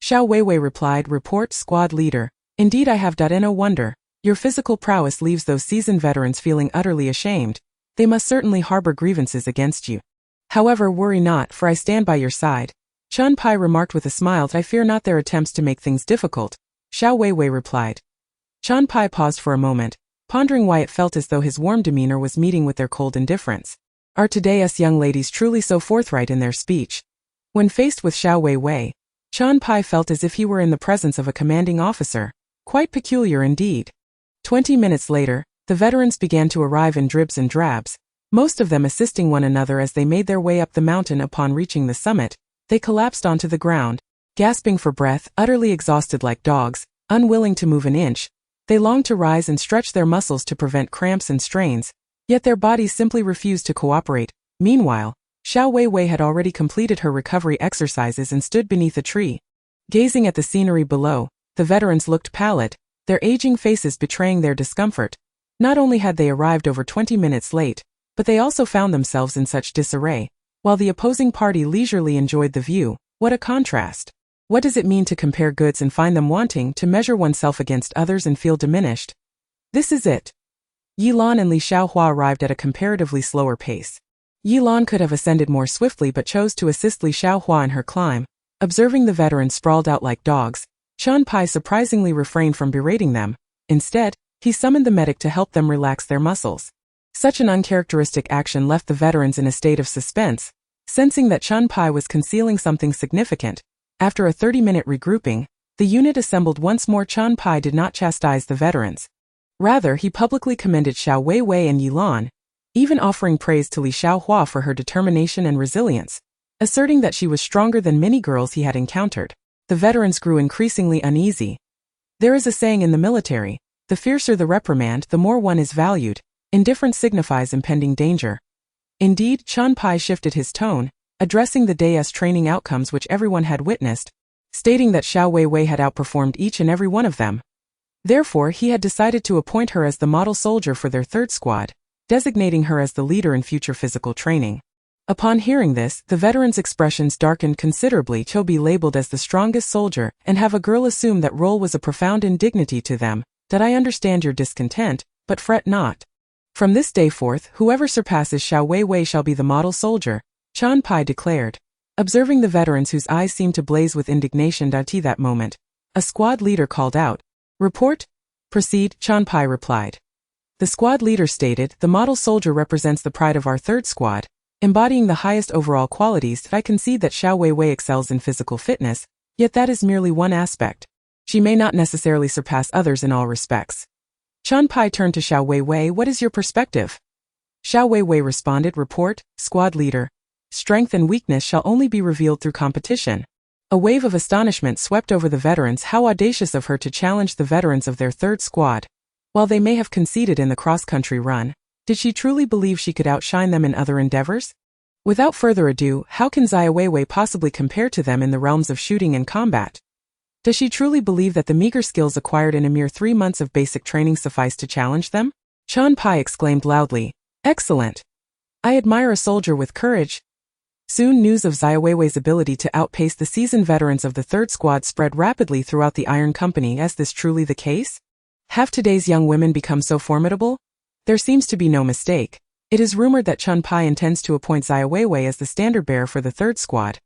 Xiaoweiwei replied, report squad leader. Indeed I have. No wonder. Your physical prowess leaves those seasoned veterans feeling utterly ashamed. They must certainly harbor grievances against you. However, worry not, for I stand by your side. Pai remarked with a smile. I fear not their attempts to make things difficult. Xiaoweiwei replied. Pai paused for a moment, pondering why it felt as though his warm demeanor was meeting with their cold indifference. Are today's young ladies truly so forthright in their speech? When faced with Xiaoweiwei, Pai felt as if he were in the presence of a commanding officer. Quite peculiar indeed. 20 minutes later, the veterans began to arrive in dribs and drabs, most of them assisting one another as they made their way up the mountain. Upon reaching the summit, they collapsed onto the ground, gasping for breath, utterly exhausted like dogs, unwilling to move an inch. They longed to rise and stretch their muscles to prevent cramps and strains, yet their bodies simply refused to cooperate. Meanwhile, Xiaoweiwei had already completed her recovery exercises and stood beneath a tree. Gazing at the scenery below, the veterans looked pallid, their aging faces betraying their discomfort. Not only had they arrived over 20 minutes late, but they also found themselves in such disarray, while the opposing party leisurely enjoyed the view. What a contrast! What does it mean to compare goods and find them wanting, to measure oneself against others and feel diminished? This is it. Yilan and Li Xiaohua arrived at a comparatively slower pace. Yilan could have ascended more swiftly but chose to assist Li Xiaohua in her climb. Observing the veterans sprawled out like dogs, Pai surprisingly refrained from berating them. Instead, he summoned the medic to help them relax their muscles. Such an uncharacteristic action left the veterans in a state of suspense, sensing that Pai was concealing something significant. After a 30-minute regrouping, the unit assembled once more. Pai did not chastise the veterans. Rather, he publicly commended Xiaoweiwei and Yilan, even offering praise to Li Xiaohua for her determination and resilience, asserting that she was stronger than many girls he had encountered. The veterans grew increasingly uneasy. There is a saying in the military, the fiercer the reprimand, the more one is valued. Indifference signifies impending danger. Indeed, Pai shifted his tone, addressing the day's training outcomes which everyone had witnessed, stating that Xiaoweiwei had outperformed each and every one of them. Therefore, he had decided to appoint her as the model soldier for their third squad, designating her as the leader in future physical training. Upon hearing this, the veterans' expressions darkened considerably to be labeled as the strongest soldier and have a girl assume that role was a profound indignity to them. That I understand your discontent, but fret not. From this day forth, whoever surpasses Xiaowewei shall be the model soldier, Chan Pai declared. Observing the veterans whose eyes seemed to blaze with indignation at that moment, a squad leader called out, "Report?" "Proceed," Chan Pai replied. The squad leader stated, "The model soldier represents the pride of our third squad, embodying the highest overall qualities. I concede that Xiaowewei excels in physical fitness, yet that is merely one aspect. She may not necessarily surpass others in all respects." Chan Pai turned to Xiaowewei. "What is your perspective?" Xiaowewei responded, "Report, squad leader. Strength and weakness shall only be revealed through competition." A wave of astonishment swept over the veterans. How audacious of her to challenge the veterans of their third squad. While they may have conceded in the cross-country run, did she truly believe she could outshine them in other endeavors? Without further ado, how can Xiaowewei possibly compare to them in the realms of shooting and combat? Does she truly believe that the meager skills acquired in a mere 3 months of basic training suffice to challenge them? Chan Pai exclaimed loudly, "Excellent! I admire a soldier with courage." Soon news of Xiaoweiwei's ability to outpace the seasoned veterans of the third squad spread rapidly throughout the Iron Company. Is this truly the case? Have today's young women become so formidable? There seems to be no mistake. It is rumored that Chan Pai intends to appoint Xiaowewei as the standard-bearer for the third squad.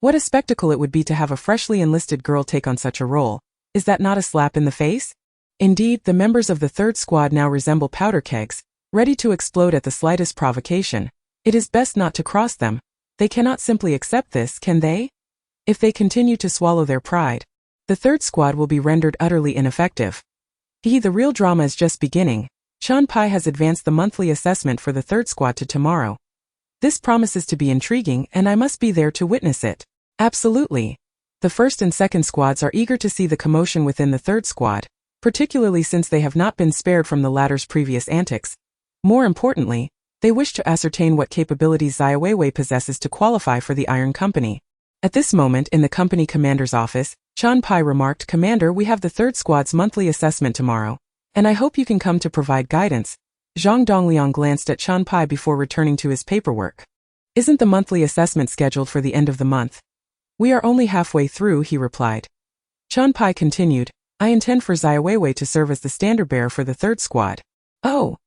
What a spectacle it would be to have a freshly enlisted girl take on such a role. Is that not a slap in the face? Indeed, the members of the third squad now resemble powder kegs, ready to explode at the slightest provocation. It is best not to cross them. They cannot simply accept this, can they? If they continue to swallow their pride, the third squad will be rendered utterly ineffective. The real drama is just beginning. Chan Pai has advanced the monthly assessment for the third squad to tomorrow. This promises to be intriguing, and I must be there to witness it. Absolutely. The first and second squads are eager to see the commotion within the third squad, particularly since they have not been spared from the latter's previous antics. More importantly, they wish to ascertain what capabilities Xiaowewei possesses to qualify for the Iron Company. At this moment in the company commander's office, Chan Pai remarked, "Commander, we have the third squad's monthly assessment tomorrow, and I hope you can come to provide guidance." Zhang Dongliang glanced at Chan Pai before returning to his paperwork. "Isn't the monthly assessment scheduled for the end of the month?" "We are only halfway through," he replied. Chan Pai continued, "I intend for Xiaowewei to serve as the standard-bearer for the third squad." "Oh,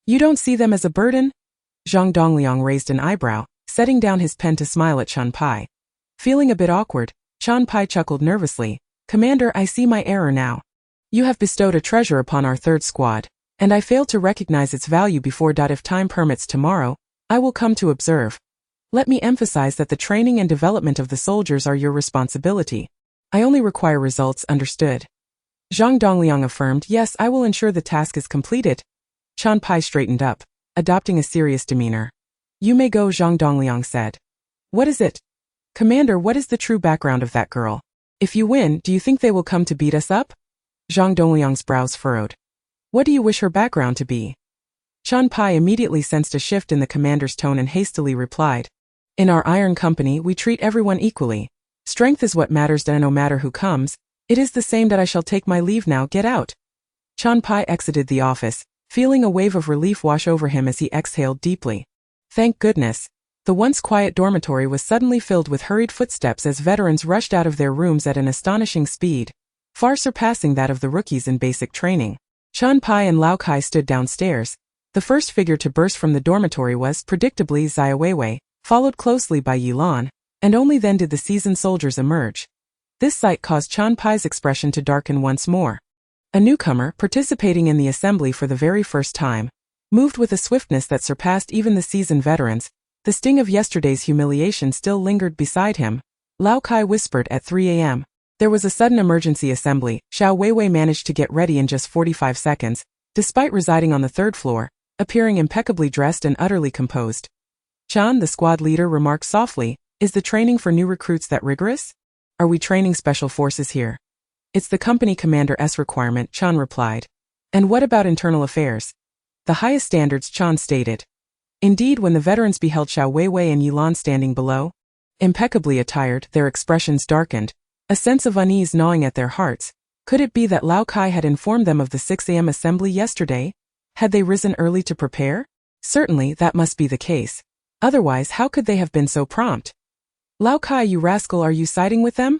you don't see them as a burden?" Zhang Dongliang raised an eyebrow, setting down his pen to smile at Chan Pai. Feeling a bit awkward, Chan Pai chuckled nervously. "Commander, I see my error now. You have bestowed a treasure upon our third squad, and I failed to recognize its value before. If time permits tomorrow, I will come to observe. Let me emphasize that the training and development of the soldiers are your responsibility. I only require results, understood?" Zhang Dongliang affirmed, "Yes, I will ensure the task is completed." Chan Pai straightened up, adopting a serious demeanor. "You may go," Zhang Dongliang said. "What is it?" "Commander, what is the true background of that girl? If you win, do you think they will come to beat us up?" Zhang Dongliang's brows furrowed. "What do you wish her background to be?" Chan Pai immediately sensed a shift in the commander's tone and hastily replied, "In our Iron Company, we treat everyone equally. Strength is what matters, and no matter who comes, it is the same. That I shall take my leave now. Get out." Chan Pai exited the office, feeling a wave of relief wash over him as he exhaled deeply. Thank goodness. The once quiet dormitory was suddenly filled with hurried footsteps as veterans rushed out of their rooms at an astonishing speed, far surpassing that of the rookies in basic training. Chan Pai and Lao Kai stood downstairs. The first figure to burst from the dormitory was, predictably, Xiaowewei, followed closely by Yilan, and only then did the seasoned soldiers emerge. This sight caused Chan Pai's expression to darken once more. A newcomer, participating in the assembly for the very first time, moved with a swiftness that surpassed even the seasoned veterans. The sting of yesterday's humiliation still lingered beside him. Lao Kai whispered, "At 3 a.m. There was a sudden emergency assembly. Xiaowewei managed to get ready in just 45 seconds, despite residing on the third floor, appearing impeccably dressed and utterly composed." Chan, the squad leader, remarked softly, "Is the training for new recruits that rigorous? Are we training special forces here?" "It's the company commander's requirement," Chan replied. "And what about internal affairs?" "The highest standards," Chan stated. Indeed, when the veterans beheld Xiaowewei and Yilan standing below, impeccably attired, their expressions darkened, a sense of unease gnawing at their hearts. Could it be that Lao Kai had informed them of the 6 a.m. assembly yesterday? Had they risen early to prepare? Certainly, that must be the case. Otherwise, how could they have been so prompt? Lao Kai, you rascal, are you siding with them?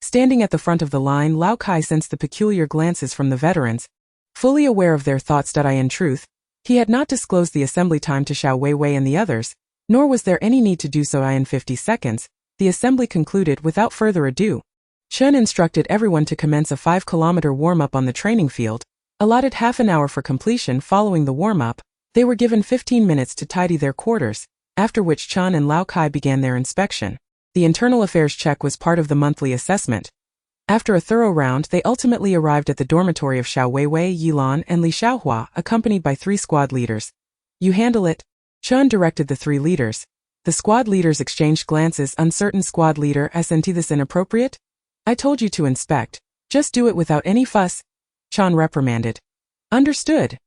Standing at the front of the line, Lao Kai sensed the peculiar glances from the veterans. Fully aware of their thoughts, in truth, he had not disclosed the assembly time to Xiaowewei and the others, nor was there any need to do so. In 50 seconds, the assembly concluded without further ado. Chen instructed everyone to commence a 5-kilometer warm-up on the training field, allotted half an hour for completion. Following the warm-up, they were given 15 minutes to tidy their quarters, after which Chen and Lao Kai began their inspection. The internal affairs check was part of the monthly assessment. After a thorough round, they ultimately arrived at the dormitory of Xiaowewei, Yilan, and Li Xiaohua, accompanied by 3 squad leaders. You handle it. Chen directed the 3 leaders. The squad leaders exchanged glances. Uncertain squad leader, Auntie, this inappropriate? I told you to inspect. Just do it without any fuss. Chen reprimanded. Understood.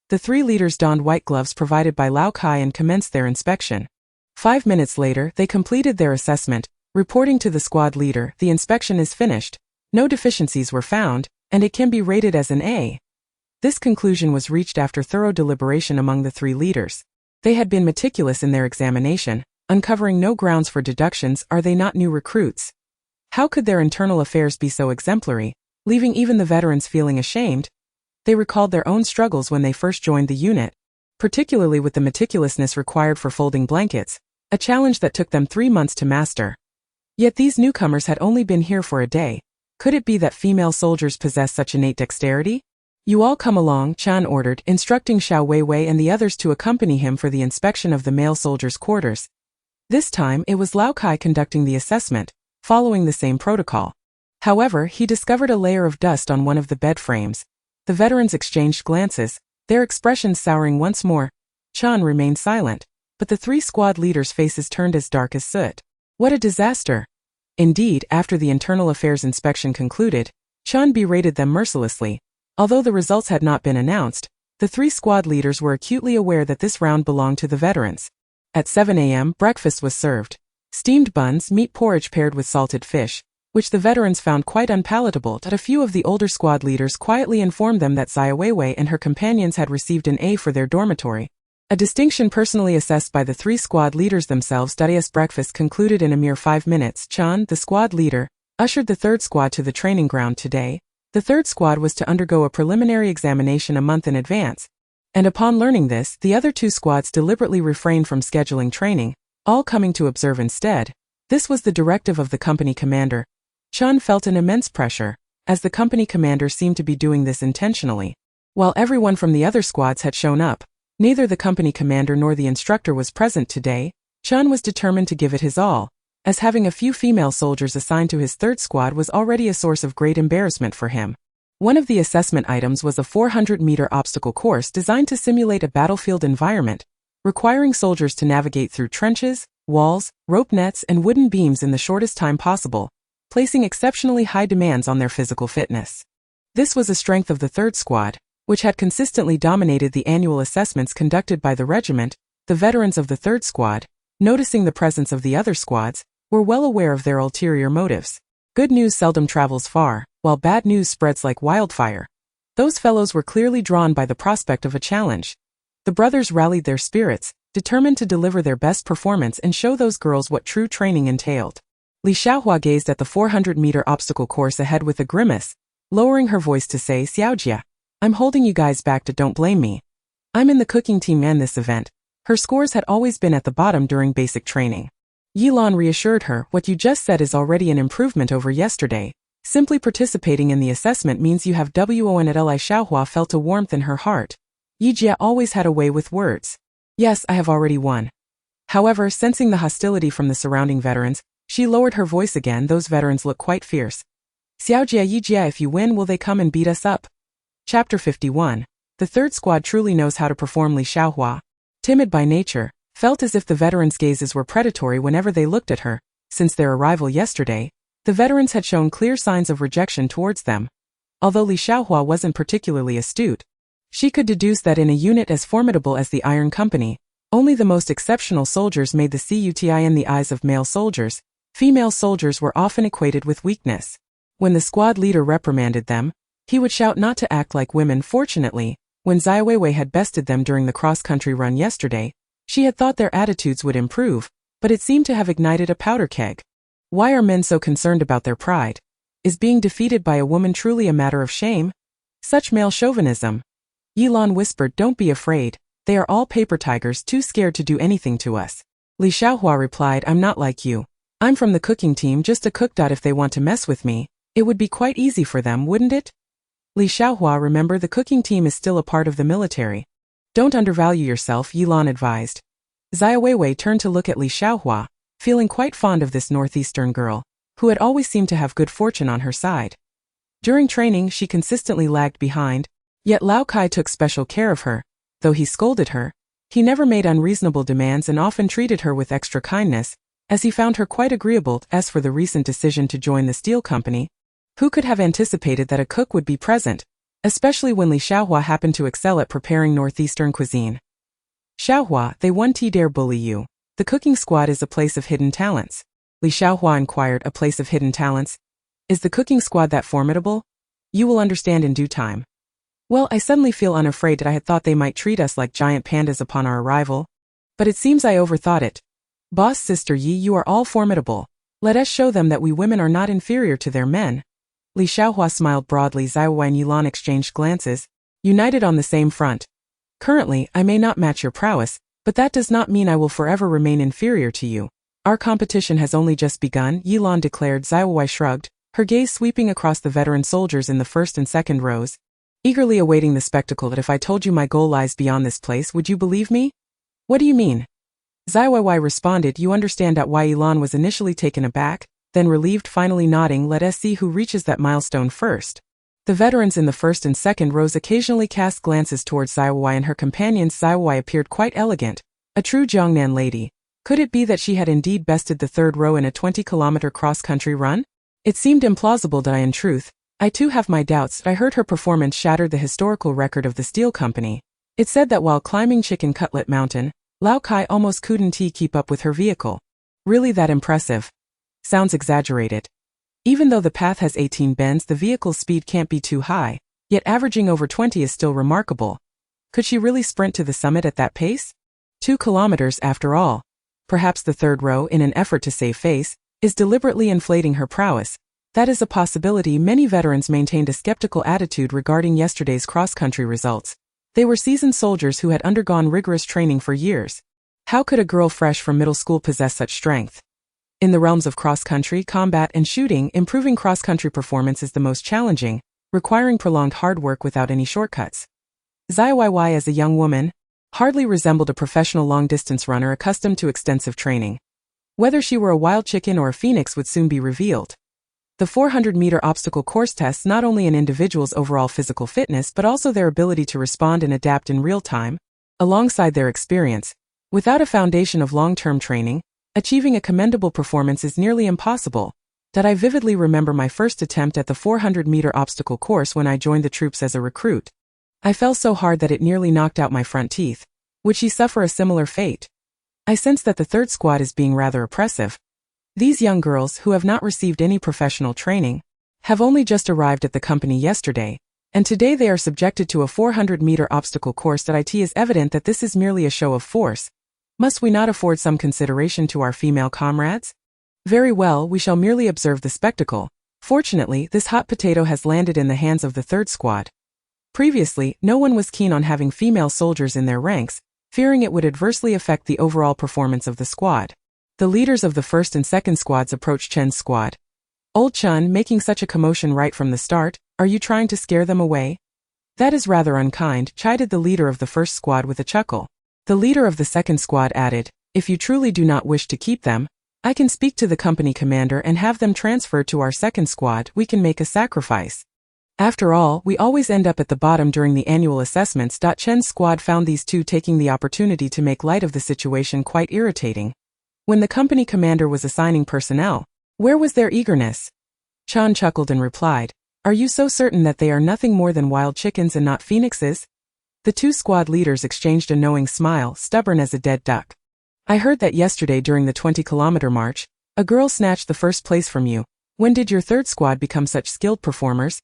The 3 leaders donned white gloves provided by Lao Kai and commenced their inspection. 5 minutes later, they completed their assessment, reporting to the squad leader, the inspection is finished. No deficiencies were found, and it can be rated as an A. This conclusion was reached after thorough deliberation among the 3 leaders. They had been meticulous in their examination, uncovering no grounds for deductions. Are they not new recruits? How could their internal affairs be so exemplary, leaving even the veterans feeling ashamed? They recalled their own struggles when they first joined the unit, particularly with the meticulousness required for folding blankets, a challenge that took them 3 months to master. Yet these newcomers had only been here for a day. Could it be that female soldiers possess such innate dexterity? You all come along, Chen ordered, instructing Xiaowewei and the others to accompany him for the inspection of the male soldiers' quarters. This time, it was Lao Kai conducting the assessment, following the same protocol. However, he discovered a layer of dust on one of the bed frames. The veterans exchanged glances, their expressions souring once more. Chen remained silent, but the 3 squad leaders' faces turned as dark as soot. What a disaster! Indeed, after the internal affairs inspection concluded, Chen berated them mercilessly. Although the results had not been announced, the 3 squad leaders were acutely aware that this round belonged to the veterans. At 7 a.m., breakfast was served. Steamed buns, meat porridge paired with salted fish, which the veterans found quite unpalatable. A few of the older squad leaders quietly informed them that Xiaowewei and her companions had received an A for their dormitory, a distinction personally assessed by the 3 squad leaders themselves. As breakfast concluded in a mere 5 minutes, Chen, the squad leader, ushered the 3rd squad to the training ground today. The 3rd squad was to undergo a preliminary examination a month in advance, and upon learning this, the other 2 squads deliberately refrained from scheduling training, all coming to observe instead. This was the directive of the company commander. Chen felt an immense pressure, as the company commander seemed to be doing this intentionally. While everyone from the other squads had shown up, neither the company commander nor the instructor was present today. Chen was determined to give it his all, as having a few female soldiers assigned to his 3rd squad was already a source of great embarrassment for him. One of the assessment items was a 400-meter obstacle course designed to simulate a battlefield environment, requiring soldiers to navigate through trenches, walls, rope nets, and wooden beams in the shortest time possible, placing exceptionally high demands on their physical fitness. This was a strength of the 3rd squad, which had consistently dominated the annual assessments conducted by the regiment. The veterans of the 3rd squad, noticing the presence of the other squads, were well aware of their ulterior motives. Good news seldom travels far, while bad news spreads like wildfire. Those fellows were clearly drawn by the prospect of a challenge. The brothers rallied their spirits, determined to deliver their best performance and show those girls what true training entailed. Li Xiaohua gazed at the 400-meter obstacle course ahead with a grimace, lowering her voice to say, Xiaojia, I'm holding you guys back, don't blame me. I'm in the cooking team and this event. Her scores had always been at the bottom during basic training. Yilan reassured her, what you just said is already an improvement over yesterday. Simply participating in the assessment means you have won at Li Xiaohua felt a warmth in her heart. Yijia always had a way with words. Yes, I have already won. However, sensing the hostility from the surrounding veterans, she lowered her voice again. Those veterans look quite fierce. Xiaojia Yijia, if you win, will they come and beat us up? Chapter 51. The 3rd squad truly knows how to perform. Li Xiaohua, timid by nature, felt as if the veterans' gazes were predatory whenever they looked at her. Since their arrival yesterday, the veterans had shown clear signs of rejection towards them. Although Li Xiaohua wasn't particularly astute, she could deduce that in a unit as formidable as the Iron Company, only the most exceptional soldiers made the CUTI. In the eyes of male soldiers, female soldiers were often equated with weakness. When the squad leader reprimanded them, He would shout not to act like women. Fortunately, when Xiaowewei had bested them during the cross-country run yesterday, she had thought their attitudes would improve, but it seemed to have ignited a powder keg. Why are men so concerned about their pride? Is being defeated by a woman truly a matter of shame? Such male chauvinism. Yilan whispered, "Don't be afraid, they are all paper tigers too scared to do anything to us." Li Xiaohua replied, "I'm not like you. I'm from the cooking team, just a cook. If they want to mess with me, it would be quite easy for them, wouldn't it?" Li Xiaohua, remember the cooking team is still a part of the military. Don't undervalue yourself, Yilan advised. Xiaowewei turned to look at Li Xiaohua, feeling quite fond of this northeastern girl, who had always seemed to have good fortune on her side. During training she consistently lagged behind, yet Lao Kai took special care of her. Though he scolded her, he never made unreasonable demands and often treated her with extra kindness, as he found her quite agreeable. As for the recent decision to join the steel company, who could have anticipated that a cook would be present, especially when Li Xiaohua happened to excel at preparing northeastern cuisine. "Xiaohua, they won't dare bully you. The cooking squad is a place of hidden talents." Li Xiaohua inquired, "A place of hidden talents? Is the cooking squad that formidable?" "You will understand in due time." "Well, I suddenly feel unafraid. I had thought they might treat us like giant pandas upon our arrival. But it seems I overthought it. Boss Sister Yi, you are all formidable. Let us show them that we women are not inferior to their men." Li Xiaohua smiled broadly. Xiaowewei and Yilan exchanged glances, united on the same front. "Currently, I may not match your prowess, but that does not mean I will forever remain inferior to you. Our competition has only just begun," Yilan declared. Xiaowewei shrugged, her gaze sweeping across the veteran soldiers in the first and second rows, eagerly awaiting the spectacle. "If I told you my goal lies beyond this place, would you believe me?" "What do you mean?" Xiaowewei responded. "You understand why." Yilan was initially taken aback, then relieved, finally nodding. "Let us see who reaches that milestone first." The veterans in the first and second rows occasionally cast glances towards Xiaowewei and her companions. Xiaowewei appeared quite elegant, a true Jiangnan lady. Could it be that she had indeed bested the third row in a 20-kilometer cross-country run? It seemed implausible. In truth, I too have my doubts. I heard her performance shattered the historical record of the steel company. It said that while climbing Chicken Cutlet Mountain, Lao Kai almost couldn't keep up with her vehicle. Really that impressive? Sounds exaggerated. Even though the path has 18 bends, the vehicle's speed can't be too high, yet averaging over 20 is still remarkable. Could she really sprint to the summit at that pace? 2 kilometers after all. Perhaps the third row, in an effort to save face, is deliberately inflating her prowess. That is a possibility. Many veterans maintained a skeptical attitude regarding yesterday's cross-country results. They were seasoned soldiers who had undergone rigorous training for years. How could a girl fresh from middle school possess such strength? In the realms of cross-country, combat, and shooting, improving cross-country performance is the most challenging, requiring prolonged hard work without any shortcuts. Xiaowewei, as a young woman, hardly resembled a professional long-distance runner accustomed to extensive training. Whether she were a wild chicken or a phoenix would soon be revealed. The 400-meter obstacle course tests not only an individual's overall physical fitness but also their ability to respond and adapt in real time, alongside their experience. Without a foundation of long-term training, achieving a commendable performance is nearly impossible. I vividly remember my first attempt at the 400-meter obstacle course when I joined the troops as a recruit. I fell so hard that it nearly knocked out my front teeth. Would she suffer a similar fate? I sense that the third squad is being rather oppressive. These young girls, who have not received any professional training, have only just arrived at the company yesterday, and today they are subjected to a 400-meter obstacle course. It is evident that this is merely a show of force. Must we not afford some consideration to our female comrades? Very well, we shall merely observe the spectacle. Fortunately, this hot potato has landed in the hands of the third squad. Previously, no one was keen on having female soldiers in their ranks, fearing it would adversely affect the overall performance of the squad. The leaders of the first and second squads approached Chen's squad. "Old Chen, making such a commotion right from the start, are you trying to scare them away?" "That is rather unkind," chided the leader of the first squad with a chuckle. The leader of the second squad added, "If you truly do not wish to keep them, I can speak to the company commander and have them transferred to our second squad. We can make a sacrifice. After all, we always end up at the bottom during the annual assessments." Chen's squad found these two taking the opportunity to make light of the situation quite irritating. When the company commander was assigning personnel, where was their eagerness? Chan chuckled and replied, "Are you so certain that they are nothing more than wild chickens and not phoenixes?" The two squad leaders exchanged a knowing smile, stubborn as a dead duck. "I heard that yesterday during the 20-kilometer march, a girl snatched the first place from you. When did your third squad become such skilled performers?"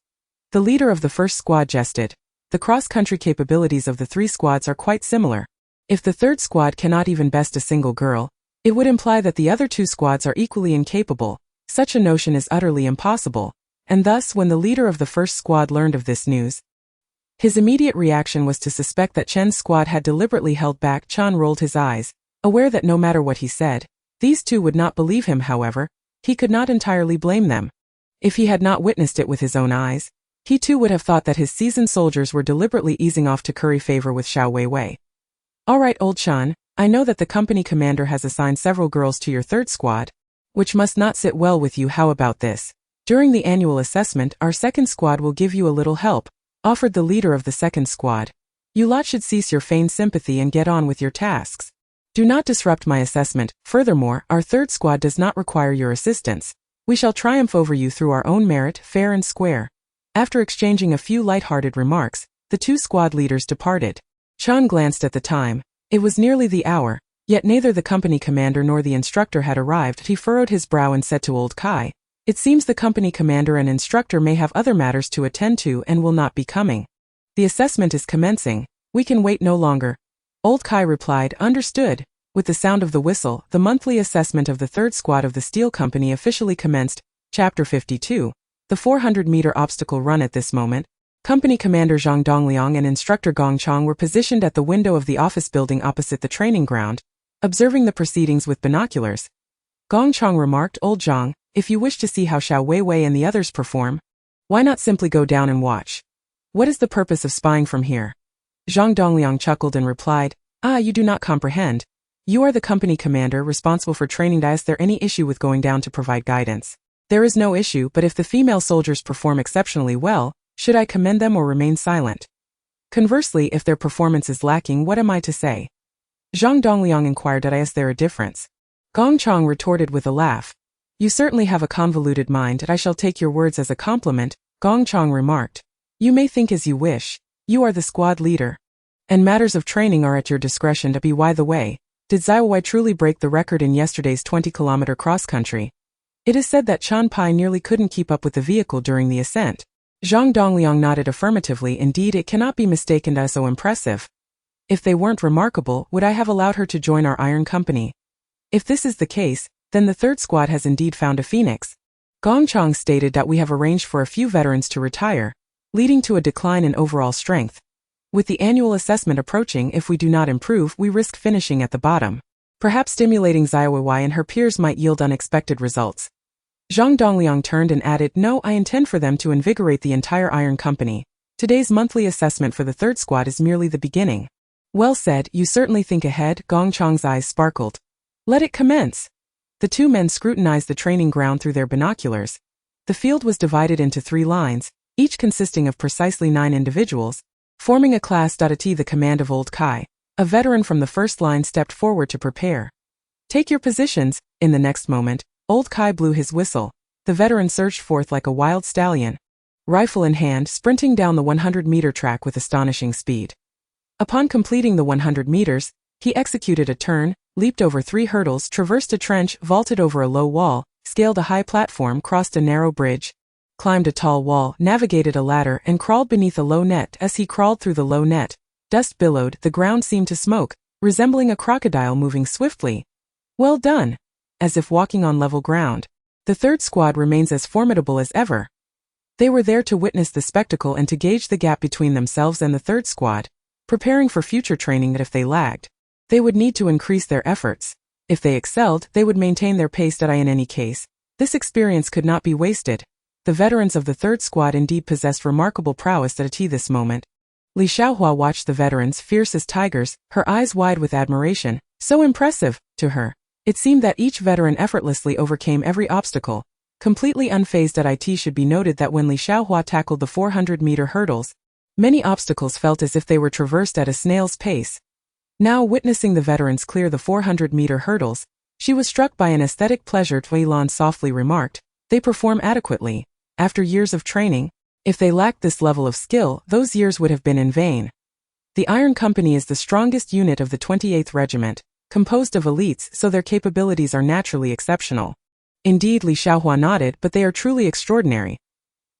The leader of the first squad jested. The cross-country capabilities of the 3 squads are quite similar. If the 3rd squad cannot even best a single girl, it would imply that the other 2 squads are equally incapable. Such a notion is utterly impossible, and thus when the leader of the first squad learned of this news, his immediate reaction was to suspect that Chen's squad had deliberately held back. Chen rolled his eyes, aware that no matter what he said, these 2 would not believe him. However, he could not entirely blame them. If he had not witnessed it with his own eyes, he too would have thought that his seasoned soldiers were deliberately easing off to curry favor with Xiaowewei. All right, old Chen, I know that the company commander has assigned several girls to your 3rd squad, which must not sit well with you. How about this? During the annual assessment, our 2nd squad will give you a little help, offered the leader of the 2nd squad. You lot should cease your feigned sympathy and get on with your tasks. Do not disrupt my assessment. Furthermore, our 3rd squad does not require your assistance. We shall triumph over you through our own merit, fair and square. After exchanging a few light-hearted remarks, the 2 squad leaders departed. Chen glanced at the time. It was nearly the hour, yet neither the company commander nor the instructor had arrived. He furrowed his brow and said to old Kai, "It seems the company commander and instructor may have other matters to attend to and will not be coming. The assessment is commencing. We can wait no longer." Old Kai replied, "Understood." With the sound of the whistle, the monthly assessment of the 3rd squad of the steel company officially commenced. Chapter 52. The 400-meter obstacle run. At this moment, Company Commander Zhang Dongliang and Instructor Gong Chong were positioned at the window of the office building opposite the training ground, observing the proceedings with binoculars. Gong Chong remarked, "Old Zhang, if you wish to see how Xiaowewei and the others perform, why not simply go down and watch? What is the purpose of spying from here?" Zhang Dongliang chuckled and replied, "You do not comprehend. You are the company commander responsible for training. Is there any issue with going down to provide guidance? There is no issue, but if the female soldiers perform exceptionally well, should I commend them or remain silent? Conversely, if their performance is lacking, what am I to say?" Zhang Dongliang inquired. "Is there a difference?" Gong Chong retorted with a laugh. "You certainly have a convoluted mind, and I shall take your words as a compliment," Gong Chong remarked. "You may think as you wish. You are the squad leader, and matters of training are at your discretion. By the way, did Xiaowewei truly break the record in yesterday's 20-kilometer cross-country? It is said that Chan Pai nearly couldn't keep up with the vehicle during the ascent." Zhang Dongliang nodded affirmatively. "Indeed, it cannot be mistaken as so impressive. If they weren't remarkable, would I have allowed her to join our iron company? If this is the case, then the 3rd squad has indeed found a phoenix." Gong Chong stated that we have arranged for a few veterans to retire, leading to a decline in overall strength. With the annual assessment approaching, if we do not improve, we risk finishing at the bottom. Perhaps stimulating Xiaowewei and her peers might yield unexpected results. Zhang Dongliang turned and added, "No, I intend for them to invigorate the entire iron company. Today's monthly assessment for the 3rd squad is merely the beginning." "Well said, you certainly think ahead." Gong Chong's eyes sparkled. "Let it commence." The 2 men scrutinized the training ground through their binoculars. The field was divided into 3 lines, each consisting of precisely 9 individuals, forming a class. At the command of old Kai, a veteran from the first line stepped forward to prepare. "Take your positions." In the next moment, old Kai blew his whistle. The veteran surged forth like a wild stallion, rifle in hand, sprinting down the 100-meter track with astonishing speed. Upon completing the 100 meters, he executed a turn, leaped over 3 hurdles, traversed a trench, vaulted over a low wall, scaled a high platform, crossed a narrow bridge, climbed a tall wall, navigated a ladder, and crawled beneath a low net. As he crawled through the low net, dust billowed, the ground seemed to smoke, resembling a crocodile moving swiftly. "Well done!" As if walking on level ground. The 3rd squad remains as formidable as ever. They were there to witness the spectacle and to gauge the gap between themselves and the 3rd squad, preparing for future training. That if they lagged, they would need to increase their efforts. If they excelled, they would maintain their pace. In any case, this experience could not be wasted. The veterans of the 3rd squad indeed possessed remarkable prowess. At this moment, Li Xiaohua watched the veterans, fierce as tigers, her eyes wide with admiration. So impressive, to her. It seemed that each veteran effortlessly overcame every obstacle, completely unfazed. It should be noted that when Li Xiaohua tackled the 400-meter hurdles, many obstacles felt as if they were traversed at a snail's pace. Now, witnessing the veterans clear the 400-meter hurdles, she was struck by an aesthetic pleasure. Wei Lan softly remarked, "They perform adequately. After years of training, if they lacked this level of skill, those years would have been in vain." The Iron Company is the strongest unit of the 28th Regiment, composed of elites, so their capabilities are naturally exceptional. Indeed, Li Xiaohua nodded, but they are truly extraordinary.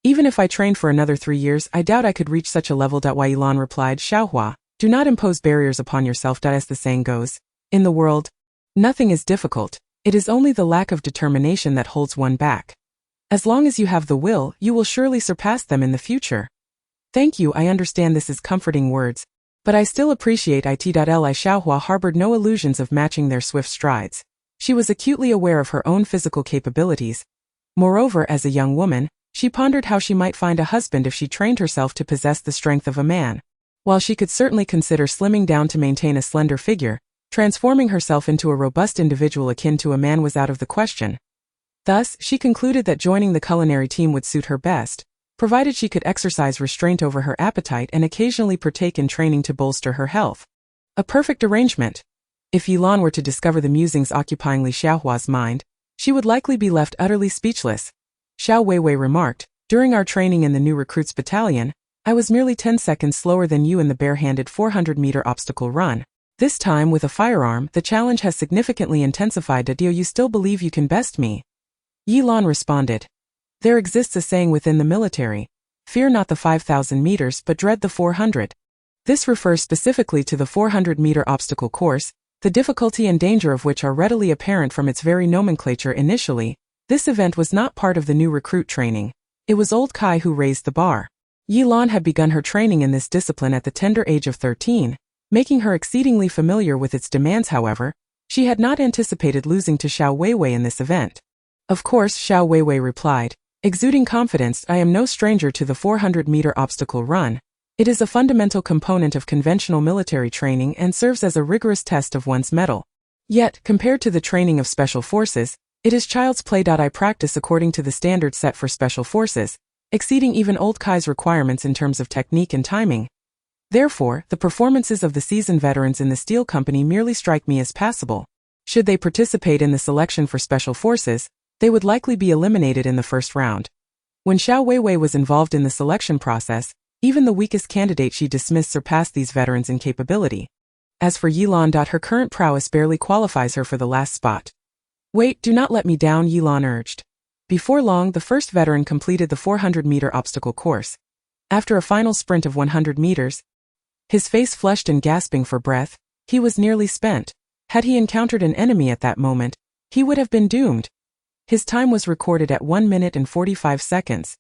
Even if I trained for another 3 years, I doubt I could reach such a level. Yilan replied, Xiaowewei, do not impose barriers upon yourself. As the saying goes, in the world, nothing is difficult. It is only the lack of determination that holds one back. As long as you have the will, you will surely surpass them in the future. Thank you, I understand this is comforting words, but I still appreciate it. Xiaowewei harbored no illusions of matching their swift strides. She was acutely aware of her own physical capabilities. Moreover, as a young woman, she pondered how she might find a husband if she trained herself to possess the strength of a man. While she could certainly consider slimming down to maintain a slender figure, transforming herself into a robust individual akin to a man was out of the question. Thus, she concluded that joining the culinary team would suit her best, provided she could exercise restraint over her appetite and occasionally partake in training to bolster her health. A perfect arrangement. If Yilan were to discover the musings occupying Li Xiaohua's mind, she would likely be left utterly speechless. Wewei remarked, during our training in the new recruits battalion, I was merely 10 seconds slower than you in the barehanded 400-meter obstacle run. This time, with a firearm, the challenge has significantly intensified. Do you still believe you can best me? Yilan responded. There exists a saying within the military, fear not the 5,000 meters but dread the 400. This refers specifically to the 400-meter obstacle course, the difficulty and danger of which are readily apparent from its very nomenclature. Initially, this event was not part of the new recruit training. It was old Kai who raised the bar. Yilan had begun her training in this discipline at the tender age of 13, making her exceedingly familiar with its demands. However, she had not anticipated losing to Xiaowewei in this event. Of course, Xiaowewei replied, exuding confidence, I am no stranger to the 400-meter obstacle run. It is a fundamental component of conventional military training and serves as a rigorous test of one's mettle. Yet, compared to the training of special forces, it is child's play. I practice according to the standards set for special forces, exceeding even old Kai's requirements in terms of technique and timing. Therefore, the performances of the seasoned veterans in the steel company merely strike me as passable. Should they participate in the selection for special forces, they would likely be eliminated in the first round. When Xiaowewei was involved in the selection process, even the weakest candidate she dismissed surpassed these veterans in capability. As for Yilan, her current prowess barely qualifies her for the last spot. Wait, do not let me down, Yilan urged. Before long, the first veteran completed the 400-meter obstacle course. After a final sprint of 100 meters, his face flushed and gasping for breath, he was nearly spent. Had he encountered an enemy at that moment, he would have been doomed. His time was recorded at 1 minute and 45 seconds.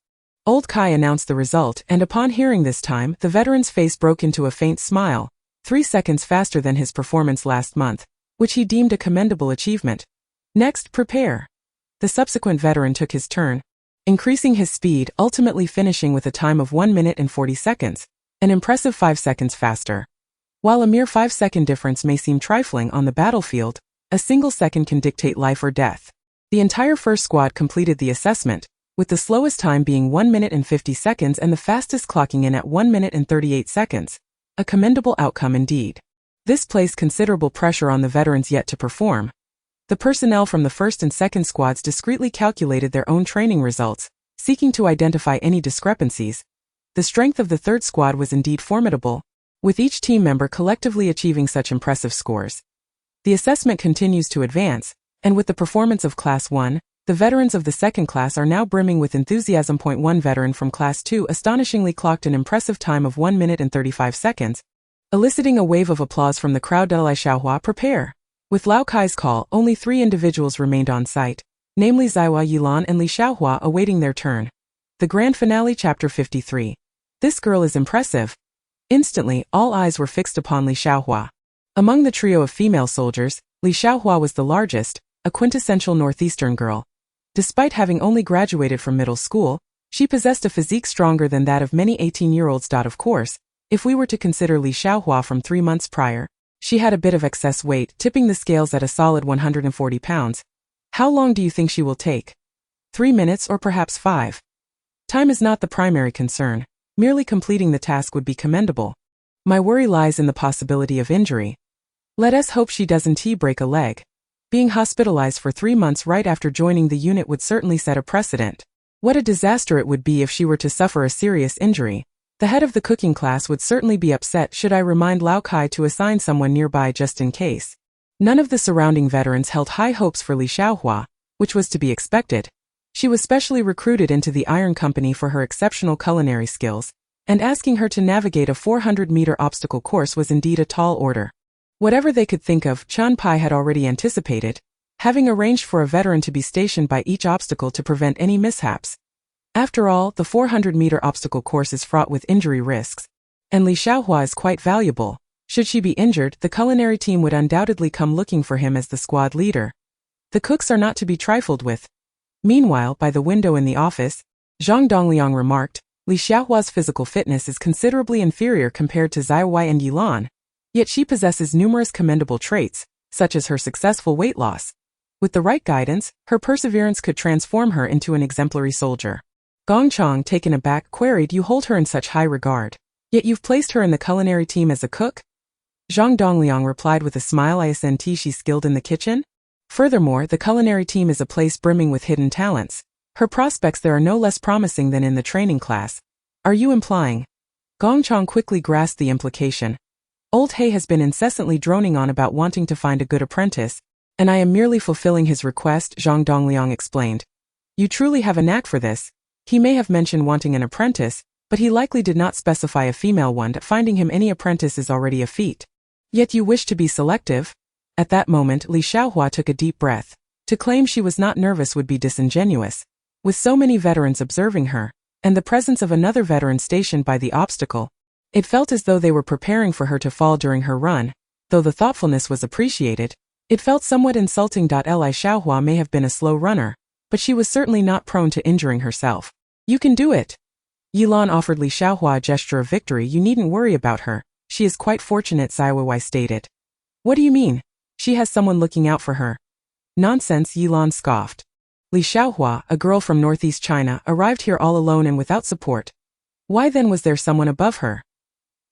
Old Kai announced the result, and upon hearing this time, the veteran's face broke into a faint smile, 3 seconds faster than his performance last month, which he deemed a commendable achievement. Next, prepare. The subsequent veteran took his turn, increasing his speed, ultimately finishing with a time of 1 minute and 40 seconds, an impressive 5 seconds faster. While a mere 5-second difference may seem trifling on the battlefield, a single second can dictate life or death. The entire first squad completed the assessment, with the slowest time being 1 minute and 50 seconds and the fastest clocking in at 1 minute and 38 seconds. A commendable outcome indeed. This placed considerable pressure on the veterans yet to perform. The personnel from the first and second squads discreetly calculated their own training results, seeking to identify any discrepancies. The strength of the third squad was indeed formidable, with each team member collectively achieving such impressive scores. The assessment continues to advance, and with the performance of Class 1, the veterans of the second class are now brimming with enthusiasm. One veteran from Class 2 astonishingly clocked an impressive time of 1 minute and 35 seconds, eliciting a wave of applause from the crowd. Li Xiaohua, prepare. With Lao Kai's call, only 3 individuals remained on site, namely Xiaowewei, Yilan and Li Xiaohua, awaiting their turn. The Grand Finale, Chapter 53. This girl is impressive. Instantly, all eyes were fixed upon Li Xiaohua. Among the trio of female soldiers, Li Xiaohua was the largest, a quintessential northeastern girl. Despite having only graduated from middle school, she possessed a physique stronger than that of many 18-year-olds. Of course, if we were to consider Li Xiaohua from 3 months prior, she had a bit of excess weight, tipping the scales at a solid 140 pounds. How long do you think she will take? 3 minutes or perhaps 5? Time is not the primary concern. Merely completing the task would be commendable. My worry lies in the possibility of injury. Let us hope she doesn't break a leg. Being hospitalized for 3 months right after joining the unit would certainly set a precedent. What a disaster it would be if she were to suffer a serious injury. The head of the cooking class would certainly be upset should I remind Lao Kai to assign someone nearby just in case. None of the surrounding veterans held high hopes for Li Xiaohua, which was to be expected. She was specially recruited into the Iron Company for her exceptional culinary skills, and asking her to navigate a 400-meter obstacle course was indeed a tall order. Whatever they could think of, Pai had already anticipated, having arranged for a veteran to be stationed by each obstacle to prevent any mishaps. After all, the 400-meter obstacle course is fraught with injury risks, and Xiaowewei is quite valuable. Should she be injured, the culinary team would undoubtedly come looking for him as the squad leader. The cooks are not to be trifled with. Meanwhile, by the window in the office, Zhang Dongliang remarked, Xiaowei's physical fitness is considerably inferior compared to Xiaowewei and Yilan, yet she possesses numerous commendable traits, such as her successful weight loss. With the right guidance, her perseverance could transform her into an exemplary soldier. Gong Chang, taken aback, queried, "You hold her in such high regard, yet you've placed her in the culinary team as a cook?" Zhang Dongliang replied with a smile, "Isn't she's skilled in the kitchen? Furthermore, the culinary team is a place brimming with hidden talents. Her prospects there are no less promising than in the training class. Are you implying?" Gong Chang quickly grasped the implication. "Old He has been incessantly droning on about wanting to find a good apprentice, and I am merely fulfilling his request," Zhang Dongliang explained. "You truly have a knack for this. He may have mentioned wanting an apprentice, but he likely did not specify a female one. Finding him any apprentice is already a feat. Yet you wish to be selective?" At that moment, Xiaowewei took a deep breath. To claim she was not nervous would be disingenuous. With so many veterans observing her, and the presence of another veteran stationed by the obstacle, it felt as though they were preparing for her to fall during her run. Though the thoughtfulness was appreciated, it felt somewhat insulting. Xiaowewei may have been a slow runner, but she was certainly not prone to injuring herself. "You can do it." Yilan offered Xiaowewei a gesture of victory. "You needn't worry about her. She is quite fortunate," Xiaowewei stated. "What do you mean? She has someone looking out for her." "Nonsense," Yilan scoffed. Xiaowewei, a girl from northeast China, arrived here all alone and without support. Why then was there someone above her?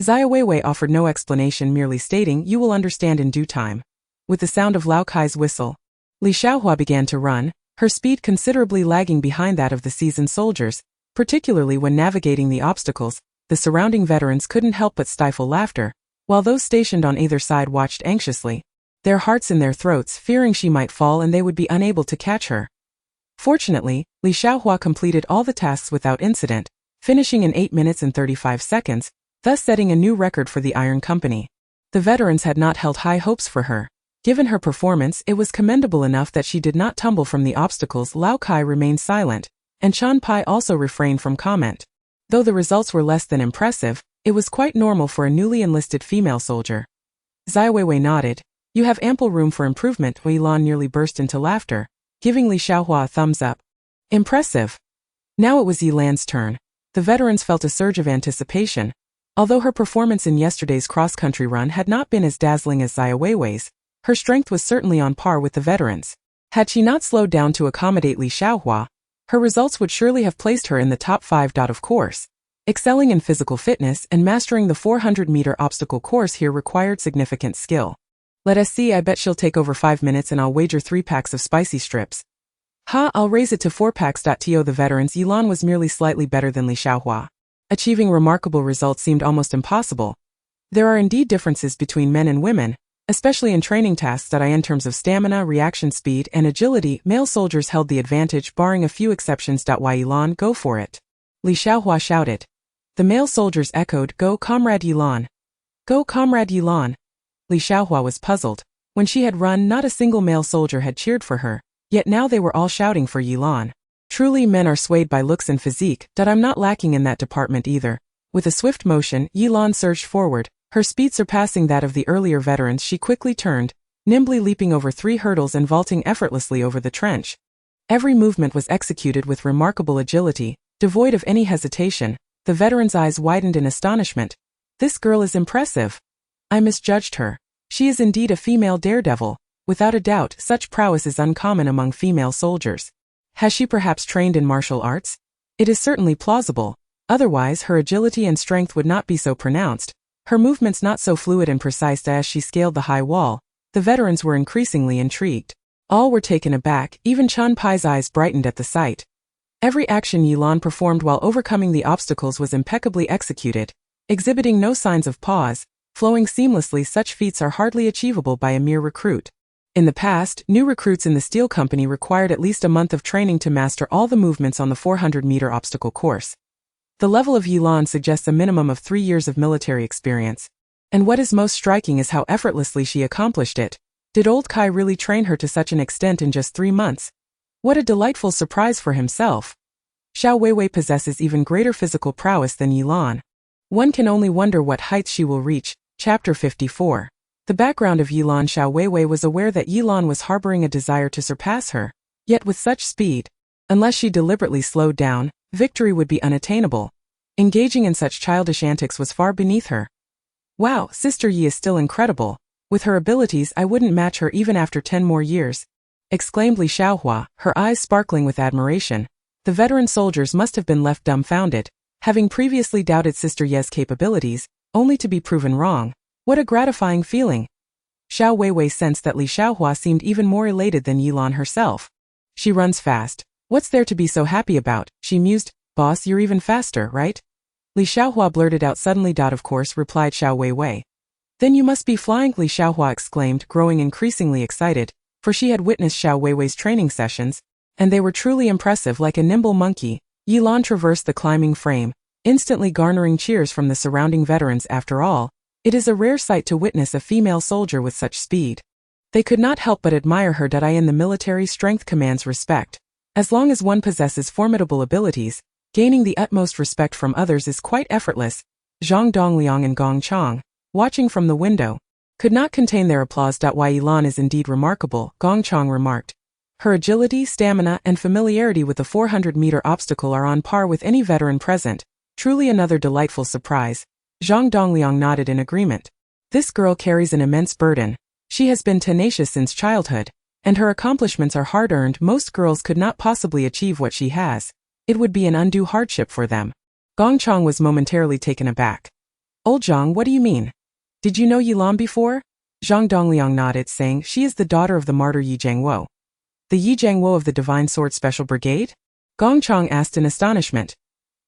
Xiaowewei offered no explanation, merely stating, "You will understand in due time." With the sound of Lao Kai's whistle, Xiaowewei began to run, her speed considerably lagging behind that of the seasoned soldiers. Particularly when navigating the obstacles, the surrounding veterans couldn't help but stifle laughter, while those stationed on either side watched anxiously, their hearts in their throats, fearing she might fall and they would be unable to catch her. Fortunately, Xiaowewei completed all the tasks without incident, finishing in 8 minutes and 35 seconds, thus setting a new record for the Iron Company. The veterans had not held high hopes for her. Given her performance, it was commendable enough that she did not tumble from the obstacles. Lao Kai remained silent, and Pai also refrained from comment. Though the results were less than impressive, it was quite normal for a newly enlisted female soldier. Xiaowewei nodded. "You have ample room for improvement." Yilan nearly burst into laughter, giving Xiaowewei a thumbs up. "Impressive." Now it was Yilan's turn. The veterans felt a surge of anticipation. Although her performance in yesterday's cross-country run had not been as dazzling as Xiaowei's, her strength was certainly on par with the veterans. Had she not slowed down to accommodate Xiaowewei, her results would surely have placed her in the top 5. Of course, excelling in physical fitness and mastering the 400-meter obstacle course here required significant skill. "Let us see, I bet she'll take over 5 minutes and I'll wager 3 packs of spicy strips." "Ha, I'll raise it to 4 packs." To the veterans, Yilan was merely slightly better than Xiaowewei. Achieving remarkable results seemed almost impossible. There are indeed differences between men and women, especially in training tasks. In terms of stamina, reaction speed, and agility, male soldiers held the advantage, barring a few exceptions. Why, Yilan, go for it!" Xiaowewei shouted. The male soldiers echoed, "Go, Comrade Yilan! Go, Comrade Yilan!" Xiaowewei was puzzled. When she had run, not a single male soldier had cheered for her, yet now they were all shouting for Yilan. Truly, men are swayed by looks and physique. I'm not lacking in that department either. With a swift motion, Yilan surged forward, her speed surpassing that of the earlier veterans. She quickly turned, nimbly leaping over 3 hurdles and vaulting effortlessly over the trench. Every movement was executed with remarkable agility, devoid of any hesitation. The veteran's eyes widened in astonishment. "This girl is impressive. I misjudged her. She is indeed a female daredevil. Without a doubt, such prowess is uncommon among female soldiers. Has she perhaps trained in martial arts? It is certainly plausible. Otherwise, her agility and strength would not be so pronounced. Her movements not so fluid and precise." As she scaled the high wall, the veterans were increasingly intrigued. All were taken aback, even Pai's eyes brightened at the sight. Every action Yilan performed while overcoming the obstacles was impeccably executed, exhibiting no signs of pause, flowing seamlessly. Such feats are hardly achievable by a mere recruit. In the past, new recruits in the steel company required at least a month of training to master all the movements on the 400-meter obstacle course. The level of Yilan suggests a minimum of 3 years of military experience. And what is most striking is how effortlessly she accomplished it. Did old Kai really train her to such an extent in just 3 months? What a delightful surprise for himself. Xiaowewei possesses even greater physical prowess than Yilan. One can only wonder what heights she will reach. Chapter 54. The background of Yilan. Xiaowewei was aware that Yilan was harboring a desire to surpass her. Yet with such speed, unless she deliberately slowed down, victory would be unattainable. Engaging in such childish antics was far beneath her. Wow, Sister Yi is still incredible. With her abilities, I wouldn't match her even after 10 more years, exclaimed Li Xiaohua, her eyes sparkling with admiration. The veteran soldiers must have been left dumbfounded, having previously doubted Sister Ye's capabilities, only to be proven wrong. What a gratifying feeling. Xiaowewei sensed that Li Xiaohua seemed even more elated than Yilan herself. She runs fast. What's there to be so happy about? She mused. Boss, you're even faster, right? Li Xiaohua blurted out suddenly. Of course, replied Xiaowewei. Then you must be flying, Li Xiaohua exclaimed, growing increasingly excited, for she had witnessed Xiaoweiwei's training sessions, and they were truly impressive. Like a nimble monkey, Yilan traversed the climbing frame, instantly garnering cheers from the surrounding veterans. After all, it is a rare sight to witness a female soldier with such speed. They could not help but admire her. In the military, strength commands respect. As long as one possesses formidable abilities, gaining the utmost respect from others is quite effortless. Zhang Dongliang and Gong Chang, watching from the window, could not contain their applause. Why Yilan is indeed remarkable, Gong Chang remarked. Her agility, stamina, and familiarity with the 400-meter obstacle are on par with any veteran present. Truly another delightful surprise. Zhang Dongliang nodded in agreement. This girl carries an immense burden. She has been tenacious since childhood, and her accomplishments are hard-earned. Most girls could not possibly achieve what she has. It would be an undue hardship for them. Gong Chang was momentarily taken aback. Old Zhang, what do you mean? Did you know Yilan before? Zhang Dongliang nodded, saying she is the daughter of the martyr Yi Jiangwo. The Yi Jiangwo of the Divine Sword Special Brigade? Gong Chang asked in astonishment.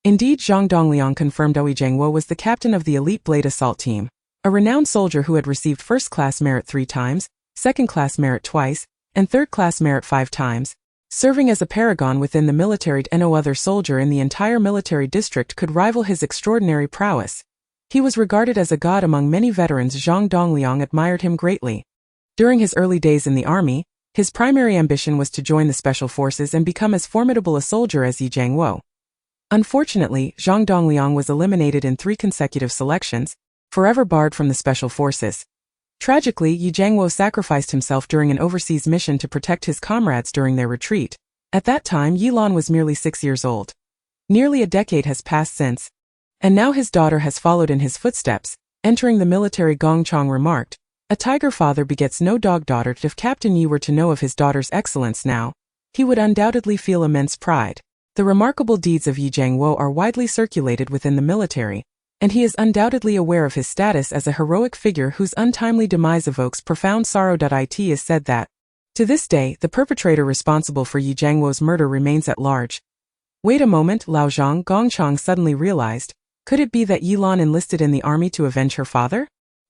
Indeed, Zhang Dongliang confirmed. Yi Jiangwo was the captain of the elite Blade Assault Team, a renowned soldier who had received first-class merit 3 times, second-class merit twice, and third-class merit 5 times, serving as a paragon within the military. No other soldier in the entire military district could rival his extraordinary prowess. He was regarded as a god among many veterans. Zhang Dongliang admired him greatly. During his early days in the army, his primary ambition was to join the special forces and become as formidable a soldier as Yi Jiangwo. Unfortunately, Zhang Dongliang was eliminated in 3 consecutive selections, forever barred from the special forces. Tragically, Yi Jiangwo sacrificed himself during an overseas mission to protect his comrades during their retreat. At that time, Yilan was merely 6 years old. Nearly a decade has passed since, and now his daughter has followed in his footsteps, entering the military. Gong Chang remarked. A tiger father begets no dog daughter. If Captain Yi were to know of his daughter's excellence now, he would undoubtedly feel immense pride. The remarkable deeds of Yi Jiangwo are widely circulated within the military, and he is undoubtedly aware of his status as a heroic figure whose untimely demise evokes profound sorrow. It is said that, to this day, the perpetrator responsible for Yi Jiangwo's murder remains at large. Wait a moment, Lao Zhang, Gong Chang suddenly realized. Could it be that Yilan enlisted in the army to avenge her father?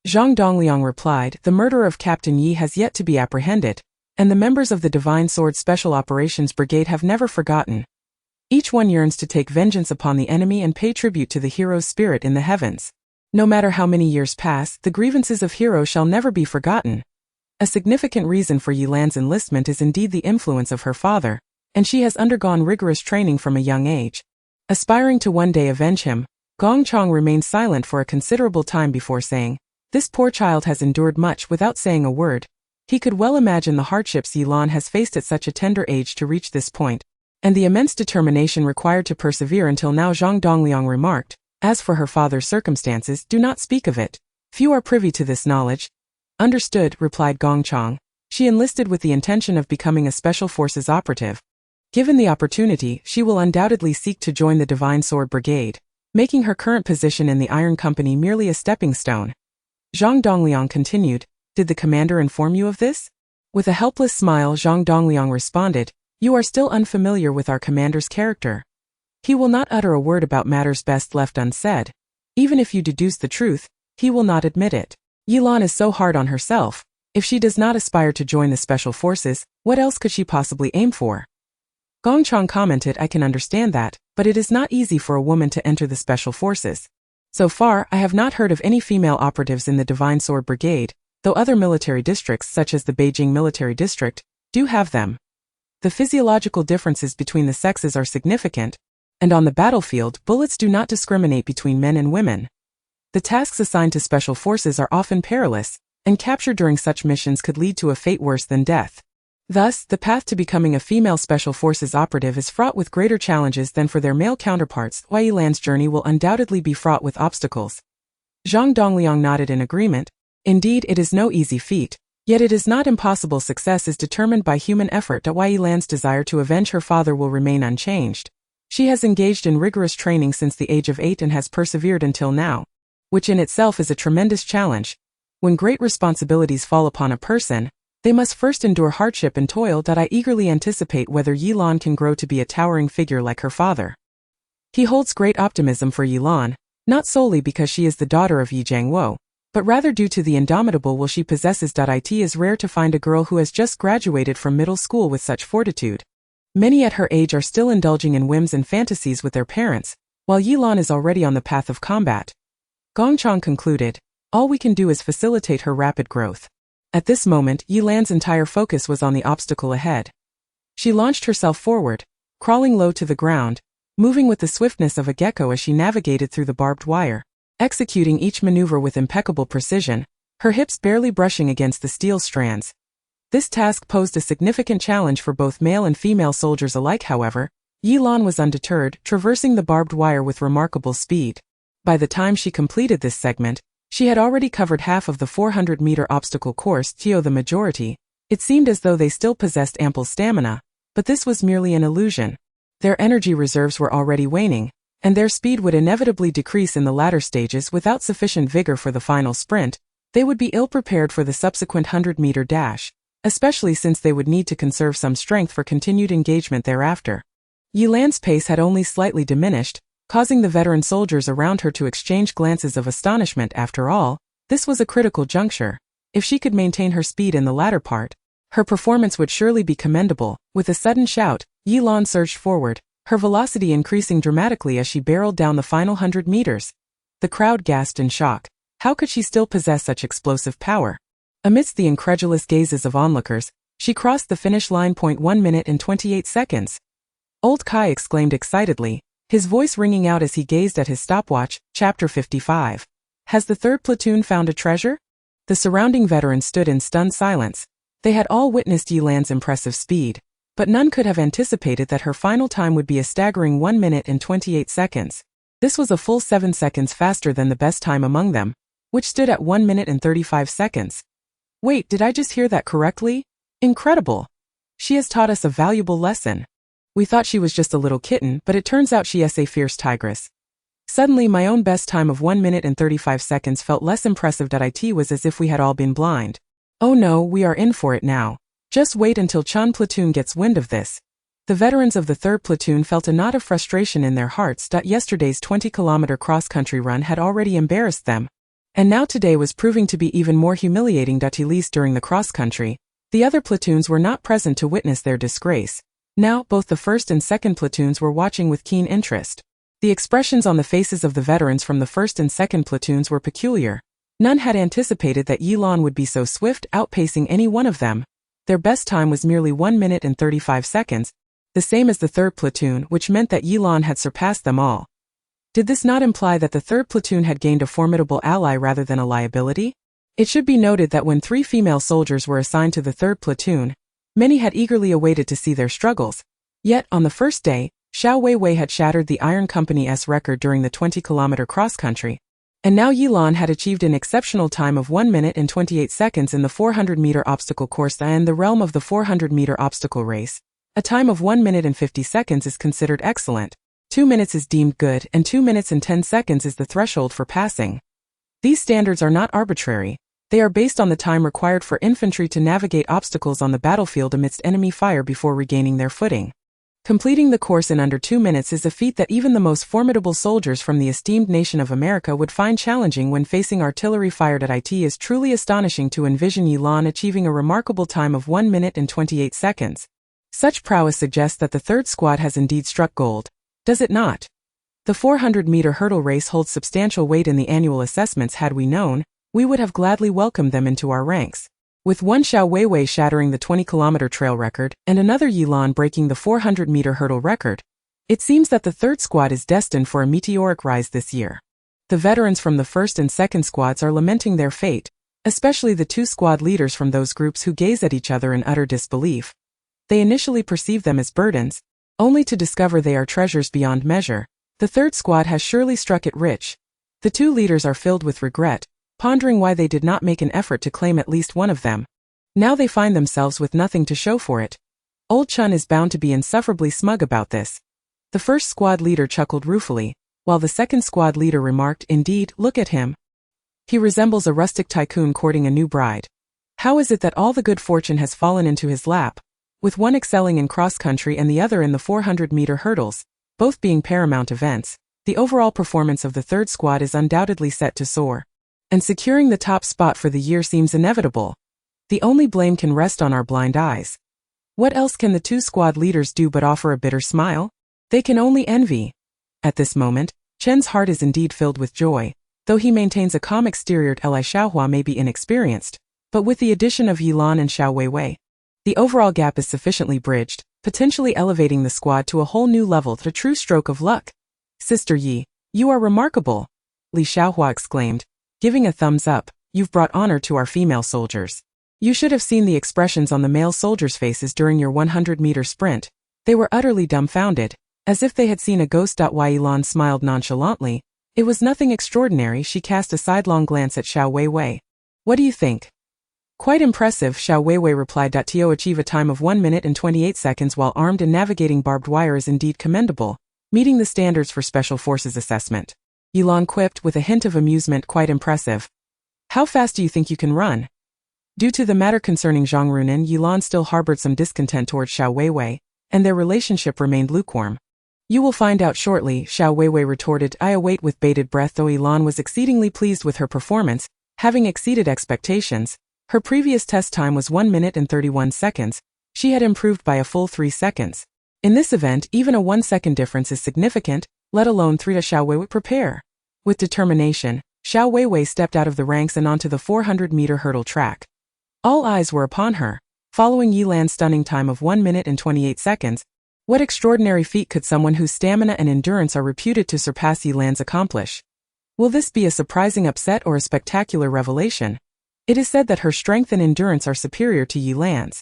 Zhang Dongliang replied, the murderer of Captain Yi has yet to be apprehended, and the members of the Divine Sword Special Operations Brigade have never forgotten. Each one yearns to take vengeance upon the enemy and pay tribute to the hero's spirit in the heavens. No matter how many years pass, the grievances of heroes shall never be forgotten. A significant reason for Yilan's enlistment is indeed the influence of her father, and she has undergone rigorous training from a young age. Aspiring to one day avenge him, Gong Chang remained silent for a considerable time before saying, this poor child has endured much without saying a word. He could well imagine the hardships Yilan has faced at such a tender age to reach this point, and the immense determination required to persevere until now. Zhang Dongliang remarked, as for her father's circumstances, do not speak of it. Few are privy to this knowledge. Understood, replied Gong Chang. She enlisted with the intention of becoming a special forces operative. Given the opportunity, she will undoubtedly seek to join the Divine Sword Brigade, making her current position in the Iron Company merely a stepping stone. Zhang Dongliang continued, did the commander inform you of this? With a helpless smile, Zhang Dongliang responded, you are still unfamiliar with our commander's character. He will not utter a word about matters best left unsaid. Even if you deduce the truth, he will not admit it. Yilan is so hard on herself, If she does not aspire to join the special forces, what else could she possibly aim for? Gongchang commented, I can understand that, but it is not easy for a woman to enter the special forces. So far, I have not heard of any female operatives in the Divine Sword Brigade, though other military districts such as the Beijing Military District do have them. The physiological differences between the sexes are significant, and on the battlefield, bullets do not discriminate between men and women. The tasks assigned to special forces are often perilous, and capture during such missions could lead to a fate worse than death. Thus, the path to becoming a female special forces operative is fraught with greater challenges than for their male counterparts. Wei Lan's journey will undoubtedly be fraught with obstacles. Zhang Dongliang nodded in agreement. Indeed, it is no easy feat, yet it is not impossible. Success is determined by human effort. Wei Lan's desire to avenge her father will remain unchanged. She has engaged in rigorous training since the age of 8 and has persevered until now, which in itself is a tremendous challenge. When great responsibilities fall upon a person, they must first endure hardship and toil. I eagerly anticipate whether Yilan can grow to be a towering figure like her father. He holds great optimism for Yilan, not solely because she is the daughter of Yi Jiangwo, but rather due to the indomitable will she possesses. It is rare to find a girl who has just graduated from middle school with such fortitude. Many at her age are still indulging in whims and fantasies with their parents, while Yilan is already on the path of combat. Gongchang concluded, all we can do is facilitate her rapid growth. At this moment, Yilan's entire focus was on the obstacle ahead. She launched herself forward, crawling low to the ground, moving with the swiftness of a gecko as she navigated through the barbed wire, executing each maneuver with impeccable precision, her hips barely brushing against the steel strands. This task posed a significant challenge for both male and female soldiers alike. However, Yilan was undeterred, traversing the barbed wire with remarkable speed. By the time she completed this segment, she had already covered half of the 400-meter obstacle course. The majority, it seemed as though they still possessed ample stamina, but this was merely an illusion. Their energy reserves were already waning, and their speed would inevitably decrease in the latter stages. Without sufficient vigor for the final sprint, they would be ill-prepared for the subsequent 100-meter dash, especially since they would need to conserve some strength for continued engagement thereafter. Yilan's pace had only slightly diminished, causing the veteran soldiers around her to exchange glances of astonishment. After all, this was a critical juncture. If she could maintain her speed in the latter part, her performance would surely be commendable. With a sudden shout, Yilan surged forward, her velocity increasing dramatically as she barreled down the final 100 meters. The crowd gasped in shock. How could she still possess such explosive power? Amidst the incredulous gazes of onlookers, she crossed the finish line. 1 minute and 28 seconds. Old Kai exclaimed excitedly, his voice ringing out as he gazed at his stopwatch. Chapter 55. Has the 3rd platoon found a treasure? The surrounding veterans stood in stunned silence. They had all witnessed Yilan's impressive speed, but none could have anticipated that her final time would be a staggering 1 minute and 28 seconds. This was a full 7 seconds faster than the best time among them, which stood at 1 minute and 35 seconds. Wait, did I just hear that correctly? Incredible! She has taught us a valuable lesson. We thought she was just a little kitten, but it turns out she is a fierce tigress. Suddenly my own best time of 1 minute and 35 seconds felt less impressive. It was as if we had all been blind. Oh no, we are in for it now. Just wait until Chun platoon gets wind of this. The veterans of the 3rd platoon felt a knot of frustration in their hearts. Yesterday's 20-kilometer cross-country run had already embarrassed them, and now today was proving to be even more humiliating. At least during the cross-country, the other platoons were not present to witness their disgrace. Now, both the 1st and 2nd platoons were watching with keen interest. The expressions on the faces of the veterans from the 1st and 2nd platoons were peculiar. None had anticipated that Yilan would be so swift, outpacing any one of them. Their best time was merely 1 minute and 35 seconds, the same as the 3rd platoon, which meant that Yilan had surpassed them all. Did this not imply that the 3rd platoon had gained a formidable ally rather than a liability? It should be noted that when 3 female soldiers were assigned to the 3rd platoon, many had eagerly awaited to see their struggles. Yet, on the first day, Xiaowewei had shattered the Iron Company's record during the 20-kilometer cross-country. And now Yilan had achieved an exceptional time of 1 minute and 28 seconds in the 400-meter obstacle course. In the realm of the 400-meter obstacle race, a time of 1 minute and 50 seconds is considered excellent. 2 minutes is deemed good, and 2 minutes and 10 seconds is the threshold for passing. These standards are not arbitrary. They are based on the time required for infantry to navigate obstacles on the battlefield amidst enemy fire before regaining their footing. Completing the course in under 2 minutes is a feat that even the most formidable soldiers from the esteemed nation of America would find challenging when facing artillery fired at. It is truly astonishing to envision Yilan achieving a remarkable time of 1 minute and 28 seconds. Such prowess suggests that the third squad has indeed struck gold, does it not? The 400-meter hurdle race holds substantial weight in the annual assessments. Had we known, we would have gladly welcomed them into our ranks. With one Xiaowewei shattering the 20-kilometer trail record and another Yilan breaking the 400-meter hurdle record, it seems that the third squad is destined for a meteoric rise this year. The veterans from the first and second squads are lamenting their fate, especially the two squad leaders from those groups who gaze at each other in utter disbelief. They initially perceive them as burdens, only to discover they are treasures beyond measure. The third squad has surely struck it rich. The two leaders are filled with regret, pondering why they did not make an effort to claim at least one of them. Now they find themselves with nothing to show for it. Old Chun is bound to be insufferably smug about this. The first squad leader chuckled ruefully, while the second squad leader remarked, "Indeed, look at him. He resembles a rustic tycoon courting a new bride. How is it that all the good fortune has fallen into his lap, with one excelling in cross-country and the other in the 400-meter hurdles, both being paramount events? The overall performance of the third squad is undoubtedly set to soar, and securing the top spot for the year seems inevitable. The only blame can rest on our blind eyes." What else can the two squad leaders do but offer a bitter smile? They can only envy. At this moment, Chen's heart is indeed filled with joy, though he maintains a calm exterior. Li Xiaohua may be inexperienced, but with the addition of Yilan and Xiaowewei, the overall gap is sufficiently bridged, potentially elevating the squad to a whole new level. A true stroke of luck. "Sister Yi, you are remarkable," Li Xiaohua exclaimed, giving a thumbs up. "You've brought honor to our female soldiers. You should have seen the expressions on the male soldiers' faces during your 100-meter sprint. They were utterly dumbfounded, as if they had seen a ghost. Yilan smiled nonchalantly. It was nothing extraordinary. She cast a sidelong glance at Xiaowewei. "What do you think?" "Quite impressive," Xiaowewei replied. To achieve a time of 1 minute and 28 seconds while armed and navigating barbed wire is indeed commendable, meeting the standards for special forces assessment. Yilan quipped with a hint of amusement. "Quite impressive. How fast do you think you can run?" Due to the matter concerning Zhang Runan, Yilan still harbored some discontent towards Xiaowewei, and their relationship remained lukewarm. "You will find out shortly," Xiaowewei retorted. "I await with bated breath." Though Yilan was exceedingly pleased with her performance, having exceeded expectations. Her previous test time was 1 minute and 31 seconds. She had improved by a full 3 seconds. In this event, even a 1-second difference is significant, let alone 3. Xiaowewei prepare. With determination, Xiaowewei stepped out of the ranks and onto the 400-meter hurdle track. All eyes were upon her, following Yilan's stunning time of 1 minute and 28 seconds. What extraordinary feat could someone whose stamina and endurance are reputed to surpass Yilan's accomplish? Will this be a surprising upset or a spectacular revelation? It is said that her strength and endurance are superior to Yilan's.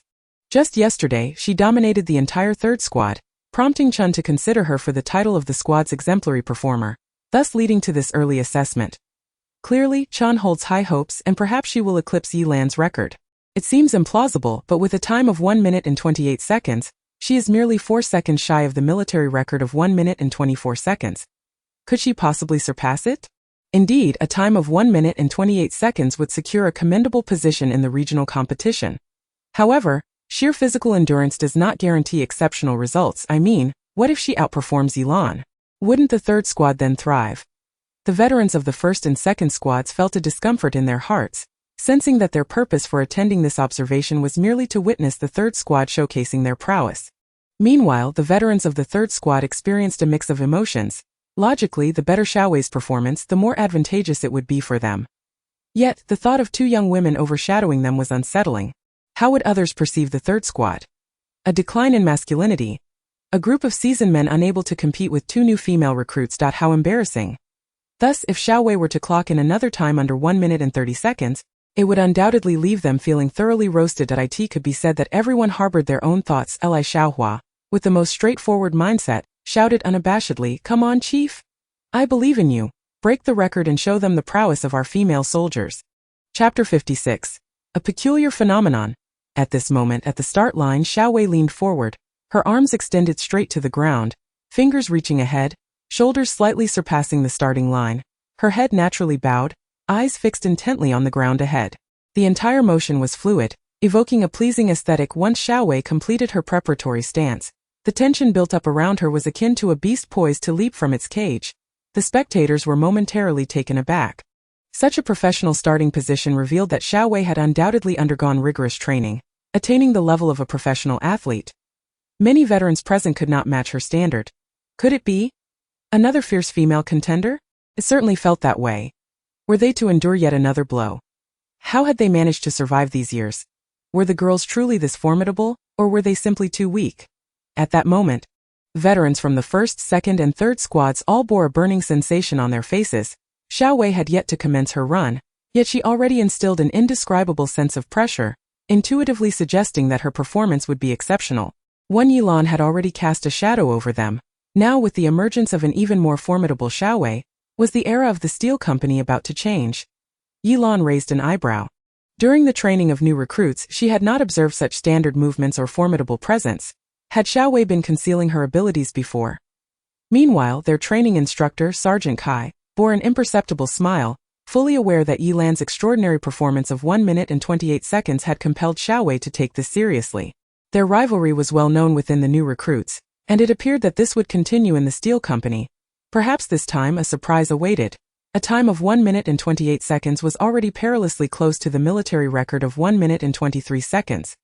Just yesterday, she dominated the entire third squad, prompting Chun to consider her for the title of the squad's exemplary performer, thus leading to this early assessment. Clearly, Chun holds high hopes and perhaps she will eclipse Yilan's record. It seems implausible, but with a time of 1 minute and 28 seconds, she is merely 4 seconds shy of the military record of 1 minute and 24 seconds. Could she possibly surpass it? Indeed, a time of 1 minute and 28 seconds would secure a commendable position in the regional competition. However, sheer physical endurance does not guarantee exceptional results. I mean, what if she outperforms Yilan? Wouldn't the third squad then thrive? The veterans of the first and second squads felt a discomfort in their hearts, sensing that their purpose for attending this observation was merely to witness the third squad showcasing their prowess. Meanwhile, the veterans of the third squad experienced a mix of emotions. Logically, the better Xiaowei's performance, the more advantageous it would be for them. Yet, the thought of two young women overshadowing them was unsettling. How would others perceive the third squad? A decline in masculinity. A group of seasoned men unable to compete with two new female recruits. How embarrassing. Thus, if Xiaowei were to clock in another time under 1 minute and 30 seconds, it would undoubtedly leave them feeling thoroughly roasted. It could be said that everyone harbored their own thoughts. Li Xiaohua, with the most straightforward mindset, shouted unabashedly, "Come on, Chief. I believe in you. Break the record and show them the prowess of our female soldiers." Chapter 56. A peculiar phenomenon. At this moment at the start line, Xiaowei leaned forward, her arms extended straight to the ground, fingers reaching ahead, shoulders slightly surpassing the starting line, her head naturally bowed, eyes fixed intently on the ground ahead. The entire motion was fluid, evoking a pleasing aesthetic. Once Xiaowei completed her preparatory stance, The tension built up around her was akin to a beast poised to leap from its cage. The spectators were momentarily taken aback. Such a professional starting position revealed that Xiaowewei had undoubtedly undergone rigorous training, attaining the level of a professional athlete. Many veterans present could not match her standard. Could it be another fierce female contender? It certainly felt that way. Were they to endure yet another blow? How had they managed to survive these years? Were the girls truly this formidable, or were they simply too weak? At that moment, veterans from the 1st, 2nd, and 3rd squads all bore a burning sensation on their faces. Xiaowewei had yet to commence her run, yet she already instilled an indescribable sense of pressure, intuitively suggesting that her performance would be exceptional. One Yilan had already cast a shadow over them. Now, with the emergence of an even more formidable Xiaowewei, was the era of the steel company about to change? Yilan raised an eyebrow. During the training of new recruits, she had not observed such standard movements or formidable presence. Had Xiaowewei been concealing her abilities before? Meanwhile, their training instructor, Sergeant Kai, bore an imperceptible smile, fully aware that Yilan's extraordinary performance of 1 minute and 28 seconds had compelled Xiaowewei to take this seriously. Their rivalry was well known within the new recruits, and it appeared that this would continue in the steel company. Perhaps this time a surprise awaited. A time of 1 minute and 28 seconds was already perilously close to the military record of 1 minute and 23 seconds.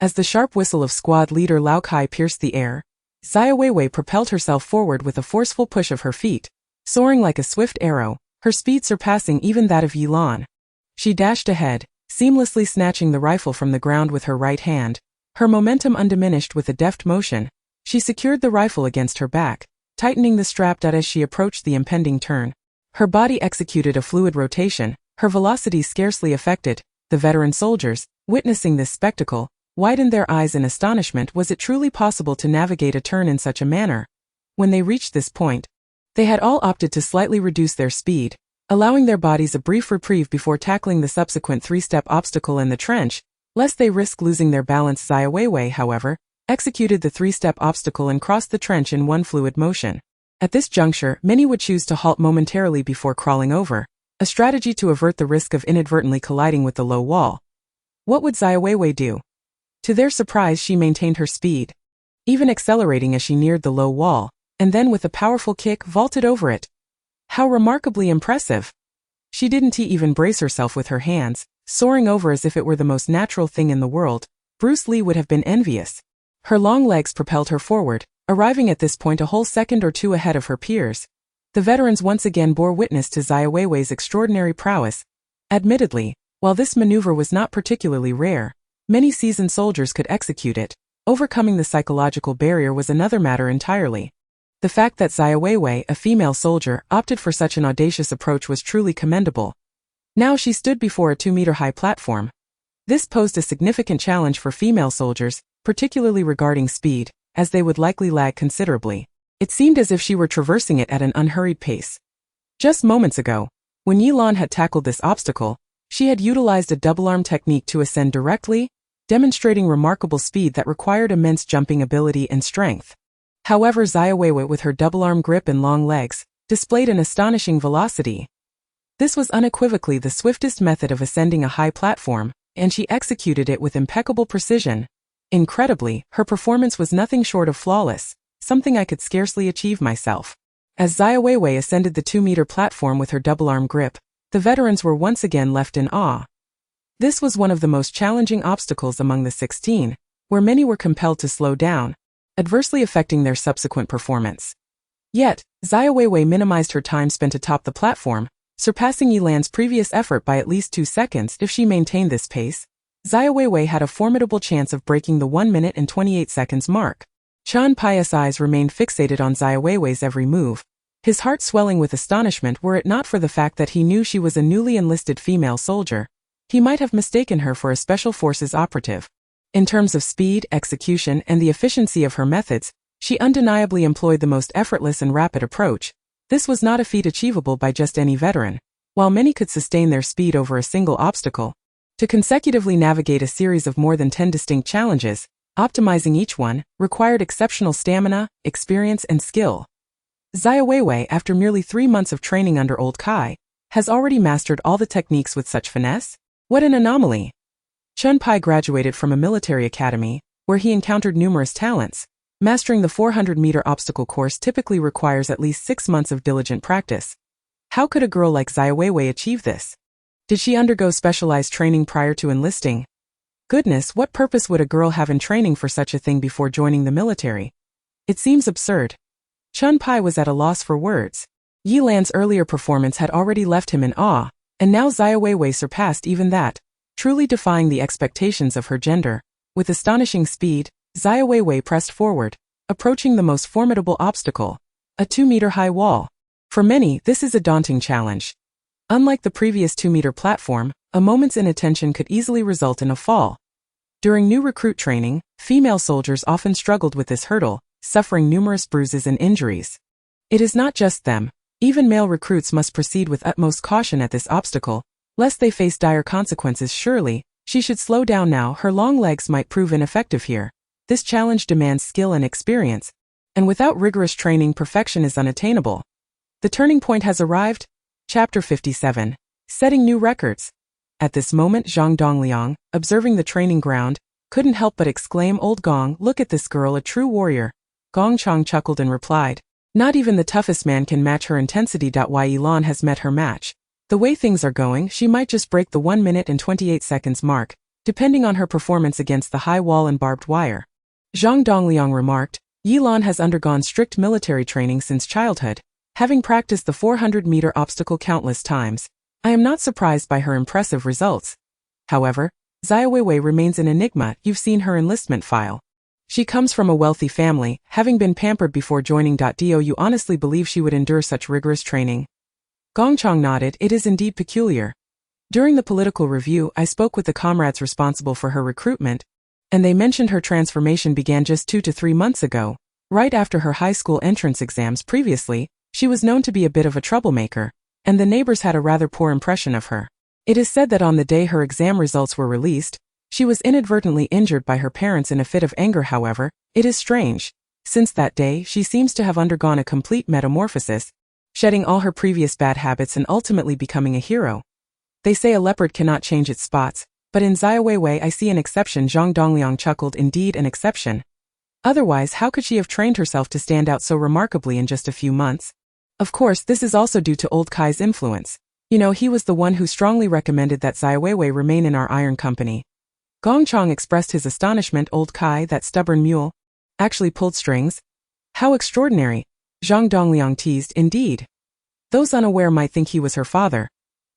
As the sharp whistle of squad leader Lao Kai pierced the air, Xiaowewei propelled herself forward with a forceful push of her feet, soaring like a swift arrow, her speed surpassing even that of Yilan. She dashed ahead, seamlessly snatching the rifle from the ground with her right hand. Her momentum undiminished with a deft motion, she secured the rifle against her back, tightening the strap as she approached the impending turn. Her body executed a fluid rotation, her velocity scarcely affected. The veteran soldiers, witnessing this spectacle, widened their eyes in astonishment. Was it truly possible to navigate a turn in such a manner? When they reached this point, they had all opted to slightly reduce their speed, allowing their bodies a brief reprieve before tackling the subsequent 3-step obstacle in the trench, lest they risk losing their balance. Xiaowewei, however, executed the 3-step obstacle and crossed the trench in one fluid motion. At this juncture, many would choose to halt momentarily before crawling over, a strategy to avert the risk of inadvertently colliding with the low wall. What would Xiaowewei do? To their surprise, she maintained her speed, even accelerating as she neared the low wall, and then with a powerful kick vaulted over it. How remarkably impressive! She didn't even brace herself with her hands, soaring over as if it were the most natural thing in the world. Bruce Lee would have been envious. Her long legs propelled her forward, arriving at this point a whole second or two ahead of her peers. The veterans once again bore witness to Xiaowei's extraordinary prowess. Admittedly, while this maneuver was not particularly rare, many seasoned soldiers could execute it. Overcoming the psychological barrier was another matter entirely. The fact that Xiaowei, a female soldier, opted for such an audacious approach was truly commendable. Now she stood before a 2-meter-high platform. This posed a significant challenge for female soldiers, particularly regarding speed, as they would likely lag considerably. It seemed as if she were traversing it at an unhurried pace. Just moments ago, when Yilan had tackled this obstacle, she had utilized a double-arm technique to ascend directly, demonstrating remarkable speed that required immense jumping ability and strength. However, Xiaowei, with her double-arm grip and long legs, displayed an astonishing velocity. This was unequivocally the swiftest method of ascending a high platform, and she executed it with impeccable precision. Incredibly, her performance was nothing short of flawless, something I could scarcely achieve myself. As Xiaowei ascended the 2-meter platform with her double-arm grip, the veterans were once again left in awe. This was one of the most challenging obstacles among the 16, where many were compelled to slow down, adversely affecting their subsequent performance. Yet, Xiaowei minimized her time spent atop the platform, surpassing Yilan's previous effort by at least 2 seconds. If she maintained this pace, Xiaowei had a formidable chance of breaking the 1 minute and 28 seconds mark. Qian Pai's eyes remained fixated on Xiaowei's every move, his heart swelling with astonishment. Were it not for the fact that he knew she was a newly enlisted female soldier, he might have mistaken her for a special forces operative. In terms of speed, execution, and the efficiency of her methods, she undeniably employed the most effortless and rapid approach. This was not a feat achievable by just any veteran. While many could sustain their speed over a single obstacle, to consecutively navigate a series of more than 10 distinct challenges, optimizing each one, required exceptional stamina, experience, and skill. Xiaowei, after merely 3 months of training under Old Kai, has already mastered all the techniques with such finesse? What an anomaly! Qian Pai graduated from a military academy, where he encountered numerous talents, Mastering the 400-meter obstacle course typically requires at least 6 months of diligent practice. How could a girl like Xiaowewei achieve this? Did she undergo specialized training prior to enlisting? Goodness, what purpose would a girl have in training for such a thing before joining the military? It seems absurd. Chun Pai was at a loss for words. Yi Lan's earlier performance had already left him in awe, and now Xiaowewei surpassed even that, truly defying the expectations of her gender. With astonishing speed, Xiaowewei pressed forward, approaching the most formidable obstacle, a 2-meter-high wall. For many, this is a daunting challenge. Unlike the previous 2-meter platform, a moment's inattention could easily result in a fall. During new recruit training, female soldiers often struggled with this hurdle, suffering numerous bruises and injuries. It is not just them. Even male recruits must proceed with utmost caution at this obstacle, lest they face dire consequences. Surely, she should slow down now. Her long legs might prove ineffective here. This challenge demands skill and experience, and without rigorous training, perfection is unattainable. The turning point has arrived. Chapter 57. Setting new records. At this moment, Zhang Dongliang, observing the training ground, couldn't help but exclaim, "Old Gong, look at this girl, a true warrior." Gong Chang chuckled and replied, "Not even the toughest man can match her intensity. Yi Lan has met her match. The way things are going, she might just break the 1 minute and 28 seconds mark, depending on her performance against the high wall and barbed wire." Zhang Dongliang remarked, "Yi Lan has undergone strict military training since childhood, having practiced the 400-meter obstacle countless times. I am not surprised by her impressive results. However, Xiaowewei remains an enigma. You've seen her enlistment file. She comes from a wealthy family, having been pampered before joining. Do you honestly believe she would endure such rigorous training?" Gongchang nodded. "It is indeed peculiar. During the political review, I spoke with the comrades responsible for her recruitment, and they mentioned her transformation began just 2 to 3 months ago, right after her high school entrance exams. Previously, she was known to be a bit of a troublemaker, and the neighbors had a rather poor impression of her. It is said that on the day her exam results were released, she was inadvertently injured by her parents in a fit of anger. However, it is strange. Since that day, she seems to have undergone a complete metamorphosis, shedding all her previous bad habits and ultimately becoming a hero. They say a leopard cannot change its spots, but in Xiaowewei I see an exception." Zhang Dongliang chuckled. "Indeed an exception. Otherwise, how could she have trained herself to stand out so remarkably in just a few months? Of course, this is also due to old Kai's influence. You know, he was the one who strongly recommended that Xiaowewei remain in our iron company." Gong Chang expressed his astonishment. "Old Kai, that stubborn mule, actually pulled strings? How extraordinary!" Zhang Dongliang teased. "Indeed. Those unaware might think he was her father."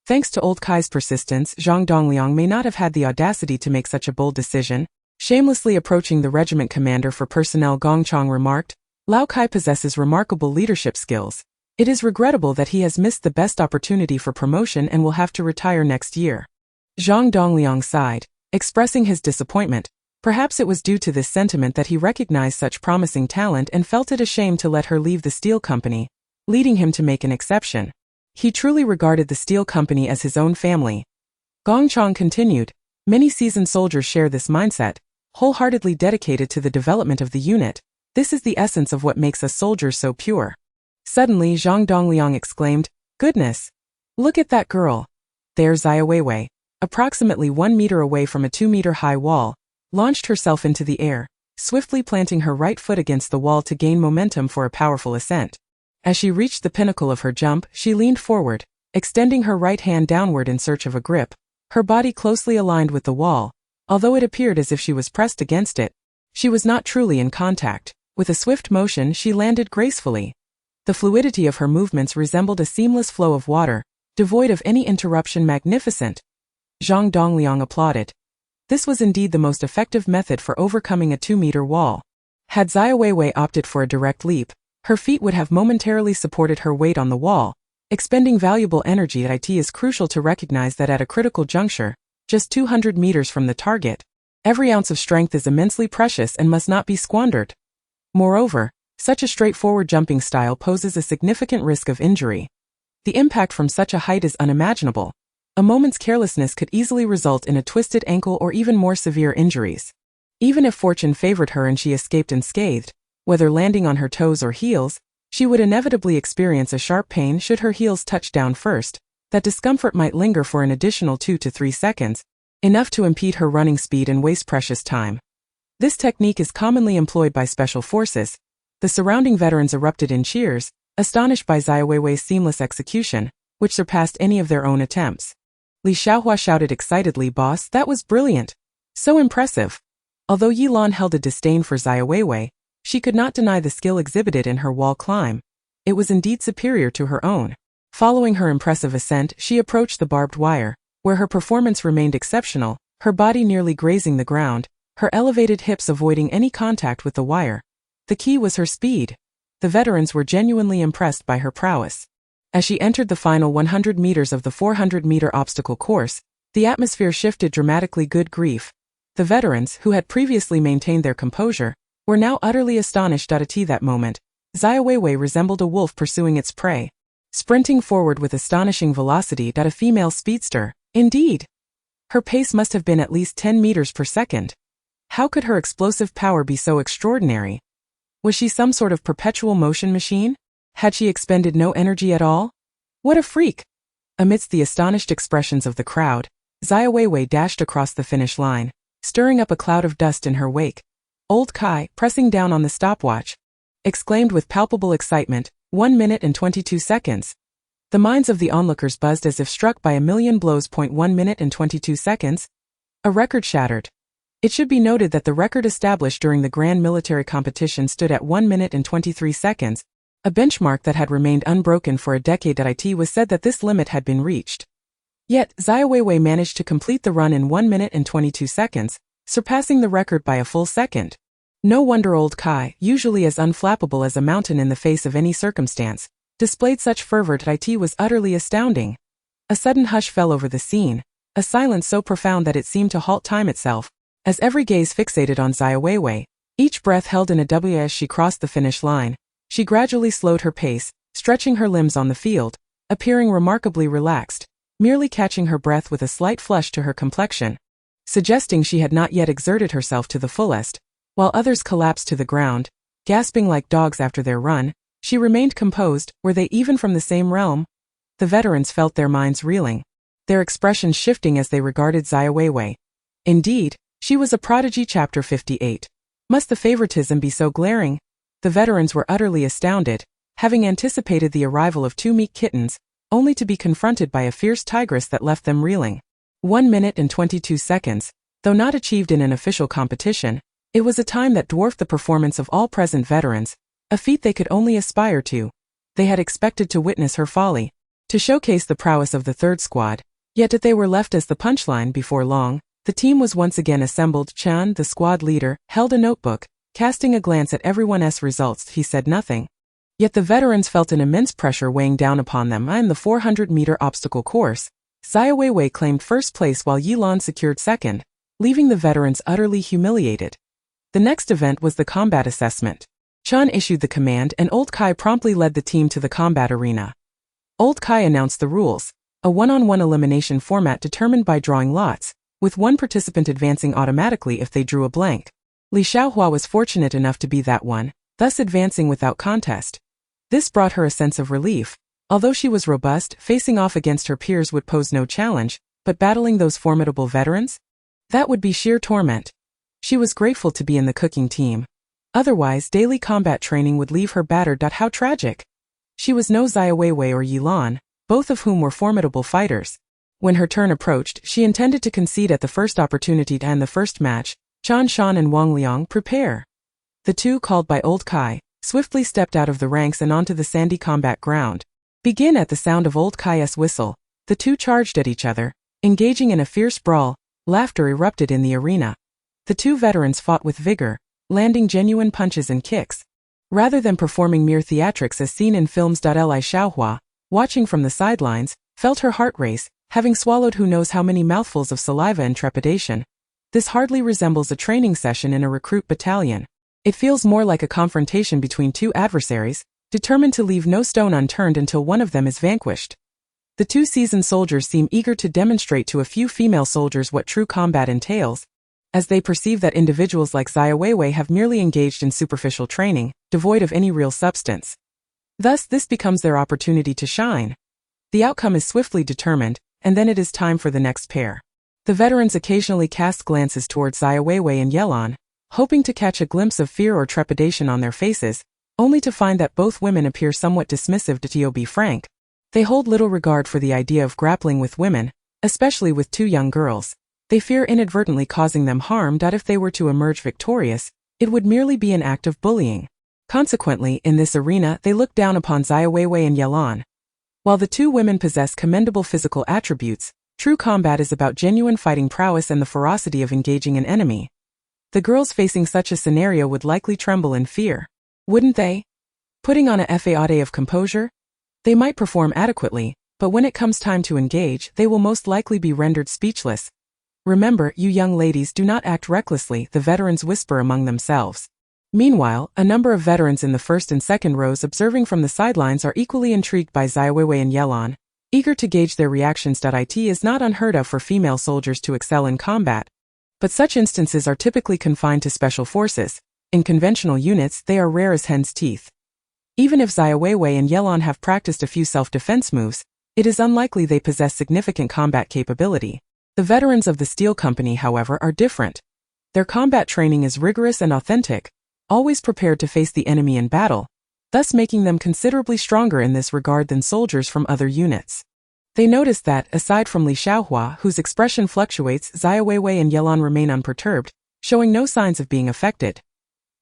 Thanks to old Kai's persistence, Zhang Dongliang may not have had the audacity to make such a bold decision. Shamelessly approaching the regiment commander for personnel, Gong Chang remarked, "Lao Kai possesses remarkable leadership skills. It is regrettable that he has missed the best opportunity for promotion and will have to retire next year." Zhang Dongliang sighed, expressing his disappointment. Perhaps it was due to this sentiment that he recognized such promising talent and felt it a shame to let her leave the steel company, leading him to make an exception. He truly regarded the steel company as his own family. Gong Chang continued, "Many seasoned soldiers share this mindset, wholeheartedly dedicated to the development of the unit. This is the essence of what makes us soldiers so pure." Suddenly, Zhang Dongliang exclaimed, "Goodness! Look at that girl." There Xiaowewei, approximately 1 meter away from a 2-meter-high wall, launched herself into the air, swiftly planting her right foot against the wall to gain momentum for a powerful ascent. As she reached the pinnacle of her jump, she leaned forward, extending her right hand downward in search of a grip, her body closely aligned with the wall. Although it appeared as if she was pressed against it, she was not truly in contact. With a swift motion, she landed gracefully. The fluidity of her movements resembled a seamless flow of water, devoid of any interruption. "Magnificent!" Zhang Dongliang applauded. This was indeed the most effective method for overcoming a 2-meter wall. Had Xiaowewei opted for a direct leap, her feet would have momentarily supported her weight on the wall, expending valuable energy. It is crucial to recognize that at a critical juncture, just 200 meters from the target, every ounce of strength is immensely precious and must not be squandered. Moreover, such a straightforward jumping style poses a significant risk of injury. The impact from such a height is unimaginable. A moment's carelessness could easily result in a twisted ankle or even more severe injuries. Even if fortune favored her and she escaped unscathed, whether landing on her toes or heels, she would inevitably experience a sharp pain should her heels touch down first. That discomfort might linger for an additional 2 to 3 seconds, enough to impede her running speed and waste precious time. This technique is commonly employed by special forces. The surrounding veterans erupted in cheers, astonished by Xiaowewei's seamless execution, which surpassed any of their own attempts. Li Xiaohua shouted excitedly, "Boss, that was brilliant! So impressive!" Although Yilan held a disdain for Xiaowewei, she could not deny the skill exhibited in her wall climb. It was indeed superior to her own. Following her impressive ascent, she approached the barbed wire, where her performance remained exceptional, her body nearly grazing the ground, her elevated hips avoiding any contact with the wire. The key was her speed. The veterans were genuinely impressed by her prowess. As she entered the final 100 meters of the 400-meter obstacle course, the atmosphere shifted dramatically. Good grief. The veterans, who had previously maintained their composure, were now utterly astonished. At that moment, Xiaowewei resembled a wolf pursuing its prey, sprinting forward with astonishing velocity. A female speedster, indeed. Her pace must have been at least 10 meters per second. How could her explosive power be so extraordinary? Was she some sort of perpetual motion machine? Had she expended no energy at all? What a freak! Amidst the astonished expressions of the crowd, Xiaowewei dashed across the finish line, stirring up a cloud of dust in her wake. Old Kai, pressing down on the stopwatch, exclaimed with palpable excitement, 1 minute and 22 seconds. The minds of the onlookers buzzed as if struck by a million blows. 1 minute and 22 seconds? A record shattered. It should be noted that the record established during the Grand Military Competition stood at 1 minute and 23 seconds, a benchmark that had remained unbroken for a decade. It was said that this limit had been reached. Yet, Xiaowewei managed to complete the run in 1 minute and 22 seconds, surpassing the record by a full second. No wonder Old Kai, usually as unflappable as a mountain in the face of any circumstance, displayed such fervor. It was utterly astounding. A sudden hush fell over the scene, a silence so profound that it seemed to halt time itself, as every gaze fixated on Xiaowewei, each breath held in a W. As she crossed the finish line, she gradually slowed her pace, stretching her limbs on the field, appearing remarkably relaxed, merely catching her breath with a slight flush to her complexion, suggesting she had not yet exerted herself to the fullest. While others collapsed to the ground, gasping like dogs after their run, she remained composed. Were they even from the same realm? The veterans felt their minds reeling, their expressions shifting as they regarded Xiaowewei. Indeed, she was a prodigy. Chapter 58. Must the favoritism be so glaring? The veterans were utterly astounded, having anticipated the arrival of two meek kittens, only to be confronted by a fierce tigress that left them reeling. 1 minute and 22 seconds, though not achieved in an official competition, it was a time that dwarfed the performance of all present veterans, a feat they could only aspire to. They had expected to witness her folly, to showcase the prowess of the third squad, yet that they were left as the punchline. Before long, the team was once again assembled. Chan, the squad leader, held a notebook, casting a glance at everyone's results. He said nothing. Yet the veterans felt an immense pressure weighing down upon them. In the 400-meter obstacle course, Xiaowewei claimed first place while Yilan secured second, leaving the veterans utterly humiliated. The next event was the combat assessment. Chan issued the command and Old Kai promptly led the team to the combat arena. Old Kai announced the rules, a one-on-one elimination format determined by drawing lots, with one participant advancing automatically if they drew a blank. Li Xiaohua was fortunate enough to be that one, thus advancing without contest. This brought her a sense of relief. Although she was robust, facing off against her peers would pose no challenge, but battling those formidable veterans? That would be sheer torment. She was grateful to be in the cooking team. Otherwise, daily combat training would leave her battered. How tragic. She was no Xiaowewei or Yilan, both of whom were formidable fighters. When her turn approached, she intended to concede at the first opportunity to end the first match. Chan Shan and Wang Liang, prepare. The two, called by Old Kai, swiftly stepped out of the ranks and onto the sandy combat ground. Begin. At the sound of Old Kai's whistle, the two charged at each other, engaging in a fierce brawl. Laughter erupted in the arena. The two veterans fought with vigor, landing genuine punches and kicks. Rather than performing mere theatrics as seen in films. Li Xiaohua, watching from the sidelines, felt her heart race, having swallowed who knows how many mouthfuls of saliva in trepidation. This hardly resembles a training session in a recruit battalion. It feels more like a confrontation between two adversaries, determined to leave no stone unturned until one of them is vanquished. The two seasoned soldiers seem eager to demonstrate to a few female soldiers what true combat entails, as they perceive that individuals like Xiaowewei have merely engaged in superficial training, devoid of any real substance. Thus, this becomes their opportunity to shine. The outcome is swiftly determined, and then it is time for the next pair. The veterans occasionally cast glances towards Xiaowewei and Yilan, hoping to catch a glimpse of fear or trepidation on their faces, only to find that both women appear somewhat dismissive. To be frank, they hold little regard for the idea of grappling with women, especially with two young girls. They fear inadvertently causing them harm. If they were to emerge victorious, it would merely be an act of bullying. Consequently, in this arena they look down upon Xiaowewei and Yelan. While the two women possess commendable physical attributes, true combat is about genuine fighting prowess and the ferocity of engaging an enemy. The girls facing such a scenario would likely tremble in fear. Wouldn't they? Putting on a facade of composure? They might perform adequately, but when it comes time to engage, they will most likely be rendered speechless. Remember, you young ladies, do not act recklessly, the veterans whisper among themselves. Meanwhile, a number of veterans in the first and second rows observing from the sidelines are equally intrigued by Xiaowewei and Yelan, eager to gauge their reactions. It is not unheard of for female soldiers to excel in combat, but such instances are typically confined to special forces. In conventional units, they are rare as hen's teeth. Even if Xiaowewei and Yelan have practiced a few self-defense moves, it is unlikely they possess significant combat capability. The veterans of the Steel Company, however, are different. Their combat training is rigorous and authentic, always prepared to face the enemy in battle, thus making them considerably stronger in this regard than soldiers from other units. They notice that, aside from Li Xiaohua, whose expression fluctuates, Xiaowewei and Yelan remain unperturbed, showing no signs of being affected.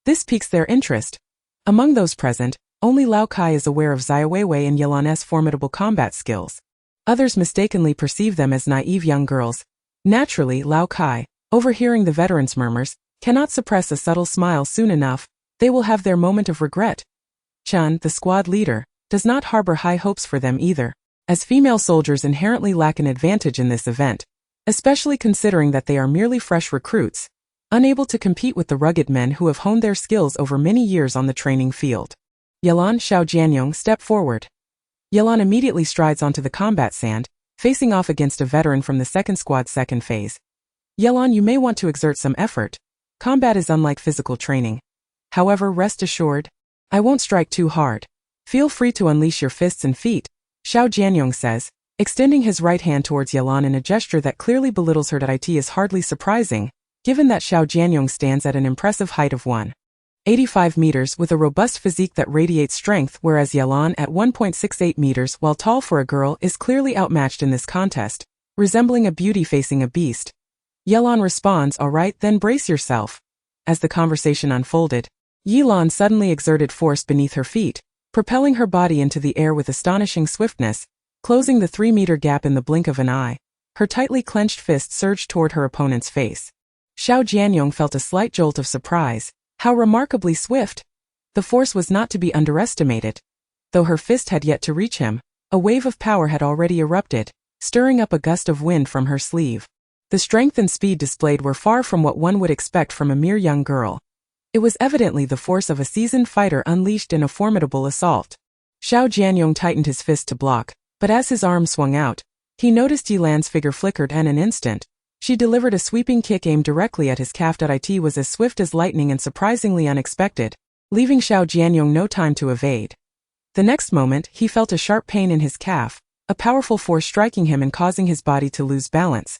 This piques their interest. Among those present, only Lao Kai is aware of Xiaowewei and Yelan's formidable combat skills. Others mistakenly perceive them as naive young girls. Naturally, Lao Kai, overhearing the veterans' murmurs, cannot suppress a subtle smile. Soon enough, they will have their moment of regret. Chun, the squad leader, does not harbor high hopes for them either, as female soldiers inherently lack an advantage in this event, especially considering that they are merely fresh recruits, unable to compete with the rugged men who have honed their skills over many years on the training field. Yelan, Xiao Jianyong, step forward. Yelan immediately strides onto the combat sand, facing off against a veteran from the second squad's second phase. Yelan, you may want to exert some effort. Combat is unlike physical training. However, rest assured, I won't strike too hard. Feel free to unleash your fists and feet, Xiao Jianyong says, extending his right hand towards Yelan in a gesture that clearly belittles her. It is hardly surprising, given that Xiao Jianyong stands at an impressive height of 1.85 meters with a robust physique that radiates strength, whereas Yelan at 1.68 meters, while tall for a girl, is clearly outmatched in this contest, resembling a beauty facing a beast. Yelan responds, "All right, then brace yourself." As the conversation unfolded, Yelan suddenly exerted force beneath her feet, propelling her body into the air with astonishing swiftness, closing the 3-meter gap in the blink of an eye. Her tightly clenched fist surged toward her opponent's face. Xiao Jianyong felt a slight jolt of surprise. How remarkably swift! The force was not to be underestimated. Though her fist had yet to reach him, a wave of power had already erupted, stirring up a gust of wind from her sleeve. The strength and speed displayed were far from what one would expect from a mere young girl. It was evidently the force of a seasoned fighter unleashed in a formidable assault. Xiao Jianyong tightened his fist to block, but as his arm swung out, he noticed Yelan's figure flickered, and in an instant, she delivered a sweeping kick aimed directly at his calf. It was as swift as lightning and surprisingly unexpected, leaving Xiao Jianyong no time to evade. The next moment, he felt a sharp pain in his calf, a powerful force striking him and causing his body to lose balance.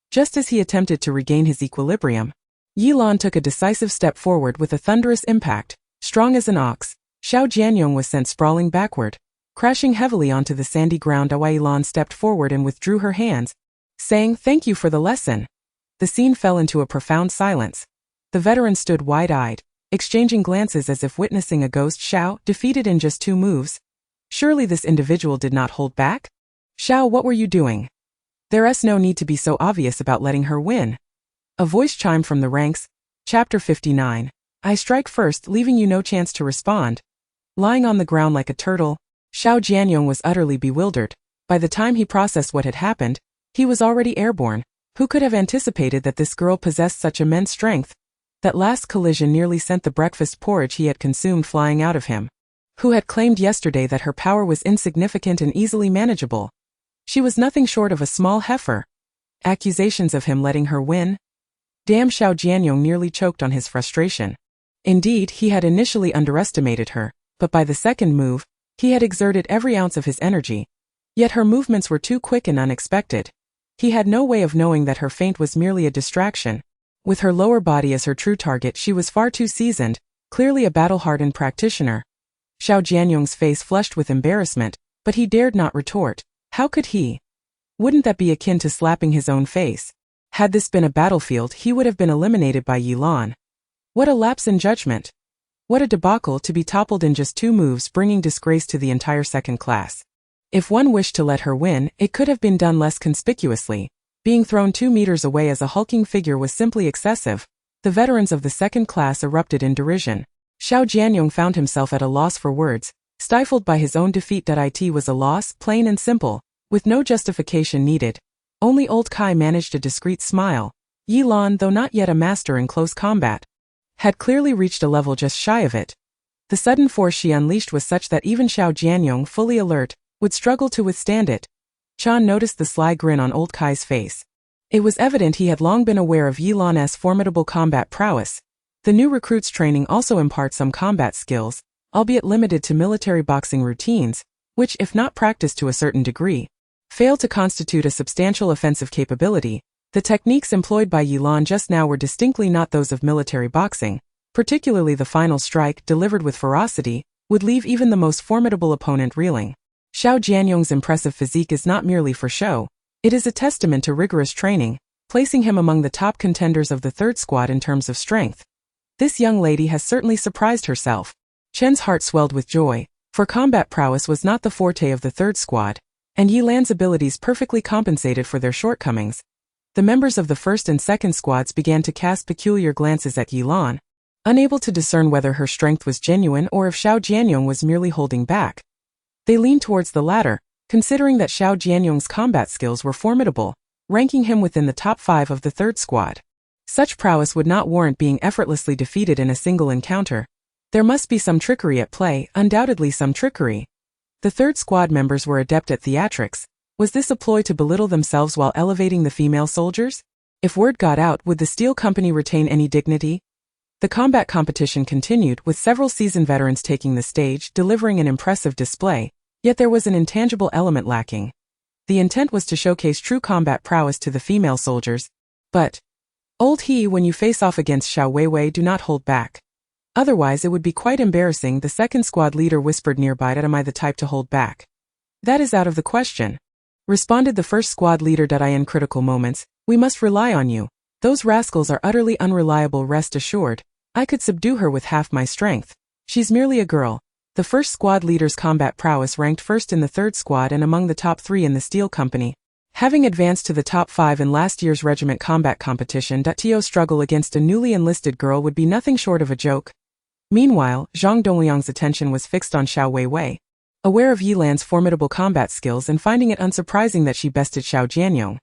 Just as he attempted to regain his equilibrium, Yelan took a decisive step forward with a thunderous impact. Strong as an ox, Xiao Jianyong was sent sprawling backward, crashing heavily onto the sandy ground. Yelan stepped forward and withdrew her hands, saying, "Thank you for the lesson." The scene fell into a profound silence. The veteran stood wide-eyed, exchanging glances as if witnessing a ghost. Xiao, defeated in just 2 moves. Surely this individual did not hold back? Xiao, what were you doing? There's no need to be so obvious about letting her win. A voice chimed from the ranks. Chapter 59. I strike first, leaving you no chance to respond. Lying on the ground like a turtle, Xiao Jianyong was utterly bewildered. By the time he processed what had happened, he was already airborne. Who could have anticipated that this girl possessed such immense strength? That last collision nearly sent the breakfast porridge he had consumed flying out of him. Who had claimed yesterday that her power was insignificant and easily manageable? She was nothing short of a small heifer. Accusations of him letting her win? Damn! Xiao Jianyong nearly choked on his frustration. Indeed, he had initially underestimated her, but by the second move, he had exerted every ounce of his energy. Yet her movements were too quick and unexpected. He had no way of knowing that her feint was merely a distraction. With her lower body as her true target, she was far too seasoned, clearly a battle-hardened practitioner. Xiao Jianyong's face flushed with embarrassment, but he dared not retort. How could he? Wouldn't that be akin to slapping his own face? Had this been a battlefield, he would have been eliminated by Yilan. What a lapse in judgment! What a debacle to be toppled in just 2 moves, bringing disgrace to the entire second class. If one wished to let her win, it could have been done less conspicuously. Being thrown 2 meters away as a hulking figure was simply excessive. The veterans of the second class erupted in derision. Xiao Jianyong found himself at a loss for words, stifled by his own defeat. It was a loss, plain and simple, with no justification needed. Only old Kai managed a discreet smile. Yilan, though not yet a master in close combat, had clearly reached a level just shy of it. The sudden force she unleashed was such that even Xiao Jianyong, fully alert, would struggle to withstand it. Chan noticed the sly grin on old Kai's face. It was evident he had long been aware of Yilan's formidable combat prowess. The new recruit's training also imparts some combat skills, albeit limited to military boxing routines, which, if not practiced to a certain degree, fail to constitute a substantial offensive capability. The techniques employed by Yilan just now were distinctly not those of military boxing, particularly the final strike, delivered with ferocity, would leave even the most formidable opponent reeling. Xiao Jianyong's impressive physique is not merely for show, it is a testament to rigorous training, placing him among the top contenders of the third squad in terms of strength. This young lady has certainly surprised herself. Chen's heart swelled with joy, for combat prowess was not the forte of the third squad, and Yilan's abilities perfectly compensated for their shortcomings. The members of the first and second squads began to cast peculiar glances at Yilan, unable to discern whether her strength was genuine or if Xiao Jianyong was merely holding back. They leaned towards the latter, considering that Xiao Jianyong's combat skills were formidable, ranking him within the top 5 of the third squad. Such prowess would not warrant being effortlessly defeated in a single encounter. There must be some trickery at play, undoubtedly some trickery. The third squad members were adept at theatrics. Was this a ploy to belittle themselves while elevating the female soldiers? If word got out, would the Steel Company retain any dignity? The combat competition continued, with several seasoned veterans taking the stage, delivering an impressive display, yet there was an intangible element lacking. The intent was to showcase true combat prowess to the female soldiers. But, old he, when you face off against Xiaowewei, do not hold back. Otherwise it would be quite embarrassing. The second squad leader whispered nearby. Am I the type to hold back? That is out of the question, responded the first squad leader. In critical moments, we must rely on you. Those rascals are utterly unreliable. Rest assured, I could subdue her with half my strength. She's merely a girl. The first squad leader's combat prowess ranked first in the third squad and among the top 3 in the Steel Company, having advanced to the top 5 in last year's regiment combat competition. Tio's struggle against a newly enlisted girl would be nothing short of a joke. Meanwhile, Zhang Dongliang's attention was fixed on Xiaowewei. Aware of Yilan's formidable combat skills and finding it unsurprising that she bested Xiao Jianyong,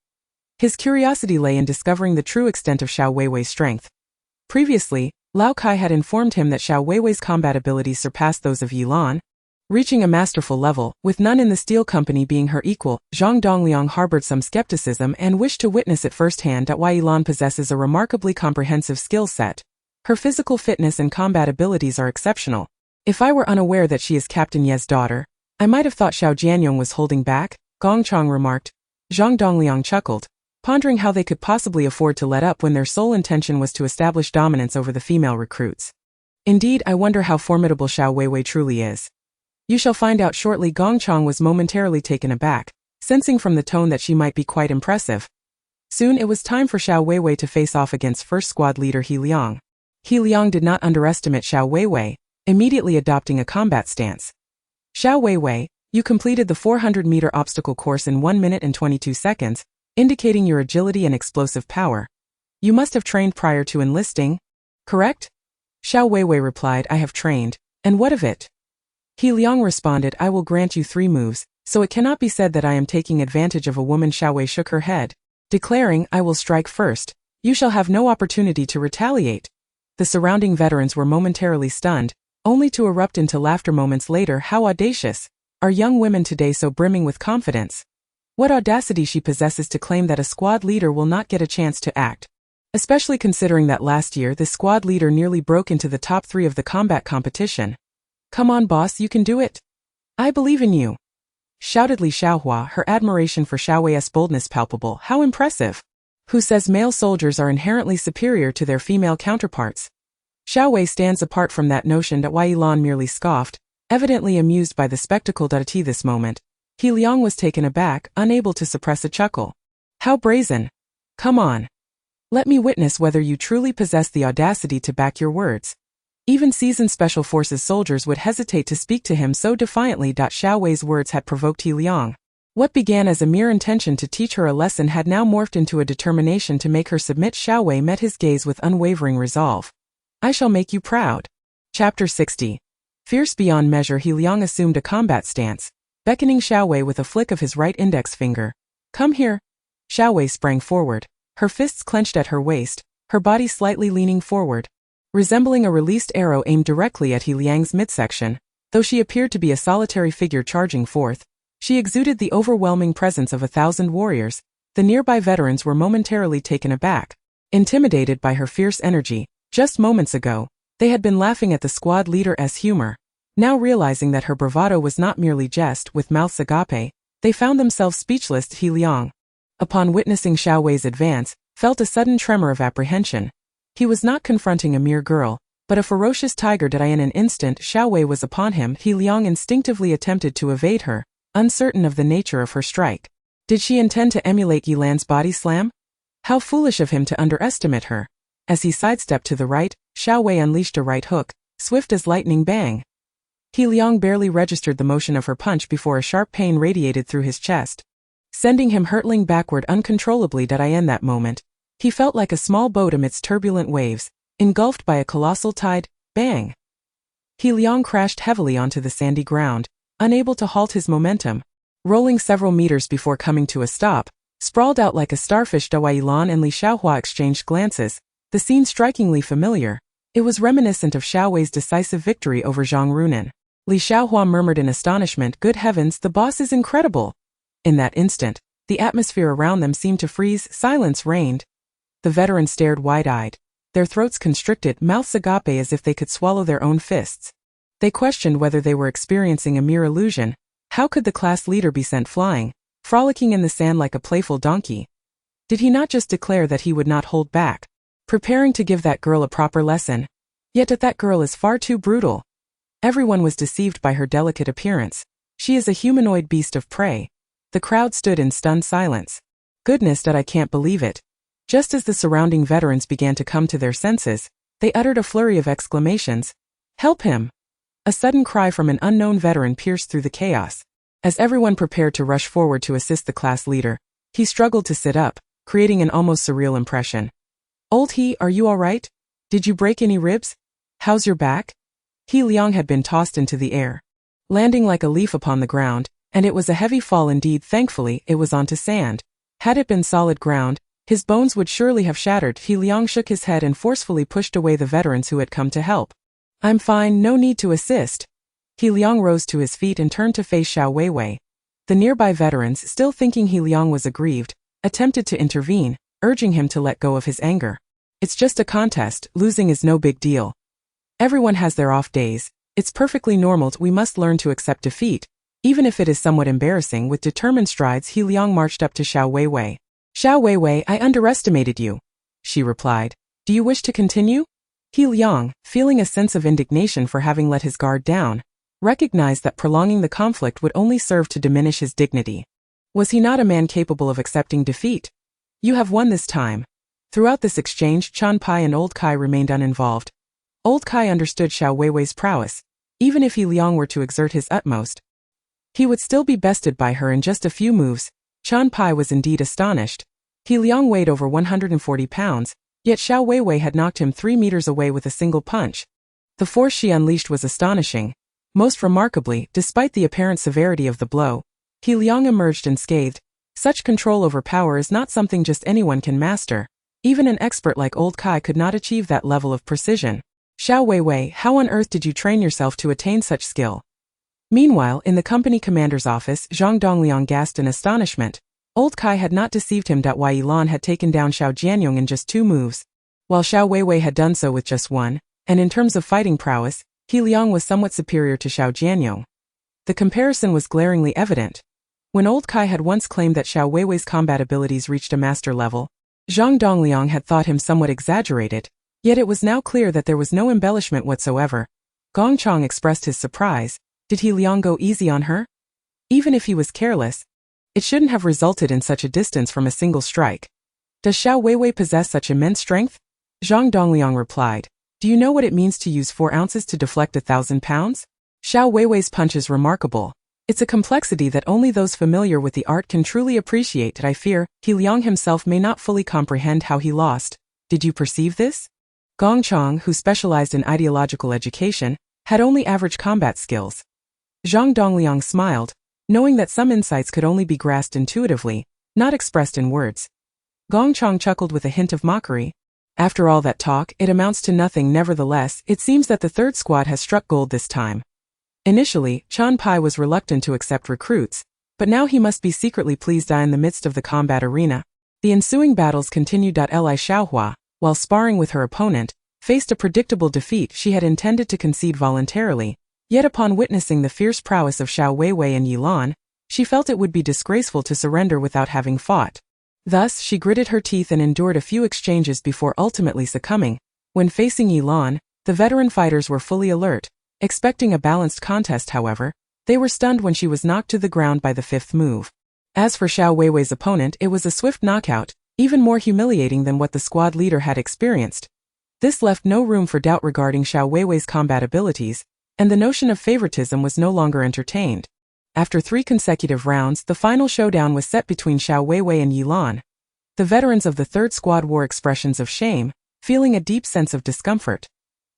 his curiosity lay in discovering the true extent of Xiaowei's strength. Previously, Lao Kai had informed him that Xiaowei's combat abilities surpassed those of Yilan, reaching a masterful level, with none in the Steel Company being her equal. Zhang Dongliang harbored some skepticism and wished to witness it firsthand. Why Yilan possesses a remarkably comprehensive skill set. Her physical fitness and combat abilities are exceptional. If I were unaware that she is Captain Ye's daughter, I might have thought Xiao Jianyong was holding back, Gong Chang remarked. Zhang Dongliang chuckled, pondering how they could possibly afford to let up when their sole intention was to establish dominance over the female recruits. Indeed, I wonder how formidable Xiaowewei truly is. You shall find out shortly. Gong Chang was momentarily taken aback, sensing from the tone that she might be quite impressive. Soon it was time for Xiaowewei to face off against first squad leader He Liang. He Liang did not underestimate Xiaowewei, immediately adopting a combat stance. Xiaowewei, you completed the 400-meter obstacle course in 1 minute and 22 seconds, indicating your agility and explosive power. You must have trained prior to enlisting, correct? Xiaowewei replied, I have trained, and what of it? He Liang responded, I will grant you 3 moves, so it cannot be said that I am taking advantage of a woman. Xiaowei shook her head, declaring, I will strike first. You shall have no opportunity to retaliate. The surrounding veterans were momentarily stunned, only to erupt into laughter moments later. How audacious! Are young women today so brimming with confidence? What audacity she possesses to claim that a squad leader will not get a chance to act. Especially considering that last year this squad leader nearly broke into the top 3 of the combat competition. Come on boss, you can do it. I believe in you. Shouted Li Xiaohua, her admiration for Xiaowei's boldness palpable. How impressive! Who says male soldiers are inherently superior to their female counterparts? Xiaowewei stands apart from that notion. Wei Lan merely scoffed, evidently amused by the spectacle. At this moment, He Liang was taken aback, unable to suppress a chuckle. How brazen! Come on. Let me witness whether you truly possess the audacity to back your words. Even seasoned Special Forces soldiers would hesitate to speak to him so defiantly. Xiaowei's words had provoked He Liang. What began as a mere intention to teach her a lesson had now morphed into a determination to make her submit. Xiaowei met his gaze with unwavering resolve. I shall make you proud. Chapter 60. Fierce beyond measure, He Liang assumed a combat stance, beckoning Xiaowei with a flick of his right index finger. Come here. Xiaowei sprang forward, her fists clenched at her waist, her body slightly leaning forward, resembling a released arrow aimed directly at He Liang's midsection. Though she appeared to be a solitary figure charging forth, she exuded the overwhelming presence of 1,000 warriors. The nearby veterans were momentarily taken aback, intimidated by her fierce energy. Just moments ago, they had been laughing at the squad leader's humor. Now realizing that her bravado was not merely jest with mouths agape, they found themselves speechless. He Liang, upon witnessing Xiaowei's advance, felt a sudden tremor of apprehension. He was not confronting a mere girl, but a ferocious tiger. In an instant, Xiaowei was upon him. He Liang instinctively attempted to evade her, uncertain of the nature of her strike. Did she intend to emulate Yi Lan's body slam? How foolish of him to underestimate her. As he sidestepped to the right, Xiaowei unleashed a right hook, swift as lightning. Bang! He Liang barely registered the motion of her punch before a sharp pain radiated through his chest, sending him hurtling backward uncontrollably. In that moment, he felt like a small boat amidst turbulent waves, engulfed by a colossal tide. Bang! He Liang crashed heavily onto the sandy ground, unable to halt his momentum, rolling several meters before coming to a stop, sprawled out like a starfish. Wei Lan and Li Xiaohua exchanged glances, the scene strikingly familiar. It was reminiscent of Xiaowei's decisive victory over Zhang Runan. Li Xiaohua murmured in astonishment, "Good heavens, the boss is incredible!" In that instant, the atmosphere around them seemed to freeze. Silence reigned. The veterans stared wide-eyed, their throats constricted, mouths agape as if they could swallow their own fists. They questioned whether they were experiencing a mere illusion. How could the class leader be sent flying, frolicking in the sand like a playful donkey? Did he not just declare that he would not hold back, preparing to give that girl a proper lesson? Yet that girl is far too brutal. Everyone was deceived by her delicate appearance. She is a humanoid beast of prey. The crowd stood in stunned silence. Goodness, I can't believe it. Just as the surrounding veterans began to come to their senses, they uttered a flurry of exclamations. Help him! A sudden cry from an unknown veteran pierced through the chaos. As everyone prepared to rush forward to assist the class leader, he struggled to sit up, creating an almost surreal impression. Old He, are you all right? Did you break any ribs? How's your back? He Liang had been tossed into the air, landing like a leaf upon the ground, and it was a heavy fall indeed. Thankfully, it was onto sand. Had it been solid ground, his bones would surely have shattered. He Liang shook his head and forcefully pushed away the veterans who had come to help. I'm fine, no need to assist. He Liang rose to his feet and turned to face Xiaowewei. The nearby veterans, still thinking He Liang was aggrieved, attempted to intervene, urging him to let go of his anger. It's just a contest, losing is no big deal. Everyone has their off days. It's perfectly normal. We must learn to accept defeat, even if it is somewhat embarrassing. With determined strides, He Liang marched up to Xiaowewei. Xiaowewei, I underestimated you, she replied. Do you wish to continue? He Liang, feeling a sense of indignation for having let his guard down, recognized that prolonging the conflict would only serve to diminish his dignity. Was he not a man capable of accepting defeat? You have won this time. Throughout this exchange, Chan Pai and Old Kai remained uninvolved. Old Kai understood Xiaowei's prowess. Even if He Liang were to exert his utmost, he would still be bested by her in just a few moves. Chan Pai was indeed astonished. He Liang weighed over 140 pounds, yet Xiaowei had knocked him 3 meters away with a single punch. The force she unleashed was astonishing. Most remarkably, despite the apparent severity of the blow, He Liang emerged unscathed. Such control over power is not something just anyone can master. Even an expert like Old Kai could not achieve that level of precision. Xiaowei, how on earth did you train yourself to attain such skill? Meanwhile, in the company commander's office, Zhang Dongliang gasped in astonishment. Old Kai had not deceived him. Wei Lan had taken down Xiao Jianyong in just 2 moves, while Xiaowei had done so with just 1, and in terms of fighting prowess, He Liang was somewhat superior to Xiao Jianyong. The comparison was glaringly evident. When Old Kai had once claimed that Xiaowei's combat abilities reached a master level, Zhang Dongliang had thought him somewhat exaggerated, yet it was now clear that there was no embellishment whatsoever. Gong Chang expressed his surprise. Did He Liang go easy on her? Even if he was careless, it shouldn't have resulted in such a distance from a single strike. Does Xiaowewei possess such immense strength? Zhang Dongliang replied. Do you know what it means to use 4 ounces to deflect 1,000 pounds? Xiaowei's punch is remarkable. It's a complexity that only those familiar with the art can truly appreciate. I fear, He Liang himself may not fully comprehend how he lost. Did you perceive this? Gong Chang, who specialized in ideological education, had only average combat skills. Zhang Dongliang smiled, knowing that some insights could only be grasped intuitively, not expressed in words. Gong Chang chuckled with a hint of mockery. After all that talk, it amounts to nothing. Nevertheless, it seems that the third squad has struck gold this time. Initially, Chan Pai was reluctant to accept recruits, but now he must be secretly pleased. In the midst of the combat arena, the ensuing battles continued. Li Xiaohua, while sparring with her opponent, faced a predictable defeat. She had intended to concede voluntarily, yet upon witnessing the fierce prowess of Xiaowewei and Yilan, she felt it would be disgraceful to surrender without having fought. Thus, she gritted her teeth and endured a few exchanges before ultimately succumbing. When facing Yilan, the veteran fighters were fully alert, expecting a balanced contest. However, they were stunned when she was knocked to the ground by the 5th move. As for Xiaowei's opponent, it was a swift knockout, even more humiliating than what the squad leader had experienced. This left no room for doubt regarding Xiaowei's combat abilities, and the notion of favoritism was no longer entertained. After 3 consecutive rounds, the final showdown was set between Xiaowei and Yilan. The veterans of the third squad wore expressions of shame, feeling a deep sense of discomfort.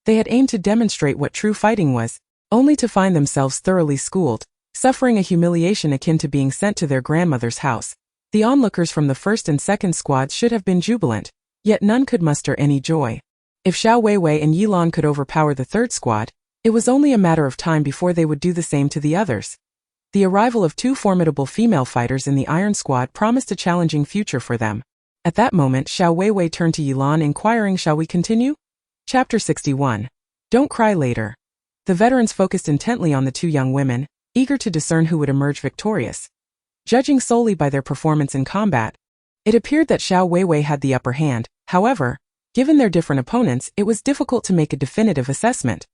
They had aimed to demonstrate what true fighting was, only to find themselves thoroughly schooled, suffering a humiliation akin to being sent to their grandmother's house. The onlookers from the first and second squads should have been jubilant, yet none could muster any joy. If Xiaowei and Yilan could overpower the third squad, it was only a matter of time before they would do the same to the others. The arrival of 2 formidable female fighters in the Iron Squad promised a challenging future for them. At that moment, Xiaowei turned to Yilan, inquiring, "Shall we continue?" Chapter 61. Don't cry later. The veterans focused intently on the 2 young women, eager to discern who would emerge victorious. Judging solely by their performance in combat, it appeared that Xiaowei had the upper hand. However, given their different opponents, it was difficult to make a definitive assessment.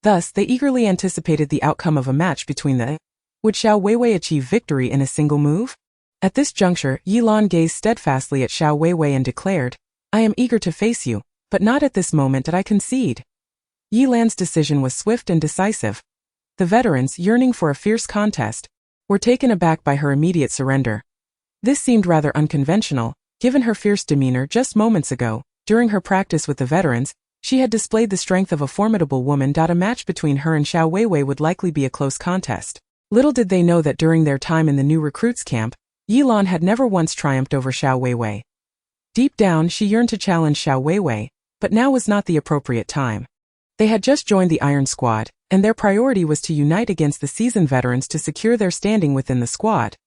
Thus, they eagerly anticipated the outcome of a match between the. Would Xiaowei achieve victory in a single move? At this juncture, Yilan gazed steadfastly at Xiaowei and declared, "I am eager to face you, but not at this moment that I concede." Yilan's decision was swift and decisive. The veterans, yearning for a fierce contest, were taken aback by her immediate surrender. This seemed rather unconventional, given her fierce demeanor just moments ago. During her practice with the veterans, she had displayed the strength of a formidable woman. A match between her and Xiaowei would likely be a close contest. Little did they know that during their time in the new recruits camp, Yilan had never once triumphed over Xiaowei. Deep down, she yearned to challenge Xiaowei, but now was not the appropriate time. They had just joined the Iron Squad, and their priority was to unite against the seasoned veterans to secure their standing within the squad.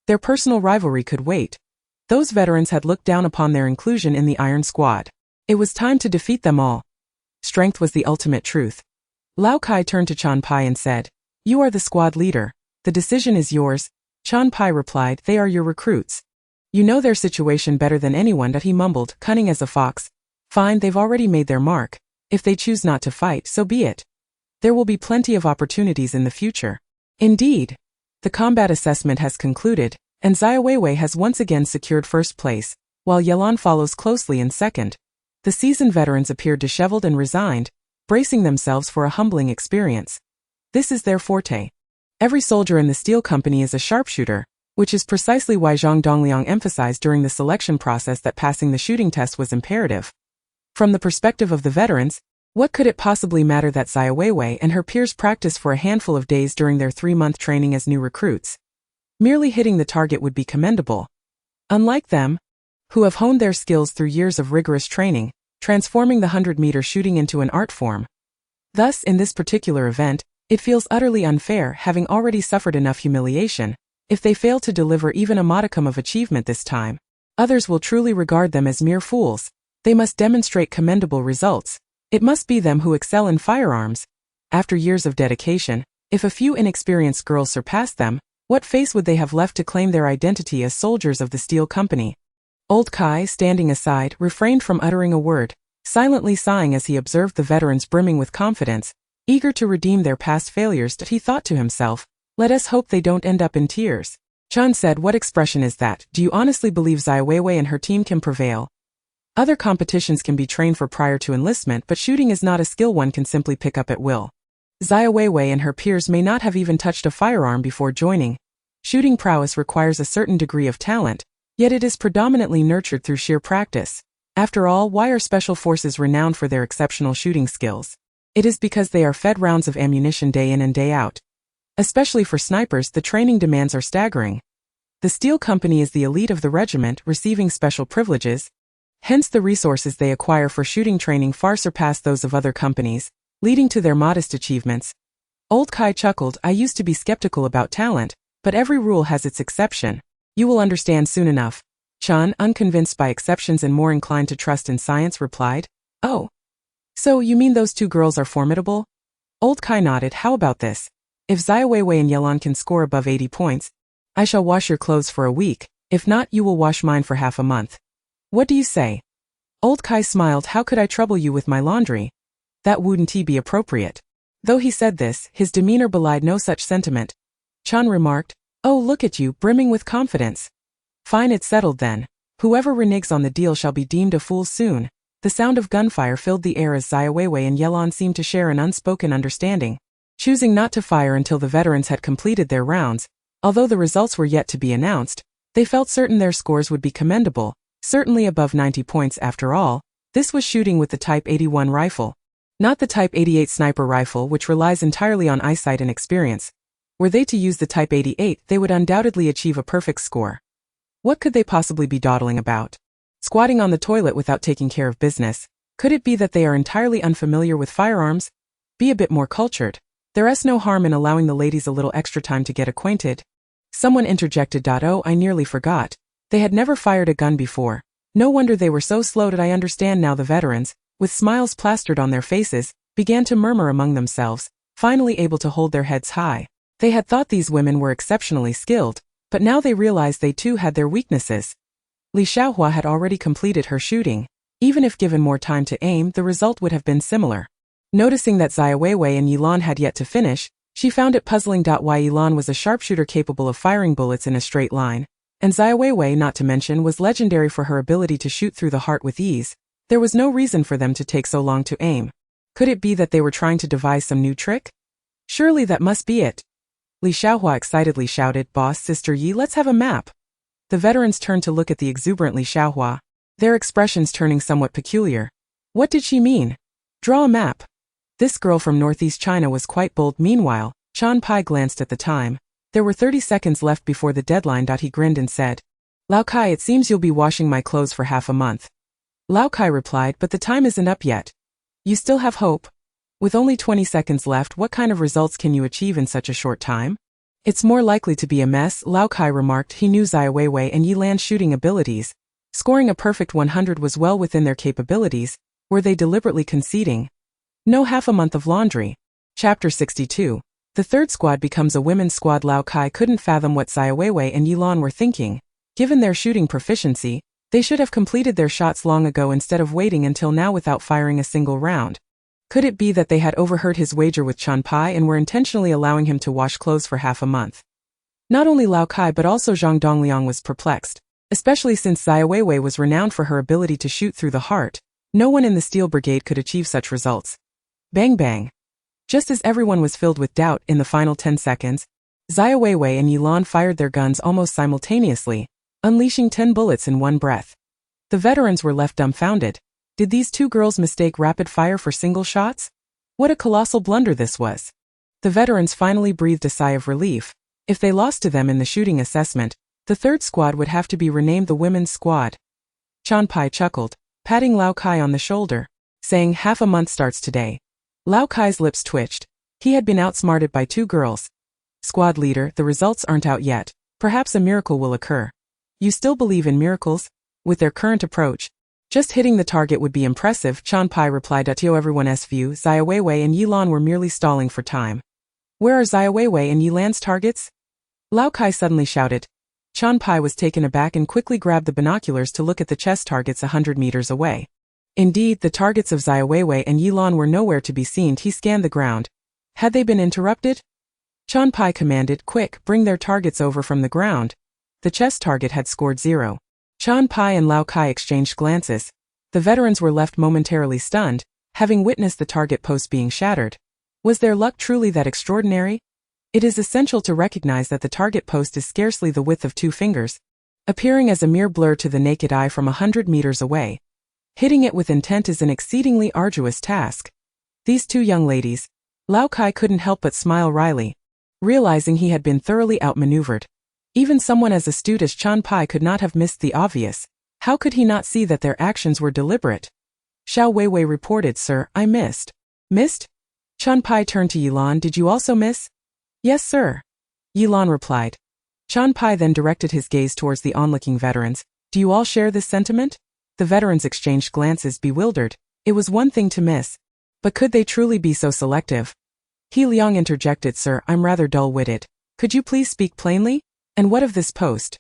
Their personal rivalry could wait. Those veterans had looked down upon their inclusion in the Iron Squad. It was time to defeat them all. Strength was the ultimate truth. Lao Kai turned to Chan Pai and said, "You are the squad leader. The decision is yours." Chan Pai replied, "They are your recruits. You know their situation better than anyone." He mumbled, cunning as a fox. "Fine, they've already made their mark. If they choose not to fight, so be it. There will be plenty of opportunities in the future." Indeed, the combat assessment has concluded, and Xiaowei has once again secured first place, while Yilan follows closely in second. The seasoned veterans appeared disheveled and resigned, bracing themselves for a humbling experience. This is their forte. Every soldier in the steel company is a sharpshooter, which is precisely why Zhang Dongliang emphasized during the selection process that passing the shooting test was imperative. From the perspective of the veterans, what could it possibly matter that Xiaowei and her peers practiced for a handful of days during their 3-month training as new recruits? Merely hitting the target would be commendable. Unlike them, who have honed their skills through years of rigorous training, transforming the 100-meter shooting into an art form. Thus, in this particular event, it feels utterly unfair, having already suffered enough humiliation. If they fail to deliver even a modicum of achievement this time, others will truly regard them as mere fools. They must demonstrate commendable results. It must be them who excel in firearms. After years of dedication, if a few inexperienced girls surpass them, what face would they have left to claim their identity as soldiers of the steel company? Old Kai, standing aside, refrained from uttering a word, silently sighing as he observed the veterans brimming with confidence, eager to redeem their past failures. He thought to himself, let us hope they don't end up in tears. Chun said, what expression is that? Do you honestly believe Xiaowewei and her team can prevail? Other competitions can be trained for prior to enlistment, but shooting is not a skill one can simply pick up at will. Xiaowewei and her peers may not have even touched a firearm before joining. Shooting prowess requires a certain degree of talent, yet it is predominantly nurtured through sheer practice. After all, why are special forces renowned for their exceptional shooting skills? It is because they are fed rounds of ammunition day in and day out. Especially for snipers, the training demands are staggering. The Steel Company is the elite of the regiment, receiving special privileges. Hence the resources they acquire for shooting training far surpass those of other companies, leading to their modest achievements. Old Kai chuckled, I used to be skeptical about talent, but every rule has its exception. You will understand soon enough. Chun, unconvinced by exceptions and more inclined to trust in science, replied, oh. So you mean those two girls are formidable? Old Kai nodded, how about this? If Xiaowewei and Yelan can score above 80 points, I shall wash your clothes for a week, if not you will wash mine for half a month. What do you say? Old Kai smiled, how could I trouble you with my laundry? That wouldn't be appropriate. Though he said this, his demeanor belied no such sentiment. Chun remarked, oh look at you, brimming with confidence. Fine, it's settled then. Whoever reneges on the deal shall be deemed a fool soon. The sound of gunfire filled the air as Xiaowewei and Yelan seemed to share an unspoken understanding, choosing not to fire until the veterans had completed their rounds. Although the results were yet to be announced, they felt certain their scores would be commendable, certainly above 90 points after all. This was shooting with the Type 81 rifle, not the Type 88 sniper rifle, which relies entirely on eyesight and experience. Were they to use the Type 88, they would undoubtedly achieve a perfect score. What could they possibly be dawdling about? Squatting on the toilet without taking care of business. Could it be that they are entirely unfamiliar with firearms? Be a bit more cultured. There's no harm in allowing the ladies a little extra time to get acquainted. Someone interjected. Oh, I nearly forgot. They had never fired a gun before. No wonder they were so slow. Did I understand now? The veterans, with smiles plastered on their faces, began to murmur among themselves, finally able to hold their heads high. They had thought these women were exceptionally skilled, but now they realized they too had their weaknesses. Li Xiaohua had already completed her shooting. Even if given more time to aim, the result would have been similar. Noticing that Xiaowewei and Yelan had yet to finish, she found it puzzling. Why Yelan was a sharpshooter capable of firing bullets in a straight line, and Xiaowewei, not to mention, was legendary for her ability to shoot through the heart with ease. There was no reason for them to take so long to aim. Could it be that they were trying to devise some new trick? Surely that must be it. Li Xiaohua excitedly shouted, Boss, Sister Yi, let's have a map. The veterans turned to look at the exuberant Li Xiaohua, their expressions turning somewhat peculiar. What did she mean? Draw a map. This girl from northeast China was quite bold. Meanwhile, Chan Pai glanced at the time. There were 30 seconds left before the deadline. He grinned and said, Lao Kai, it seems you'll be washing my clothes for half a month. Lao Kai replied, but the time isn't up yet. You still have hope. With only 20 seconds left, what kind of results can you achieve in such a short time? It's more likely to be a mess, Lao Kai remarked. He knew Xiaowewei and Yelan's shooting abilities. Scoring a perfect 100 was well within their capabilities. Were they deliberately conceding? No, half a month of laundry. Chapter 62. The third squad becomes a women's squad. Lao Kai couldn't fathom what Xiaowewei and Yelan were thinking. Given their shooting proficiency, they should have completed their shots long ago instead of waiting until now without firing a single round. Could it be that they had overheard his wager with Chan Pai and were intentionally allowing him to wash clothes for half a month? Not only Lao Kai but also Zhang Dongliang was perplexed, especially since Xiaowewei was renowned for her ability to shoot through the heart. No one in the Steel Brigade could achieve such results. Bang bang. Just as everyone was filled with doubt in the final 10 seconds, Xiaowewei and Yelan fired their guns almost simultaneously, unleashing 10 bullets in one breath. The veterans were left dumbfounded. Did these two girls mistake rapid fire for single shots? What a colossal blunder this was. The veterans finally breathed a sigh of relief. If they lost to them in the shooting assessment, the third squad would have to be renamed the women's squad. Chan Pai chuckled, patting Lao Kai on the shoulder, saying, half a month starts today. Lao Kai's lips twitched. He had been outsmarted by two girls. Squad leader, the results aren't out yet. Perhaps a miracle will occur. You still believe in miracles? With their current approach, just hitting the target would be impressive, Chan Pai replied. To everyone's view, Xiaowewei and Yelan were merely stalling for time. Where are Xiaowewei and Yelan's targets? Lao Kai suddenly shouted. Pai was taken aback and quickly grabbed the binoculars to look at the chess targets 100 meters away. Indeed, the targets of Xiaowewei and Yilan were nowhere to be seen. He scanned the ground. Had they been interrupted? Pai commanded, "Quick, bring their targets over from the ground." The chess target had scored 0. Pai and Lao Kai exchanged glances. The veterans were left momentarily stunned, having witnessed the target post being shattered. Was their luck truly that extraordinary? It is essential to recognize that the target post is scarcely the width of 2 fingers, appearing as a mere blur to the naked eye from 100 meters away. Hitting it with intent is an exceedingly arduous task. These 2 young ladies, Lao Kai couldn't help but smile wryly, realizing he had been thoroughly outmaneuvered. Even someone as astute as Pai could not have missed the obvious. How could he not see that their actions were deliberate? Xiaowewei reported, "Sir, I missed." "Missed?" Pai turned to Yilan. "Did you also miss?" "Yes, sir," Yilan replied. Pai then directed his gaze towards the onlooking veterans. "Do you all share this sentiment?" The veterans exchanged glances, bewildered. It was one thing to miss, but could they truly be so selective? He Liang interjected, "Sir, I'm rather dull-witted. Could you please speak plainly? And what of this post?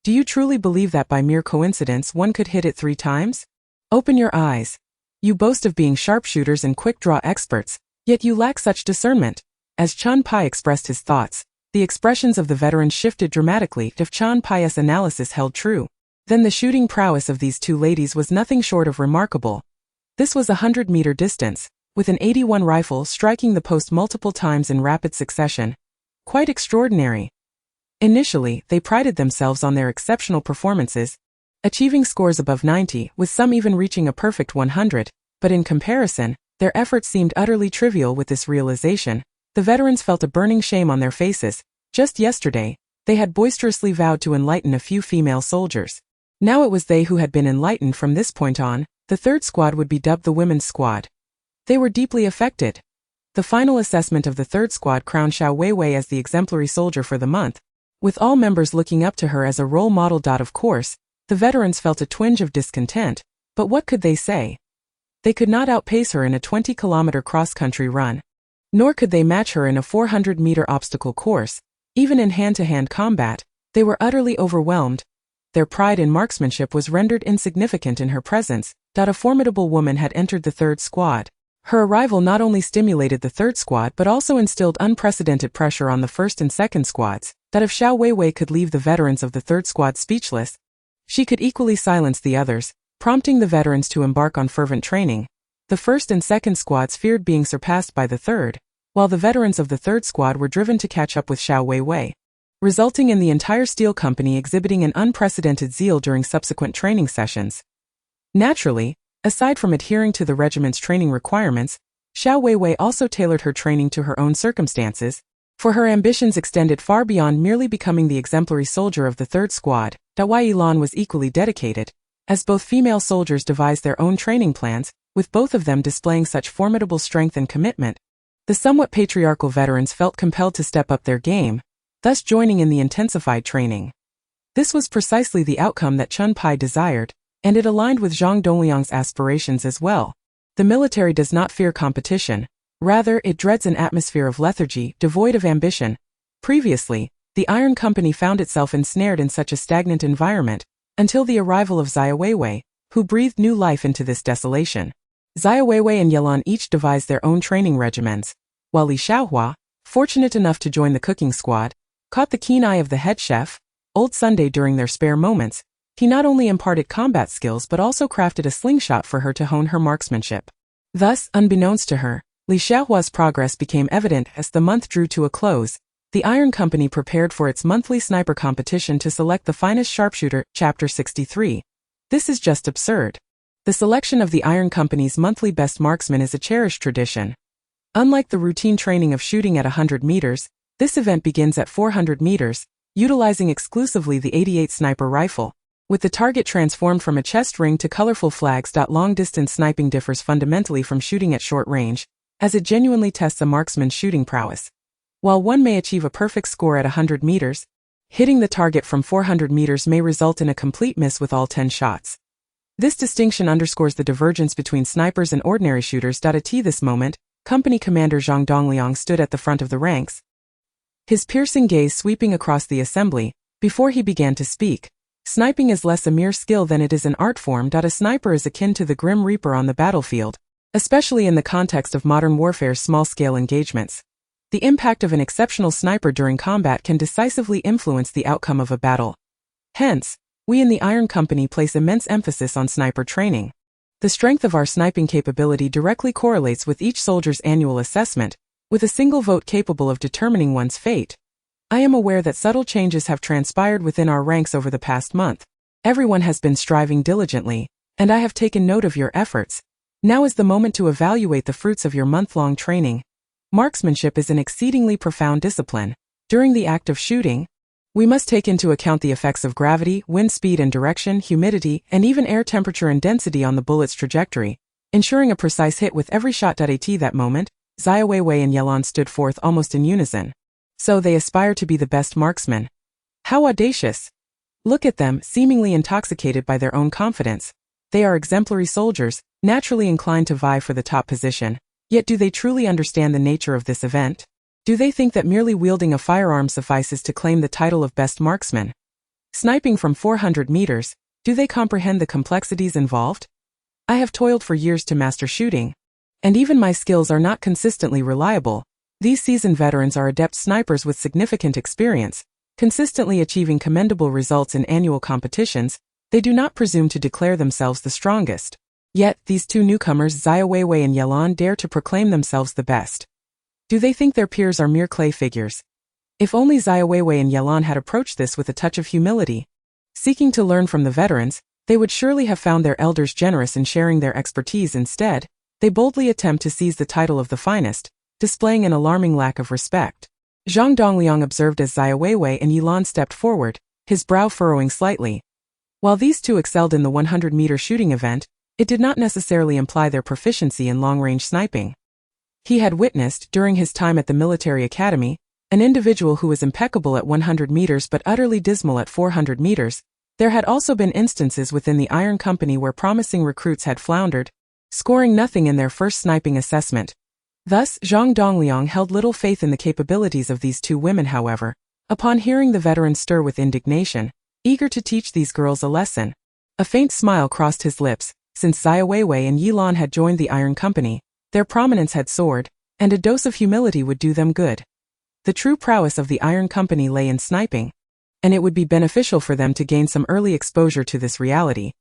Do you truly believe that by mere coincidence one could hit it 3 times? Open your eyes. You boast of being sharpshooters and quick-draw experts, yet you lack such discernment." As Pai expressed his thoughts, the expressions of the veterans shifted dramatically. If Pai's analysis held true, then the shooting prowess of these 2 ladies was nothing short of remarkable. This was a 100-meter distance, with an 81 rifle striking the post multiple times in rapid succession. Quite extraordinary. Initially, they prided themselves on their exceptional performances, achieving scores above 90, with some even reaching a perfect 100, but in comparison, their efforts seemed utterly trivial. With this realization, the veterans felt a burning shame on their faces. Just yesterday, they had boisterously vowed to enlighten a few female soldiers. Now it was they who had been enlightened. From this point on, the 3rd squad would be dubbed the women's squad. They were deeply affected. The final assessment of the 3rd squad crowned Xiaowewei as the exemplary soldier for the month, with all members looking up to her as a role model. Of course, the veterans felt a twinge of discontent, but what could they say? They could not outpace her in a 20-kilometer cross-country run. Nor could they match her in a 400-meter obstacle course. Even in hand-to-hand combat, they were utterly overwhelmed. Their pride in marksmanship was rendered insignificant in her presence. A formidable woman had entered the 3rd squad. Her arrival not only stimulated the 3rd squad but also instilled unprecedented pressure on the 1st and 2nd squads. If Xiaowewei could leave the veterans of the 3rd squad speechless, she could equally silence the others, prompting the veterans to embark on fervent training. The 1st and 2nd squads feared being surpassed by the 3rd, while the veterans of the 3rd squad were driven to catch up with Xiaowewei, resulting in the entire steel company exhibiting an unprecedented zeal during subsequent training sessions. Naturally, aside from adhering to the regiment's training requirements, Xiaowewei also tailored her training to her own circumstances, for her ambitions extended far beyond merely becoming the exemplary soldier of the 3rd squad. Wei Yilan was equally dedicated, as both female soldiers devised their own training plans, with both of them displaying such formidable strength and commitment. The somewhat patriarchal veterans felt compelled to step up their game, thus joining in the intensified training. This was precisely the outcome that Pai desired, and it aligned with Zhang Dongliang's aspirations as well. The military does not fear competition, rather it dreads an atmosphere of lethargy, devoid of ambition. Previously, the Iron Company found itself ensnared in such a stagnant environment, until the arrival of Xiaowewei, who breathed new life into this desolation. Xiaowewei and Yilan each devised their own training regimens, while Li Xiaohua, fortunate enough to join the cooking squad, caught the keen eye of the head chef, Old Sunday. During their spare moments, he not only imparted combat skills but also crafted a slingshot for her to hone her marksmanship. Thus, unbeknownst to her, Li Xiaohua's progress became evident. As the month drew to a close, the Iron Company prepared for its monthly sniper competition to select the finest sharpshooter. Chapter 63. This is just absurd. The selection of the Iron Company's monthly best marksman is a cherished tradition. Unlike the routine training of shooting at 100 meters, this event begins at 400 meters, utilizing exclusively the 88 sniper rifle. With the target transformed from a chest ring to colorful flags. Long-distance sniping differs fundamentally from shooting at short range, as it genuinely tests a marksman's shooting prowess. While one may achieve a perfect score at 100 meters, hitting the target from 400 meters may result in a complete miss with all 10 shots. This distinction underscores the divergence between snipers and ordinary shooters. At this moment, Company Commander Zhang Dongliang stood at the front of the ranks, his piercing gaze sweeping across the assembly, Before he began to speak, sniping is less a mere skill than it is an art form. A sniper is akin to the Grim Reaper on the battlefield, especially in the context of modern warfare's small-scale engagements. The impact of an exceptional sniper during combat can decisively influence the outcome of a battle. Hence, we in the Iron Company place immense emphasis on sniper training. The strength of our sniping capability directly correlates with each soldier's annual assessment, with a single vote capable of determining one's fate. I am aware that subtle changes have transpired within our ranks over the past month. Everyone has been striving diligently, and I have taken note of your efforts. Now is the moment to evaluate the fruits of your month-long training. Marksmanship is an exceedingly profound discipline. During the act of shooting, we must take into account the effects of gravity, wind speed and direction, humidity, and even air temperature and density on the bullet's trajectory, ensuring a precise hit with every shot. At that moment, Xiaowewei and Yilan stood forth almost in unison. So they aspire to be the best marksmen. How audacious! Look at them, seemingly intoxicated by their own confidence. They are exemplary soldiers, naturally inclined to vie for the top position. Yet do they truly understand the nature of this event? Do they think that merely wielding a firearm suffices to claim the title of best marksman? Sniping from 400 meters, do they comprehend the complexities involved? I have toiled for years to master shooting, and even my skills are not consistently reliable. These seasoned veterans are adept snipers with significant experience, consistently achieving commendable results in annual competitions. They do not presume to declare themselves the strongest. Yet, these two newcomers, Xiaowewei and Yilan, dare to proclaim themselves the best. Do they think their peers are mere clay figures? If only Xiaowewei and Yilan had approached this with a touch of humility. Seeking to learn from the veterans, they would surely have found their elders generous in sharing their expertise. Instead, they boldly attempt to seize the title of the finest, displaying an alarming lack of respect. Zhang Dongliang observed as Xiaowewei and Yilan stepped forward, his brow furrowing slightly. While these two excelled in the 100-meter shooting event, it did not necessarily imply their proficiency in long-range sniping. He had witnessed, during his time at the military academy, an individual who was impeccable at 100 meters but utterly dismal at 400 meters. There had also been instances within the Iron Company where promising recruits had floundered, scoring nothing in their first sniping assessment. Thus, Zhang Dongliang held little faith in the capabilities of these two women. However, upon hearing the veteran stir with indignation, eager to teach these girls a lesson, a faint smile crossed his lips. Since Xiaowewei and Yilan had joined the Iron Company, their prominence had soared, and a dose of humility would do them good. The true prowess of the Iron Company lay in sniping, and it would be beneficial for them to gain some early exposure to this reality.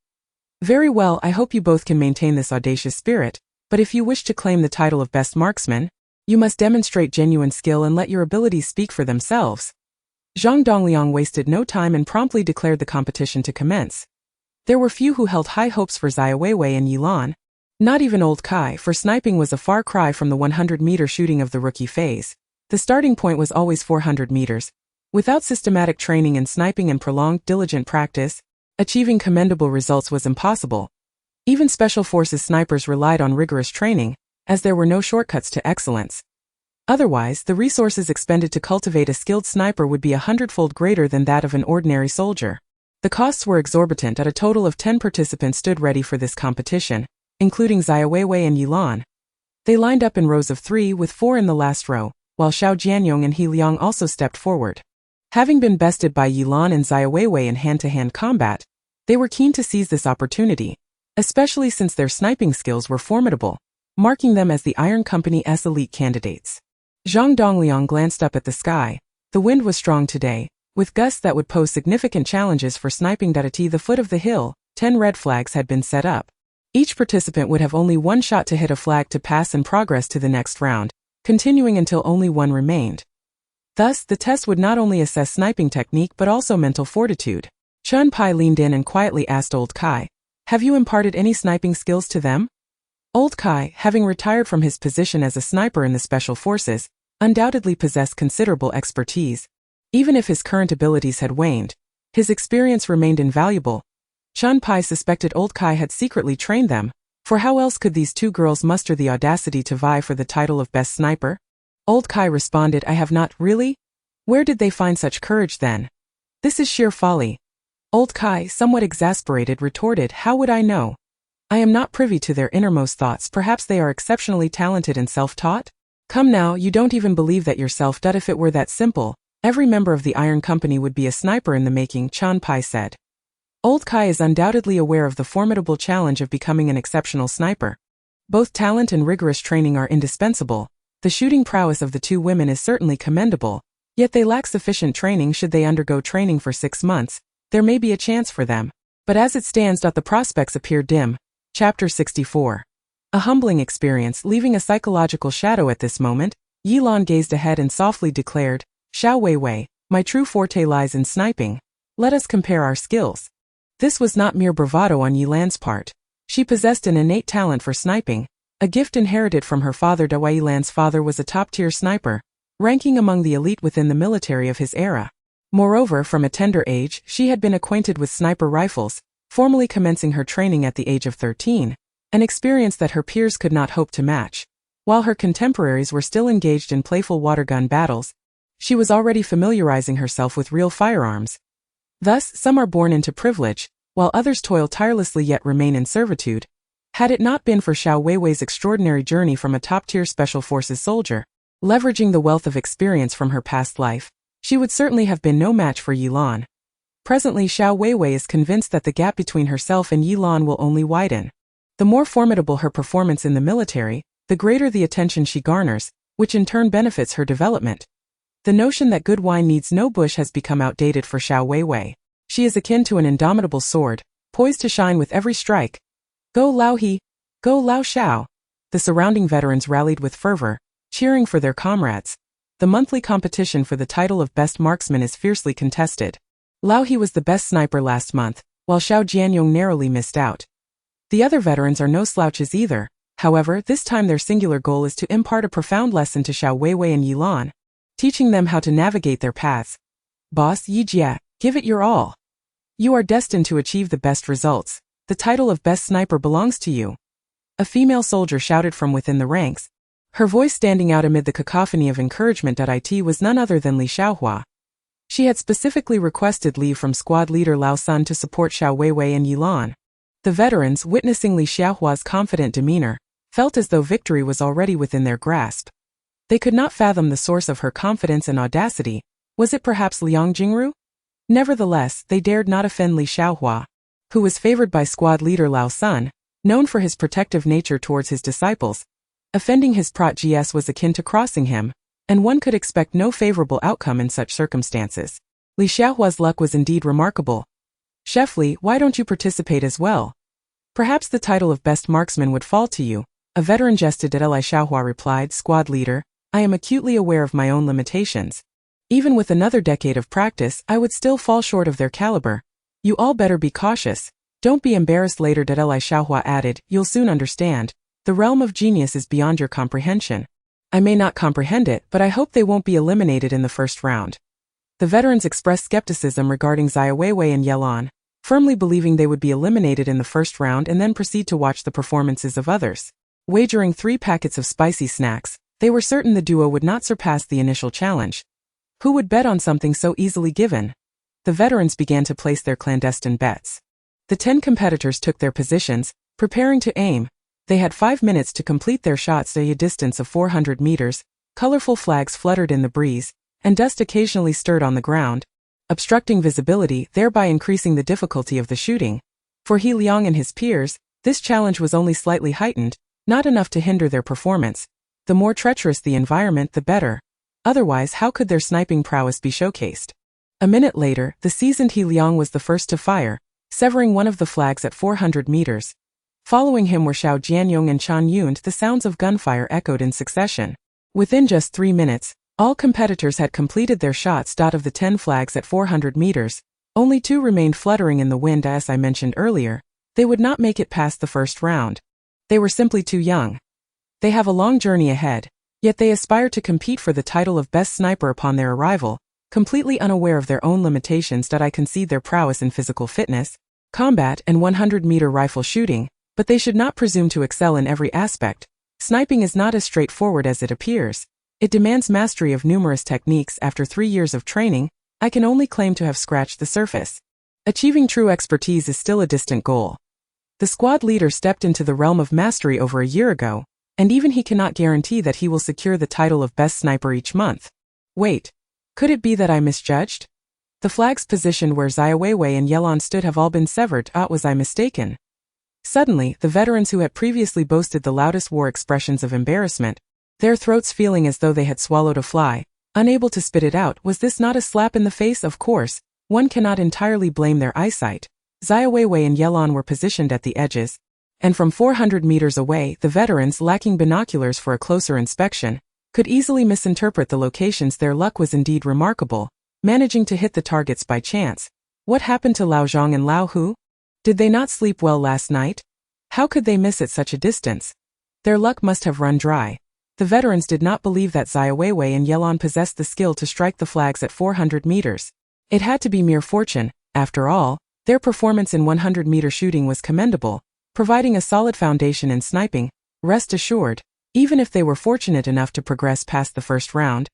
Very well, I hope you both can maintain this audacious spirit, but if you wish to claim the title of best marksman, you must demonstrate genuine skill and let your abilities speak for themselves. Zhang Dongliang wasted no time and promptly declared the competition to commence. There were few who held high hopes for Xiaowewei and Yilan. Not even old Kai, for sniping was a far cry from the 100-meter shooting of the rookie phase. The starting point was always 400 meters. Without systematic training in sniping and prolonged, diligent practice, achieving commendable results was impossible. Even Special Forces snipers relied on rigorous training, as there were no shortcuts to excellence. Otherwise, the resources expended to cultivate a skilled sniper would be 100-fold greater than that of an ordinary soldier. The costs were exorbitant. At a total of 10 participants stood ready for this competition, including Xiaowewei and Yilan. They lined up in rows of 3 with 4 in the last row, while Xiao Jianyong and He Liang also stepped forward. Having been bested by Yilan and Xiaowewei in hand-to-hand combat, they were keen to seize this opportunity, especially since their sniping skills were formidable, marking them as the Iron Company's elite candidates. Zhang Dongliang glanced up at the sky. The wind was strong today, with gusts that would pose significant challenges for sniping. At the foot of the hill, 10 red flags had been set up. Each participant would have only one shot to hit a flag to pass and progress to the next round, continuing until only one remained. Thus, the test would not only assess sniping technique but also mental fortitude. Chun Pai leaned in and quietly asked Old Kai, "Have you imparted any sniping skills to them?" Old Kai, having retired from his position as a sniper in the Special Forces, undoubtedly possessed considerable expertise. Even if his current abilities had waned, his experience remained invaluable. Chun Pai suspected Old Kai had secretly trained them, for how else could these two girls muster the audacity to vie for the title of best sniper? Old Kai responded, "I have not." "Really? Where did they find such courage then?" "This is sheer folly." Old Kai, somewhat exasperated, retorted, "How would I know? I am not privy to their innermost thoughts. Perhaps they are exceptionally talented and self-taught? Come now, you don't even believe that yourself. If it were that simple, Every member of the Iron Company would be a sniper in the making, Chan Pai said. Old Kai is undoubtedly aware of the formidable challenge of becoming an exceptional sniper. Both talent and rigorous training are indispensable. The shooting prowess of the two women is certainly commendable, yet they lack sufficient training. Should they undergo training for 6 months, there may be a chance for them. But as it stands, the prospects appear dim. Chapter 64. A humbling experience, leaving a psychological shadow at this moment. Yilan gazed ahead and softly declared, Xiaowewei, my true forte lies in sniping. Let us compare our skills. This was not mere bravado on Yilan's part. She possessed an innate talent for sniping, a gift inherited from her father. Yilan's father was a top-tier sniper, ranking among the elite within the military of his era. Moreover, from a tender age, she had been acquainted with sniper rifles, formally commencing her training at the age of 13, an experience that her peers could not hope to match. While her contemporaries were still engaged in playful watergun battles, she was already familiarizing herself with real firearms. Thus, some are born into privilege, while others toil tirelessly yet remain in servitude. Had it not been for Xiaowei's extraordinary journey from a top-tier special forces soldier, leveraging the wealth of experience from her past life, she would certainly have been no match for Yilan. Presently, Xiaowei is convinced that the gap between herself and Yilan will only widen. The more formidable her performance in the military, the greater the attention she garners, which in turn benefits her development. The notion that good wine needs no bush has become outdated for Xiaowei. She is akin to an indomitable sword, poised to shine with every strike. Go Lao He! Go Lao Xiao! The surrounding veterans rallied with fervor, cheering for their comrades. The monthly competition for the title of best marksman is fiercely contested. Lao He was the best sniper last month, while Xiao Jianyong narrowly missed out. The other veterans are no slouches either. However, this time their singular goal is to impart a profound lesson to Xiaowei and Yilan, teaching them how to navigate their paths. Boss Yijie, give it your all. You are destined to achieve the best results. The title of best sniper belongs to you. A female soldier shouted from within the ranks, her voice standing out amid the cacophony of encouragement. It was none other than Li Xiaohua. She had specifically requested leave from squad leader Lao Sun to support Xiaowei and Yilan. The veterans, witnessing Li Xiaohua's confident demeanor, felt as though victory was already within their grasp. They could not fathom the source of her confidence and audacity. Was it perhaps Liang Jingru? Nevertheless, they dared not offend Li Xiaohua, who was favored by squad leader Lao Sun, known for his protective nature towards his disciples. Offending his prot-gs was akin to crossing him, and one could expect no favorable outcome in such circumstances. Li Xiaohua's luck was indeed remarkable. Chef Li, why don't you participate as well? Perhaps the title of best marksman would fall to you. A veteran jested at Li Xiaohua replied, Squad leader, I am acutely aware of my own limitations. Even with another decade of practice, I would still fall short of their caliber. You all better be cautious. Don't be embarrassed later. Li Xiaohua added, you'll soon understand. The realm of genius is beyond your comprehension. I may not comprehend it, but I hope they won't be eliminated in the first round. The veterans expressed skepticism regarding Xiaowei and Yilan, firmly believing they would be eliminated in the first round and then proceed to watch the performances of others. Wagering 3 packets of spicy snacks, they were certain the duo would not surpass the initial challenge. Who would bet on something so easily given? The veterans began to place their clandestine bets. The 10 competitors took their positions, preparing to aim. They had 5 minutes to complete their shots at a distance of 400 meters. Colorful flags fluttered in the breeze, and dust occasionally stirred on the ground, obstructing visibility, thereby increasing the difficulty of the shooting. For He Liang and his peers, this challenge was only slightly heightened, not enough to hinder their performance. The more treacherous the environment, the better. Otherwise, how could their sniping prowess be showcased? A minute later, the seasoned He Liang was the first to fire, severing one of the flags at 400 meters. Following him were Xiao Jianyong and Chan Yun. The sounds of gunfire echoed in succession. Within just 3 minutes, all competitors had completed their shots. Of the 10 flags at 400 meters, only 2 remained fluttering in the wind. As I mentioned earlier, they would not make it past the first round. They were simply too young. They have a long journey ahead, yet they aspire to compete for the title of best sniper upon their arrival, completely unaware of their own limitations. I concede their prowess in physical fitness, combat, and 100-meter rifle shooting, but they should not presume to excel in every aspect. Sniping is not as straightforward as it appears. It demands mastery of numerous techniques. After 3 years of training, I can only claim to have scratched the surface. Achieving true expertise is still a distant goal. The squad leader stepped into the realm of mastery over a year ago, and even he cannot guarantee that he will secure the title of best sniper each month. Wait. Could it be that I misjudged? The flags positioned where Xiaowewei and Yelon stood have all been severed. Was I mistaken? Suddenly, the veterans who had previously boasted the loudest wore expressions of embarrassment, their throats feeling as though they had swallowed a fly, unable to spit it out. Was this not a slap in the face? Of course, one cannot entirely blame their eyesight. Xiaowewei and Yelon were positioned at the edges, and from 400 meters away, the veterans, lacking binoculars for a closer inspection, could easily misinterpret the locations. Their luck was indeed remarkable, managing to hit the targets by chance. What happened to Lao Zhang and Lao Hu? Did they not sleep well last night? How could they miss at such a distance? Their luck must have run dry. The veterans did not believe that Xiaowewei and Yelon possessed the skill to strike the flags at 400 meters. It had to be mere fortune. After all, their performance in 100-meter shooting was commendable, providing a solid foundation in sniping. Rest assured, even if they were fortunate enough to progress past the first round,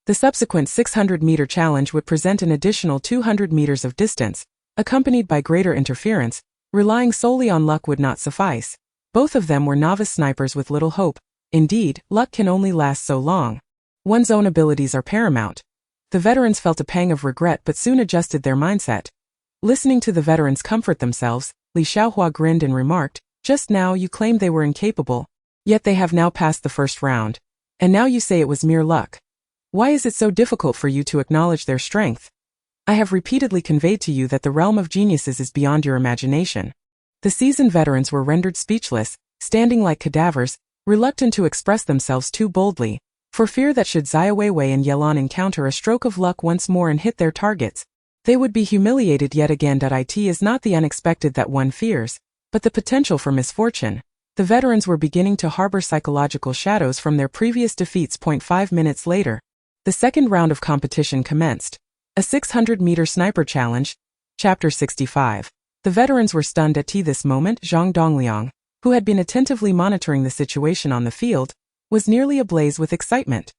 the subsequent 600-meter challenge would present an additional 200 meters of distance, accompanied by greater interference. Relying solely on luck would not suffice. Both of them were novice snipers with little hope. Indeed, luck can only last so long. One's own abilities are paramount. The veterans felt a pang of regret but soon adjusted their mindset. Listening to the veterans comfort themselves, Li Xiaohua grinned and remarked, "Just now you claimed they were incapable, yet they have now passed the first round. And now you say it was mere luck. Why is it so difficult for you to acknowledge their strength? I have repeatedly conveyed to you that the realm of geniuses is beyond your imagination." The seasoned veterans were rendered speechless, standing like cadavers, reluctant to express themselves too boldly, for fear that should Xiaowewei and Yelon encounter a stroke of luck once more and hit their targets, they would be humiliated yet again. It is not the unexpected that one fears, but the potential for misfortune. The veterans were beginning to harbor psychological shadows from their previous defeats. 5 minutes later, the second round of competition commenced. A 600-meter sniper challenge. Chapter 65. The veterans were stunned at this moment. Zhang Dongliang, who had been attentively monitoring the situation on the field, was nearly ablaze with excitement.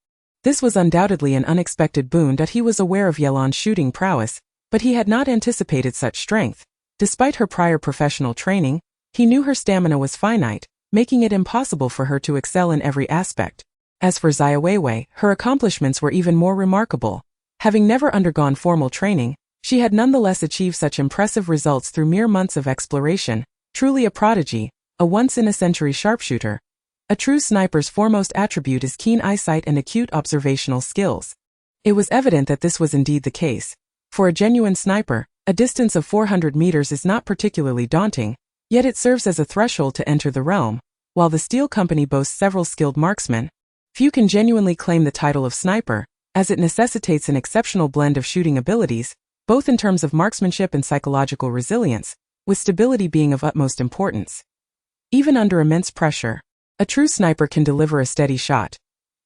This was undoubtedly an unexpected boon. He was aware of Yelon's shooting prowess, but he had not anticipated such strength. Despite her prior professional training, he knew her stamina was finite, making it impossible for her to excel in every aspect. As for Xiaowewei, her accomplishments were even more remarkable. Having never undergone formal training, she had nonetheless achieved such impressive results through mere months of exploration. Truly a prodigy, a once-in-a-century sharpshooter. A true sniper's foremost attribute is keen eyesight and acute observational skills. It was evident that this was indeed the case. For a genuine sniper, a distance of 400 meters is not particularly daunting, yet it serves as a threshold to enter the realm. While the Steel Company boasts several skilled marksmen, few can genuinely claim the title of sniper, as it necessitates an exceptional blend of shooting abilities, both in terms of marksmanship and psychological resilience, with stability being of utmost importance. Even under immense pressure, a true sniper can deliver a steady shot.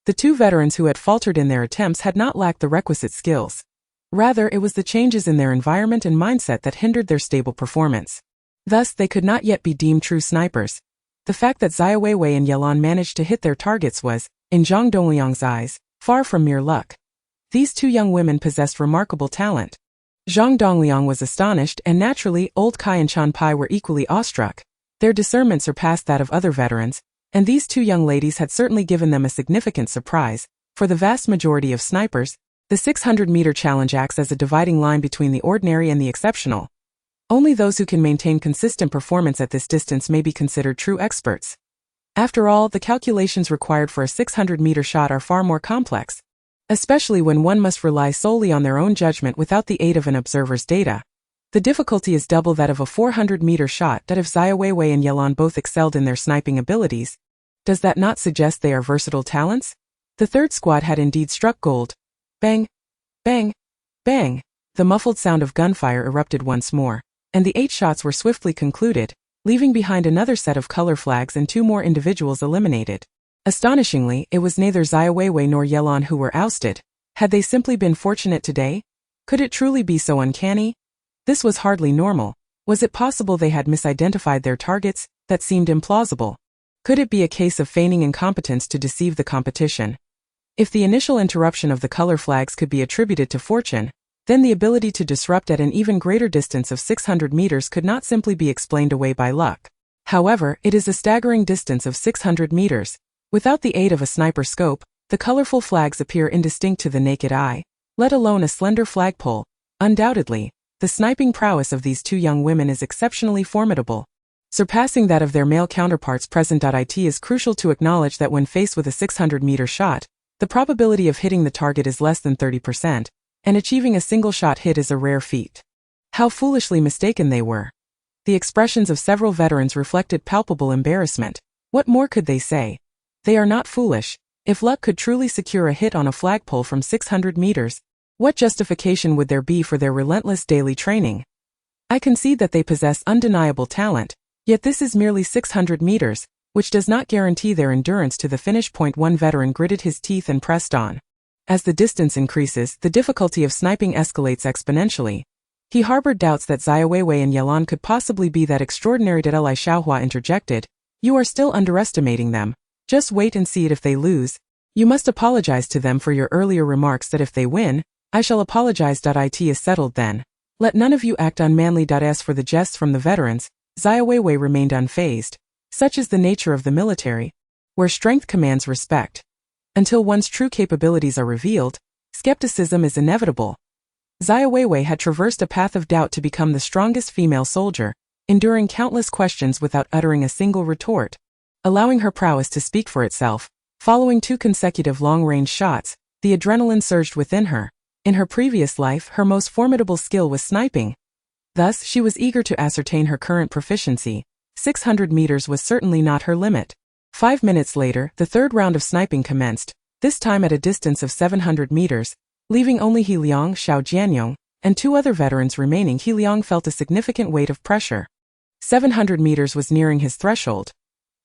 The two veterans who had faltered in their attempts had not lacked the requisite skills. Rather, it was the changes in their environment and mindset that hindered their stable performance. Thus, they could not yet be deemed true snipers. The fact that Xiaowewei and Yelon managed to hit their targets was, in Zhang Dongliang's eyes, far from mere luck. These two young women possessed remarkable talent. Zhang Dongliang was astonished, and naturally, old Kai and Chan Pai were equally awestruck. Their discernment surpassed that of other veterans, and these two young ladies had certainly given them a significant surprise. For the vast majority of snipers, the 600-meter challenge acts as a dividing line between the ordinary and the exceptional. Only those who can maintain consistent performance at this distance may be considered true experts. After all, the calculations required for a 600-meter shot are far more complex, especially when one must rely solely on their own judgment without the aid of an observer's data. The difficulty is double that of a 400-meter shot. If Xiaowewei and Yelon both excelled in their sniping abilities, does that not suggest they are versatile talents? The third squad had indeed struck gold. Bang! Bang! Bang! The muffled sound of gunfire erupted once more, and the 8 shots were swiftly concluded, leaving behind another set of color flags and 2 more individuals eliminated. Astonishingly, it was neither Xiaowewei nor Yelon who were ousted. Had they simply been fortunate today? Could it truly be so uncanny? This was hardly normal. Was it possible they had misidentified their targets? That seemed implausible. Could it be a case of feigning incompetence to deceive the competition? If the initial interruption of the color flags could be attributed to fortune, then the ability to disrupt at an even greater distance of 600 meters could not simply be explained away by luck. However, it is a staggering distance of 600 meters. Without the aid of a sniper scope, the colorful flags appear indistinct to the naked eye. let alone a slender flagpole. Undoubtedly, the sniping prowess of these two young women is exceptionally formidable, surpassing that of their male counterparts present. It is crucial to acknowledge that when faced with a 600-meter shot, the probability of hitting the target is less than 30%, and achieving a single-shot hit is a rare feat. How foolishly mistaken they were. The expressions of several veterans reflected palpable embarrassment. What more could they say? They are not foolish. If luck could truly secure a hit on a flagpole from 600 meters, what justification would there be for their relentless daily training? I concede that they possess undeniable talent, yet this is merely 600 meters, which does not guarantee their endurance to the finish point. One veteran gritted his teeth and pressed on. As the distance increases, the difficulty of sniping escalates exponentially. He harbored doubts that Xiaowewei and Yilan could possibly be that extraordinary Li Xiaohua interjected. You are still underestimating them. Just wait and see it if they lose. You must apologize to them for your earlier remarks that if they win, I shall apologize. It is settled then. Let none of you act unmanly. As for the jests from the veterans, Xiaowewei remained unfazed. Such is the nature of the military, where strength commands respect. Until one's true capabilities are revealed, skepticism is inevitable. Xiaowewei had traversed a path of doubt to become the strongest female soldier, enduring countless questions without uttering a single retort. Allowing her prowess to speak for itself, following 2 consecutive long-range shots, the adrenaline surged within her. In her previous life, her most formidable skill was sniping. Thus, she was eager to ascertain her current proficiency. 600 meters was certainly not her limit. 5 minutes later, the third round of sniping commenced, this time at a distance of 700 meters, leaving only He Liang, Xiao Jianyong, and 2 other veterans remaining. He Liang felt a significant weight of pressure. 700 meters was nearing his threshold.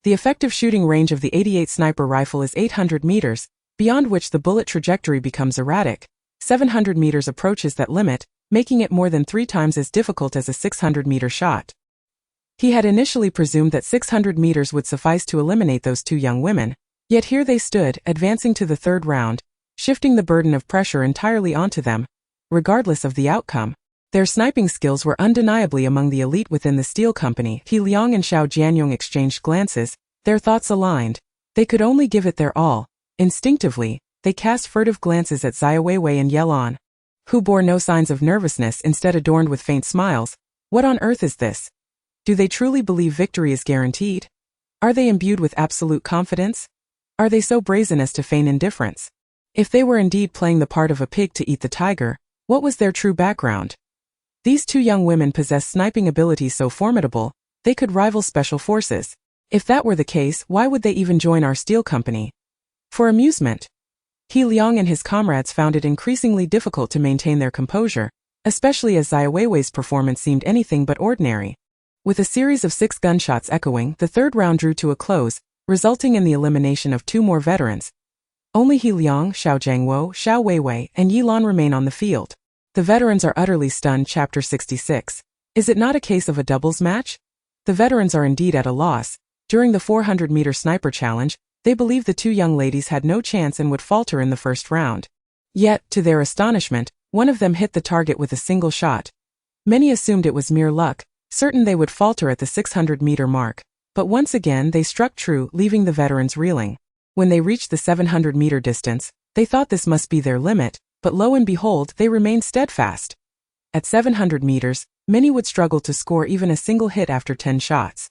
The effective shooting range of the 88 sniper rifle is 800 meters, beyond which the bullet trajectory becomes erratic. 700 meters approaches that limit, making it more than 3 times as difficult as a 600-meter shot. He had initially presumed that 600 meters would suffice to eliminate those 2 young women, yet here they stood, advancing to the third round, shifting the burden of pressure entirely onto them. Regardless of the outcome, their sniping skills were undeniably among the elite within the steel company. He Liang and Xiao Jianyong exchanged glances, their thoughts aligned. They could only give it their all. Instinctively, they cast furtive glances at Xiaowewei and Yilan, who bore no signs of nervousness, instead adorned with faint smiles. What on earth is this? Do they truly believe victory is guaranteed? Are they imbued with absolute confidence? Are they so brazen as to feign indifference? If they were indeed playing the part of a pig to eat the tiger, what was their true background? These 2 young women possessed sniping abilities so formidable, they could rival special forces. If that were the case, why would they even join our steel company? For amusement. He Liang and his comrades found it increasingly difficult to maintain their composure, especially as Xiaowei's performance seemed anything but ordinary. With a series of 6 gunshots echoing, the third round drew to a close, resulting in the elimination of 2 more veterans. Only He Liang, Xiao Wewei, and Yilan remain on the field. The veterans are utterly stunned. Chapter 66. Is it not a case of a doubles match? The veterans are indeed at a loss. During the 400-meter sniper challenge, they believed the 2 young ladies had no chance and would falter in the first round. Yet, to their astonishment, one of them hit the target with a single shot. Many assumed it was mere luck, certain they would falter at the 600-meter mark. But once again they struck true, leaving the veterans reeling. When they reached the 700-meter distance, they thought this must be their limit, but lo and behold, they remained steadfast. At 700 meters, many would struggle to score even a single hit after 10 shots.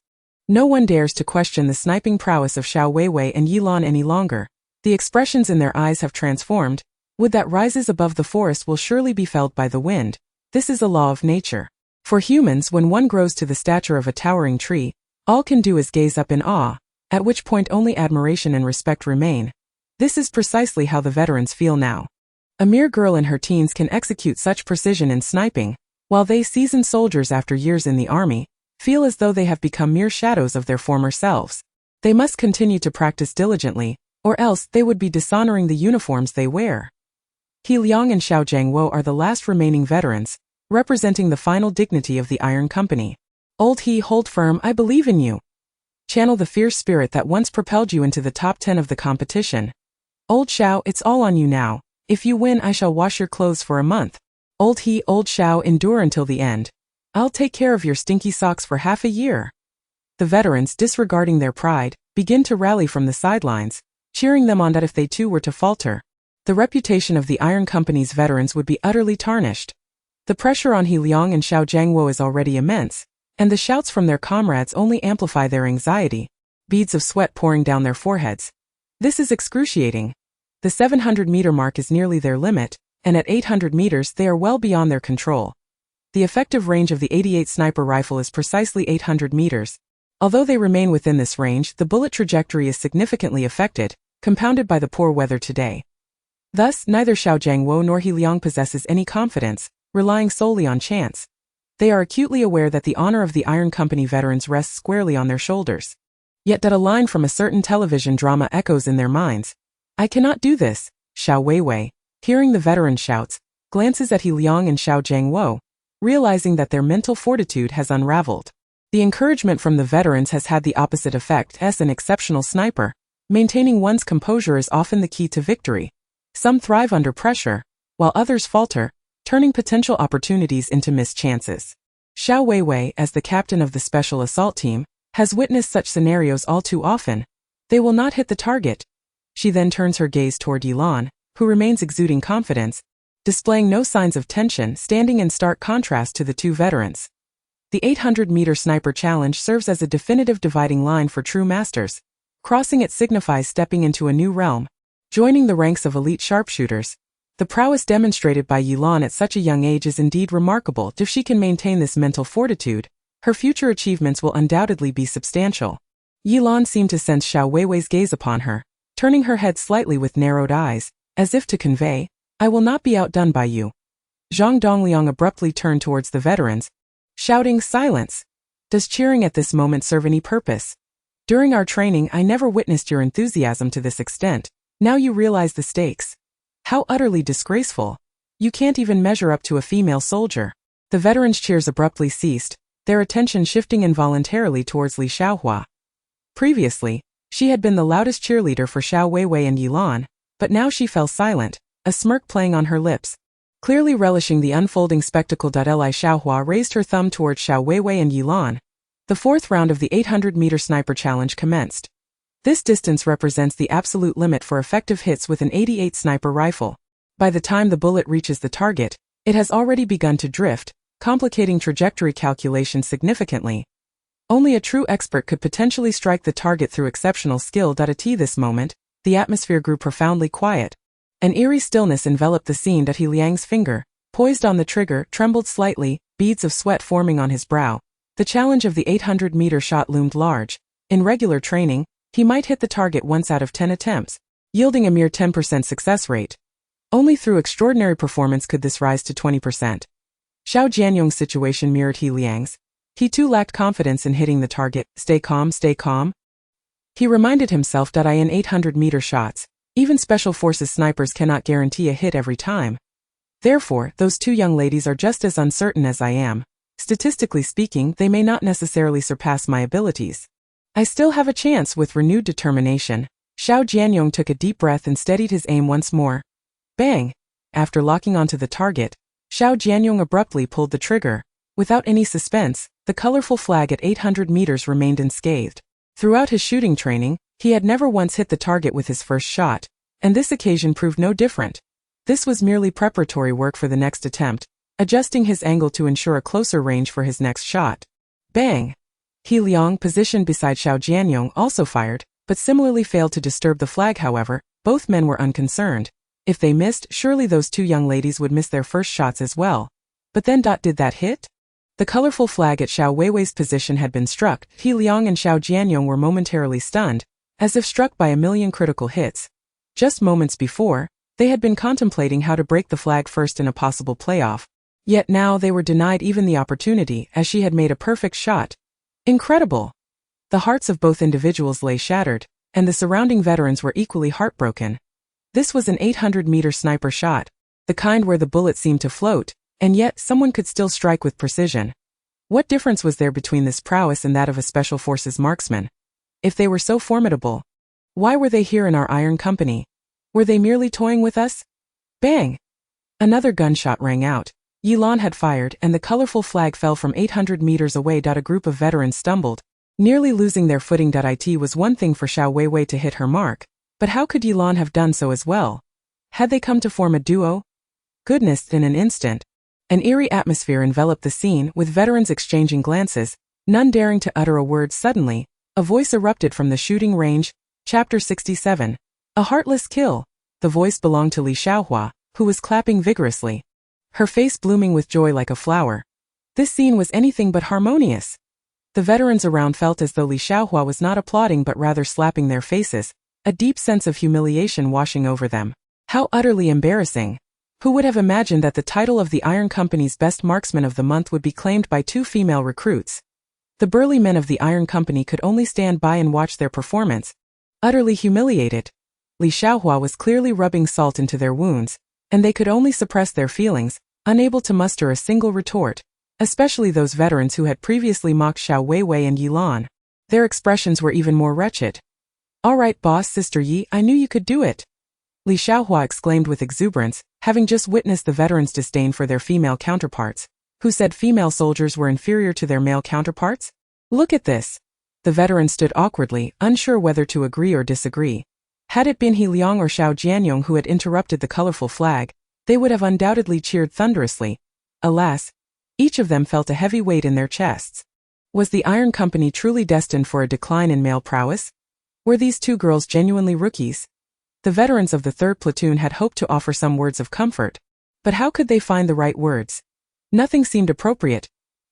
No one dares to question the sniping prowess of Xiaowewei and Yilan any longer. The expressions in their eyes have transformed. Wood that rises above the forest will surely be felled by the wind. This is a law of nature. For humans, when one grows to the stature of a towering tree, all can do is gaze up in awe, at which point only admiration and respect remain. This is precisely how the veterans feel now. A mere girl in her teens can execute such precision in sniping, while they, seasoned soldiers after years in the army, feel as though they have become mere shadows of their former selves. They must continue to practice diligently, or else they would be dishonoring the uniforms they wear. He Liang and Xiao Jianyong are the last remaining veterans, representing the final dignity of the Iron Company. Old He, hold firm, I believe in you. Channel the fierce spirit that once propelled you into the top 10 of the competition. Old Xiao, it's all on you now. If you win, I shall wash your clothes for a month. Old He, old Xiao, endure until the end. I'll take care of your stinky socks for half a year. The veterans, disregarding their pride, begin to rally from the sidelines, cheering them on that if they too were to falter, the reputation of the Iron Company's veterans would be utterly tarnished. The pressure on He Liang and Xiaowewei is already immense, and the shouts from their comrades only amplify their anxiety, beads of sweat pouring down their foreheads. This is excruciating. The 700-meter mark is nearly their limit, and at 800 meters they are well beyond their control. The effective range of the 88 sniper rifle is precisely 800 meters. Although they remain within this range, the bullet trajectory is significantly affected, compounded by the poor weather today. Thus, neither Xiaowewei nor He Liang possesses any confidence, relying solely on chance. They are acutely aware that the honor of the Iron Company veterans rests squarely on their shoulders. Yet that a line from a certain television drama echoes in their minds. "I cannot do this," Xiaowewei, hearing the veteran shouts, glances at He Liang and Xiaowewei, realizing that their mental fortitude has unraveled. The encouragement from the veterans has had the opposite effect. As an exceptional sniper, maintaining one's composure is often the key to victory. Some thrive under pressure, while others falter, turning potential opportunities into missed chances. Xiaowewei, as the captain of the special assault team, has witnessed such scenarios all too often. They will not hit the target. She then turns her gaze toward Yilan, who remains exuding confidence, displaying no signs of tension, standing in stark contrast to the two veterans. The 800-meter sniper challenge serves as a definitive dividing line for true masters. Crossing it signifies stepping into a new realm, joining the ranks of elite sharpshooters. The prowess demonstrated by Yilan at such a young age is indeed remarkable. If she can maintain this mental fortitude, her future achievements will undoubtedly be substantial. Yilan seemed to sense Xiaowei's gaze upon her, turning her head slightly with narrowed eyes, as if to convey, "I will not be outdone by you." Zhang Dongliang abruptly turned towards the veterans, shouting, "Silence! Does cheering at this moment serve any purpose? During our training I never witnessed your enthusiasm to this extent. Now you realize the stakes. How utterly disgraceful. You can't even measure up to a female soldier." The veterans' cheers abruptly ceased, their attention shifting involuntarily towards Li Xiaohua. Previously, she had been the loudest cheerleader for Xiaowewei and Yilan, but now she fell silent, a smirk playing on her lips. Clearly relishing the unfolding spectacle, Li Xiaohua raised her thumb towards Xiaowewei and Yilan. The fourth round of the 800-meter sniper challenge commenced. This distance represents the absolute limit for effective hits with an 88 sniper rifle. By the time the bullet reaches the target, it has already begun to drift, complicating trajectory calculation significantly. Only a true expert could potentially strike the target through exceptional skill. At this moment, the atmosphere grew profoundly quiet. An eerie stillness enveloped the scene. He Liang's finger, poised on the trigger, trembled slightly, beads of sweat forming on his brow. The challenge of the 800-meter shot loomed large. In regular training, he might hit the target once out of 10 attempts, yielding a mere 10% success rate. Only through extraordinary performance could this rise to 20%. Xiao Jianyong's situation mirrored He Liang's. He too lacked confidence in hitting the target. Stay calm, stay calm. He reminded himself that in 800-meter shots, even special forces snipers cannot guarantee a hit every time. Therefore, those two young ladies are just as uncertain as I am. Statistically speaking, they may not necessarily surpass my abilities. I still have a chance. With renewed determination, Xiao Jianyong took a deep breath and steadied his aim once more. Bang! After locking onto the target, Xiao Jianyong abruptly pulled the trigger. Without any suspense, the colorful flag at 800 meters remained unscathed. Throughout his shooting training, he had never once hit the target with his first shot, and this occasion proved no different. This was merely preparatory work for the next attempt, adjusting his angle to ensure a closer range for his next shot. Bang! He Liang, positioned beside Xiao Jianyong, also fired, but similarly failed to disturb the flag. However, both men were unconcerned. If they missed, surely those two young ladies would miss their first shots as well. But then, did that hit? The colorful flag at Xiaowei's position had been struck. He Liang and Xiao Jianyong were momentarily stunned, as if struck by a million critical hits. Just moments before, they had been contemplating how to break the flag first in a possible playoff. Yet now they were denied even the opportunity, as she had made a perfect shot. Incredible! The hearts of both individuals lay shattered, and the surrounding veterans were equally heartbroken. This was an 800-meter sniper shot, the kind where the bullet seemed to float, and yet someone could still strike with precision. What difference was there between this prowess and that of a special forces marksman? If they were so formidable, why were they here in our Iron Company? Were they merely toying with us? Bang! Another gunshot rang out. Yilan had fired, and the colorful flag fell from 800 meters away. A group of veterans stumbled, nearly losing their footing. It was one thing for Xiaowewei to hit her mark, but how could Yilan have done so as well? Had they come to form a duo? Goodness, in an instant. An eerie atmosphere enveloped the scene, with veterans exchanging glances, none daring to utter a word. Suddenly, a voice erupted from the shooting range. Chapter 67. A heartless kill. The voice belonged to Li Xiaowei, who was clapping vigorously, her face blooming with joy like a flower. This scene was anything but harmonious. The veterans around felt as though Li Xiaowei was not applauding but rather slapping their faces, a deep sense of humiliation washing over them. How utterly embarrassing. Who would have imagined that the title of the Iron Company's Best Marksman of the Month would be claimed by two female recruits? The burly men of the Iron Company could only stand by and watch their performance, utterly humiliated. Li Xiaowei was clearly rubbing salt into their wounds, and they could only suppress their feelings, unable to muster a single retort, especially those veterans who had previously mocked Xiaowewei and Yilan. Their expressions were even more wretched. "All right, boss, Sister Yi, I knew you could do it," Li Xiaowei exclaimed with exuberance, having just witnessed the veterans' disdain for their female counterparts, who said female soldiers were inferior to their male counterparts. "Look at this." The veteran stood awkwardly, unsure whether to agree or disagree. Had it been He Liang or Xiao Jianyong who had interrupted the colorful flag, they would have undoubtedly cheered thunderously. Alas, each of them felt a heavy weight in their chests. Was the Iron Company truly destined for a decline in male prowess? Were these two girls genuinely rookies? The veterans of the 3rd platoon had hoped to offer some words of comfort. But how could they find the right words? Nothing seemed appropriate.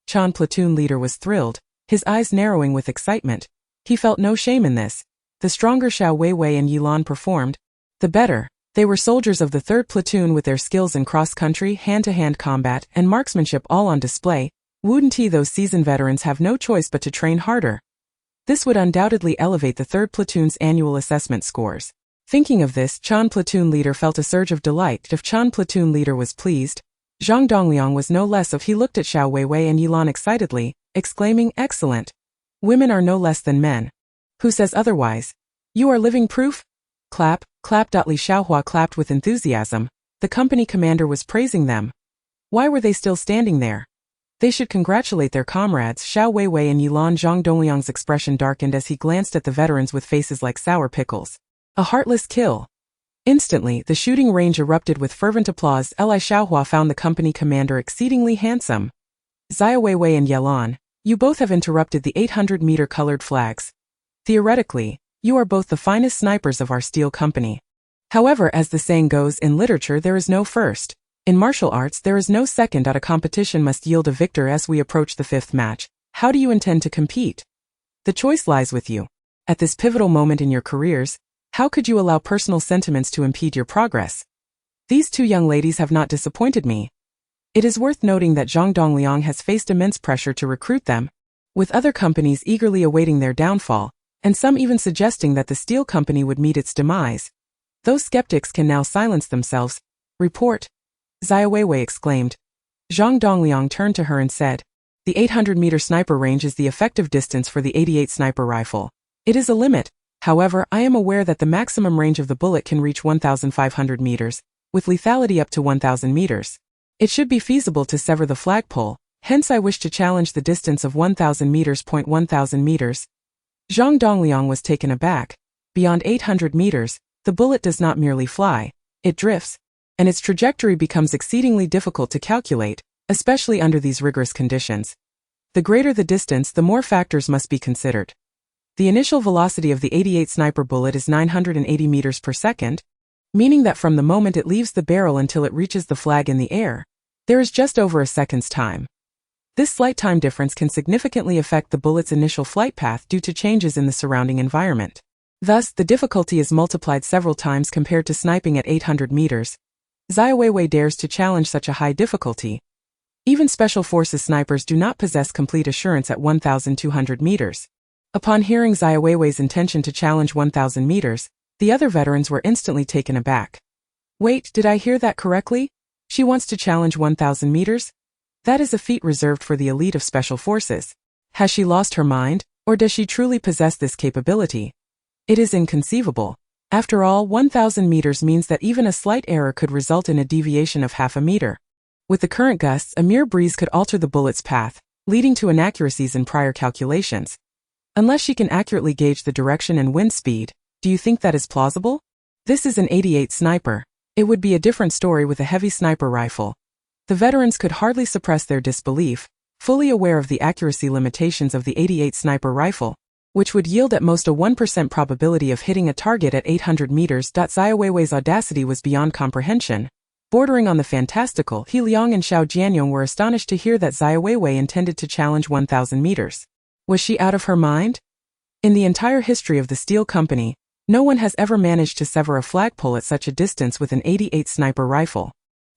Chan platoon leader was thrilled, his eyes narrowing with excitement. He felt no shame in this. The stronger Xiaowewei and Yilan performed, the better. They were soldiers of the 3rd platoon with their skills in cross-country, hand-to-hand combat, and marksmanship all on display. Wouldn't those seasoned veterans have no choice but to train harder? This would undoubtedly elevate the 3rd platoon's annual assessment scores. Thinking of this, Chan platoon leader felt a surge of delight. If Chan platoon leader was pleased, Zhang Dongliang was no less. He looked at Xiaowewei and Yilan excitedly, exclaiming, "Excellent. Women are no less than men. Who says otherwise? You are living proof?" Clap, clap. Li Xiaowei clapped with enthusiasm. The company commander was praising them. Why were they still standing there? They should congratulate their comrades. Xiaowewei and Yilan. Zhang Dongliang's expression darkened as he glanced at the veterans with faces like sour pickles. A heartless kill. Instantly, the shooting range erupted with fervent applause. Li Xiaowei found the company commander exceedingly handsome. Xiaowewei and Yilan, you both have interrupted the 800-meter colored flags. Theoretically, you are both the finest snipers of our steel company. However, as the saying goes, in literature there is no first. In martial arts there is no second. A competition must yield a victor. As we approach the 5th match, how do you intend to compete? The choice lies with you. At this pivotal moment in your careers, how could you allow personal sentiments to impede your progress? These two young ladies have not disappointed me. It is worth noting that Zhang Dongliang has faced immense pressure to recruit them, with other companies eagerly awaiting their downfall, and some even suggesting that the steel company would meet its demise. Those skeptics can now silence themselves. Report. Xiaowewei exclaimed. Zhang Dongliang turned to her and said, "The 800-meter sniper range is the effective distance for the 88 sniper rifle. It is a limit. However, I am aware that the maximum range of the bullet can reach 1,500 meters, with lethality up to 1,000 meters. It should be feasible to sever the flagpole, hence I wish to challenge the distance of 1,000 meters. 1,000 meters. Zhang Dongliang was taken aback. Beyond 800 meters, the bullet does not merely fly, it drifts, and its trajectory becomes exceedingly difficult to calculate, especially under these rigorous conditions. The greater the distance, the more factors must be considered. The initial velocity of the 88 sniper bullet is 980 meters per second, meaning that from the moment it leaves the barrel until it reaches the flag in the air, there is just over a second's time. This slight time difference can significantly affect the bullet's initial flight path due to changes in the surrounding environment. Thus, the difficulty is multiplied several times compared to sniping at 800 meters. Xiaowewei dares to challenge such a high difficulty. Even Special Forces snipers do not possess complete assurance at 1,200 meters. Upon hearing Xiaowei's intention to challenge 1,000 meters, the other veterans were instantly taken aback. Wait, did I hear that correctly? She wants to challenge 1,000 meters? That is a feat reserved for the elite of Special Forces. Has she lost her mind, or does she truly possess this capability? It is inconceivable. After all, 1,000 meters means that even a slight error could result in a deviation of half a meter. With the current gusts, a mere breeze could alter the bullet's path, leading to inaccuracies in prior calculations. Unless she can accurately gauge the direction and wind speed, do you think that is plausible? This is an 88 sniper. It would be a different story with a heavy sniper rifle. The veterans could hardly suppress their disbelief, fully aware of the accuracy limitations of the 88 sniper rifle, which would yield at most a 1% probability of hitting a target at 800 meters. Xiaowewei's audacity was beyond comprehension. Bordering on the fantastical, He Liang and Xiao Jianyong were astonished to hear that Xiaowewei intended to challenge 1,000 meters. Was she out of her mind? In the entire history of the steel company, no one has ever managed to sever a flagpole at such a distance with an 88 sniper rifle.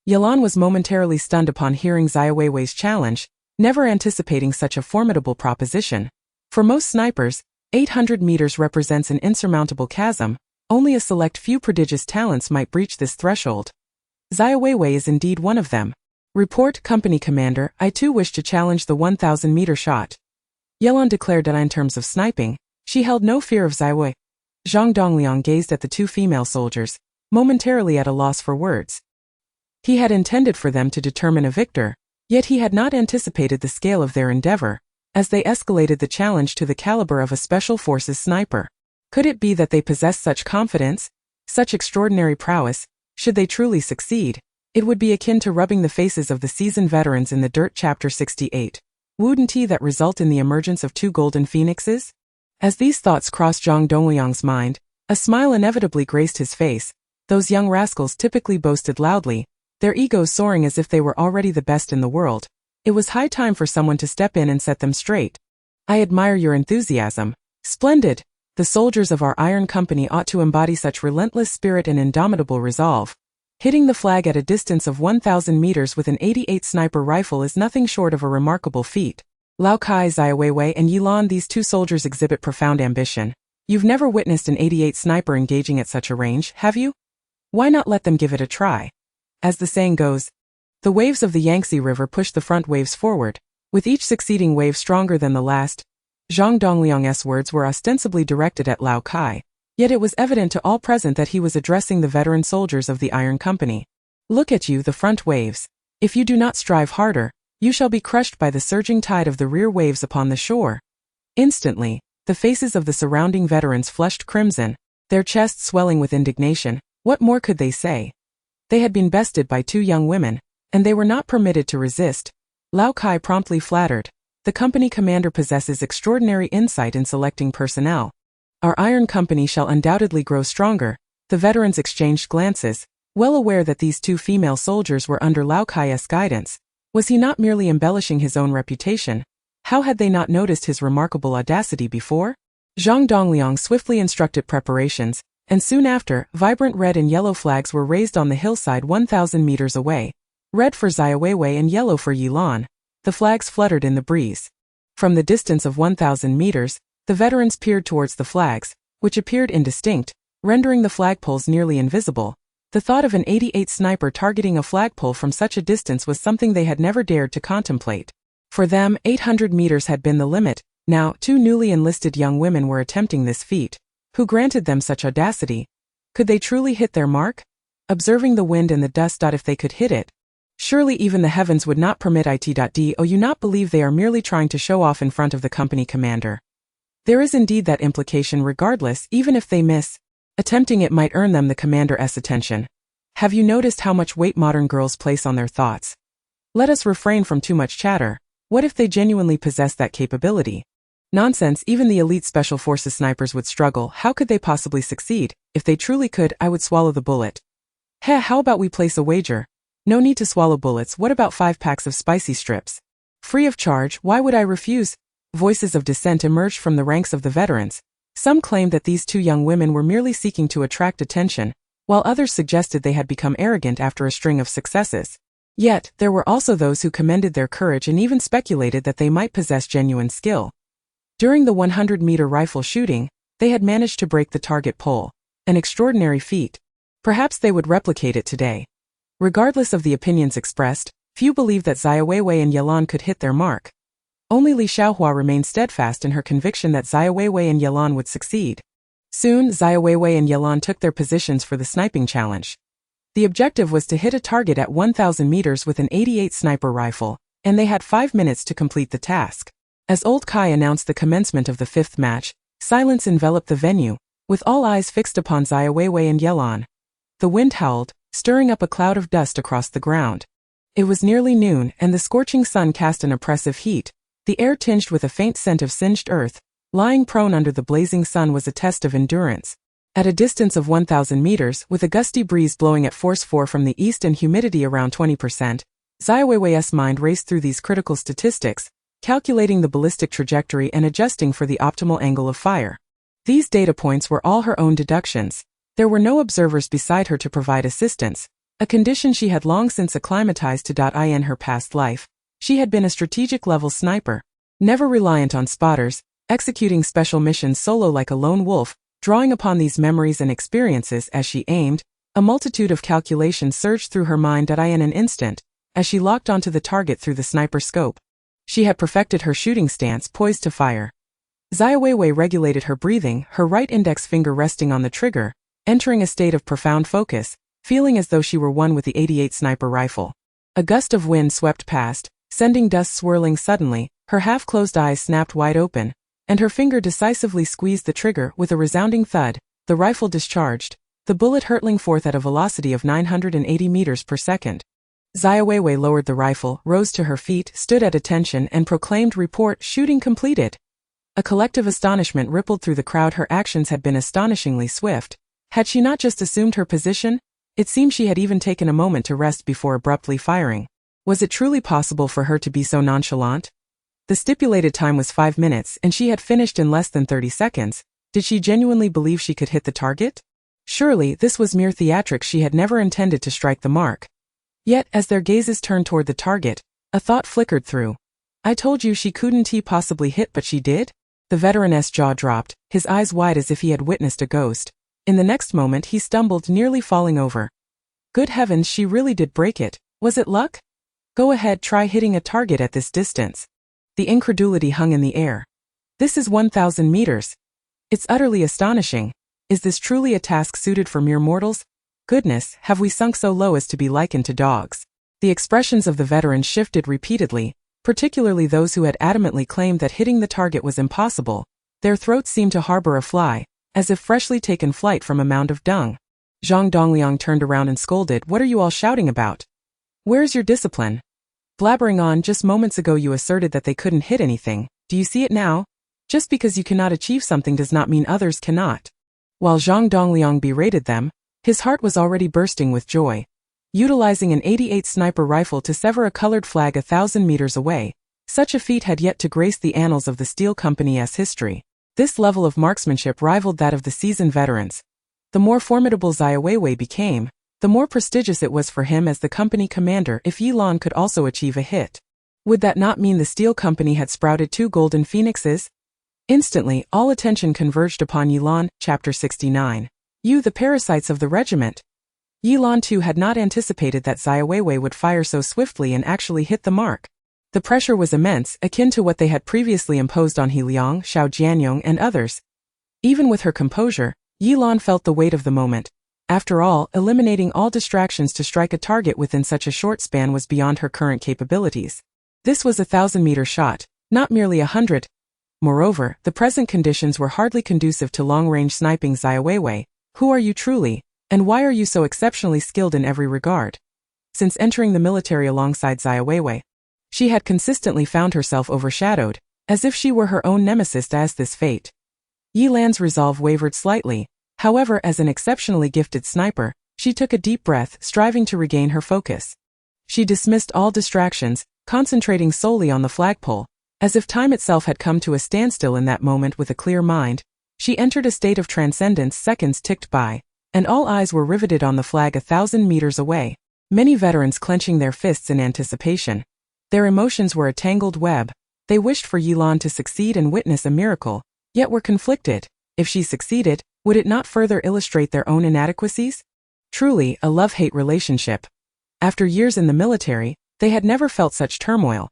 Yilan was momentarily stunned upon hearing Xiaowewei's challenge, never anticipating such a formidable proposition. For most snipers, 800 meters represents an insurmountable chasm. Only a select few prodigious talents might breach this threshold. Xiaowewei is indeed one of them. Report, company commander, I too wish to challenge the 1,000-meter shot. Yilan declared that in terms of sniping, she held no fear of Xiaowei. Zhang Dongliang gazed at the two female soldiers, momentarily at a loss for words. He had intended for them to determine a victor, yet he had not anticipated the scale of their endeavor, as they escalated the challenge to the caliber of a special forces sniper. Could it be that they possessed such confidence, such extraordinary prowess? Should they truly succeed, it would be akin to rubbing the faces of the seasoned veterans in the dirt. Chapter 68. Wouldn't that result in the emergence of two golden phoenixes? As these thoughts crossed Zhang Dongliang's mind, a smile inevitably graced his face. Those young rascals typically boasted loudly, their egos soaring as if they were already the best in the world. It was high time for someone to step in and set them straight. I admire your enthusiasm. Splendid! The soldiers of our iron company ought to embody such relentless spirit and indomitable resolve. Hitting the flag at a distance of 1,000 meters with an 88 sniper rifle is nothing short of a remarkable feat. Lao Kai, Xiaowewei, and Yilan, these two soldiers exhibit profound ambition. You've never witnessed an 88 sniper engaging at such a range, have you? Why not let them give it a try? As the saying goes, the waves of the Yangtze River push the front waves forward, with each succeeding wave stronger than the last. Zhang Dongliang's words were ostensibly directed at Lao Kai, yet it was evident to all present that he was addressing the veteran soldiers of the Iron Company. Look at you, the front waves. If you do not strive harder, you shall be crushed by the surging tide of the rear waves upon the shore. Instantly, the faces of the surrounding veterans flushed crimson, their chests swelling with indignation. What more could they say? They had been bested by two young women, and they were not permitted to resist. Lao Kai promptly flattered. The company commander possesses extraordinary insight in selecting personnel. Our Iron Company shall undoubtedly grow stronger. The veterans exchanged glances, well aware that these two female soldiers were under Lao Kai's guidance. Was he not merely embellishing his own reputation? How had they not noticed his remarkable audacity before? Zhang Dongliang swiftly instructed preparations, and soon after, vibrant red and yellow flags were raised on the hillside 1,000 meters away. Red for Xiaowewei and yellow for Yilan. The flags fluttered in the breeze. From the distance of 1,000 meters, the veterans peered towards the flags, which appeared indistinct, rendering the flagpoles nearly invisible. The thought of an 88 sniper targeting a flagpole from such a distance was something they had never dared to contemplate. For them, 800 meters had been the limit. Now, two newly enlisted young women were attempting this feat. Who granted them such audacity? Could they truly hit their mark? Observing the wind and the dust. If they could hit it, surely even the heavens would not permit it. Do you not believe they are merely trying to show off in front of the company commander? There is indeed that implication. Regardless, even if they miss, attempting it might earn them the commander's attention. Have you noticed how much weight modern girls place on their thoughts? Let us refrain from too much chatter. What if they genuinely possess that capability? Nonsense, even the elite special forces snipers would struggle. How could they possibly succeed? If they truly could, I would swallow the bullet. How about we place a wager? No need to swallow bullets. What about 5 packs of spicy strips? Free of charge, why would I refuse? Voices of dissent emerged from the ranks of the veterans. Some claimed that these two young women were merely seeking to attract attention, while others suggested they had become arrogant after a string of successes. Yet, there were also those who commended their courage and even speculated that they might possess genuine skill. During the 100-meter rifle shooting, they had managed to break the target pole. An extraordinary feat. Perhaps they would replicate it today. Regardless of the opinions expressed, few believed that Xiaowewei and Yilan could hit their mark. Only Li Xiaohua remained steadfast in her conviction that Xiaowewei and Yilan would succeed. Soon, Xiaowewei and Yilan took their positions for the sniping challenge. The objective was to hit a target at 1,000 meters with an 88 sniper rifle, and they had 5 minutes to complete the task. As Old Kai announced the commencement of the 5th match, silence enveloped the venue, with all eyes fixed upon Xiaowewei and Yilan. The wind howled, stirring up a cloud of dust across the ground. It was nearly noon, and the scorching sun cast an oppressive heat, the air tinged with a faint scent of singed earth. Lying prone under the blazing sun was a test of endurance. At a distance of 1,000 meters, with a gusty breeze blowing at force 4 from the east and humidity around 20%, Xiaowewei's mind raced through these critical statistics, calculating the ballistic trajectory and adjusting for the optimal angle of fire. These data points were all her own deductions. There were no observers beside her to provide assistance, a condition she had long since acclimatized to. In her past life, she had been a strategic-level sniper, never reliant on spotters, executing special missions solo like a lone wolf. Drawing upon these memories and experiences as she aimed, a multitude of calculations surged through her mind. In an instant, as she locked onto the target through the sniper scope, she had perfected her shooting stance, poised to fire. Xiaowewei regulated her breathing, her right index finger resting on the trigger, entering a state of profound focus, feeling as though she were one with the 88 sniper rifle. A gust of wind swept past, sending dust swirling suddenly. Her half-closed eyes snapped wide open, and her finger decisively squeezed the trigger. With a resounding thud, the rifle discharged, the bullet hurtling forth at a velocity of 980 meters per second. Xiaowewei lowered the rifle, rose to her feet, stood at attention, and proclaimed, "Report, shooting completed." A collective astonishment rippled through the crowd. Her actions had been astonishingly swift. Had she not just assumed her position? It seemed she had even taken a moment to rest before abruptly firing. Was it truly possible for her to be so nonchalant? The stipulated time was 5 minutes, and she had finished in less than 30 seconds. Did she genuinely believe she could hit the target? Surely, this was mere theatrics. She had never intended to strike the mark. Yet, as their gazes turned toward the target, a thought flickered through. I told you she couldn't possibly hit, but she did? The veteran's jaw dropped, his eyes wide as if he had witnessed a ghost. In the next moment he stumbled, nearly falling over. Good heavens, she really did break it. Was it luck? Go ahead, try hitting a target at this distance. The incredulity hung in the air. This is 1,000 meters. It's utterly astonishing. Is this truly a task suited for mere mortals? Goodness, have we sunk so low as to be likened to dogs? The expressions of the veterans shifted repeatedly, particularly those who had adamantly claimed that hitting the target was impossible. Their throats seemed to harbor a fly, as if freshly taken flight from a mound of dung. Zhang Dongliang turned around and scolded, "What are you all shouting about? Where's your discipline? Blabbering on, just moments ago you asserted that they couldn't hit anything. Do you see it now? Just because you cannot achieve something does not mean others cannot." While Zhang Dongliang berated them, his heart was already bursting with joy. Utilizing an 88 sniper rifle to sever a colored flag 1,000 meters away, such a feat had yet to grace the annals of the Steel Company's history. This level of marksmanship rivaled that of the seasoned veterans. The more formidable Xiaowewei became, the more prestigious it was for him as the company commander if Yilan could also achieve a hit. Would that not mean the Steel Company had sprouted 2 golden phoenixes? Instantly, all attention converged upon Yilan. Chapter 69. You, the parasites of the regiment. Yilan too had not anticipated that Xiaowewei would fire so swiftly and actually hit the mark. The pressure was immense, akin to what they had previously imposed on He Liang, Xiao Jianyong, and others. Even with her composure, Yilan felt the weight of the moment. After all, eliminating all distractions to strike a target within such a short span was beyond her current capabilities. This was a 1,000-meter shot, not merely 100. Moreover, the present conditions were hardly conducive to long-range sniping. Xiaowewei, who are you truly, and why are you so exceptionally skilled in every regard? Since entering the military alongside Xiaowewei, she had consistently found herself overshadowed, as if she were her own nemesis. As this fate, Yilan's resolve wavered slightly. However, as an exceptionally gifted sniper, she took a deep breath, striving to regain her focus. She dismissed all distractions, concentrating solely on the flagpole. As if time itself had come to a standstill in that moment. With a clear mind, she entered a state of transcendence. Seconds ticked by, and all eyes were riveted on the flag 1,000 meters away, many veterans clenching their fists in anticipation. Their emotions were a tangled web. They wished for Yilan to succeed and witness a miracle, yet were conflicted. If she succeeded, would it not further illustrate their own inadequacies? Truly, a love-hate relationship. After years in the military, they had never felt such turmoil.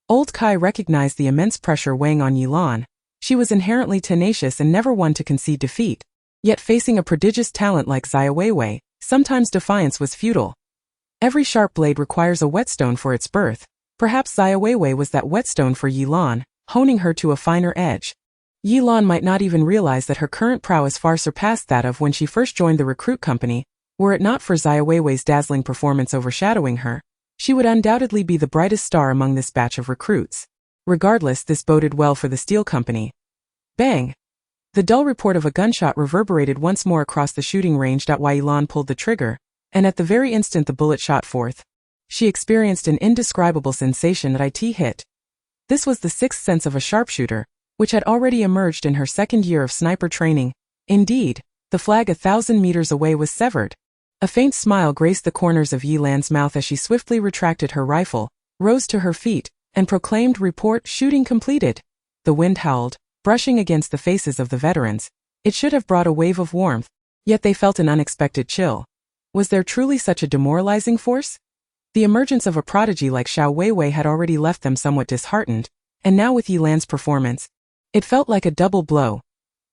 Old Kai recognized the immense pressure weighing on Yilan. She was inherently tenacious and never one to concede defeat. Yet facing a prodigious talent like Xiaowewei, sometimes defiance was futile. Every sharp blade requires a whetstone for its birth. Perhaps Xiaowewei was that whetstone for Yilan, honing her to a finer edge. Yilan might not even realize that her current prowess far surpassed that of when she first joined the recruit company. Were it not for Xiaowewei's dazzling performance overshadowing her, she would undoubtedly be the brightest star among this batch of recruits. Regardless, this boded well for the steel company. Bang! The dull report of a gunshot reverberated once more across the shooting range. Yilan pulled the trigger, and at the very instant the bullet shot forth, she experienced an indescribable sensation that it hit. This was the sixth sense of a sharpshooter, which had already emerged in her second year of sniper training. Indeed, the flag 1,000 meters away was severed. A faint smile graced the corners of Yilan's mouth as she swiftly retracted her rifle, rose to her feet, and proclaimed, "Report, shooting completed." The wind howled, brushing against the faces of the veterans. It should have brought a wave of warmth, yet they felt an unexpected chill. Was there truly such a demoralizing force? The emergence of a prodigy like Xiaowewei had already left them somewhat disheartened, and now with Yilan's performance, it felt like a double blow.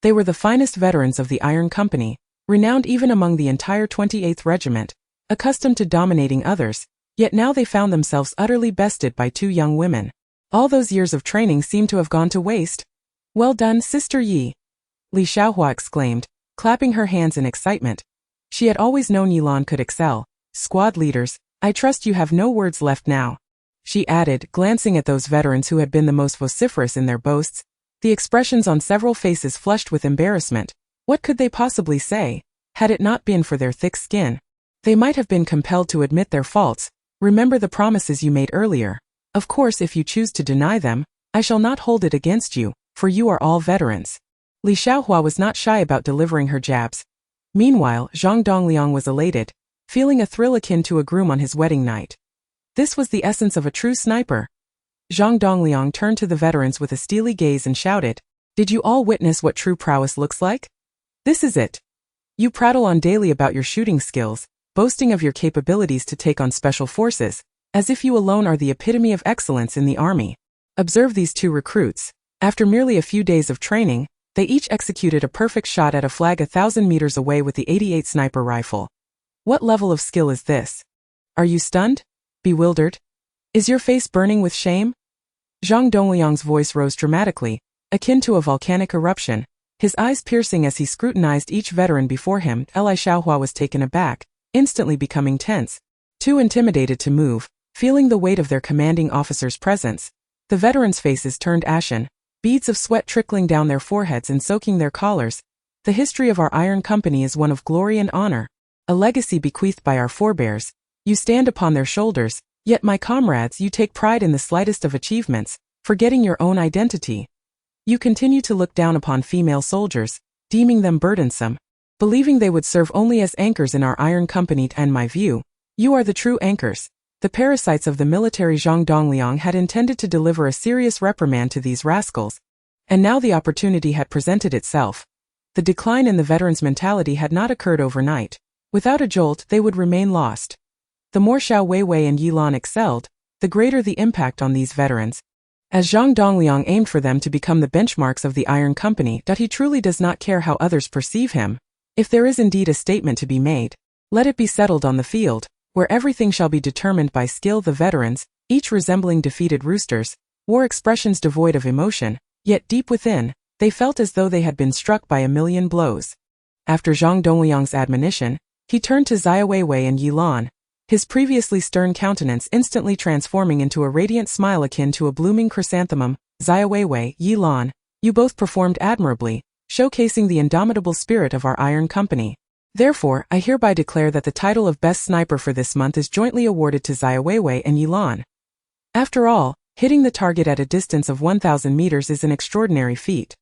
They were the finest veterans of the Iron Company, renowned even among the entire 28th Regiment, accustomed to dominating others, yet now they found themselves utterly bested by two young women. All those years of training seemed to have gone to waste. "Well done, Sister Yi," Li Xiaohua exclaimed, clapping her hands in excitement. She had always known Yilan could excel. "Squad leaders, I trust you have no words left now," she added, glancing at those veterans who had been the most vociferous in their boasts, the expressions on several faces flushed with embarrassment. What could they possibly say? Had it not been for their thick skin, they might have been compelled to admit their faults. "Remember the promises you made earlier. Of course, if you choose to deny them, I shall not hold it against you, for you are all veterans." Li Xiaohua was not shy about delivering her jabs. Meanwhile, Zhang Dongliang was elated, feeling a thrill akin to a groom on his wedding night. This was the essence of a true sniper. Zhang Dongliang turned to the veterans with a steely gaze and shouted, "Did you all witness what true prowess looks like? This is it. You prattle on daily about your shooting skills, boasting of your capabilities to take on special forces, as if you alone are the epitome of excellence in the army. Observe these two recruits. After merely a few days of training, they each executed a perfect shot at a flag 1,000 meters away with the 88 sniper rifle. What level of skill is this? Are you stunned? Bewildered? Is your face burning with shame?" Zhang Dongliang's voice rose dramatically, akin to a volcanic eruption, his eyes piercing as he scrutinized each veteran before him. Li Xiaohua was taken aback, instantly becoming tense. Too intimidated to move, feeling the weight of their commanding officer's presence, the veterans' faces turned ashen, beads of sweat trickling down their foreheads and soaking their collars. "The history of our Iron Company is one of glory and honor, a legacy bequeathed by our forebears. You stand upon their shoulders, yet my comrades, you take pride in the slightest of achievements, forgetting your own identity. You continue to look down upon female soldiers, deeming them burdensome, believing they would serve only as anchors in our Iron Company. And my view, you are the true anchors." The parasites of the military Zhang Dongliang had intended to deliver a serious reprimand to these rascals, and now the opportunity had presented itself. The decline in the veterans' mentality had not occurred overnight. Without a jolt, they would remain lost. The more Xiaowewei and Yilan excelled, the greater the impact on these veterans. As Zhang Dongliang aimed for them to become the benchmarks of the Iron Company, that he truly does not care how others perceive him. If there is indeed a statement to be made, let it be settled on the field, where everything shall be determined by skill. The veterans, each resembling defeated roosters, wore expressions devoid of emotion, yet deep within, they felt as though they had been struck by a million blows. After Zhang Dongliang's admonition, he turned to Xiaowewei and Yilan, his previously stern countenance instantly transforming into a radiant smile akin to a blooming chrysanthemum. "Xiaowewei, Yilan, you both performed admirably, showcasing the indomitable spirit of our Iron Company. Therefore, I hereby declare that the title of Best Sniper for this month is jointly awarded to Xiaowewei and Yilan." After all, hitting the target at a distance of 1,000 meters is an extraordinary feat.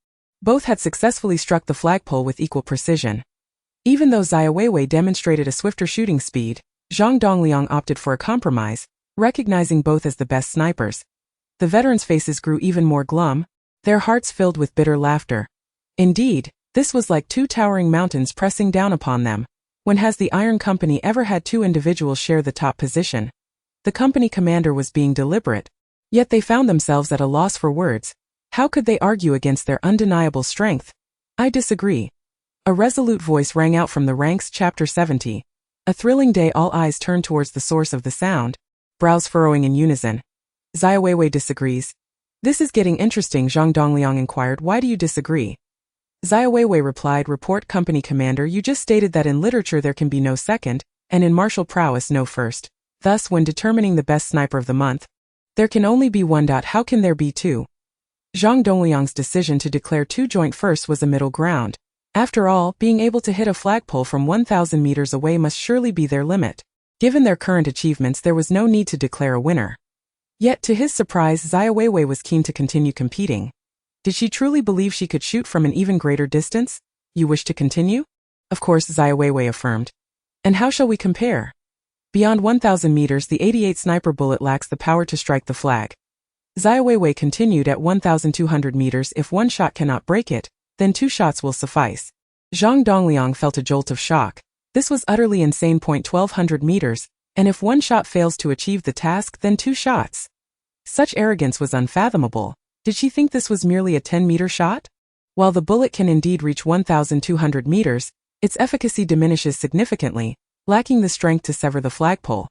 Both had successfully struck the flagpole with equal precision. Even though Xiaowewei demonstrated a swifter shooting speed, Zhang Dongliang opted for a compromise, recognizing both as the best snipers. The veterans' faces grew even more glum, their hearts filled with bitter laughter. Indeed, this was like two towering mountains pressing down upon them. When has the Iron Company ever had two individuals share the top position? The company commander was being deliberate, yet they found themselves at a loss for words. How could they argue against their undeniable strength? "I disagree." A resolute voice rang out from the ranks. Chapter 70. A thrilling day. All eyes turned towards the source of the sound, brows furrowing in unison. "Xiaowewei disagrees." "This is getting interesting," Zhang Dongliang inquired. "Why do you disagree?" Xiaowewei replied, report company commander, you just stated that in literature there can be no second, and in martial prowess no first. Thus, when determining the best sniper of the month, there can only be one. How can there be two? Zhang Dongliang's decision to declare two joint firsts was a middle ground. After all, being able to hit a flagpole from 1,000 meters away must surely be their limit. Given their current achievements, there was no need to declare a winner. Yet, to his surprise, Xiaowewei was keen to continue competing. Did she truly believe she could shoot from an even greater distance? You wish to continue? Of course, Xiaowewei affirmed. And how shall we compare? Beyond 1,000 meters, the 88 sniper bullet lacks the power to strike the flag. Xiaowewei continued, at 1,200 meters, if one shot cannot break it, then two shots will suffice. Zhang Dongliang felt a jolt of shock. This was utterly insane. 1,200 meters, and if one shot fails to achieve the task, then two shots. Such arrogance was unfathomable. Did she think this was merely a 10-meter shot? While the bullet can indeed reach 1,200 meters, its efficacy diminishes significantly, lacking the strength to sever the flagpole.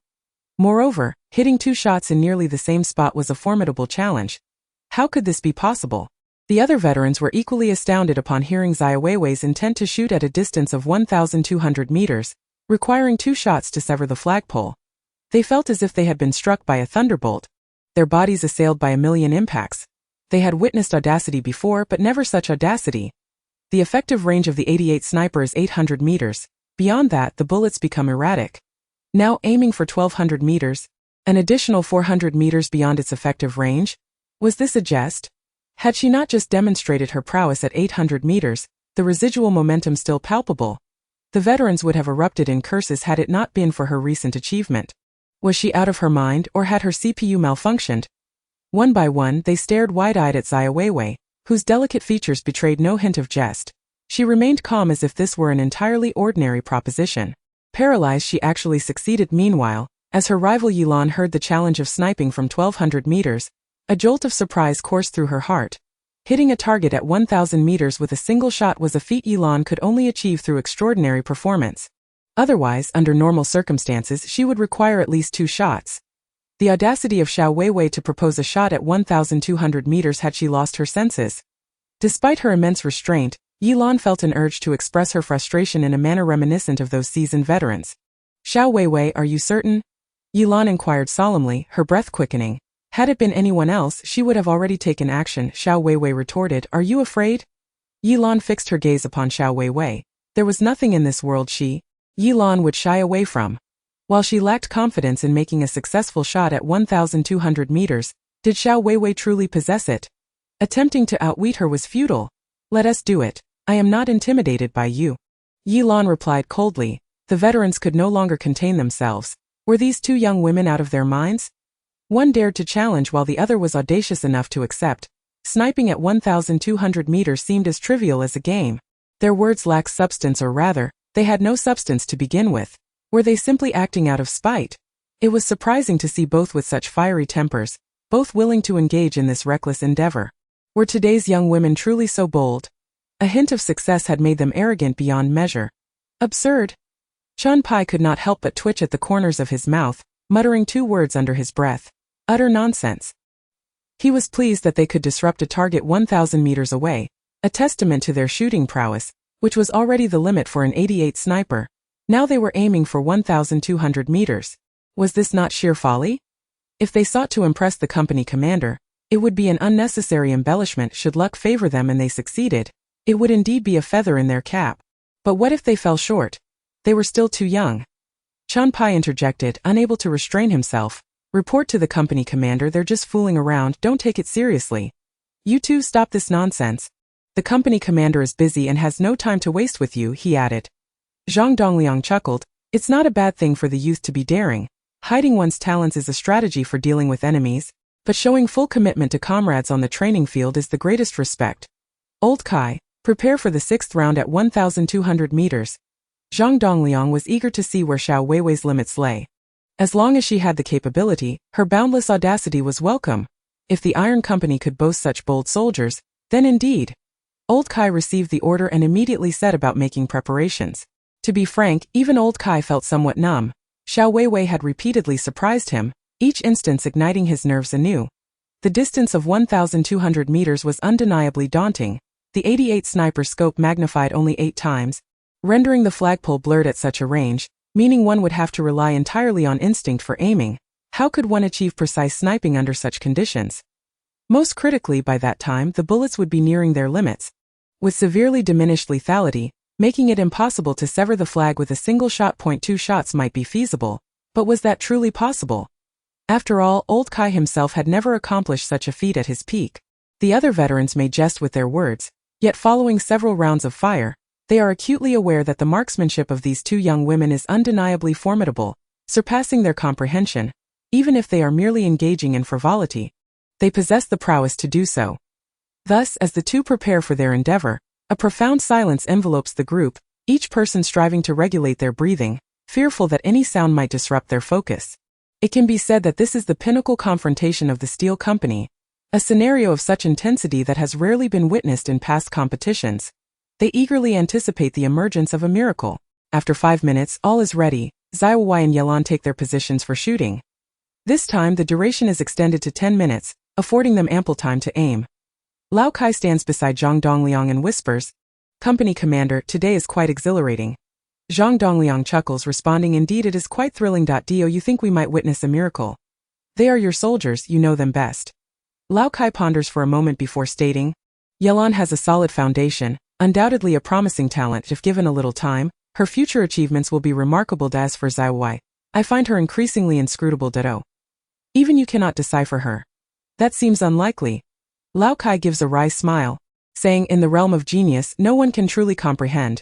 Moreover, hitting two shots in nearly the same spot was a formidable challenge. How could this be possible? The other veterans were equally astounded upon hearing Xiaowei's intent to shoot at a distance of 1,200 meters, requiring two shots to sever the flagpole. They felt as if they had been struck by a thunderbolt, their bodies assailed by a million impacts. They had witnessed audacity before, but never such audacity. The effective range of the 88 sniper is 800 meters. Beyond that, the bullets become erratic. Now aiming for 1,200 meters, an additional 400 meters beyond its effective range? Was this a jest? Had she not just demonstrated her prowess at 800 meters, the residual momentum still palpable? The veterans would have erupted in curses had it not been for her recent achievement. Was she out of her mind, or had her CPU malfunctioned? One by one, they stared wide-eyed at Xiaowewei, whose delicate features betrayed no hint of jest. She remained calm as if this were an entirely ordinary proposition. Paralyzed, she actually succeeded. Meanwhile, as her rival Yilan heard the challenge of sniping from 1,200 meters, a jolt of surprise coursed through her heart. Hitting a target at 1,000 meters with a single shot was a feat Yilan could only achieve through extraordinary performance. Otherwise, under normal circumstances, she would require at least two shots. The audacity of Xiaowewei to propose a shot at 1,200 meters had she lost her senses. Despite her immense restraint, Yilan felt an urge to express her frustration in a manner reminiscent of those seasoned veterans. Xiaowewei, are you certain? Yilan inquired solemnly, her breath quickening. Had it been anyone else, she would have already taken action. Xiaowewei retorted, are you afraid? Yilan fixed her gaze upon Xiaowewei. There was nothing in this world Yilan would shy away from. While she lacked confidence in making a successful shot at 1,200 meters, did Xiaowewei truly possess it? Attempting to outwit her was futile. Let us do it. I am not intimidated by you. Yilan replied coldly. The veterans could no longer contain themselves. Were these two young women out of their minds? One dared to challenge while the other was audacious enough to accept. Sniping at 1,200 meters seemed as trivial as a game. Their words lacked substance, or rather, they had no substance to begin with. Were they simply acting out of spite? It was surprising to see both with such fiery tempers, both willing to engage in this reckless endeavor. Were today's young women truly so bold? A hint of success had made them arrogant beyond measure. Absurd. Chun Pai could not help but twitch at the corners of his mouth, muttering two words under his breath. Utter nonsense. He was pleased that they could disrupt a target 1,000 meters away, a testament to their shooting prowess, which was already the limit for an 88 sniper. Now they were aiming for 1,200 meters. Was this not sheer folly? If they sought to impress the company commander, it would be an unnecessary embellishment. Should luck favor them and they succeeded, it would indeed be a feather in their cap. But what if they fell short? They were still too young. Chun Pai interjected, unable to restrain himself. Report to the company commander, they're just fooling around, don't take it seriously. You two stop this nonsense. The company commander is busy and has no time to waste with you, he added. Zhang Dongliang chuckled. It's not a bad thing for the youth to be daring. Hiding one's talents is a strategy for dealing with enemies, but showing full commitment to comrades on the training field is the greatest respect. Old Kai, prepare for the sixth round at 1,200 meters. Zhang Dongliang was eager to see where Xiaowei's limits lay. As long as she had the capability, her boundless audacity was welcome. If the Iron Company could boast such bold soldiers, then indeed. Old Kai received the order and immediately set about making preparations. To be frank, even Old Kai felt somewhat numb. Xiaowewei had repeatedly surprised him, each instance igniting his nerves anew. The distance of 1,200 meters was undeniably daunting. the 88 sniper's scope magnified only 8 times, rendering the flagpole blurred at such a range, meaning one would have to rely entirely on instinct for aiming. How could one achieve precise sniping under such conditions? Most critically, by that time the bullets would be nearing their limits, with severely diminished lethality, making it impossible to sever the flag with a single shot. 2 shots might be feasible, but was that truly possible? After all, old Kai himself had never accomplished such a feat at his peak. The other veterans may jest with their words, yet following several rounds of fire, they are acutely aware that the marksmanship of these 2 young women is undeniably formidable, surpassing their comprehension. Even if they are merely engaging in frivolity, they possess the prowess to do so. Thus, as the 2 prepare for their endeavor, a profound silence envelopes the group, each person striving to regulate their breathing, fearful that any sound might disrupt their focus. It can be said that this is the pinnacle confrontation of the Steel Company, a scenario of such intensity that has rarely been witnessed in past competitions. They eagerly anticipate the emergence of a miracle. After 5 minutes, all is ready. Xiaowewei and Yelan take their positions for shooting. This time the duration is extended to 10 minutes, affording them ample time to aim. Lao Kai stands beside Zhang Dongliang and whispers, "Company Commander, today is quite exhilarating." Zhang Dongliang chuckles, responding, "Indeed it is quite thrilling. Do you think we might witness a miracle? They are your soldiers, you know them best." Lao Kai ponders for a moment before stating, "Yelan has a solid foundation, undoubtedly a promising talent. If given a little time, her future achievements will be remarkable. As for Xiaowewei, I find her increasingly inscrutable. Even you cannot decipher her." "That seems unlikely." Lao Kai gives a wry smile, saying, "In the realm of genius, no one can truly comprehend."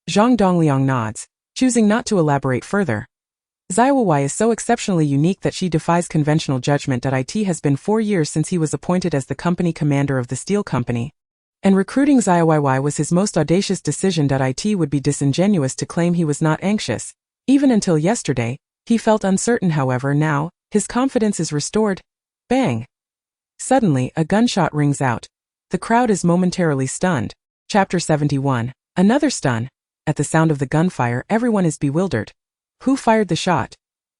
Zhang Dongliang nods, choosing not to elaborate further. Xiaowewei is so exceptionally unique that she defies conventional judgment. It has been 4 years since he was appointed as the company commander of the Steel Company, and recruiting Xiaowewei was his most audacious decision. It would be disingenuous to claim he was not anxious. Even until yesterday, he felt uncertain. However, now, his confidence is restored. Bang! Suddenly, a gunshot rings out. The crowd is momentarily stunned. Chapter 71. Another stun. At the sound of the gunfire, everyone is bewildered. Who fired the shot?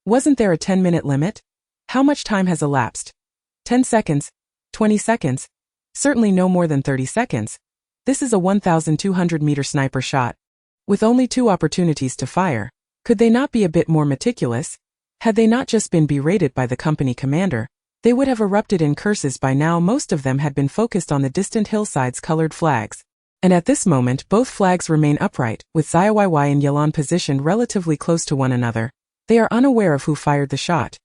Wasn't there a 10-minute limit? How much time has elapsed? 10 seconds? 20 seconds? Certainly no more than 30 seconds. This is a 1,200-meter sniper shot, with only 2 opportunities to fire. Could they not be a bit more meticulous? Had they not just been berated by the company commander, they would have erupted in curses by now. Most of them had been focused on the distant hillsides' colored flags. And at this moment both flags remain upright, with Xiaowewei and Yelan positioned relatively close to one another. They are unaware of who fired the shot.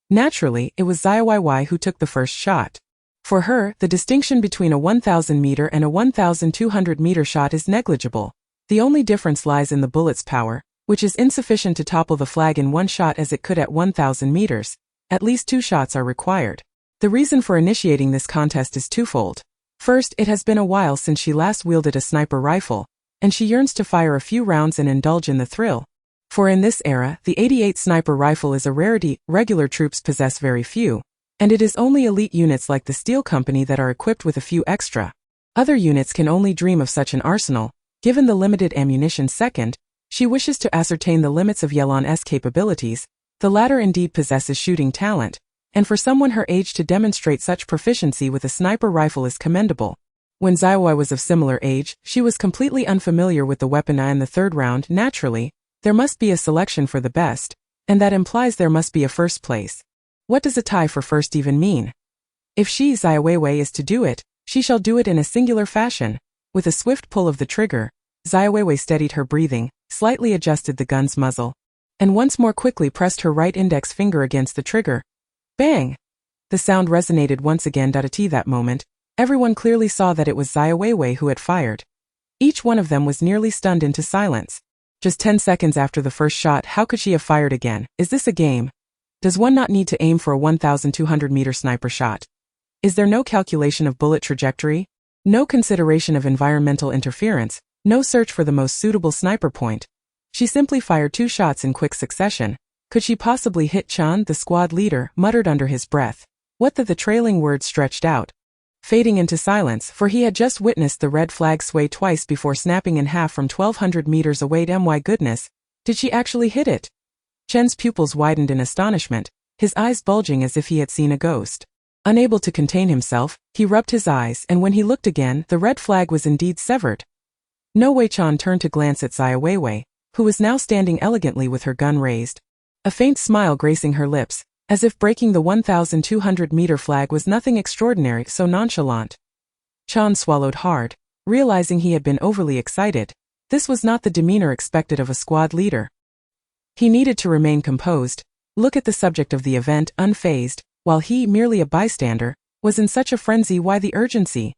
Naturally, it was Xiaowewei who took the first shot. For her, the distinction between a 1,000-meter and a 1,200-meter shot is negligible. The only difference lies in the bullet's power, which is insufficient to topple the flag in one shot as it could at 1,000 meters. At least 2 shots are required. The reason for initiating this contest is twofold. First, it has been a while since she last wielded a sniper rifle, and she yearns to fire a few rounds and indulge in the thrill. For in this era, the 88 sniper rifle is a rarity. Regular troops possess very few, and it is only elite units like the Steel Company that are equipped with a few extra. Other units can only dream of such an arsenal, given the limited ammunition. Second, she wishes to ascertain the limits of Yelan's capabilities. The latter indeed possesses shooting talent, and for someone her age to demonstrate such proficiency with a sniper rifle is commendable. When Xiaowewei was of similar age, she was completely unfamiliar with the weapon. In the 3rd round, naturally, there must be a selection for the best, and that implies there must be a first place. What does a tie for first even mean? If she, Xiaowewei, is to do it, she shall do it in a singular fashion. With a swift pull of the trigger, Xiaowewei steadied her breathing, slightly adjusted the gun's muzzle, and once more quickly pressed her right index finger against the trigger. Bang! The sound resonated once again. At that moment, everyone clearly saw that it was Xiaowewei who had fired. Each one of them was nearly stunned into silence. Just 10 seconds after the first shot, how could she have fired again? Is this a game? Does one not need to aim for a 1,200-meter sniper shot? Is there no calculation of bullet trajectory? No consideration of environmental interference? No search for the most suitable sniper point? She simply fired 2 shots in quick succession. Could she possibly hit? Chan, the squad leader, muttered under his breath. What? The trailing words stretched out, fading into silence, for he had just witnessed the red flag sway twice before snapping in half from 1,200 meters away. My goodness, did she actually hit it? Chen's pupils widened in astonishment, his eyes bulging as if he had seen a ghost. Unable to contain himself, he rubbed his eyes, and when he looked again, the red flag was indeed severed. No Wei-chan turned to glance at Xiaowewei, who was now standing elegantly with her gun raised. A faint smile gracing her lips, as if breaking the 1,200-meter flag was nothing extraordinary, so nonchalant. Chan swallowed hard, realizing he had been overly excited. This was not the demeanor expected of a squad leader. He needed to remain composed, look at the subject of the event unfazed, while he, merely a bystander, was in such a frenzy. Why the urgency?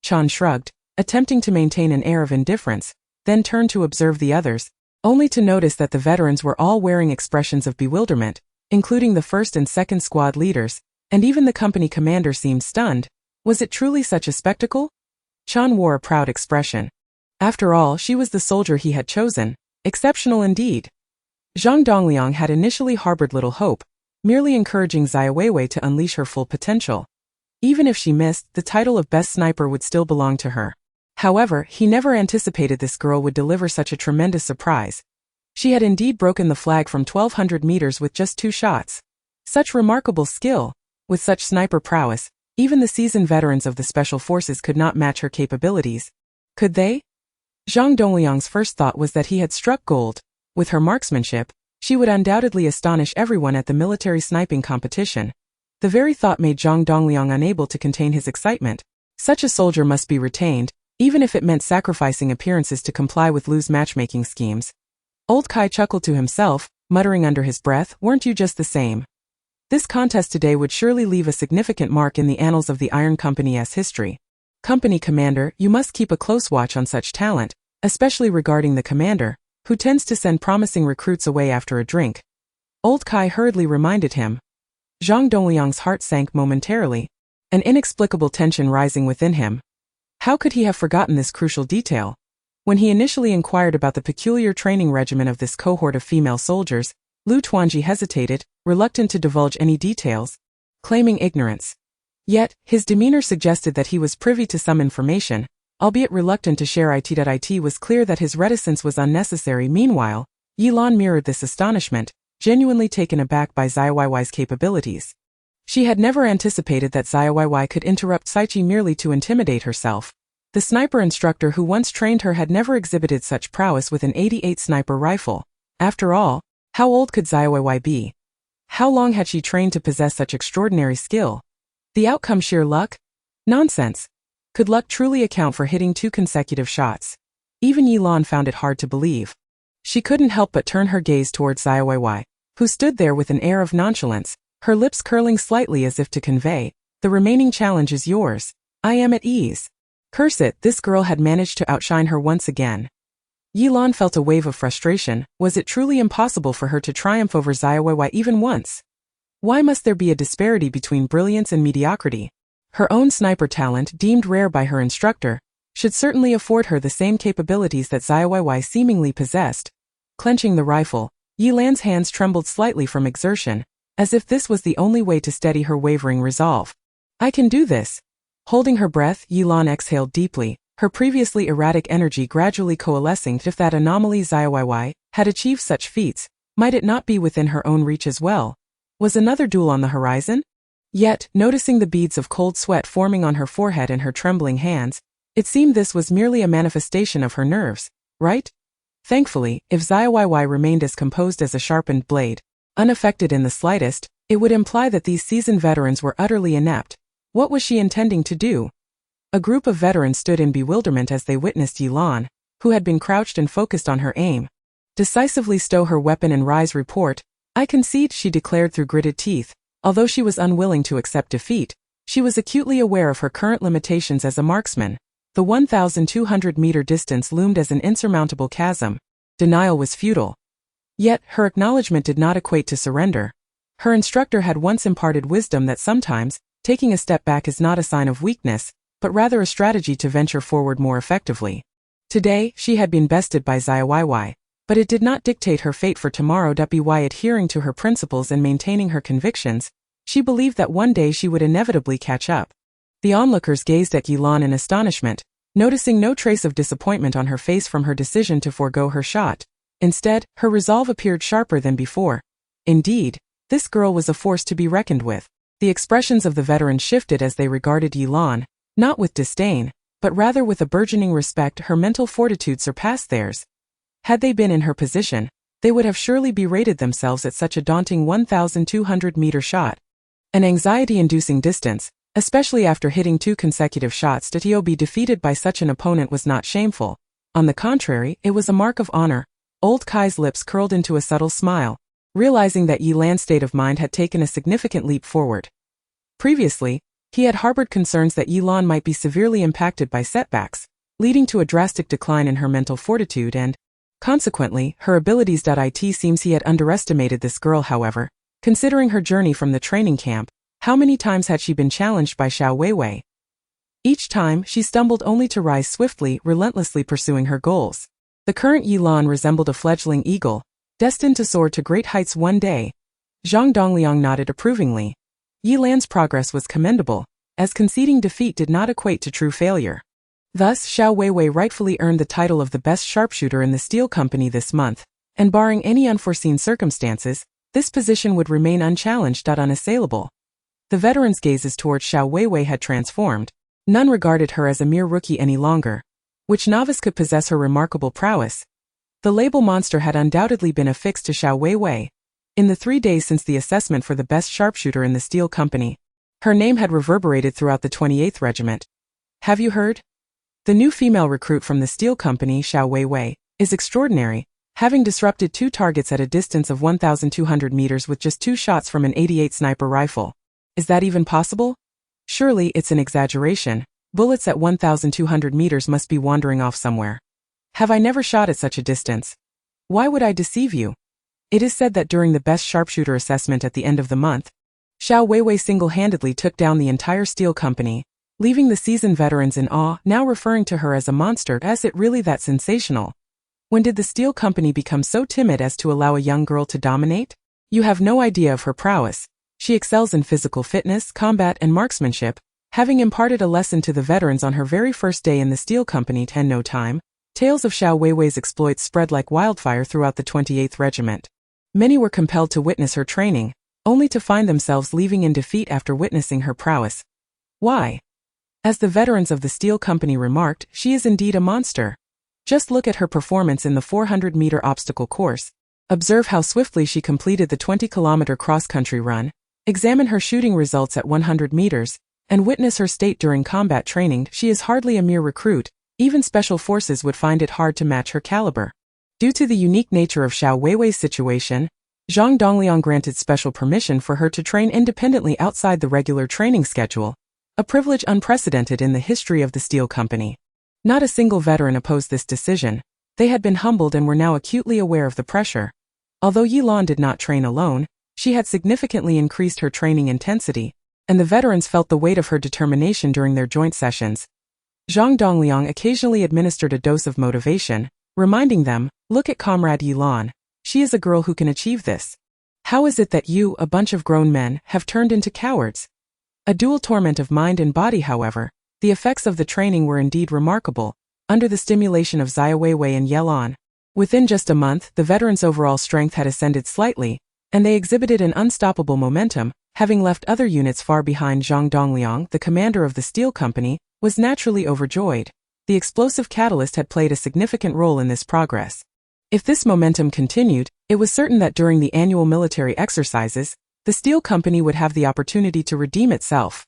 Chan shrugged, attempting to maintain an air of indifference, then turned to observe the others, only to notice that the veterans were all wearing expressions of bewilderment, including the first and second squad leaders, and even the company commander seemed stunned. Was it truly such a spectacle? Chan wore a proud expression. After all, she was the soldier he had chosen. Exceptional indeed. Zhang Dongliang had initially harbored little hope, merely encouraging Xiaowewei to unleash her full potential. Even if she missed, the title of best sniper would still belong to her. However, he never anticipated this girl would deliver such a tremendous surprise. She had indeed broken the flag from 1,200 meters with just 2 shots. Such remarkable skill! With such sniper prowess, even the seasoned veterans of the Special Forces could not match her capabilities. Could they? Zhang Dongliang's first thought was that he had struck gold. With her marksmanship, she would undoubtedly astonish everyone at the military sniping competition. The very thought made Zhang Dongliang unable to contain his excitement. Such a soldier must be retained, even if it meant sacrificing appearances to comply with Lu's matchmaking schemes. Old Kai chuckled to himself, muttering under his breath, "Weren't you just the same?" This contest today would surely leave a significant mark in the annals of the Iron Company's history. Company commander, you must keep a close watch on such talent, especially regarding the commander, who tends to send promising recruits away after a drink. Old Kai hurriedly reminded him. Zhang Dongliang's heart sank momentarily, an inexplicable tension rising within him. How could he have forgotten this crucial detail? When he initially inquired about the peculiar training regimen of this cohort of female soldiers, Lu Tuanji hesitated, reluctant to divulge any details, claiming ignorance. Yet, his demeanor suggested that he was privy to some information, albeit reluctant to share it. It was clear that his reticence was unnecessary. Meanwhile, Yilan mirrored this astonishment, genuinely taken aback by Xiaowei's capabilities. She had never anticipated that Xiaowei could interrupt Saichi merely to intimidate herself. The sniper instructor who once trained her had never exhibited such prowess with an 88 sniper rifle. After all, how old could Xiaowei be? How long had she trained to possess such extraordinary skill? The outcome sheer luck? Nonsense. Could luck truly account for hitting 2 consecutive shots? Even Yilan found it hard to believe. She couldn't help but turn her gaze towards Xiaowei, who stood there with an air of nonchalance, her lips curling slightly as if to convey, "The remaining challenge is yours. I am at ease." Curse it, this girl had managed to outshine her once again. Yilan felt a wave of frustration. Was it truly impossible for her to triumph over Xiaowei even once? Why must there be a disparity between brilliance and mediocrity? Her own sniper talent, deemed rare by her instructor, should certainly afford her the same capabilities that Xiaowei seemingly possessed. Clenching the rifle, Yilan's hands trembled slightly from exertion, as if this was the only way to steady her wavering resolve. "I can do this." Holding her breath, Yilan exhaled deeply, her previously erratic energy gradually coalescing. If that anomaly Xiaowei had achieved such feats, might it not be within her own reach as well? Was another duel on the horizon? Yet, noticing the beads of cold sweat forming on her forehead and her trembling hands, it seemed this was merely a manifestation of her nerves, right? Thankfully, if Xiaowei remained as composed as a sharpened blade, unaffected in the slightest, it would imply that these seasoned veterans were utterly inept. What was she intending to do? A group of veterans stood in bewilderment as they witnessed Yilan, who had been crouched and focused on her aim, decisively stow her weapon and rise. "Report. I concede," she declared through gritted teeth. Although she was unwilling to accept defeat, she was acutely aware of her current limitations as a marksman. The 1,200-meter distance loomed as an insurmountable chasm. Denial was futile. Yet, her acknowledgement did not equate to surrender. Her instructor had once imparted wisdom that sometimes, taking a step back is not a sign of weakness, but rather a strategy to venture forward more effectively. Today, she had been bested by Xiaowei, but it did not dictate her fate for tomorrow. By adhering to her principles and maintaining her convictions, she believed that one day she would inevitably catch up. The onlookers gazed at Yilan in astonishment, noticing no trace of disappointment on her face from her decision to forego her shot. Instead, her resolve appeared sharper than before. Indeed, this girl was a force to be reckoned with. The expressions of the veterans shifted as they regarded Yilan, not with disdain, but rather with a burgeoning respect. Her mental fortitude surpassed theirs. Had they been in her position, they would have surely berated themselves at such a daunting 1,200-meter shot. An anxiety-inducing distance, especially after hitting 2 consecutive shots. To be defeated by such an opponent was not shameful. On the contrary, it was a mark of honor. Old Kai's lips curled into a subtle smile, realizing that Yilan's state of mind had taken a significant leap forward. Previously, he had harbored concerns that Yilan might be severely impacted by setbacks, leading to a drastic decline in her mental fortitude and, consequently, her abilities. It seems he had underestimated this girl. However, considering her journey from the training camp, how many times had she been challenged by Xiaowewei? Each time, she stumbled only to rise swiftly, relentlessly pursuing her goals. The current Yilan resembled a fledgling eagle, destined to soar to great heights one day. Zhang Dongliang nodded approvingly. Yilan's progress was commendable, as conceding defeat did not equate to true failure. Thus, Xiaowewei rightfully earned the title of the best sharpshooter in the steel company this month, and barring any unforeseen circumstances, this position would remain unchallenged. Unassailable. The veterans' gazes towards Xiaowewei had transformed. None regarded her as a mere rookie any longer. Which novice could possess her remarkable prowess? The label monster had undoubtedly been affixed to Xiaowewei. In the 3 days since the assessment for the best sharpshooter in the steel company, her name had reverberated throughout the 28th Regiment. Have you heard? The new female recruit from the steel company, Xiaowewei, is extraordinary, having disrupted 2 targets at a distance of 1,200 meters with just 2 shots from an 88 sniper rifle. Is that even possible? Surely it's an exaggeration. Bullets at 1,200 meters must be wandering off somewhere. Have I never shot at such a distance? Why would I deceive you? It is said that during the best sharpshooter assessment at the end of the month, Xiaowewei single-handedly took down the entire steel company, leaving the seasoned veterans in awe, now referring to her as a monster. Is it really that sensational? When did the steel company become so timid as to allow a young girl to dominate? You have no idea of her prowess. She excels in physical fitness, combat, and marksmanship, having imparted a lesson to the veterans on her very first day in the steel company. In no time, tales of Xiaoweiwei's exploits spread like wildfire throughout the 28th Regiment. Many were compelled to witness her training, only to find themselves leaving in defeat after witnessing her prowess. Why? As the veterans of the steel company remarked, she is indeed a monster. Just look at her performance in the 400-meter obstacle course. Observe how swiftly she completed the 20-kilometer cross-country run. Examine her shooting results at 100 meters, and witness her state during combat training. She is hardly a mere recruit. Even special forces would find it hard to match her caliber. Due to the unique nature of Xiaoweiwei's situation, Zhang Dongliang granted special permission for her to train independently outside the regular training schedule, a privilege unprecedented in the history of the steel company. Not a single veteran opposed this decision. They had been humbled and were now acutely aware of the pressure. Although Yilan did not train alone, she had significantly increased her training intensity, and the veterans felt the weight of her determination during their joint sessions. Zhang Dongliang occasionally administered a dose of motivation, reminding them, look at Comrade Yilan. She is a girl who can achieve this. How is it that you, a bunch of grown men, have turned into cowards? A dual torment of mind and body. However, the effects of the training were indeed remarkable, under the stimulation of Xiaowewei and Yilan. Within just a month, the veterans' overall strength had ascended slightly, and they exhibited an unstoppable momentum. Having left other units far behind, Zhang Dongliang, the commander of the steel company, was naturally overjoyed. The explosive catalyst had played a significant role in this progress. If this momentum continued, it was certain that during the annual military exercises, the steel company would have the opportunity to redeem itself.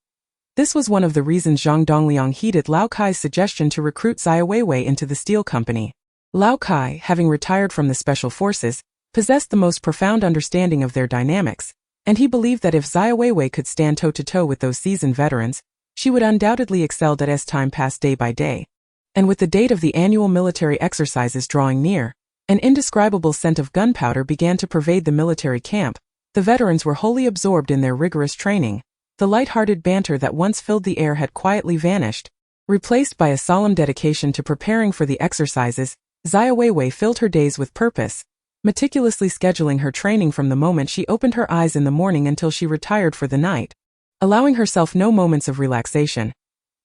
This was one of the reasons Zhang Dongliang heeded Lao Kai's suggestion to recruit Xiaowewei into the steel company. Lao Kai, having retired from the special forces, possessed the most profound understanding of their dynamics, and he believed that if Xiaowewei could stand toe-to-toe with those seasoned veterans, she would undoubtedly excel. As time passed day by day, and with the date of the annual military exercises drawing near, an indescribable scent of gunpowder began to pervade the military camp. The veterans were wholly absorbed in their rigorous training. The light-hearted banter that once filled the air had quietly vanished, replaced by a solemn dedication to preparing for the exercises. Xiaowewei filled her days with purpose, meticulously scheduling her training from the moment she opened her eyes in the morning until she retired for the night, allowing herself no moments of relaxation.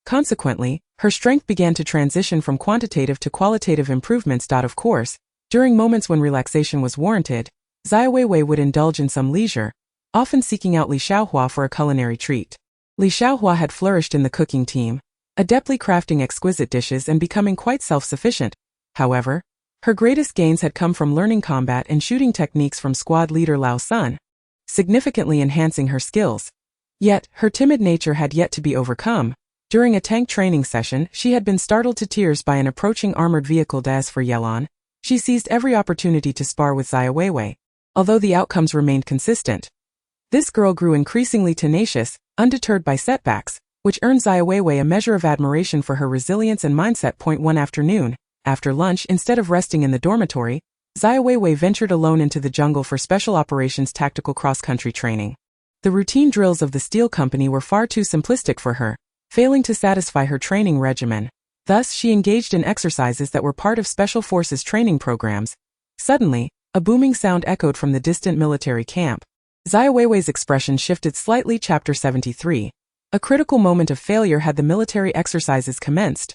Consequently, her strength began to transition from quantitative to qualitative improvements. Of course, during moments when relaxation was warranted, Xiaowewei would indulge in some leisure, often seeking out Li Xiaowei for a culinary treat. Li Xiaowei had flourished in the cooking team, adeptly crafting exquisite dishes and becoming quite self-sufficient. However, her greatest gains had come from learning combat and shooting techniques from squad leader Lao Sun, significantly enhancing her skills. Yet, her timid nature had yet to be overcome. During a tank training session, she had been startled to tears by an approaching armored vehicle. As for Yelan, she seized every opportunity to spar with Xiaowewei, although the outcomes remained consistent. This girl grew increasingly tenacious, undeterred by setbacks, which earned Xiaowewei a measure of admiration for her resilience and mindset. One afternoon, after lunch, instead of resting in the dormitory, Xiaowewei ventured alone into the jungle for special operations tactical cross-country training. The routine drills of the steel company were far too simplistic for her, failing to satisfy her training regimen. Thus, she engaged in exercises that were part of special forces training programs. Suddenly, a booming sound echoed from the distant military camp. Xiaowei's expression shifted slightly. Chapter 73. A critical moment of failure. Had the military exercises commenced?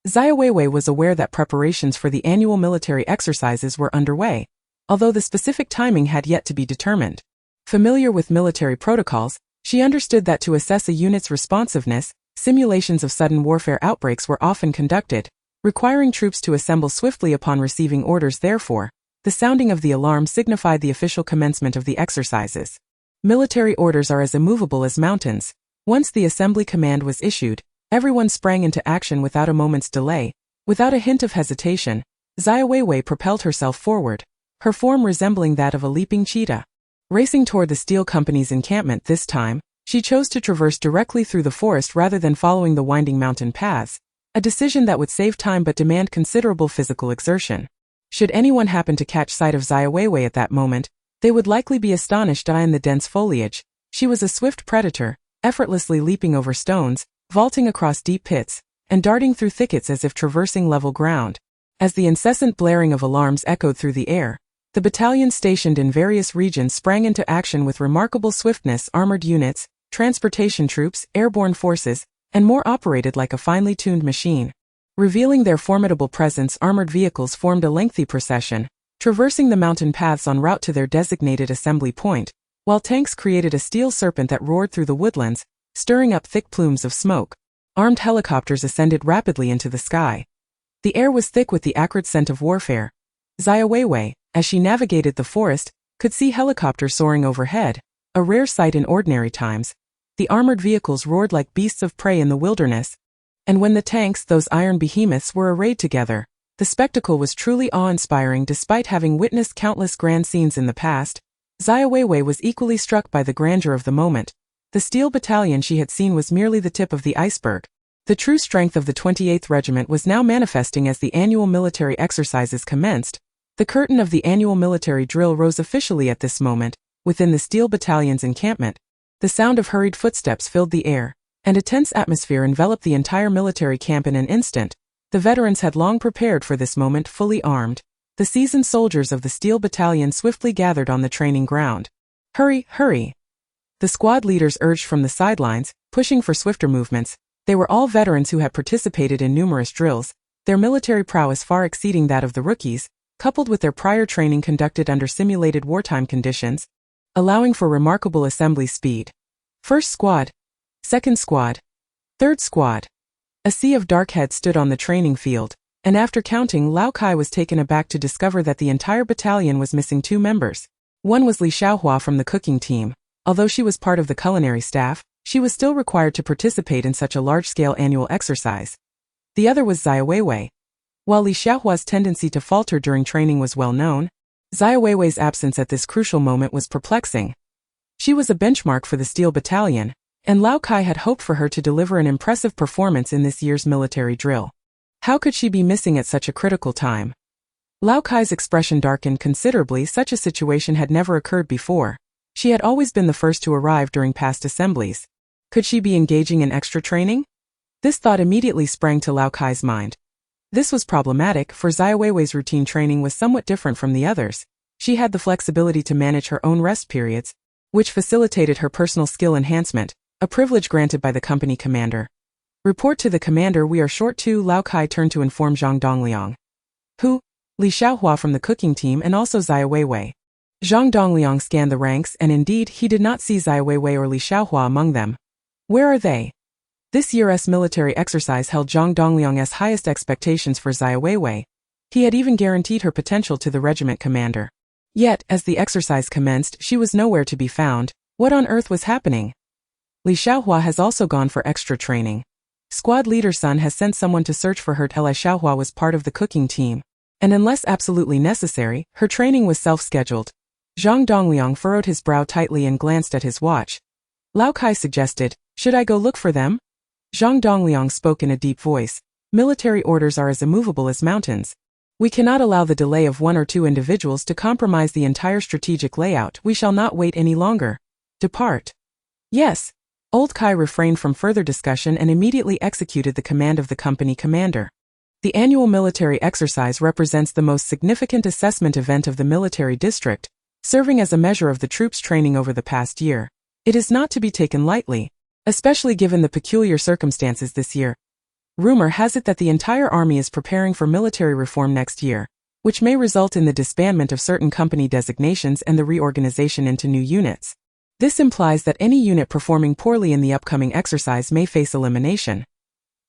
Xiaowei was aware that preparations for the annual military exercises were underway, although the specific timing had yet to be determined. Familiar with military protocols, she understood that to assess a unit's responsiveness, simulations of sudden warfare outbreaks were often conducted, requiring troops to assemble swiftly upon receiving orders. Therefore, the sounding of the alarm signified the official commencement of the exercises. Military orders are as immovable as mountains. Once the assembly command was issued, everyone sprang into action without a moment's delay. Without a hint of hesitation, Xiaowei propelled herself forward, her form resembling that of a leaping cheetah. Racing toward the steel company's encampment this time, she chose to traverse directly through the forest rather than following the winding mountain paths, a decision that would save time but demand considerable physical exertion. Should anyone happen to catch sight of Xiaowei at that moment, they would likely be astonished. In the dense foliage, she was a swift predator, effortlessly leaping over stones, vaulting across deep pits, and darting through thickets as if traversing level ground. As the incessant blaring of alarms echoed through the air, the battalions stationed in various regions sprang into action with remarkable swiftness. Armored units, transportation troops, airborne forces, and more operated like a finely tuned machine. Revealing their formidable presence, armored vehicles formed a lengthy procession, traversing the mountain paths en route to their designated assembly point, while tanks created a steel serpent that roared through the woodlands, stirring up thick plumes of smoke. Armed helicopters ascended rapidly into the sky. The air was thick with the acrid scent of warfare. Xiaowei, as she navigated the forest, could see helicopters soaring overhead, a rare sight in ordinary times. The armored vehicles roared like beasts of prey in the wilderness. And when the tanks, those iron behemoths, were arrayed together, the spectacle was truly awe-inspiring. Despite having witnessed countless grand scenes in the past, Xiaowei was equally struck by the grandeur of the moment. The steel battalion she had seen was merely the tip of the iceberg. The true strength of the 28th Regiment was now manifesting as the annual military exercises commenced. The curtain of the annual military drill rose officially at this moment, within the steel battalion's encampment. The sound of hurried footsteps filled the air, and a tense atmosphere enveloped the entire military camp in an instant. The veterans had long prepared for this moment, fully armed. The seasoned soldiers of the steel battalion swiftly gathered on the training ground. Hurry, hurry! The squad leaders urged from the sidelines, pushing for swifter movements. They were all veterans who had participated in numerous drills, their military prowess far exceeding that of the rookies, coupled with their prior training conducted under simulated wartime conditions, allowing for remarkable assembly speed. First squad, second squad, third squad. A sea of dark heads stood on the training field, and after counting, Lao Kai was taken aback to discover that the entire battalion was missing 2 members. One was Li Xiaowei from the cooking team. Although she was part of the culinary staff, she was still required to participate in such a large-scale annual exercise. The other was Xiaowewei. While Li Xiaowei's tendency to falter during training was well known, Xiaowei's absence at this crucial moment was perplexing. She was a benchmark for the steel battalion, and Lao Kai had hoped for her to deliver an impressive performance in this year's military drill. How could she be missing at such a critical time? Lao Kai's expression darkened considerably. Such a situation had never occurred before. She had always been the first to arrive during past assemblies. Could she be engaging in extra training? This thought immediately sprang to Lao Kai's mind. This was problematic, for Xiaowei's routine training was somewhat different from the others. She had the flexibility to manage her own rest periods, which facilitated her personal skill enhancement, a privilege granted by the company commander. Report to the commander, we are short 2. Lao Kai turned to inform Zhang Dongliang. Who? Li Xiaowei from the cooking team and also Xiaowei. Zhang Dongliang scanned the ranks and indeed he did not see Xiaowewei or Li Xiaohua among them. Where are they? This year's military exercise held Zhang Dongliang's highest expectations for Xiaowewei. He had even guaranteed her potential to the regiment commander. Yet, as the exercise commenced, she was nowhere to be found. What on earth was happening? Li Xiaohua has also gone for extra training. Squad leader Sun has sent someone to search for her. Li Xiaohua was part of the cooking team, and unless absolutely necessary, her training was self-scheduled. Zhang Dongliang furrowed his brow tightly and glanced at his watch. Lao Kai suggested, "Should I go look for them?" Zhang Dongliang spoke in a deep voice. "Military orders are as immovable as mountains. We cannot allow the delay of one or two individuals to compromise the entire strategic layout. We shall not wait any longer. Depart." "Yes." Old Kai refrained from further discussion and immediately executed the command of the company commander. The annual military exercise represents the most significant assessment event of the military district, serving as a measure of the troops' training over the past year. It is not to be taken lightly, especially given the peculiar circumstances this year. Rumor has it that the entire army is preparing for military reform next year, which may result in the disbandment of certain company designations and the reorganization into new units. This implies that any unit performing poorly in the upcoming exercise may face elimination.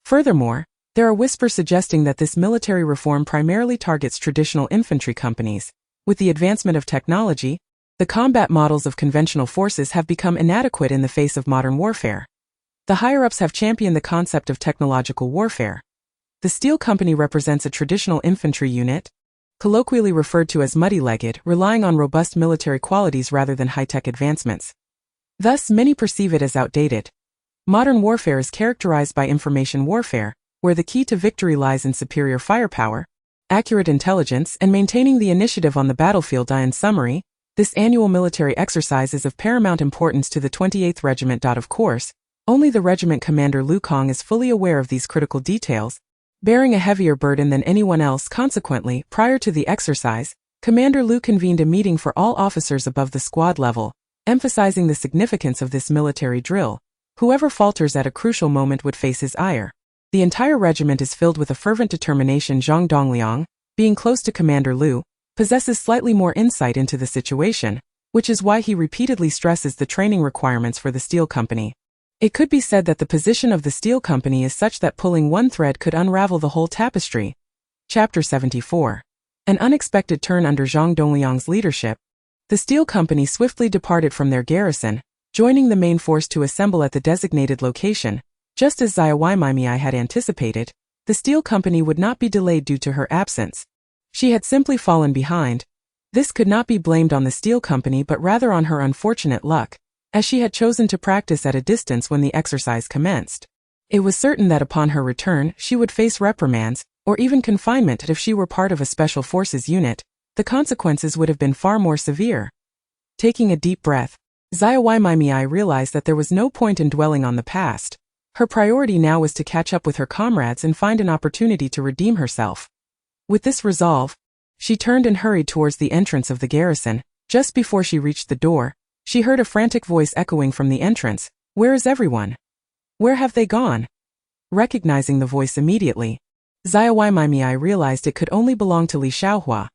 Furthermore, there are whispers suggesting that this military reform primarily targets traditional infantry companies. With the advancement of technology, the combat models of conventional forces have become inadequate in the face of modern warfare. The higher-ups have championed the concept of technological warfare. The Steel Company represents a traditional infantry unit, colloquially referred to as muddy-legged, relying on robust military qualities rather than high-tech advancements. Thus, many perceive it as outdated. Modern warfare is characterized by information warfare, where the key to victory lies in superior firepower, accurate intelligence, and maintaining the initiative on the battlefield. In summary, this annual military exercise is of paramount importance to the 28th Regiment. Of course, only the regiment commander Lu Kong is fully aware of these critical details, bearing a heavier burden than anyone else. Consequently, prior to the exercise, Commander Lu convened a meeting for all officers above the squad level, emphasizing the significance of this military drill. Whoever falters at a crucial moment would face his ire. The entire regiment is filled with a fervent determination. Zhang Dongliang, being close to Commander Lu, possesses slightly more insight into the situation, which is why he repeatedly stresses the training requirements for the Steel Company. It could be said that the position of the Steel Company is such that pulling one thread could unravel the whole tapestry. Chapter 74. An unexpected turn. Under Zhang Dongliang's leadership, the Steel Company swiftly departed from their garrison, joining the main force to assemble at the designated location. Just as Xiaowewei had anticipated, the Steel Company would not be delayed due to her absence. She had simply fallen behind. This could not be blamed on the Steel Company but rather on her unfortunate luck, as she had chosen to practice at a distance when the exercise commenced. It was certain that upon her return she would face reprimands, or even confinement. If she were part of a special forces unit, the consequences would have been far more severe. Taking a deep breath, Xiaowewei realized that there was no point in dwelling on the past. Her priority now was to catch up with her comrades and find an opportunity to redeem herself. With this resolve, she turned and hurried towards the entrance of the garrison. Just before she reached the door, she heard a frantic voice echoing from the entrance. "Where is everyone? Where have they gone?" Recognizing the voice immediately, Xiaowewei realized it could only belong to Li Xiaohua.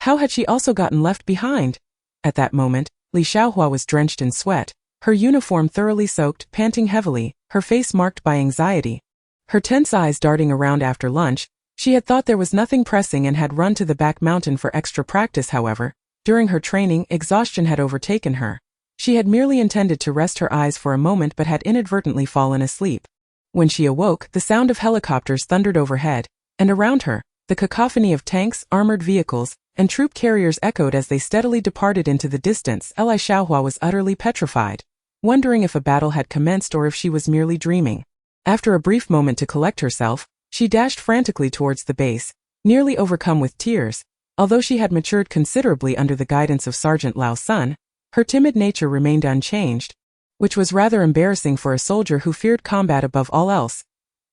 How had she also gotten left behind? At that moment, Li Xiaohua was drenched in sweat, her uniform thoroughly soaked, panting heavily, her face marked by anxiety. Her tense eyes darting around. After lunch, she had thought there was nothing pressing and had run to the back mountain for extra practice. However, during her training, exhaustion had overtaken her. She had merely intended to rest her eyes for a moment but had inadvertently fallen asleep. When she awoke, the sound of helicopters thundered overhead, and around her, the cacophony of tanks, armored vehicles, and troop carriers echoed as they steadily departed into the distance. Li Xiaohua was utterly petrified, wondering if a battle had commenced or if she was merely dreaming. After a brief moment to collect herself, she dashed frantically towards the base, nearly overcome with tears. Although she had matured considerably under the guidance of Sergeant Lao Sun, her timid nature remained unchanged, which was rather embarrassing for a soldier who feared combat above all else.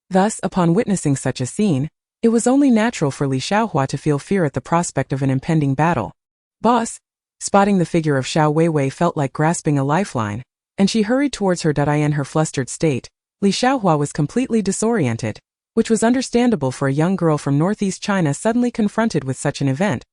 Thus, upon witnessing such a scene, it was only natural for Li Xiaohua to feel fear at the prospect of an impending battle. "Boss!" Spotting the figure of Xiaowewei felt like grasping a lifeline, and she hurried towards her. In her flustered state, Li Xiaohua was completely disoriented, which was understandable for a young girl from northeast China suddenly confronted with such an event.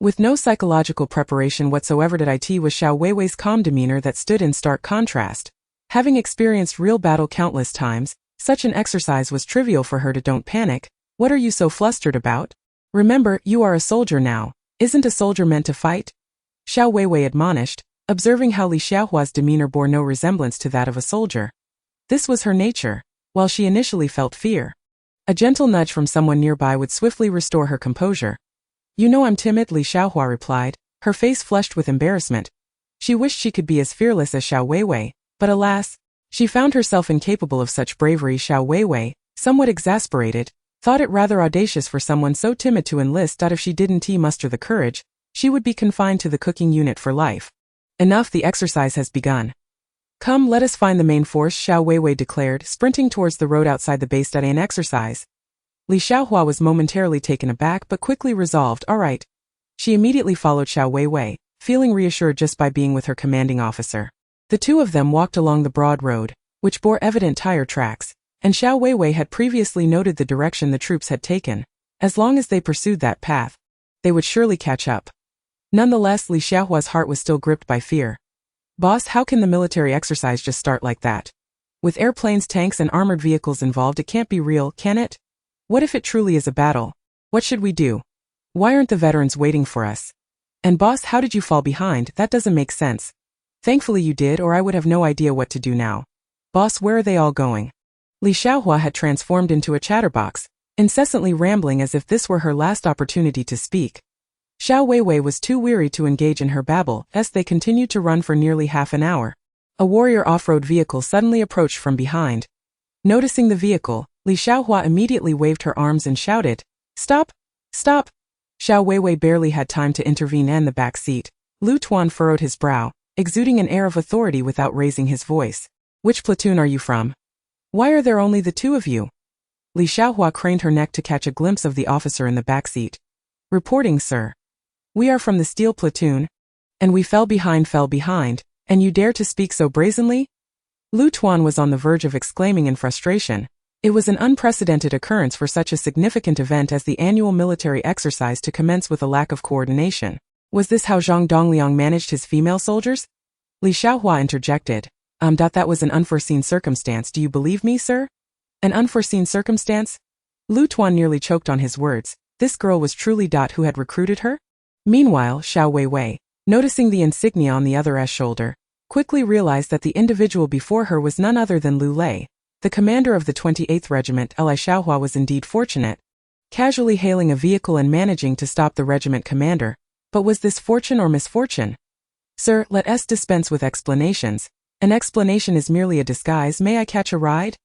With no psychological preparation whatsoever, it was Xiaoweiwei's calm demeanor that stood in stark contrast. Having experienced real battle countless times, such an exercise was trivial for her. Don't panic. What are you so flustered about? Remember, you are a soldier now. Isn't a soldier meant to fight? Xiaowewei admonished, observing how Li Xiaohua's demeanor bore no resemblance to that of a soldier. This was her nature, while she initially felt fear. A gentle nudge from someone nearby would swiftly restore her composure. You know I'm timid, Li Xiaohua replied, her face flushed with embarrassment. She wished she could be as fearless as Xiaoweiwei, but alas, she found herself incapable of such bravery. Xiaoweiwei, somewhat exasperated, thought it rather audacious for someone so timid to enlist. If she didn't muster the courage, she would be confined to the cooking unit for life. Enough, the exercise has begun. Come, let us find the main force, Xiaoweiwei declared, sprinting towards the road outside the base. An exercise. Li Xiaohua was momentarily taken aback but quickly resolved, all right. She immediately followed Xiaoweiwei, feeling reassured just by being with her commanding officer. The two of them walked along the broad road, which bore evident tire tracks, and Xiaoweiwei had previously noted the direction the troops had taken. As long as they pursued that path, they would surely catch up. Nonetheless, Li Xiaohua's heart was still gripped by fear. Boss, how can the military exercise just start like that? With airplanes, tanks, and armored vehicles involved, it can't be real, can it? What if it truly is a battle? What should we do? Why aren't the veterans waiting for us? And boss, how did you fall behind? That doesn't make sense. Thankfully you did, or I would have no idea what to do now. Boss, where are they all going? Li Xiaohua had transformed into a chatterbox, incessantly rambling as if this were her last opportunity to speak. Xiaoweiwei was too weary to engage in her babble, as they continued to run for nearly half an hour. A warrior off-road vehicle suddenly approached from behind. Noticing the vehicle, Li Xiaohua immediately waved her arms and shouted, "Stop! Stop!" Xiaoweiwei barely had time to intervene, and the back seat. Lu Tuan furrowed his brow, exuding an air of authority without raising his voice. Which platoon are you from? Why are there only the two of you? Li Xiaohua craned her neck to catch a glimpse of the officer in the back seat. Reporting, sir. We are from the Steel Platoon. And we fell behind, and you dare to speak so brazenly? Lu Tuan was on the verge of exclaiming in frustration. It was an unprecedented occurrence for such a significant event as the annual military exercise to commence with a lack of coordination. Was this how Zhang Dongliang managed his female soldiers? Li Xiaohua interjected. That was an unforeseen circumstance. Do you believe me, sir? An unforeseen circumstance? Lu Tuan nearly choked on his words. This girl was truly who had recruited her? Meanwhile, Xiaoweiwei, noticing the insignia on the other's shoulder, quickly realized that the individual before her was none other than Lu Lei, the commander of the 28th Regiment. Li Xiaohua was indeed fortunate, casually hailing a vehicle and managing to stop the regiment commander. But was this fortune or misfortune? Sir, let us dispense with explanations. An explanation is merely a disguise. May I catch a ride?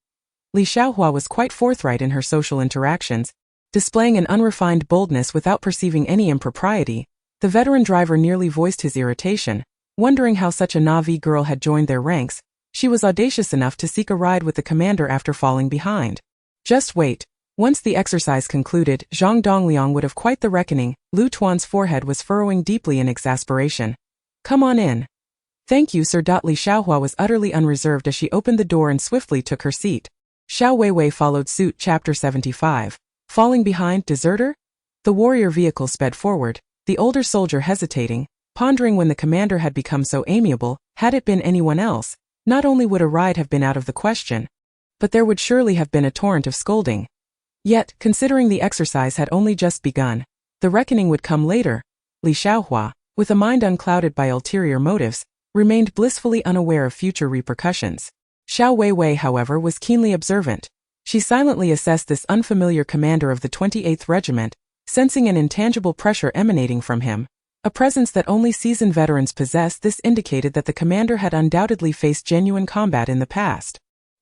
Li Xiaohua was quite forthright in her social interactions, displaying an unrefined boldness without perceiving any impropriety. The veteran driver nearly voiced his irritation, wondering how such a Na'vi girl had joined their ranks. She was audacious enough to seek a ride with the commander after falling behind. Just wait. Once the exercise concluded, Zhang Dongliang would have quite the reckoning. Lu Tuan's forehead was furrowing deeply in exasperation. Come on in. Thank you, sir. Li Xiaohua was utterly unreserved as she opened the door and swiftly took her seat. Xiaoweiwei followed suit. Chapter 75. Falling behind, deserter? The warrior vehicle sped forward, the older soldier hesitating, pondering when the commander had become so amiable. Had it been anyone else, not only would a ride have been out of the question, but there would surely have been a torrent of scolding. Yet, considering the exercise had only just begun, the reckoning would come later. Li Xiaohua, with a mind unclouded by ulterior motives, remained blissfully unaware of future repercussions. Xiaoweiwei, however, was keenly observant. She silently assessed this unfamiliar commander of the 28th Regiment, sensing an intangible pressure emanating from him, a presence that only seasoned veterans possess. This indicated that the commander had undoubtedly faced genuine combat in the past.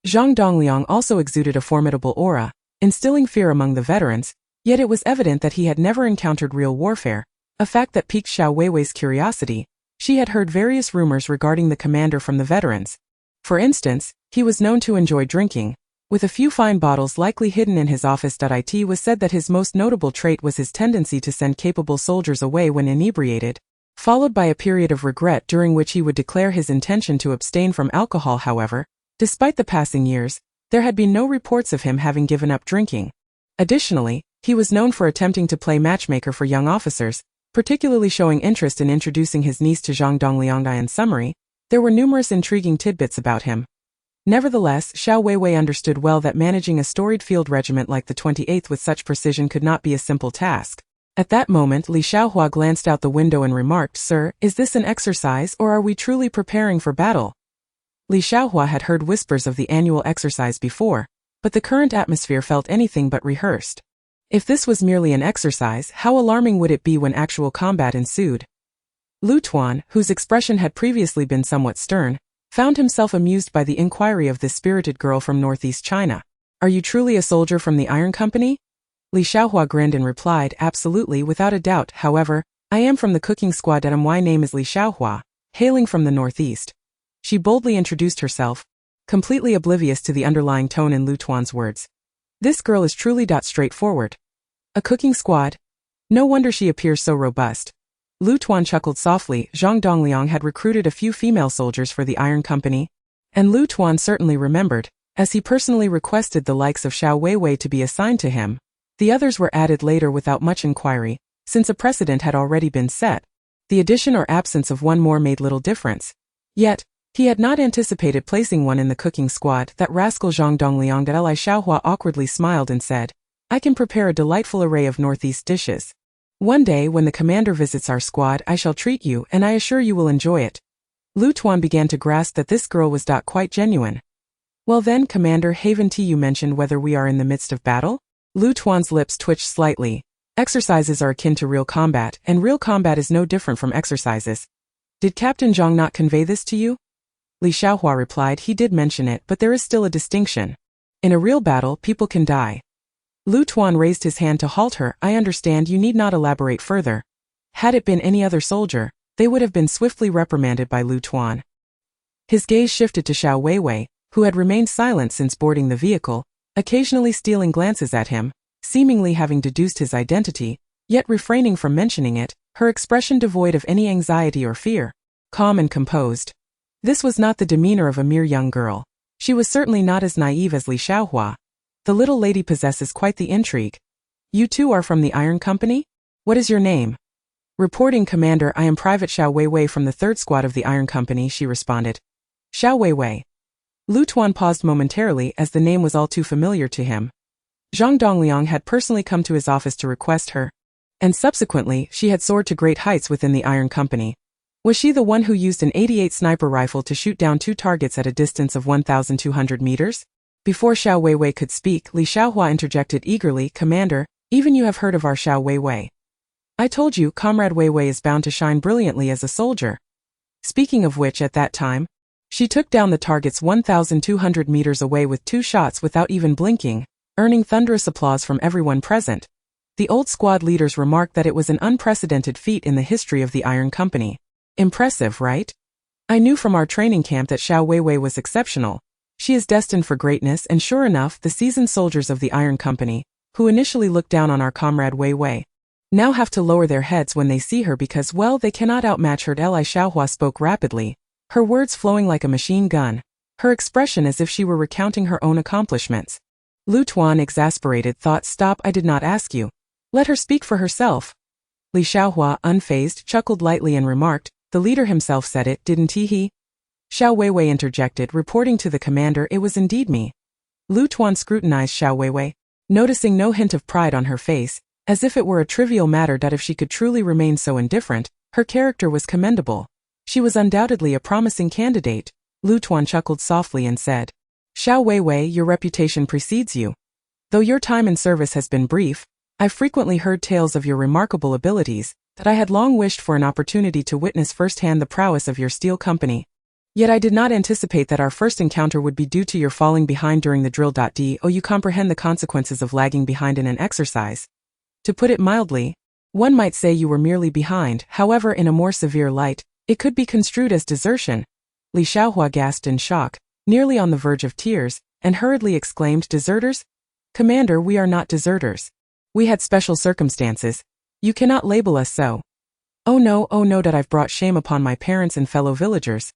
Zhang Dongliang also exuded a formidable aura, instilling fear among the veterans, yet it was evident that he had never encountered real warfare, a fact that piqued Xiaoweiwei's curiosity. She had heard various rumors regarding the commander from the veterans. For instance, he was known to enjoy drinking, with a few fine bottles likely hidden in his office. It was said that his most notable trait was his tendency to send capable soldiers away when inebriated, followed by a period of regret during which he would declare his intention to abstain from alcohol. However, despite the passing years, there had been no reports of him having given up drinking. Additionally, he was known for attempting to play matchmaker for young officers, particularly showing interest in introducing his niece to Zhang Dongliang. In summary, there were numerous intriguing tidbits about him. Nevertheless, Xiaowewei understood well that managing a storied field regiment like the 28th with such precision could not be a simple task. At that moment, Li Xiaohua glanced out the window and remarked, "Sir, is this an exercise or are we truly preparing for battle?" Li Xiaohua had heard whispers of the annual exercise before, but the current atmosphere felt anything but rehearsed. If this was merely an exercise, how alarming would it be when actual combat ensued? Lu Tuan, whose expression had previously been somewhat stern, found himself amused by the inquiry of this spirited girl from northeast China. "Are you truly a soldier from the Iron Company?" Li Xiaohua grinned and replied, "Absolutely, without a doubt. However, I am from the cooking squad. My name is Li Xiaohua, hailing from the northeast." She boldly introduced herself, completely oblivious to the underlying tone in Lu Tuan's words. This girl is truly straightforward. A cooking squad? No wonder she appears so robust. Lu Tuan chuckled softly. Zhang Dongliang had recruited a few female soldiers for the Iron Company, and Lu Tuan certainly remembered, as he personally requested the likes of Xiaowewei to be assigned to him. The others were added later without much inquiry, since a precedent had already been set. The addition or absence of one more made little difference. Yet, he had not anticipated placing one in the cooking squad. That rascal Zhang Dongliang. Li Xiaohua awkwardly smiled and said, "I can prepare a delightful array of northeast dishes. One day when the commander visits our squad, I shall treat you, and I assure you will enjoy it." Lu Tuan began to grasp that this girl was quite genuine. "Well then, Commander, haven't you mentioned whether we are in the midst of battle?" Lu Tuan's lips twitched slightly. Exercises are akin to real combat, and real combat is no different from exercises. "Did Captain Zhang not convey this to you?" Li Xiaohua replied, "He did mention it, but there is still a distinction. In a real battle, people can die." Lu Tuan raised his hand to halt her. "I understand, you need not elaborate further." Had it been any other soldier, they would have been swiftly reprimanded by Lu Tuan. His gaze shifted to Xiaowewei, who had remained silent since boarding the vehicle, occasionally stealing glances at him, seemingly having deduced his identity, yet refraining from mentioning it, her expression devoid of any anxiety or fear, calm and composed. This was not the demeanor of a mere young girl. She was certainly not as naive as Li Xiaohua. The little lady possesses quite the intrigue. "You too are from the Iron Company? What is your name?" "Reporting, Commander, I am Private Xiaowewei from the 3rd Squad of the Iron Company," she responded. Xiaowewei. Lu Tuan paused momentarily as the name was all too familiar to him. Zhang Dongliang had personally come to his office to request her, and subsequently she had soared to great heights within the Iron Company. Was she the one who used an 88 sniper rifle to shoot down 2 targets at a distance of 1,200 meters? Before Xiaowewei could speak, Li Xiaohua interjected eagerly, "Commander, even you have heard of our Xiaowewei. I told you, Comrade Wewei is bound to shine brilliantly as a soldier." Speaking of which, at that time, she took down the targets 1,200 meters away with 2 shots without even blinking, earning thunderous applause from everyone present. The old squad leaders remarked that it was an unprecedented feat in the history of the Iron Company. Impressive, right? I knew from our training camp that Xiaowewei was exceptional. She is destined for greatness, and sure enough, the seasoned soldiers of the Iron Company, who initially looked down on our comrade Wewei, now have to lower their heads when they see her because, well, they cannot outmatch her. Li Xiaohua spoke rapidly, her words flowing like a machine gun, her expression as if she were recounting her own accomplishments. Lu Tuan, exasperated, thought, "Stop, I did not ask you. Let her speak for herself." Li Xiaohua, unfazed, chuckled lightly and remarked, "The leader himself said it, didn't he?" Xiaowewei interjected, reporting to the commander, "It was indeed me." Lu Tuan scrutinized Xiaowewei, noticing no hint of pride on her face, as if it were a trivial matter that if she could truly remain so indifferent, her character was commendable. She was undoubtedly a promising candidate. Lu Tuan chuckled softly and said, "Xiaowewei, your reputation precedes you. Though your time in service has been brief, I've frequently heard tales of your remarkable abilities, that I had long wished for an opportunity to witness firsthand the prowess of your steel company. Yet I did not anticipate that our first encounter would be due to your falling behind during the drill. You comprehend the consequences of lagging behind in an exercise. To put it mildly, one might say you were merely behind. However, in a more severe light, it could be construed as desertion." Li Xiaohua gasped in shock, nearly on the verge of tears, and hurriedly exclaimed, "Deserters? Commander, we are not deserters. We had special circumstances. You cannot label us so." Oh no, that I've brought shame upon my parents and fellow villagers."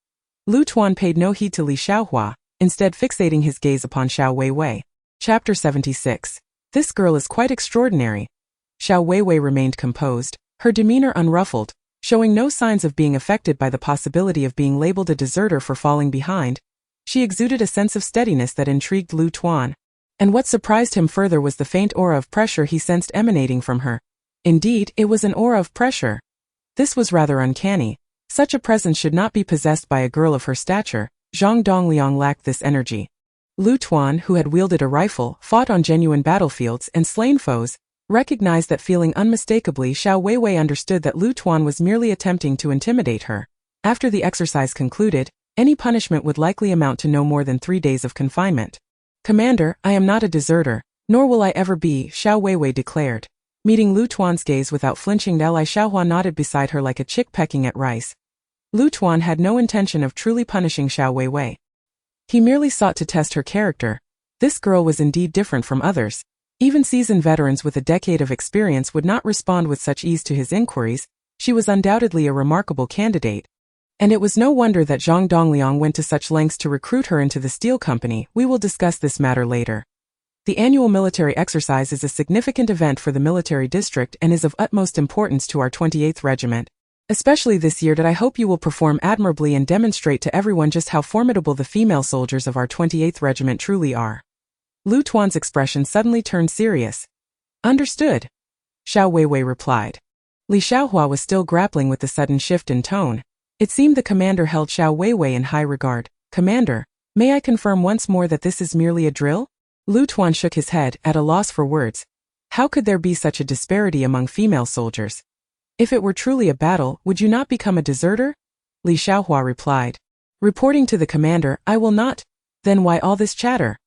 Lu Tuan paid no heed to Li Xiaohua, instead fixating his gaze upon Xiaowewei. Chapter 76. This girl is quite extraordinary. Xiaowewei remained composed, her demeanor unruffled, showing no signs of being affected by the possibility of being labeled a deserter for falling behind. She exuded a sense of steadiness that intrigued Lu Tuan. And what surprised him further was the faint aura of pressure he sensed emanating from her. Indeed, it was an aura of pressure. This was rather uncanny. Such a presence should not be possessed by a girl of her stature. Zhang Dongliang lacked this energy. Lu Tuan, who had wielded a rifle, fought on genuine battlefields, and slain foes, recognized that feeling unmistakably. Xiaowewei understood that Lu Tuan was merely attempting to intimidate her. After the exercise concluded, any punishment would likely amount to no more than 3 days of confinement. "Commander, I am not a deserter, nor will I ever be," Xiaowewei declared. Meeting Lu Tuan's gaze without flinching, Li Xiaohua nodded beside her like a chick pecking at rice. Lu Tuan had no intention of truly punishing Xiaowewei. He merely sought to test her character. This girl was indeed different from others. Even seasoned veterans with a decade of experience would not respond with such ease to his inquiries. She was undoubtedly a remarkable candidate. And it was no wonder that Zhang Dongliang went to such lengths to recruit her into the Steel Company. We will discuss this matter later. The annual military exercise is a significant event for the military district and is of utmost importance to our 28th Regiment. Especially this year, that I hope you will perform admirably and demonstrate to everyone just how formidable the female soldiers of our 28th Regiment truly are. Lu Tuan's expression suddenly turned serious. "Understood," Xiaowewei replied. Li Xiaohua was still grappling with the sudden shift in tone. It seemed the commander held Xiaowewei in high regard. "Commander, may I confirm once more that this is merely a drill?" Lu Tuan shook his head, at a loss for words. How could there be such a disparity among female soldiers? "If it were truly a battle, would you not become a deserter?" Li Xiaohua replied. "Reporting to the commander, I will not." "Then why all this chatter?"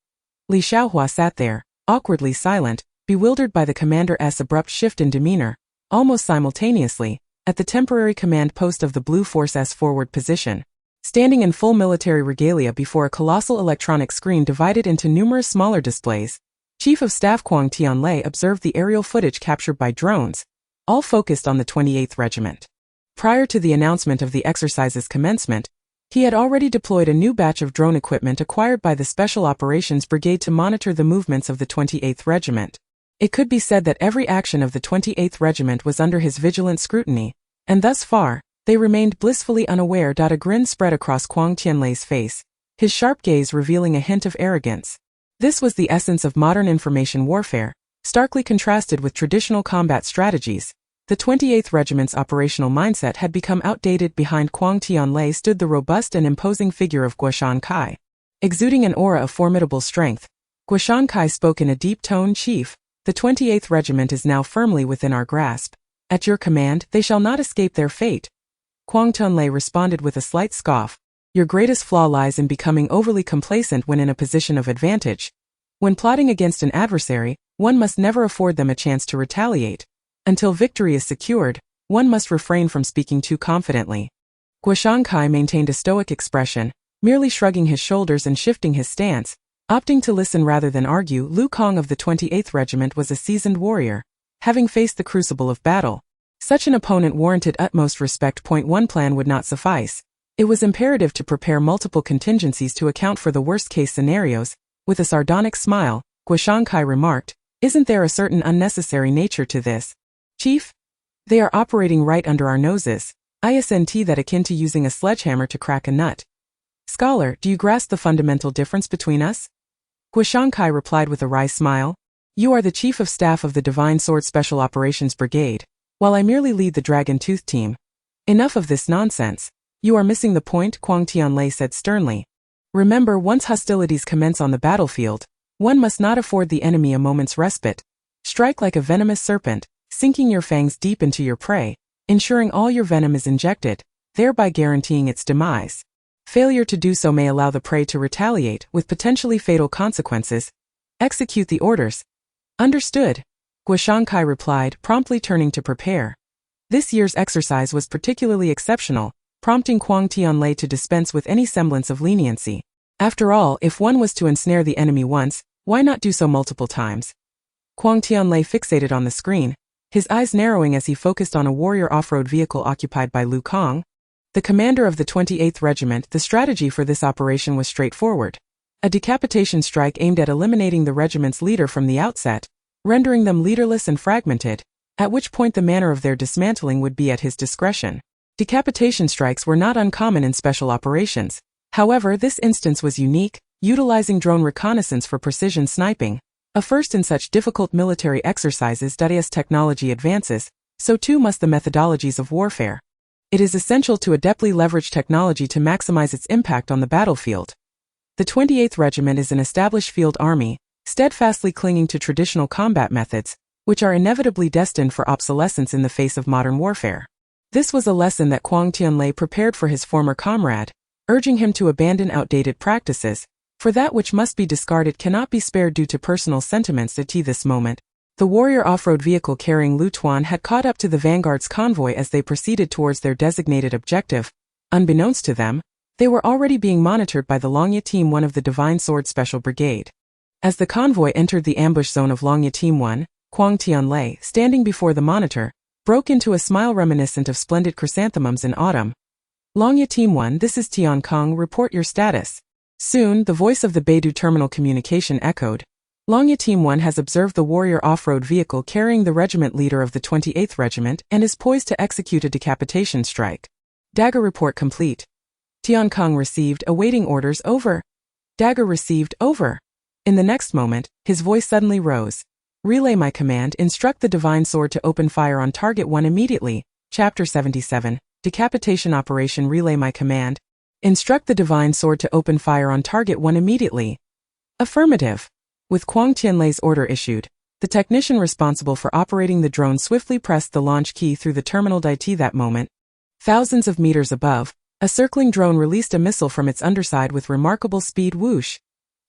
Li Xiaohua sat there, awkwardly silent, bewildered by the commander's abrupt shift in demeanor. Almost simultaneously, at the temporary command post of the Blue Force's forward position, standing in full military regalia before a colossal electronic screen divided into numerous smaller displays, Chief of Staff Kwang Tianlei observed the aerial footage captured by drones, all focused on the 28th Regiment. Prior to the announcement of the exercise's commencement, he had already deployed a new batch of drone equipment acquired by the Special Operations Brigade to monitor the movements of the 28th Regiment. It could be said that every action of the 28th Regiment was under his vigilant scrutiny, and thus far, they remained blissfully unaware. A grin spread across Kwang Tianlei's face, his sharp gaze revealing a hint of arrogance. This was the essence of modern information warfare, starkly contrasted with traditional combat strategies. The 28th Regiment's operational mindset had become outdated. Behind Kwang Tianlei stood the robust and imposing figure of Guoshan Kai. Exuding an aura of formidable strength, Guoshan Kai spoke in a deep tone. "Chief, the 28th Regiment is now firmly within our grasp. At your command, they shall not escape their fate." Kwang Tianlei responded with a slight scoff. "Your greatest flaw lies in becoming overly complacent when in a position of advantage. When plotting against an adversary, one must never afford them a chance to retaliate. Until victory is secured, one must refrain from speaking too confidently." Guoshan Kai maintained a stoic expression, merely shrugging his shoulders and shifting his stance, opting to listen rather than argue. Lu Kong of the 28th Regiment was a seasoned warrior, having faced the crucible of battle. Such an opponent warranted utmost respect. One plan would not suffice. It was imperative to prepare multiple contingencies to account for the worst-case scenarios. With a sardonic smile, Guoshan Kai remarked, "Isn't there a certain unnecessary nature to this, Chief? They are operating right under our noses. Isn't that akin to using a sledgehammer to crack a nut? Scholar, do you grasp the fundamental difference between us?" Guoshan Kai replied with a wry smile. "You are the Chief of Staff of the Divine Sword Special Operations Brigade, while I merely lead the Dragon Tooth team. Enough of this nonsense. You are missing the point," Kwang Tianlei said sternly. "Remember, once hostilities commence on the battlefield, one must not afford the enemy a moment's respite. Strike like a venomous serpent, sinking your fangs deep into your prey, ensuring all your venom is injected, thereby guaranteeing its demise. Failure to do so may allow the prey to retaliate, with potentially fatal consequences. Execute the orders." "Understood," Guoshan Kai replied, promptly turning to prepare. This year's exercise was particularly exceptional, prompting Kwang Tianlei to dispense with any semblance of leniency. After all, if one was to ensnare the enemy once, why not do so multiple times? Kwang Tianlei fixated on the screen, his eyes narrowing as he focused on a warrior off-road vehicle occupied by Lu Kong, the commander of the 28th Regiment. The strategy for this operation was straightforward. A decapitation strike aimed at eliminating the regiment's leader from the outset, rendering them leaderless and fragmented. at which point the manner of their dismantling would be at his discretion. Decapitation strikes were not uncommon in special operations. However, this instance was unique, utilizing drone reconnaissance for precision sniping, a first in such difficult military exercises. As technology advances, so too must the methodologies of warfare. It is essential to adeptly leverage technology to maximize its impact on the battlefield. The 28th Regiment is an established field army, steadfastly clinging to traditional combat methods, which are inevitably destined for obsolescence in the face of modern warfare. This was a lesson that Quang Tianlei prepared for his former comrade, urging him to abandon outdated practices, for that which must be discarded cannot be spared due to personal sentiments. At this moment, the warrior off-road vehicle carrying Lu Tuan had caught up to the vanguard's convoy as they proceeded towards their designated objective. Unbeknownst to them, they were already being monitored by the Longya Team 1 of the Divine Sword Special Brigade. As the convoy entered the ambush zone of Longya Team 1, Quang Tianlei, standing before the monitor, broke into a smile reminiscent of splendid chrysanthemums in autumn. Longya Team 1, this is Tian Kong, report your status. Soon, the voice of the Beidou terminal communication echoed. Longya Team 1 has observed the warrior off-road vehicle carrying the regiment leader of the 28th Regiment and is poised to execute a decapitation strike. Dagger report complete. Tian Kong received, awaiting orders, over. Dagger received, over. In the next moment, his voice suddenly rose. Relay my command, instruct the Divine Sword to open fire on Target 1 immediately. Chapter 77, Decapitation Operation. Relay my command. Instruct the Divine Sword to open fire on Target 1 immediately. Affirmative. With Quang Tianlei's order issued, the technician responsible for operating the drone swiftly pressed the launch key through the terminal DIT. That moment, thousands of meters above, a circling drone released a missile from its underside with remarkable speed. Whoosh!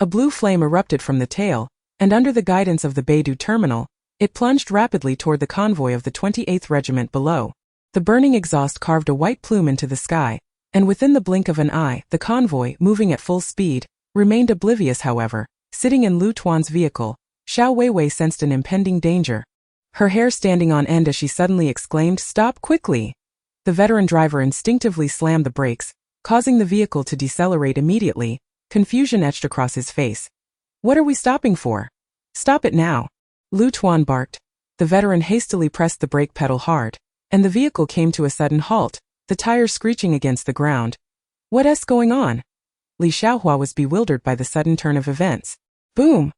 A blue flame erupted from the tail, and under the guidance of the Beidou terminal, it plunged rapidly toward the convoy of the 28th Regiment below. The burning exhaust carved a white plume into the sky, and within the blink of an eye, the convoy, moving at full speed, remained oblivious. However, sitting in Lu Tuan's vehicle, Xiaowewei sensed an impending danger. Her hair standing on end as she suddenly exclaimed, "Stop quickly!" The veteran driver instinctively slammed the brakes, causing the vehicle to decelerate immediately. Confusion etched across his face. "What are we stopping for? Stop it now!" Lu Tuan barked. The veteran hastily pressed the brake pedal hard, and the vehicle came to a sudden halt, the tires screeching against the ground. "What's going on?" Li Xiaohua was bewildered by the sudden turn of events. Boom!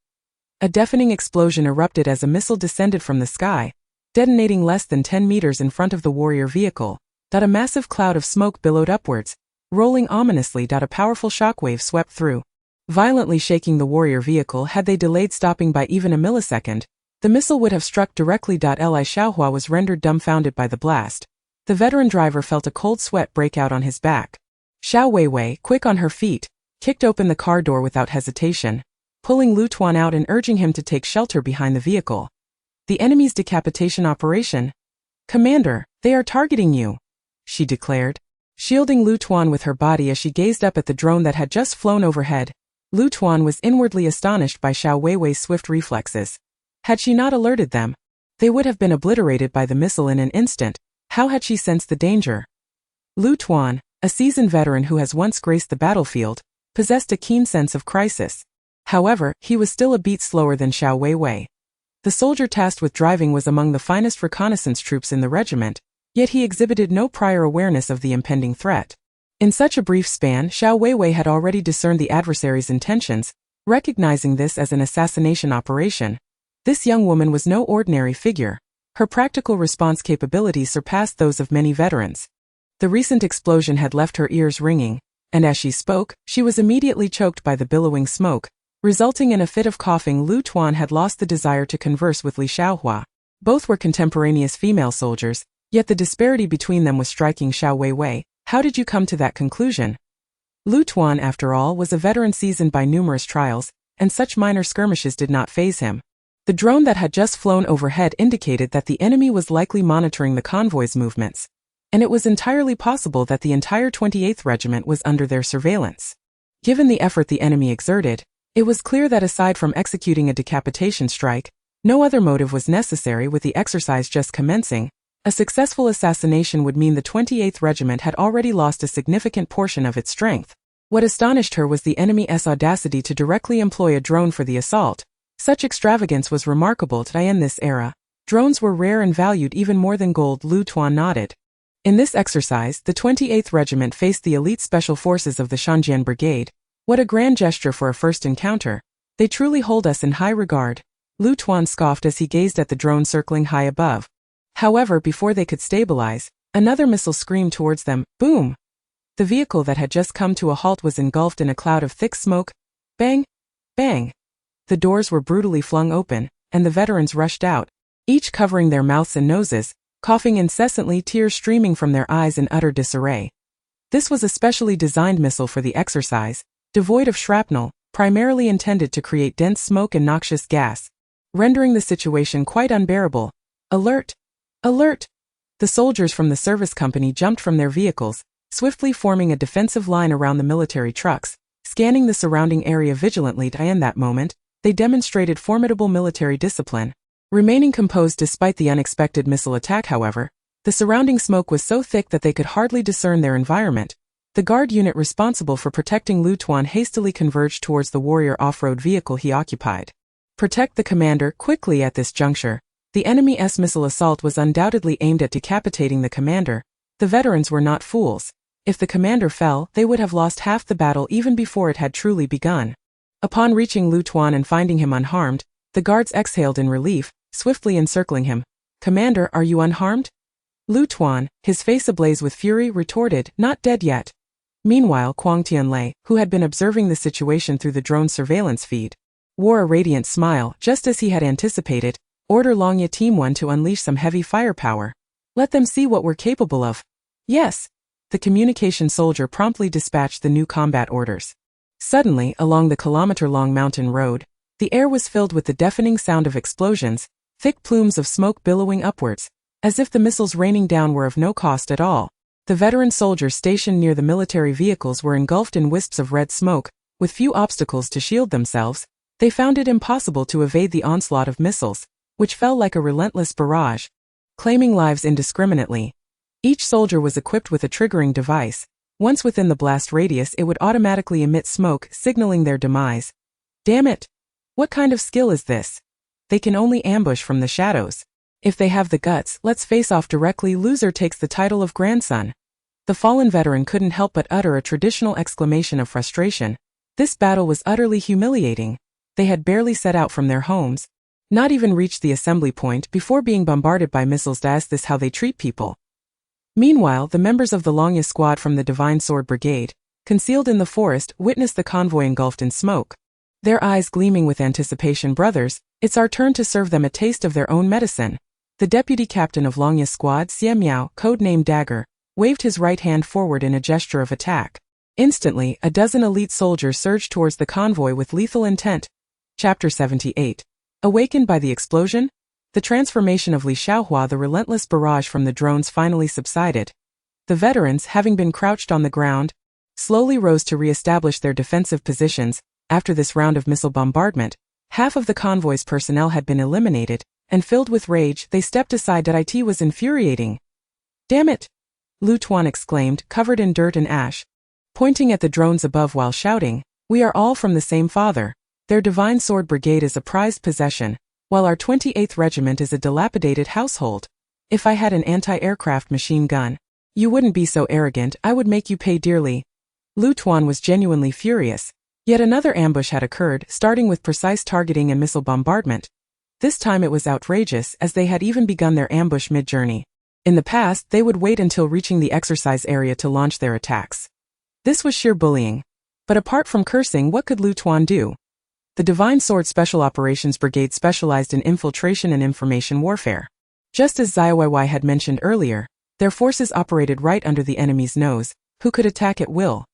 A deafening explosion erupted as a missile descended from the sky, detonating less than 10 meters in front of the warrior vehicle. A massive cloud of smoke billowed upwards, rolling ominously. A powerful shockwave swept through, violently shaking the warrior vehicle. Had they delayed stopping by even a millisecond, the missile would have struck directly. Li Xiaohua was rendered dumbfounded by the blast. The veteran driver felt a cold sweat break out on his back. Xiaowewei, quick on her feet, kicked open the car door without hesitation, pulling Lu Tuan out and urging him to take shelter behind the vehicle. "The enemy's decapitation operation? Commander, they are targeting you," she declared, shielding Lu Tuan with her body as she gazed up at the drone that had just flown overhead. Lu Tuan was inwardly astonished by Xiaoweiwei's swift reflexes. Had she not alerted them, they would have been obliterated by the missile in an instant. How had she sensed the danger? Lu Tuan, a seasoned veteran who has once graced the battlefield, possessed a keen sense of crisis. However, he was still a beat slower than Xiaowewei. The soldier tasked with driving was among the finest reconnaissance troops in the regiment, yet he exhibited no prior awareness of the impending threat. In such a brief span, Xiaowewei had already discerned the adversary's intentions, recognizing this as an assassination operation. This young woman was no ordinary figure. Her practical response capabilities surpassed those of many veterans. The recent explosion had left her ears ringing, and as she spoke, she was immediately choked by the billowing smoke, resulting in a fit of coughing. Lu Tuan had lost the desire to converse with Li Xiaohua. Both were contemporaneous female soldiers, yet the disparity between them was striking. "Xiaowewei, how did you come to that conclusion?" Lu Tuan, after all, was a veteran seasoned by numerous trials, and such minor skirmishes did not faze him. The drone that had just flown overhead indicated that the enemy was likely monitoring the convoy's movements, and it was entirely possible that the entire 28th Regiment was under their surveillance. Given the effort the enemy exerted, it was clear that aside from executing a decapitation strike, no other motive was necessary. With the exercise just commencing, a successful assassination would mean the 28th Regiment had already lost a significant portion of its strength. What astonished her was the enemy's audacity to directly employ a drone for the assault. Such extravagance was remarkable in this era. Drones were rare and valued even more than gold. Lu Tuan nodded. In this exercise, the 28th Regiment faced the elite special forces of the Shanjian Brigade. What a grand gesture for a first encounter. They truly hold us in high regard. Lu Tuan scoffed as he gazed at the drone circling high above. However, before they could stabilize, another missile screamed towards them. Boom! The vehicle that had just come to a halt was engulfed in a cloud of thick smoke. Bang! Bang! The doors were brutally flung open, and the veterans rushed out, each covering their mouths and noses, coughing incessantly, tears streaming from their eyes in utter disarray. This was a specially designed missile for the exercise, devoid of shrapnel, primarily intended to create dense smoke and noxious gas, rendering the situation quite unbearable. Alert! Alert! The soldiers from the service company jumped from their vehicles, swiftly forming a defensive line around the military trucks, scanning the surrounding area vigilantly. In that moment, they demonstrated formidable military discipline. Remaining composed despite the unexpected missile attack, however, the surrounding smoke was so thick that they could hardly discern their environment. The guard unit responsible for protecting Lu Tuan hastily converged towards the warrior off-road vehicle he occupied. Protect the commander quickly. At this juncture, the enemy's missile assault was undoubtedly aimed at decapitating the commander. The veterans were not fools. If the commander fell, they would have lost half the battle even before it had truly begun. Upon reaching Lu Tuan and finding him unharmed, the guards exhaled in relief, swiftly encircling him. Commander, are you unharmed? Lu Tuan, his face ablaze with fury, retorted, not dead yet. Meanwhile, Quang Tianlei, who had been observing the situation through the drone's surveillance feed, wore a radiant smile. Just as he had anticipated, order Longya Team 1 to unleash some heavy firepower. Let them see what we're capable of. Yes. The communication soldier promptly dispatched the new combat orders. Suddenly, along the kilometer-long mountain road, the air was filled with the deafening sound of explosions, thick plumes of smoke billowing upwards, as if the missiles raining down were of no cost at all. The veteran soldiers stationed near the military vehicles were engulfed in wisps of red smoke. With few obstacles to shield themselves, they found it impossible to evade the onslaught of missiles, which fell like a relentless barrage, claiming lives indiscriminately. Each soldier was equipped with a triggering device. Once within the blast radius, it would automatically emit smoke, signaling their demise. Damn it! What kind of skill is this? They can only ambush from the shadows. If they have the guts, let's face off directly. Loser takes the title of grandson. The fallen veteran couldn't help but utter a traditional exclamation of frustration. This battle was utterly humiliating. They had barely set out from their homes, not even reached the assembly point before being bombarded by missiles. Is this how they treat people? Meanwhile, the members of the Longya squad from the Divine Sword Brigade, concealed in the forest, witnessed the convoy engulfed in smoke. Their eyes gleaming with anticipation. Brothers, it's our turn to serve them a taste of their own medicine. The deputy captain of Longya squad, Xie Miao, codenamed Dagger, waved his right hand forward in a gesture of attack. Instantly, a dozen elite soldiers surged towards the convoy with lethal intent. Chapter 78. Awakened by the explosion? The transformation of Li Xiaowewei. The relentless barrage from the drones finally subsided. The veterans, having been crouched on the ground, slowly rose to re-establish their defensive positions. After this round of missile bombardment, half of the convoy's personnel had been eliminated, and filled with rage, they stepped aside. It was infuriating. Damn it! Lu Tuan exclaimed, covered in dirt and ash, pointing at the drones above while shouting, we are all from the same father. Their Divine Sword Brigade is a prized possession, while our 28th Regiment is a dilapidated household. If I had an anti-aircraft machine gun, you wouldn't be so arrogant. I would make you pay dearly. Lu Tuan was genuinely furious. Yet another ambush had occurred, starting with precise targeting and missile bombardment. This time it was outrageous, as they had even begun their ambush mid-journey. In the past, they would wait until reaching the exercise area to launch their attacks. This was sheer bullying. But apart from cursing, what could Lu Tuan do? The Divine Sword Special Operations Brigade specialized in infiltration and information warfare. Just as Xiaowewei had mentioned earlier, their forces operated right under the enemy's nose, who could attack at will.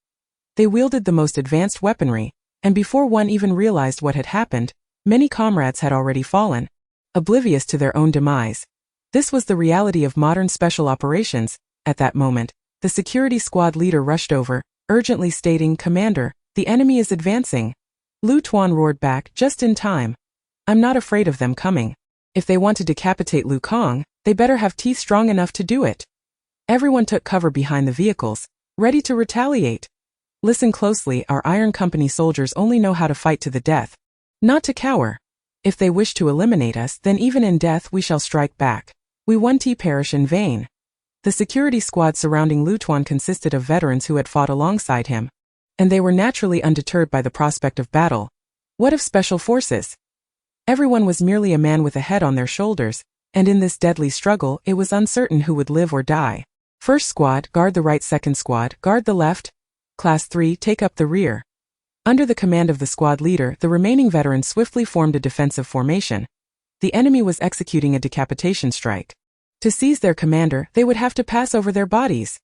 They wielded the most advanced weaponry, and before one even realized what had happened, many comrades had already fallen, oblivious to their own demise. This was the reality of modern special operations. At that moment, the security squad leader rushed over, urgently stating, Commander, the enemy is advancing. Lu Tuan roared back, just in time. I'm not afraid of them coming. If they want to decapitate Lu Kong, they better have teeth strong enough to do it. Everyone took cover behind the vehicles, ready to retaliate. Listen closely, our Iron Company soldiers only know how to fight to the death, not to cower. If they wish to eliminate us, then even in death we shall strike back. We won't perish in vain. The security squad surrounding Lu Tuan consisted of veterans who had fought alongside him, and they were naturally undeterred by the prospect of battle. What of special forces? Everyone was merely a man with a head on their shoulders, and in this deadly struggle it was uncertain who would live or die. First squad, guard the right. Second squad, guard the left. Class 3, take up the rear. Under the command of the squad leader, the remaining veterans swiftly formed a defensive formation. The enemy was executing a decapitation strike. To seize their commander, they would have to pass over their bodies.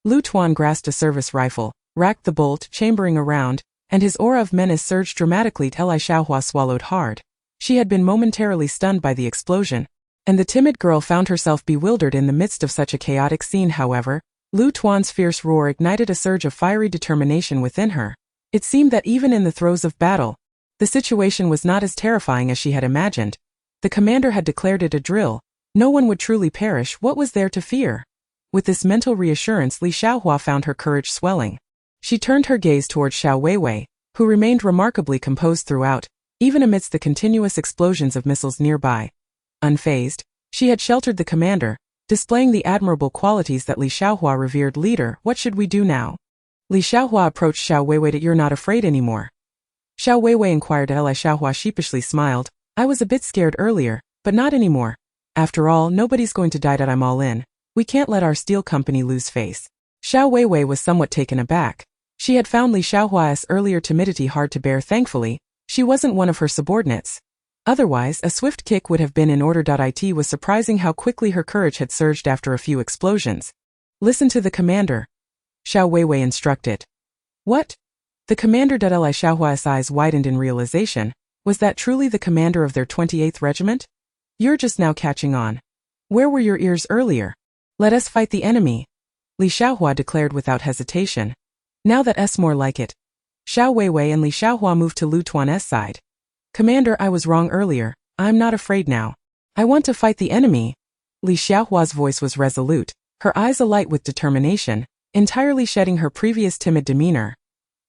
Lu Tuan grasped a service rifle, racked the bolt, chambering around, and his aura of menace surged dramatically. Li Xiaowei swallowed hard. She had been momentarily stunned by the explosion, and the timid girl found herself bewildered in the midst of such a chaotic scene. However, Lu Tuan's fierce roar ignited a surge of fiery determination within her. It seemed that even in the throes of battle, the situation was not as terrifying as she had imagined. The commander had declared it a drill. No one would truly perish. What was there to fear? With this mental reassurance, Li Xiaowei found her courage swelling. She turned her gaze towards Xiaowewei, who remained remarkably composed throughout, even amidst the continuous explosions of missiles nearby. Unfazed, she had sheltered the commander, displaying the admirable qualities that Li Xiaowei revered. Leader, what should we do now? Li Xiaowei approached Xiaowewei. You're not afraid anymore? Xiaowewei inquired. Li Xiaowei sheepishly smiled. I was a bit scared earlier, but not anymore. After all, nobody's going to die. I'm all in. We can't let our steel company lose face. Xiaowewei was somewhat taken aback. She had found Li Xiaowei's earlier timidity hard to bear. Thankfully, she wasn't one of her subordinates. Otherwise, a swift kick would have been in order. It was surprising how quickly her courage had surged after a few explosions. Listen to the commander, Xiaowewei instructed. What? The commander. Li Xiaowei's eyes widened in realization. Was that truly the commander of their 28th regiment? You're just now catching on. Where were your ears earlier? Let us fight the enemy, Li Xiaowei declared without hesitation. Now that's more like it. Xiaowewei and Li Xiaowei moved to Lu Tuan's side. Commander, I was wrong earlier. I'm not afraid now. I want to fight the enemy. Li Xiaowei's voice was resolute, her eyes alight with determination, entirely shedding her previous timid demeanor.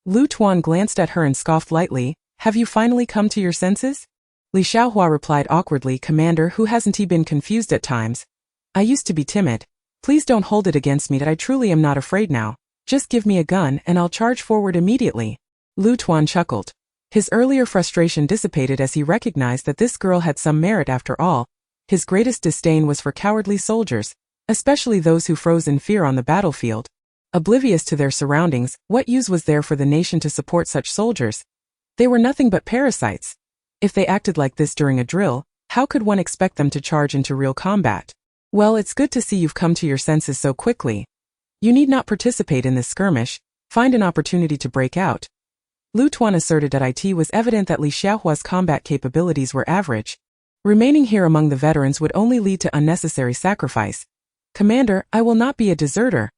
Lu Tuan glanced at her and scoffed lightly. Have you finally come to your senses? Li Xiaowei replied awkwardly. Commander, who hasn't he been confused at times? I used to be timid. Please don't hold it against me. I truly am not afraid now. Just give me a gun and I'll charge forward immediately. Lu Tuan chuckled. His earlier frustration dissipated as he recognized that this girl had some merit after all. His greatest disdain was for cowardly soldiers, especially those who froze in fear on the battlefield. Oblivious to their surroundings, what use was there for the nation to support such soldiers? They were nothing but parasites. If they acted like this during a drill, how could one expect them to charge into real combat? Well, it's good to see you've come to your senses so quickly. You need not participate in this skirmish. Find an opportunity to break out. Lu Tuan asserted that it was evident that Li Xiaowei's combat capabilities were average. Remaining here among the veterans would only lead to unnecessary sacrifice. Commander, I will not be a deserter,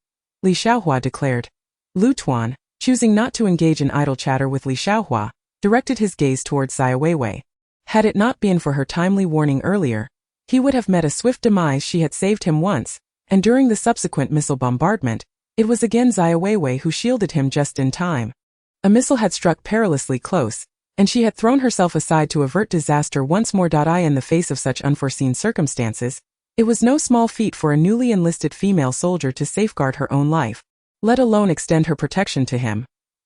Li Xiaowei declared. Lu Tuan, choosing not to engage in idle chatter with Li Xiaowei, directed his gaze towards Xiaowewei. Had it not been for her timely warning earlier, he would have met a swift demise. She had saved him once, and during the subsequent missile bombardment, it was again Xiaowewei who shielded him just in time. A missile had struck perilously close, and she had thrown herself aside to avert disaster once more. In the face of such unforeseen circumstances, it was no small feat for a newly enlisted female soldier to safeguard her own life, let alone extend her protection to him.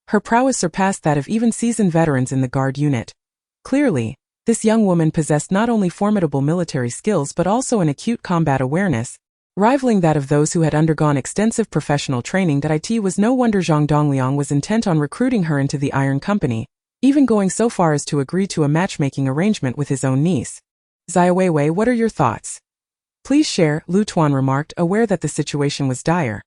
Her prowess surpassed that of even seasoned veterans in the guard unit. Clearly, this young woman possessed not only formidable military skills but also an acute combat awareness, rivaling that of those who had undergone extensive professional training. It was no wonder Zhang Dongliang was intent on recruiting her into the Iron Company, even going so far as to agree to a matchmaking arrangement with his own niece. Xiaowewei, what are your thoughts? Please share, Lu Tuan remarked, aware that the situation was dire.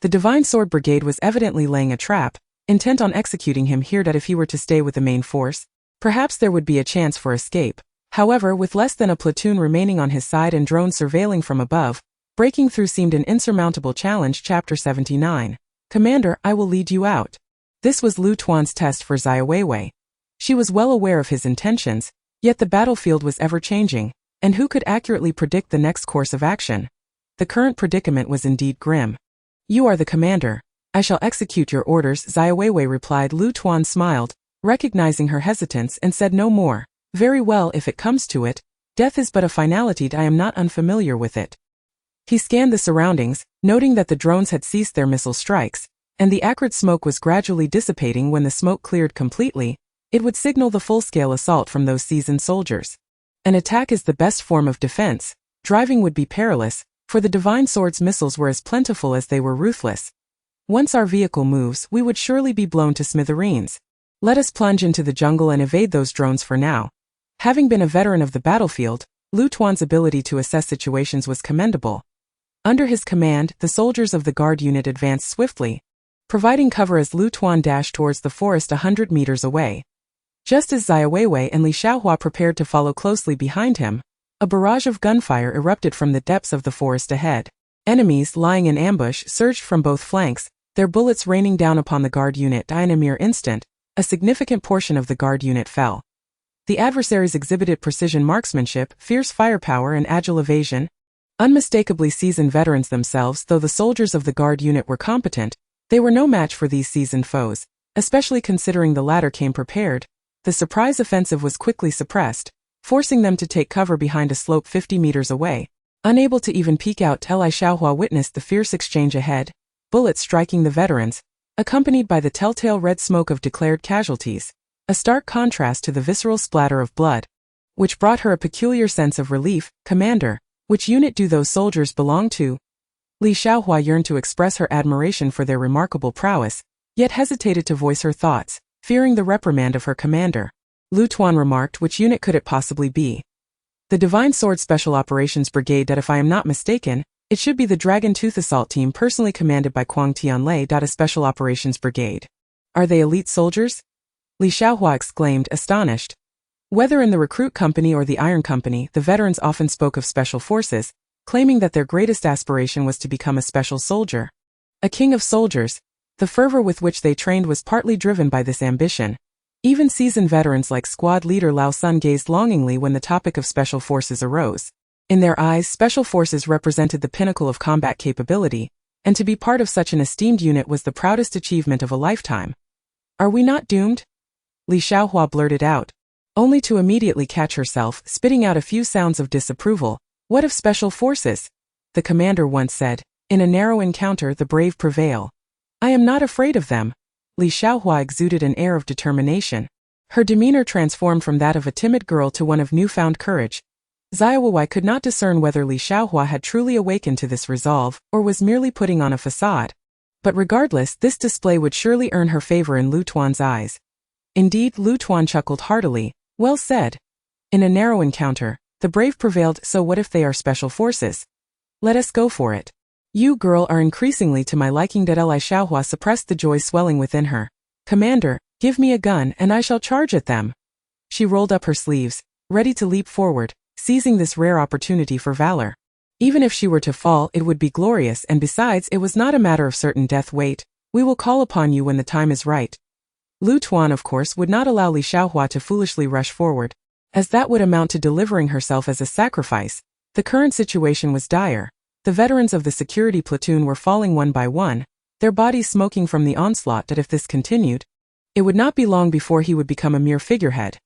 The Divine Sword Brigade was evidently laying a trap, intent on executing him here. If he were to stay with the main force, perhaps there would be a chance for escape. However, with less than a platoon remaining on his side and drones surveilling from above, breaking through seemed an insurmountable challenge. Chapter 79. Commander, I will lead you out. This was Lu Tuan's test for Xiaowewei. She was well aware of his intentions, yet the battlefield was ever-changing, and who could accurately predict the next course of action? The current predicament was indeed grim. You are the commander. I shall execute your orders, Xiaowewei replied. Lu Tuan smiled, recognizing her hesitance, and said no more. Very well, if it comes to it. Death is but a finality, I am not unfamiliar with it. He scanned the surroundings, noting that the drones had ceased their missile strikes, and the acrid smoke was gradually dissipating. When the smoke cleared completely, it would signal the full-scale assault from those seasoned soldiers. An attack is the best form of defense. Driving would be perilous, for the Divine Sword's missiles were as plentiful as they were ruthless. Once our vehicle moves, we would surely be blown to smithereens. Let us plunge into the jungle and evade those drones for now. Having been a veteran of the battlefield, Lu Tuan's ability to assess situations was commendable. Under his command, the soldiers of the guard unit advanced swiftly, providing cover as Lu Tuan dashed towards the forest 100 meters away. Just as Xiaowewei and Xiaowei prepared to follow closely behind him, a barrage of gunfire erupted from the depths of the forest ahead. Enemies lying in ambush surged from both flanks, their bullets raining down upon the guard unit. In a mere instant, a significant portion of the guard unit fell. The adversaries exhibited precision marksmanship, fierce firepower, and agile evasion. Unmistakably seasoned veterans themselves, though the soldiers of the guard unit were competent, they were no match for these seasoned foes, especially considering the latter came prepared. The surprise offensive was quickly suppressed, forcing them to take cover behind a slope 50 meters away. Unable to even peek out, Xiaowei witnessed the fierce exchange ahead, bullets striking the veterans, accompanied by the telltale red smoke of declared casualties, a stark contrast to the visceral splatter of blood, which brought her a peculiar sense of relief. Commander, which unit do those soldiers belong to? Xiaowei yearned to express her admiration for their remarkable prowess, yet hesitated to voice her thoughts, fearing the reprimand of her commander. Lu Tuan remarked, which unit could it possibly be? The Divine Sword Special Operations Brigade. That if I am not mistaken, it should be the Dragon Tooth Assault Team personally commanded by Xiaowewei. A Special Operations Brigade. Are they elite soldiers? Xiaowei exclaimed, astonished. Whether in the Recruit Company or the Iron Company, the veterans often spoke of special forces, claiming that their greatest aspiration was to become a special soldier. A king of soldiers. The fervor with which they trained was partly driven by this ambition. Even seasoned veterans like squad leader Lao Sun gazed longingly when the topic of special forces arose. In their eyes, special forces represented the pinnacle of combat capability, and to be part of such an esteemed unit was the proudest achievement of a lifetime. Are we not doomed? Xiaowei blurted out, only to immediately catch herself, spitting out a few sounds of disapproval. What of special forces? The commander once said, in a narrow encounter the brave prevail. I am not afraid of them. Xiaowei exuded an air of determination. Her demeanor transformed from that of a timid girl to one of newfound courage. Xiaowewei could not discern whether Xiaowei had truly awakened to this resolve, or was merely putting on a facade. But regardless, this display would surely earn her favor in Lu Tuan's eyes. Indeed, Lu Tuan chuckled heartily. Well said. In a narrow encounter, the brave prevailed, so what if they are special forces? Let us go for it. You, girl, are increasingly to my liking. Xiaowei suppressed the joy swelling within her. Commander, give me a gun and I shall charge at them. She rolled up her sleeves, ready to leap forward, seizing this rare opportunity for valor. Even if she were to fall, it would be glorious, and besides, it was not a matter of certain death. Wait, we will call upon you when the time is right. Lu Tuan, of course, would not allow Xiaowei to foolishly rush forward, as that would amount to delivering herself as a sacrifice. The current situation was dire. The veterans of the security platoon were falling one by one, their bodies smoking from the onslaught. That if this continued, it would not be long before he would become a mere figurehead.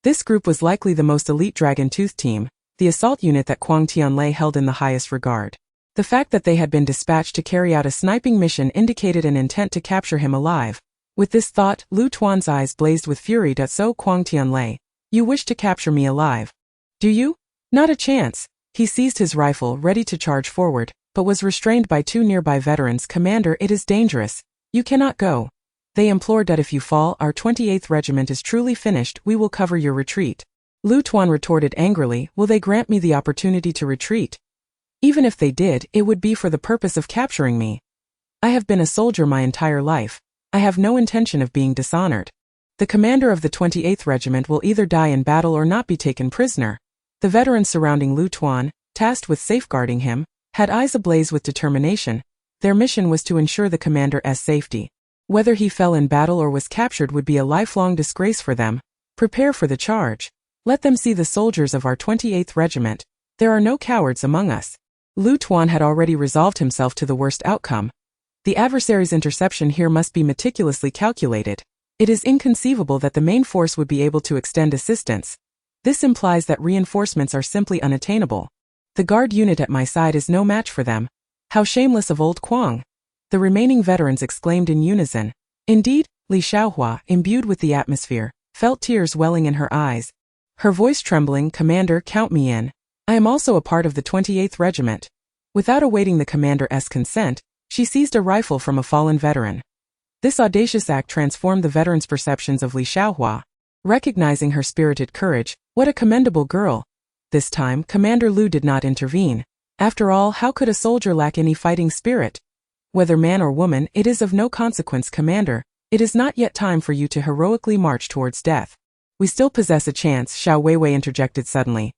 This group was likely the most elite Dragon Tooth team, the assault unit that Xiaowewei held in the highest regard. The fact that they had been dispatched to carry out a sniping mission indicated an intent to capture him alive. With this thought, Lu Tuan's eyes blazed with fury. So, Xiaowewei, you wish to capture me alive? Do you? Not a chance. He seized his rifle, ready to charge forward, but was restrained by two nearby veterans. Commander, it is dangerous. You cannot go. They implored. That if you fall, our 28th Regiment is truly finished. We will cover your retreat. Lu Tuan retorted angrily, will they grant me the opportunity to retreat? Even if they did, it would be for the purpose of capturing me. I have been a soldier my entire life. I have no intention of being dishonored. The commander of the 28th Regiment will either die in battle or not be taken prisoner. The veterans surrounding Lu Tuan, tasked with safeguarding him, had eyes ablaze with determination. Their mission was to ensure the commander's safety. Whether he fell in battle or was captured would be a lifelong disgrace for them. Prepare for the charge. Let them see the soldiers of our 28th Regiment. There are no cowards among us. Lu Tuan had already resolved himself to the worst outcome. The adversary's interception here must be meticulously calculated. It is inconceivable that the main force would be able to extend assistance. This implies that reinforcements are simply unattainable. The guard unit at my side is no match for them. How shameless of old Kuang! The remaining veterans exclaimed in unison. Indeed, Li Xiaowei, imbued with the atmosphere, felt tears welling in her eyes. Her voice trembling, "Commander, count me in. I am also a part of the 28th Regiment." Without awaiting the commander's consent, she seized a rifle from a fallen veteran. This audacious act transformed the veteran's perceptions of Li Xiaowei. Recognizing her spirited courage, what a commendable girl! This time, Commander Lu did not intervene. After all, how could a soldier lack any fighting spirit? Whether man or woman, it is of no consequence, Commander. It is not yet time for you to heroically march towards death. We still possess a chance, Xiaowewei interjected suddenly.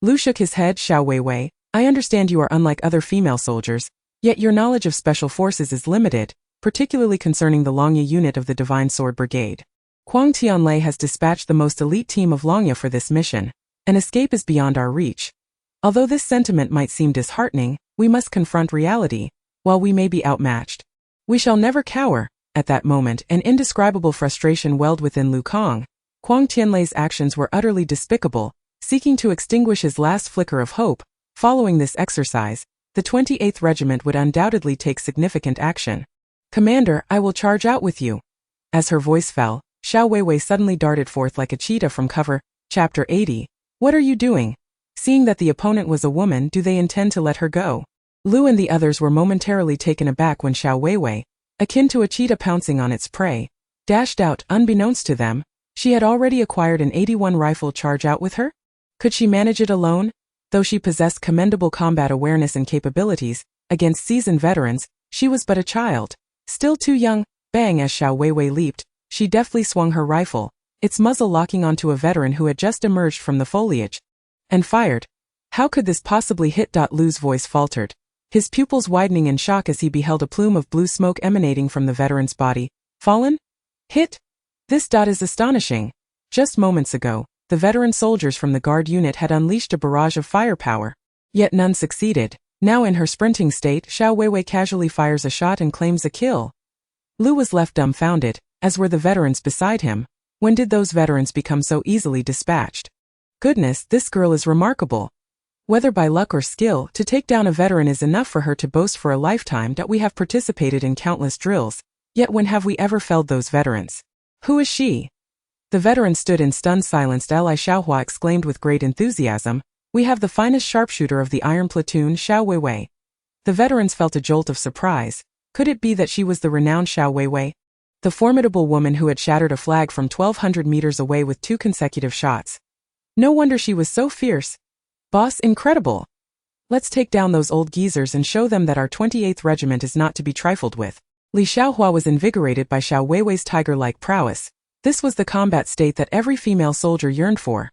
Lu shook his head. Xiaowewei, I understand you are unlike other female soldiers, yet your knowledge of special forces is limited, particularly concerning the Longya unit of the Divine Sword Brigade. Kuang Tianlei has dispatched the most elite team of Longya for this mission. An escape is beyond our reach. Although this sentiment might seem disheartening, we must confront reality. While we may be outmatched, we shall never cower. At that moment, an indescribable frustration welled within Lu Kang. Kuang Tianlei's actions were utterly despicable, seeking to extinguish his last flicker of hope. Following this exercise, the 28th Regiment would undoubtedly take significant action. Commander, I will charge out with you. As her voice fell, Xiaowewei suddenly darted forth like a cheetah from cover. Chapter 80. What are you doing? Seeing that the opponent was a woman, do they intend to let her go? Lu and the others were momentarily taken aback when Xiaowewei, akin to a cheetah pouncing on its prey, dashed out. Unbeknownst to them, she had already acquired an 81 rifle. Charge out with her? Could she manage it alone? Though she possessed commendable combat awareness and capabilities, against seasoned veterans, she was but a child. Still too young. Bang! As Xiaowewei leaped, she deftly swung her rifle, its muzzle locking onto a veteran who had just emerged from the foliage, and fired. How could this possibly hit? Lu's voice faltered, his pupils widening in shock as he beheld a plume of blue smoke emanating from the veteran's body. Fallen? Hit? This is astonishing. Just moments ago, the veteran soldiers from the guard unit had unleashed a barrage of firepower. Yet none succeeded. Now in her sprinting state, Xiaowewei casually fires a shot and claims a kill. Lu was left dumbfounded, as were the veterans beside him. When did those veterans become so easily dispatched? Goodness, this girl is remarkable. Whether by luck or skill, to take down a veteran is enough for her to boast for a lifetime. We have participated in countless drills, yet when have we ever felled those veterans? Who is she? The veteran stood in stunned silence. Li Xiaowei exclaimed with great enthusiasm, we have the finest sharpshooter of the Iron Platoon, Xiaowewei. The veterans felt a jolt of surprise. Could it be that she was the renowned Xiaowewei? The formidable woman who had shattered a flag from 1,200 meters away with 2 consecutive shots. No wonder she was so fierce. Boss, incredible. Let's take down those old geezers and show them that our 28th Regiment is not to be trifled with. Li Xiaowei was invigorated by Xiaoweiwei's tiger-like prowess. This was the combat state that every female soldier yearned for.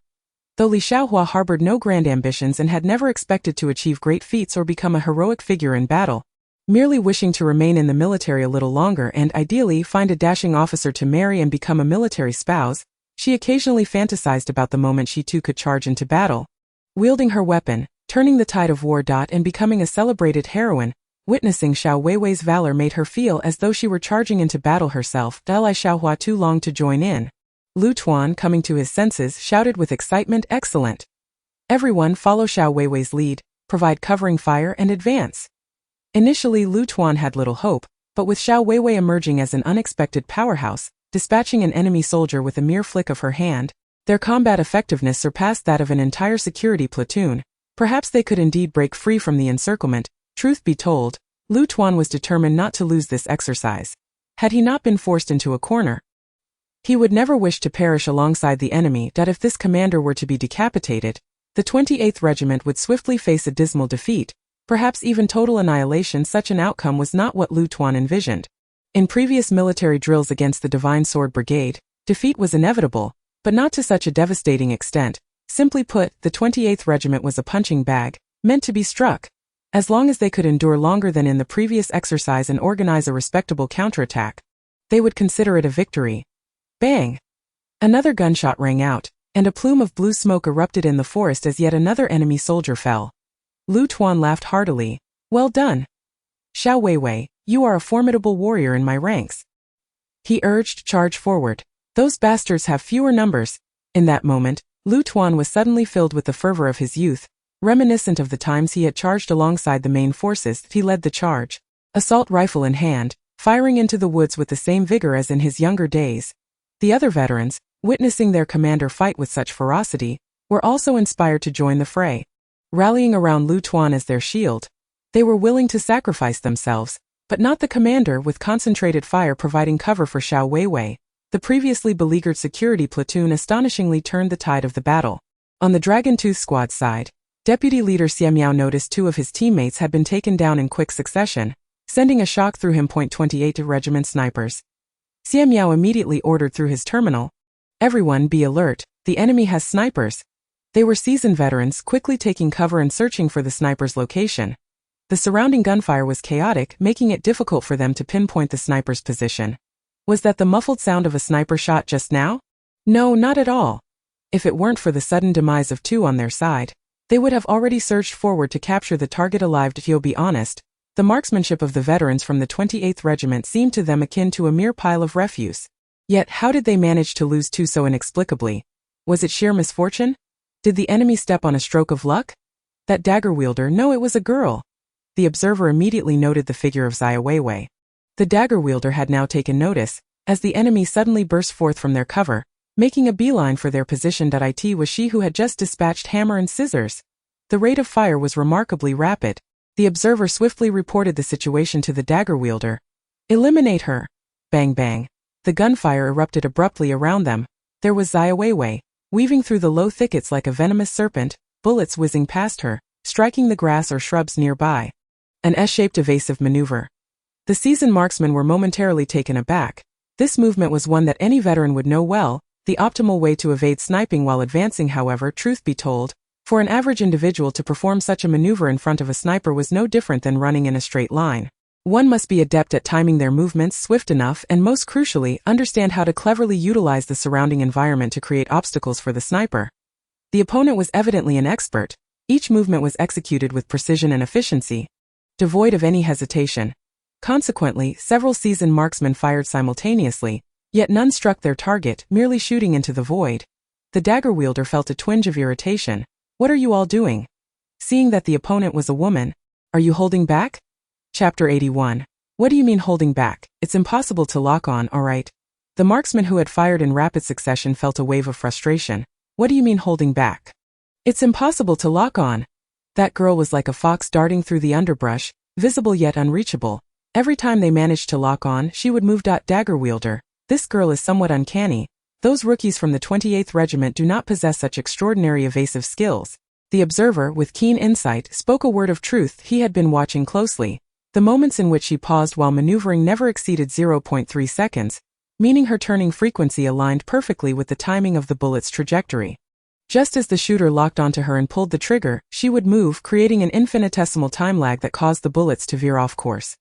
Though Li Xiaowei harbored no grand ambitions and had never expected to achieve great feats or become a heroic figure in battle, merely wishing to remain in the military a little longer and ideally find a dashing officer to marry and become a military spouse, she occasionally fantasized about the moment she too could charge into battle, wielding her weapon, turning the tide of war. And becoming a celebrated heroine. Witnessing Xiaoweiwei's valor made her feel as though she were charging into battle herself. Li Xiaowei too longed to join in. Lu Tuan, coming to his senses, shouted with excitement, excellent. Everyone follow Xiaoweiwei's lead, provide covering fire and advance. Initially Lu Tuan had little hope, but with Xiaoweiwei emerging as an unexpected powerhouse, dispatching an enemy soldier with a mere flick of her hand, their combat effectiveness surpassed that of an entire security platoon. Perhaps they could indeed break free from the encirclement. Truth be told, Lu Tuan was determined not to lose this exercise. Had he not been forced into a corner, he would never wish to perish alongside the enemy. If this commander were to be decapitated, the 28th Regiment would swiftly face a dismal defeat, perhaps even total annihilation. Such an outcome was not what Lu Tuan envisioned. In previous military drills against the Divine Sword Brigade, defeat was inevitable, but not to such a devastating extent. Simply put, the 28th Regiment was a punching bag, meant to be struck. As long as they could endure longer than in the previous exercise and organize a respectable counterattack, they would consider it a victory. Bang! Another gunshot rang out, and a plume of blue smoke erupted in the forest as yet another enemy soldier fell. Lu Tuan laughed heartily. Well done. Xiaoweiwei, you are a formidable warrior in my ranks. He urged, charge forward. Those bastards have fewer numbers. In that moment, Lu Tuan was suddenly filled with the fervor of his youth, reminiscent of the times he had charged alongside the main forces. He led the charge, assault rifle in hand, firing into the woods with the same vigor as in his younger days. The other veterans, witnessing their commander fight with such ferocity, were also inspired to join the fray. Rallying around Lu Tuan as their shield, they were willing to sacrifice themselves, but not the commander, with concentrated fire providing cover for Xiaowewei. The previously beleaguered security platoon astonishingly turned the tide of the battle. On the Dragon Tooth squad side, Deputy Leader Xiaowewei noticed 2 of his teammates had been taken down in quick succession, sending a shock through him. 28 Regiment snipers. Xiaowewei immediately ordered through his terminal, "Everyone be alert, the enemy has snipers." They were seasoned veterans, quickly taking cover and searching for the sniper's location. The surrounding gunfire was chaotic, making it difficult for them to pinpoint the sniper's position. Was that the muffled sound of a sniper shot just now? No, not at all. If it weren't for the sudden demise of 2 on their side, they would have already surged forward to capture the target alive. To be honest, the marksmanship of the veterans from the 28th Regiment seemed to them akin to a mere pile of refuse. Yet how did they manage to lose 2 so inexplicably? Was it sheer misfortune? Did the enemy step on a stroke of luck? That dagger wielder, no, it was a girl. The observer immediately noted the figure of Xiaowewei. The dagger wielder had now taken notice, as the enemy suddenly burst forth from their cover, making a beeline for their position. It was she who had just dispatched hammer and scissors. The rate of fire was remarkably rapid. The observer swiftly reported the situation to the dagger wielder. "Eliminate her!" Bang bang. The gunfire erupted abruptly around them. There was Xiaowewei, weaving through the low thickets like a venomous serpent, bullets whizzing past her, striking the grass or shrubs nearby. An S-shaped evasive maneuver. The seasoned marksmen were momentarily taken aback. This movement was one that any veteran would know well, the optimal way to evade sniping while advancing. However, truth be told, for an average individual to perform such a maneuver in front of a sniper was no different than running in a straight line. One must be adept at timing their movements, swift enough, and most crucially, understand how to cleverly utilize the surrounding environment to create obstacles for the sniper. The opponent was evidently an expert. Each movement was executed with precision and efficiency, devoid of any hesitation. Consequently, several seasoned marksmen fired simultaneously, yet none struck their target, merely shooting into the void. The dagger wielder felt a twinge of irritation. "What are you all doing?" Seeing that the opponent was a woman, "Are you holding back?" Chapter 81. What do you mean holding back? It's impossible to lock on, alright. The marksman who had fired in rapid succession felt a wave of frustration. What do you mean holding back? It's impossible to lock on. That girl was like a fox darting through the underbrush, visible yet unreachable. Every time they managed to lock on, she would move. Dagger wielder. This girl is somewhat uncanny. Those rookies from the 28th Regiment do not possess such extraordinary evasive skills. The observer, with keen insight, spoke a word of truth. He had been watching closely. The moments in which she paused while maneuvering never exceeded 0.3 seconds, meaning her turning frequency aligned perfectly with the timing of the bullet's trajectory. Just as the shooter locked onto her and pulled the trigger, she would move, creating an infinitesimal time lag that caused the bullets to veer off course.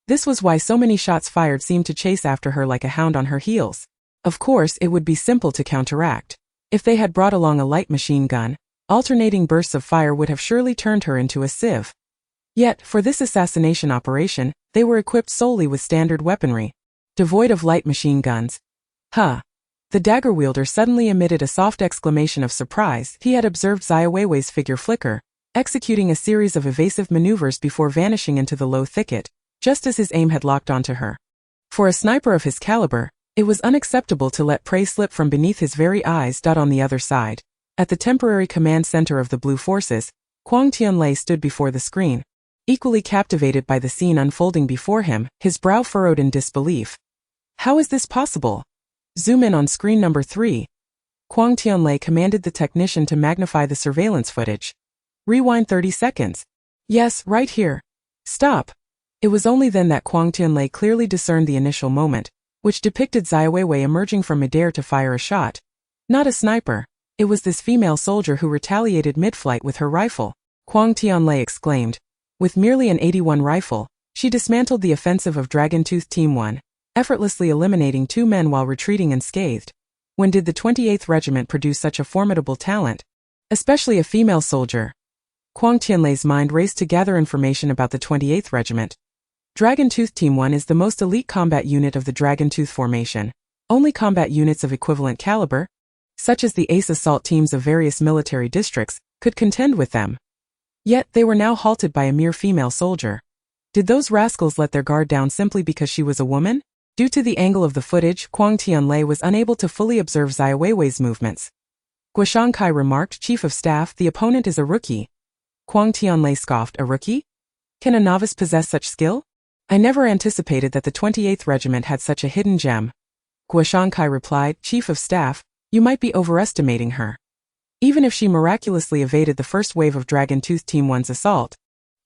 This was why so many shots fired seemed to chase after her like a hound on her heels. Of course, it would be simple to counteract. If they had brought along a light machine gun, alternating bursts of fire would have surely turned her into a sieve. Yet, for this assassination operation, they were equipped solely with standard weaponry, devoid of light machine guns. Huh. The dagger wielder suddenly emitted a soft exclamation of surprise. He had observed Xiaowei's figure flicker, executing a series of evasive maneuvers before vanishing into the low thicket, just as his aim had locked onto her. For a sniper of his caliber, it was unacceptable to let prey slip from beneath his very eyes. On the other side, at the temporary command center of the Blue Forces, Quang Tianlei stood before the screen, equally captivated by the scene unfolding before him, his brow furrowed in disbelief. How is this possible? Zoom in on screen number 3. Quang Tianlei commanded the technician to magnify the surveillance footage. Rewind 30 seconds. Yes, right here. Stop. It was only then that Quang Tianlei clearly discerned the initial moment, which depicted Xiaowewei emerging from midair to fire a shot. Not a sniper. It was this female soldier who retaliated mid-flight with her rifle. Quang Tianlei exclaimed. With merely an 81 rifle, she dismantled the offensive of Dragon Tooth Team 1, effortlessly eliminating 2 men while retreating unscathed. When did the 28th Regiment produce such a formidable talent? Especially a female soldier. Quang Tianlei's mind raced to gather information about the 28th Regiment. Dragon Tooth Team 1 is the most elite combat unit of the Dragon Tooth formation. Only combat units of equivalent caliber? such as the ace assault teams of various military districts, could contend with them. Yet they were now halted by a mere female soldier. Did those rascals let their guard down simply because she was a woman? Due to the angle of the footage, Huang Tianlei was unable to fully observe Xiaowei's movements. Guoshankai remarked, "Chief of Staff, the opponent is a rookie." Huang Tianlei scoffed, "A rookie? Can a novice possess such skill? I never anticipated that the 28th Regiment had such a hidden gem." Guoshankai replied, "Chief of Staff, you might be overestimating her. Even if she miraculously evaded the first wave of Dragon Tooth Team 1's assault,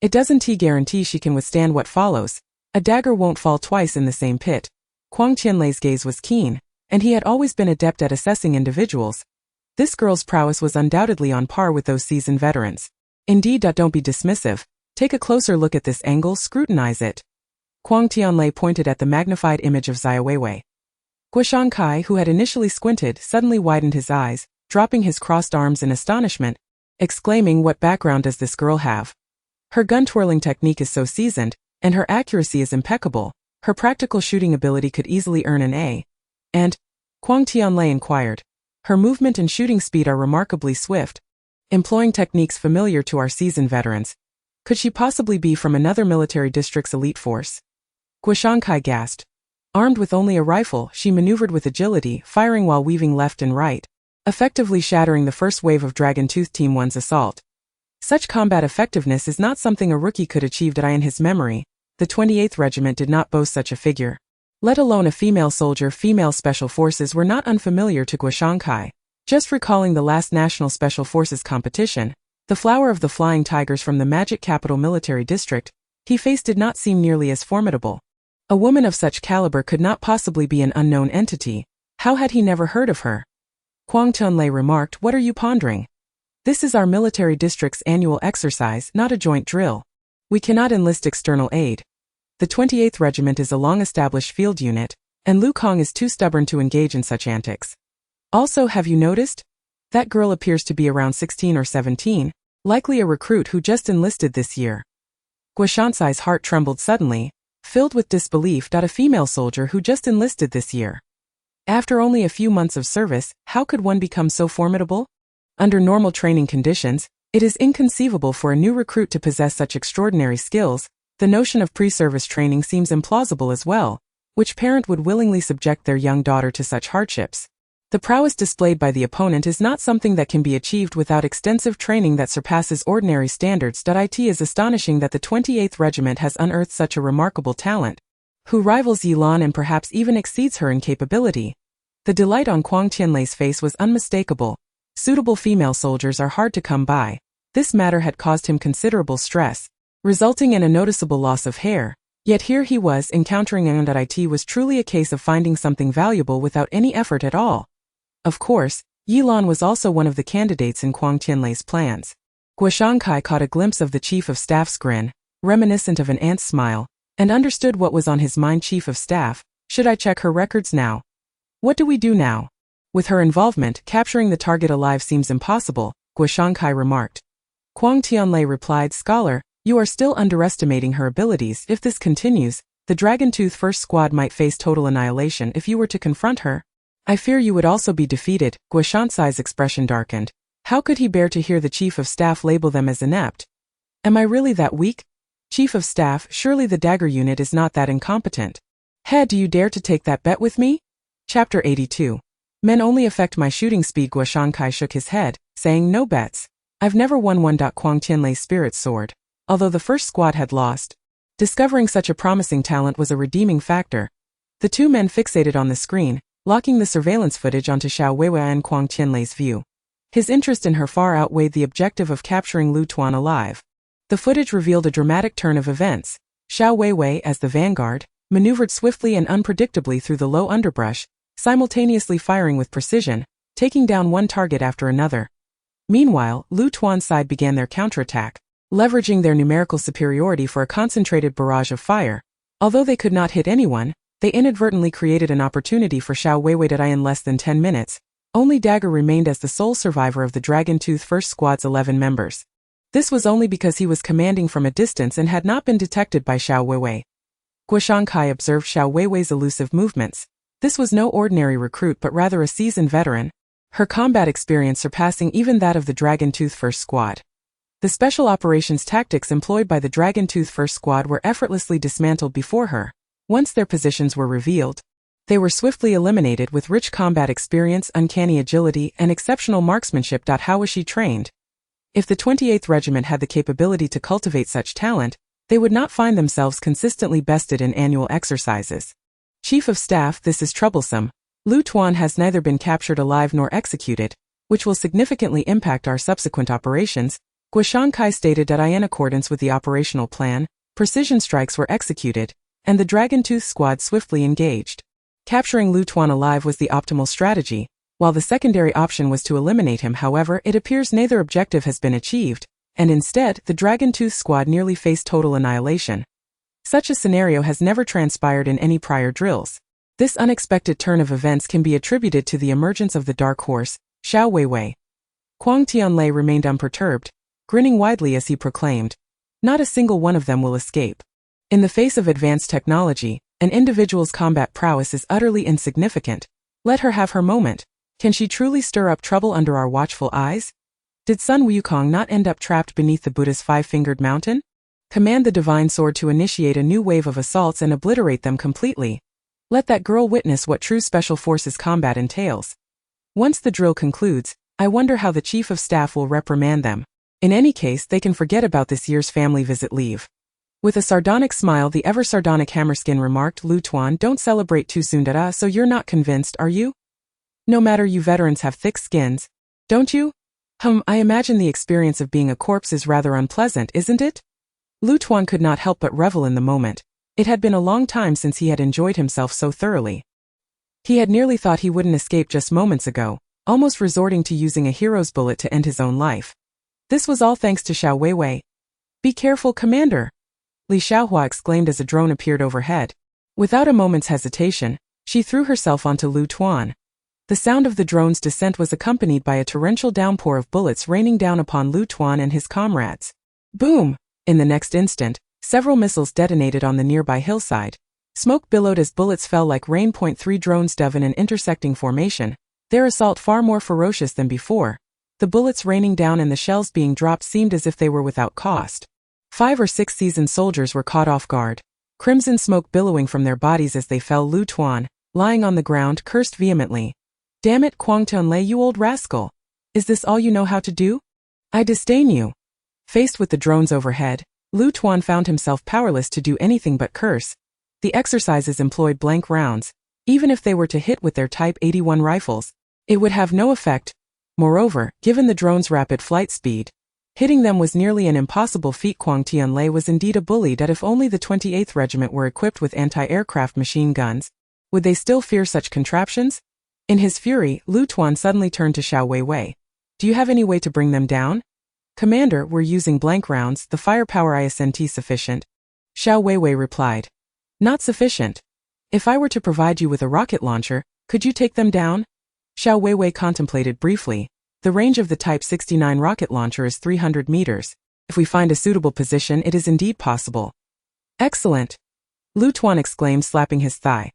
it doesn't guarantee she can withstand what follows. A dagger won't fall twice in the same pit." Huang Tianlei's gaze was keen, and he had always been adept at assessing individuals. This girl's prowess was undoubtedly on par with those seasoned veterans. Indeed, don't be dismissive. Take a closer look at this angle, scrutinize it. Huang Tianlei pointed at the magnified image of Xiaowei. Guoshankai, who had initially squinted, suddenly widened his eyes, dropping his crossed arms in astonishment, exclaiming, "What background does this girl have? Her gun-twirling technique is so seasoned, and her accuracy is impeccable. Her practical shooting ability could easily earn an A." And, Huang Tianlei inquired, "Her movement and shooting speed are remarkably swift, employing techniques familiar to our seasoned veterans. Could she possibly be from another military district's elite force?" Guoshankai gasped. Armed with only a rifle, she maneuvered with agility, firing while weaving left and right, effectively shattering the first wave of Dragon Tooth Team 1's assault. Such combat effectiveness is not something a rookie could achieve. In his memory, the 28th Regiment did not boast such a figure. Let alone a female soldier. Female special forces were not unfamiliar to Guoshankai. Just recalling the last National Special Forces competition, the flower of the Flying Tigers from the Magic Capital Military District, he faced did not seem nearly as formidable. A woman of such caliber could not possibly be an unknown entity. How had he never heard of her? Huang Tianlei remarked, "What are you pondering? This is our military district's annual exercise, not a joint drill. We cannot enlist external aid. The 28th Regiment is a long-established field unit, and Lu Kang is too stubborn to engage in such antics. Also, have you noticed? That girl appears to be around 16 or 17, likely a recruit who just enlisted this year." Guoshansai's heart trembled suddenly, filled with disbelief. A female soldier who just enlisted this year. After only a few months of service, how could one become so formidable? Under normal training conditions, it is inconceivable for a new recruit to possess such extraordinary skills. The notion of pre-service training seems implausible as well. Which parent would willingly subject their young daughter to such hardships? The prowess displayed by the opponent is not something that can be achieved without extensive training that surpasses ordinary standards. It is astonishing that the 28th Regiment has unearthed such a remarkable talent, who rivals Yilan and perhaps even exceeds her in capability. The delight on Huang Tianlei's face was unmistakable. Suitable female soldiers are hard to come by. This matter had caused him considerable stress, resulting in a noticeable loss of hair. Yet here he was encountering it was truly a case of finding something valuable without any effort at all. Of course, Yilan was also one of the candidates in Huang Tianlei's plans. Guoshankai caught a glimpse of the Chief of Staff's grin, reminiscent of an ant's smile, and understood what was on his mind. "Chief of Staff, should I check her records now? What do we do now?" "With her involvement, capturing the target alive seems impossible," Guoshankai remarked. Huang Tianlei replied, "Scholar, you are still underestimating her abilities. If this continues, the Dragon Tooth First Squad might face total annihilation if you were to confront her. I fear you would also be defeated." Guoshansai's expression darkened. How could he bear to hear the Chief of Staff label them as inept? "Am I really that weak? Chief of Staff, surely the dagger unit is not that incompetent. Do you dare to take that bet with me?" Chapter 82. Men only affect my shooting speed. Guoshankai shook his head, saying, "No bets. I've never won one." Huang Tianlei's spirits soared. Although the first squad had lost, discovering such a promising talent was a redeeming factor. The two men fixated on the screen, locking the surveillance footage onto Xiaowewei and Huang Tianlei's view. His interest in her far outweighed the objective of capturing Lu Tuan alive. The footage revealed a dramatic turn of events. Xiaowewei, as the vanguard, maneuvered swiftly and unpredictably through the low underbrush, simultaneously firing with precision, taking down one target after another. Meanwhile, Lu Tuan's side began their counterattack, leveraging their numerical superiority for a concentrated barrage of fire. Although they could not hit anyone, they inadvertently created an opportunity for Xiaowewei. In less than 10 minutes, only Dagger remained as the sole survivor of the Dragon Tooth First Squad's 11 members. This was only because he was commanding from a distance and had not been detected by Xiaowewei. Guoshankai observed Xiaowei's elusive movements. This was no ordinary recruit but rather a seasoned veteran. her combat experience surpassing even that of the Dragon Tooth First Squad. The special operations tactics employed by the Dragon Tooth First Squad were effortlessly dismantled before her. Once their positions were revealed, they were swiftly eliminated with rich combat experience, uncanny agility, and exceptional marksmanship. How was she trained? If the 28th Regiment had the capability to cultivate such talent, they would not find themselves consistently bested in annual exercises. Chief of Staff, this is troublesome. Lu Tuan has neither been captured alive nor executed, which will significantly impact our subsequent operations. Guo Kai stated that in accordance with the operational plan, precision strikes were executed, and the Dragon Tooth Squad swiftly engaged. Capturing Lu Tuan alive was the optimal strategy, while the secondary option was to eliminate him. However, it appears neither objective has been achieved, and instead, the Dragon Tooth Squad nearly faced total annihilation. Such a scenario has never transpired in any prior drills. This unexpected turn of events can be attributed to the emergence of the dark horse, Xiaowewei. Quang Tianlei remained unperturbed, grinning widely as he proclaimed, "Not a single one of them will escape." In the face of advanced technology, an individual's combat prowess is utterly insignificant. Let her have her moment. Can she truly stir up trouble under our watchful eyes? Did Sun Wukong not end up trapped beneath the Buddha's five-fingered mountain? Command the divine sword to initiate a new wave of assaults and obliterate them completely. Let that girl witness what true special forces combat entails. Once the drill concludes, I wonder how the Chief of Staff will reprimand them. In any case, they can forget about this year's family visit leave. With a sardonic smile, the ever-sardonic Hammerskin remarked, Lu Tuan, don't celebrate too soon, so you're not convinced, are you? No matter, you veterans have thick skins, don't you? I imagine the experience of being a corpse is rather unpleasant, isn't it? Lu Tuan could not help but revel in the moment. It had been a long time since he had enjoyed himself so thoroughly. He had nearly thought he wouldn't escape just moments ago, almost resorting to using a hero's bullet to end his own life. This was all thanks to Xiaowewei. Be careful, Commander! Li Xiaohua exclaimed as a drone appeared overhead. Without a moment's hesitation, she threw herself onto Lu Tuan. The sound of the drone's descent was accompanied by a torrential downpour of bullets raining down upon Lu Tuan and his comrades. Boom! In the next instant, several missiles detonated on the nearby hillside. Smoke billowed as bullets fell like rain. 3 drones dove in an intersecting formation, their assault far more ferocious than before. The bullets raining down and the shells being dropped seemed as if they were without cost. 5 or 6 seasoned soldiers were caught off guard, crimson smoke billowing from their bodies as they fell. Lu Tuan, lying on the ground, cursed vehemently. Damn it, Quang Tianlei, you old rascal! Is this all you know how to do? I disdain you. Faced with the drones overhead, Lu Tuan found himself powerless to do anything but curse. The exercises employed blank rounds. Even if they were to hit with their Type 81 rifles, it would have no effect. Moreover, given the drones' rapid flight speed, hitting them was nearly an impossible feat. Quang Tianlei was indeed a bully. That if only the 28th Regiment were equipped with anti-aircraft machine guns, would they still fear such contraptions? In his fury, Lu Tuan suddenly turned to Xiaowewei. Do you have any way to bring them down? Commander, we're using blank rounds, the firepower isn't sufficient. Xiaowewei replied. Not sufficient. If I were to provide you with a rocket launcher, could you take them down? Xiaowewei contemplated briefly. The range of the Type 69 rocket launcher is 300 meters. If we find a suitable position, it is indeed possible. Excellent! Lu Tuan exclaimed, slapping his thigh.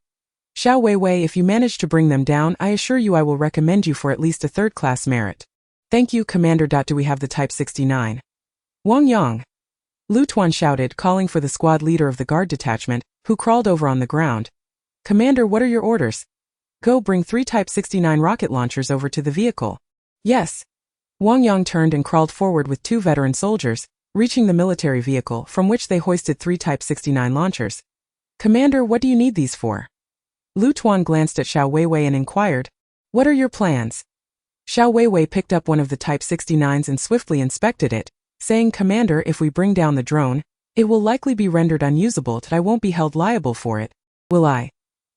Xiaowewei, if you manage to bring them down, I assure you I will recommend you for at least a third-class merit. Thank you, Commander. Do we have the Type 69? Wang Yang! Lu Tuan shouted, calling for the squad leader of the guard detachment, who crawled over on the ground. Commander, what are your orders? Go bring 3 Type 69 rocket launchers over to the vehicle. Yes. Wang Yang turned and crawled forward with 2 veteran soldiers, reaching the military vehicle, from which they hoisted 3 Type 69 launchers. Commander, what do you need these for? Lu Tuan glanced at Xiaowewei and inquired, What are your plans? Xiaowewei picked up one of the Type 69s and swiftly inspected it, saying, Commander, if we bring down the drone, it will likely be rendered unusable, but I won't be held liable for it, will I?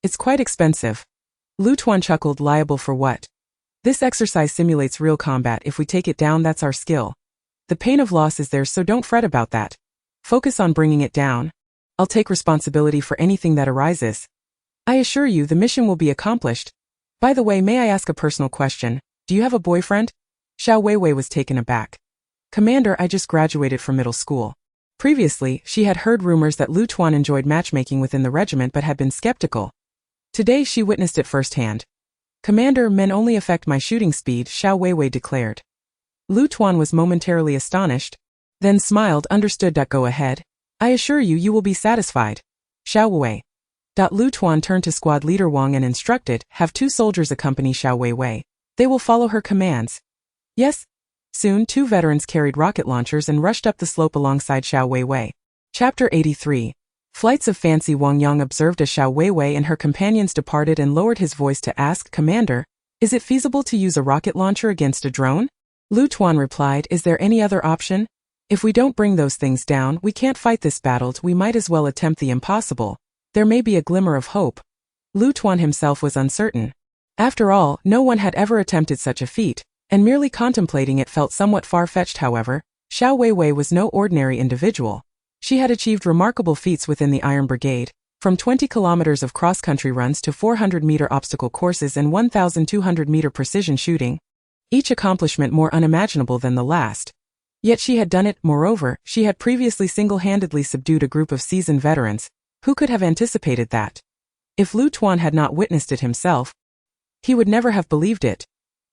It's quite expensive. Lu Tuan chuckled, liable for what? This exercise simulates real combat. If we take it down, that's our skill. The pain of loss is there, so don't fret about that. Focus on bringing it down. I'll take responsibility for anything that arises. I assure you the mission will be accomplished. By the way, may I ask a personal question? Do you have a boyfriend? Xiaowewei was taken aback. Commander, I just graduated from middle school. Previously, she had heard rumors that Lu Tuan enjoyed matchmaking within the regiment but had been skeptical. Today she witnessed it firsthand. Commander, men only affect my shooting speed, Xiaowewei declared. Lu Tuan was momentarily astonished, then smiled, understood. Go ahead. I assure you, you will be satisfied. Xiaowewei. Lu Tuan turned to squad leader Wang and instructed, have 2 soldiers accompany Xiaowewei. They will follow her commands. Yes. Soon 2 veterans carried rocket launchers and rushed up the slope alongside Xiaowewei. Chapter 83. Flights of fancy. Wang Yang observed as Xiaowewei and her companions departed and lowered his voice to ask, Commander, is it feasible to use a rocket launcher against a drone? Lu Tuan replied, is there any other option? If we don't bring those things down, we can't fight this battle. We might as well attempt the impossible. There may be a glimmer of hope. Lu Tuan himself was uncertain. After all, no one had ever attempted such a feat, and merely contemplating it felt somewhat far-fetched. However, Xiaowewei was no ordinary individual. She had achieved remarkable feats within the Iron Brigade, from 20 kilometers of cross-country runs to 400-meter obstacle courses and 1,200-meter precision shooting, each accomplishment more unimaginable than the last. Yet she had done it. Moreover, she had previously single-handedly subdued a group of seasoned veterans. Who could have anticipated that? If Lu Tuan had not witnessed it himself, he would never have believed it.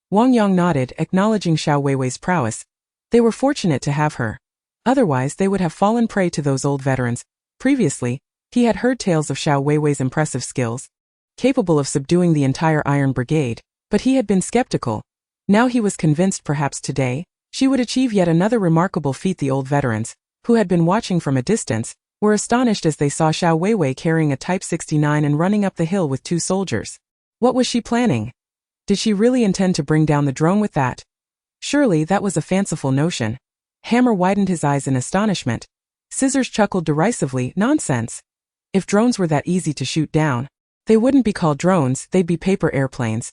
Wang Yang nodded, acknowledging Xiaoweiwei's prowess. They were fortunate to have her. Otherwise they would have fallen prey to those old veterans. Previously, he had heard tales of Xiaoweiwei's impressive skills, capable of subduing the entire Iron Brigade, but he had been skeptical. Now he was convinced. Perhaps today, she would achieve yet another remarkable feat. The old veterans, who had been watching from a distance, were astonished as they saw Xiaowewei carrying a Type 69 and running up the hill with 2 soldiers. What was she planning? Did she really intend to bring down the drone with that? Surely that was a fanciful notion. Hammer widened his eyes in astonishment. Scissors chuckled derisively, nonsense. If drones were that easy to shoot down, they wouldn't be called drones, they'd be paper airplanes.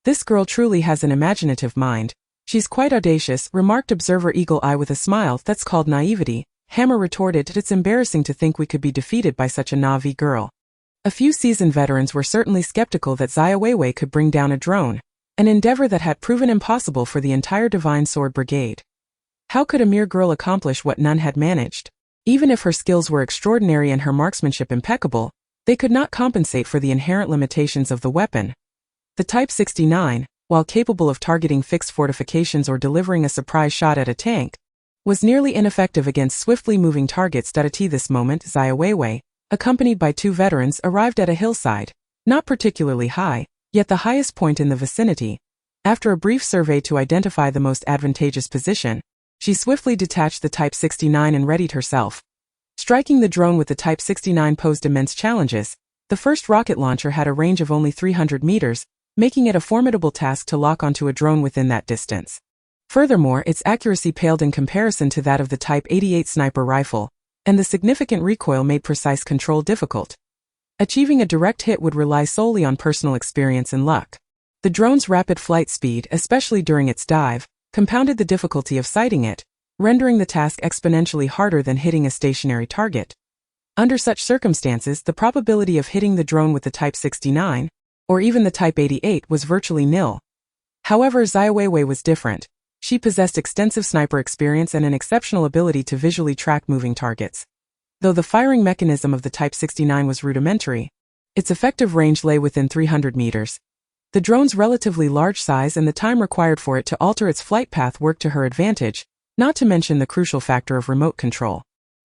This girl truly has an imaginative mind. She's quite audacious, remarked observer Eagle Eye with a smile. That's called naivety, Hammer retorted. It's embarrassing to think we could be defeated by such a naive girl. A few seasoned veterans were certainly skeptical that Xiaowewei could bring down a drone, an endeavor that had proven impossible for the entire Divine Sword Brigade. How could a mere girl accomplish what none had managed? Even if her skills were extraordinary and her marksmanship impeccable, they could not compensate for the inherent limitations of the weapon. The Type 69, while capable of targeting fixed fortifications or delivering a surprise shot at a tank, was nearly ineffective against swiftly moving targets. At this moment, Xiaowewei, accompanied by 2 veterans, arrived at a hillside, not particularly high, yet the highest point in the vicinity. After a brief survey to identify the most advantageous position, she swiftly detached the Type 69 and readied herself. Striking the drone with the Type 69 posed immense challenges. The first rocket launcher had a range of only 300 meters, making it a formidable task to lock onto a drone within that distance. Furthermore, its accuracy paled in comparison to that of the Type 88 sniper rifle, and the significant recoil made precise control difficult. Achieving a direct hit would rely solely on personal experience and luck. The drone's rapid flight speed, especially during its dive, compounded the difficulty of sighting it, rendering the task exponentially harder than hitting a stationary target. Under such circumstances, the probability of hitting the drone with the Type 69, or even the Type 88, was virtually nil. However, Xiaowewei was different. She possessed extensive sniper experience and an exceptional ability to visually track moving targets. Though the firing mechanism of the Type 69 was rudimentary, its effective range lay within 300 meters. The drone's relatively large size and the time required for it to alter its flight path worked to her advantage, not to mention the crucial factor of remote control.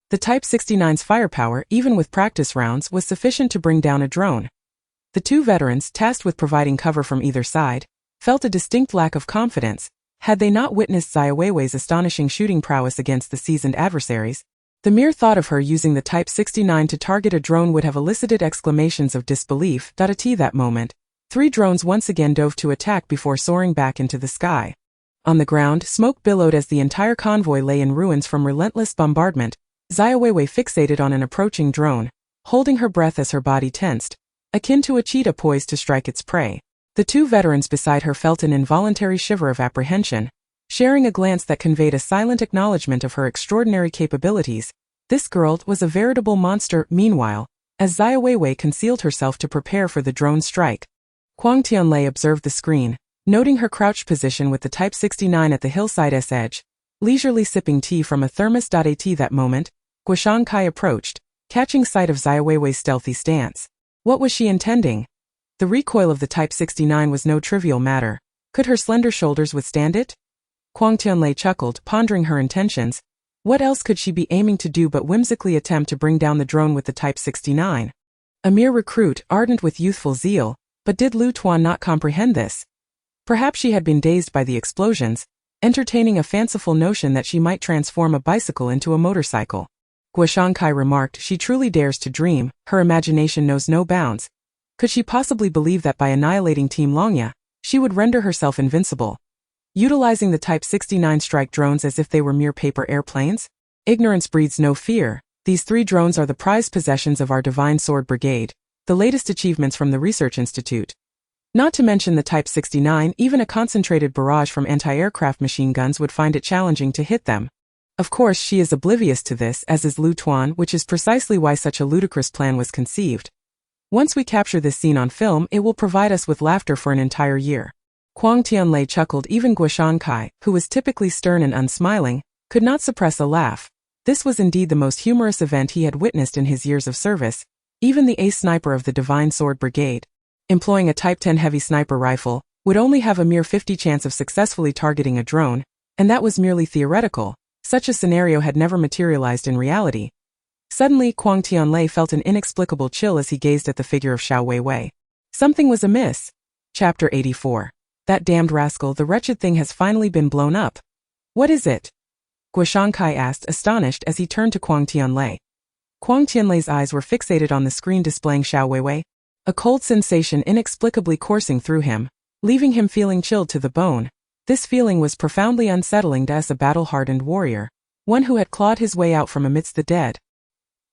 The Type 69's firepower, even with practice rounds, was sufficient to bring down a drone. The 2 veterans, tasked with providing cover from either side, felt a distinct lack of confidence. Had they not witnessed Xiaoweiwei's astonishing shooting prowess against the seasoned adversaries, the mere thought of her using the Type 69 to target a drone would have elicited exclamations of disbelief. At that moment, 3 drones once again dove to attack before soaring back into the sky. On the ground, smoke billowed as the entire convoy lay in ruins from relentless bombardment. Xiaowewei fixated on an approaching drone, holding her breath as her body tensed, akin to a cheetah poised to strike its prey. The 2 veterans beside her felt an involuntary shiver of apprehension, sharing a glance that conveyed a silent acknowledgement of her extraordinary capabilities. This girl was a veritable monster. Meanwhile, as Xiaowewei concealed herself to prepare for the drone strike, Huang Tianlei observed the screen, noting her crouched position with the Type 69 at the hillside's edge, leisurely sipping tea from a thermos. At that moment, Guoshang Kai approached, catching sight of Xiaoweiwei's stealthy stance. What was she intending? The recoil of the Type 69 was no trivial matter. Could her slender shoulders withstand it? Kwang Tianlei chuckled, pondering her intentions. What else could she be aiming to do but whimsically attempt to bring down the drone with the Type 69? A mere recruit, ardent with youthful zeal, but did Lu Tuan not comprehend this? Perhaps she had been dazed by the explosions, entertaining a fanciful notion that she might transform a bicycle into a motorcycle. Guoshankai remarked, she truly dares to dream, her imagination knows no bounds. Could she possibly believe that by annihilating Team Longya, she would render herself invincible? Utilizing the Type 69 strike drones as if they were mere paper airplanes? Ignorance breeds no fear. These 3 drones are the prized possessions of our Divine Sword Brigade, the latest achievements from the Research Institute. Not to mention the Type 69, even a concentrated barrage from anti-aircraft machine guns would find it challenging to hit them. Of course, she is oblivious to this, as is Lu Tuan, which is precisely why such a ludicrous plan was conceived. Once we capture this scene on film, it will provide us with laughter for an entire year. Kwang Tianlei chuckled. Even Guoshankai, who was typically stern and unsmiling, could not suppress a laugh. This was indeed the most humorous event he had witnessed in his years of service. Even the ace sniper of the Divine Sword Brigade, employing a Type 10 heavy sniper rifle, would only have a mere 50 chance of successfully targeting a drone, and that was merely theoretical. Such a scenario had never materialized in reality. Suddenly, Kwang Tianlei felt an inexplicable chill as he gazed at the figure of Xiaowewei. Something was amiss. Chapter 84. That damned rascal, the wretched thing has finally been blown up. What is it? Guoshankai asked, astonished, as he turned to Kwang Tianlei. Kwang Tianlei's eyes were fixated on the screen displaying Xiaowewei, a cold sensation inexplicably coursing through him, leaving him feeling chilled to the bone. This feeling was profoundly unsettling to a battle-hardened warrior, one who had clawed his way out from amidst the dead.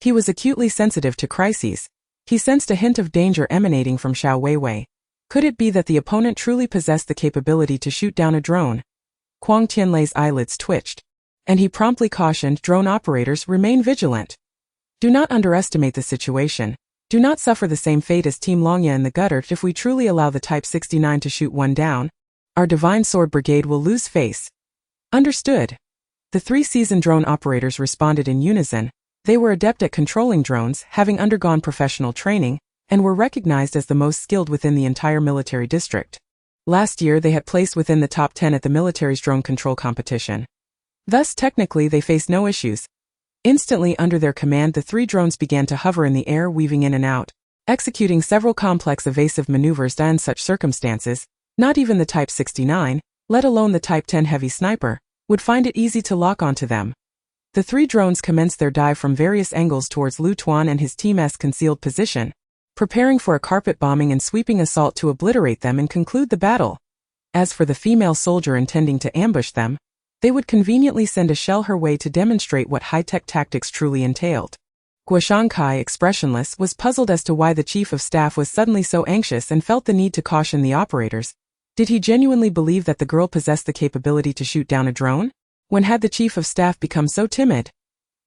He was acutely sensitive to crises. He sensed a hint of danger emanating from Xiaowewei. Could it be that the opponent truly possessed the capability to shoot down a drone? Kwang Tianlei's eyelids twitched, and he promptly cautioned drone operators, remain vigilant. Do not underestimate the situation. Do not suffer the same fate as Team Longya in the gutter. If we truly allow the Type 69 to shoot one down, our Divine Sword Brigade will lose face. Understood. The 3 seasoned drone operators responded in unison. They were adept at controlling drones, having undergone professional training, and were recognized as the most skilled within the entire military district. Last year they had placed within the top 10 at the military's drone control competition. Thus, technically, they faced no issues. Instantly under their command, the 3 drones began to hover in the air, weaving in and out, executing several complex evasive maneuvers. In such circumstances, not even the Type 69, let alone the Type 10 heavy sniper, would find it easy to lock onto them. The 3 drones commenced their dive from various angles towards Lu Tuan and his team's concealed position, preparing for a carpet bombing and sweeping assault to obliterate them and conclude the battle. As for the female soldier intending to ambush them, they would conveniently send a shell her way to demonstrate what high-tech tactics truly entailed. Guoshankai, expressionless, was puzzled as to why the chief of staff was suddenly so anxious and felt the need to caution the operators. Did he genuinely believe that the girl possessed the capability to shoot down a drone? When had the chief of staff become so timid?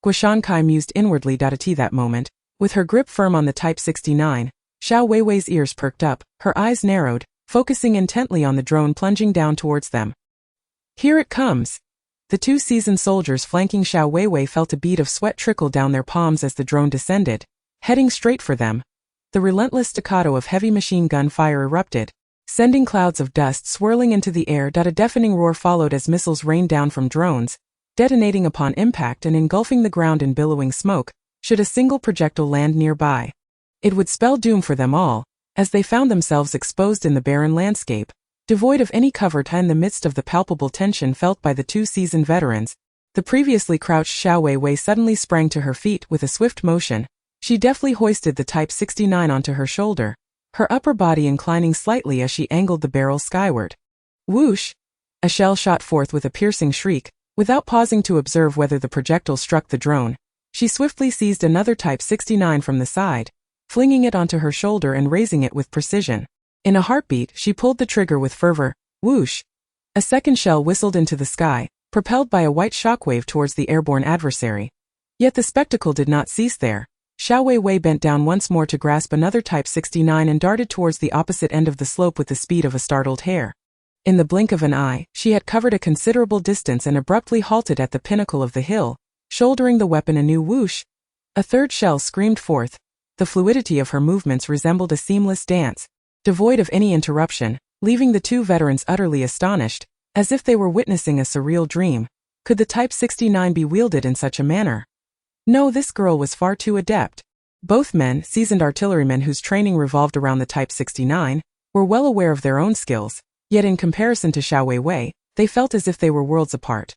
Guoshankai mused inwardly. At that moment, with her grip firm on the Type 69, Xiaowei's ears perked up, her eyes narrowed, focusing intently on the drone plunging down towards them. Here it comes. The 2 seasoned soldiers flanking Xiaowei felt a bead of sweat trickle down their palms as the drone descended, heading straight for them. The relentless staccato of heavy machine gun fire erupted, sending clouds of dust swirling into the air. A deafening roar followed as missiles rained down from drones, detonating upon impact and engulfing the ground in billowing smoke. Should a single projectile land nearby, it would spell doom for them all, as they found themselves exposed in the barren landscape, devoid of any cover. In the midst of the palpable tension felt by the 2 seasoned veterans, the previously crouched Xiaowei suddenly sprang to her feet. With a swift motion, she deftly hoisted the Type 69 onto her shoulder, her upper body inclining slightly as she angled the barrel skyward. Whoosh! A shell shot forth with a piercing shriek. Without pausing to observe whether the projectile struck the drone, she swiftly seized another Type 69 from the side, flinging it onto her shoulder and raising it with precision. In a heartbeat, she pulled the trigger with fervor. Whoosh! A second shell whistled into the sky, propelled by a white shockwave towards the airborne adversary. Yet the spectacle did not cease there. Xiaowei bent down once more to grasp another Type 69 and darted towards the opposite end of the slope with the speed of a startled hare. In the blink of an eye, she had covered a considerable distance and abruptly halted at the pinnacle of the hill, shouldering the weapon anew. Whoosh! A third shell screamed forth. The fluidity of her movements resembled a seamless dance. devoid of any interruption, leaving the two veterans utterly astonished, as if they were witnessing a surreal dream. Could the Type 69 be wielded in such a manner? No, this girl was far too adept. Both men, seasoned artillerymen whose training revolved around the Type 69, were well aware of their own skills, yet in comparison to Xiaowewei, they felt as if they were worlds apart.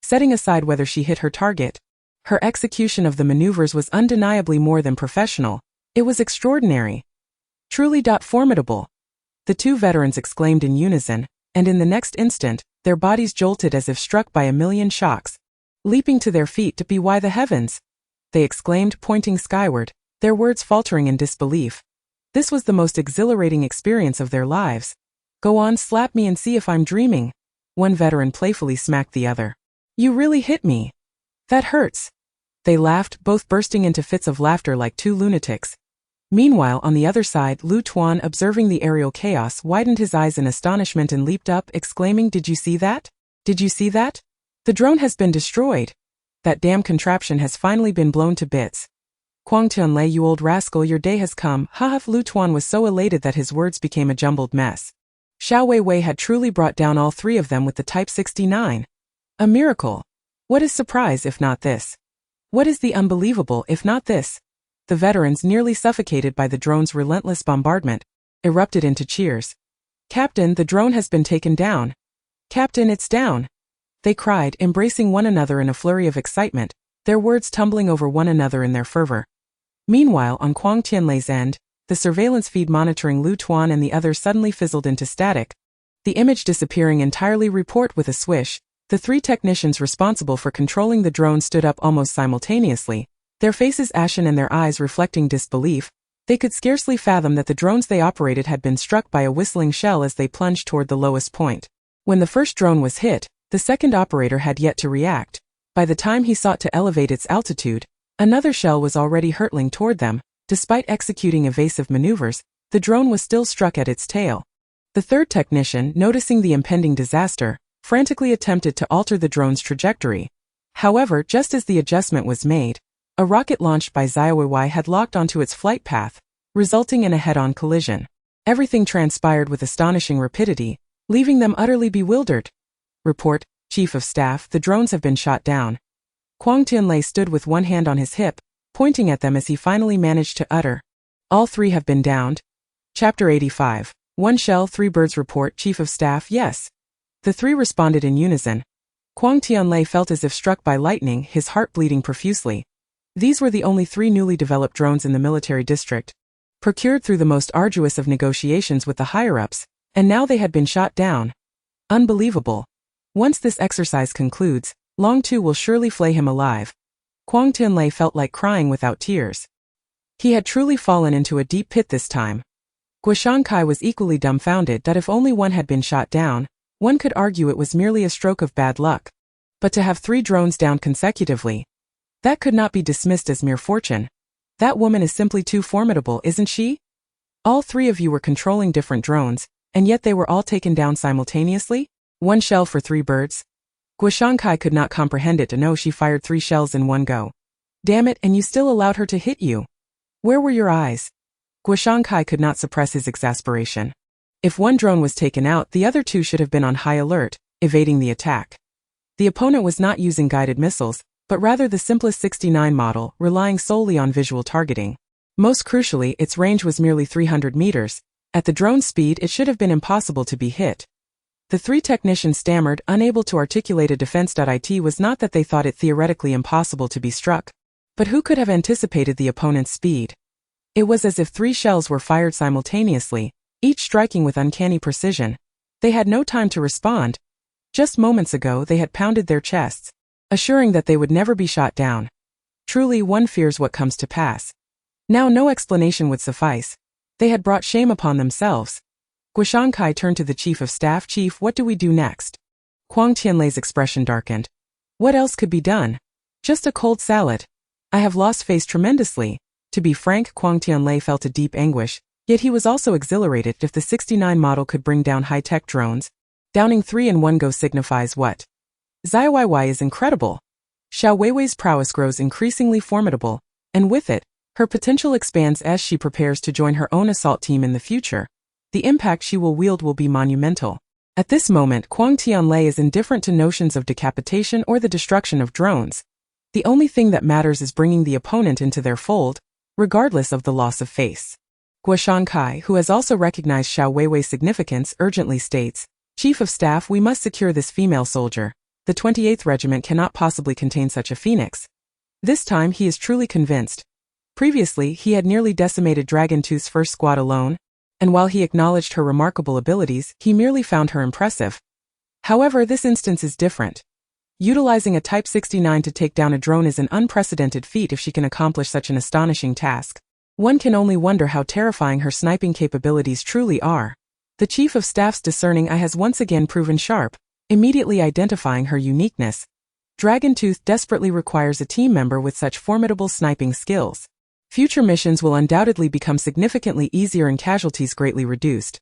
Setting aside whether she hit her target, her execution of the maneuvers was undeniably more than professional. It was extraordinary. Truly formidable. The two veterans exclaimed in unison, and in the next instant, their bodies jolted as if struck by a million shocks. Leaping to their feet to be why the heavens! They exclaimed, pointing skyward, their words faltering in disbelief. This was the most exhilarating experience of their lives. Go on, slap me and see if I'm dreaming. One veteran playfully smacked the other. You really hit me. That hurts. They laughed, both bursting into fits of laughter like two lunatics. Meanwhile, on the other side, Lu Tuan, observing the aerial chaos, widened his eyes in astonishment and leaped up, exclaiming, Did you see that? Did you see that? The drone has been destroyed. That damn contraption has finally been blown to bits. Tianlei, you old rascal, your day has come. Ha! Lu Tuan was so elated that his words became a jumbled mess. Xiaowewei had truly brought down all three of them with the Type 69. A miracle. What is surprise if not this? What is the unbelievable if not this? The veterans, nearly suffocated by the drone's relentless bombardment, erupted into cheers. Captain, the drone has been taken down. Captain, it's down. They cried, embracing one another in a flurry of excitement, their words tumbling over one another in their fervor. Meanwhile, on Quang Tianlei's end, the surveillance feed monitoring Lu Tuan and the others suddenly fizzled into static, the image disappearing entirely. Report with a swish, the three technicians responsible for controlling the drone stood up almost simultaneously, their faces ashen and their eyes reflecting disbelief. They could scarcely fathom that the drones they operated had been struck by a whistling shell as they plunged toward the lowest point. When the first drone was hit, the second operator had yet to react. By the time he sought to elevate its altitude, another shell was already hurtling toward them. Despite executing evasive maneuvers, the drone was still struck at its tail. The third technician, noticing the impending disaster, frantically attempted to alter the drone's trajectory. However, just as the adjustment was made, a rocket launched by Xiaowewei had locked onto its flight path, resulting in a head-on collision. Everything transpired with astonishing rapidity, leaving them utterly bewildered. Report, Chief of Staff, the drones have been shot down. Quang Tianlei stood with one hand on his hip, pointing at them as he finally managed to utter. All three have been downed. Chapter 85. One shell, three birds. Report, Chief of Staff, yes. The three responded in unison. Quang Tianlei felt as if struck by lightning, his heart bleeding profusely. These were the only three newly developed drones in the military district, procured through the most arduous of negotiations with the higher-ups, and now they had been shot down. Unbelievable. Once this exercise concludes, Long Tu will surely flay him alive. Quang Tianlei felt like crying without tears. He had truly fallen into a deep pit this time. Guoshankai was equally dumbfounded that if only one had been shot down, one could argue it was merely a stroke of bad luck. But to have three drones down consecutively, that could not be dismissed as mere fortune. That woman is simply too formidable, isn't she? All three of you were controlling different drones, and yet they were all taken down simultaneously? One shell for three birds? Guoshankai could not comprehend it to know she fired three shells in one go. Damn it, and you still allowed her to hit you. Where were your eyes? Guoshankai could not suppress his exasperation. If one drone was taken out, the other two should have been on high alert, evading the attack. The opponent was not using guided missiles, but rather the simplest 69 model, relying solely on visual targeting. Most crucially, its range was merely 300 meters. At the drone's speed, it should have been impossible to be hit. The three technicians stammered, unable to articulate a defense. It was not that they thought it theoretically impossible to be struck, but who could have anticipated the opponent's speed? It was as if three shells were fired simultaneously, each striking with uncanny precision. They had no time to respond. Just moments ago they had pounded their chests, assuring that they would never be shot down. Truly, one fears what comes to pass. Now no explanation would suffice. They had brought shame upon themselves. Guoshankai turned to the Chief of Staff. Chief, what do we do next? Quang Tianlei's expression darkened. What else could be done? Just a cold salad. I have lost face tremendously. To be frank, Quang Tianlei felt a deep anguish, yet he was also exhilarated. If the 69 model could bring down high-tech drones, downing three in one go signifies what? Xiaowewei is incredible. Xiaowewei's prowess grows increasingly formidable, and with it, her potential expands as she prepares to join her own assault team in the future. the impact she will wield will be monumental. At this moment, Kwang Tianlei is indifferent to notions of decapitation or the destruction of drones. The only thing that matters is bringing the opponent into their fold, regardless of the loss of face. Guo Shankai, who has also recognized Xiaowewei's significance, urgently states, "Chief of Staff, we must secure this female soldier. The 28th Regiment cannot possibly contain such a phoenix." This time he is truly convinced. Previously, he had nearly decimated Dragon Tooth's first squad alone, and while he acknowledged her remarkable abilities, he merely found her impressive. However, this instance is different. Utilizing a Type 69 to take down a drone is an unprecedented feat if she can accomplish such an astonishing task. One can only wonder how terrifying her sniping capabilities truly are. The Chief of Staff's discerning eye has once again proven sharp, immediately identifying her uniqueness. Dragon Tooth desperately requires a team member with such formidable sniping skills. Future missions will undoubtedly become significantly easier and casualties greatly reduced.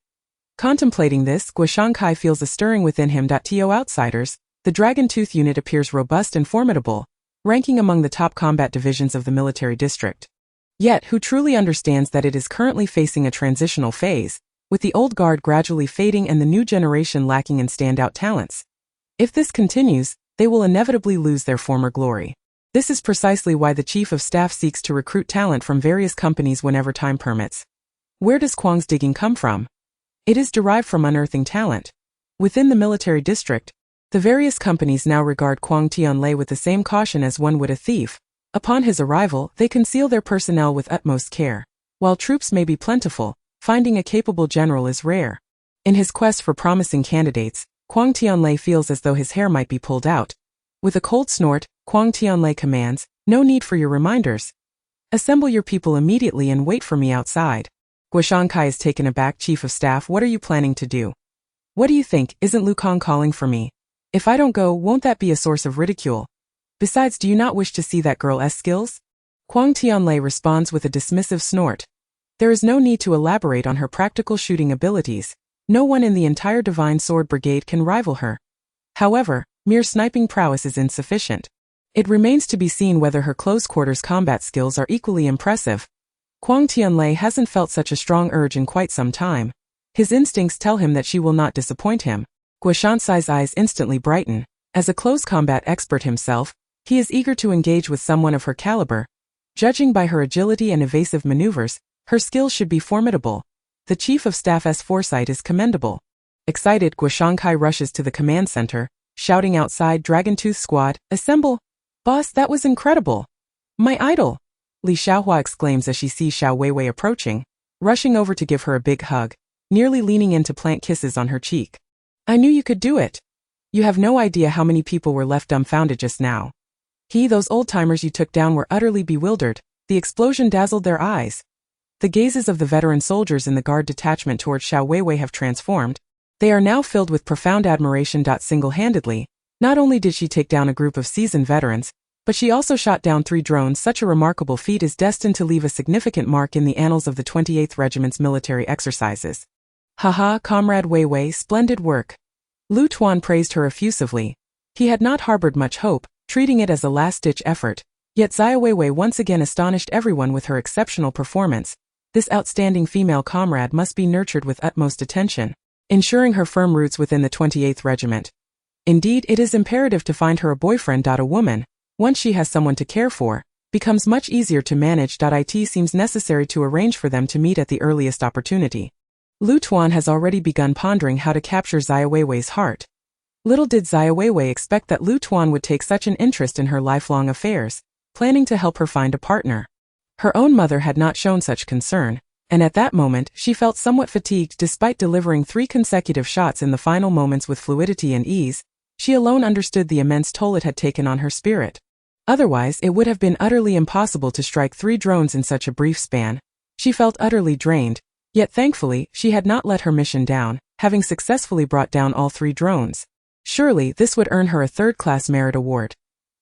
Contemplating this, Guo Shankai feels a stirring within him. To outsiders, the Dragon Tooth unit appears robust and formidable, ranking among the top combat divisions of the military district. Yet, who truly understands that it is currently facing a transitional phase, with the old guard gradually fading and the new generation lacking in standout talents? If this continues, they will inevitably lose their former glory. This is precisely why the Chief of Staff seeks to recruit talent from various companies whenever time permits. Where does Kwang's digging come from? It is derived from unearthing talent. Within the military district, the various companies now regard Kwang Tianlei with the same caution as one would a thief. Upon his arrival, they conceal their personnel with utmost care. While troops may be plentiful, finding a capable general is rare. In his quest for promising candidates, Kwang Tianlei feels as though his hair might be pulled out. With a cold snort, Kwang Tianlei commands, "No need for your reminders. Assemble your people immediately and wait for me outside." Guo Shankai is taken aback. "Chief of Staff, what are you planning to do? What do you think, isn't Lu Kang calling for me? If I don't go, won't that be a source of ridicule? Besides, do you not wish to see that girl's skills?" Kwang Tianlei responds with a dismissive snort. There is no need to elaborate on her practical shooting abilities. No one in the entire Divine Sword Brigade can rival her. However, mere sniping prowess is insufficient. It remains to be seen whether her close-quarters combat skills are equally impressive. Kwang Tianlei hasn't felt such a strong urge in quite some time. His instincts tell him that she will not disappoint him. Guo Shankai's eyes instantly brighten. As a close combat expert himself, he is eager to engage with someone of her caliber. Judging by her agility and evasive maneuvers, her skills should be formidable. The Chief of Staff's foresight is commendable. Excited, Guo Shankai rushes to the command center, shouting outside, "Dragon Tooth Squad, assemble! Boss, that was incredible! My idol!" Li Xiaohua exclaims as she sees Xiaowewei approaching, rushing over to give her a big hug, nearly leaning in to plant kisses on her cheek. "I knew you could do it. You have no idea how many people were left dumbfounded just now. Those old-timers you took down were utterly bewildered. The explosion dazzled their eyes." The gazes of the veteran soldiers in the guard detachment towards Xiaowewei have transformed. They are now filled with profound admiration. Single-handedly, not only did she take down a group of seasoned veterans, but she also shot down 3 drones. Such a remarkable feat is destined to leave a significant mark in the annals of the 28th Regiment's military exercises. "Haha, Comrade Wewei, splendid work." Lu Tuan praised her effusively. He had not harbored much hope, treating it as a last-ditch effort. Yet Xiaowewei once again astonished everyone with her exceptional performance. This outstanding female comrade must be nurtured with utmost attention, ensuring her firm roots within the 28th Regiment. Indeed, it is imperative to find her a boyfriend. A woman, once she has someone to care for, becomes much easier to manage. It seems necessary to arrange for them to meet at the earliest opportunity. Lu Tuan has already begun pondering how to capture Xiaowei's heart. Little did Xiaowei expect that Lu Tuan would take such an interest in her lifelong affairs, planning to help her find a partner. Her own mother had not shown such concern, and at that moment she felt somewhat fatigued. Despite delivering 3 consecutive shots in the final moments with fluidity and ease, she alone understood the immense toll it had taken on her spirit. Otherwise, it would have been utterly impossible to strike 3 drones in such a brief span. She felt utterly drained, yet thankfully, she had not let her mission down, having successfully brought down all 3 drones. Surely, this would earn her a 3rd-class merit award.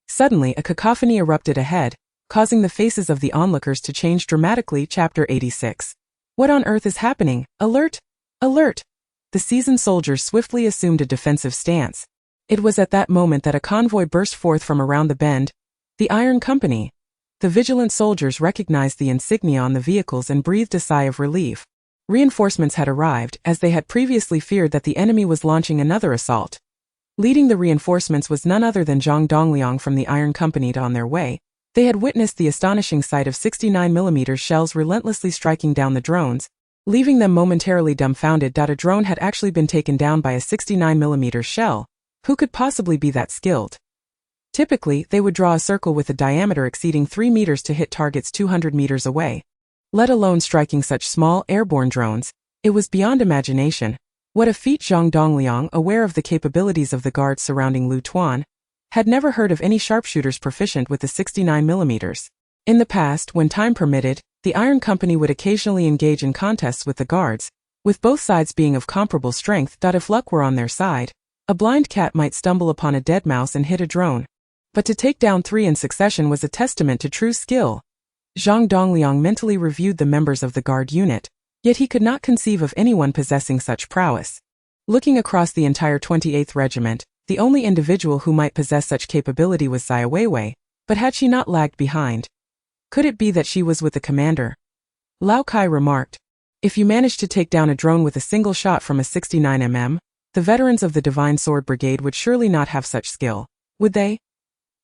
Suddenly, a cacophony erupted ahead, causing the faces of the onlookers to change dramatically. Chapter 86. What on earth is happening? Alert! Alert! The seasoned soldiers swiftly assumed a defensive stance. It was at that moment that a convoy burst forth from around the bend. The Iron Company. The vigilant soldiers recognized the insignia on the vehicles and breathed a sigh of relief. Reinforcements had arrived, as they had previously feared that the enemy was launching another assault. Leading the reinforcements was none other than Zhang Dongliang from the Iron Company. On their way, they had witnessed the astonishing sight of 69mm shells relentlessly striking down the drones, leaving them momentarily dumbfounded. A drone had actually been taken down by a 69mm shell. Who could possibly be that skilled? Typically, they would draw a circle with a diameter exceeding 3 meters to hit targets 200 meters away. Let alone striking such small, airborne drones. It was beyond imagination. What a feat! Zhang Dongliang, aware of the capabilities of the guards surrounding Lu Tuan, had never heard of any sharpshooters proficient with the 69mm. In the past, when time permitted, the Iron Company would occasionally engage in contests with the guards, with both sides being of comparable strength. If luck were on their side, a blind cat might stumble upon a dead mouse and hit a drone. But to take down 3 in succession was a testament to true skill. Zhang Dongliang mentally reviewed the members of the guard unit, yet he could not conceive of anyone possessing such prowess. Looking across the entire 28th Regiment, the only individual who might possess such capability was Xiaowewei, but had she not lagged behind? Could it be that she was with the commander? Lao Kai remarked, "If you managed to take down a drone with a single shot from a 69mm, the veterans of the Divine Sword Brigade would surely not have such skill, would they?"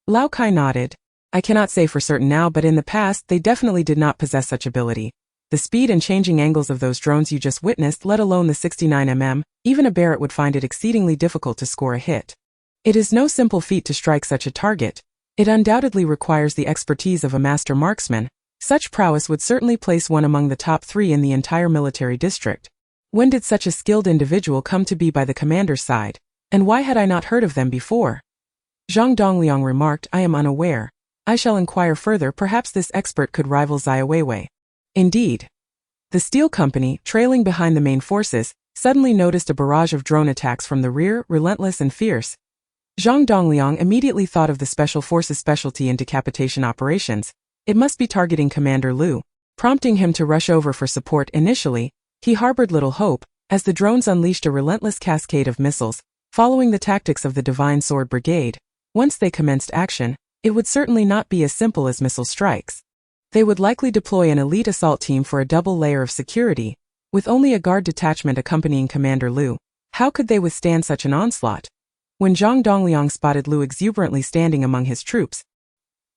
Lao Kai nodded. "I cannot say for certain now, but in the past they definitely did not possess such ability. The speed and changing angles of those drones you just witnessed, let alone the 69mm, even a Barrett would find it exceedingly difficult to score a hit. It is no simple feat to strike such a target. It undoubtedly requires the expertise of a master marksman. Such prowess would certainly place one among the top 3 in the entire military district. When did such a skilled individual come to be by the commander's side, and why had I not heard of them before?" Zhang Dongliang remarked, "I am unaware. I shall inquire further. Perhaps this expert could rival Xiaowewei." Indeed. The Steel Company, trailing behind the main forces, suddenly noticed a barrage of drone attacks from the rear, relentless and fierce. Zhang Dongliang immediately thought of the Special Forces specialty in decapitation operations. It must be targeting Commander Lu, prompting him to rush over for support. Initially, he harbored little hope, as the drones unleashed a relentless cascade of missiles, following the tactics of the Divine Sword Brigade. Once they commenced action, it would certainly not be as simple as missile strikes. They would likely deploy an elite assault team for a double layer of security, with only a guard detachment accompanying Commander Lu. How could they withstand such an onslaught? When Zhang Dongliang spotted Lu exuberantly standing among his troops,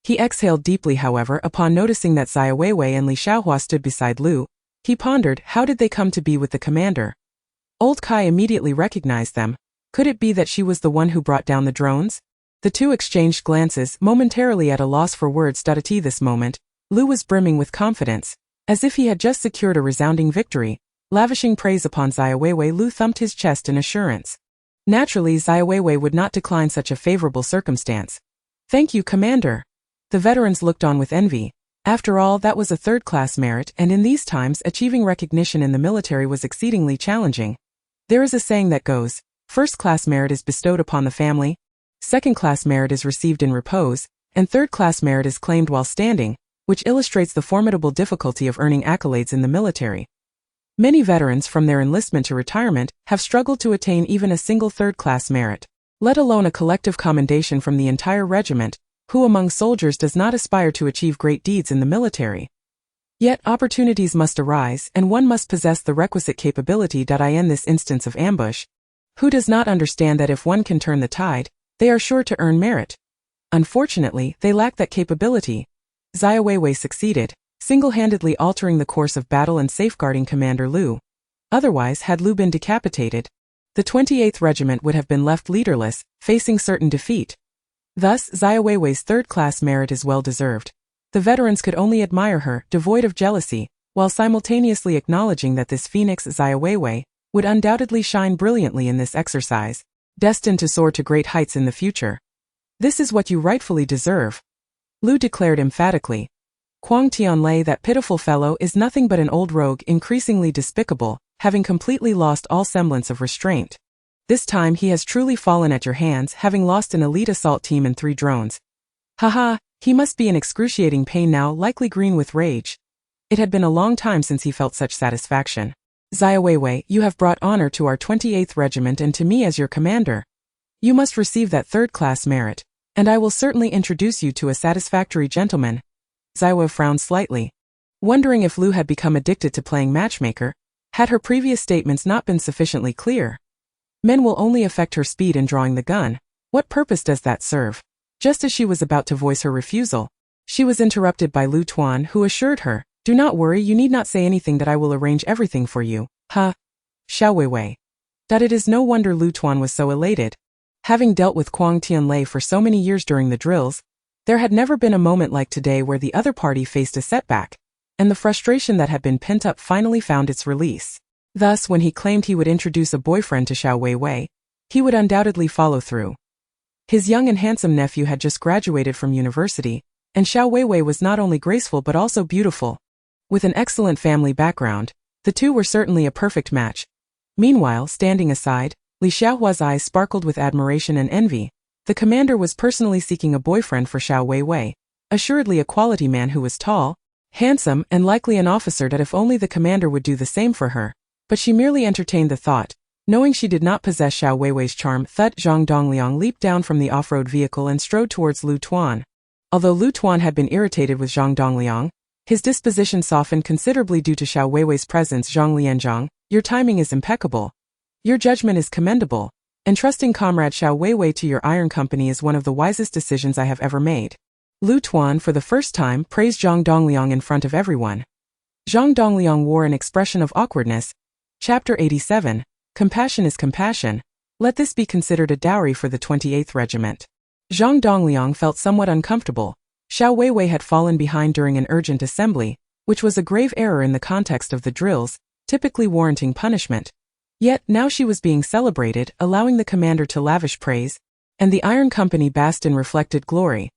he exhaled deeply. However, upon noticing that Xiaowewei and Li Xiaohua stood beside Lu, he pondered, how did they come to be with the commander? Old Kai immediately recognized them. Could it be that she was the one who brought down the drones? The two exchanged glances, momentarily at a loss for words. At this moment, Lu was brimming with confidence, as if he had just secured a resounding victory. Lavishing praise upon Xiaowewei, Lu thumped his chest in assurance. Naturally, Xiaowewei would not decline such a favorable circumstance. "Thank you, Commander." The veterans looked on with envy. After all, that was a third-class merit, and in these times, achieving recognition in the military was exceedingly challenging. There is a saying that goes, first-class merit is bestowed upon the family, second-class merit is received in repose, and third-class merit is claimed while standing, which illustrates the formidable difficulty of earning accolades in the military. Many veterans, from their enlistment to retirement, have struggled to attain even a single third-class merit, let alone a collective commendation from the entire regiment. Who among soldiers does not aspire to achieve great deeds in the military? Yet opportunities must arise, and one must possess the requisite capability. In this instance of ambush, who does not understand that if one can turn the tide, they are sure to earn merit? Unfortunately, they lack that capability. Xiaowewei succeeded, single-handedly altering the course of battle and safeguarding Commander Lu. Otherwise, had Lu been decapitated, the 28th Regiment would have been left leaderless, facing certain defeat. Thus, Xiaowewei's third-class merit is well-deserved. The veterans could only admire her, devoid of jealousy, while simultaneously acknowledging that this phoenix Xiaowewei would undoubtedly shine brilliantly in this exercise, destined to soar to great heights in the future. "This is what you rightfully deserve," Lu declared emphatically. "Quang Tianlei, that pitiful fellow, is nothing but an old rogue, increasingly despicable, having completely lost all semblance of restraint. This time he has truly fallen at your hands, having lost an elite assault team and 3 drones. Haha, he must be in excruciating pain now, likely green with rage." It had been a long time since he felt such satisfaction. "Xiaowewei, you have brought honor to our 28th Regiment and to me as your commander. You must receive that third-class merit, and I will certainly introduce you to a satisfactory gentleman." Xiaowewei frowned slightly, wondering if Lu had become addicted to playing matchmaker. Had her previous statements not been sufficiently clear? Men will only affect her speed in drawing the gun. What purpose does that serve? Just as she was about to voice her refusal, she was interrupted by Lu Tuan, who assured her, "Do not worry, you need not say anything, that I will arrange everything for you." Xiaowewei. That it is no wonder Lu Tuan was so elated. Having dealt with Kuang Tianlei for so many years during the drills, there had never been a moment like today where the other party faced a setback, and the frustration that had been pent up finally found its release. Thus, when he claimed he would introduce a boyfriend to Xiaowewei, he would undoubtedly follow through. His young and handsome nephew had just graduated from university, and Xiaowewei was not only graceful but also beautiful. With an excellent family background, the two were certainly a perfect match. Meanwhile, standing aside, Li Xiaohua's eyes sparkled with admiration and envy. The commander was personally seeking a boyfriend for Xiaowewei, assuredly a quality man who was tall, handsome, and likely an officer, that if only the commander would do the same for her. But she merely entertained the thought, knowing she did not possess Xiaoweiwei's charm. Zhang Dongliang leaped down from the off-road vehicle and strode towards Lu Tuan. Although Lu Tuan had been irritated with Zhang Dongliang, his disposition softened considerably due to Xiaoweiwei's presence. "Zhang Lianzhang, your timing is impeccable. Your judgment is commendable. Entrusting Comrade Xiaowewei to your iron company is one of the wisest decisions I have ever made." Lu Tuan, for the first time, praised Zhang Dongliang in front of everyone. Zhang Dongliang wore an expression of awkwardness. Chapter 87. Compassion is compassion. Let this be considered a dowry for the 28th Regiment. Zhang Dongliang felt somewhat uncomfortable. Xiaowewei had fallen behind during an urgent assembly, which was a grave error in the context of the drills, typically warranting punishment. Yet, now she was being celebrated, allowing the commander to lavish praise, and the Iron Company basked in reflected glory.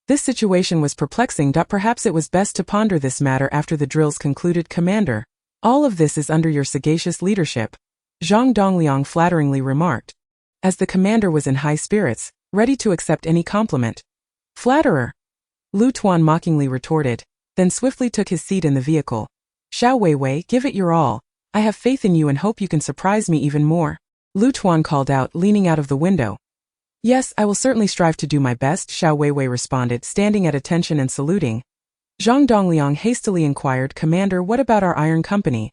This situation was perplexing. Perhaps it was best to ponder this matter after the drills concluded. "Commander, all of this is under your sagacious leadership," Zhang Dongliang flatteringly remarked, as the commander was in high spirits, ready to accept any compliment. "Flatterer," Lu Tuan mockingly retorted, then swiftly took his seat in the vehicle. "Xiaowewei, give it your all. I have faith in you and hope you can surprise me even more," Lu Tuan called out, leaning out of the window. "Yes, I will certainly strive to do my best," Xiaowewei responded, standing at attention and saluting. Zhang Dongliang hastily inquired, "Commander, what about our iron company?"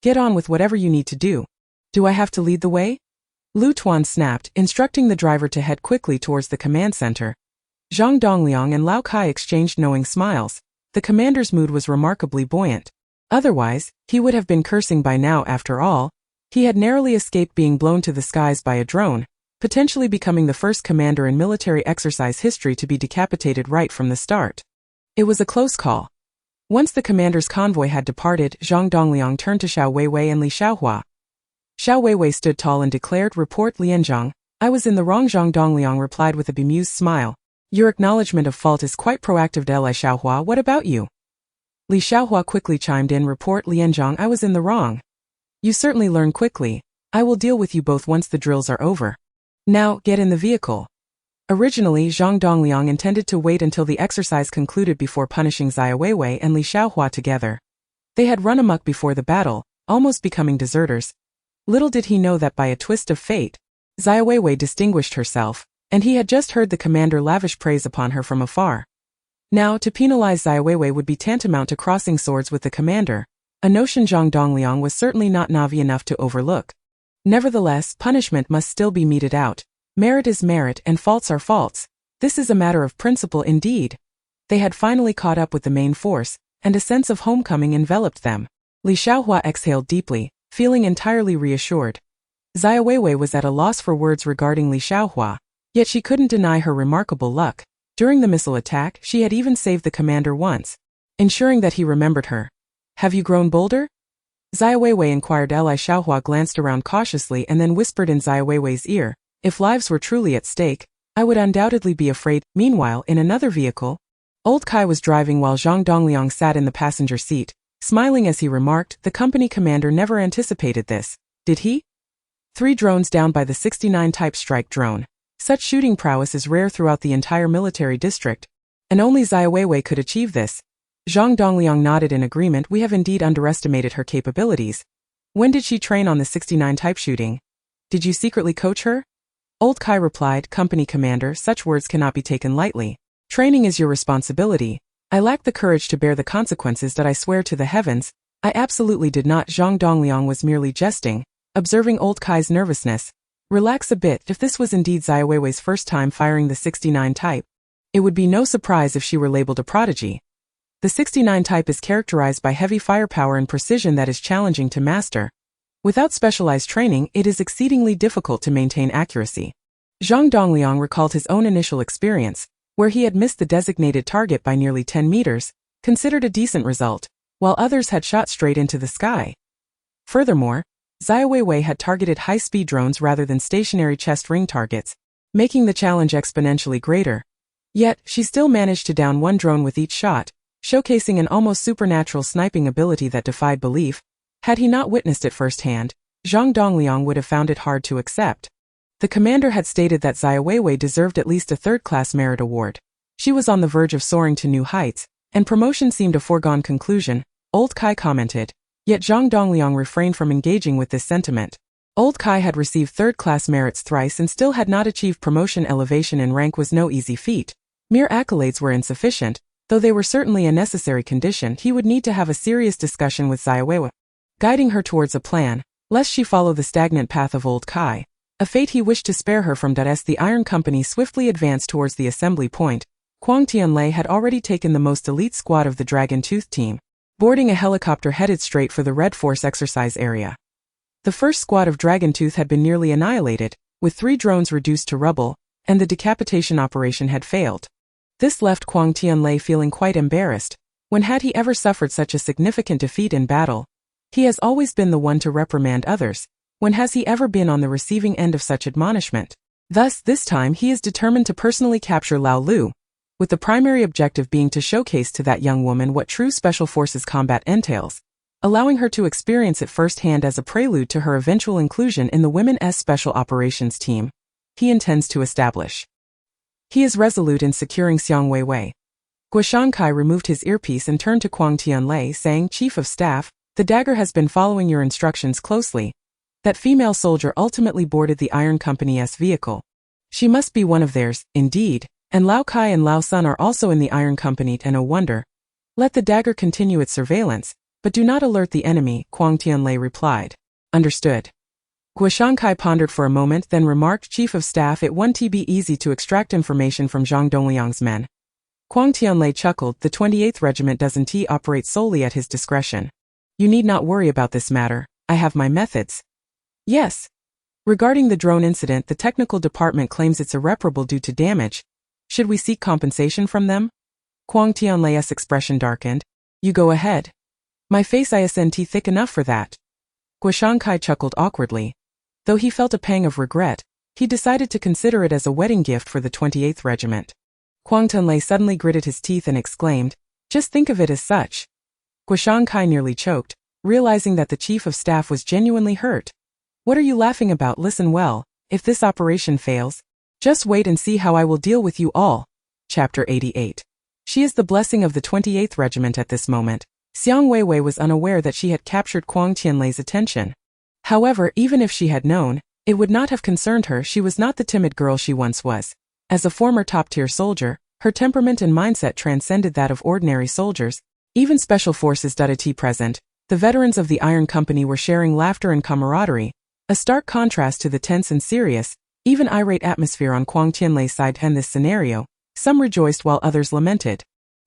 "Get on with whatever you need to do. Do I have to lead the way?" Lu Tuan snapped, instructing the driver to head quickly towards the command center. Zhang Dongliang and Lao Kai exchanged knowing smiles. The commander's mood was remarkably buoyant. Otherwise, he would have been cursing by now. After all, he had narrowly escaped being blown to the skies by a drone, potentially becoming the first commander in military exercise history to be decapitated right from the start. It was a close call. Once the commander's convoy had departed, Zhang Dongliang turned to Xiaowewei and Li Xiaohua. Xiaowewei stood tall and declared, "Report Lianzhang, I was in the wrong." Zhang Dongliang replied with a bemused smile, "Your acknowledgement of fault is quite proactive." Li Xiaohua, what about you?" Li Xiaohua quickly chimed in, "Report Lianzhang, I was in the wrong." "You certainly learn quickly. I will deal with you both once the drills are over. Now, get in the vehicle." Originally, Zhang Dongliang intended to wait until the exercise concluded before punishing Xiaowewei and Li Xiaohua together. They had run amok before the battle, almost becoming deserters. Little did he know that by a twist of fate, Xiaowewei distinguished herself, and he had just heard the commander lavish praise upon her from afar. Now, to penalize Xiaowewei would be tantamount to crossing swords with the commander, a notion Zhang Dongliang was certainly not naive enough to overlook. Nevertheless, punishment must still be meted out. Merit is merit and faults are faults. This is a matter of principle indeed. They had finally caught up with the main force, and a sense of homecoming enveloped them. Li Xiaohua exhaled deeply, feeling entirely reassured. Xiaowewei was at a loss for words regarding Li Xiaohua, yet she couldn't deny her remarkable luck. During the missile attack, she had even saved the commander once, ensuring that he remembered her. "Have you grown bolder?" Xiaowewei inquired. Li Xiaohua glanced around cautiously and then whispered in Xiaoweiwei's ear, "If lives were truly at stake, I would undoubtedly be afraid." Meanwhile, in another vehicle, Old Kai was driving while Zhang Dongliang sat in the passenger seat, smiling as he remarked, "The company commander never anticipated this, did he? 3 drones down by the 69 type strike drone. Such shooting prowess is rare throughout the entire military district, and only Xiaowewei could achieve this." Zhang Dongliang nodded in agreement. "We have indeed underestimated her capabilities. When did she train on the 69 type shooting? Did you secretly coach her?" Old Kai replied, "Company commander, such words cannot be taken lightly. Training is your responsibility. I lack the courage to bear the consequences that I swear to the heavens." I absolutely did not. Zhang Dongliang was merely jesting, observing old Kai's nervousness. Relax a bit. If this was indeed Xiaowewei's first time firing the 69 type, it would be no surprise if she were labeled a prodigy. The 69 type is characterized by heavy firepower and precision that is challenging to master. Without specialized training, it is exceedingly difficult to maintain accuracy. Zhang Dongliang recalled his own initial experience, where he had missed the designated target by nearly 10 meters, considered a decent result, while others had shot straight into the sky. Furthermore, Wewei had targeted high-speed drones rather than stationary chest ring targets, making the challenge exponentially greater. Yet, she still managed to down one drone with each shot, showcasing an almost supernatural sniping ability that defied belief. Had he not witnessed it firsthand, Zhang Dongliang would have found it hard to accept. The commander had stated that Xiaowewei deserved at least a third-class merit award. She was on the verge of soaring to new heights, and promotion seemed a foregone conclusion, old Kai commented. Yet Zhang Dongliang refrained from engaging with this sentiment. Old Kai had received third-class merits thrice and still had not achieved promotion. Elevation in rank was no easy feat. Mere accolades were insufficient. Though they were certainly a necessary condition, he would need to have a serious discussion with Xiaowewei, guiding her towards a plan, lest she follow the stagnant path of old Kai, a fate he wished to spare her from. As the Iron Company swiftly advanced towards the assembly point, Quang Tianlei had already taken the most elite squad of the Dragon Tooth team, boarding a helicopter headed straight for the Red Force exercise area. The first squad of Dragon Tooth had been nearly annihilated, with 3 drones reduced to rubble, and the decapitation operation had failed. This left Quang Tianlei feeling quite embarrassed. When had he ever suffered such a significant defeat in battle? He has always been the one to reprimand others. When has he ever been on the receiving end of such admonishment? Thus, this time he is determined to personally capture Lao Lu, with the primary objective being to showcase to that young woman what true Special Forces combat entails, allowing her to experience it firsthand as a prelude to her eventual inclusion in the Women's Special Operations team he intends to establish. He is resolute in securing Xiaowewei. Guoshankai removed his earpiece and turned to Quang Tianlei, saying, Chief of Staff, the dagger has been following your instructions closely. That female soldier ultimately boarded the Iron Company's vehicle. She must be one of theirs, indeed, and Lao Kai and Lao Sun are also in the Iron Company, and no wonder. Let the dagger continue its surveillance, but do not alert the enemy, Quang Tianlei replied. Understood. Guoshankai pondered for a moment, then remarked, Chief of Staff, it won't be easy to extract information from Zhang Dongliang's men. Quang Tianlei chuckled, the 28th Regiment doesn't operate solely at his discretion. You need not worry about this matter, I have my methods. Yes. Regarding the drone incident, the technical department claims it's irreparable due to damage. Should we seek compensation from them? Quang Tianlei's expression darkened. You go ahead. My face isn't thick enough for that. Guoshankai chuckled awkwardly. Though he felt a pang of regret, he decided to consider it as a wedding gift for the 28th Regiment. Quang Tianlei suddenly gritted his teeth and exclaimed, Just think of it as such. Guoshankai nearly choked, realizing that the Chief of Staff was genuinely hurt. What are you laughing about? Listen well, if this operation fails, just wait and see how I will deal with you all. Chapter 88. She is the blessing of the 28th Regiment at this moment. Xiaowewei was unaware that she had captured Quang Tianlei's attention. However, even if she had known, it would not have concerned her. She was not the timid girl she once was. As a former top-tier soldier, her temperament and mindset transcended that of ordinary soldiers, even Special Forces. At present, the veterans of the Iron Company were sharing laughter and camaraderie, a stark contrast to the tense and serious, even irate atmosphere on Quang Tianlei's side. In this scenario, some rejoiced while others lamented.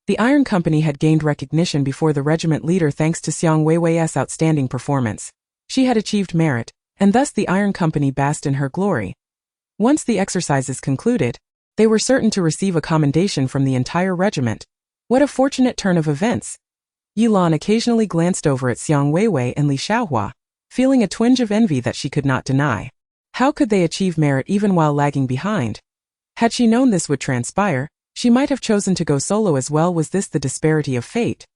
The Iron Company had gained recognition before the regiment leader thanks to Xiaowewei's outstanding performance. She had achieved merit, and thus the Iron Company basked in her glory. Once the exercises concluded, they were certain to receive a commendation from the entire regiment. What a fortunate turn of events! Yilan occasionally glanced over at Xiaowewei and Li Xiaohua, feeling a twinge of envy that she could not deny. How could they achieve merit even while lagging behind? Had she known this would transpire, she might have chosen to go solo as well. Was this the disparity of fate?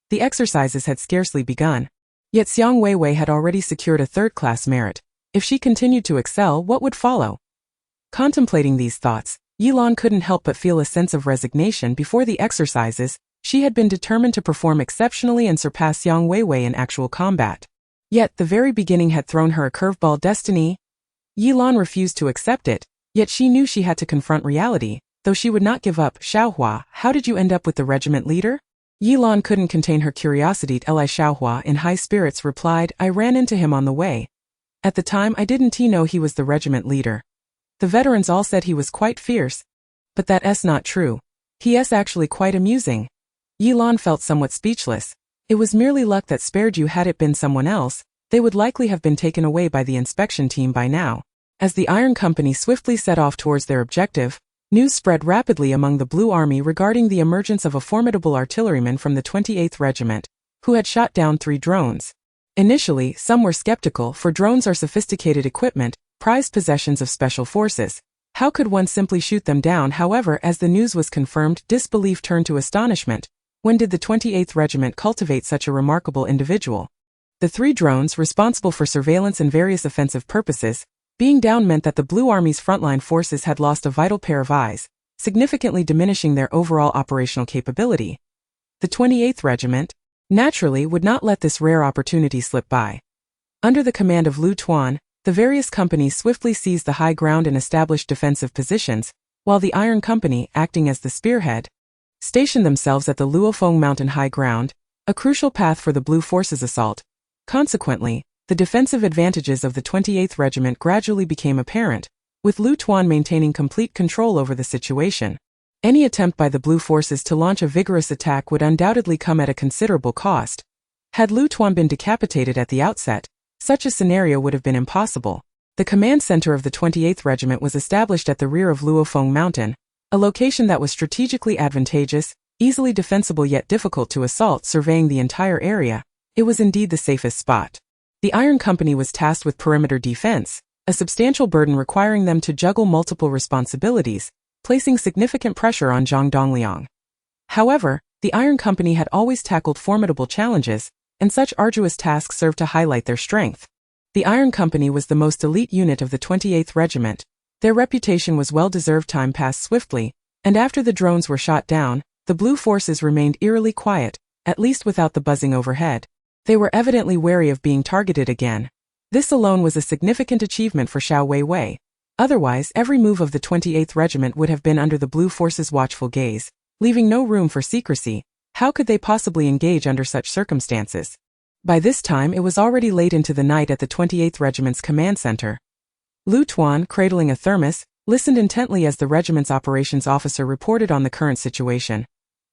The exercises had scarcely begun. Yet Xiaowewei had already secured a third-class merit. If she continued to excel, what would follow? Contemplating these thoughts, Yilan couldn't help but feel a sense of resignation. Before the exercises, she had been determined to perform exceptionally and surpass Xiaowewei in actual combat. Yet the very beginning had thrown her a curveball. Destiny? Yilan refused to accept it, yet she knew she had to confront reality, though she would not give up. Xiaohua, how did you end up with the regiment leader? Yilan couldn't contain her curiosity. Li Xiaowewei, in high spirits, replied, I ran into him on the way. At the time I didn't know he was the regiment leader. The veterans all said he was quite fierce. But that's not true. He's actually quite amusing. Yilan felt somewhat speechless. It was merely luck that spared you. Had it been someone else, they would likely have been taken away by the inspection team by now. As the Iron Company swiftly set off towards their objective, news spread rapidly among the Blue Army regarding the emergence of a formidable artilleryman from the 28th Regiment, who had shot down 3 drones. Initially, some were skeptical, for drones are sophisticated equipment, prized possessions of special forces. How could one simply shoot them down? However, as the news was confirmed, disbelief turned to astonishment. When did the 28th Regiment cultivate such a remarkable individual? The 3 drones, responsible for surveillance and various offensive purposes, being down meant that the Blue Army's frontline forces had lost a vital pair of eyes, significantly diminishing their overall operational capability. The 28th Regiment, naturally, would not let this rare opportunity slip by. Under the command of Lu Tuan, the various companies swiftly seized the high ground and established defensive positions, while the Iron Company, acting as the spearhead, stationed themselves at the Luofeng Mountain high ground, a crucial path for the Blue Forces' assault. Consequently, the defensive advantages of the 28th Regiment gradually became apparent, with Lu Tuan maintaining complete control over the situation. Any attempt by the Blue Forces to launch a vigorous attack would undoubtedly come at a considerable cost. Had Lu Tuan been decapitated at the outset, such a scenario would have been impossible. The command center of the 28th Regiment was established at the rear of Luofeng Mountain, a location that was strategically advantageous, easily defensible yet difficult to assault. Surveying the entire area, it was indeed the safest spot. The Iron Company was tasked with perimeter defense, a substantial burden requiring them to juggle multiple responsibilities, placing significant pressure on Zhang Dongliang. However, the Iron Company had always tackled formidable challenges, and such arduous tasks served to highlight their strength. The Iron Company was the most elite unit of the 28th Regiment. Their reputation was well-deserved. Time passed swiftly, and after the drones were shot down, the Blue Forces remained eerily quiet, at least without the buzzing overhead. They were evidently wary of being targeted again. This alone was a significant achievement for Xiaowewei. Otherwise, every move of the 28th Regiment would have been under the Blue Forces' watchful gaze, leaving no room for secrecy. How could they possibly engage under such circumstances? By this time it was already late into the night at the 28th Regiment's command center. Lu Tuan, cradling a thermos, listened intently as the regiment's operations officer reported on the current situation.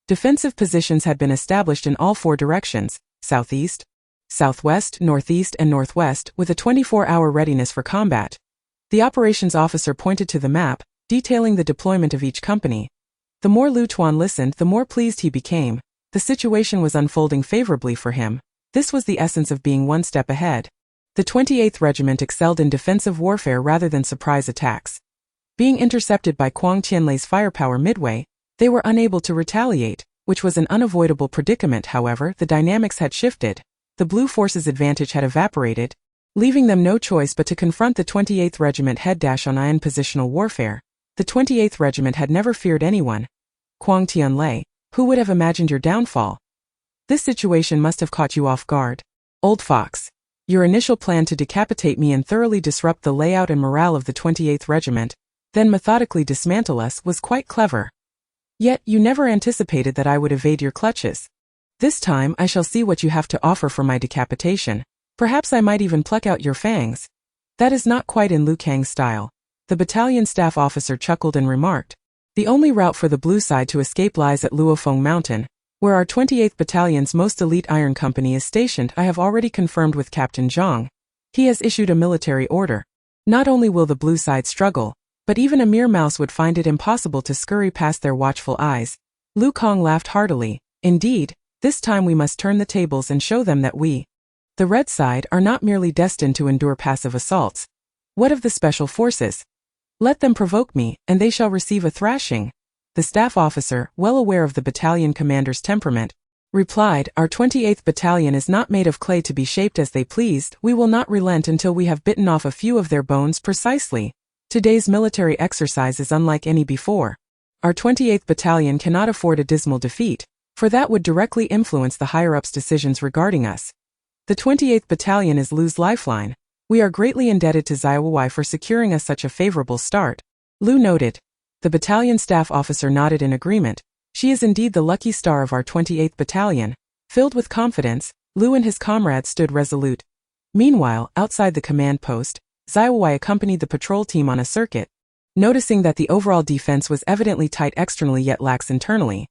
Defensive positions had been established in all 4 directions: southeast, southwest, northeast, and northwest, with a 24-hour readiness for combat. The operations officer pointed to the map, detailing the deployment of each company. The more Lu Tuan listened, the more pleased he became. The situation was unfolding favorably for him. This was the essence of being one step ahead. The 28th Regiment excelled in defensive warfare rather than surprise attacks. Being intercepted by Quang Tianlei's firepower midway, they were unable to retaliate, which was an unavoidable predicament. However, the dynamics had shifted. The Blue Forces' advantage had evaporated, leaving them no choice but to confront the 28th Regiment head-on in positional warfare. The 28th Regiment had never feared anyone. Quang Tianlei, who would have imagined your downfall? This situation must have caught you off guard. Old fox. Your initial plan to decapitate me and thoroughly disrupt the layout and morale of the 28th Regiment, then methodically dismantle us, was quite clever. Yet, you never anticipated that I would evade your clutches. This time I shall see what you have to offer for my decapitation. Perhaps I might even pluck out your fangs. That is not quite in Lu Kang's style. The battalion staff officer chuckled and remarked, the only route for the blue side to escape lies at Luofeng Mountain, where our 28th Battalion's most elite Iron Company is stationed. I have already confirmed with Captain Zhang. He has issued a military order. Not only will the blue side struggle, but even a mere mouse would find it impossible to scurry past their watchful eyes. Lu Kang laughed heartily. Indeed, this time we must turn the tables and show them that we, the red side, are not merely destined to endure passive assaults. What of the special forces? Let them provoke me, and they shall receive a thrashing. The staff officer, well aware of the battalion commander's temperament, replied, our 28th Battalion is not made of clay to be shaped as they pleased. We will not relent until we have bitten off a few of their bones. Precisely. Today's military exercise is unlike any before. Our 28th Battalion cannot afford a dismal defeat, for that would directly influence the higher-ups' decisions regarding us. The 28th Battalion is Lu's lifeline. We are greatly indebted to Xiaowewei for securing us such a favorable start. Lu noted. The battalion staff officer nodded in agreement. She is indeed the lucky star of our 28th Battalion. Filled with confidence, Lu and his comrades stood resolute. Meanwhile, outside the command post, Xiaowewei accompanied the patrol team on a circuit, noticing that the overall defense was evidently tight externally yet lax internally.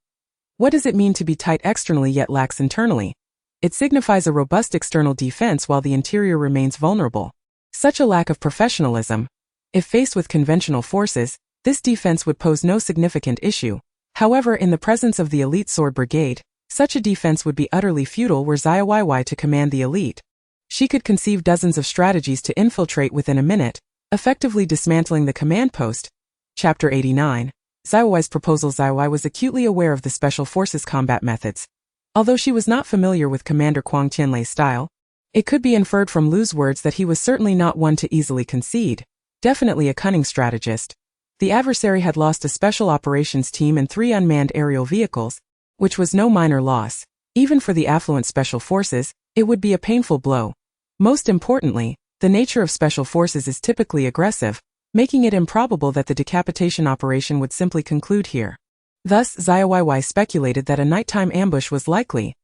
What does it mean to be tight externally yet lax internally? It signifies a robust external defense while the interior remains vulnerable. Such a lack of professionalism. If faced with conventional forces, this defense would pose no significant issue. However, in the presence of the elite sword brigade, such a defense would be utterly futile were Xiaowewei to command the elite. She could conceive dozens of strategies to infiltrate within a minute, effectively dismantling the command post. Chapter 89. Xiaowei's proposal. Xiaowei was acutely aware of the Special Forces combat methods. Although she was not familiar with Commander Quang Tianlei's style, it could be inferred from Lu's words that he was certainly not one to easily concede. Definitely a cunning strategist. The adversary had lost a special operations team and 3 unmanned aerial vehicles, which was no minor loss. Even for the affluent Special Forces, it would be a painful blow. Most importantly, the nature of Special Forces is typically aggressive, making it improbable that the decapitation operation would simply conclude here. Thus, Xiaowewei speculated that a nighttime ambush was likely.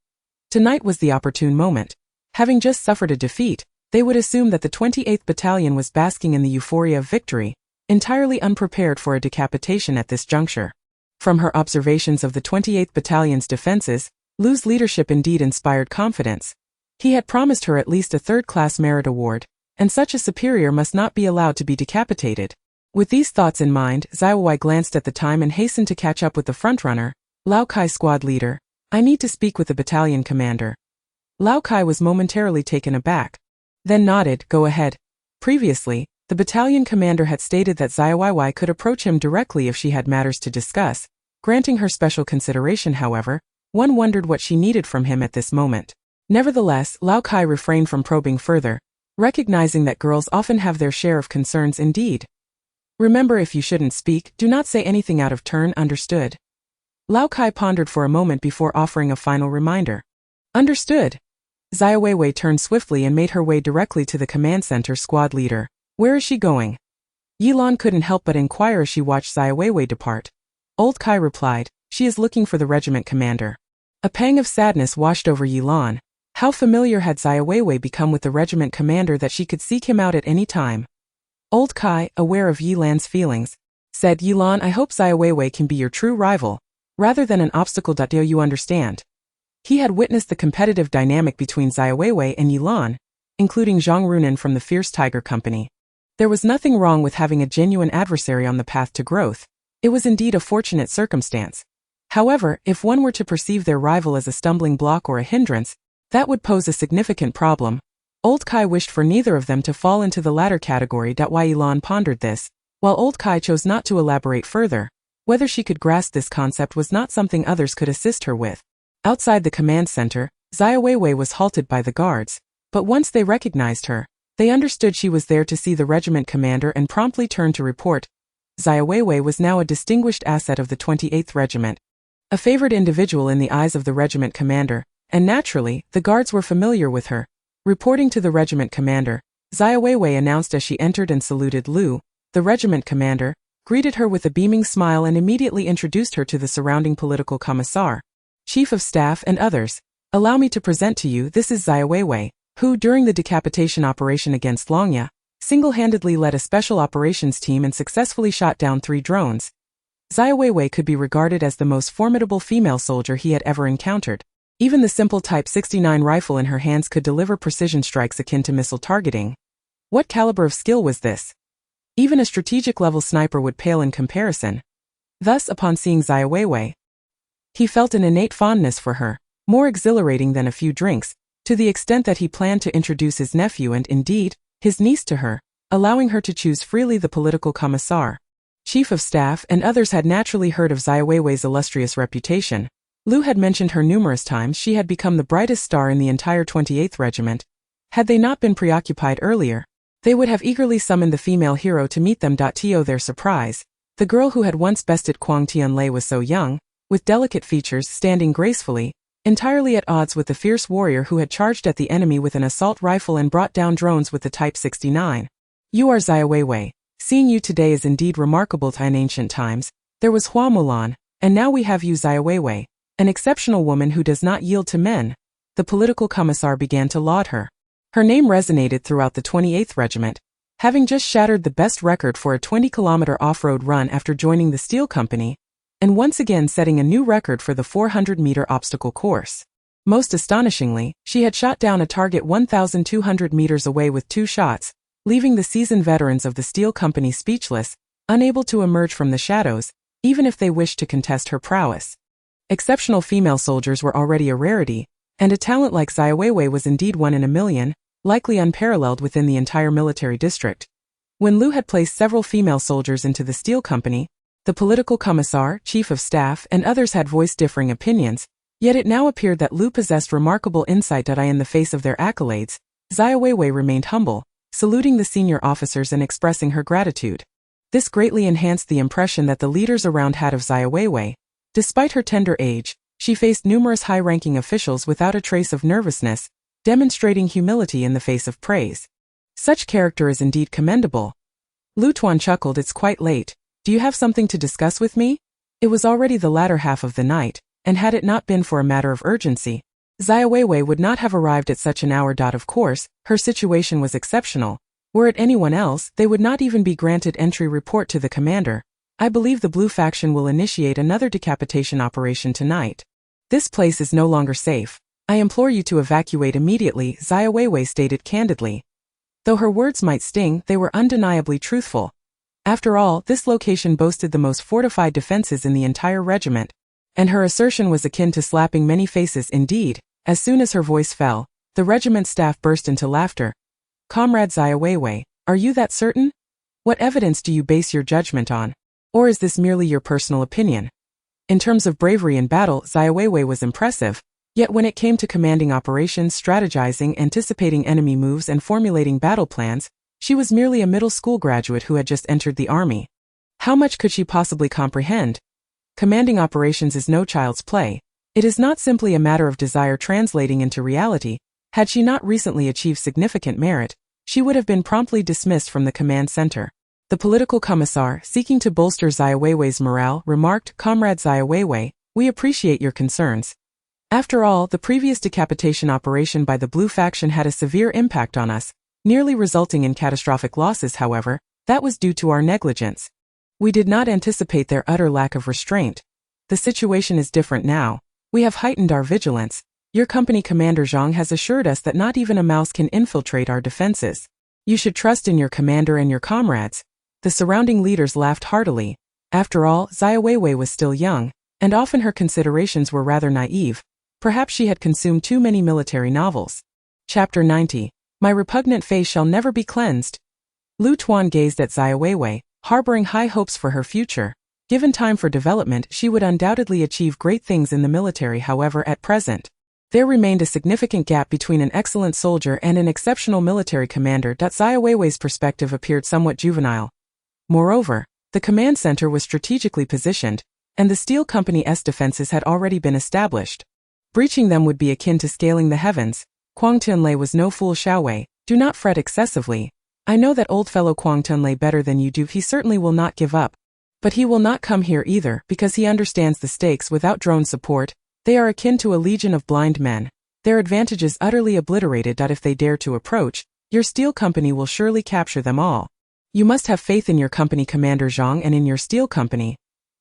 Tonight was the opportune moment. Having just suffered a defeat, they would assume that the 28th Battalion was basking in the euphoria of victory, entirely unprepared for a decapitation at this juncture. From her observations of the 28th Battalion's defenses, Lu's leadership indeed inspired confidence. He had promised her at least a third-class merit award, and such a superior must not be allowed to be decapitated. With these thoughts in mind, Xiaowewei glanced at the time and hastened to catch up with the frontrunner, Lao Kai squad leader. I need to speak with the battalion commander. Lao Kai was momentarily taken aback, then nodded. Go ahead. Previously, the battalion commander had stated that Xiaowewei could approach him directly if she had matters to discuss. Granting her special consideration, however, one wondered what she needed from him at this moment. Nevertheless, Lao Kai refrained from probing further, recognizing that girls often have their share of concerns indeed. Remember, if you shouldn't speak, do not say anything out of turn, understood? Lao Kai pondered for a moment before offering a final reminder. Understood. Xiaowewei turned swiftly and made her way directly to the command center. Squad leader. Where is she going? Yilan couldn't help but inquire as she watched Xiaowewei depart. Old Kai replied, she is looking for the regiment commander. A pang of sadness washed over Yilan. How familiar had Xiaowewei become with the regiment commander that she could seek him out at any time. Old Kai, aware of Yilan's feelings, said, Yilan, I hope Xiaowewei can be your true rival, rather than an obstacle. Do you understand? He had witnessed the competitive dynamic between Xiaowewei and Yilan, including Zhang Runan from the Fierce Tiger Company. There was nothing wrong with having a genuine adversary on the path to growth. It was indeed a fortunate circumstance. However, if one were to perceive their rival as a stumbling block or a hindrance, that would pose a significant problem. Old Kai wished for neither of them to fall into the latter category. Wei Yilan pondered this, while Old Kai chose not to elaborate further. Whether she could grasp this concept was not something others could assist her with. Outside the command center, Xiaowewei was halted by the guards, but once they recognized her, they understood she was there to see the regiment commander and promptly turned to report. Xiaowewei was now a distinguished asset of the 28th Regiment, a favored individual in the eyes of the regiment commander, and naturally, the guards were familiar with her. Reporting to the regiment commander, Xiaowewei announced as she entered and saluted. Lu, the regiment commander, greeted her with a beaming smile and immediately introduced her to the surrounding political commissar, chief of staff and others. Allow me to present to you, this is Xiaowewei, who, during the decapitation operation against Longya, single-handedly led a special operations team and successfully shot down 3 drones. Xiaowewei could be regarded as the most formidable female soldier he had ever encountered. Even the simple Type 69 rifle in her hands could deliver precision strikes akin to missile targeting. What caliber of skill was this? Even a strategic-level sniper would pale in comparison. Thus, upon seeing Xiaowewei, he felt an innate fondness for her, more exhilarating than a few drinks, to the extent that he planned to introduce his nephew and, indeed, his niece to her, allowing her to choose freely. The political commissar, chief of staff, and others had naturally heard of Xiaoweiwei's illustrious reputation. Lu had mentioned her numerous times. She had become the brightest star in the entire 28th Regiment. Had they not been preoccupied earlier, they would have eagerly summoned the female hero to meet them. To their surprise, the girl who had once bested Quang Tianlei was so young, with delicate features, standing gracefully, entirely at odds with the fierce warrior who had charged at the enemy with an assault rifle and brought down drones with the Type 69. You are Xiaowewei. Seeing you today is indeed remarkable. In ancient times, there was Hua Mulan, And now we have you Xiaowewei, an exceptional woman who does not yield to men. The political commissar began to laud her. Her name resonated throughout the 28th Regiment, having just shattered the best record for a 20-kilometer off-road run after joining the Steel Company, and once again setting a new record for the 400-meter obstacle course. Most astonishingly, she had shot down a target 1,200 meters away with 2 shots, leaving the seasoned veterans of the Steel Company speechless, unable to emerge from the shadows, even if they wished to contest her prowess. Exceptional female soldiers were already a rarity, and a talent like Xiaowewei was indeed one in a million, likely unparalleled within the entire military district. When Lu had placed several female soldiers into the Steel Company, the political commissar, chief of staff, and others had voiced differing opinions, yet it now appeared that Lu possessed remarkable insight. In the face of their accolades, Xiaowewei remained humble, saluting the senior officers and expressing her gratitude. This greatly enhanced the impression that the leaders around had of Xiaowewei. Despite her tender age, she faced numerous high-ranking officials without a trace of nervousness, demonstrating humility in the face of praise. Such character is indeed commendable. Lu Tuan chuckled. It's quite late. Do you have something to discuss with me? It was already the latter half of the night, and had it not been for a matter of urgency, Xiaowewei would not have arrived at such an hour. Of course, her situation was exceptional. Were it anyone else, they would not even be granted entry. Report to the commander. I believe the Blue faction will initiate another decapitation operation tonight. This place is no longer safe. I implore you to evacuate immediately, Xiaowewei stated candidly. Though her words might sting, they were undeniably truthful. After all, this location boasted the most fortified defenses in the entire regiment, and her assertion was akin to slapping many faces. Indeed, as soon as her voice fell, the regiment staff burst into laughter. Comrade Xiaowewei, are you that certain? What evidence do you base your judgment on? Or is this merely your personal opinion? In terms of bravery in battle, Xiaowewei was impressive, yet when it came to commanding operations, strategizing, anticipating enemy moves, and formulating battle plans, she was merely a middle school graduate who had just entered the army. How much could she possibly comprehend? Commanding operations is no child's play. It is not simply a matter of desire translating into reality. Had she not recently achieved significant merit, she would have been promptly dismissed from the command center. The political commissar, seeking to bolster Xiaowewei's morale, remarked, Comrade Xiaowewei, we appreciate your concerns. After all, the previous decapitation operation by the Blue faction had a severe impact on us, nearly resulting in catastrophic losses. However, that was due to our negligence. We did not anticipate their utter lack of restraint. The situation is different now. We have heightened our vigilance. Your company commander Zhang has assured us that not even a mouse can infiltrate our defenses. You should trust in your commander and your comrades. The surrounding leaders laughed heartily. After all, Xiaowewei was still young, and often her considerations were rather naive. Perhaps she had consumed too many military novels. Chapter 90. My repugnant face shall never be cleansed. Lu Tuan gazed at Xiaowewei, harboring high hopes for her future. Given time for development, she would undoubtedly achieve great things in the military. However, at present, there remained a significant gap between an excellent soldier and an exceptional military commander. Xiaowei's perspective appeared somewhat juvenile. Moreover, the command center was strategically positioned, and the Steel Company's defenses had already been established. Breaching them would be akin to scaling the heavens. Quang Tunlei was no fool. Xiaowei, do not fret excessively. I know that old fellow Quang Tunlei better than you do. He certainly will not give up. But he will not come here either, because he understands the stakes. Without drone support, they are akin to a legion of blind men. Their advantages utterly obliterated. If they dare to approach, your Steel Company will surely capture them all. You must have faith in your company commander Zhang and in your Steel Company.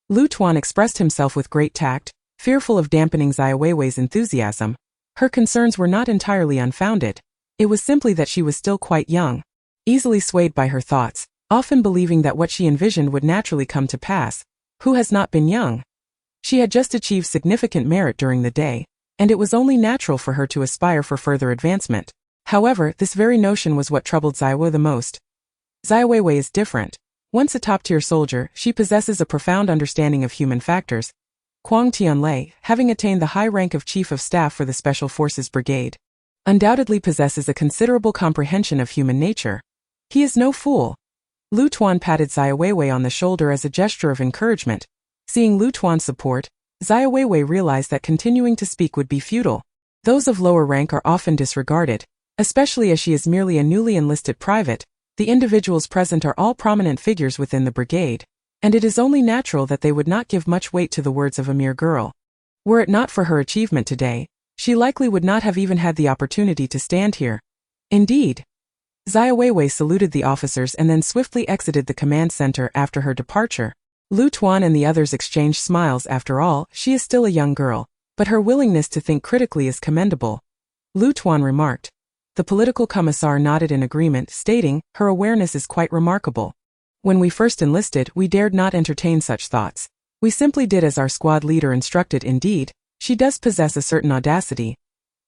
Lu Tuan expressed himself with great tact, fearful of dampening Xiaowei's enthusiasm. Her concerns were not entirely unfounded. It was simply that she was still quite young, easily swayed by her thoughts, often believing that what she envisioned would naturally come to pass. Who has not been young? She had just achieved significant merit during the day, and it was only natural for her to aspire for further advancement. However, this very notion was what troubled Xiaowei the most. Xiaowei is different. Once a top-tier soldier, she possesses a profound understanding of human factors. Quang Tianlei, having attained the high rank of Chief of Staff for the Special Forces Brigade, undoubtedly possesses a considerable comprehension of human nature. He is no fool. Lu Tuan patted Xiaowei on the shoulder as a gesture of encouragement. Seeing Lu Tuan's support, Xiaowei realized that continuing to speak would be futile. Those of lower rank are often disregarded, especially as she is merely a newly enlisted private. The individuals present are all prominent figures within the brigade. and it is only natural that they would not give much weight to the words of a mere girl. Were it not for her achievement today, she likely would not have even had the opportunity to stand here. Indeed. Xiaowewei saluted the officers and then swiftly exited the command center after her departure. Lu Tuan and the others exchanged smiles. After all, she is still a young girl, but her willingness to think critically is commendable. Lu Tuan remarked. The political commissar nodded in agreement, stating, her awareness is quite remarkable. When we first enlisted, we dared not entertain such thoughts. We simply did as our squad leader instructed. Indeed, she does possess a certain audacity.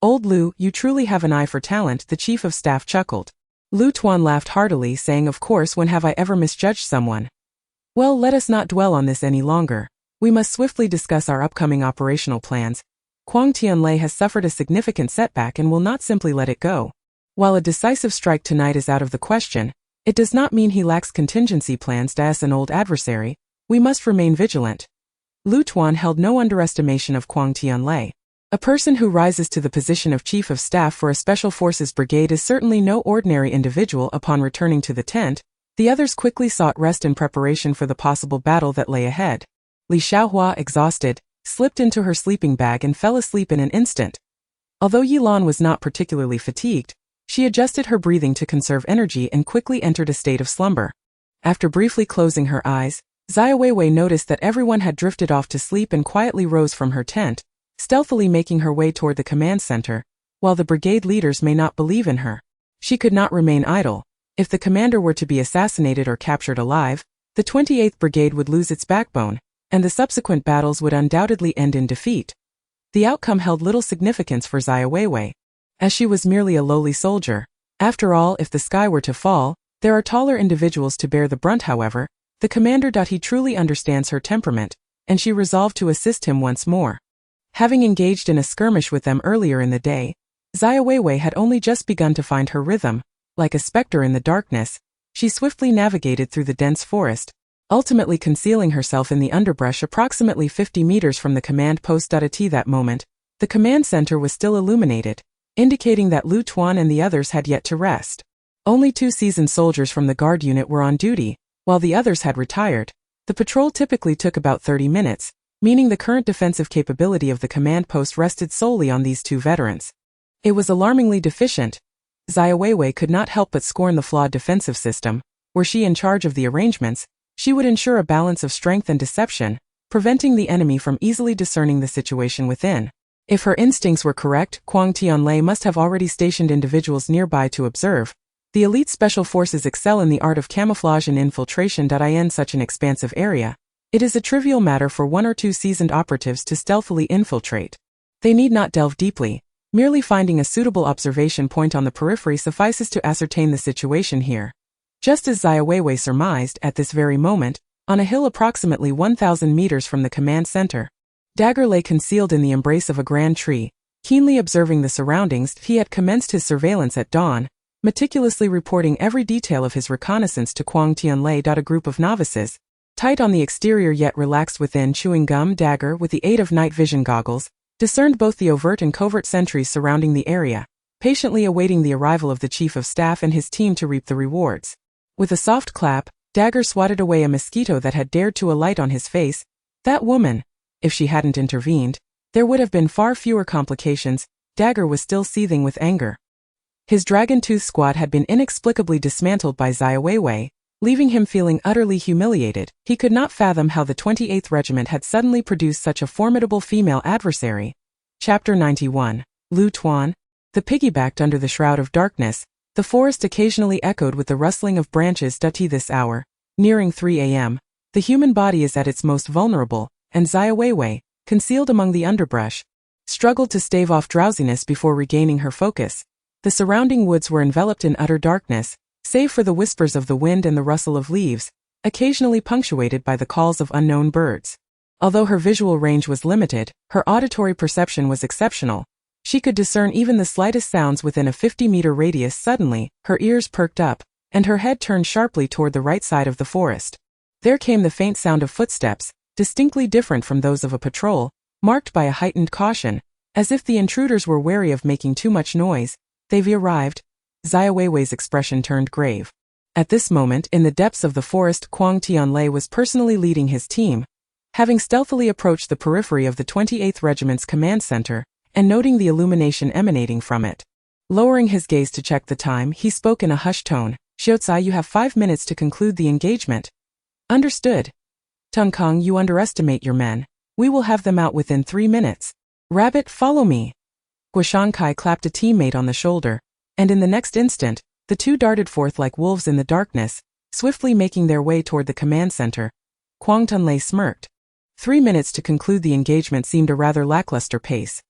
Old Lu, you truly have an eye for talent, the chief of staff chuckled. Lu Tuan laughed heartily, saying, of course, when have I ever misjudged someone? Well, let us not dwell on this any longer. We must swiftly discuss our upcoming operational plans. Quang Tianlei has suffered a significant setback and will not simply let it go. While a decisive strike tonight is out of the question, it does not mean he lacks contingency plans. As an old adversary, we must remain vigilant. Lu Tuan held no underestimation of Quang Tianlei. A person who rises to the position of chief of staff for a special forces brigade is certainly no ordinary individual. Upon returning to the tent, the others quickly sought rest in preparation for the possible battle that lay ahead. Li Xiaohua, exhausted, slipped into her sleeping bag and fell asleep in an instant. Although Yilan was not particularly fatigued, she adjusted her breathing to conserve energy and quickly entered a state of slumber. After briefly closing her eyes, Xiaowewei noticed that everyone had drifted off to sleep and quietly rose from her tent, stealthily making her way toward the command center. While the brigade leaders may not believe in her, she could not remain idle. If the commander were to be assassinated or captured alive, the 28th Brigade would lose its backbone, and the subsequent battles would undoubtedly end in defeat. The outcome held little significance for Xiaowewei, as she was merely a lowly soldier. After all, if the sky were to fall, there are taller individuals to bear the brunt. However, the commander. He truly understands her temperament, and she resolved to assist him once more. Having engaged in a skirmish with them earlier in the day, Xiaowewei had only just begun to find her rhythm. Like a specter in the darkness, she swiftly navigated through the dense forest, ultimately concealing herself in the underbrush approximately 50 meters from the command post. At that moment, the command center was still illuminated, indicating that Lu Tuan and the others had yet to rest. Only 2 seasoned soldiers from the guard unit were on duty, while the others had retired. The patrol typically took about 30 minutes, meaning the current defensive capability of the command post rested solely on these 2 veterans. It was alarmingly deficient. Xiaowewei could not help but scorn the flawed defensive system. Were she in charge of the arrangements, she would ensure a balance of strength and deception, preventing the enemy from easily discerning the situation within. If her instincts were correct, Quang Tianlei must have already stationed individuals nearby to observe. The elite special forces excel in the art of camouflage and infiltration. In such an expansive area, it is a trivial matter for 1 or 2 seasoned operatives to stealthily infiltrate. They need not delve deeply. Merely finding a suitable observation point on the periphery suffices to ascertain the situation here. Just as Xiaowewei surmised, at this very moment, on a hill approximately 1,000 meters from the command center, Dagger lay concealed in the embrace of a grand tree. Keenly observing the surroundings, he had commenced his surveillance at dawn, meticulously reporting every detail of his reconnaissance to Quang Tianlei. A group of novices, tight on the exterior yet relaxed within, chewing gum. Dagger, with the aid of night vision goggles, discerned both the overt and covert sentries surrounding the area, patiently awaiting the arrival of the chief of staff and his team to reap the rewards. With a soft clap, Dagger swatted away a mosquito that had dared to alight on his face. That woman! If she hadn't intervened, there would have been far fewer complications. Dagger was still seething with anger. His Dragon Tooth squad had been inexplicably dismantled by Xiaowewei, leaving him feeling utterly humiliated. He could not fathom how the 28th Regiment had suddenly produced such a formidable female adversary. Chapter 91. Lu Tuan. The piggybacked under the shroud of darkness. The forest occasionally echoed with the rustling of branches. This hour, nearing 3 a.m., the human body is at its most vulnerable, and Xiaowewei, concealed among the underbrush, struggled to stave off drowsiness before regaining her focus. The surrounding woods were enveloped in utter darkness, save for the whispers of the wind and the rustle of leaves, occasionally punctuated by the calls of unknown birds. Although her visual range was limited, her auditory perception was exceptional. She could discern even the slightest sounds within a 50-meter radius. Suddenly, her ears perked up, and her head turned sharply toward the right side of the forest. There came the faint sound of footsteps, distinctly different from those of a patrol, marked by a heightened caution, as if the intruders were wary of making too much noise. They've arrived. Xiaoweiwei's expression turned grave. At this moment, in the depths of the forest, Quang Tianlei was personally leading his team, having stealthily approached the periphery of the 28th Regiment's command center, and noting the illumination emanating from it. Lowering his gaze to check the time, he spoke in a hushed tone. Xiaowewei, you have 5 minutes to conclude the engagement. Understood. Tungkong, you underestimate your men. We will have them out within 3 minutes. Rabbit, follow me. Guoshankai clapped a teammate on the shoulder, and in the next instant, the two darted forth like wolves in the darkness, swiftly making their way toward the command center. Quang Tianlei smirked. 3 minutes to conclude the engagement seemed a rather lackluster pace.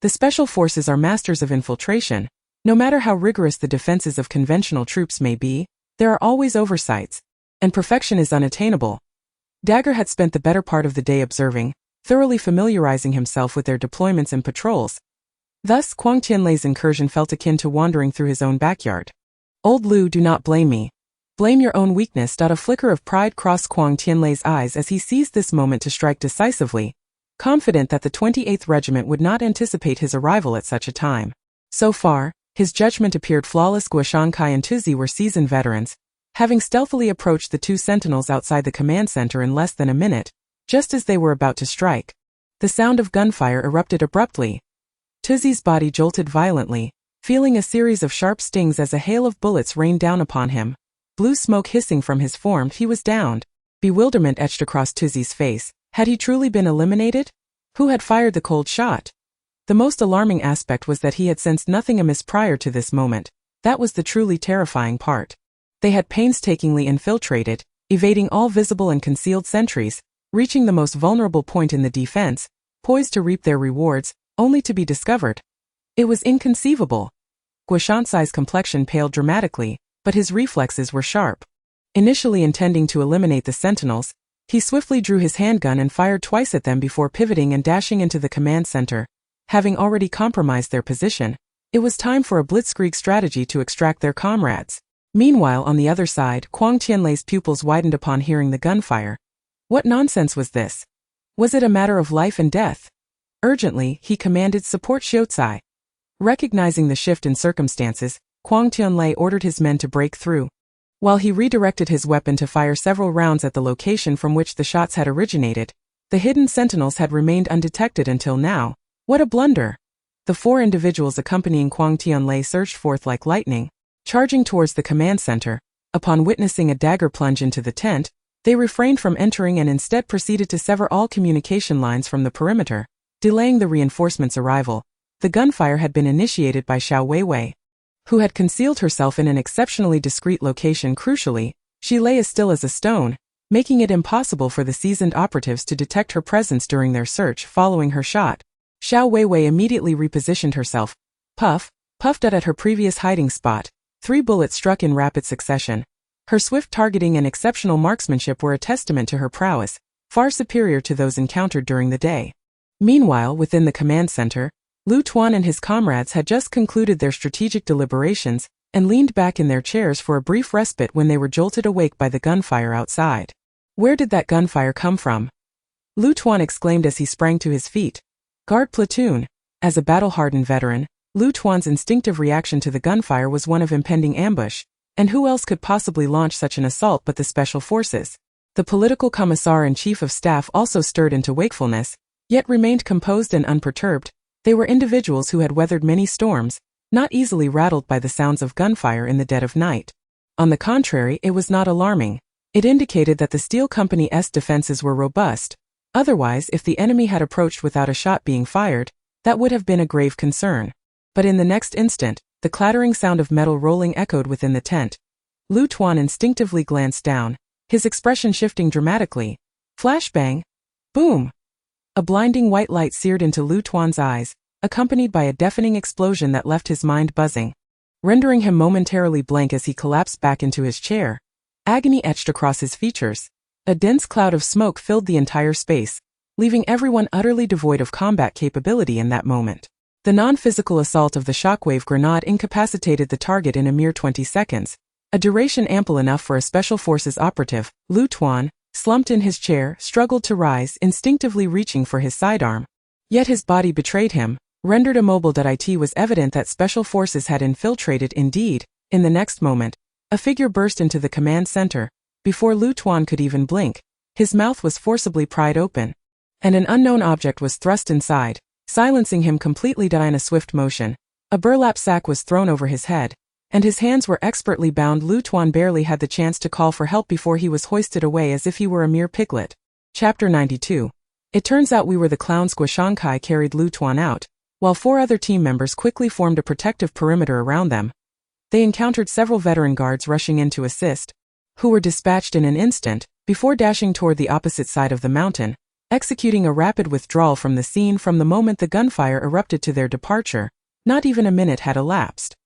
The special forces are masters of infiltration. No matter how rigorous the defenses of conventional troops may be, there are always oversights, and perfection is unattainable. Dagger had spent the better part of the day observing, thoroughly familiarizing himself with their deployments and patrols. Thus, Quang Tianlei's incursion felt akin to wandering through his own backyard. Old Lu, do not blame me. Blame your own weakness. A flicker of pride crossed Quang Tianlei's eyes as he seized this moment to strike decisively, confident that the 28th Regiment would not anticipate his arrival at such a time. So far, his judgment appeared flawless. Guoshankai and Tuzi were seasoned veterans, having stealthily approached the two sentinels outside the command center in less than a minute, just as they were about to strike. The sound of gunfire erupted abruptly. Tuzi's body jolted violently, feeling a series of sharp stings as a hail of bullets rained down upon him. Blue smoke hissing from his form, he was downed. Bewilderment etched across Tuzi's face. Had he truly been eliminated? Who had fired the cold shot? The most alarming aspect was that he had sensed nothing amiss prior to this moment. That was the truly terrifying part. They had painstakingly infiltrated, evading all visible and concealed sentries, reaching the most vulnerable point in the defense, poised to reap their rewards, only to be discovered. It was inconceivable. Guoshansai's complexion paled dramatically, but his reflexes were sharp. Initially intending to eliminate the sentinels, he swiftly drew his handgun and fired twice at them before pivoting and dashing into the command center. Having already compromised their position, it was time for a blitzkrieg strategy to extract their comrades. Meanwhile, on the other side, Quang Tianlei's pupils widened upon hearing the gunfire. What nonsense was this? Was it a matter of life and death? Urgently, he commanded, support Xiaowewei. Recognizing the shift in circumstances, Quang Tianlei ordered his men to break through. While he redirected his weapon to fire several rounds at the location from which the shots had originated, the hidden sentinels had remained undetected until now. What a blunder! The 4 individuals accompanying Quang Tianlei surged forth like lightning, charging towards the command center. Upon witnessing a dagger plunge into the tent, they refrained from entering and instead proceeded to sever all communication lines from the perimeter, delaying the reinforcements' arrival. The gunfire had been initiated by Xiaowewei, who had concealed herself in an exceptionally discreet location. Crucially, she lay as still as a stone, making it impossible for the seasoned operatives to detect her presence during their search. Following her shot, Xiaowewei immediately repositioned herself, puffed at her previous hiding spot. 3 bullets struck in rapid succession. Her swift targeting and exceptional marksmanship were a testament to her prowess, far superior to those encountered during the day. Meanwhile, within the command center, Lu Tuan and his comrades had just concluded their strategic deliberations and leaned back in their chairs for a brief respite when they were jolted awake by the gunfire outside. Where did that gunfire come from? Lu Tuan exclaimed as he sprang to his feet. Guard platoon. As a battle-hardened veteran, Lu Tuan's instinctive reaction to the gunfire was one of impending ambush, and who else could possibly launch such an assault but the special forces? The political commissar and chief of staff also stirred into wakefulness, yet remained composed and unperturbed. They were individuals who had weathered many storms, not easily rattled by the sounds of gunfire in the dead of night. On the contrary, it was not alarming. It indicated that the Steel Company's defenses were robust. Otherwise, if the enemy had approached without a shot being fired, that would have been a grave concern. But in the next instant, the clattering sound of metal rolling echoed within the tent. Lu Tuan instinctively glanced down, his expression shifting dramatically. Flashbang! Boom! A blinding white light seared into Lu Tuan's eyes, accompanied by a deafening explosion that left his mind buzzing, rendering him momentarily blank as he collapsed back into his chair. Agony etched across his features. A dense cloud of smoke filled the entire space, leaving everyone utterly devoid of combat capability in that moment. The non-physical assault of the shockwave grenade incapacitated the target in a mere 20 seconds, a duration ample enough for a special forces operative. Lu Tuan, slumped in his chair, struggled to rise, instinctively reaching for his sidearm. Yet his body betrayed him, rendered immobile. It was evident that special forces had infiltrated. Indeed, in the next moment, A figure burst into the command center. Before Lu Tuan could even blink, his mouth was forcibly pried open, and an unknown object was thrust inside, silencing him completely. In a swift motion, a burlap sack was thrown over his head, and his hands were expertly bound. Lu Tuan barely had the chance to call for help before he was hoisted away as if he were a mere piglet. Chapter 92. It turns out we were the clowns. Guoshankai carried Lu Tuan out, while 4 other team members quickly formed a protective perimeter around them. They encountered several veteran guards rushing in to assist, who were dispatched in an instant, before dashing toward the opposite side of the mountain, executing a rapid withdrawal from the scene. From the moment the gunfire erupted to their departure, not even a minute had elapsed.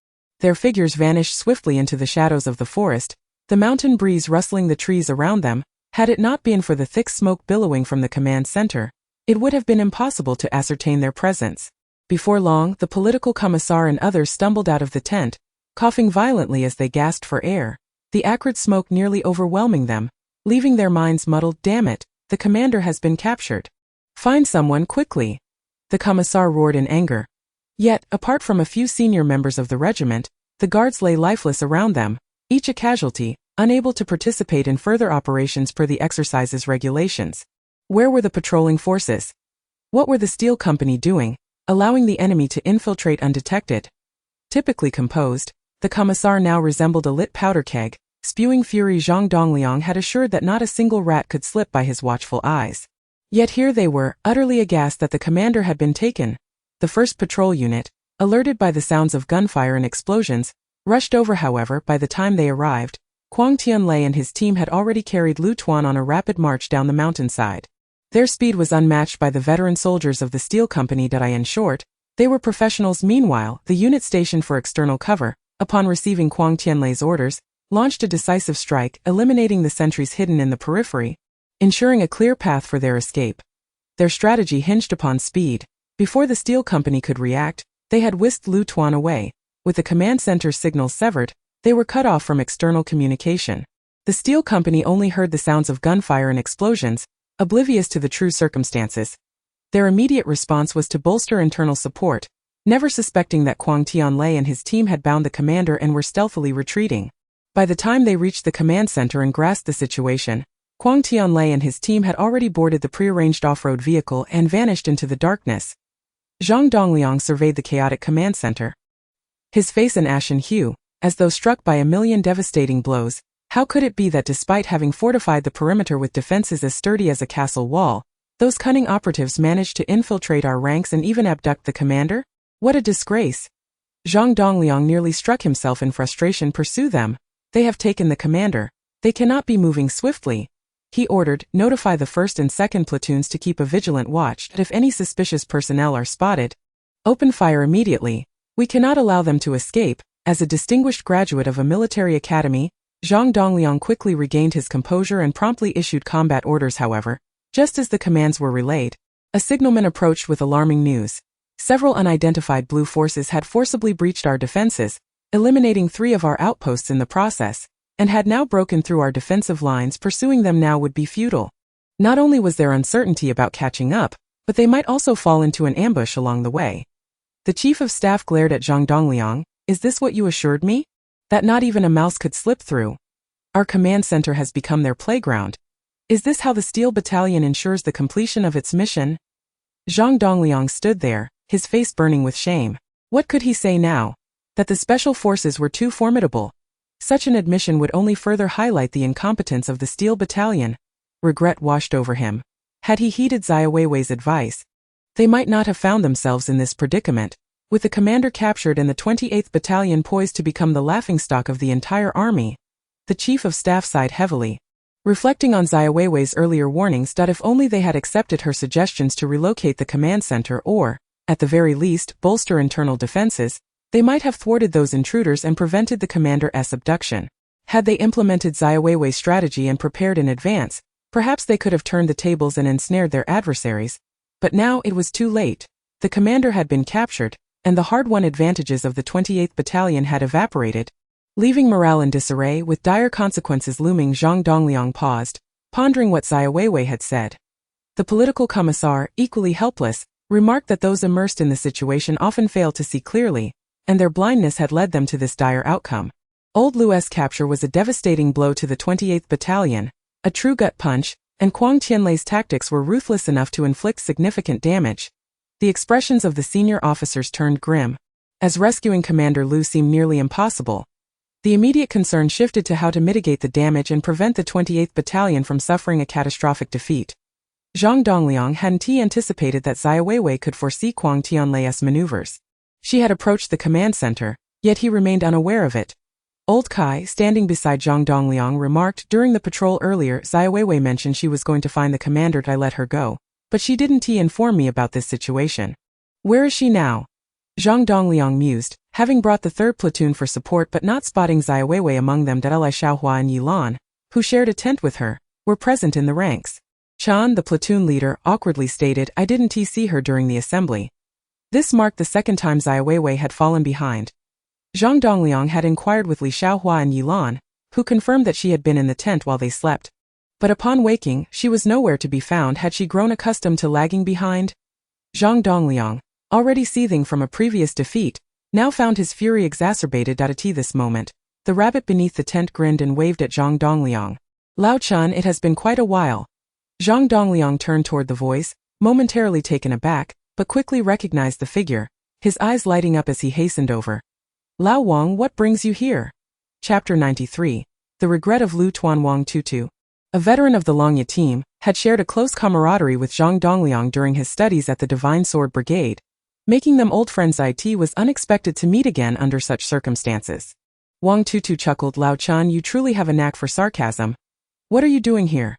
Their figures vanished swiftly into the shadows of the forest, the mountain breeze rustling the trees around them. Had it not been for the thick smoke billowing from the command center, it would have been impossible to ascertain their presence. Before long, the political commissar and others stumbled out of the tent, coughing violently as they gasped for air, the acrid smoke nearly overwhelming them, leaving their minds muddled. Damn it, the commander has been captured. Find someone quickly, the commissar roared in anger. Yet, apart from a few senior members of the regiment, the guards lay lifeless around them, each a casualty, unable to participate in further operations per the exercise's regulations. Where were the patrolling forces? What were the Steel Company doing, allowing the enemy to infiltrate undetected? Typically composed, the commissar now resembled a lit powder keg. Spewing fury, Zhang Dongliang had assured that not a single rat could slip by his watchful eyes. Yet here they were, utterly aghast that the commander had been taken. The first patrol unit, alerted by the sounds of gunfire and explosions, rushed over. However, by the time they arrived, Quang Tianlei and his team had already carried Lu Tuan on a rapid march down the mountainside. Their speed was unmatched by the veteran soldiers of the Steel Company. In short, they were professionals. Meanwhile, the unit stationed for external cover, upon receiving Quang Tianlei's orders, launched a decisive strike, eliminating the sentries hidden in the periphery, ensuring a clear path for their escape. Their strategy hinged upon speed. Before the Steel Company could react, they had whisked Lu Tuan away. With the command center's signals severed, they were cut off from external communication. The Steel Company only heard the sounds of gunfire and explosions, oblivious to the true circumstances. Their immediate response was to bolster internal support, never suspecting that Quang Tianlei and his team had bound the commander and were stealthily retreating. By the time they reached the command center and grasped the situation, Quang Tianlei and his team had already boarded the prearranged off-road vehicle and vanished into the darkness. Zhang Dongliang surveyed the chaotic command center, his face an ashen hue, as though struck by a million devastating blows. How could it be that despite having fortified the perimeter with defenses as sturdy as a castle wall, those cunning operatives managed to infiltrate our ranks and even abduct the commander? What a disgrace! Zhang Dongliang nearly struck himself in frustration. Pursue them. They have taken the commander. They cannot be moving swiftly. He ordered, notify the 1st and 2nd platoons to keep a vigilant watch, and if any suspicious personnel are spotted, open fire immediately. We cannot allow them to escape. As a distinguished graduate of a military academy, Zhang Dongliang quickly regained his composure and promptly issued combat orders. However, just as the commands were relayed, a signalman approached with alarming news. Several unidentified blue forces had forcibly breached our defenses, eliminating 3 of our outposts in the process, and had now broken through our defensive lines. Pursuing them now would be futile. Not only was there uncertainty about catching up, but they might also fall into an ambush along the way. The chief of staff glared at Zhang Dongliang. Is this what you assured me? That not even a mouse could slip through? Our command center has become their playground. Is this how the Steel Battalion ensures the completion of its mission? Zhang Dongliang stood there, his face burning with shame. What could he say now? That the special forces were too formidable. Such an admission would only further highlight the incompetence of the Steel Battalion. Regret washed over him. Had he heeded Xiaowewei's advice, they might not have found themselves in this predicament, with the commander captured and the 28th Battalion poised to become the laughingstock of the entire army. The chief of staff sighed heavily, reflecting on Xiaowewei's earlier warnings that if only they had accepted her suggestions to relocate the command center or, at the very least, bolster internal defenses, they might have thwarted those intruders and prevented the commander's abduction. Had they implemented Xiaowewei's strategy and prepared in advance, perhaps they could have turned the tables and ensnared their adversaries. But now it was too late. The commander had been captured, and the hard-won advantages of the 28th Battalion had evaporated, leaving morale in disarray. With dire consequences looming, Zhang Dongliang paused, pondering what Xiaowewei had said. The political commissar, equally helpless, remarked that those immersed in the situation often fail to see clearly, and their blindness had led them to this dire outcome. Old Lu's capture was a devastating blow to the 28th Battalion, a true gut punch, and Quang Tianlei's tactics were ruthless enough to inflict significant damage. The expressions of the senior officers turned grim, as rescuing Commander Lu seemed nearly impossible. The immediate concern shifted to how to mitigate the damage and prevent the 28th Battalion from suffering a catastrophic defeat. Zhang Dongliang hadn't anticipated that Xiaowewei could foresee Quang Tianlei's maneuvers. She had approached the command center, yet he remained unaware of it. Old Kai, standing beside Zhang Dongliang, remarked, "During the patrol earlier, Xiaowewei mentioned she was going to find the commander. I let her go, but she didn't inform me about this situation. Where is she now?" Zhang Dongliang mused, having brought the 3rd platoon for support but not spotting Xiaowewei among them. Dalai Xiaohua and Yilan, who shared a tent with her, were present in the ranks. Chan, the platoon leader, awkwardly stated, "I didn't see her during the assembly." This marked the second time Xiaowewei had fallen behind. Zhang Dongliang had inquired with Li Xiaohua and Yilan, who confirmed that she had been in the tent while they slept. But upon waking, she was nowhere to be found. Had she grown accustomed to lagging behind? Zhang Dongliang, already seething from a previous defeat, now found his fury exacerbated. At this moment, the rabbit beneath the tent grinned and waved at Zhang Dongliang. "Lao Chun, it has been quite a while." Zhang Dongliang turned toward the voice, momentarily taken aback, but quickly recognized the figure, his eyes lighting up as he hastened over. "Lao Wang, what brings you here?" Chapter 93. The Regret of Lu Tuan. Wang Tutu, a veteran of the Longya team, had shared a close camaraderie with Zhang Dongliang during his studies at the Divine Sword Brigade. Making them old friends, it was unexpected to meet again under such circumstances. Wang Tutu chuckled. "Lao Chun, you truly have a knack for sarcasm. What are you doing here?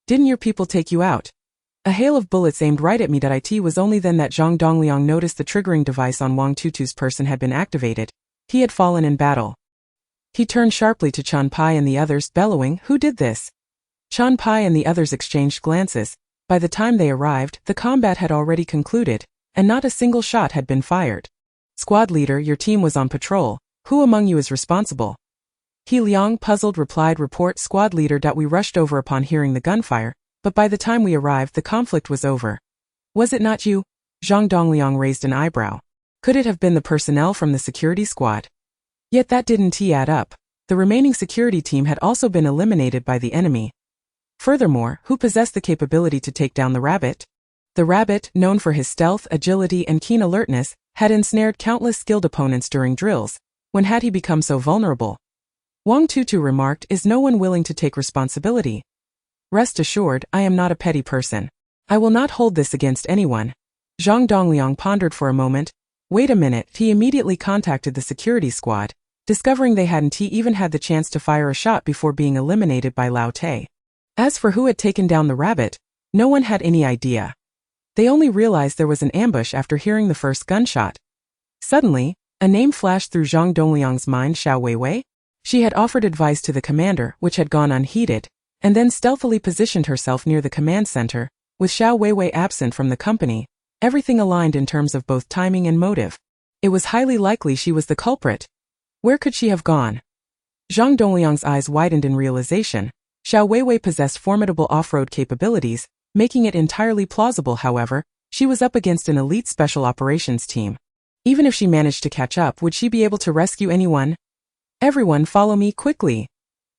Didn't your people take you out?" A hail of bullets aimed right at me. It was only then that Zhang Dongliang noticed the triggering device on Wang Tutu's person had been activated. He had fallen in battle. He turned sharply to Chan Pai and the others, bellowing, "Who did this?" Chan Pai and the others exchanged glances. By the time they arrived, the combat had already concluded, and not a single shot had been fired. "Squad leader, your team was on patrol. Who among you is responsible?" He Liang, puzzled, replied, "Report, squad leader." We rushed over upon hearing the gunfire, but by the time we arrived, the conflict was over. "Was it not you?" Zhang Dongliang raised an eyebrow. Could it have been the personnel from the security squad? Yet that didn't add up. The remaining security team had also been eliminated by the enemy. Furthermore, who possessed the capability to take down the rabbit? The rabbit, known for his stealth, agility, and keen alertness, had ensnared countless skilled opponents during drills. When had he become so vulnerable? Wang Tutu remarked, "Is no one willing to take responsibility?" "Rest assured, I am not a petty person. I will not hold this against anyone." Zhang Dongliang pondered for a moment. Wait a minute, he immediately contacted the security squad, discovering they hadn't even had the chance to fire a shot before being eliminated by Lao Te. As for who had taken down the rabbit, no one had any idea. They only realized there was an ambush after hearing the first gunshot. Suddenly, a name flashed through Zhang Dongliang's mind: Xiaowewei. She had offered advice to the commander, which had gone unheeded, and then stealthily positioned herself near the command center. With Xiaowewei absent from the company, everything aligned in terms of both timing and motive. It was highly likely she was the culprit. Where could she have gone? Zhang Dongliang's eyes widened in realization. Xiaowewei possessed formidable off-road capabilities, making it entirely plausible. However, she was up against an elite special operations team. Even if she managed to catch up, would she be able to rescue anyone? "Everyone follow me quickly!"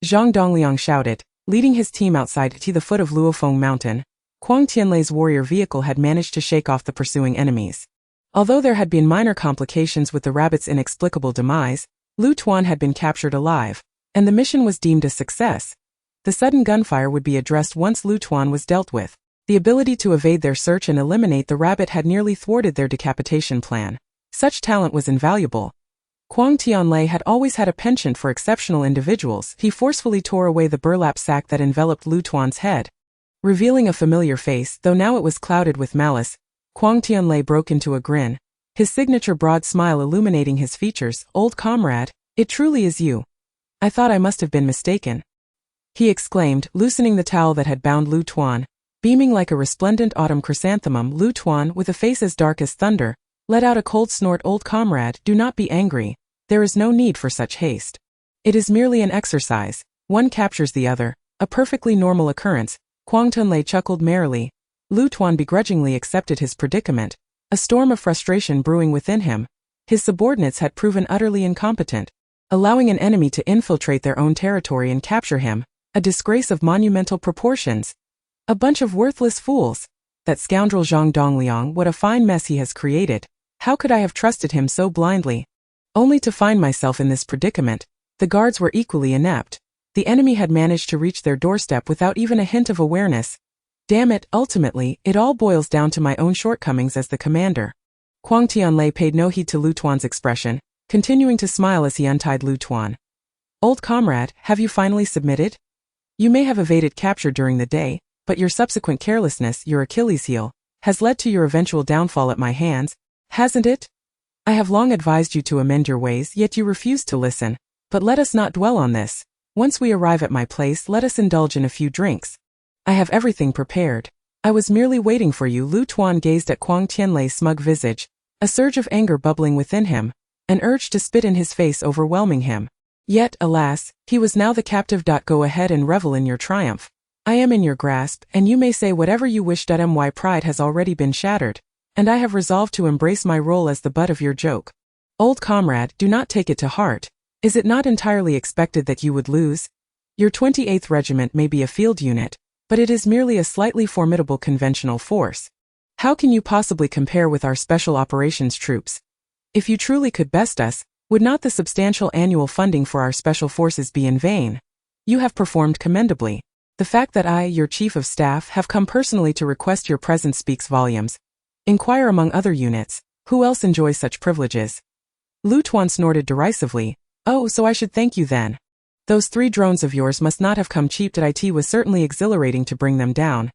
Zhang Dongliang shouted, leading his team outside to the foot of Luofeng Mountain. Quang Tianlei's warrior vehicle had managed to shake off the pursuing enemies. Although there had been minor complications with the rabbit's inexplicable demise, Lu Tuan had been captured alive, and the mission was deemed a success. The sudden gunfire would be addressed once Lu Tuan was dealt with. The ability to evade their search and eliminate the rabbit had nearly thwarted their decapitation plan. Such talent was invaluable. Quang Tianlei had always had a penchant for exceptional individuals. He forcefully tore away the burlap sack that enveloped Lu Tuan's head. Revealing a familiar face, though now it was clouded with malice, Quang Tianlei broke into a grin, his signature broad smile illuminating his features. "Old comrade, it truly is you. I thought I must have been mistaken," he exclaimed, loosening the towel that had bound Lu Tuan. Beaming like a resplendent autumn chrysanthemum, Lu Tuan, with a face as dark as thunder, let out a cold snort. "Old comrade, do not be angry. There is no need for such haste. It is merely an exercise. One captures the other, a perfectly normal occurrence." Quang Tianlei chuckled merrily. Lu Tuan begrudgingly accepted his predicament, a storm of frustration brewing within him. His subordinates had proven utterly incompetent. allowing an enemy to infiltrate their own territory and capture him, a disgrace of monumental proportions. A bunch of worthless fools. That scoundrel Zhang Dongliang, what a fine mess he has created. How could I have trusted him so blindly? Only to find myself in this predicament. The guards were equally inept. The enemy had managed to reach their doorstep without even a hint of awareness. Damn it, ultimately, it all boils down to my own shortcomings as the commander. Quang Tianlei paid no heed to Lu Tuan's expression, continuing to smile as he untied Lu Tuan. Old comrade, have you finally submitted? You may have evaded capture during the day, but your subsequent carelessness, your Achilles heel, has led to your eventual downfall at my hands, hasn't it? I have long advised you to amend your ways, yet you refuse to listen. But let us not dwell on this. Once we arrive at my place, let us indulge in a few drinks. I have everything prepared. I was merely waiting for you. Lu Tuan gazed at Quang Tianlei's smug visage, a surge of anger bubbling within him, an urge to spit in his face overwhelming him. Yet, alas, he was now the captive. Go ahead and revel in your triumph. I am in your grasp, and you may say whatever you wish. My pride has already been shattered, and I have resolved to embrace my role as the butt of your joke. Old comrade, do not take it to heart. Is it not entirely expected that you would lose? Your 28th Regiment may be a field unit, but it is merely a slightly formidable conventional force. How can you possibly compare with our special operations troops? If you truly could best us, would not the substantial annual funding for our special forces be in vain? You have performed commendably. The fact that I, your chief of staff, have come personally to request your presence speaks volumes. Inquire among other units, who else enjoys such privileges? Lu Tuan snorted derisively. Oh, so I should thank you then. Those 3 drones of yours must not have come cheap. It was certainly exhilarating to bring them down.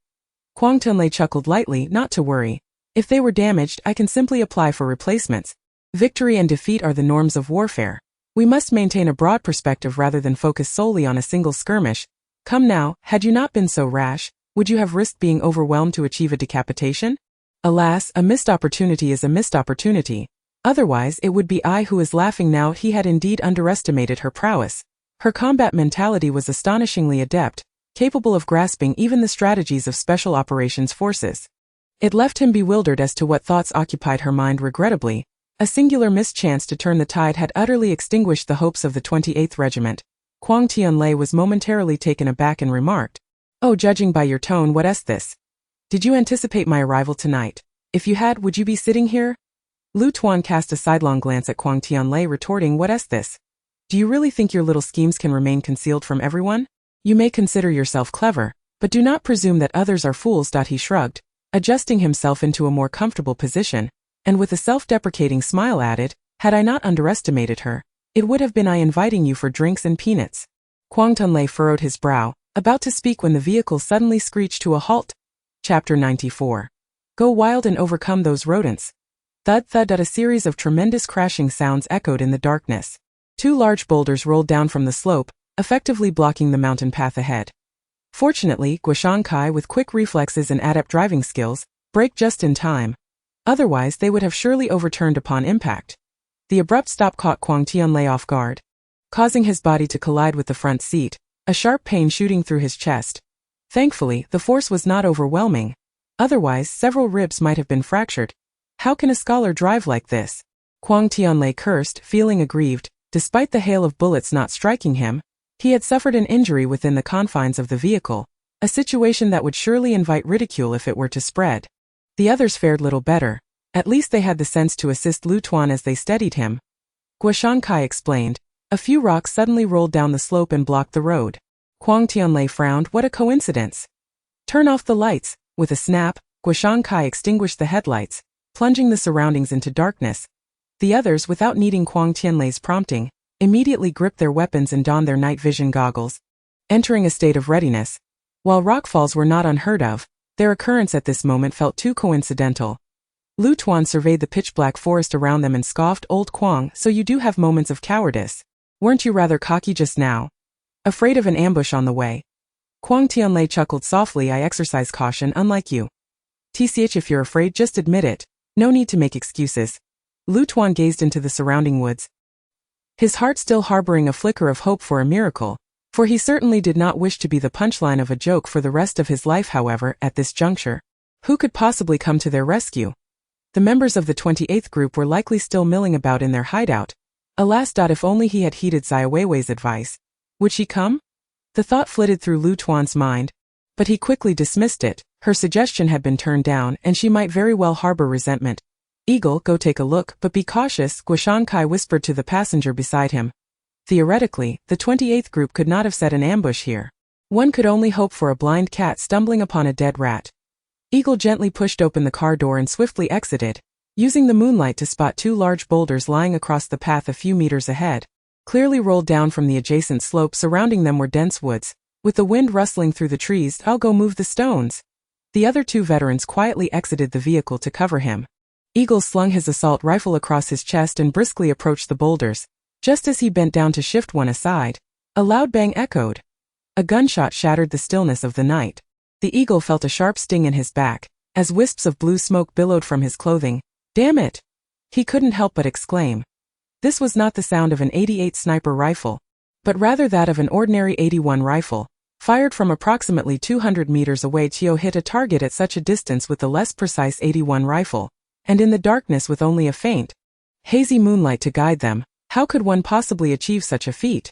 Quang Tianlei chuckled lightly. Not to worry. If they were damaged, I can simply apply for replacements. Victory and defeat are the norms of warfare. We must maintain a broad perspective rather than focus solely on a single skirmish. Come now, had you not been so rash, would you have risked being overwhelmed to achieve a decapitation? Alas, a missed opportunity is a missed opportunity. Otherwise, it would be I who is laughing now. He had indeed underestimated her prowess. Her combat mentality was astonishingly adept, capable of grasping even the strategies of special operations forces. It left him bewildered as to what thoughts occupied her mind. Regrettably, a singular mischance to turn the tide had utterly extinguished the hopes of the 28th Regiment. Quang Tianlei was momentarily taken aback and remarked, "Oh, judging by your tone, what is this? Did you anticipate my arrival tonight? If you had, would you be sitting here?" Lu Tuan cast a sidelong glance at Quang Tianlei, retorting, "What is this? Do you really think your little schemes can remain concealed from everyone? You may consider yourself clever, but do not presume that others are fools." He shrugged, adjusting himself into a more comfortable position, and with a self-deprecating smile added, "Had I not underestimated her, it would have been I inviting you for drinks and peanuts." Quang Tianlei furrowed his brow, about to speak when the vehicle suddenly screeched to a halt. Chapter 94. Go wild and overcome those rodents. Thud thud. A series of tremendous crashing sounds echoed in the darkness. 2 large boulders rolled down from the slope, effectively blocking the mountain path ahead. Fortunately, Guoshan Kai, with quick reflexes and adept driving skills, braked just in time. Otherwise, they would have surely overturned upon impact. The abrupt stop caught Quang Tianlei off guard, causing his body to collide with the front seat, a sharp pain shooting through his chest. Thankfully, the force was not overwhelming. Otherwise, several ribs might have been fractured. How can a scholar drive like this? Quang Tianlei cursed, feeling aggrieved. Despite the hail of bullets not striking him, he had suffered an injury within the confines of the vehicle, a situation that would surely invite ridicule if it were to spread. The others fared little better. At least they had the sense to assist Lu Tuan as they steadied him. Guoshan Kai explained. A few rocks suddenly rolled down the slope and blocked the road. Quang Tianlei frowned. What a coincidence. Turn off the lights. With a snap, Guoshan Kai extinguished the headlights, plunging the surroundings into darkness. The others, without needing Quang Tianlei's prompting, immediately gripped their weapons and donned their night vision goggles, entering a state of readiness. While rockfalls were not unheard of, their occurrence at this moment felt too coincidental. Lu Tuan surveyed the pitch-black forest around them and scoffed. Old Quang, so you do have moments of cowardice. Weren't you rather cocky just now? Afraid of an ambush on the way? Quang Tianlei chuckled softly. I exercise caution, unlike you. Tch, if you're afraid, just admit it. No need to make excuses. Lu Tuan gazed into the surrounding woods, his heart still harboring a flicker of hope for a miracle, for he certainly did not wish to be the punchline of a joke for the rest of his life. However, at this juncture, who could possibly come to their rescue? The members of the 28th group were likely still milling about in their hideout. Alas! If only he had heeded Xiaowewei's advice. Would she come? The thought flitted through Lu Tuan's mind, but he quickly dismissed it. Her suggestion had been turned down, and she might very well harbor resentment. Eagle, go take a look, but be cautious, Guoshankai whispered to the passenger beside him. Theoretically, the 28th group could not have set an ambush here. One could only hope for a blind cat stumbling upon a dead rat. Eagle gently pushed open the car door and swiftly exited, using the moonlight to spot two large boulders lying across the path a few meters ahead. Clearly rolled down from the adjacent slope surrounding them were dense woods. With the wind rustling through the trees, I'll go move the stones. The other two veterans quietly exited the vehicle to cover him. Eagle slung his assault rifle across his chest and briskly approached the boulders. Just as he bent down to shift one aside, a loud bang echoed. A gunshot shattered the stillness of the night. The eagle felt a sharp sting in his back, as wisps of blue smoke billowed from his clothing. Damn it! He couldn't help but exclaim. This was not the sound of an 88 sniper rifle, but rather that of an ordinary 81 rifle. Fired from approximately 200 meters away, Tio hit a target at such a distance with the less precise 81 rifle, and in the darkness with only a faint, hazy moonlight to guide them. How could one possibly achieve such a feat?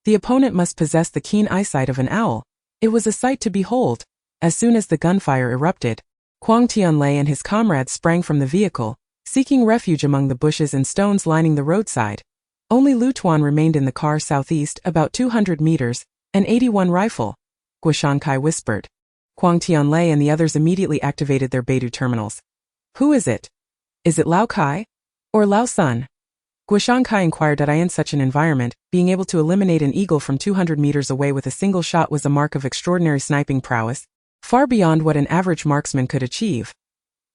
The opponent must possess the keen eyesight of an owl. It was a sight to behold. As soon as the gunfire erupted, Quang Tianlei and his comrades sprang from the vehicle, seeking refuge among the bushes and stones lining the roadside. Only Lu Tuan remained in the car southeast, about 200 meters, an 81 rifle. Guoshankai whispered. Quang Tianlei and the others immediately activated their Beidou terminals. Who is it? Is it Lao Kai? Or Lao Sun? Guoshankai inquired. In such an environment, being able to eliminate an eagle from 200 meters away with a single shot was a mark of extraordinary sniping prowess, far beyond what an average marksman could achieve.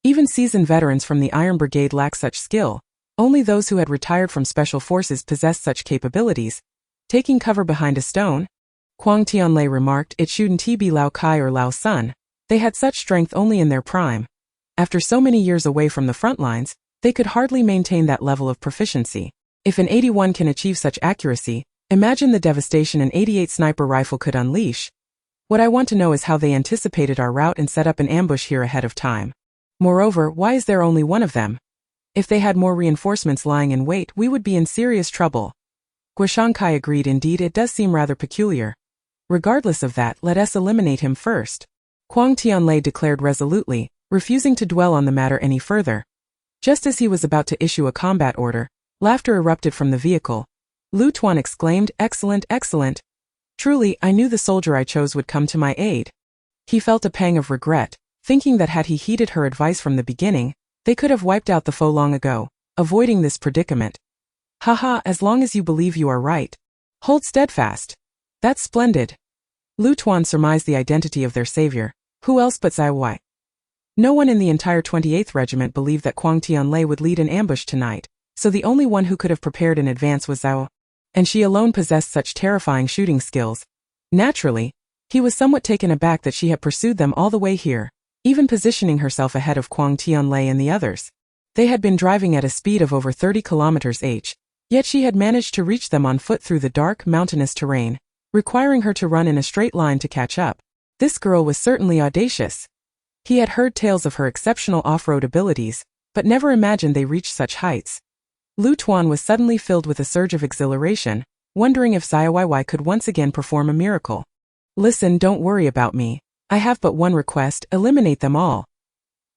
Even seasoned veterans from the Iron Brigade lacked such skill. Only those who had retired from special forces possessed such capabilities. Taking cover behind a stone, Quang Tianlei remarked, it shouldn't be Lao Kai or Lao Sun. They had such strength only in their prime. After so many years away from the front lines, they could hardly maintain that level of proficiency. If an 81 can achieve such accuracy, imagine the devastation an 88 sniper rifle could unleash. What I want to know is how they anticipated our route and set up an ambush here ahead of time. Moreover, why is there only one of them? If they had more reinforcements lying in wait, we would be in serious trouble. Guoshankai agreed. Indeed, it does seem rather peculiar. Regardless of that, let us eliminate him first. Quang Tianlei declared resolutely, refusing to dwell on the matter any further. Just as he was about to issue a combat order, laughter erupted from the vehicle. Lu Tuan exclaimed, excellent, excellent. Truly, I knew the soldier I chose would come to my aid. He felt a pang of regret, thinking that had he heeded her advice from the beginning, they could have wiped out the foe long ago, avoiding this predicament. Haha, as long as you believe you are right. Hold steadfast. That's splendid. Lu Tuan surmised the identity of their savior. Who else but Xiaowewei? No one in the entire 28th Regiment believed that Quang Tianlei would lead an ambush tonight, so the only one who could have prepared in advance was Xiaowewei, and she alone possessed such terrifying shooting skills. Naturally, he was somewhat taken aback that she had pursued them all the way here, even positioning herself ahead of Quang Tianlei and the others. They had been driving at a speed of over 30 km/h, yet she had managed to reach them on foot through the dark, mountainous terrain, requiring her to run in a straight line to catch up. This girl was certainly audacious. He had heard tales of her exceptional off-road abilities, but never imagined they reached such heights. Lu Tuan was suddenly filled with a surge of exhilaration, wondering if Xiaowewei could once again perform a miracle. Listen, don't worry about me. I have but one request, eliminate them all.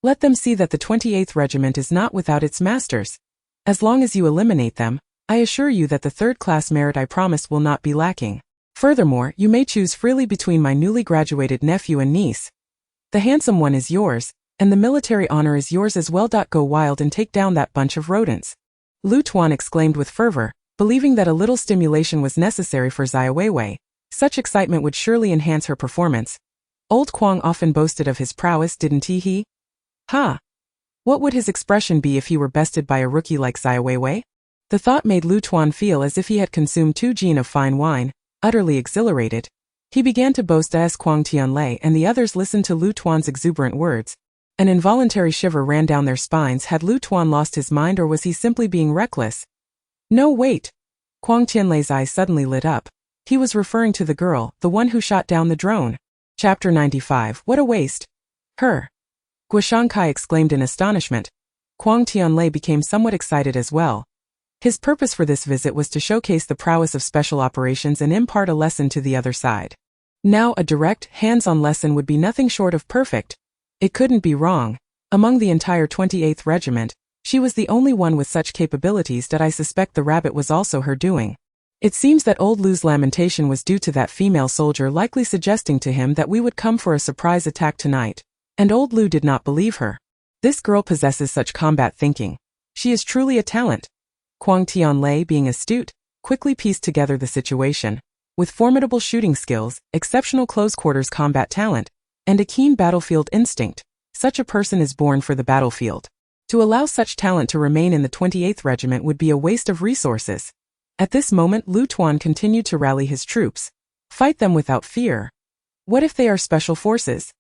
Let them see that the 28th Regiment is not without its masters. As long as you eliminate them, I assure you that the third-class merit I promised will not be lacking. Furthermore, you may choose freely between my newly graduated nephew and niece. The handsome one is yours, and the military honor is yours as well. Go wild and take down that bunch of rodents. Lu Tuan exclaimed with fervor, believing that a little stimulation was necessary for Xiaowewei. Such excitement would surely enhance her performance. Old Quang often boasted of his prowess, didn't he? Ha! What would his expression be if he were bested by a rookie like Xiaowewei? The thought made Lu Tuan feel as if he had consumed 2 gin of fine wine. Utterly exhilarated, he began to boast as Quang Tianlei and the others listened to Lu Tuan's exuberant words. An involuntary shiver ran down their spines. Had Lu Tuan lost his mind, or was he simply being reckless? No, wait. Quang Tianlei's eyes suddenly lit up. He was referring to the girl, the one who shot down the drone. Chapter 95. What a waste. Her. Guoshankai exclaimed in astonishment. Quang Tianlei became somewhat excited as well. His purpose for this visit was to showcase the prowess of special operations and impart a lesson to the other side. Now a direct, hands-on lesson would be nothing short of perfect. It couldn't be wrong. Among the entire 28th Regiment, she was the only one with such capabilities that I suspect the rabbit was also her doing. It seems that old Lu's lamentation was due to that female soldier likely suggesting to him that we would come for a surprise attack tonight, and old Lu did not believe her. This girl possesses such combat thinking. She is truly a talent. Quang Tianlei, being astute, quickly pieced together the situation. With formidable shooting skills, exceptional close-quarters combat talent, and a keen battlefield instinct, such a person is born for the battlefield. To allow such talent to remain in the 28th Regiment would be a waste of resources. At this moment Lu Tuan continued to rally his troops. Fight them without fear. What if they are special forces?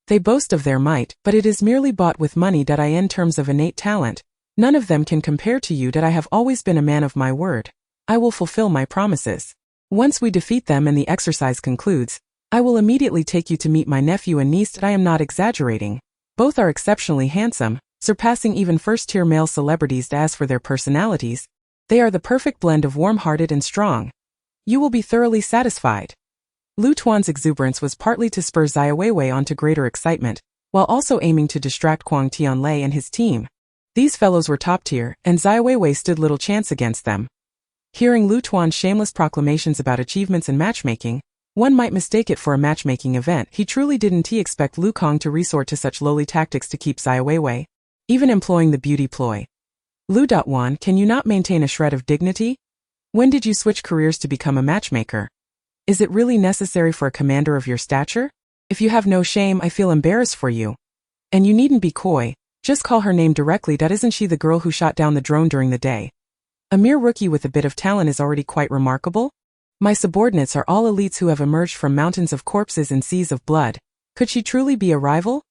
They boast of their might, but it is merely bought with money. In terms of innate talent, none of them can compare to you. I have always been a man of my word. I will fulfill my promises. Once we defeat them and the exercise concludes, I will immediately take you to meet my nephew and niece. I am not exaggerating. Both are exceptionally handsome, surpassing even first-tier male celebrities. As for their personalities, they are the perfect blend of warm-hearted and strong. You will be thoroughly satisfied. Lu Tuan's exuberance was partly to spur Xiaowewei on to greater excitement, while also aiming to distract Quang Tianlei and his team. These fellows were top-tier, and Xiaowewei stood little chance against them. Hearing Lu Tuan's shameless proclamations about achievements in matchmaking, one might mistake it for a matchmaking event. He truly didn't expect Lu Kang to resort to such lowly tactics to keep Xiaowewei, even employing the beauty ploy. Lu Wan, can you not maintain a shred of dignity? When did you switch careers to become a matchmaker? Is it really necessary for a commander of your stature? If you have no shame, I feel embarrassed for you. And you needn't be coy, just call her name directly. Isn't she the girl who shot down the drone during the day? A mere rookie with a bit of talent is already quite remarkable. My subordinates are all elites who have emerged from mountains of corpses and seas of blood. Could she truly be a rival?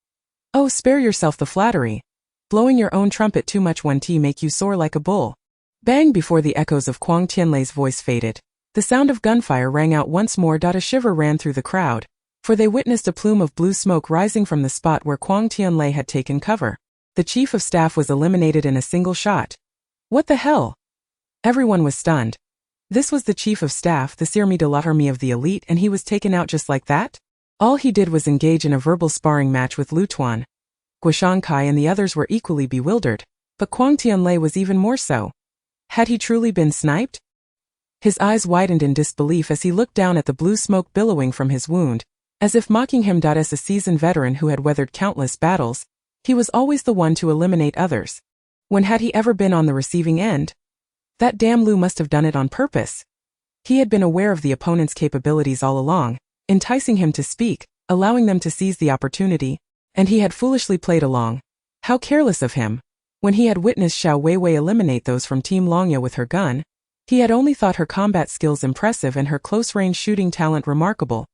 Oh, spare yourself the flattery. Blowing your own trumpet too much won't make you soar like a bull. Bang! Before the echoes of Quang Tianlei's voice faded, the sound of gunfire rang out once more. A shiver ran through the crowd, for they witnessed a plume of blue smoke rising from the spot where Quang Tianlei had taken cover. The chief of staff was eliminated in a single shot. What the hell? Everyone was stunned. This was the chief of staff, the Sirmi de l'armée of the elite, and he was taken out just like that? All he did was engage in a verbal sparring match with Lu Tuan. Guoshankai and the others were equally bewildered, but Quang Tianlei was even more so. Had he truly been sniped? His eyes widened in disbelief as he looked down at the blue smoke billowing from his wound, as if mocking him. As a seasoned veteran who had weathered countless battles, he was always the one to eliminate others. When had he ever been on the receiving end? That damn Lu must have done it on purpose. He had been aware of the opponent's capabilities all along, enticing him to speak, allowing them to seize the opportunity, and he had foolishly played along. How careless of him. When he had witnessed Xiaowewei eliminate those from Team Longya with her gun, he had only thought her combat skills impressive and her close-range shooting talent remarkable.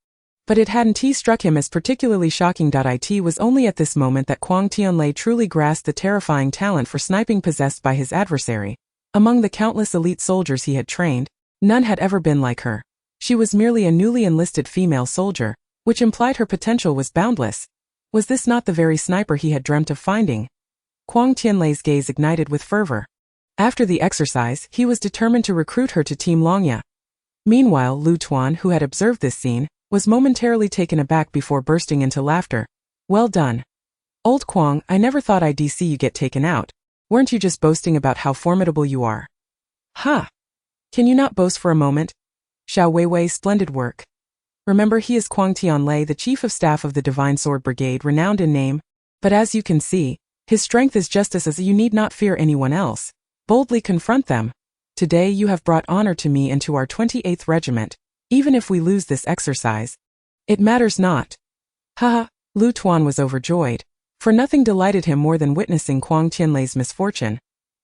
But it hadn't struck him as particularly shocking. It was only at this moment that Quang Tianlei truly grasped the terrifying talent for sniping possessed by his adversary. Among the countless elite soldiers he had trained, none had ever been like her. She was merely a newly enlisted female soldier, which implied her potential was boundless. Was this not the very sniper he had dreamt of finding? Quang Tianlei's gaze ignited with fervor. After the exercise, he was determined to recruit her to Team Longya. Meanwhile, Lu Tuan, who had observed this scene, was momentarily taken aback before bursting into laughter. Well done. Old Quang, I never thought I'd see you get taken out. Weren't you just boasting about how formidable you are? Ha! Can you not boast for a moment? Xiaowewei, splendid work. Remember, he is Quang Tianlei, the chief of staff of the Divine Sword Brigade, renowned in name. But as you can see, his strength is justice, as you need not fear anyone else. Boldly confront them. Today you have brought honor to me and to our 28th Regiment. Even if we lose this exercise, it matters not. Haha, Lu Tuan was overjoyed. For nothing delighted him more than witnessing Quang Tianlei's misfortune.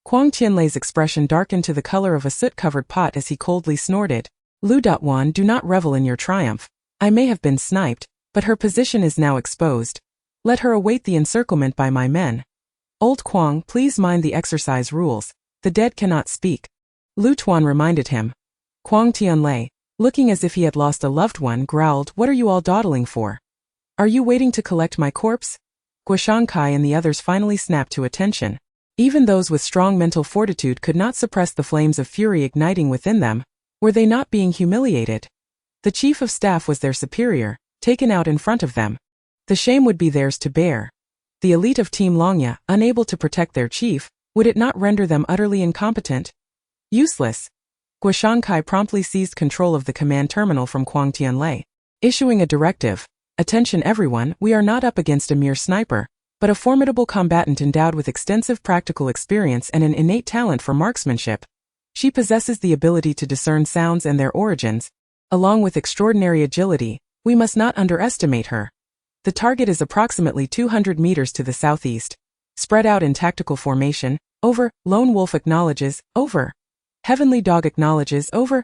Quang Tianlei's expression darkened to the color of a soot-covered pot as he coldly snorted. Lu Wan, do not revel in your triumph. I may have been sniped, but her position is now exposed. Let her await the encirclement by my men. Old Quang, please mind the exercise rules. The dead cannot speak. Lu Tuan reminded him. Quang Tianlei, looking as if he had lost a loved one, growled, what are you all dawdling for? Are you waiting to collect my corpse? Guoshankai and the others finally snapped to attention. Even those with strong mental fortitude could not suppress the flames of fury igniting within them. Were they not being humiliated? The chief of staff was their superior, taken out in front of them. The shame would be theirs to bear. The elite of Team Longya, unable to protect their chief, would it not render them utterly incompetent? Useless. Guoshankai promptly seized control of the command terminal from Kuang Tianlei, issuing a directive. Attention everyone, we are not up against a mere sniper, but a formidable combatant endowed with extensive practical experience and an innate talent for marksmanship. She possesses the ability to discern sounds and their origins. Along with extraordinary agility, we must not underestimate her. The target is approximately 200 meters to the southeast. Spread out in tactical formation. Over. Lone Wolf acknowledges. Over. Heavenly Dog acknowledges. Over.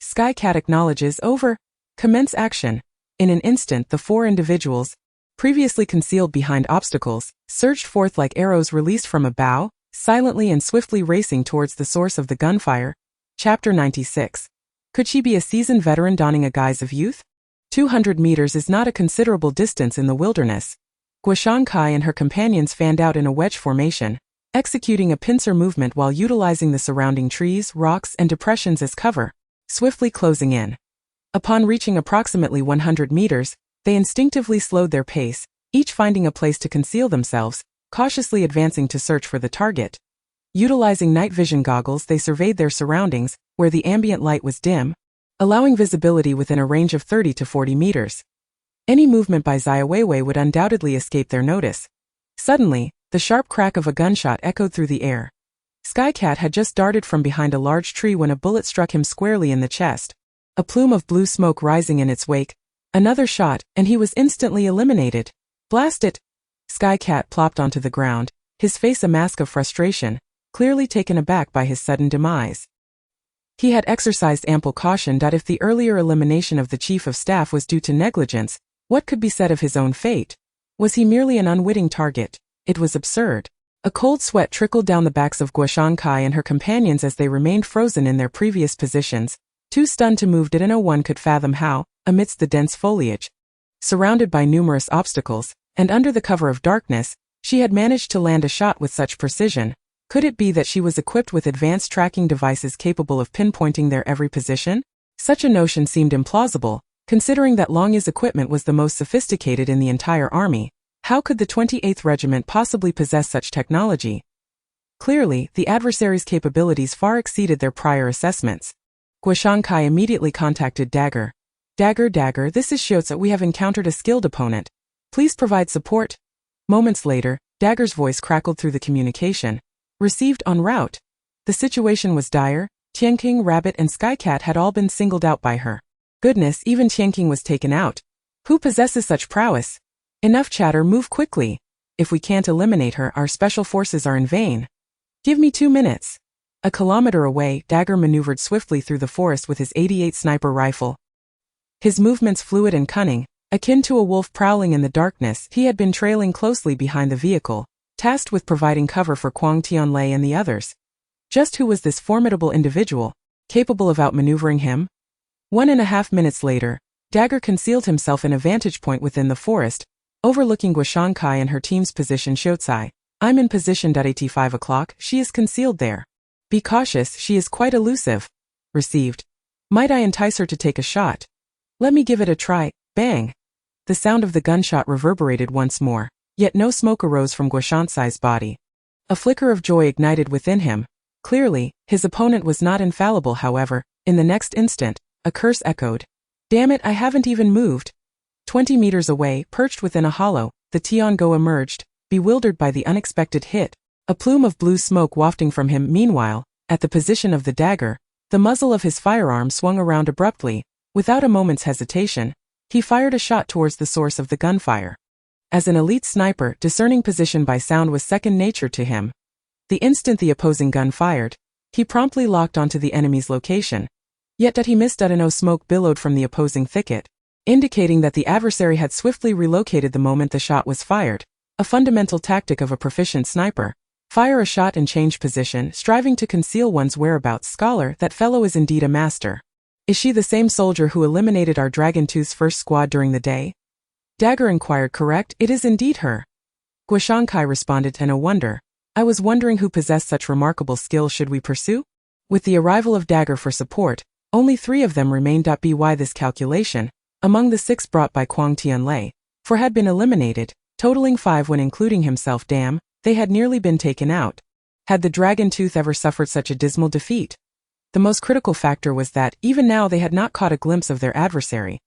Sky Cat acknowledges. Over. Commence action. In an instant the four individuals, previously concealed behind obstacles, surged forth like arrows released from a bow, silently and swiftly racing towards the source of the gunfire. Chapter 96. Could she be a seasoned veteran donning a guise of youth? 200 meters is not a considerable distance in the wilderness. Guoshankai and her companions fanned out in a wedge formation, executing a pincer movement while utilizing the surrounding trees, rocks, and depressions as cover, swiftly closing in. Upon reaching approximately 100 meters, they instinctively slowed their pace, each finding a place to conceal themselves, cautiously advancing to search for the target. Utilizing night vision goggles, they surveyed their surroundings, where the ambient light was dim, allowing visibility within a range of 30 to 40 meters. Any movement by Xiaowewei would undoubtedly escape their notice. Suddenly, the sharp crack of a gunshot echoed through the air. Skycat had just darted from behind a large tree when a bullet struck him squarely in the chest. A plume of blue smoke rising in its wake. Another shot, and he was instantly eliminated. Blast it! Skycat plopped onto the ground, his face a mask of frustration, clearly taken aback by his sudden demise. He had exercised ample caution that if the earlier elimination of the chief of staff was due to negligence, what could be said of his own fate? Was he merely an unwitting target? It was absurd. A cold sweat trickled down the backs of Guoshankai and her companions as they remained frozen in their previous positions, too stunned to move. No one could fathom how, amidst the dense foliage, surrounded by numerous obstacles, and under the cover of darkness, she had managed to land a shot with such precision. Could it be that she was equipped with advanced tracking devices capable of pinpointing their every position? Such a notion seemed implausible, considering that Longya's equipment was the most sophisticated in the entire army. How could the 28th Regiment possibly possess such technology? Clearly, the adversary's capabilities far exceeded their prior assessments. Guoshankai immediately contacted Dagger. Dagger, this is Xiaowewei. We have encountered a skilled opponent. Please provide support. Moments later, Dagger's voice crackled through the communication. Received en route. The situation was dire. Tianqing, Rabbit, and Skycat had all been singled out by her. Goodness, even Tianqing was taken out. Who possesses such prowess? Enough chatter, move quickly. If we can't eliminate her, our special forces are in vain. Give me 2 minutes. A kilometer away, Dagger maneuvered swiftly through the forest with his 88 sniper rifle. His movements fluid and cunning, akin to a wolf prowling in the darkness. He had been trailing closely behind the vehicle, tasked with providing cover for Kuang Tianlei and the others. Just who was this formidable individual, capable of outmaneuvering him? 1.5 minutes later, Dagger concealed himself in a vantage point within the forest, overlooking Guoshankai and her team's position. Xiaowewei, I'm in position. At 5 o'clock, she is concealed there. Be cautious, she is quite elusive. Received. Might I entice her to take a shot? Let me give it a try. Bang! The sound of the gunshot reverberated once more, yet no smoke arose from Guoshankai's body. A flicker of joy ignited within him. Clearly, his opponent was not infallible. However, in the next instant, a curse echoed. Damn it, I haven't even moved. 20 meters away, perched within a hollow, the Tiango emerged, bewildered by the unexpected hit. A plume of blue smoke wafting from him. Meanwhile, at the position of the dagger, the muzzle of his firearm swung around abruptly. Without a moment's hesitation, he fired a shot towards the source of the gunfire. As an elite sniper, discerning position by sound was second nature to him. The instant the opposing gun fired, he promptly locked onto the enemy's location. Yet that he missed. No smoke billowed from the opposing thicket, indicating that the adversary had swiftly relocated the moment the shot was fired. A fundamental tactic of a proficient sniper. Fire a shot and change position, striving to conceal one's whereabouts. Scholar, that fellow is indeed a master. Is she the same soldier who eliminated our Dragon-Tooth's first squad during the day? Dagger inquired. Correct, it is indeed her. Guoshankai responded in a wonder. I was wondering who possessed such remarkable skill. Should we pursue? With the arrival of Dagger for support, only 3 of them remained. By this calculation, among the 6 brought by Quang Tianlei, 4 had been eliminated, totaling 5 when including himself. Damn, they had nearly been taken out. Had the Dragon Tooth ever suffered such a dismal defeat? The most critical factor was that, even now, they had not caught a glimpse of their adversary.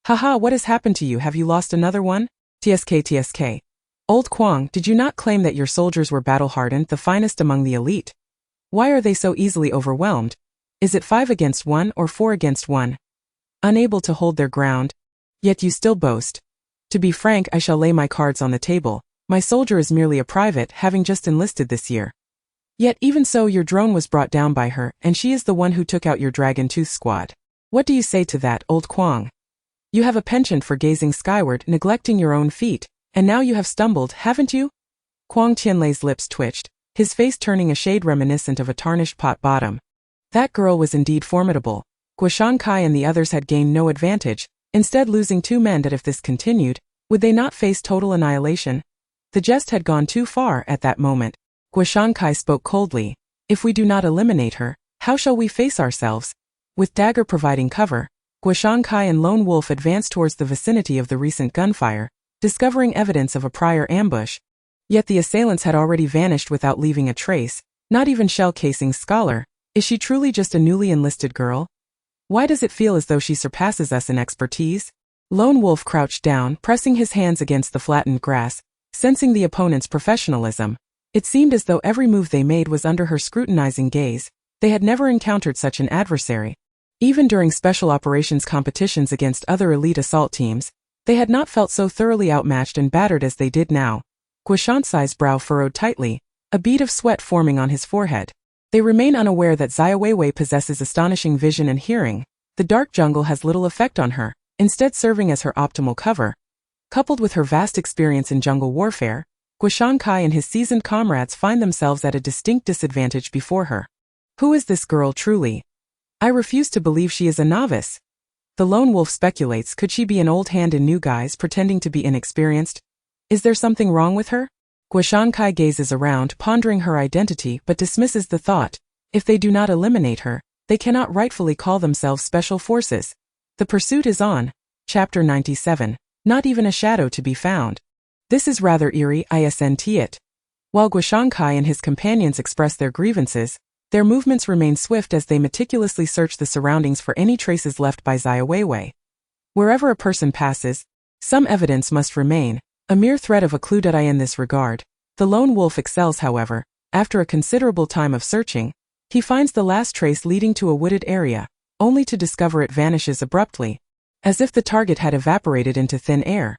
Haha, what has happened to you? Have you lost another one? TSK. Old Quang, did you not claim that your soldiers were battle-hardened, the finest among the elite? Why are they so easily overwhelmed? Is it 5 against 1 or 4 against 1? Unable to hold their ground? Yet you still boast. To be frank, I shall lay my cards on the table. My soldier is merely a private, having just enlisted this year. Yet even so, your drone was brought down by her, and she is the one who took out your Dragon Tooth squad. What do you say to that, Old Quang? You have a penchant for gazing skyward, neglecting your own feet, and now you have stumbled, haven't you? Quang Tianlei's lips twitched, his face turning a shade reminiscent of a tarnished pot bottom. That girl was indeed formidable. Guoshan Kai and the others had gained no advantage, instead losing 2 men. That if this continued, would they not face total annihilation? The jest had gone too far at that moment. Guoshan Kai spoke coldly. If we do not eliminate her, how shall we face ourselves? With Dagger providing cover, Guoshan Kai and Lone Wolf advanced towards the vicinity of the recent gunfire, discovering evidence of a prior ambush. Yet the assailants had already vanished without leaving a trace, not even shell casings. Scholar, is she truly just a newly enlisted girl? Why does it feel as though she surpasses us in expertise? Lone Wolf crouched down, pressing his hands against the flattened grass, sensing the opponent's professionalism. It seemed as though every move they made was under her scrutinizing gaze. They had never encountered such an adversary. Even during special operations competitions against other elite assault teams, they had not felt so thoroughly outmatched and battered as they did now. Guoshansai's brow furrowed tightly, a bead of sweat forming on his forehead. They remain unaware that Xiaowewei possesses astonishing vision and hearing. The dark jungle has little effect on her, instead serving as her optimal cover. Coupled with her vast experience in jungle warfare, Guoshan Kai and his seasoned comrades find themselves at a distinct disadvantage before her. Who is this girl truly? I refuse to believe she is a novice. The Lone Wolf speculates, could she be an old hand in new guise pretending to be inexperienced? Is there something wrong with her? Guoshan Kai gazes around, pondering her identity, but dismisses the thought. If they do not eliminate her, they cannot rightfully call themselves special forces. The pursuit is on. Chapter 97. Not even a shadow to be found. This is rather eerie, isn't it? While Guoshan Kai and his companions express their grievances, their movements remain swift as they meticulously search the surroundings for any traces left by Xiaowewei. Wherever a person passes, some evidence must remain, a mere thread of a clue. In this regard, the Lone Wolf excels. However, after a considerable time of searching, he finds the last trace leading to a wooded area, only to discover it vanishes abruptly, as if the target had evaporated into thin air.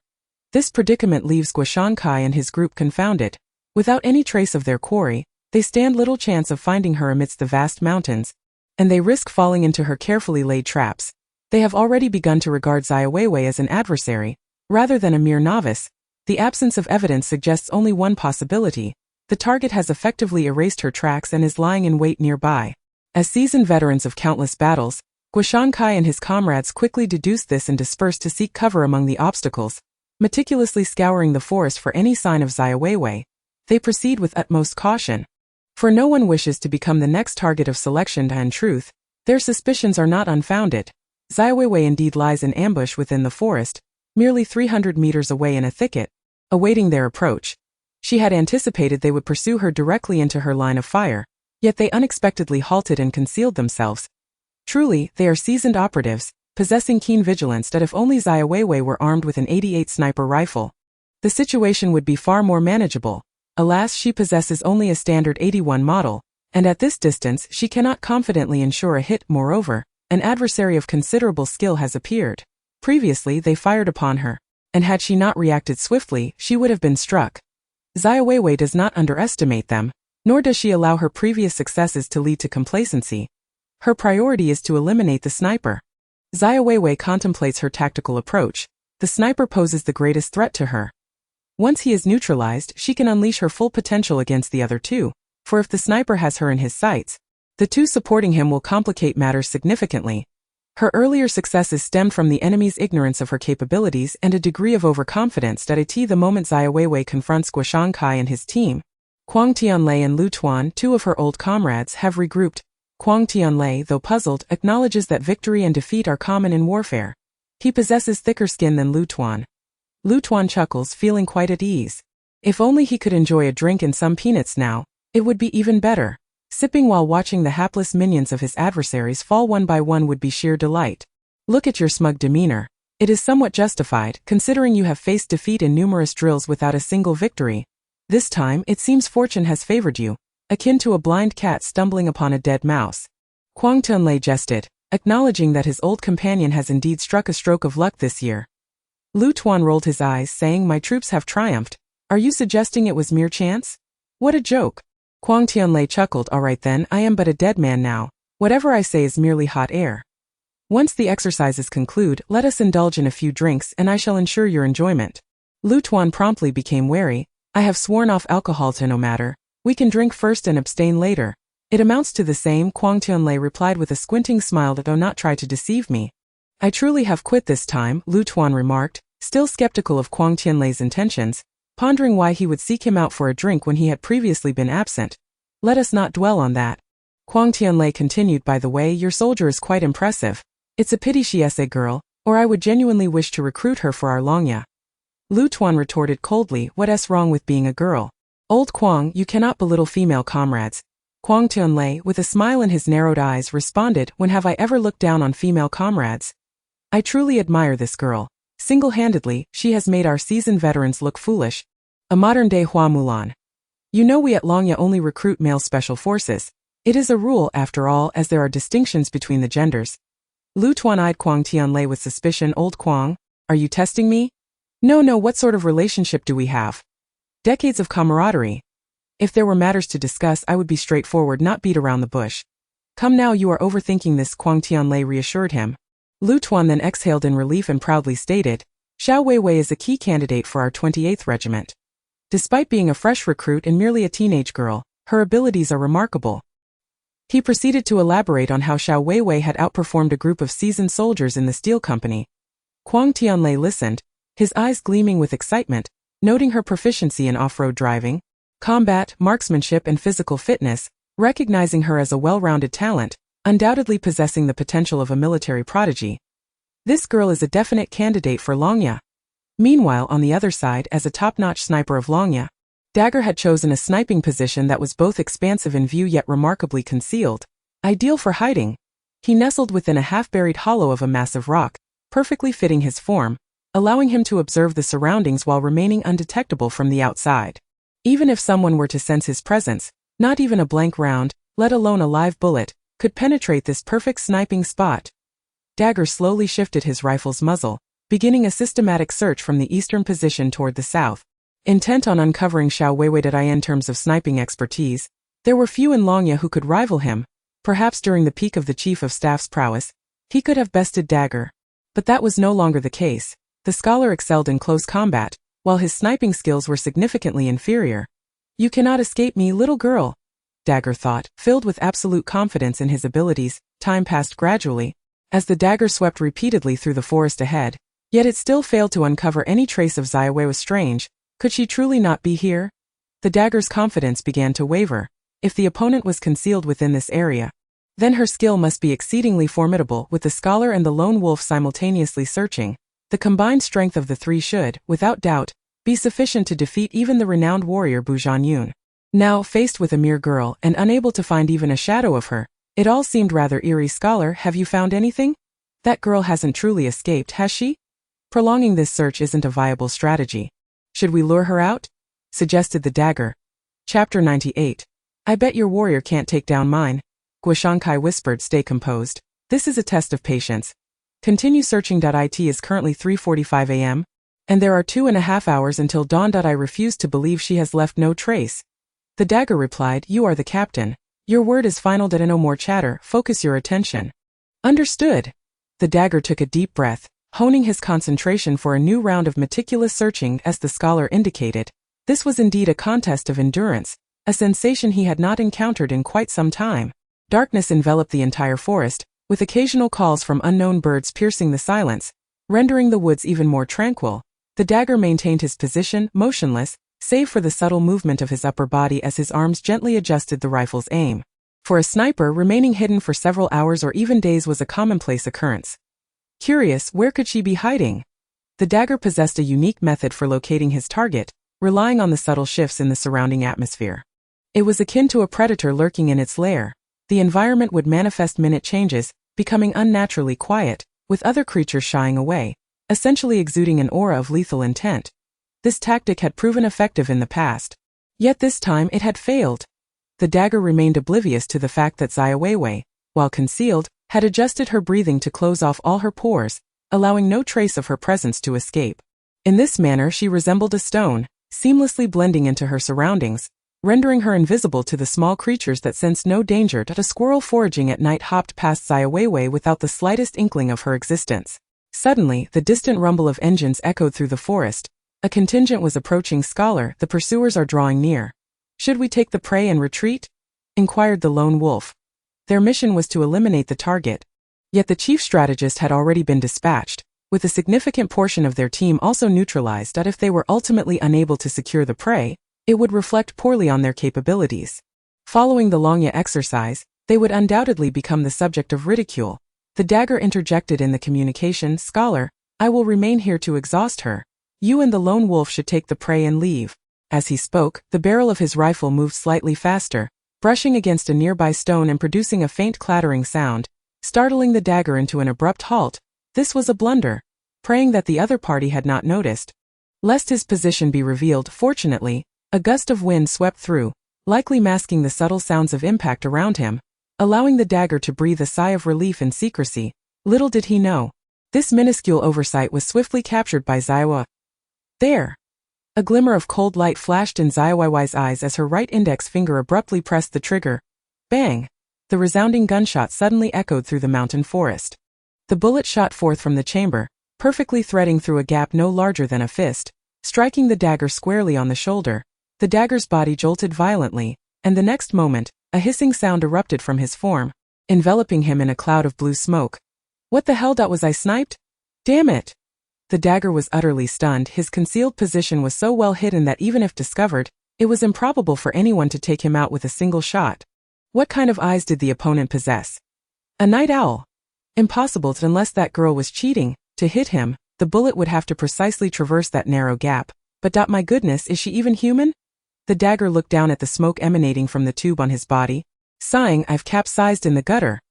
This predicament leaves Guoshan Kai and his group confounded. Without any trace of their quarry, they stand little chance of finding her amidst the vast mountains, and they risk falling into her carefully laid traps. They have already begun to regard Xiaowewei as an adversary, rather than a mere novice. The absence of evidence suggests only one possibility. The target has effectively erased her tracks and is lying in wait nearby. As seasoned veterans of countless battles, Guoshan Kai and his comrades quickly deduced this and dispersed to seek cover among the obstacles, meticulously scouring the forest for any sign of Xiaowewei. They proceed with utmost caution, for no one wishes to become the next target of selection. In truth, their suspicions are not unfounded. Xiaowewei indeed lies in ambush within the forest, merely 300 meters away in a thicket, awaiting their approach. She had anticipated they would pursue her directly into her line of fire, yet they unexpectedly halted and concealed themselves. Truly, they are seasoned operatives, possessing keen vigilance. That if only Xiaowewei were armed with an 88 sniper rifle, the situation would be far more manageable. Alas, she possesses only a standard 81 model, and at this distance she cannot confidently ensure a hit. Moreover, an adversary of considerable skill has appeared. Previously they fired upon her, and had she not reacted swiftly, she would have been struck. Xiaowewei does not underestimate them, nor does she allow her previous successes to lead to complacency. Her priority is to eliminate the sniper. Xiaowewei contemplates her tactical approach. The sniper poses the greatest threat to her. Once he is neutralized, she can unleash her full potential against the other two, for if the sniper has her in his sights, the two supporting him will complicate matters significantly. Her earlier successes stemmed from the enemy's ignorance of her capabilities and a degree of overconfidence. The moment Xiaowewei confronts Guoshan Kai and his team, Quang Tianlei and Lu Tuan, two of her old comrades, have regrouped. Quang Tianlei, though puzzled, acknowledges that victory and defeat are common in warfare. He possesses thicker skin than Lu Tuan. Lu Tuan chuckles, feeling quite at ease. If only he could enjoy a drink and some peanuts now, it would be even better. Sipping while watching the hapless minions of his adversaries fall one by one would be sheer delight. Look at your smug demeanor. It is somewhat justified, considering you have faced defeat in numerous drills without a single victory. This time, it seems fortune has favored you, akin to a blind cat stumbling upon a dead mouse. Quang Tianlei jested, acknowledging that his old companion has indeed struck a stroke of luck this year. Lu Tuan rolled his eyes, saying, "My troops have triumphed. Are you suggesting it was mere chance? What a joke." Quang Tianlei chuckled, "All right then, I am but a dead man now. Whatever I say is merely hot air. Once the exercises conclude, let us indulge in a few drinks and I shall ensure your enjoyment." Lu Tuan promptly became wary. "I have sworn off alcohol to no matter. We can drink first and abstain later." "It amounts to the same," Quang Tianlei replied with a squinting smile. "Do not try to deceive me." "I truly have quit this time," Lu Tuan remarked, still skeptical of Quang Tianlei's intentions, pondering why he would seek him out for a drink when he had previously been absent. "Let us not dwell on that." Quang Tianlei continued, "By the way, your soldier is quite impressive. It's a pity she is a girl, or I would genuinely wish to recruit her for our Longya." Lu Tuan retorted coldly, "What's wrong with being a girl? Old Quang, you cannot belittle female comrades." Quang Tianlei, with a smile in his narrowed eyes, responded, "When have I ever looked down on female comrades? I truly admire this girl. Single-handedly, she has made our seasoned veterans look foolish. A modern-day Hua Mulan. You know we at Longya only recruit male special forces. It is a rule, after all, as there are distinctions between the genders." Lu Tuan eyed Quang Tianlei with suspicion. "Old Quang, are you testing me?" No, what sort of relationship do we have?" "Decades of camaraderie. If there were matters to discuss, I would be straightforward, not beat around the bush." "Come now, you are overthinking this," Quang Tianlei reassured him. Lu Tuan then exhaled in relief and proudly stated, "Xiaowewei is a key candidate for our 28th Regiment. Despite being a fresh recruit and merely a teenage girl, her abilities are remarkable." He proceeded to elaborate on how Xiaowewei had outperformed a group of seasoned soldiers in the Steel Company. Quang Tianlei listened, his eyes gleaming with excitement, noting her proficiency in off-road driving, combat, marksmanship and physical fitness, recognizing her as a well-rounded talent, undoubtedly possessing the potential of a military prodigy. This girl is a definite candidate for Longya. Meanwhile, on the other side, as a top-notch sniper of Longya, Dagger had chosen a sniping position that was both expansive in view yet remarkably concealed, ideal for hiding. He nestled within a half-buried hollow of a massive rock, perfectly fitting his form, allowing him to observe the surroundings while remaining undetectable from the outside. Even if someone were to sense his presence, not even a blank round, let alone a live bullet, could penetrate this perfect sniping spot. Dagger slowly shifted his rifle's muzzle, beginning a systematic search from the eastern position toward the south. Intent on uncovering Xiaowewei in terms of sniping expertise, there were few in Longya who could rival him. Perhaps during the peak of the Chief of Staff's prowess, he could have bested Dagger. But that was no longer the case. The scholar excelled in close combat, while his sniping skills were significantly inferior. "You cannot escape me, little girl," Dagger thought, filled with absolute confidence in his abilities. Time passed gradually, as the dagger swept repeatedly through the forest ahead, yet it still failed to uncover any trace of Xiaowewei. Was strange. Could she truly not be here? The dagger's confidence began to waver. If the opponent was concealed within this area, then her skill must be exceedingly formidable. With the scholar and the lone wolf simultaneously searching, the combined strength of the three should, without doubt, be sufficient to defeat even the renowned warrior Bu Zhanyun. Now, faced with a mere girl and unable to find even a shadow of her, it all seemed rather eerie. "Scholar, have you found anything? That girl hasn't truly escaped, has she? Prolonging this search isn't a viable strategy. Should we lure her out?" suggested the dagger. Chapter 98. "I bet your warrior can't take down mine," Guoshankai whispered. "Stay composed. This is a test of patience. Continue searching. It is currently 3:45 a.m., and there are 2.5 hours until dawn. I refuse to believe she has left no trace." The dagger replied, "You are the captain. Your word is final. No more chatter. Focus your attention." "Understood." The dagger took a deep breath, honing his concentration for a new round of meticulous searching. As the scholar indicated, this was indeed a contest of endurance, a sensation he had not encountered in quite some time. Darkness enveloped the entire forest, with occasional calls from unknown birds piercing the silence, rendering the woods even more tranquil. The dagger maintained his position, motionless, save for the subtle movement of his upper body as his arms gently adjusted the rifle's aim. For a sniper, remaining hidden for several hours or even days was a commonplace occurrence. Curious, where could she be hiding? The dagger possessed a unique method for locating his target, relying on the subtle shifts in the surrounding atmosphere. It was akin to a predator lurking in its lair. The environment would manifest minute changes, becoming unnaturally quiet, with other creatures shying away, essentially exuding an aura of lethal intent. This tactic had proven effective in the past. Yet this time it had failed. The dagger remained oblivious to the fact that Xiaowewei, while concealed, had adjusted her breathing to close off all her pores, allowing no trace of her presence to escape. In this manner she resembled a stone, seamlessly blending into her surroundings, rendering her invisible to the small creatures that sensed no danger. A squirrel foraging at night hopped past Xiaowewei without the slightest inkling of her existence. Suddenly, the distant rumble of engines echoed through the forest. A contingent was approaching. Scholar, the pursuers are drawing near. Should we take the prey and retreat? Inquired the lone wolf. Their mission was to eliminate the target. Yet the chief strategist had already been dispatched, with a significant portion of their team also neutralized. If they were ultimately unable to secure the prey, it would reflect poorly on their capabilities. Following the Longya exercise, they would undoubtedly become the subject of ridicule. The dagger interjected in the communication. Scholar, I will remain here to exhaust her. You and the lone wolf should take the prey and leave. As he spoke, the barrel of his rifle moved slightly faster, brushing against a nearby stone and producing a faint clattering sound, startling the dagger into an abrupt halt. This was a blunder, praying that the other party had not noticed. Lest his position be revealed, fortunately, a gust of wind swept through, likely masking the subtle sounds of impact around him, allowing the dagger to breathe a sigh of relief in secrecy. Little did he know, this minuscule oversight was swiftly captured by Xiaowewei. There! A glimmer of cold light flashed in Xiaowei's eyes as her right index finger abruptly pressed the trigger. Bang! The resounding gunshot suddenly echoed through the mountain forest. The bullet shot forth from the chamber, perfectly threading through a gap no larger than a fist, striking the dagger squarely on the shoulder. The dagger's body jolted violently, and the next moment, a hissing sound erupted from his form, enveloping him in a cloud of blue smoke. What the hell? Was I sniped? Damn it! The dagger was utterly stunned. His concealed position was so well hidden that even if discovered, it was improbable for anyone to take him out with a single shot. What kind of eyes did the opponent possess? A night owl? Impossible unless that girl was cheating. To hit him, the bullet would have to precisely traverse that narrow gap. But my goodness, is she even human? The dagger looked down at the smoke emanating from the tube on his body, sighing, I've capsized in the gutter.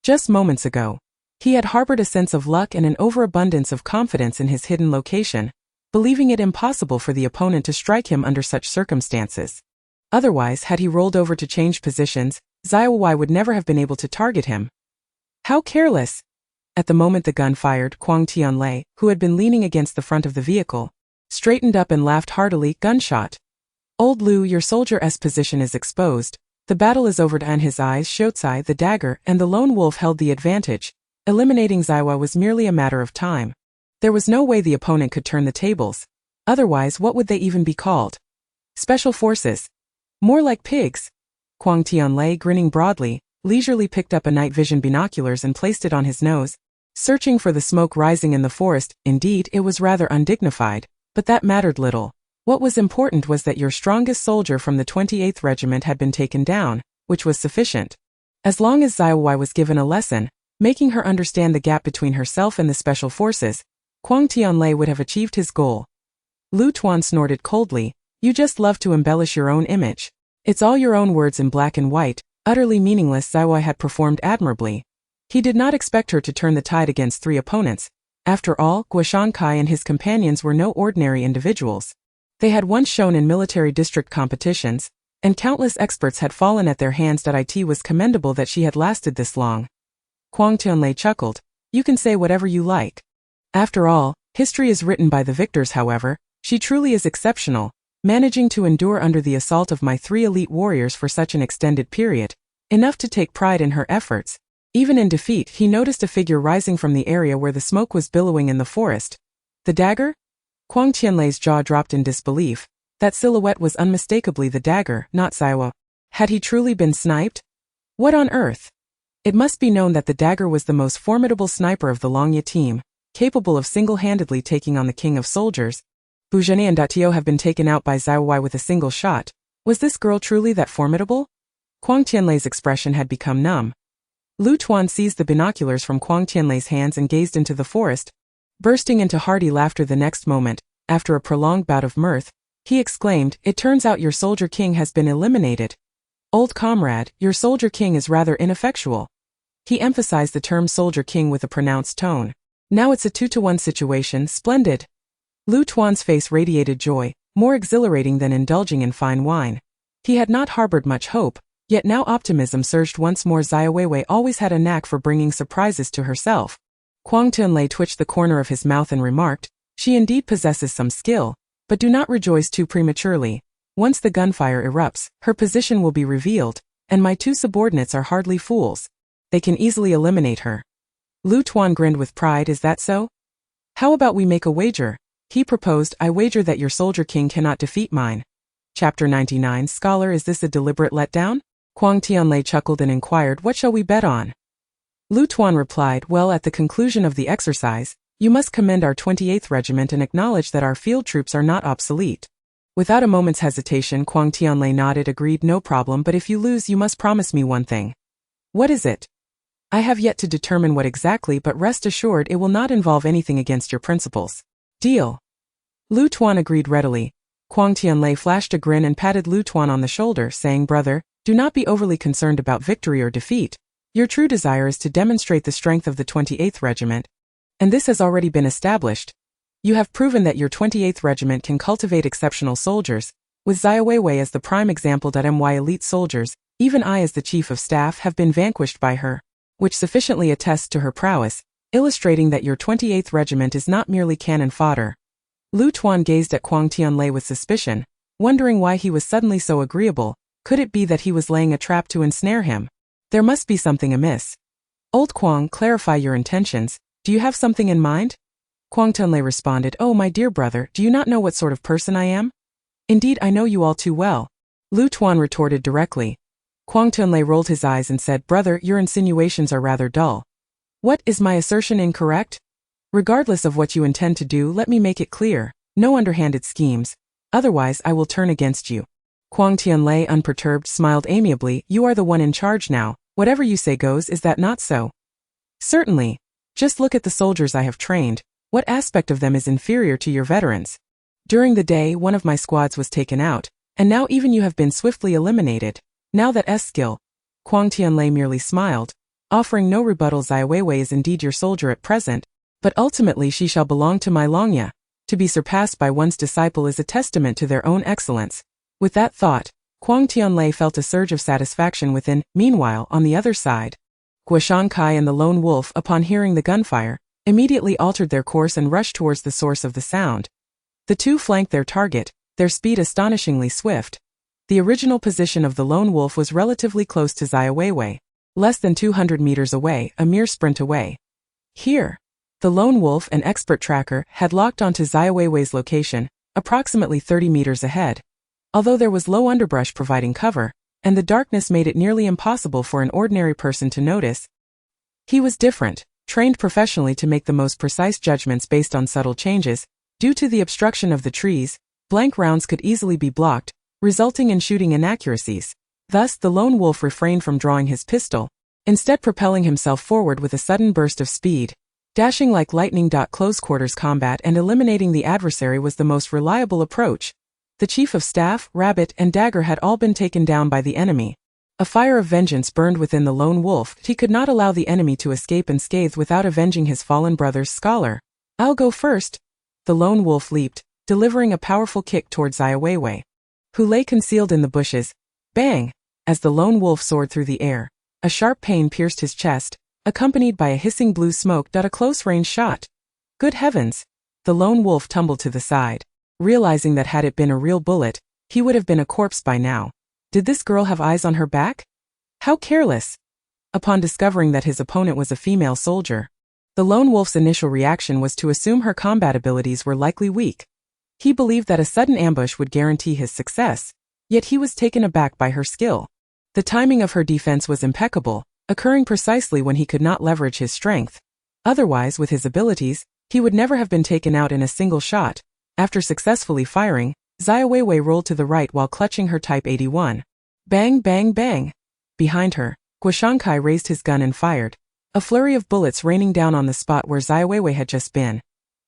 Just moments ago, he had harbored a sense of luck and an overabundance of confidence in his hidden location, believing it impossible for the opponent to strike him under such circumstances. Otherwise, had he rolled over to change positions, Xiaowewei would never have been able to target him. How careless! At the moment the gun fired, Quang Tianlei, who had been leaning against the front of the vehicle, straightened up and laughed heartily. Gunshot. Old Lu, your soldier's position is exposed. The battle is over. And his eyes showed the dagger and the lone wolf held the advantage. Eliminating Xiaowewei was merely a matter of time. There was no way the opponent could turn the tables. Otherwise, what would they even be called? Special forces. More like pigs. Quang Tianlei, grinning broadly, leisurely picked up a night vision binoculars and placed it on his nose, searching for the smoke rising in the forest. Indeed, it was rather undignified, but that mattered little. What was important was that your strongest soldier from the 28th Regiment had been taken down, which was sufficient. As long as Xiaowewei was given a lesson, making her understand the gap between herself and the special forces, Quang Tianlei would have achieved his goal. Lu Tuan snorted coldly, you just love to embellish your own image. It's all your own words in black and white, utterly meaningless. Xiaowewei had performed admirably. He did not expect her to turn the tide against three opponents. After all, Guoshan Kai and his companions were no ordinary individuals. They had once shown in military district competitions, and countless experts had fallen at their hands. It was commendable that she had lasted this long. Quang Tianlei chuckled, you can say whatever you like. After all, history is written by the victors. However, she truly is exceptional, managing to endure under the assault of my three elite warriors for such an extended period, enough to take pride in her efforts. Even in defeat, he noticed a figure rising from the area where the smoke was billowing in the forest. The dagger? Quang Tianlei's jaw dropped in disbelief. That silhouette was unmistakably the dagger, not Xiaowewei. Had he truly been sniped? What on earth? It must be known that the dagger was the most formidable sniper of the Longya team, capable of single-handedly taking on the king of soldiers. Bujane and Datio have been taken out by Xiaowewei with a single shot. Was this girl truly that formidable? Quang Tianlei's expression had become numb. Lu Tuan seized the binoculars from Quang Tianlei's hands and gazed into the forest, bursting into hearty laughter the next moment. After a prolonged bout of mirth, he exclaimed, "It turns out your soldier king has been eliminated. Old comrade, your soldier king is rather ineffectual." He emphasized the term soldier king with a pronounced tone. "Now it's a 2-to-1 situation, splendid." Lu Tuan's face radiated joy, more exhilarating than indulging in fine wine. He had not harbored much hope, yet now optimism surged once more. Xiaowewei always had a knack for bringing surprises to herself. Quang Tianlei twitched the corner of his mouth and remarked, "She indeed possesses some skill, but do not rejoice too prematurely. Once the gunfire erupts, her position will be revealed, and my 2 subordinates are hardly fools. They can easily eliminate her." Lu Tuan grinned with pride. "Is that so? How about we make a wager?" He proposed. "I wager that your soldier king cannot defeat mine." Chapter 99. Scholar, is this a deliberate letdown? Quang Tianlei chuckled and inquired, "What shall we bet on?" Lu Tuan replied, "Well, at the conclusion of the exercise, you must commend our 28th Regiment and acknowledge that our field troops are not obsolete." Without a moment's hesitation, Quang Tianlei nodded, agreed, "No problem, but if you lose you must promise me one thing." "What is it?" "I have yet to determine what exactly, but rest assured it will not involve anything against your principles." "Deal." Lu Tuan agreed readily. Quang Tianlei flashed a grin and patted Lu Tuan on the shoulder, saying, "Brother, do not be overly concerned about victory or defeat. Your true desire is to demonstrate the strength of the 28th Regiment, and this has already been established. You have proven that your 28th Regiment can cultivate exceptional soldiers, with Xiaowewei as the prime example. My elite soldiers, even I as the Chief of Staff, have been vanquished by her, which sufficiently attests to her prowess, illustrating that your 28th Regiment is not merely cannon fodder." Lu Tuan gazed at Quang Tianlei with suspicion, wondering why he was suddenly so agreeable. Could it be that he was laying a trap to ensnare him? There must be something amiss. "Old Quang, clarify your intentions. Do you have something in mind?" Quang Tianlei responded, "Oh, my dear brother, do you not know what sort of person I am?" "Indeed, I know you all too well," Lu Tuan retorted directly. Quang Tianlei rolled his eyes and said, "Brother, your insinuations are rather dull." "What, is my assertion incorrect? Regardless of what you intend to do, let me make it clear. No underhanded schemes. Otherwise, I will turn against you." Quang Tianlei, unperturbed, smiled amiably. "You are the one in charge now. Whatever you say goes, is that not so?" "Certainly. Just look at the soldiers I have trained. What aspect of them is inferior to your veterans? During the day, one of my squads was taken out, and now even you have been swiftly eliminated. Now that skill." Quang Tianlei merely smiled, offering no rebuttal. "Xiaowewei is indeed your soldier at present, but ultimately she shall belong to my Longya. To be surpassed by one's disciple is a testament to their own excellence." With that thought, Quang Tianlei felt a surge of satisfaction within. Meanwhile, on the other side, Guoshan Kai and the Lone Wolf, upon hearing the gunfire, immediately altered their course and rushed towards the source of the sound. The two flanked their target, their speed astonishingly swift. The original position of the Lone Wolf was relatively close to Xiaowewei, less than 200 meters away, a mere sprint away. Here, the Lone Wolf, an expert tracker, had locked onto Xiaowei's location, approximately 30 meters ahead. Although there was low underbrush providing cover, and the darkness made it nearly impossible for an ordinary person to notice, he was different, trained professionally to make the most precise judgments based on subtle changes. Due to the obstruction of the trees, blank rounds could easily be blocked, resulting in shooting inaccuracies. Thus, the Lone Wolf refrained from drawing his pistol, instead propelling himself forward with a sudden burst of speed. Dashing like lightning. Close quarters combat and eliminating the adversary was the most reliable approach. The Chief of Staff, Rabbit, and Dagger had all been taken down by the enemy. A fire of vengeance burned within the Lone Wolf. He could not allow the enemy to escape unscathed without avenging his fallen brother's scholar. "I'll go first." The Lone Wolf leaped, delivering a powerful kick towards Xiaowewei, who lay concealed in the bushes. Bang! As the Lone Wolf soared through the air, a sharp pain pierced his chest, accompanied by a hissing blue smoke. A close-range shot. Good heavens! The Lone Wolf tumbled to the side, realizing that had it been a real bullet, he would have been a corpse by now. Did this girl have eyes on her back? How careless! Upon discovering that his opponent was a female soldier, the Lone Wolf's initial reaction was to assume her combat abilities were likely weak. He believed that a sudden ambush would guarantee his success, yet he was taken aback by her skill. The timing of her defense was impeccable, occurring precisely when he could not leverage his strength. Otherwise, with his abilities, he would never have been taken out in a single shot. After successfully firing, Xiaowewei rolled to the right while clutching her Type 81. Bang bang bang! Behind her, Guoshankai raised his gun and fired, a flurry of bullets raining down on the spot where Xiaowewei had just been.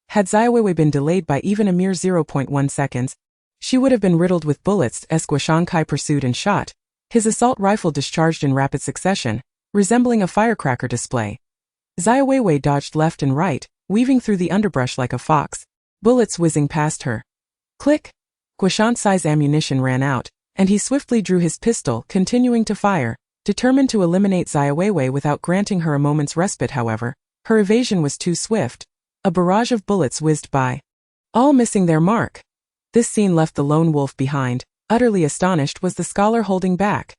Had Xiaowewei been delayed by even a mere 0.1 seconds, she would have been riddled with bullets as Guoshankai pursued and shot, his assault rifle discharged in rapid succession, resembling a firecracker display. Xiaowewei dodged left and right, weaving through the underbrush like a fox, bullets whizzing past her. Click! Guoshankai's ammunition ran out, and he swiftly drew his pistol, continuing to fire, determined to eliminate Xiaowewei without granting her a moment's respite. However, her evasion was too swift. A barrage of bullets whizzed by, all missing their mark. This scene left the lone wolf behind. Utterly astonished was the scholar holding back.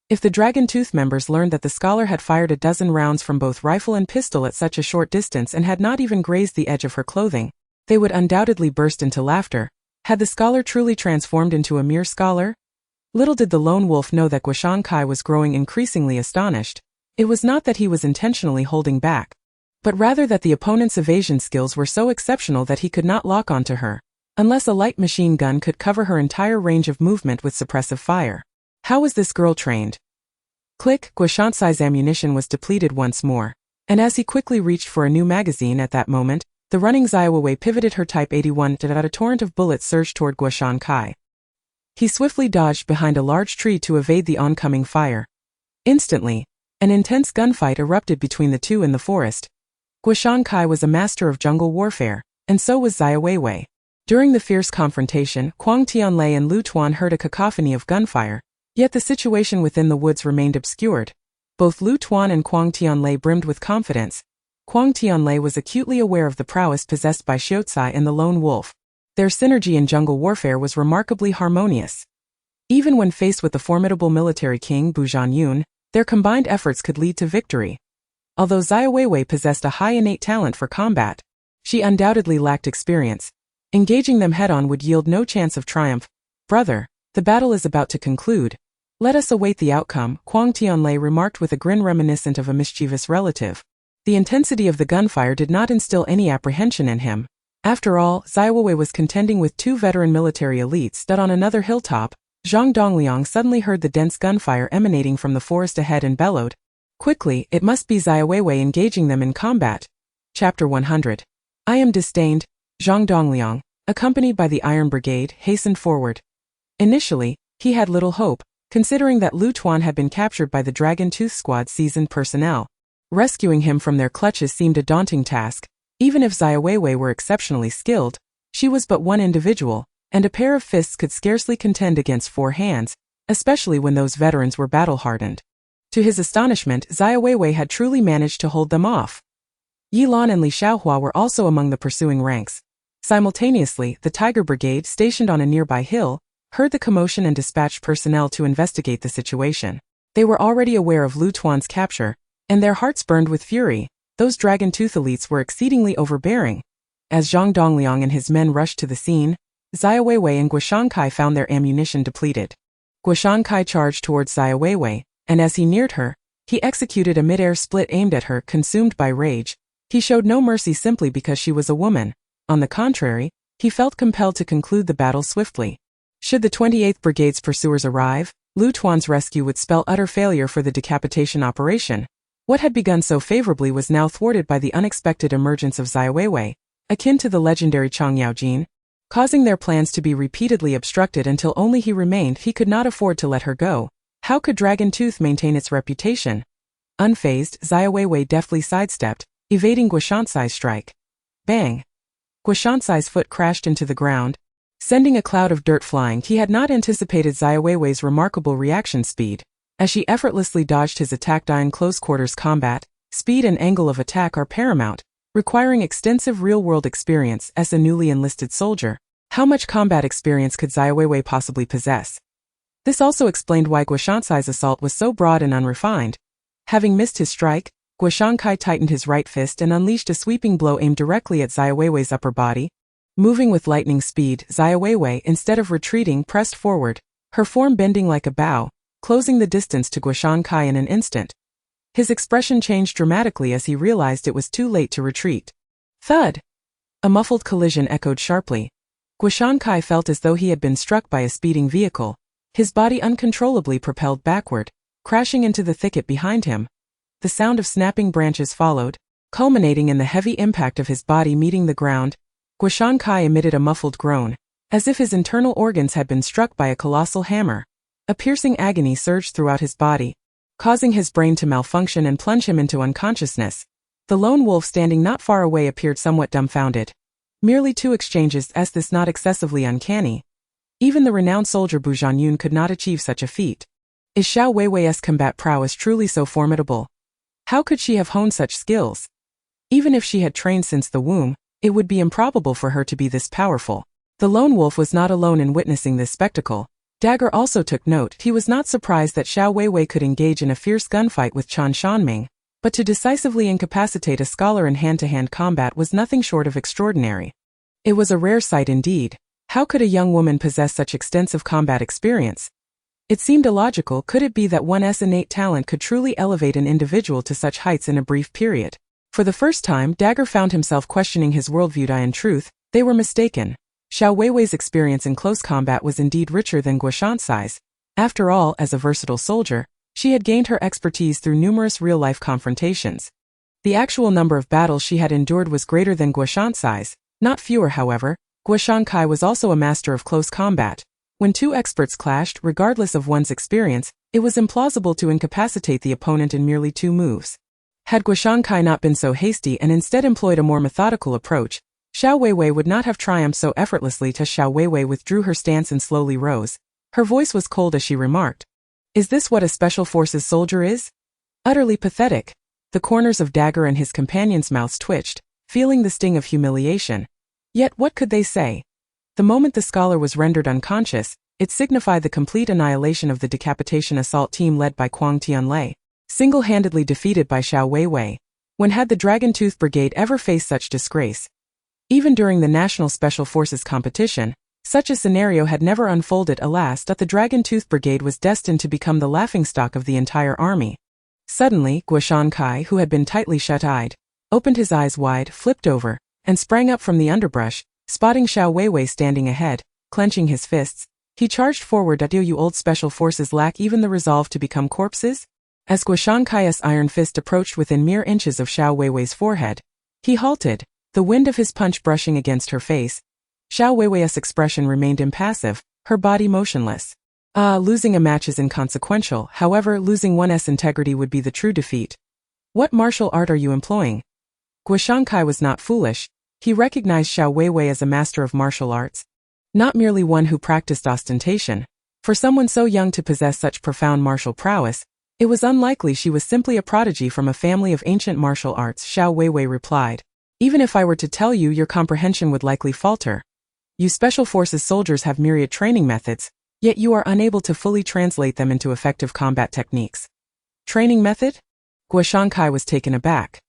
If the Dragon Tooth members learned that the scholar had fired a dozen rounds from both rifle and pistol at such a short distance and had not even grazed the edge of her clothing, they would undoubtedly burst into laughter. Had the scholar truly transformed into a mere scholar? Little did the lone wolf know that Guoshankai was growing increasingly astonished. It was not that he was intentionally holding back, but rather that the opponent's evasion skills were so exceptional that he could not lock onto her, unless a light machine gun could cover her entire range of movement with suppressive fire. How was this girl trained? Click! Guoshankai's ammunition was depleted once more, and as he quickly reached for a new magazine at that moment, the running Xiaowewei pivoted her Type 81 and a torrent of bullets surged toward Guoshankai. He swiftly dodged behind a large tree to evade the oncoming fire. Instantly, an intense gunfight erupted between the two in the forest. Guoshankai was a master of jungle warfare, and so was Xiaowewei. During the fierce confrontation, Kuang Tianlei and Lu Tuan heard a cacophony of gunfire, yet the situation within the woods remained obscured. Both Lu Tuan and Kuang Tianlei brimmed with confidence. Kuang Tianlei was acutely aware of the prowess possessed by Xiaowewei and the lone wolf. Their synergy in jungle warfare was remarkably harmonious. Even when faced with the formidable military king Bu Zhanyun, their combined efforts could lead to victory. Although Xiaowewei possessed a high innate talent for combat, she undoubtedly lacked experience. Engaging them head-on would yield no chance of triumph. Brother, the battle is about to conclude. Let us await the outcome, Kuang Tianlei remarked with a grin reminiscent of a mischievous relative. The intensity of the gunfire did not instill any apprehension in him. After all, Xiaowewei was contending with two veteran military elites. That on another hilltop, Zhang Dongliang suddenly heard the dense gunfire emanating from the forest ahead and bellowed. Quickly, it must be Xiaowewei engaging them in combat. Chapter 100. I am disdained. Zhang Dongliang, accompanied by the Iron Brigade, hastened forward. Initially, he had little hope, considering that Lu Tuan had been captured by the Dragon Tooth Squad's seasoned personnel. Rescuing him from their clutches seemed a daunting task. Even if Xiaowewei were exceptionally skilled, she was but one individual, and a pair of fists could scarcely contend against four hands, especially when those veterans were battle-hardened. To his astonishment, Xiaowewei had truly managed to hold them off. Yilan and Li Xiaohua were also among the pursuing ranks. Simultaneously, the Tiger Brigade, stationed on a nearby hill, heard the commotion and dispatched personnel to investigate the situation. They were already aware of Lu Tuan's capture, and their hearts burned with fury. Those Dragon Tooth elites were exceedingly overbearing. As Zhang Dongliang and his men rushed to the scene, Xiaowewei and Guoshankai found their ammunition depleted. Guoshankai charged towards Xiaowewei, and as he neared her, he executed a mid-air split aimed at her. Consumed by rage, he showed no mercy simply because she was a woman. On the contrary, he felt compelled to conclude the battle swiftly. Should the 28th Brigade's pursuers arrive, Lu Tuan's rescue would spell utter failure for the decapitation operation. What had begun so favorably was now thwarted by the unexpected emergence of Xiaowewei, akin to the legendary Chang Yaojin, causing their plans to be repeatedly obstructed until only he remained. He could not afford to let her go. How could Dragon Tooth maintain its reputation? Unfazed, Xiaowewei deftly sidestepped, evading Guoshankai's strike. Bang! Guoshankai's foot crashed into the ground, sending a cloud of dirt flying. He had not anticipated Xiaowei's remarkable reaction speed. As she effortlessly dodged his attack. In close-quarters combat, speed and angle of attack are paramount, requiring extensive real-world experience. As a newly enlisted soldier, how much combat experience could Xiaowewei possibly possess? This also explained why Guoshankai's assault was so broad and unrefined. Having missed his strike, Guoshankai tightened his right fist and unleashed a sweeping blow aimed directly at Xiaowei's upper body. Moving with lightning speed, Xiaowei, instead of retreating, pressed forward, her form bending like a bow, closing the distance to Guoshankai in an instant. His expression changed dramatically as he realized it was too late to retreat. Thud! A muffled collision echoed sharply. Guoshan Kai felt as though he had been struck by a speeding vehicle, his body uncontrollably propelled backward, crashing into the thicket behind him. The sound of snapping branches followed, culminating in the heavy impact of his body meeting the ground. Guoshan Kai emitted a muffled groan, as if his internal organs had been struck by a colossal hammer. A piercing agony surged throughout his body, causing his brain to malfunction and plunge him into unconsciousness. The lone wolf standing not far away appeared somewhat dumbfounded. Merely 2 exchanges, is this not excessively uncanny? Even the renowned soldier Bu Zhanyun could not achieve such a feat. Is Xiaowewei's combat prowess truly so formidable? How could she have honed such skills? Even if she had trained since the womb, it would be improbable for her to be this powerful. The lone wolf was not alone in witnessing this spectacle. Dagger also took note. He was not surprised that Xiaowewei could engage in a fierce gunfight with Chen Shanming, but to decisively incapacitate a scholar in hand-to-hand combat was nothing short of extraordinary. It was a rare sight indeed. How could a young woman possess such extensive combat experience? It seemed illogical. Could it be that one's innate talent could truly elevate an individual to such heights in a brief period? For the first time, Dagger found himself questioning his worldview. In truth, they were mistaken. Xiaowei's experience in close combat was indeed richer than Guoshan's. After all, as a versatile soldier, she had gained her expertise through numerous real-life confrontations. The actual number of battles she had endured was greater than Guoshan's, not fewer however. Guoshan Kai was also a master of close combat. When 2 experts clashed, regardless of one's experience, it was implausible to incapacitate the opponent in merely 2 moves. Had Guoshan Kai not been so hasty and instead employed a more methodical approach, Xiaowewei would not have triumphed so effortlessly. Xiaowewei withdrew her stance and slowly rose. Her voice was cold as she remarked, "Is this what a special forces soldier is?" Utterly pathetic. The corners of Dagger and his companions' mouths twitched, feeling the sting of humiliation. Yet what could they say? The moment the scholar was rendered unconscious, it signified the complete annihilation of the decapitation assault team led by Quang Tianlei, single-handedly defeated by Xiaowewei. When had the Dragon Tooth Brigade ever faced such disgrace? Even during the National Special Forces competition, such a scenario had never unfolded. Alas, that the Dragon Tooth Brigade was destined to become the laughingstock of the entire army. Suddenly, Guoshan Kai, who had been tightly shut-eyed, opened his eyes wide, flipped over, and sprang up from the underbrush. Spotting Xiaowewei standing ahead, clenching his fists, he charged forward. "Do you old special forces lack even the resolve to become corpses?" As Guoshan Kai's iron fist approached within mere inches of Xiaowei's forehead, he halted, the wind of his punch brushing against her face. Xiaowei's expression remained impassive, her body motionless. Losing a match is inconsequential, however, losing one's integrity would be the true defeat. What martial art are you employing? Guoshan Kai was not foolish. He recognized Xiaowei as a master of martial arts, not merely one who practiced ostentation. For someone so young to possess such profound martial prowess, it was unlikely she was simply a prodigy from a family of ancient martial arts. Xiaowei replied, "Even if I were to tell you, your comprehension would likely falter. You Special Forces soldiers have myriad training methods, yet you are unable to fully translate them into effective combat techniques." Training method? Guoshan Kai was taken aback.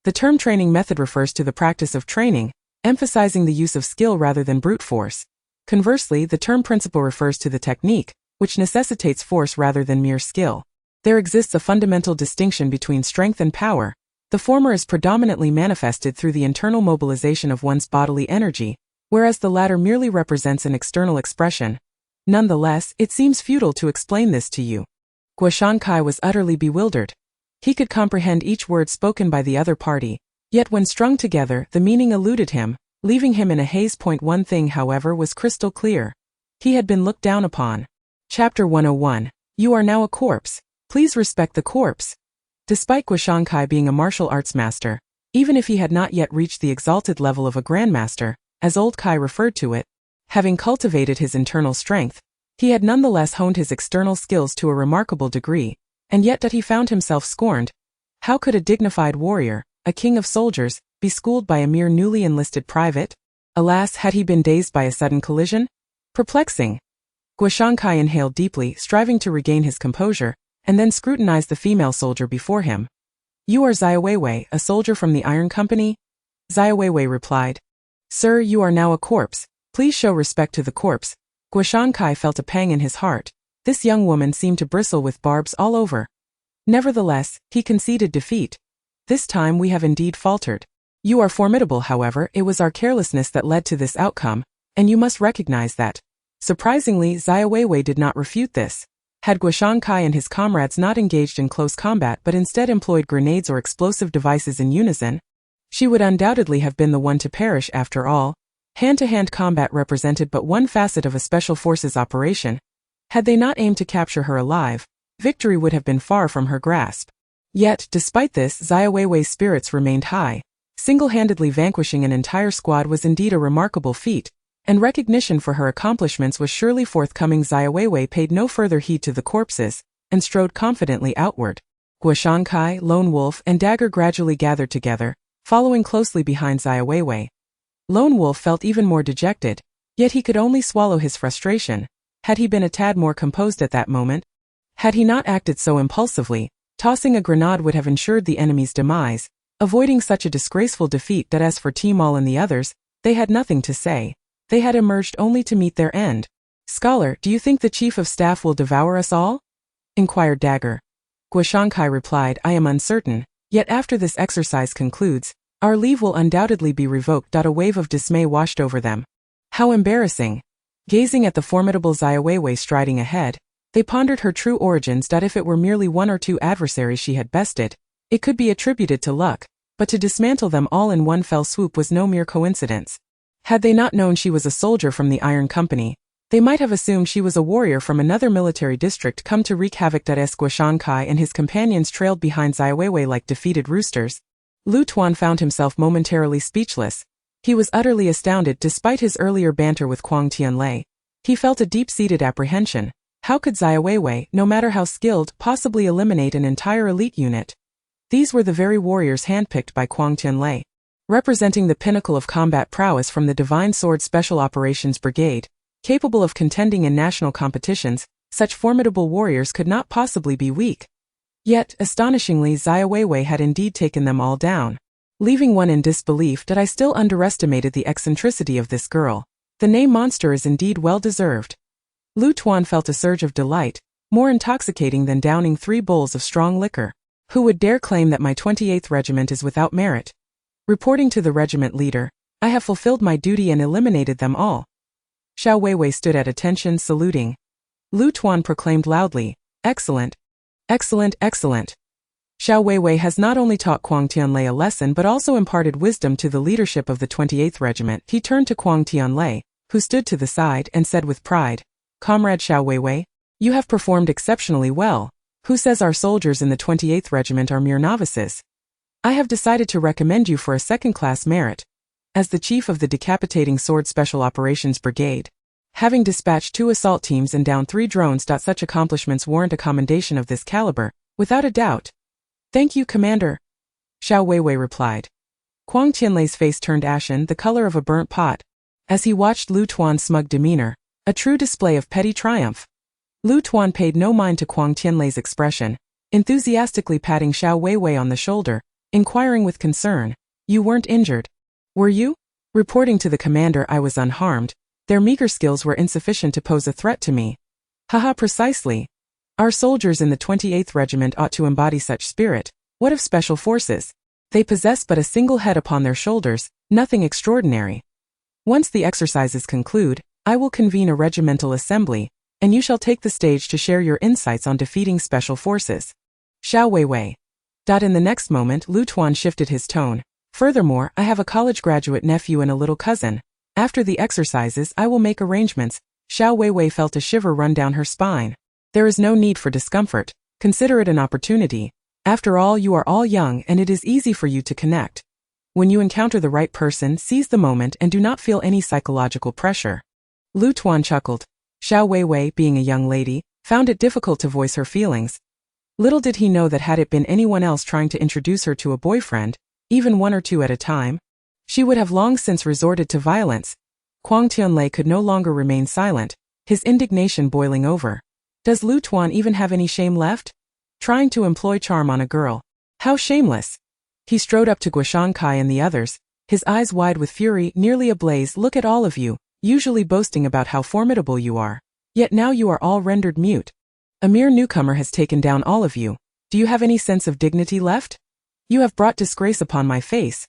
The term training method refers to the practice of training, emphasizing the use of skill rather than brute force. Conversely, the term principle refers to the technique, which necessitates force rather than mere skill. There exists a fundamental distinction between strength and power. The former is predominantly manifested through the internal mobilization of one's bodily energy, whereas the latter merely represents an external expression. Nonetheless, it seems futile to explain this to you. Guoshan Kai was utterly bewildered. He could comprehend each word spoken by the other party, yet when strung together, the meaning eluded him, leaving him in a haze. One thing, however, was crystal clear. He had been looked down upon. Chapter 101. You are now a corpse. Please respect the corpse. Despite Guoshan Kai being a martial arts master, even if he had not yet reached the exalted level of a grandmaster, as old Kai referred to it, having cultivated his internal strength, he had nonetheless honed his external skills to a remarkable degree, and yet that he found himself scorned. How could a dignified warrior, a king of soldiers, be schooled by a mere newly enlisted private? Alas, had he been dazed by a sudden collision? Perplexing. Guoshan Kai inhaled deeply, striving to regain his composure, and then scrutinized the female soldier before him. "You are Xiaowewei, a soldier from the Iron Company?" Xiaowewei replied. "Sir, you are now a corpse. Please show respect to the corpse." Guoshan Kai felt a pang in his heart. This young woman seemed to bristle with barbs all over. Nevertheless, he conceded defeat. "This time we have indeed faltered. You are formidable, however. It was our carelessness that led to this outcome. And you must recognize that. Surprisingly, Xiaowewei did not refute this. Had Guoshankai and his comrades not engaged in close combat but instead employed grenades or explosive devices in unison, she would undoubtedly have been the one to perish after all. Hand-to-hand combat represented but one facet of a special forces operation. Had they not aimed to capture her alive, victory would have been far from her grasp. Yet, despite this, Xiaoweiwei's spirits remained high. Single-handedly vanquishing an entire squad was indeed a remarkable feat, and recognition for her accomplishments was surely forthcoming. Xiaowewei paid no further heed to the corpses, and strode confidently outward. Guoshankai, Lone Wolf, and Dagger gradually gathered together, following closely behind Xiaowewei. Lone Wolf felt even more dejected, yet he could only swallow his frustration. Had he been a tad more composed at that moment? Had he not acted so impulsively, tossing a grenade would have ensured the enemy's demise, avoiding such a disgraceful defeat. That as for Timol and the others, they had nothing to say. They had emerged only to meet their end. "Scholar, do you think the chief of staff will devour us all?" inquired Dagger. Guoshankai replied, "I am uncertain, yet after this exercise concludes, our leave will undoubtedly be revoked." A wave of dismay washed over them. How embarrassing! Gazing at the formidable Xiaowewei striding ahead, they pondered her true origins. If it were merely one or two adversaries she had bested, it could be attributed to luck, but to dismantle them all in one fell swoop was no mere coincidence. Had they not known she was a soldier from the Iron Company, they might have assumed she was a warrior from another military district come to wreak havoc. Guoshankai and his companions trailed behind Xiaowewei like defeated roosters. Lu Tuan found himself momentarily speechless. He was utterly astounded. Despite his earlier banter with Quang Tianlei, he felt a deep-seated apprehension. How could Xiaowewei, no matter how skilled, possibly eliminate an entire elite unit? These were the very warriors handpicked by Quang Tianlei, representing the pinnacle of combat prowess from the Divine Sword Special Operations Brigade, capable of contending in national competitions. Such formidable warriors could not possibly be weak. Yet, astonishingly, Xiaowewei had indeed taken them all down, leaving one in disbelief. I still underestimated the eccentricity of this girl. The name monster is indeed well deserved. Lu Tuan felt a surge of delight, more intoxicating than downing 3 bowls of strong liquor. Who would dare claim that my 28th Regiment is without merit? Reporting to the regiment leader, I have fulfilled my duty and eliminated them all. Xiaowewei stood at attention, saluting. Lu Tuan proclaimed loudly, "Excellent! Excellent, excellent!" Xiaowewei has not only taught Quang Tianlei a lesson but also imparted wisdom to the leadership of the 28th Regiment. He turned to Quang Tianlei, who stood to the side, and said with pride, "Comrade Xiaowewei, you have performed exceptionally well. Who says our soldiers in the 28th Regiment are mere novices? I have decided to recommend you for a second-class merit. As the chief of the Decapitating Sword Special Operations Brigade, having dispatched 2 assault teams and downed 3 drones. Such accomplishments warrant a commendation of this caliber, without a doubt." "Thank you, Commander," Xiaowewei replied. Quang Tianlei's face turned ashen, the color of a burnt pot, as he watched Lu Tuan's smug demeanor, a true display of petty triumph. Lu Tuan paid no mind to Quang Tianlei's expression, enthusiastically patting Xiaowewei on the shoulder, inquiring with concern, "You weren't injured, were you?" Reporting to the commander, "I was unharmed. Their meager skills were insufficient to pose a threat to me." "Haha, precisely. Our soldiers in the 28th Regiment ought to embody such spirit. What of special forces? They possess but a single head upon their shoulders, nothing extraordinary. Once the exercises conclude, I will convene a regimental assembly, and you shall take the stage to share your insights on defeating special forces." Xiaowewei. In the next moment, Lu Tuan shifted his tone. "Furthermore, I have a college graduate nephew and a little cousin. After the exercises, I will make arrangements." Xiaowewei felt a shiver run down her spine. "There is no need for discomfort. Consider it an opportunity. After all, you are all young and it is easy for you to connect. When you encounter the right person, seize the moment and do not feel any psychological pressure." Lu Tuan chuckled. Xiaowewei, being a young lady, found it difficult to voice her feelings. Little did he know that had it been anyone else trying to introduce her to a boyfriend, even 1 or 2 at a time, she would have long since resorted to violence. Quang Tianlei could no longer remain silent, his indignation boiling over. Does Lu Tuan even have any shame left? Trying to employ charm on a girl. How shameless! He strode up to Guoshankai and the others, his eyes wide with fury, nearly ablaze. "Look at all of you, usually boasting about how formidable you are. Yet now you are all rendered mute. A mere newcomer has taken down all of you. Do you have any sense of dignity left? You have brought disgrace upon my face."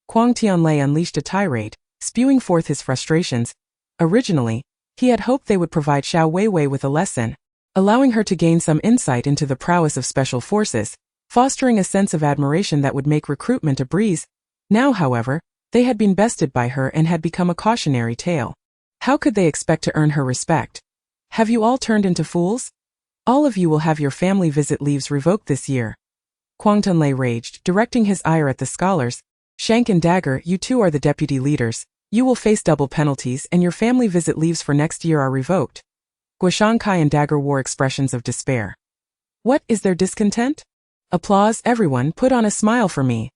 Quang Tianlei unleashed a tirade, spewing forth his frustrations. Originally, he had hoped they would provide Xiaowewei with a lesson, allowing her to gain some insight into the prowess of special forces, fostering a sense of admiration that would make recruitment a breeze. Now, however, they had been bested by her and had become a cautionary tale. How could they expect to earn her respect? Have you all turned into fools? All of you will have your family visit leaves revoked this year. Quang Tunlei raged, directing his ire at the scholars. Shank and Dagger, you two are the deputy leaders. You will face double penalties and your family visit leaves for next year are revoked. Guoshankai and Dagger wore expressions of despair. What is their discontent? Applause, everyone, put on a smile for me.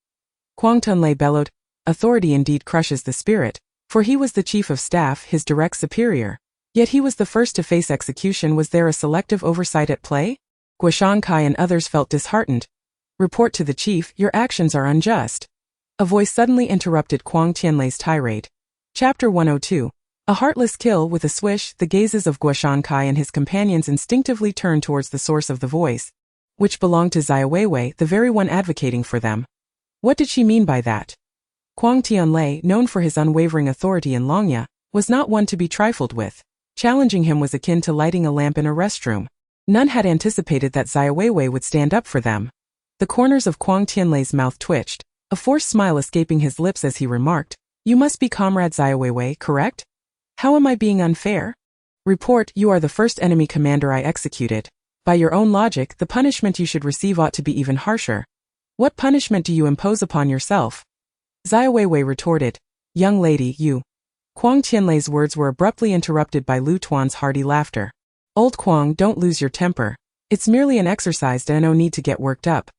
Quang Tunlei bellowed. Authority indeed crushes the spirit, for he was the chief of staff, his direct superior. Yet he was the first to face execution. Was there a selective oversight at play? Guoshankai and others felt disheartened. Report to the chief, your actions are unjust. A voice suddenly interrupted Quang Tianlei's tirade. Chapter 102. A heartless kill. With a swish, the gazes of Guoshankai and his companions instinctively turned towards the source of the voice, which belonged to Xiaowewei, the very one advocating for them. What did she mean by that? Quang Tianlei, known for his unwavering authority in Longya, was not one to be trifled with. Challenging him was akin to lighting a lamp in a restroom. None had anticipated that Xiaowewei would stand up for them. The corners of Quang Tianlei's mouth twitched, a forced smile escaping his lips as he remarked, You must be Comrade Xiaowewei, correct? How am I being unfair? Report, you are the first enemy commander I executed. By your own logic, the punishment you should receive ought to be even harsher. What punishment do you impose upon yourself? Xiaowewei retorted, Young lady, you. Quang Tianlei's words were abruptly interrupted by Lu Tuan's hearty laughter. Old Quang, don't lose your temper. It's merely an exercise and no need to get worked up.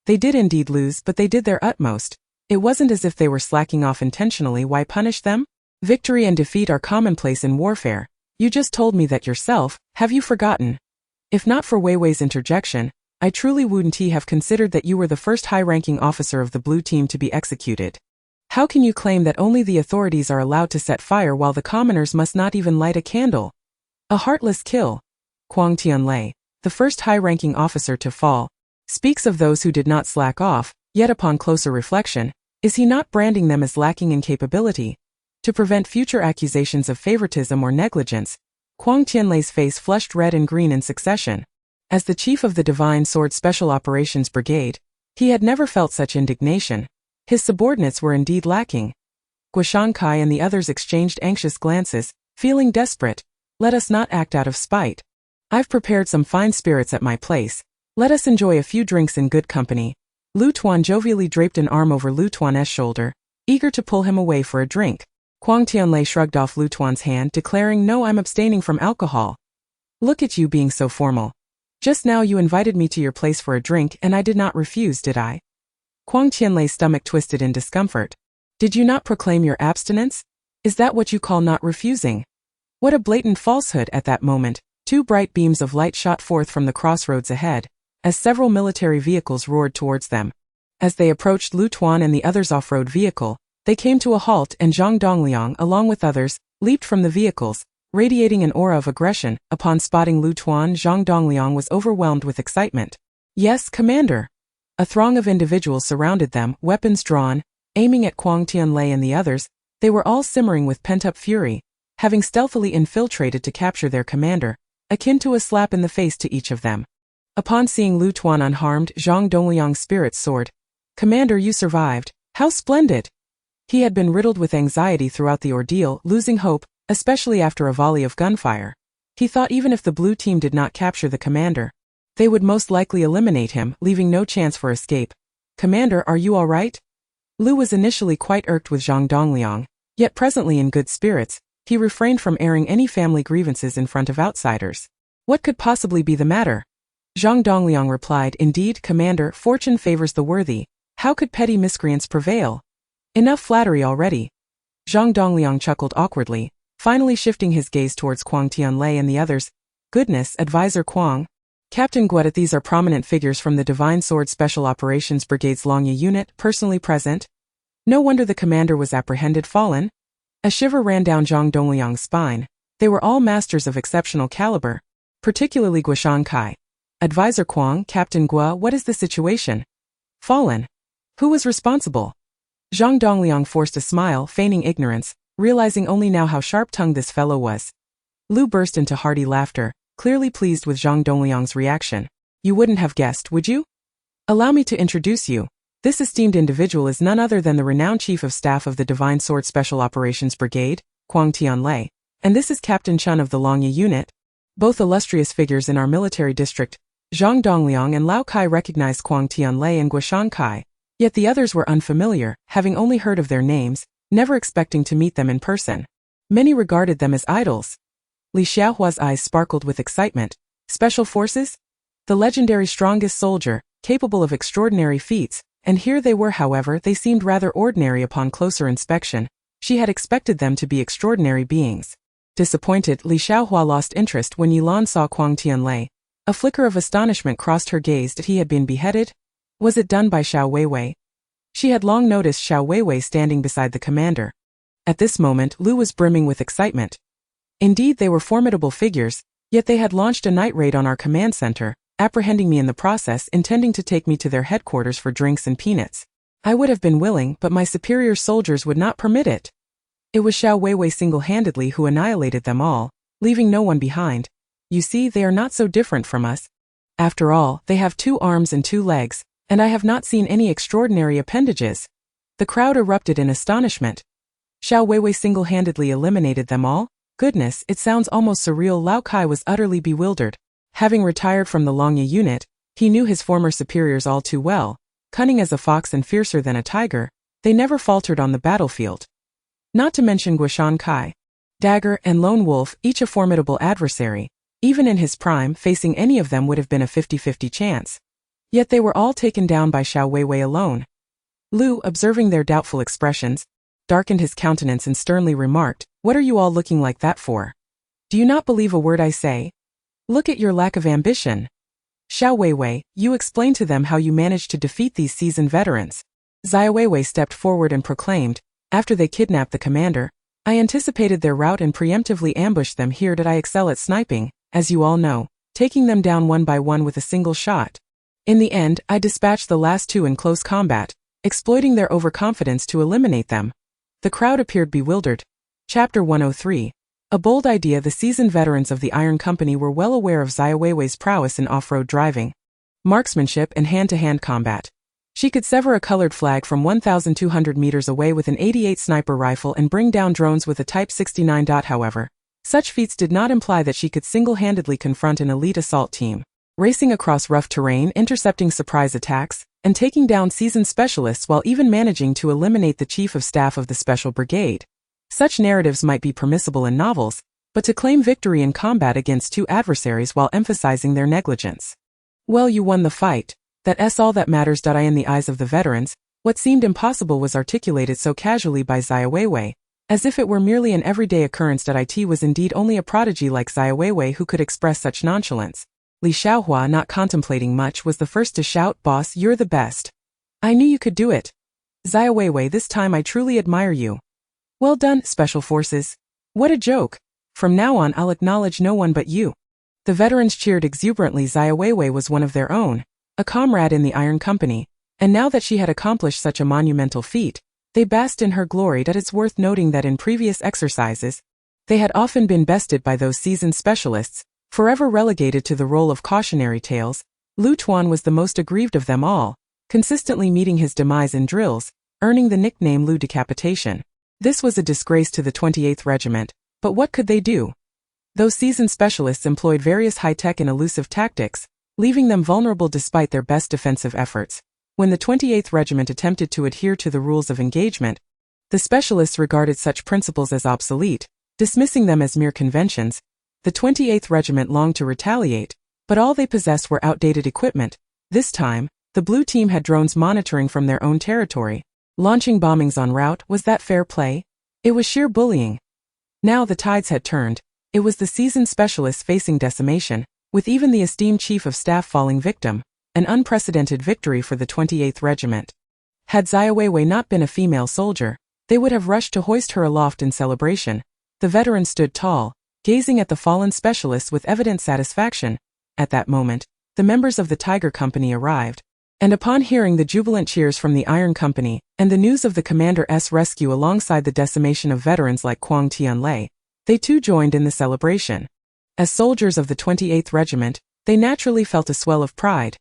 They did indeed lose, but they did their utmost. It wasn't as if they were slacking off intentionally. Why punish them? Victory and defeat are commonplace in warfare. You just told me that yourself, have you forgotten? If not for Wewei's interjection, I truly wouldn't have considered that you were the first high-ranking officer of the blue team to be executed. How can you claim that only the authorities are allowed to set fire while the commoners must not even light a candle? A heartless kill. Quang Tianlei, the first high-ranking officer to fall, speaks of those who did not slack off, yet upon closer reflection, is he not branding them as lacking in capability? To prevent future accusations of favoritism or negligence, Quang Tianlei's face flushed red and green in succession. As the chief of the Divine Sword Special Operations Brigade, he had never felt such indignation. His subordinates were indeed lacking. Guoshankai and the others exchanged anxious glances, feeling desperate. Let us not act out of spite. I've prepared some fine spirits at my place. Let us enjoy a few drinks in good company. Lu Tuan jovially draped an arm over Lu Tuan's shoulder, eager to pull him away for a drink. Quang Tianlei shrugged off Lu Tuan's hand, declaring, No, I'm abstaining from alcohol. Look at you being so formal. Just now you invited me to your place for a drink and I did not refuse, did I? Quang Tianlei's stomach twisted in discomfort. Did you not proclaim your abstinence? Is that what you call not refusing? What a blatant falsehood. At that moment, two bright beams of light shot forth from the crossroads ahead, as several military vehicles roared towards them. As they approached Lu Tuan and the others' off-road vehicle, they came to a halt and Zhang Dongliang, along with others, leaped from the vehicles, radiating an aura of aggression. Upon spotting Lu Tuan, Zhang Dongliang was overwhelmed with excitement. Yes, Commander. A throng of individuals surrounded them, weapons drawn, aiming at Quang Tianlei and the others. They were all simmering with pent-up fury, having stealthily infiltrated to capture their commander, akin to a slap in the face to each of them. Upon seeing Lu Tuan unharmed, Zhang Dongliang's spirits soared. Commander, you survived. How splendid! He had been riddled with anxiety throughout the ordeal, losing hope, especially after a volley of gunfire. He thought even if the blue team did not capture the commander, they would most likely eliminate him, leaving no chance for escape. Commander, are you all right? Lu was initially quite irked with Zhang Dongliang, yet presently in good spirits, he refrained from airing any family grievances in front of outsiders. What could possibly be the matter? Zhang Dongliang replied, Indeed, Commander, fortune favors the worthy. How could petty miscreants prevail? Enough flattery already. Zhang Dongliang chuckled awkwardly, finally shifting his gaze towards Quang Tianlei and the others. Goodness, Advisor Quang. Captain Guet, these are prominent figures from the Divine Sword Special Operations Brigade's Longya unit, personally present. No wonder the commander was apprehended. Fallen? A shiver ran down Zhang Dongliang's spine. They were all masters of exceptional caliber, particularly Guoshankai. Advisor Quang, Captain Gua, what is the situation? Fallen. Who was responsible? Zhang Dongliang forced a smile, feigning ignorance. realizing only now how sharp-tongued this fellow was. Lu burst into hearty laughter, clearly pleased with Zhang Dongliang's reaction. You wouldn't have guessed, would you? Allow me to introduce you. This esteemed individual is none other than the renowned Chief of Staff of the Divine Sword Special Operations Brigade, Huang Tianlei, and this is Captain Chun of the Longye Unit. Both illustrious figures in our military district, Zhang Dongliang and Lao Kai recognized Huang Tianlei and Guoshan Kai, yet the others were unfamiliar, having only heard of their names, never expecting to meet them in person. Many regarded them as idols. Li Xiaohua's eyes sparkled with excitement. Special Forces? The legendary strongest soldier, capable of extraordinary feats, and here they were. However, they seemed rather ordinary upon closer inspection. She had expected them to be extraordinary beings. Disappointed, Li Xiaohua lost interest when Yilan saw Huang Tianlei. A flicker of astonishment crossed her gaze. That he had been beheaded? Was it done by Xiaowewei? She had long noticed Xiaowewei standing beside the commander. At this moment, Lu was brimming with excitement. Indeed, they were formidable figures, yet they had launched a night raid on our command center, apprehending me in the process, intending to take me to their headquarters for drinks and peanuts. I would have been willing, but my superior soldiers would not permit it. It was Xiaowewei single-handedly who annihilated them all, leaving no one behind. You see, they are not so different from us. After all, they have 2 arms and 2 legs, and I have not seen any extraordinary appendages. The crowd erupted in astonishment. Xiaowewei single-handedly eliminated them all? Goodness, it sounds almost surreal. Lao Kai was utterly bewildered. Having retired from the Longye unit, he knew his former superiors all too well. Cunning as a fox and fiercer than a tiger, they never faltered on the battlefield. Not to mention Guoshan Kai, Dagger, and Lone Wolf, each a formidable adversary. Even in his prime, facing any of them would have been a 50-50 chance. Yet they were all taken down by Xiaowewei alone. Lu, observing their doubtful expressions, darkened his countenance and sternly remarked, "What are you all looking like that for? Do you not believe a word I say? Look at your lack of ambition. Xiaowewei, you explain to them how you managed to defeat these seasoned veterans." Xiaowewei stepped forward and proclaimed, "After they kidnapped the commander, I anticipated their route and preemptively ambushed them. Here did I excel at sniping, as you all know, taking them down one by one with a single shot. In the end, I dispatched the last 2 in close combat, exploiting their overconfidence to eliminate them." The crowd appeared bewildered. Chapter 103. A bold idea. The seasoned veterans of the Iron Company were well aware of Xiaowei's prowess in off-road driving, marksmanship, and hand-to-hand combat. She could sever a colored flag from 1,200 meters away with an 88 sniper rifle and bring down drones with a Type 69. However, such feats did not imply that she could single-handedly confront an elite assault team, racing across rough terrain, intercepting surprise attacks, and taking down seasoned specialists while even managing to eliminate the Chief of Staff of the Special Brigade. Such narratives might be permissible in novels, but to claim victory in combat against 2 adversaries while emphasizing their negligence. Well, you won the fight. That's all that matters. In the eyes of the veterans, what seemed impossible was articulated so casually by Xiaowewei, as if it were merely an everyday occurrence. It was indeed only a prodigy like Xiaowewei who could express such nonchalance. Li Xiaohua, not contemplating much, was the first to shout, "Boss, you're the best. I knew you could do it. Xiaowewei, this time I truly admire you. Well done, Special Forces. What a joke. From now on I'll acknowledge no one but you." The veterans cheered exuberantly. Xiaowewei was one of their own, a comrade in the Iron Company, and now that she had accomplished such a monumental feat, they basked in her glory. It's worth noting that in previous exercises, they had often been bested by those seasoned specialists, forever relegated to the role of cautionary tales. Lu Tuan was the most aggrieved of them all, consistently meeting his demise in drills, earning the nickname Lu Decapitation. This was a disgrace to the 28th Regiment, but what could they do? Those seasoned specialists employed various high-tech and elusive tactics, leaving them vulnerable despite their best defensive efforts. When the 28th Regiment attempted to adhere to the rules of engagement, the specialists regarded such principles as obsolete, dismissing them as mere conventions. The 28th Regiment longed to retaliate, but all they possessed were outdated equipment. This time, the blue team had drones monitoring from their own territory, launching bombings en route. Was that fair play? It was sheer bullying. Now the tides had turned. It was the seasoned specialists facing decimation, with even the esteemed Chief of Staff falling victim, an unprecedented victory for the 28th Regiment. Had Xiaowewei not been a female soldier, they would have rushed to hoist her aloft in celebration. The veteran stood tall, gazing at the fallen specialists with evident satisfaction. At that moment, the members of the Tiger Company arrived. And upon hearing the jubilant cheers from the Iron Company, and the news of the commander's rescue alongside the decimation of veterans like Quang Tianlei, they too joined in the celebration. As soldiers of the 28th Regiment, they naturally felt a swell of pride.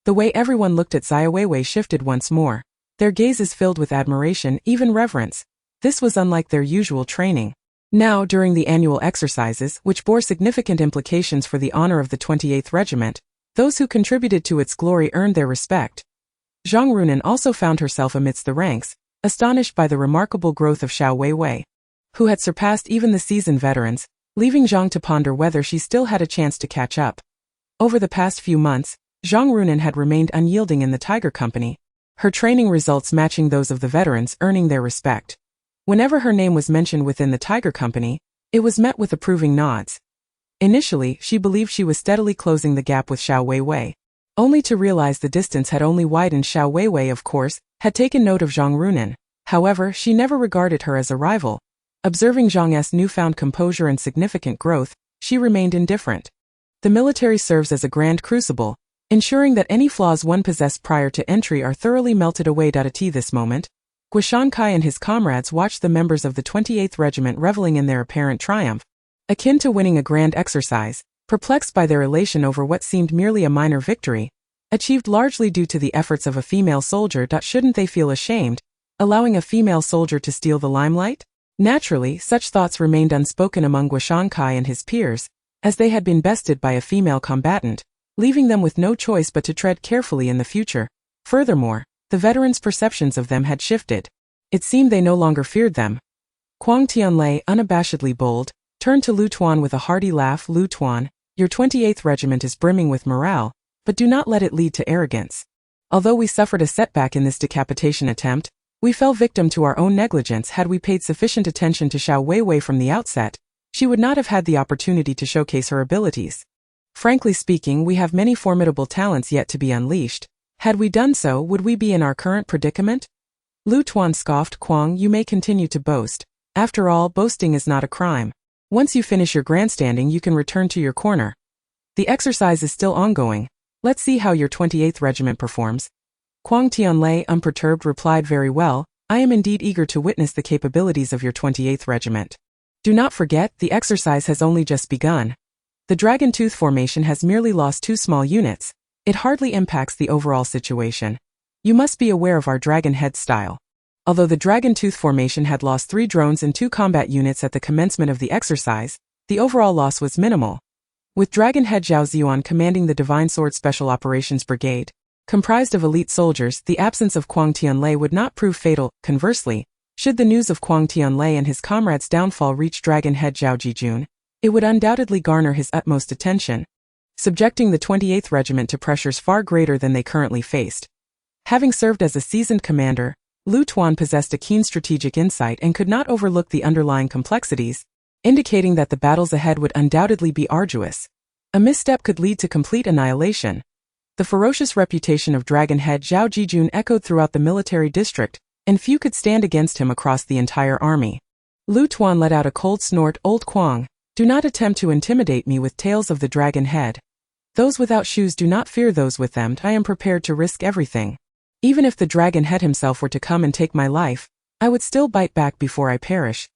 The way everyone looked at Xiaowewei shifted once more, their gazes filled with admiration, even reverence. This was unlike their usual training. Now, during the annual exercises, which bore significant implications for the honor of the 28th Regiment, those who contributed to its glory earned their respect. Zhang Runan also found herself amidst the ranks, astonished by the remarkable growth of Xiaowewei, who had surpassed even the seasoned veterans, leaving Zhang to ponder whether she still had a chance to catch up. Over the past few months, Zhang Runan had remained unyielding in the Tiger Company, her training results matching those of the veterans, earning their respect. Whenever her name was mentioned within the Tiger Company, it was met with approving nods. Initially, she believed she was steadily closing the gap with Xiaowewei, only to realize the distance had only widened. Xiaowewei, of course, had taken note of Zhang Runan. However, she never regarded her as a rival. Observing Zhang's newfound composure and significant growth, she remained indifferent. The military serves as a grand crucible, ensuring that any flaws one possessed prior to entry are thoroughly melted away. At this moment, Guishan Kai and his comrades watched the members of the 28th Regiment reveling in their apparent triumph, akin to winning a grand exercise, perplexed by their elation over what seemed merely a minor victory, achieved largely due to the efforts of a female soldier. Shouldn't they feel ashamed, allowing a female soldier to steal the limelight? Naturally, such thoughts remained unspoken among Guishan Kai and his peers, as they had been bested by a female combatant, leaving them with no choice but to tread carefully in the future. Furthermore, the veterans' perceptions of them had shifted. It seemed they no longer feared them. Quang Tianlei, unabashedly bold, turned to Lu Tuan with a hearty laugh. Lu Tuan, your 28th Regiment is brimming with morale, but do not let it lead to arrogance. Although we suffered a setback in this decapitation attempt, we fell victim to our own negligence. Had we paid sufficient attention to Xiaowewei from the outset, she would not have had the opportunity to showcase her abilities. Frankly speaking, we have many formidable talents yet to be unleashed. Had we done so, would we be in our current predicament? Lu Tuan scoffed. Quang, you may continue to boast. After all, boasting is not a crime. Once you finish your grandstanding, you can return to your corner. The exercise is still ongoing. Let's see how your 28th Regiment performs. Quang Tianlei, unperturbed, replied, very well, I am indeed eager to witness the capabilities of your 28th Regiment. Do not forget, the exercise has only just begun. The Dragon Tooth formation has merely lost 2 small units. It hardly impacts the overall situation. You must be aware of our Dragon Head style. Although the Dragon Tooth formation had lost 3 drones and 2 combat units at the commencement of the exercise, the overall loss was minimal. With Dragon Head Zhao Ziyuan commanding the Divine Sword Special Operations Brigade, comprised of elite soldiers, the absence of Quang Tianlei would not prove fatal. Conversely, should the news of Quang Tianlei and his comrades' downfall reach Dragon Head Zhao Jijun, it would undoubtedly garner his utmost attention, subjecting the 28th Regiment to pressures far greater than they currently faced. Having served as a seasoned commander, Lu Tuan possessed a keen strategic insight and could not overlook the underlying complexities, indicating that the battles ahead would undoubtedly be arduous. A misstep could lead to complete annihilation. The ferocious reputation of Dragon Head Zhao Jijun echoed throughout the military district, and few could stand against him across the entire army. Lu Tuan let out a cold snort. Old Quang, do not attempt to intimidate me with tales of the Dragon Head. Those without shoes do not fear those with them. I am prepared to risk everything. Even if the Dragon Head himself were to come and take my life, I would still bite back before I perish.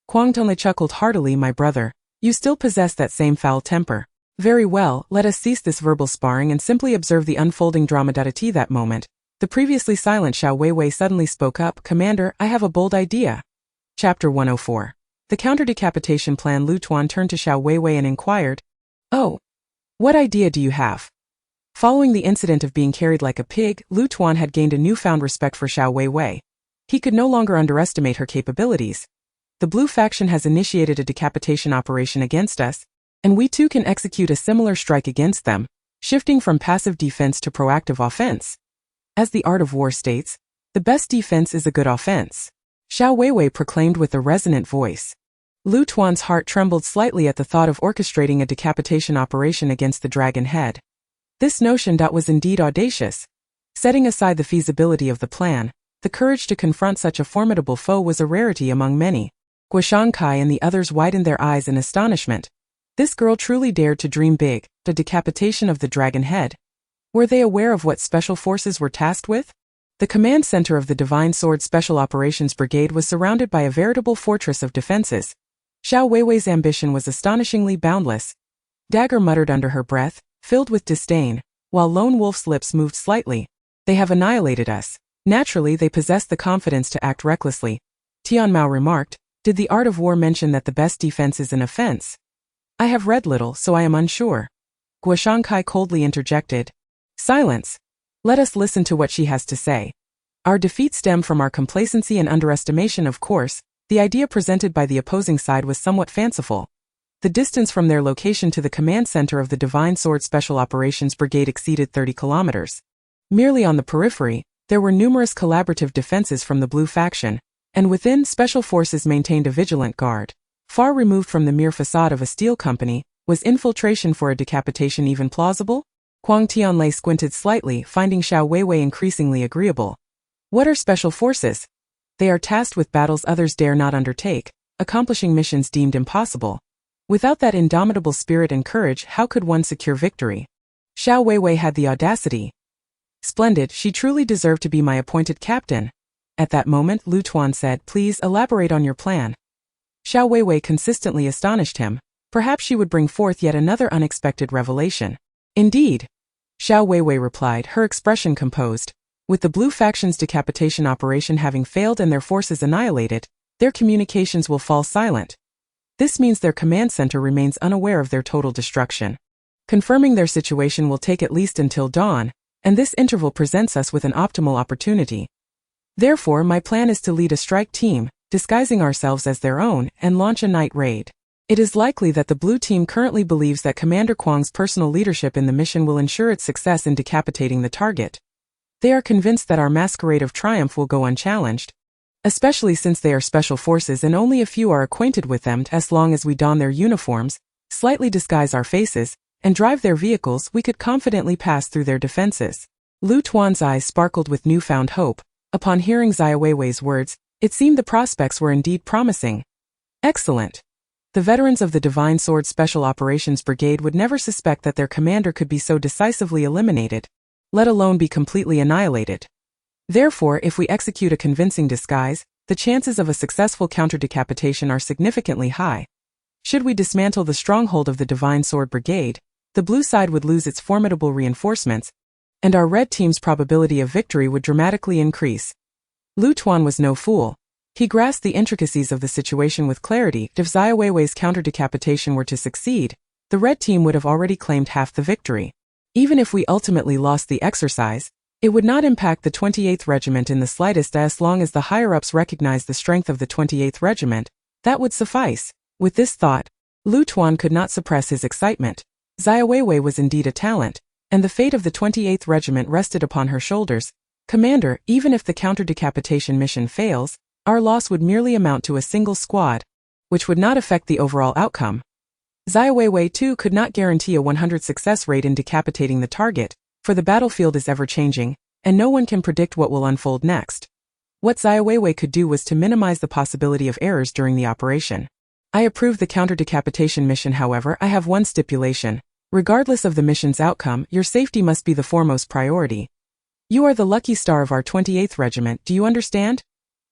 Quang Tianlei chuckled heartily. My brother, you still possess that same foul temper. Very well, let us cease this verbal sparring and simply observe the unfolding drama. At that moment, the previously silent Xiaowewei suddenly spoke up. Commander, I have a bold idea. Chapter 104. The counter-decapitation plan. Lu Tuan turned to Xiaowewei and inquired, oh, what idea do you have? Following the incident of being carried like a pig, Lu Tuan had gained a newfound respect for Xiaowewei. He could no longer underestimate her capabilities. The Blue faction has initiated a decapitation operation against us, and we too can execute a similar strike against them, shifting from passive defense to proactive offense. As the art of war states, the best defense is a good offense. Xiaowewei proclaimed with a resonant voice. Lu Tuan's heart trembled slightly at the thought of orchestrating a decapitation operation against the Dragon Head. This notion was indeed audacious. Setting aside the feasibility of the plan, the courage to confront such a formidable foe was a rarity among many. Guishan Kai and the others widened their eyes in astonishment. This girl truly dared to dream big. The decapitation of the Dragon Head. Were they aware of what special forces were tasked with? The command center of the Divine Sword Special Operations Brigade was surrounded by a veritable fortress of defenses. Xiaowewei's ambition was astonishingly boundless. Dagger muttered under her breath, filled with disdain, while Lone Wolf's lips moved slightly. They have annihilated us. Naturally, they possess the confidence to act recklessly. Tianmao remarked, did the art of war mention that the best defense is an offense? I have read little, so I am unsure. Guoshankai coldly interjected. Silence. Let us listen to what she has to say. Our defeat stemmed from our complacency and underestimation, of course. The idea presented by the opposing side was somewhat fanciful. The distance from their location to the command center of the Divine Sword Special Operations Brigade exceeded 30 kilometers. Merely on the periphery, there were numerous collaborative defenses from the Blue faction, and within, special forces maintained a vigilant guard. Far removed from the mere facade of a steel company, was infiltration for a decapitation even plausible? Huang Tianlei squinted slightly, finding Xiaowewei increasingly agreeable. What are special forces? They are tasked with battles others dare not undertake, accomplishing missions deemed impossible. Without that indomitable spirit and courage, how could one secure victory? Xiaowewei had the audacity. Splendid, she truly deserved to be my appointed captain. At that moment, Lu Tuan said, please elaborate on your plan. Xiaowewei consistently astonished him. Perhaps she would bring forth yet another unexpected revelation. Indeed. Xiaowewei replied, her expression composed. With the Blue faction's decapitation operation having failed and their forces annihilated, their communications will fall silent. This means their command center remains unaware of their total destruction. Confirming their situation will take at least until dawn, and this interval presents us with an optimal opportunity. Therefore, my plan is to lead a strike team, disguising ourselves as their own, and launch a night raid. It is likely that the Blue team currently believes that Commander Kwang's personal leadership in the mission will ensure its success in decapitating the target. They are convinced that our masquerade of triumph will go unchallenged, especially since they are special forces and only a few are acquainted with them. As long as we don their uniforms, slightly disguise our faces, and drive their vehicles, we could confidently pass through their defenses. Lu Tuan's eyes sparkled with newfound hope. Upon hearing Xiaowei's words, it seemed the prospects were indeed promising. Excellent. The veterans of the Divine Sword Special Operations Brigade would never suspect that their commander could be so decisively eliminated, let alone be completely annihilated. Therefore, if we execute a convincing disguise, the chances of a successful counter-decapitation are significantly high. Should we dismantle the stronghold of the Divine Sword Brigade, the Blue side would lose its formidable reinforcements, and our Red team's probability of victory would dramatically increase. Lu Tuan was no fool. He grasped the intricacies of the situation with clarity. If Xiaowei's counter-decapitation were to succeed, the Red team would have already claimed half the victory. Even if we ultimately lost the exercise, it would not impact the 28th Regiment in the slightest. As long as the higher-ups recognized the strength of the 28th Regiment, that would suffice. With this thought, Lu Tuan could not suppress his excitement. Xiaowei was indeed a talent, and the fate of the 28th Regiment rested upon her shoulders. Commander, even if the counter-decapitation mission fails, our loss would merely amount to a single squad, which would not affect the overall outcome. Xiaowei too could not guarantee a 100 success rate in decapitating the target, for the battlefield is ever-changing, and no one can predict what will unfold next. What Xiaowei could do was to minimize the possibility of errors during the operation. I approve the counter-decapitation mission. However, I have one stipulation. Regardless of the mission's outcome, your safety must be the foremost priority. You are the lucky star of our 28th Regiment, do you understand?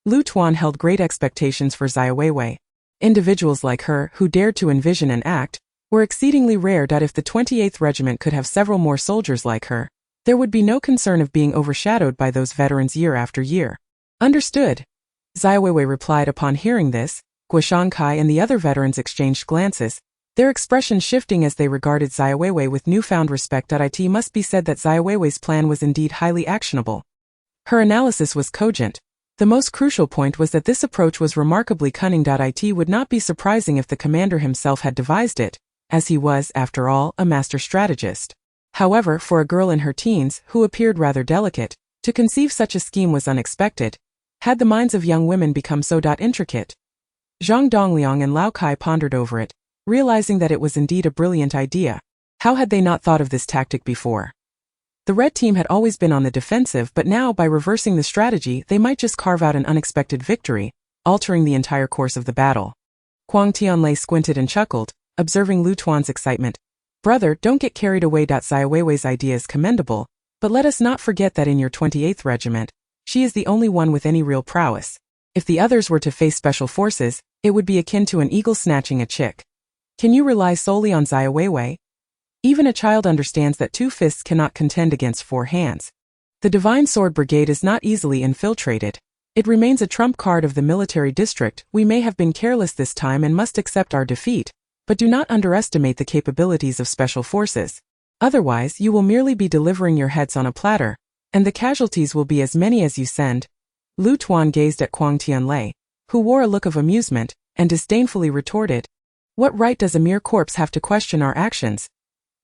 Lu Tuan held great expectations for Xiaowei. Individuals like her, who dared to envision and act, were exceedingly rare. If the 28th Regiment could have several more soldiers like her, there would be no concern of being overshadowed by those veterans year after year. Understood. Xiaowei replied. Upon hearing this, Guoshankai and the other veterans exchanged glances, their expressions shifting as they regarded Xiaowei with newfound respect. It must be said that Xiaowei's plan was indeed highly actionable. Her analysis was cogent. The most crucial point was that this approach was remarkably cunning. It would not be surprising if the commander himself had devised it, as he was, after all, a master strategist. However, for a girl in her teens, who appeared rather delicate, to conceive such a scheme was unexpected. Had the minds of young women become so intricate? Zhang Dongliang and Lao Kai pondered over it, realizing that it was indeed a brilliant idea. How had they not thought of this tactic before? The Red team had always been on the defensive, but now, by reversing the strategy, they might just carve out an unexpected victory, altering the entire course of the battle. Huang Tianlei squinted and chuckled, observing Lu Tuan's excitement. Brother, don't get carried away. Xiaowewei's idea is commendable, but let us not forget that in your 28th regiment, she is the only one with any real prowess. If the others were to face special forces, it would be akin to an eagle snatching a chick. Can you rely solely on Xiaowei? Even a child understands that 2 fists cannot contend against 4 hands. The Divine Sword Brigade is not easily infiltrated. It remains a trump card of the military district. We may have been careless this time and must accept our defeat, but do not underestimate the capabilities of special forces. Otherwise, you will merely be delivering your heads on a platter, and the casualties will be as many as you send. Lu Tuan gazed at Quang Tianlei, who wore a look of amusement, and disdainfully retorted, "What right does a mere corpse have to question our actions?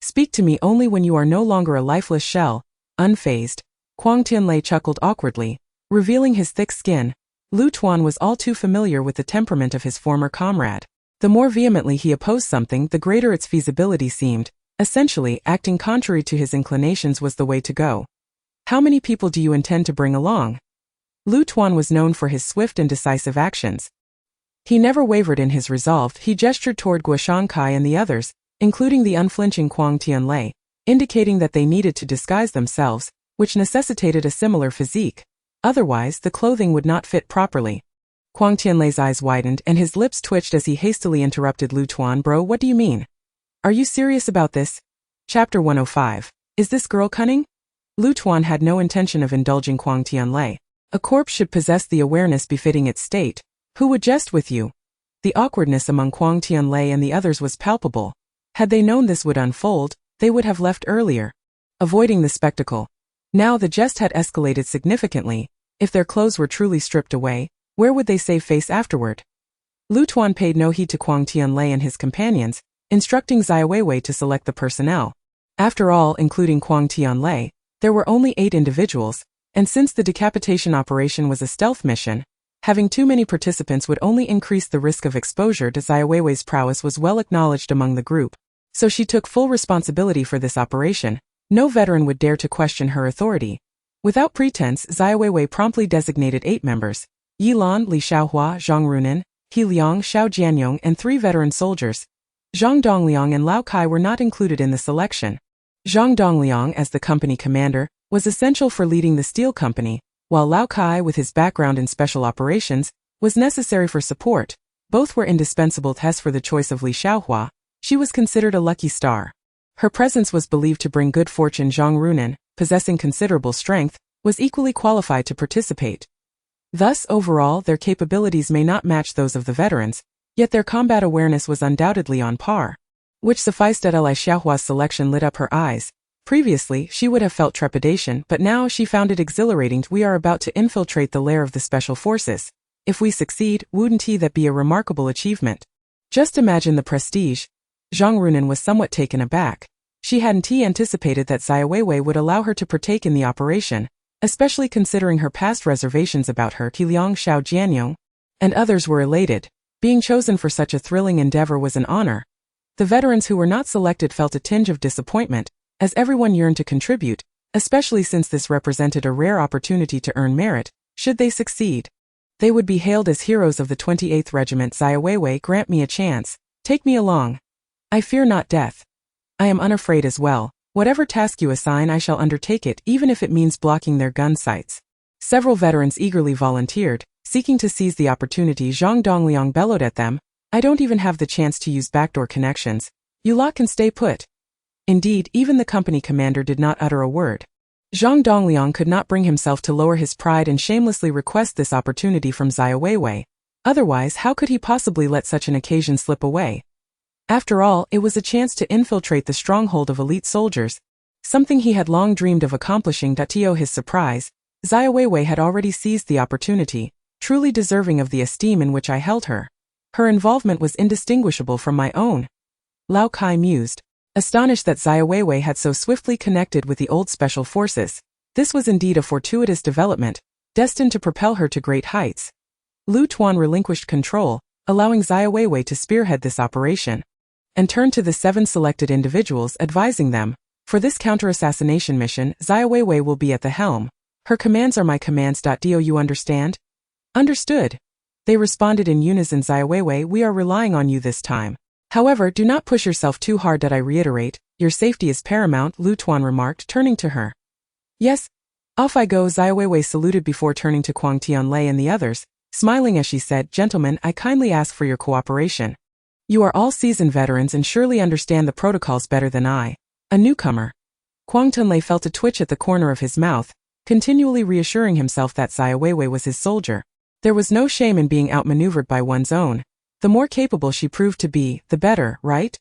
Speak to me only when you are no longer a lifeless shell." Unfazed, Quang Tianlei chuckled awkwardly, revealing his thick skin. Lu Tuan was all too familiar with the temperament of his former comrade. The more vehemently he opposed something, the greater its feasibility seemed. Essentially, acting contrary to his inclinations was the way to go. "How many people do you intend to bring along?" Lu Tuan was known for his swift and decisive actions. He never wavered in his resolve. He gestured toward Guo Kai and the others, including the unflinching Quang Tianlei, indicating that they needed to disguise themselves, which necessitated a similar physique. Otherwise, the clothing would not fit properly. Quang Tianlei's eyes widened and his lips twitched as he hastily interrupted Lu Tuan. "Bro, what do you mean? Are you serious about this?" Chapter 105. Is this girl cunning? Lu Tuan had no intention of indulging Quang Tianlei. A corpse should possess the awareness befitting its state. Who would jest with you? The awkwardness among Quang Tianlei and the others was palpable. Had they known this would unfold, they would have left earlier, avoiding the spectacle. Now the jest had escalated significantly. If their clothes were truly stripped away, where would they save face afterward? Lu Tuan paid no heed to Quang Tianlei and his companions, instructing Xiaowewei to select the personnel. After all, including Quang Tianlei, there were only 8 individuals, and since the decapitation operation was a stealth mission, having too many participants would only increase the risk of exposure to Xiaowei's prowess was well acknowledged among the group. So she took full responsibility for this operation. No veteran would dare to question her authority. Without pretense, Xiaowei promptly designated 8 members: Yilan, Li Xiaohua, Zhang Runan, He Liang, Xiao Jianyong, and 3 veteran soldiers. Zhang Dongliang and Lao Kai were not included in the selection. Zhang Dongliang, as the company commander, was essential for leading the steel company, while Lao Kai, with his background in special operations, was necessary for support. Both were indispensable tests for the choice of Li Xiaohua. She was considered a lucky star. Her presence was believed to bring good fortune. Zhang Runan, possessing considerable strength, was equally qualified to participate. Thus, overall, their capabilities may not match those of the veterans, yet their combat awareness was undoubtedly on par. Which sufficed. Li Xiaohua's selection lit up her eyes. Previously, she would have felt trepidation, but now she found it exhilarating. We are about to infiltrate the lair of the special forces. If we succeed, wouldn't that be a remarkable achievement? Just imagine the prestige. Zhang Runan was somewhat taken aback. She hadn't anticipated that Xiaowei would allow her to partake in the operation, especially considering her past reservations about her. Liang, Xiao Jianyong, and others were elated. Being chosen for such a thrilling endeavor was an honor. The veterans who were not selected felt a tinge of disappointment, as everyone yearned to contribute, especially since this represented a rare opportunity to earn merit. Should they succeed, they would be hailed as heroes of the 28th Regiment. Xiaowei, grant me a chance. Take me along. I fear not death. I am unafraid as well. Whatever task you assign, I shall undertake it, even if it means blocking their gun sights. Several veterans eagerly volunteered, seeking to seize the opportunity. Zhang Dongliang bellowed at them, I don't even have the chance to use backdoor connections. You lot can stay put. Indeed, even the company commander did not utter a word. Zhang Dongliang could not bring himself to lower his pride and shamelessly request this opportunity from Xiaowei. Otherwise, how could he possibly let such an occasion slip away? After all, it was a chance to infiltrate the stronghold of elite soldiers, something he had long dreamed of accomplishing. To his surprise, Xiaowei had already seized the opportunity, truly deserving of the esteem in which I held her. Her involvement was indistinguishable from my own. Lao Kai mused, astonished that Xiaowei had so swiftly connected with the old special forces. This was indeed a fortuitous development, destined to propel her to great heights. Lu Tuan relinquished control, allowing Xiaowei to spearhead this operation, and turned to the 7 selected individuals, advising them, for this counter-assassination mission, Xiaowei will be at the helm. Her commands are my commands. Do you understand? Understood. They responded in unison. Xiaowei, we are relying on you this time. However, do not push yourself too hard that I reiterate, your safety is paramount, Lu Tuan remarked, turning to her. Yes. Off I go, Xiaowewei saluted before turning to Quang Tianlei and the others, smiling as she said, Gentlemen, I kindly ask for your cooperation. You are all seasoned veterans and surely understand the protocols better than I, a newcomer. Quang Tianlei felt a twitch at the corner of his mouth, continually reassuring himself that Xiaowewei was his soldier. There was no shame in being outmaneuvered by one's own. The more capable she proved to be, the better, right?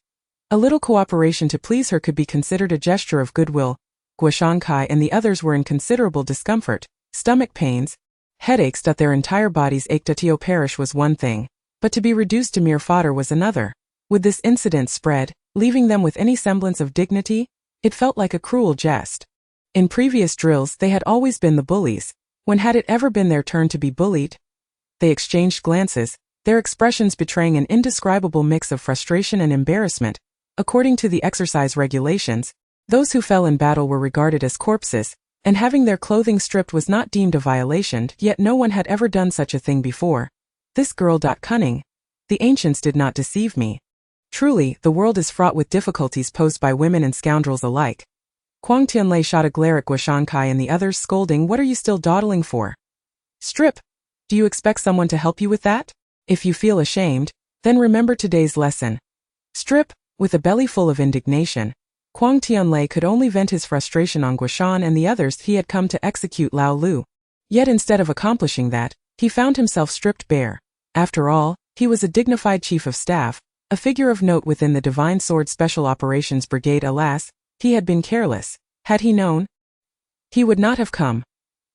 A little cooperation to please her could be considered a gesture of goodwill. Guoshan Kai and the others were in considerable discomfort, stomach pains, headaches that their entire bodies ached. To perish was one thing, but to be reduced to mere fodder was another. Would this incident spread, leaving them with any semblance of dignity? It felt like a cruel jest. In previous drills they had always been the bullies. When had it ever been their turn to be bullied? They exchanged glances, their expressions betraying an indescribable mix of frustration and embarrassment. According to the exercise regulations, those who fell in battle were regarded as corpses, and having their clothing stripped was not deemed a violation, yet no one had ever done such a thing before. This girl. Cunning. The ancients did not deceive me. Truly, the world is fraught with difficulties posed by women and scoundrels alike. Quang Tianlei shot a glare at Guoshan Kai and the others, scolding, What are you still dawdling for? Strip! Do you expect someone to help you with that? If you feel ashamed, then remember today's lesson. Strip! With a belly full of indignation, Quang Tianlei could only vent his frustration on Guoshan and the others. He had come to execute Lao Lu. Yet instead of accomplishing that, he found himself stripped bare. After all, he was a dignified chief of staff, a figure of note within the Divine Sword Special Operations Brigade. Alas, he had been careless. Had he known, he would not have come.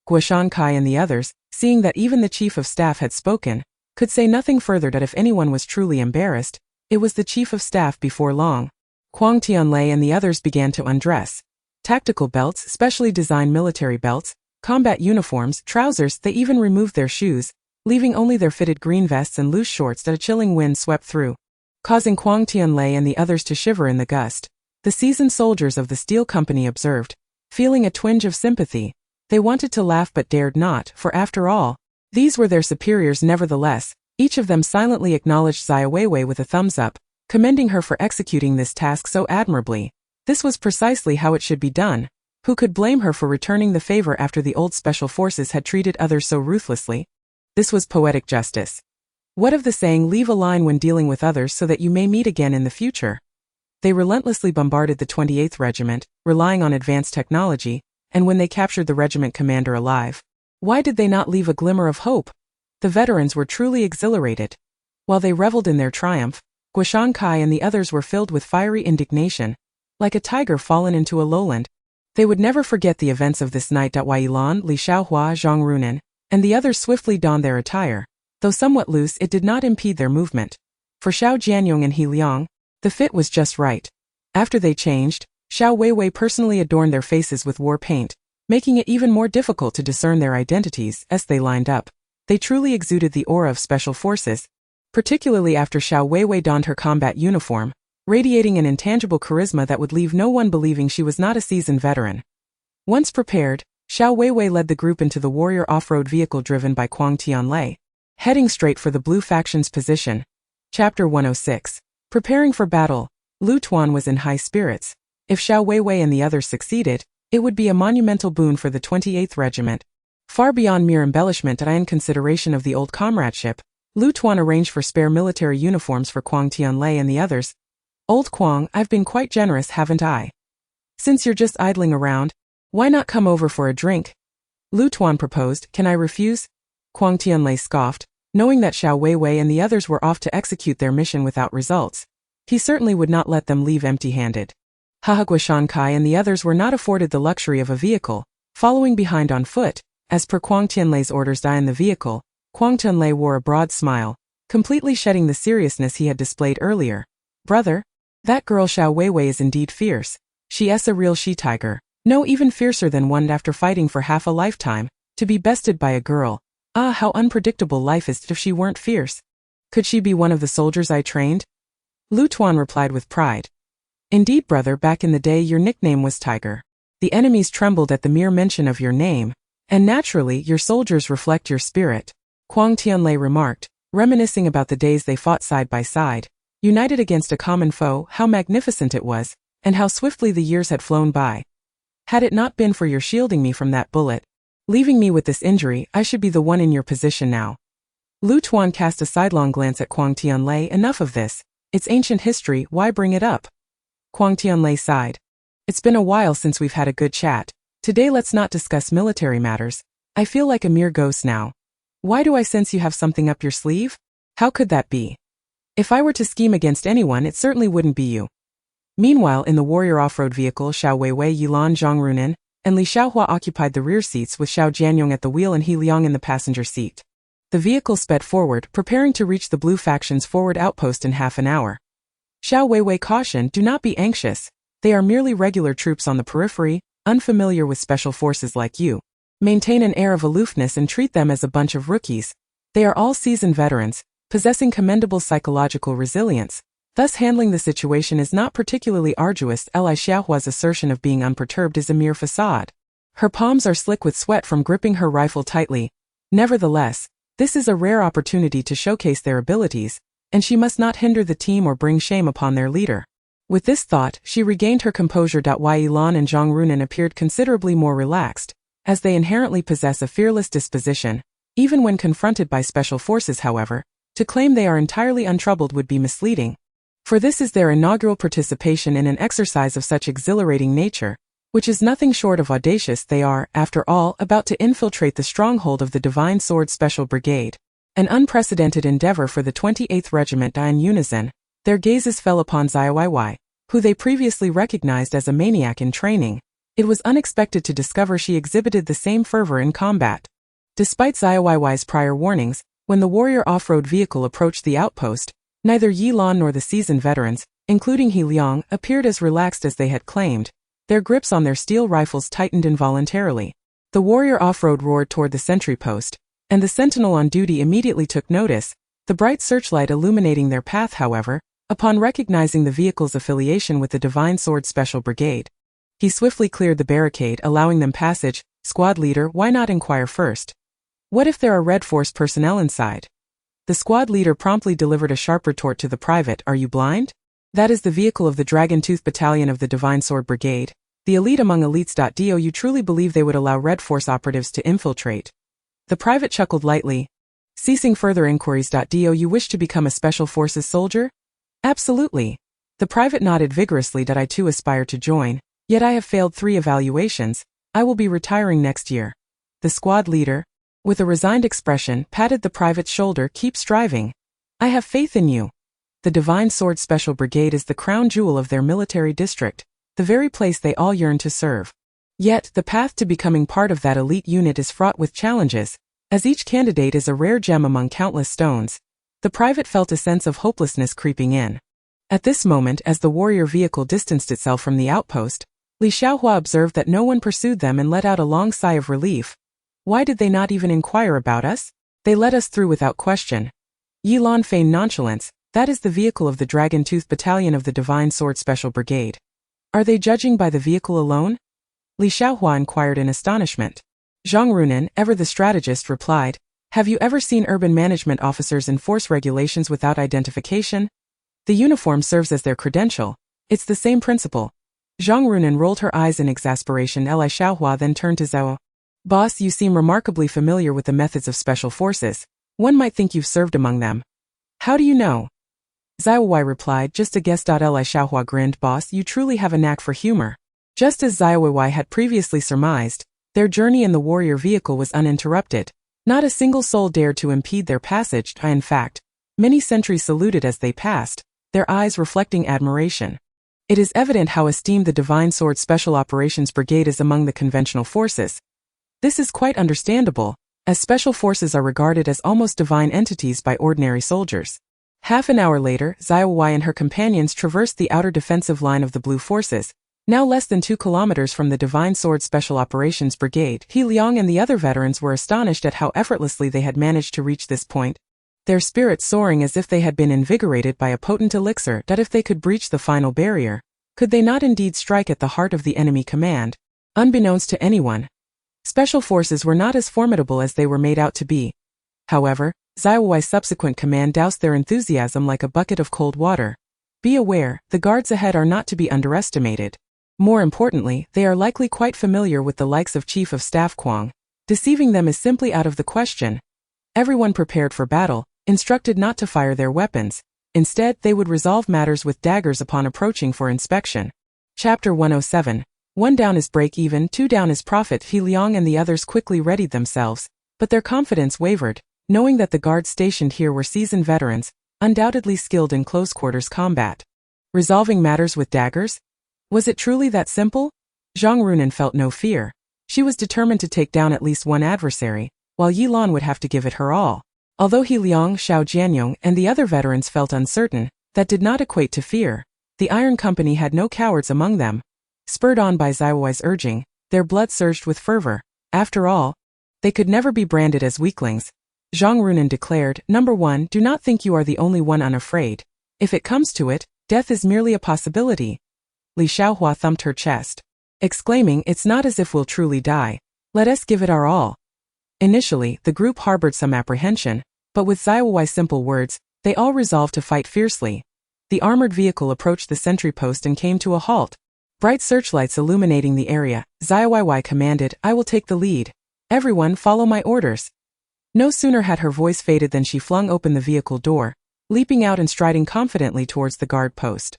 Guoshan Kai and the others, seeing that even the chief of staff had spoken, could say nothing further. That if anyone was truly embarrassed, it was the chief of staff. Before long, Quang Tianlei and the others began to undress. Tactical belts, specially designed military belts, combat uniforms, trousers, they even removed their shoes, leaving only their fitted green vests and loose shorts that a chilling wind swept through, causing Quang Tianlei and the others to shiver in the gust. The seasoned soldiers of the Steel Company observed, feeling a twinge of sympathy. They wanted to laugh but dared not, for after all, these were their superiors. Nevertheless, each of them silently acknowledged Xiaowewei with a thumbs up, commending her for executing this task so admirably. This was precisely how it should be done. Who could blame her for returning the favor after the old special forces had treated others so ruthlessly? This was poetic justice. What of the saying, leave a line when dealing with others so that you may meet again in the future? They relentlessly bombarded the 28th Regiment, relying on advanced technology, and when they captured the regiment commander alive, why did they not leave a glimmer of hope? The veterans were truly exhilarated. While they reveled in their triumph, Guoshan Kai and the others were filled with fiery indignation, like a tiger fallen into a lowland. They would never forget the events of this night. Wei Lan, Li Xiaohua, Zhang Runan, and the others swiftly donned their attire. Though somewhat loose, it did not impede their movement. For Xiao Jianyong and He Liang, the fit was just right. After they changed, Xiaowewei personally adorned their faces with war paint, making it even more difficult to discern their identities. As they lined up, they truly exuded the aura of special forces, particularly after Xiaowewei donned her combat uniform, radiating an intangible charisma that would leave no one believing she was not a seasoned veteran. Once prepared, Xiaowewei led the group into the warrior off-road vehicle driven by Quang Tianlei, heading straight for the Blue Faction's position. Chapter 106. Preparing for battle, Lu Tuan was in high spirits. If Xiaowewei and the others succeeded, it would be a monumental boon for the 28th Regiment. Far beyond mere embellishment and in consideration of the old comradeship, Lu Tuan arranged for spare military uniforms for Quang Tianlei and the others. Old Quang, I've been quite generous, haven't I? Since you're just idling around, why not come over for a drink? Lu Tuan proposed. Can I refuse? Quang Tianlei scoffed, knowing that Xiaowewei and the others were off to execute their mission without results. He certainly would not let them leave empty-handed. Guoshan Kai and the others were not afforded the luxury of a vehicle, following behind on foot. As per Quang Tianlei's orders, in the vehicle, Quang Tianlei wore a broad smile, completely shedding the seriousness he had displayed earlier. Brother, that girl Xiaowewei is indeed fierce. She's a real she-tiger. No, even fiercer than one after fighting for half a lifetime, to be bested by a girl. Ah, how unpredictable life is if she weren't fierce. Could she be one of the soldiers I trained? Lu Tuan replied with pride. Indeed, brother, back in the day your nickname was Tiger. The enemies trembled at the mere mention of your name, and naturally your soldiers reflect your spirit. Quang Tianlei remarked, reminiscing about the days they fought side by side. United against a common foe, how magnificent it was, and how swiftly the years had flown by. Had it not been for your shielding me from that bullet, leaving me with this injury, I should be the one in your position now. Lu Tuan cast a sidelong glance at Kuang Tianlei. Enough of this. It's ancient history, why bring it up? Kuang Tianlei sighed. It's been a while since we've had a good chat. Today let's not discuss military matters. I feel like a mere ghost now. Why do I sense you have something up your sleeve? How could that be? If I were to scheme against anyone, it certainly wouldn't be you. Meanwhile, in the warrior off-road vehicle, Xiaowewei, Yilan, Zhang Runan, and Li Xiaohua occupied the rear seats with Xiao Jianyong at the wheel and He Liang in the passenger seat. The vehicle sped forward, preparing to reach the Blue Faction's forward outpost in half an hour. Xiaowewei cautioned, do not be anxious. They are merely regular troops on the periphery, unfamiliar with special forces like you. Maintain an air of aloofness and treat them as a bunch of rookies. They are all seasoned veterans, possessing commendable psychological resilience. Thus handling the situation is not particularly arduous. Li Xiaohua's assertion of being unperturbed is a mere facade. Her palms are slick with sweat from gripping her rifle tightly. Nevertheless, this is a rare opportunity to showcase their abilities, and she must not hinder the team or bring shame upon their leader. With this thought, she regained her composure. Wei Lan and Zhang Runan appeared considerably more relaxed, as they inherently possess a fearless disposition. Even when confronted by special forces, however, to claim they are entirely untroubled would be misleading. For this is their inaugural participation in an exercise of such exhilarating nature, which is nothing short of audacious. They are, after all, about to infiltrate the stronghold of the Divine Sword Special Brigade. An unprecedented endeavor for the 28th Regiment. In unison, their gazes fell upon Xiaowewei, who they previously recognized as a maniac in training. It was unexpected to discover she exhibited the same fervor in combat. Despite Xiaowei's prior warnings, when the warrior off-road vehicle approached the outpost, neither Yi Lan nor the seasoned veterans, including He Liang, appeared as relaxed as they had claimed. Their grips on their steel rifles tightened involuntarily. The warrior off-road roared toward the sentry post, and the sentinel on duty immediately took notice, the bright searchlight illuminating their path. However, upon recognizing the vehicle's affiliation with the Divine Sword Special Brigade, he swiftly cleared the barricade, allowing them passage. Squad leader, why not inquire first? What if there are Red Force personnel inside? The squad leader promptly delivered a sharp retort to the private. Are you blind? That is the vehicle of the Dragon Tooth Battalion of the Divine Sword Brigade, the elite among elites. Do you truly believe they would allow Red Force operatives to infiltrate? The private chuckled lightly. Ceasing further inquiries. Do you wish to become a Special Forces soldier? Absolutely. The private nodded vigorously. I too aspire to join, yet I have failed 3 evaluations. I will be retiring next year. The squad leader, with a resigned expression, patted the private's shoulder. Keep striving. I have faith in you. The Divine Sword Special Brigade is the crown jewel of their military district, the very place they all yearn to serve. Yet, the path to becoming part of that elite unit is fraught with challenges, as each candidate is a rare gem among countless stones. The private felt a sense of hopelessness creeping in. At this moment, as the warrior vehicle distanced itself from the outpost, Li Xiaohua observed that no one pursued them and let out a long sigh of relief. Why did they not even inquire about us? They let us through without question. Yi Lan feigned nonchalance. That is the vehicle of the Dragon Tooth Battalion of the Divine Sword Special Brigade. Are they judging by the vehicle alone? Li Xiaohua inquired in astonishment. Zhang Runan, ever the strategist, replied, have you ever seen urban management officers enforce regulations without identification? The uniform serves as their credential. It's the same principle. Zhang Runan rolled her eyes in exasperation. Li Xiaohua then turned to Zhao. Boss, you seem remarkably familiar with the methods of special forces. One might think you've served among them. How do you know? Xiaowewei replied, just a guess. Li Xiaohua grinned. Boss, you truly have a knack for humor. Just as Xiaowewei had previously surmised, their journey in the warrior vehicle was uninterrupted. Not a single soul dared to impede their passage. In fact, many sentries saluted as they passed, their eyes reflecting admiration. It is evident how esteemed the Divine Sword Special Operations Brigade is among the conventional forces. This is quite understandable, as special forces are regarded as almost divine entities by ordinary soldiers. Half an hour later, Xiaowewei and her companions traversed the outer defensive line of the Blue Forces, now less than 2 kilometers from the Divine Sword Special Operations Brigade. He Liang and the other veterans were astonished at how effortlessly they had managed to reach this point, their spirits soaring as if they had been invigorated by a potent elixir. That if they could breach the final barrier, could they not indeed strike at the heart of the enemy command? Unbeknownst to anyone, special forces were not as formidable as they were made out to be. However, Xiaowewei's subsequent command doused their enthusiasm like a bucket of cold water. Be aware, the guards ahead are not to be underestimated. More importantly, they are likely quite familiar with the likes of Chief of Staff Kwang. Deceiving them is simply out of the question. Everyone prepared for battle, instructed not to fire their weapons. Instead, they would resolve matters with daggers upon approaching for inspection. Chapter 107. 1 down is break even, 2 down is profit. He Liang and the others quickly readied themselves, but their confidence wavered, knowing that the guards stationed here were seasoned veterans, undoubtedly skilled in close-quarters combat. Resolving matters with daggers? Was it truly that simple? Zhang Runan felt no fear. She was determined to take down at least one adversary, while Yi Lan would have to give it her all. Although He Liang, Xiao Jianyong, and the other veterans felt uncertain, that did not equate to fear. The Iron Company had no cowards among them. Spurred on by Xiaowewei's urging, their blood surged with fervor. After all, they could never be branded as weaklings. Zhang Runan declared, "Number 1, do not think you are the only one unafraid. If it comes to it, death is merely a possibility." Li Xiaohua thumped her chest, exclaiming, "It's not as if we'll truly die. Let us give it our all." Initially, the group harbored some apprehension, but with Xiaowei's simple words, they all resolved to fight fiercely. The armored vehicle approached the sentry post and came to a halt. Bright searchlights illuminating the area, Xiaowei commanded, "I will take the lead. Everyone follow my orders." No sooner had her voice faded than she flung open the vehicle door, leaping out and striding confidently towards the guard post.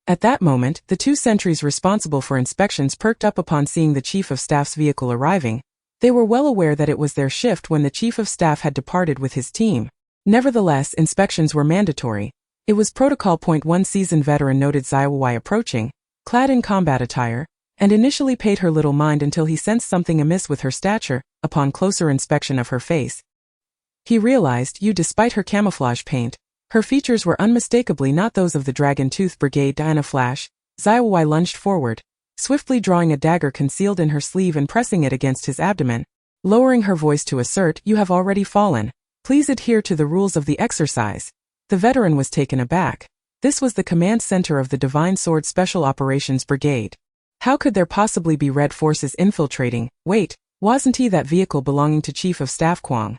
At that moment, the 2 sentries responsible for inspections perked up upon seeing the Chief of Staff's vehicle arriving. They were well aware that it was their shift when the Chief of Staff had departed with his team. Nevertheless, inspections were mandatory. It was Protocol Point. One seasoned veteran noted Xiaowei approaching, clad in combat attire, and initially paid her little mind until he sensed something amiss with her stature. Upon closer inspection of her face, he realized, despite her camouflage paint, her features were unmistakably not those of the Dragon Tooth Brigade. In a flash, Xiaowei lunged forward, swiftly drawing a dagger concealed in her sleeve and pressing it against his abdomen. Lowering her voice to assert, "You have already fallen. Please adhere to the rules of the exercise." The veteran was taken aback. This was the command center of the Divine Sword Special Operations Brigade. How could there possibly be Red forces infiltrating? Wait, wasn't he that vehicle belonging to Chief of Staff Kwang?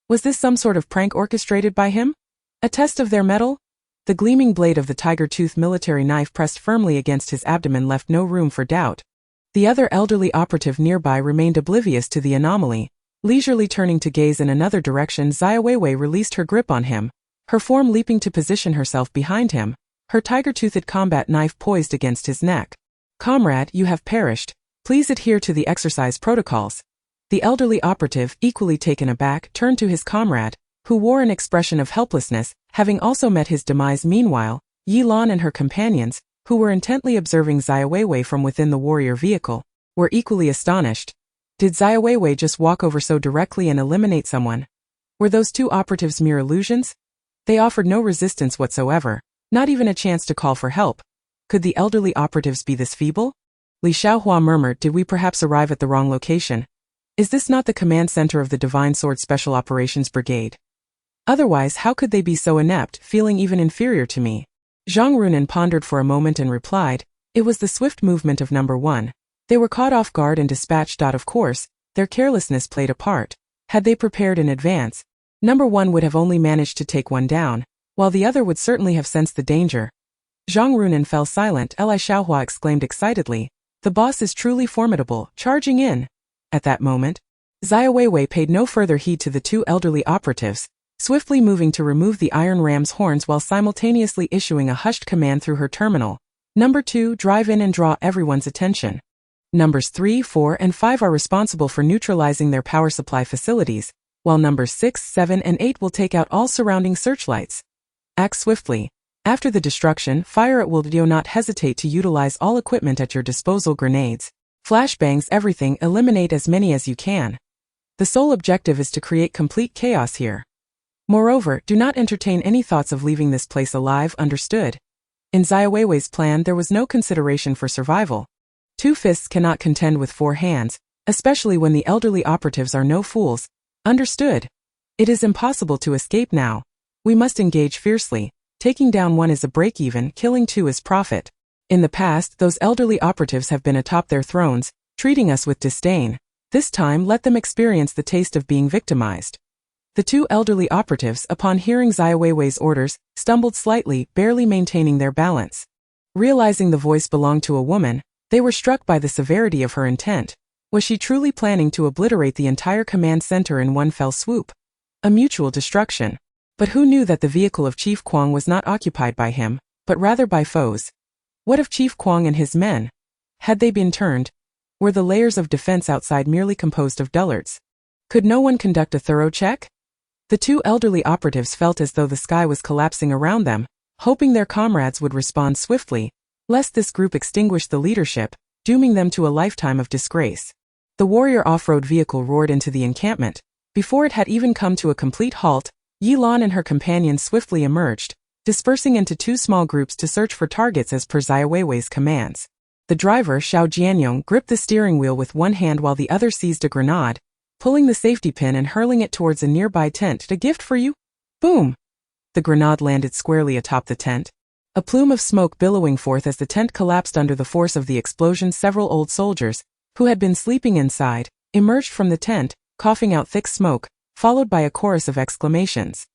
Was this some sort of prank orchestrated by him? A test of their mettle? The gleaming blade of the tiger tooth military knife pressed firmly against his abdomen left no room for doubt. The other elderly operative nearby remained oblivious to the anomaly. Leisurely turning to gaze in another direction, Xiaowei released her grip on him, her form leaping to position herself behind him, her tiger-toothed combat knife poised against his neck. "Comrade, you have perished. Please adhere to the exercise protocols." The elderly operative, equally taken aback, turned to his comrade, who wore an expression of helplessness, having also met his demise. Meanwhile, Yi Lan and her companions, who were intently observing Xiaowei from within the warrior vehicle, were equally astonished. Did Xiaowei just walk over so directly and eliminate someone? Were those 2 operatives mere illusions? They offered no resistance whatsoever, not even a chance to call for help. Could the elderly operatives be this feeble? Li Xiaohua murmured, "Did we perhaps arrive at the wrong location? Is this not the command center of the Divine Sword Special Operations Brigade? Otherwise, how could they be so inept, feeling even inferior to me?" Zhang Runan pondered for a moment and replied, "It was the swift movement of number 1. They were caught off guard and dispatched. Of course, their carelessness played a part. Had they prepared in advance, number 1 would have only managed to take 1 down, while the other would certainly have sensed the danger." Zhang Runan fell silent. Li Xiaohua exclaimed excitedly, "The boss is truly formidable, charging in." At that moment, Xiaowei paid no further heed to the 2 elderly operatives, swiftly moving to remove the iron ram's horns while simultaneously issuing a hushed command through her terminal. "Number 2, drive in and draw everyone's attention. Numbers 3, 4, and 5 are responsible for neutralizing their power supply facilities, while numbers 6, 7, and 8 will take out all surrounding searchlights. Act swiftly. After the destruction, fire at will. Do not hesitate to utilize all equipment at your disposal: grenades, flashbangs, everything. Eliminate as many as you can. The sole objective is to create complete chaos here. Moreover, do not entertain any thoughts of leaving this place alive, understood?" In Xiaowei's plan there was no consideration for survival. 2 fists cannot contend with 4 hands, especially when the elderly operatives are no fools. Understood? It is impossible to escape now. We must engage fiercely. Taking down 1 is a break-even, killing 2 is profit. In the past, those elderly operatives have been atop their thrones, treating us with disdain. This time let them experience the taste of being victimized. The two elderly operatives, upon hearing Xiaowewei's orders, stumbled slightly, barely maintaining their balance. Realizing the voice belonged to a woman, they were struck by the severity of her intent. Was she truly planning to obliterate the entire command center in one fell swoop? A mutual destruction. But who knew that the vehicle of Chief Kwang was not occupied by him, but rather by foes? What of Chief Kwang and his men? Had they been turned? Were the layers of defense outside merely composed of dullards? Could no one conduct a thorough check? The two elderly operatives felt as though the sky was collapsing around them, hoping their comrades would respond swiftly, lest this group extinguish the leadership, dooming them to a lifetime of disgrace. The warrior off-road vehicle roared into the encampment. Before it had even come to a complete halt, Yilan and her companions swiftly emerged, dispersing into two small groups to search for targets as per Xiaowei's commands. The driver, Xiao Jianyong, gripped the steering wheel with one hand while the other seized a grenade, pulling the safety pin and hurling it towards a nearby tent. A gift for you? Boom! The grenade landed squarely atop the tent. A plume of smoke billowing forth as the tent collapsed under the force of the explosion. Several old soldiers, who had been sleeping inside, emerged from the tent, coughing out thick smoke, followed by a chorus of exclamations.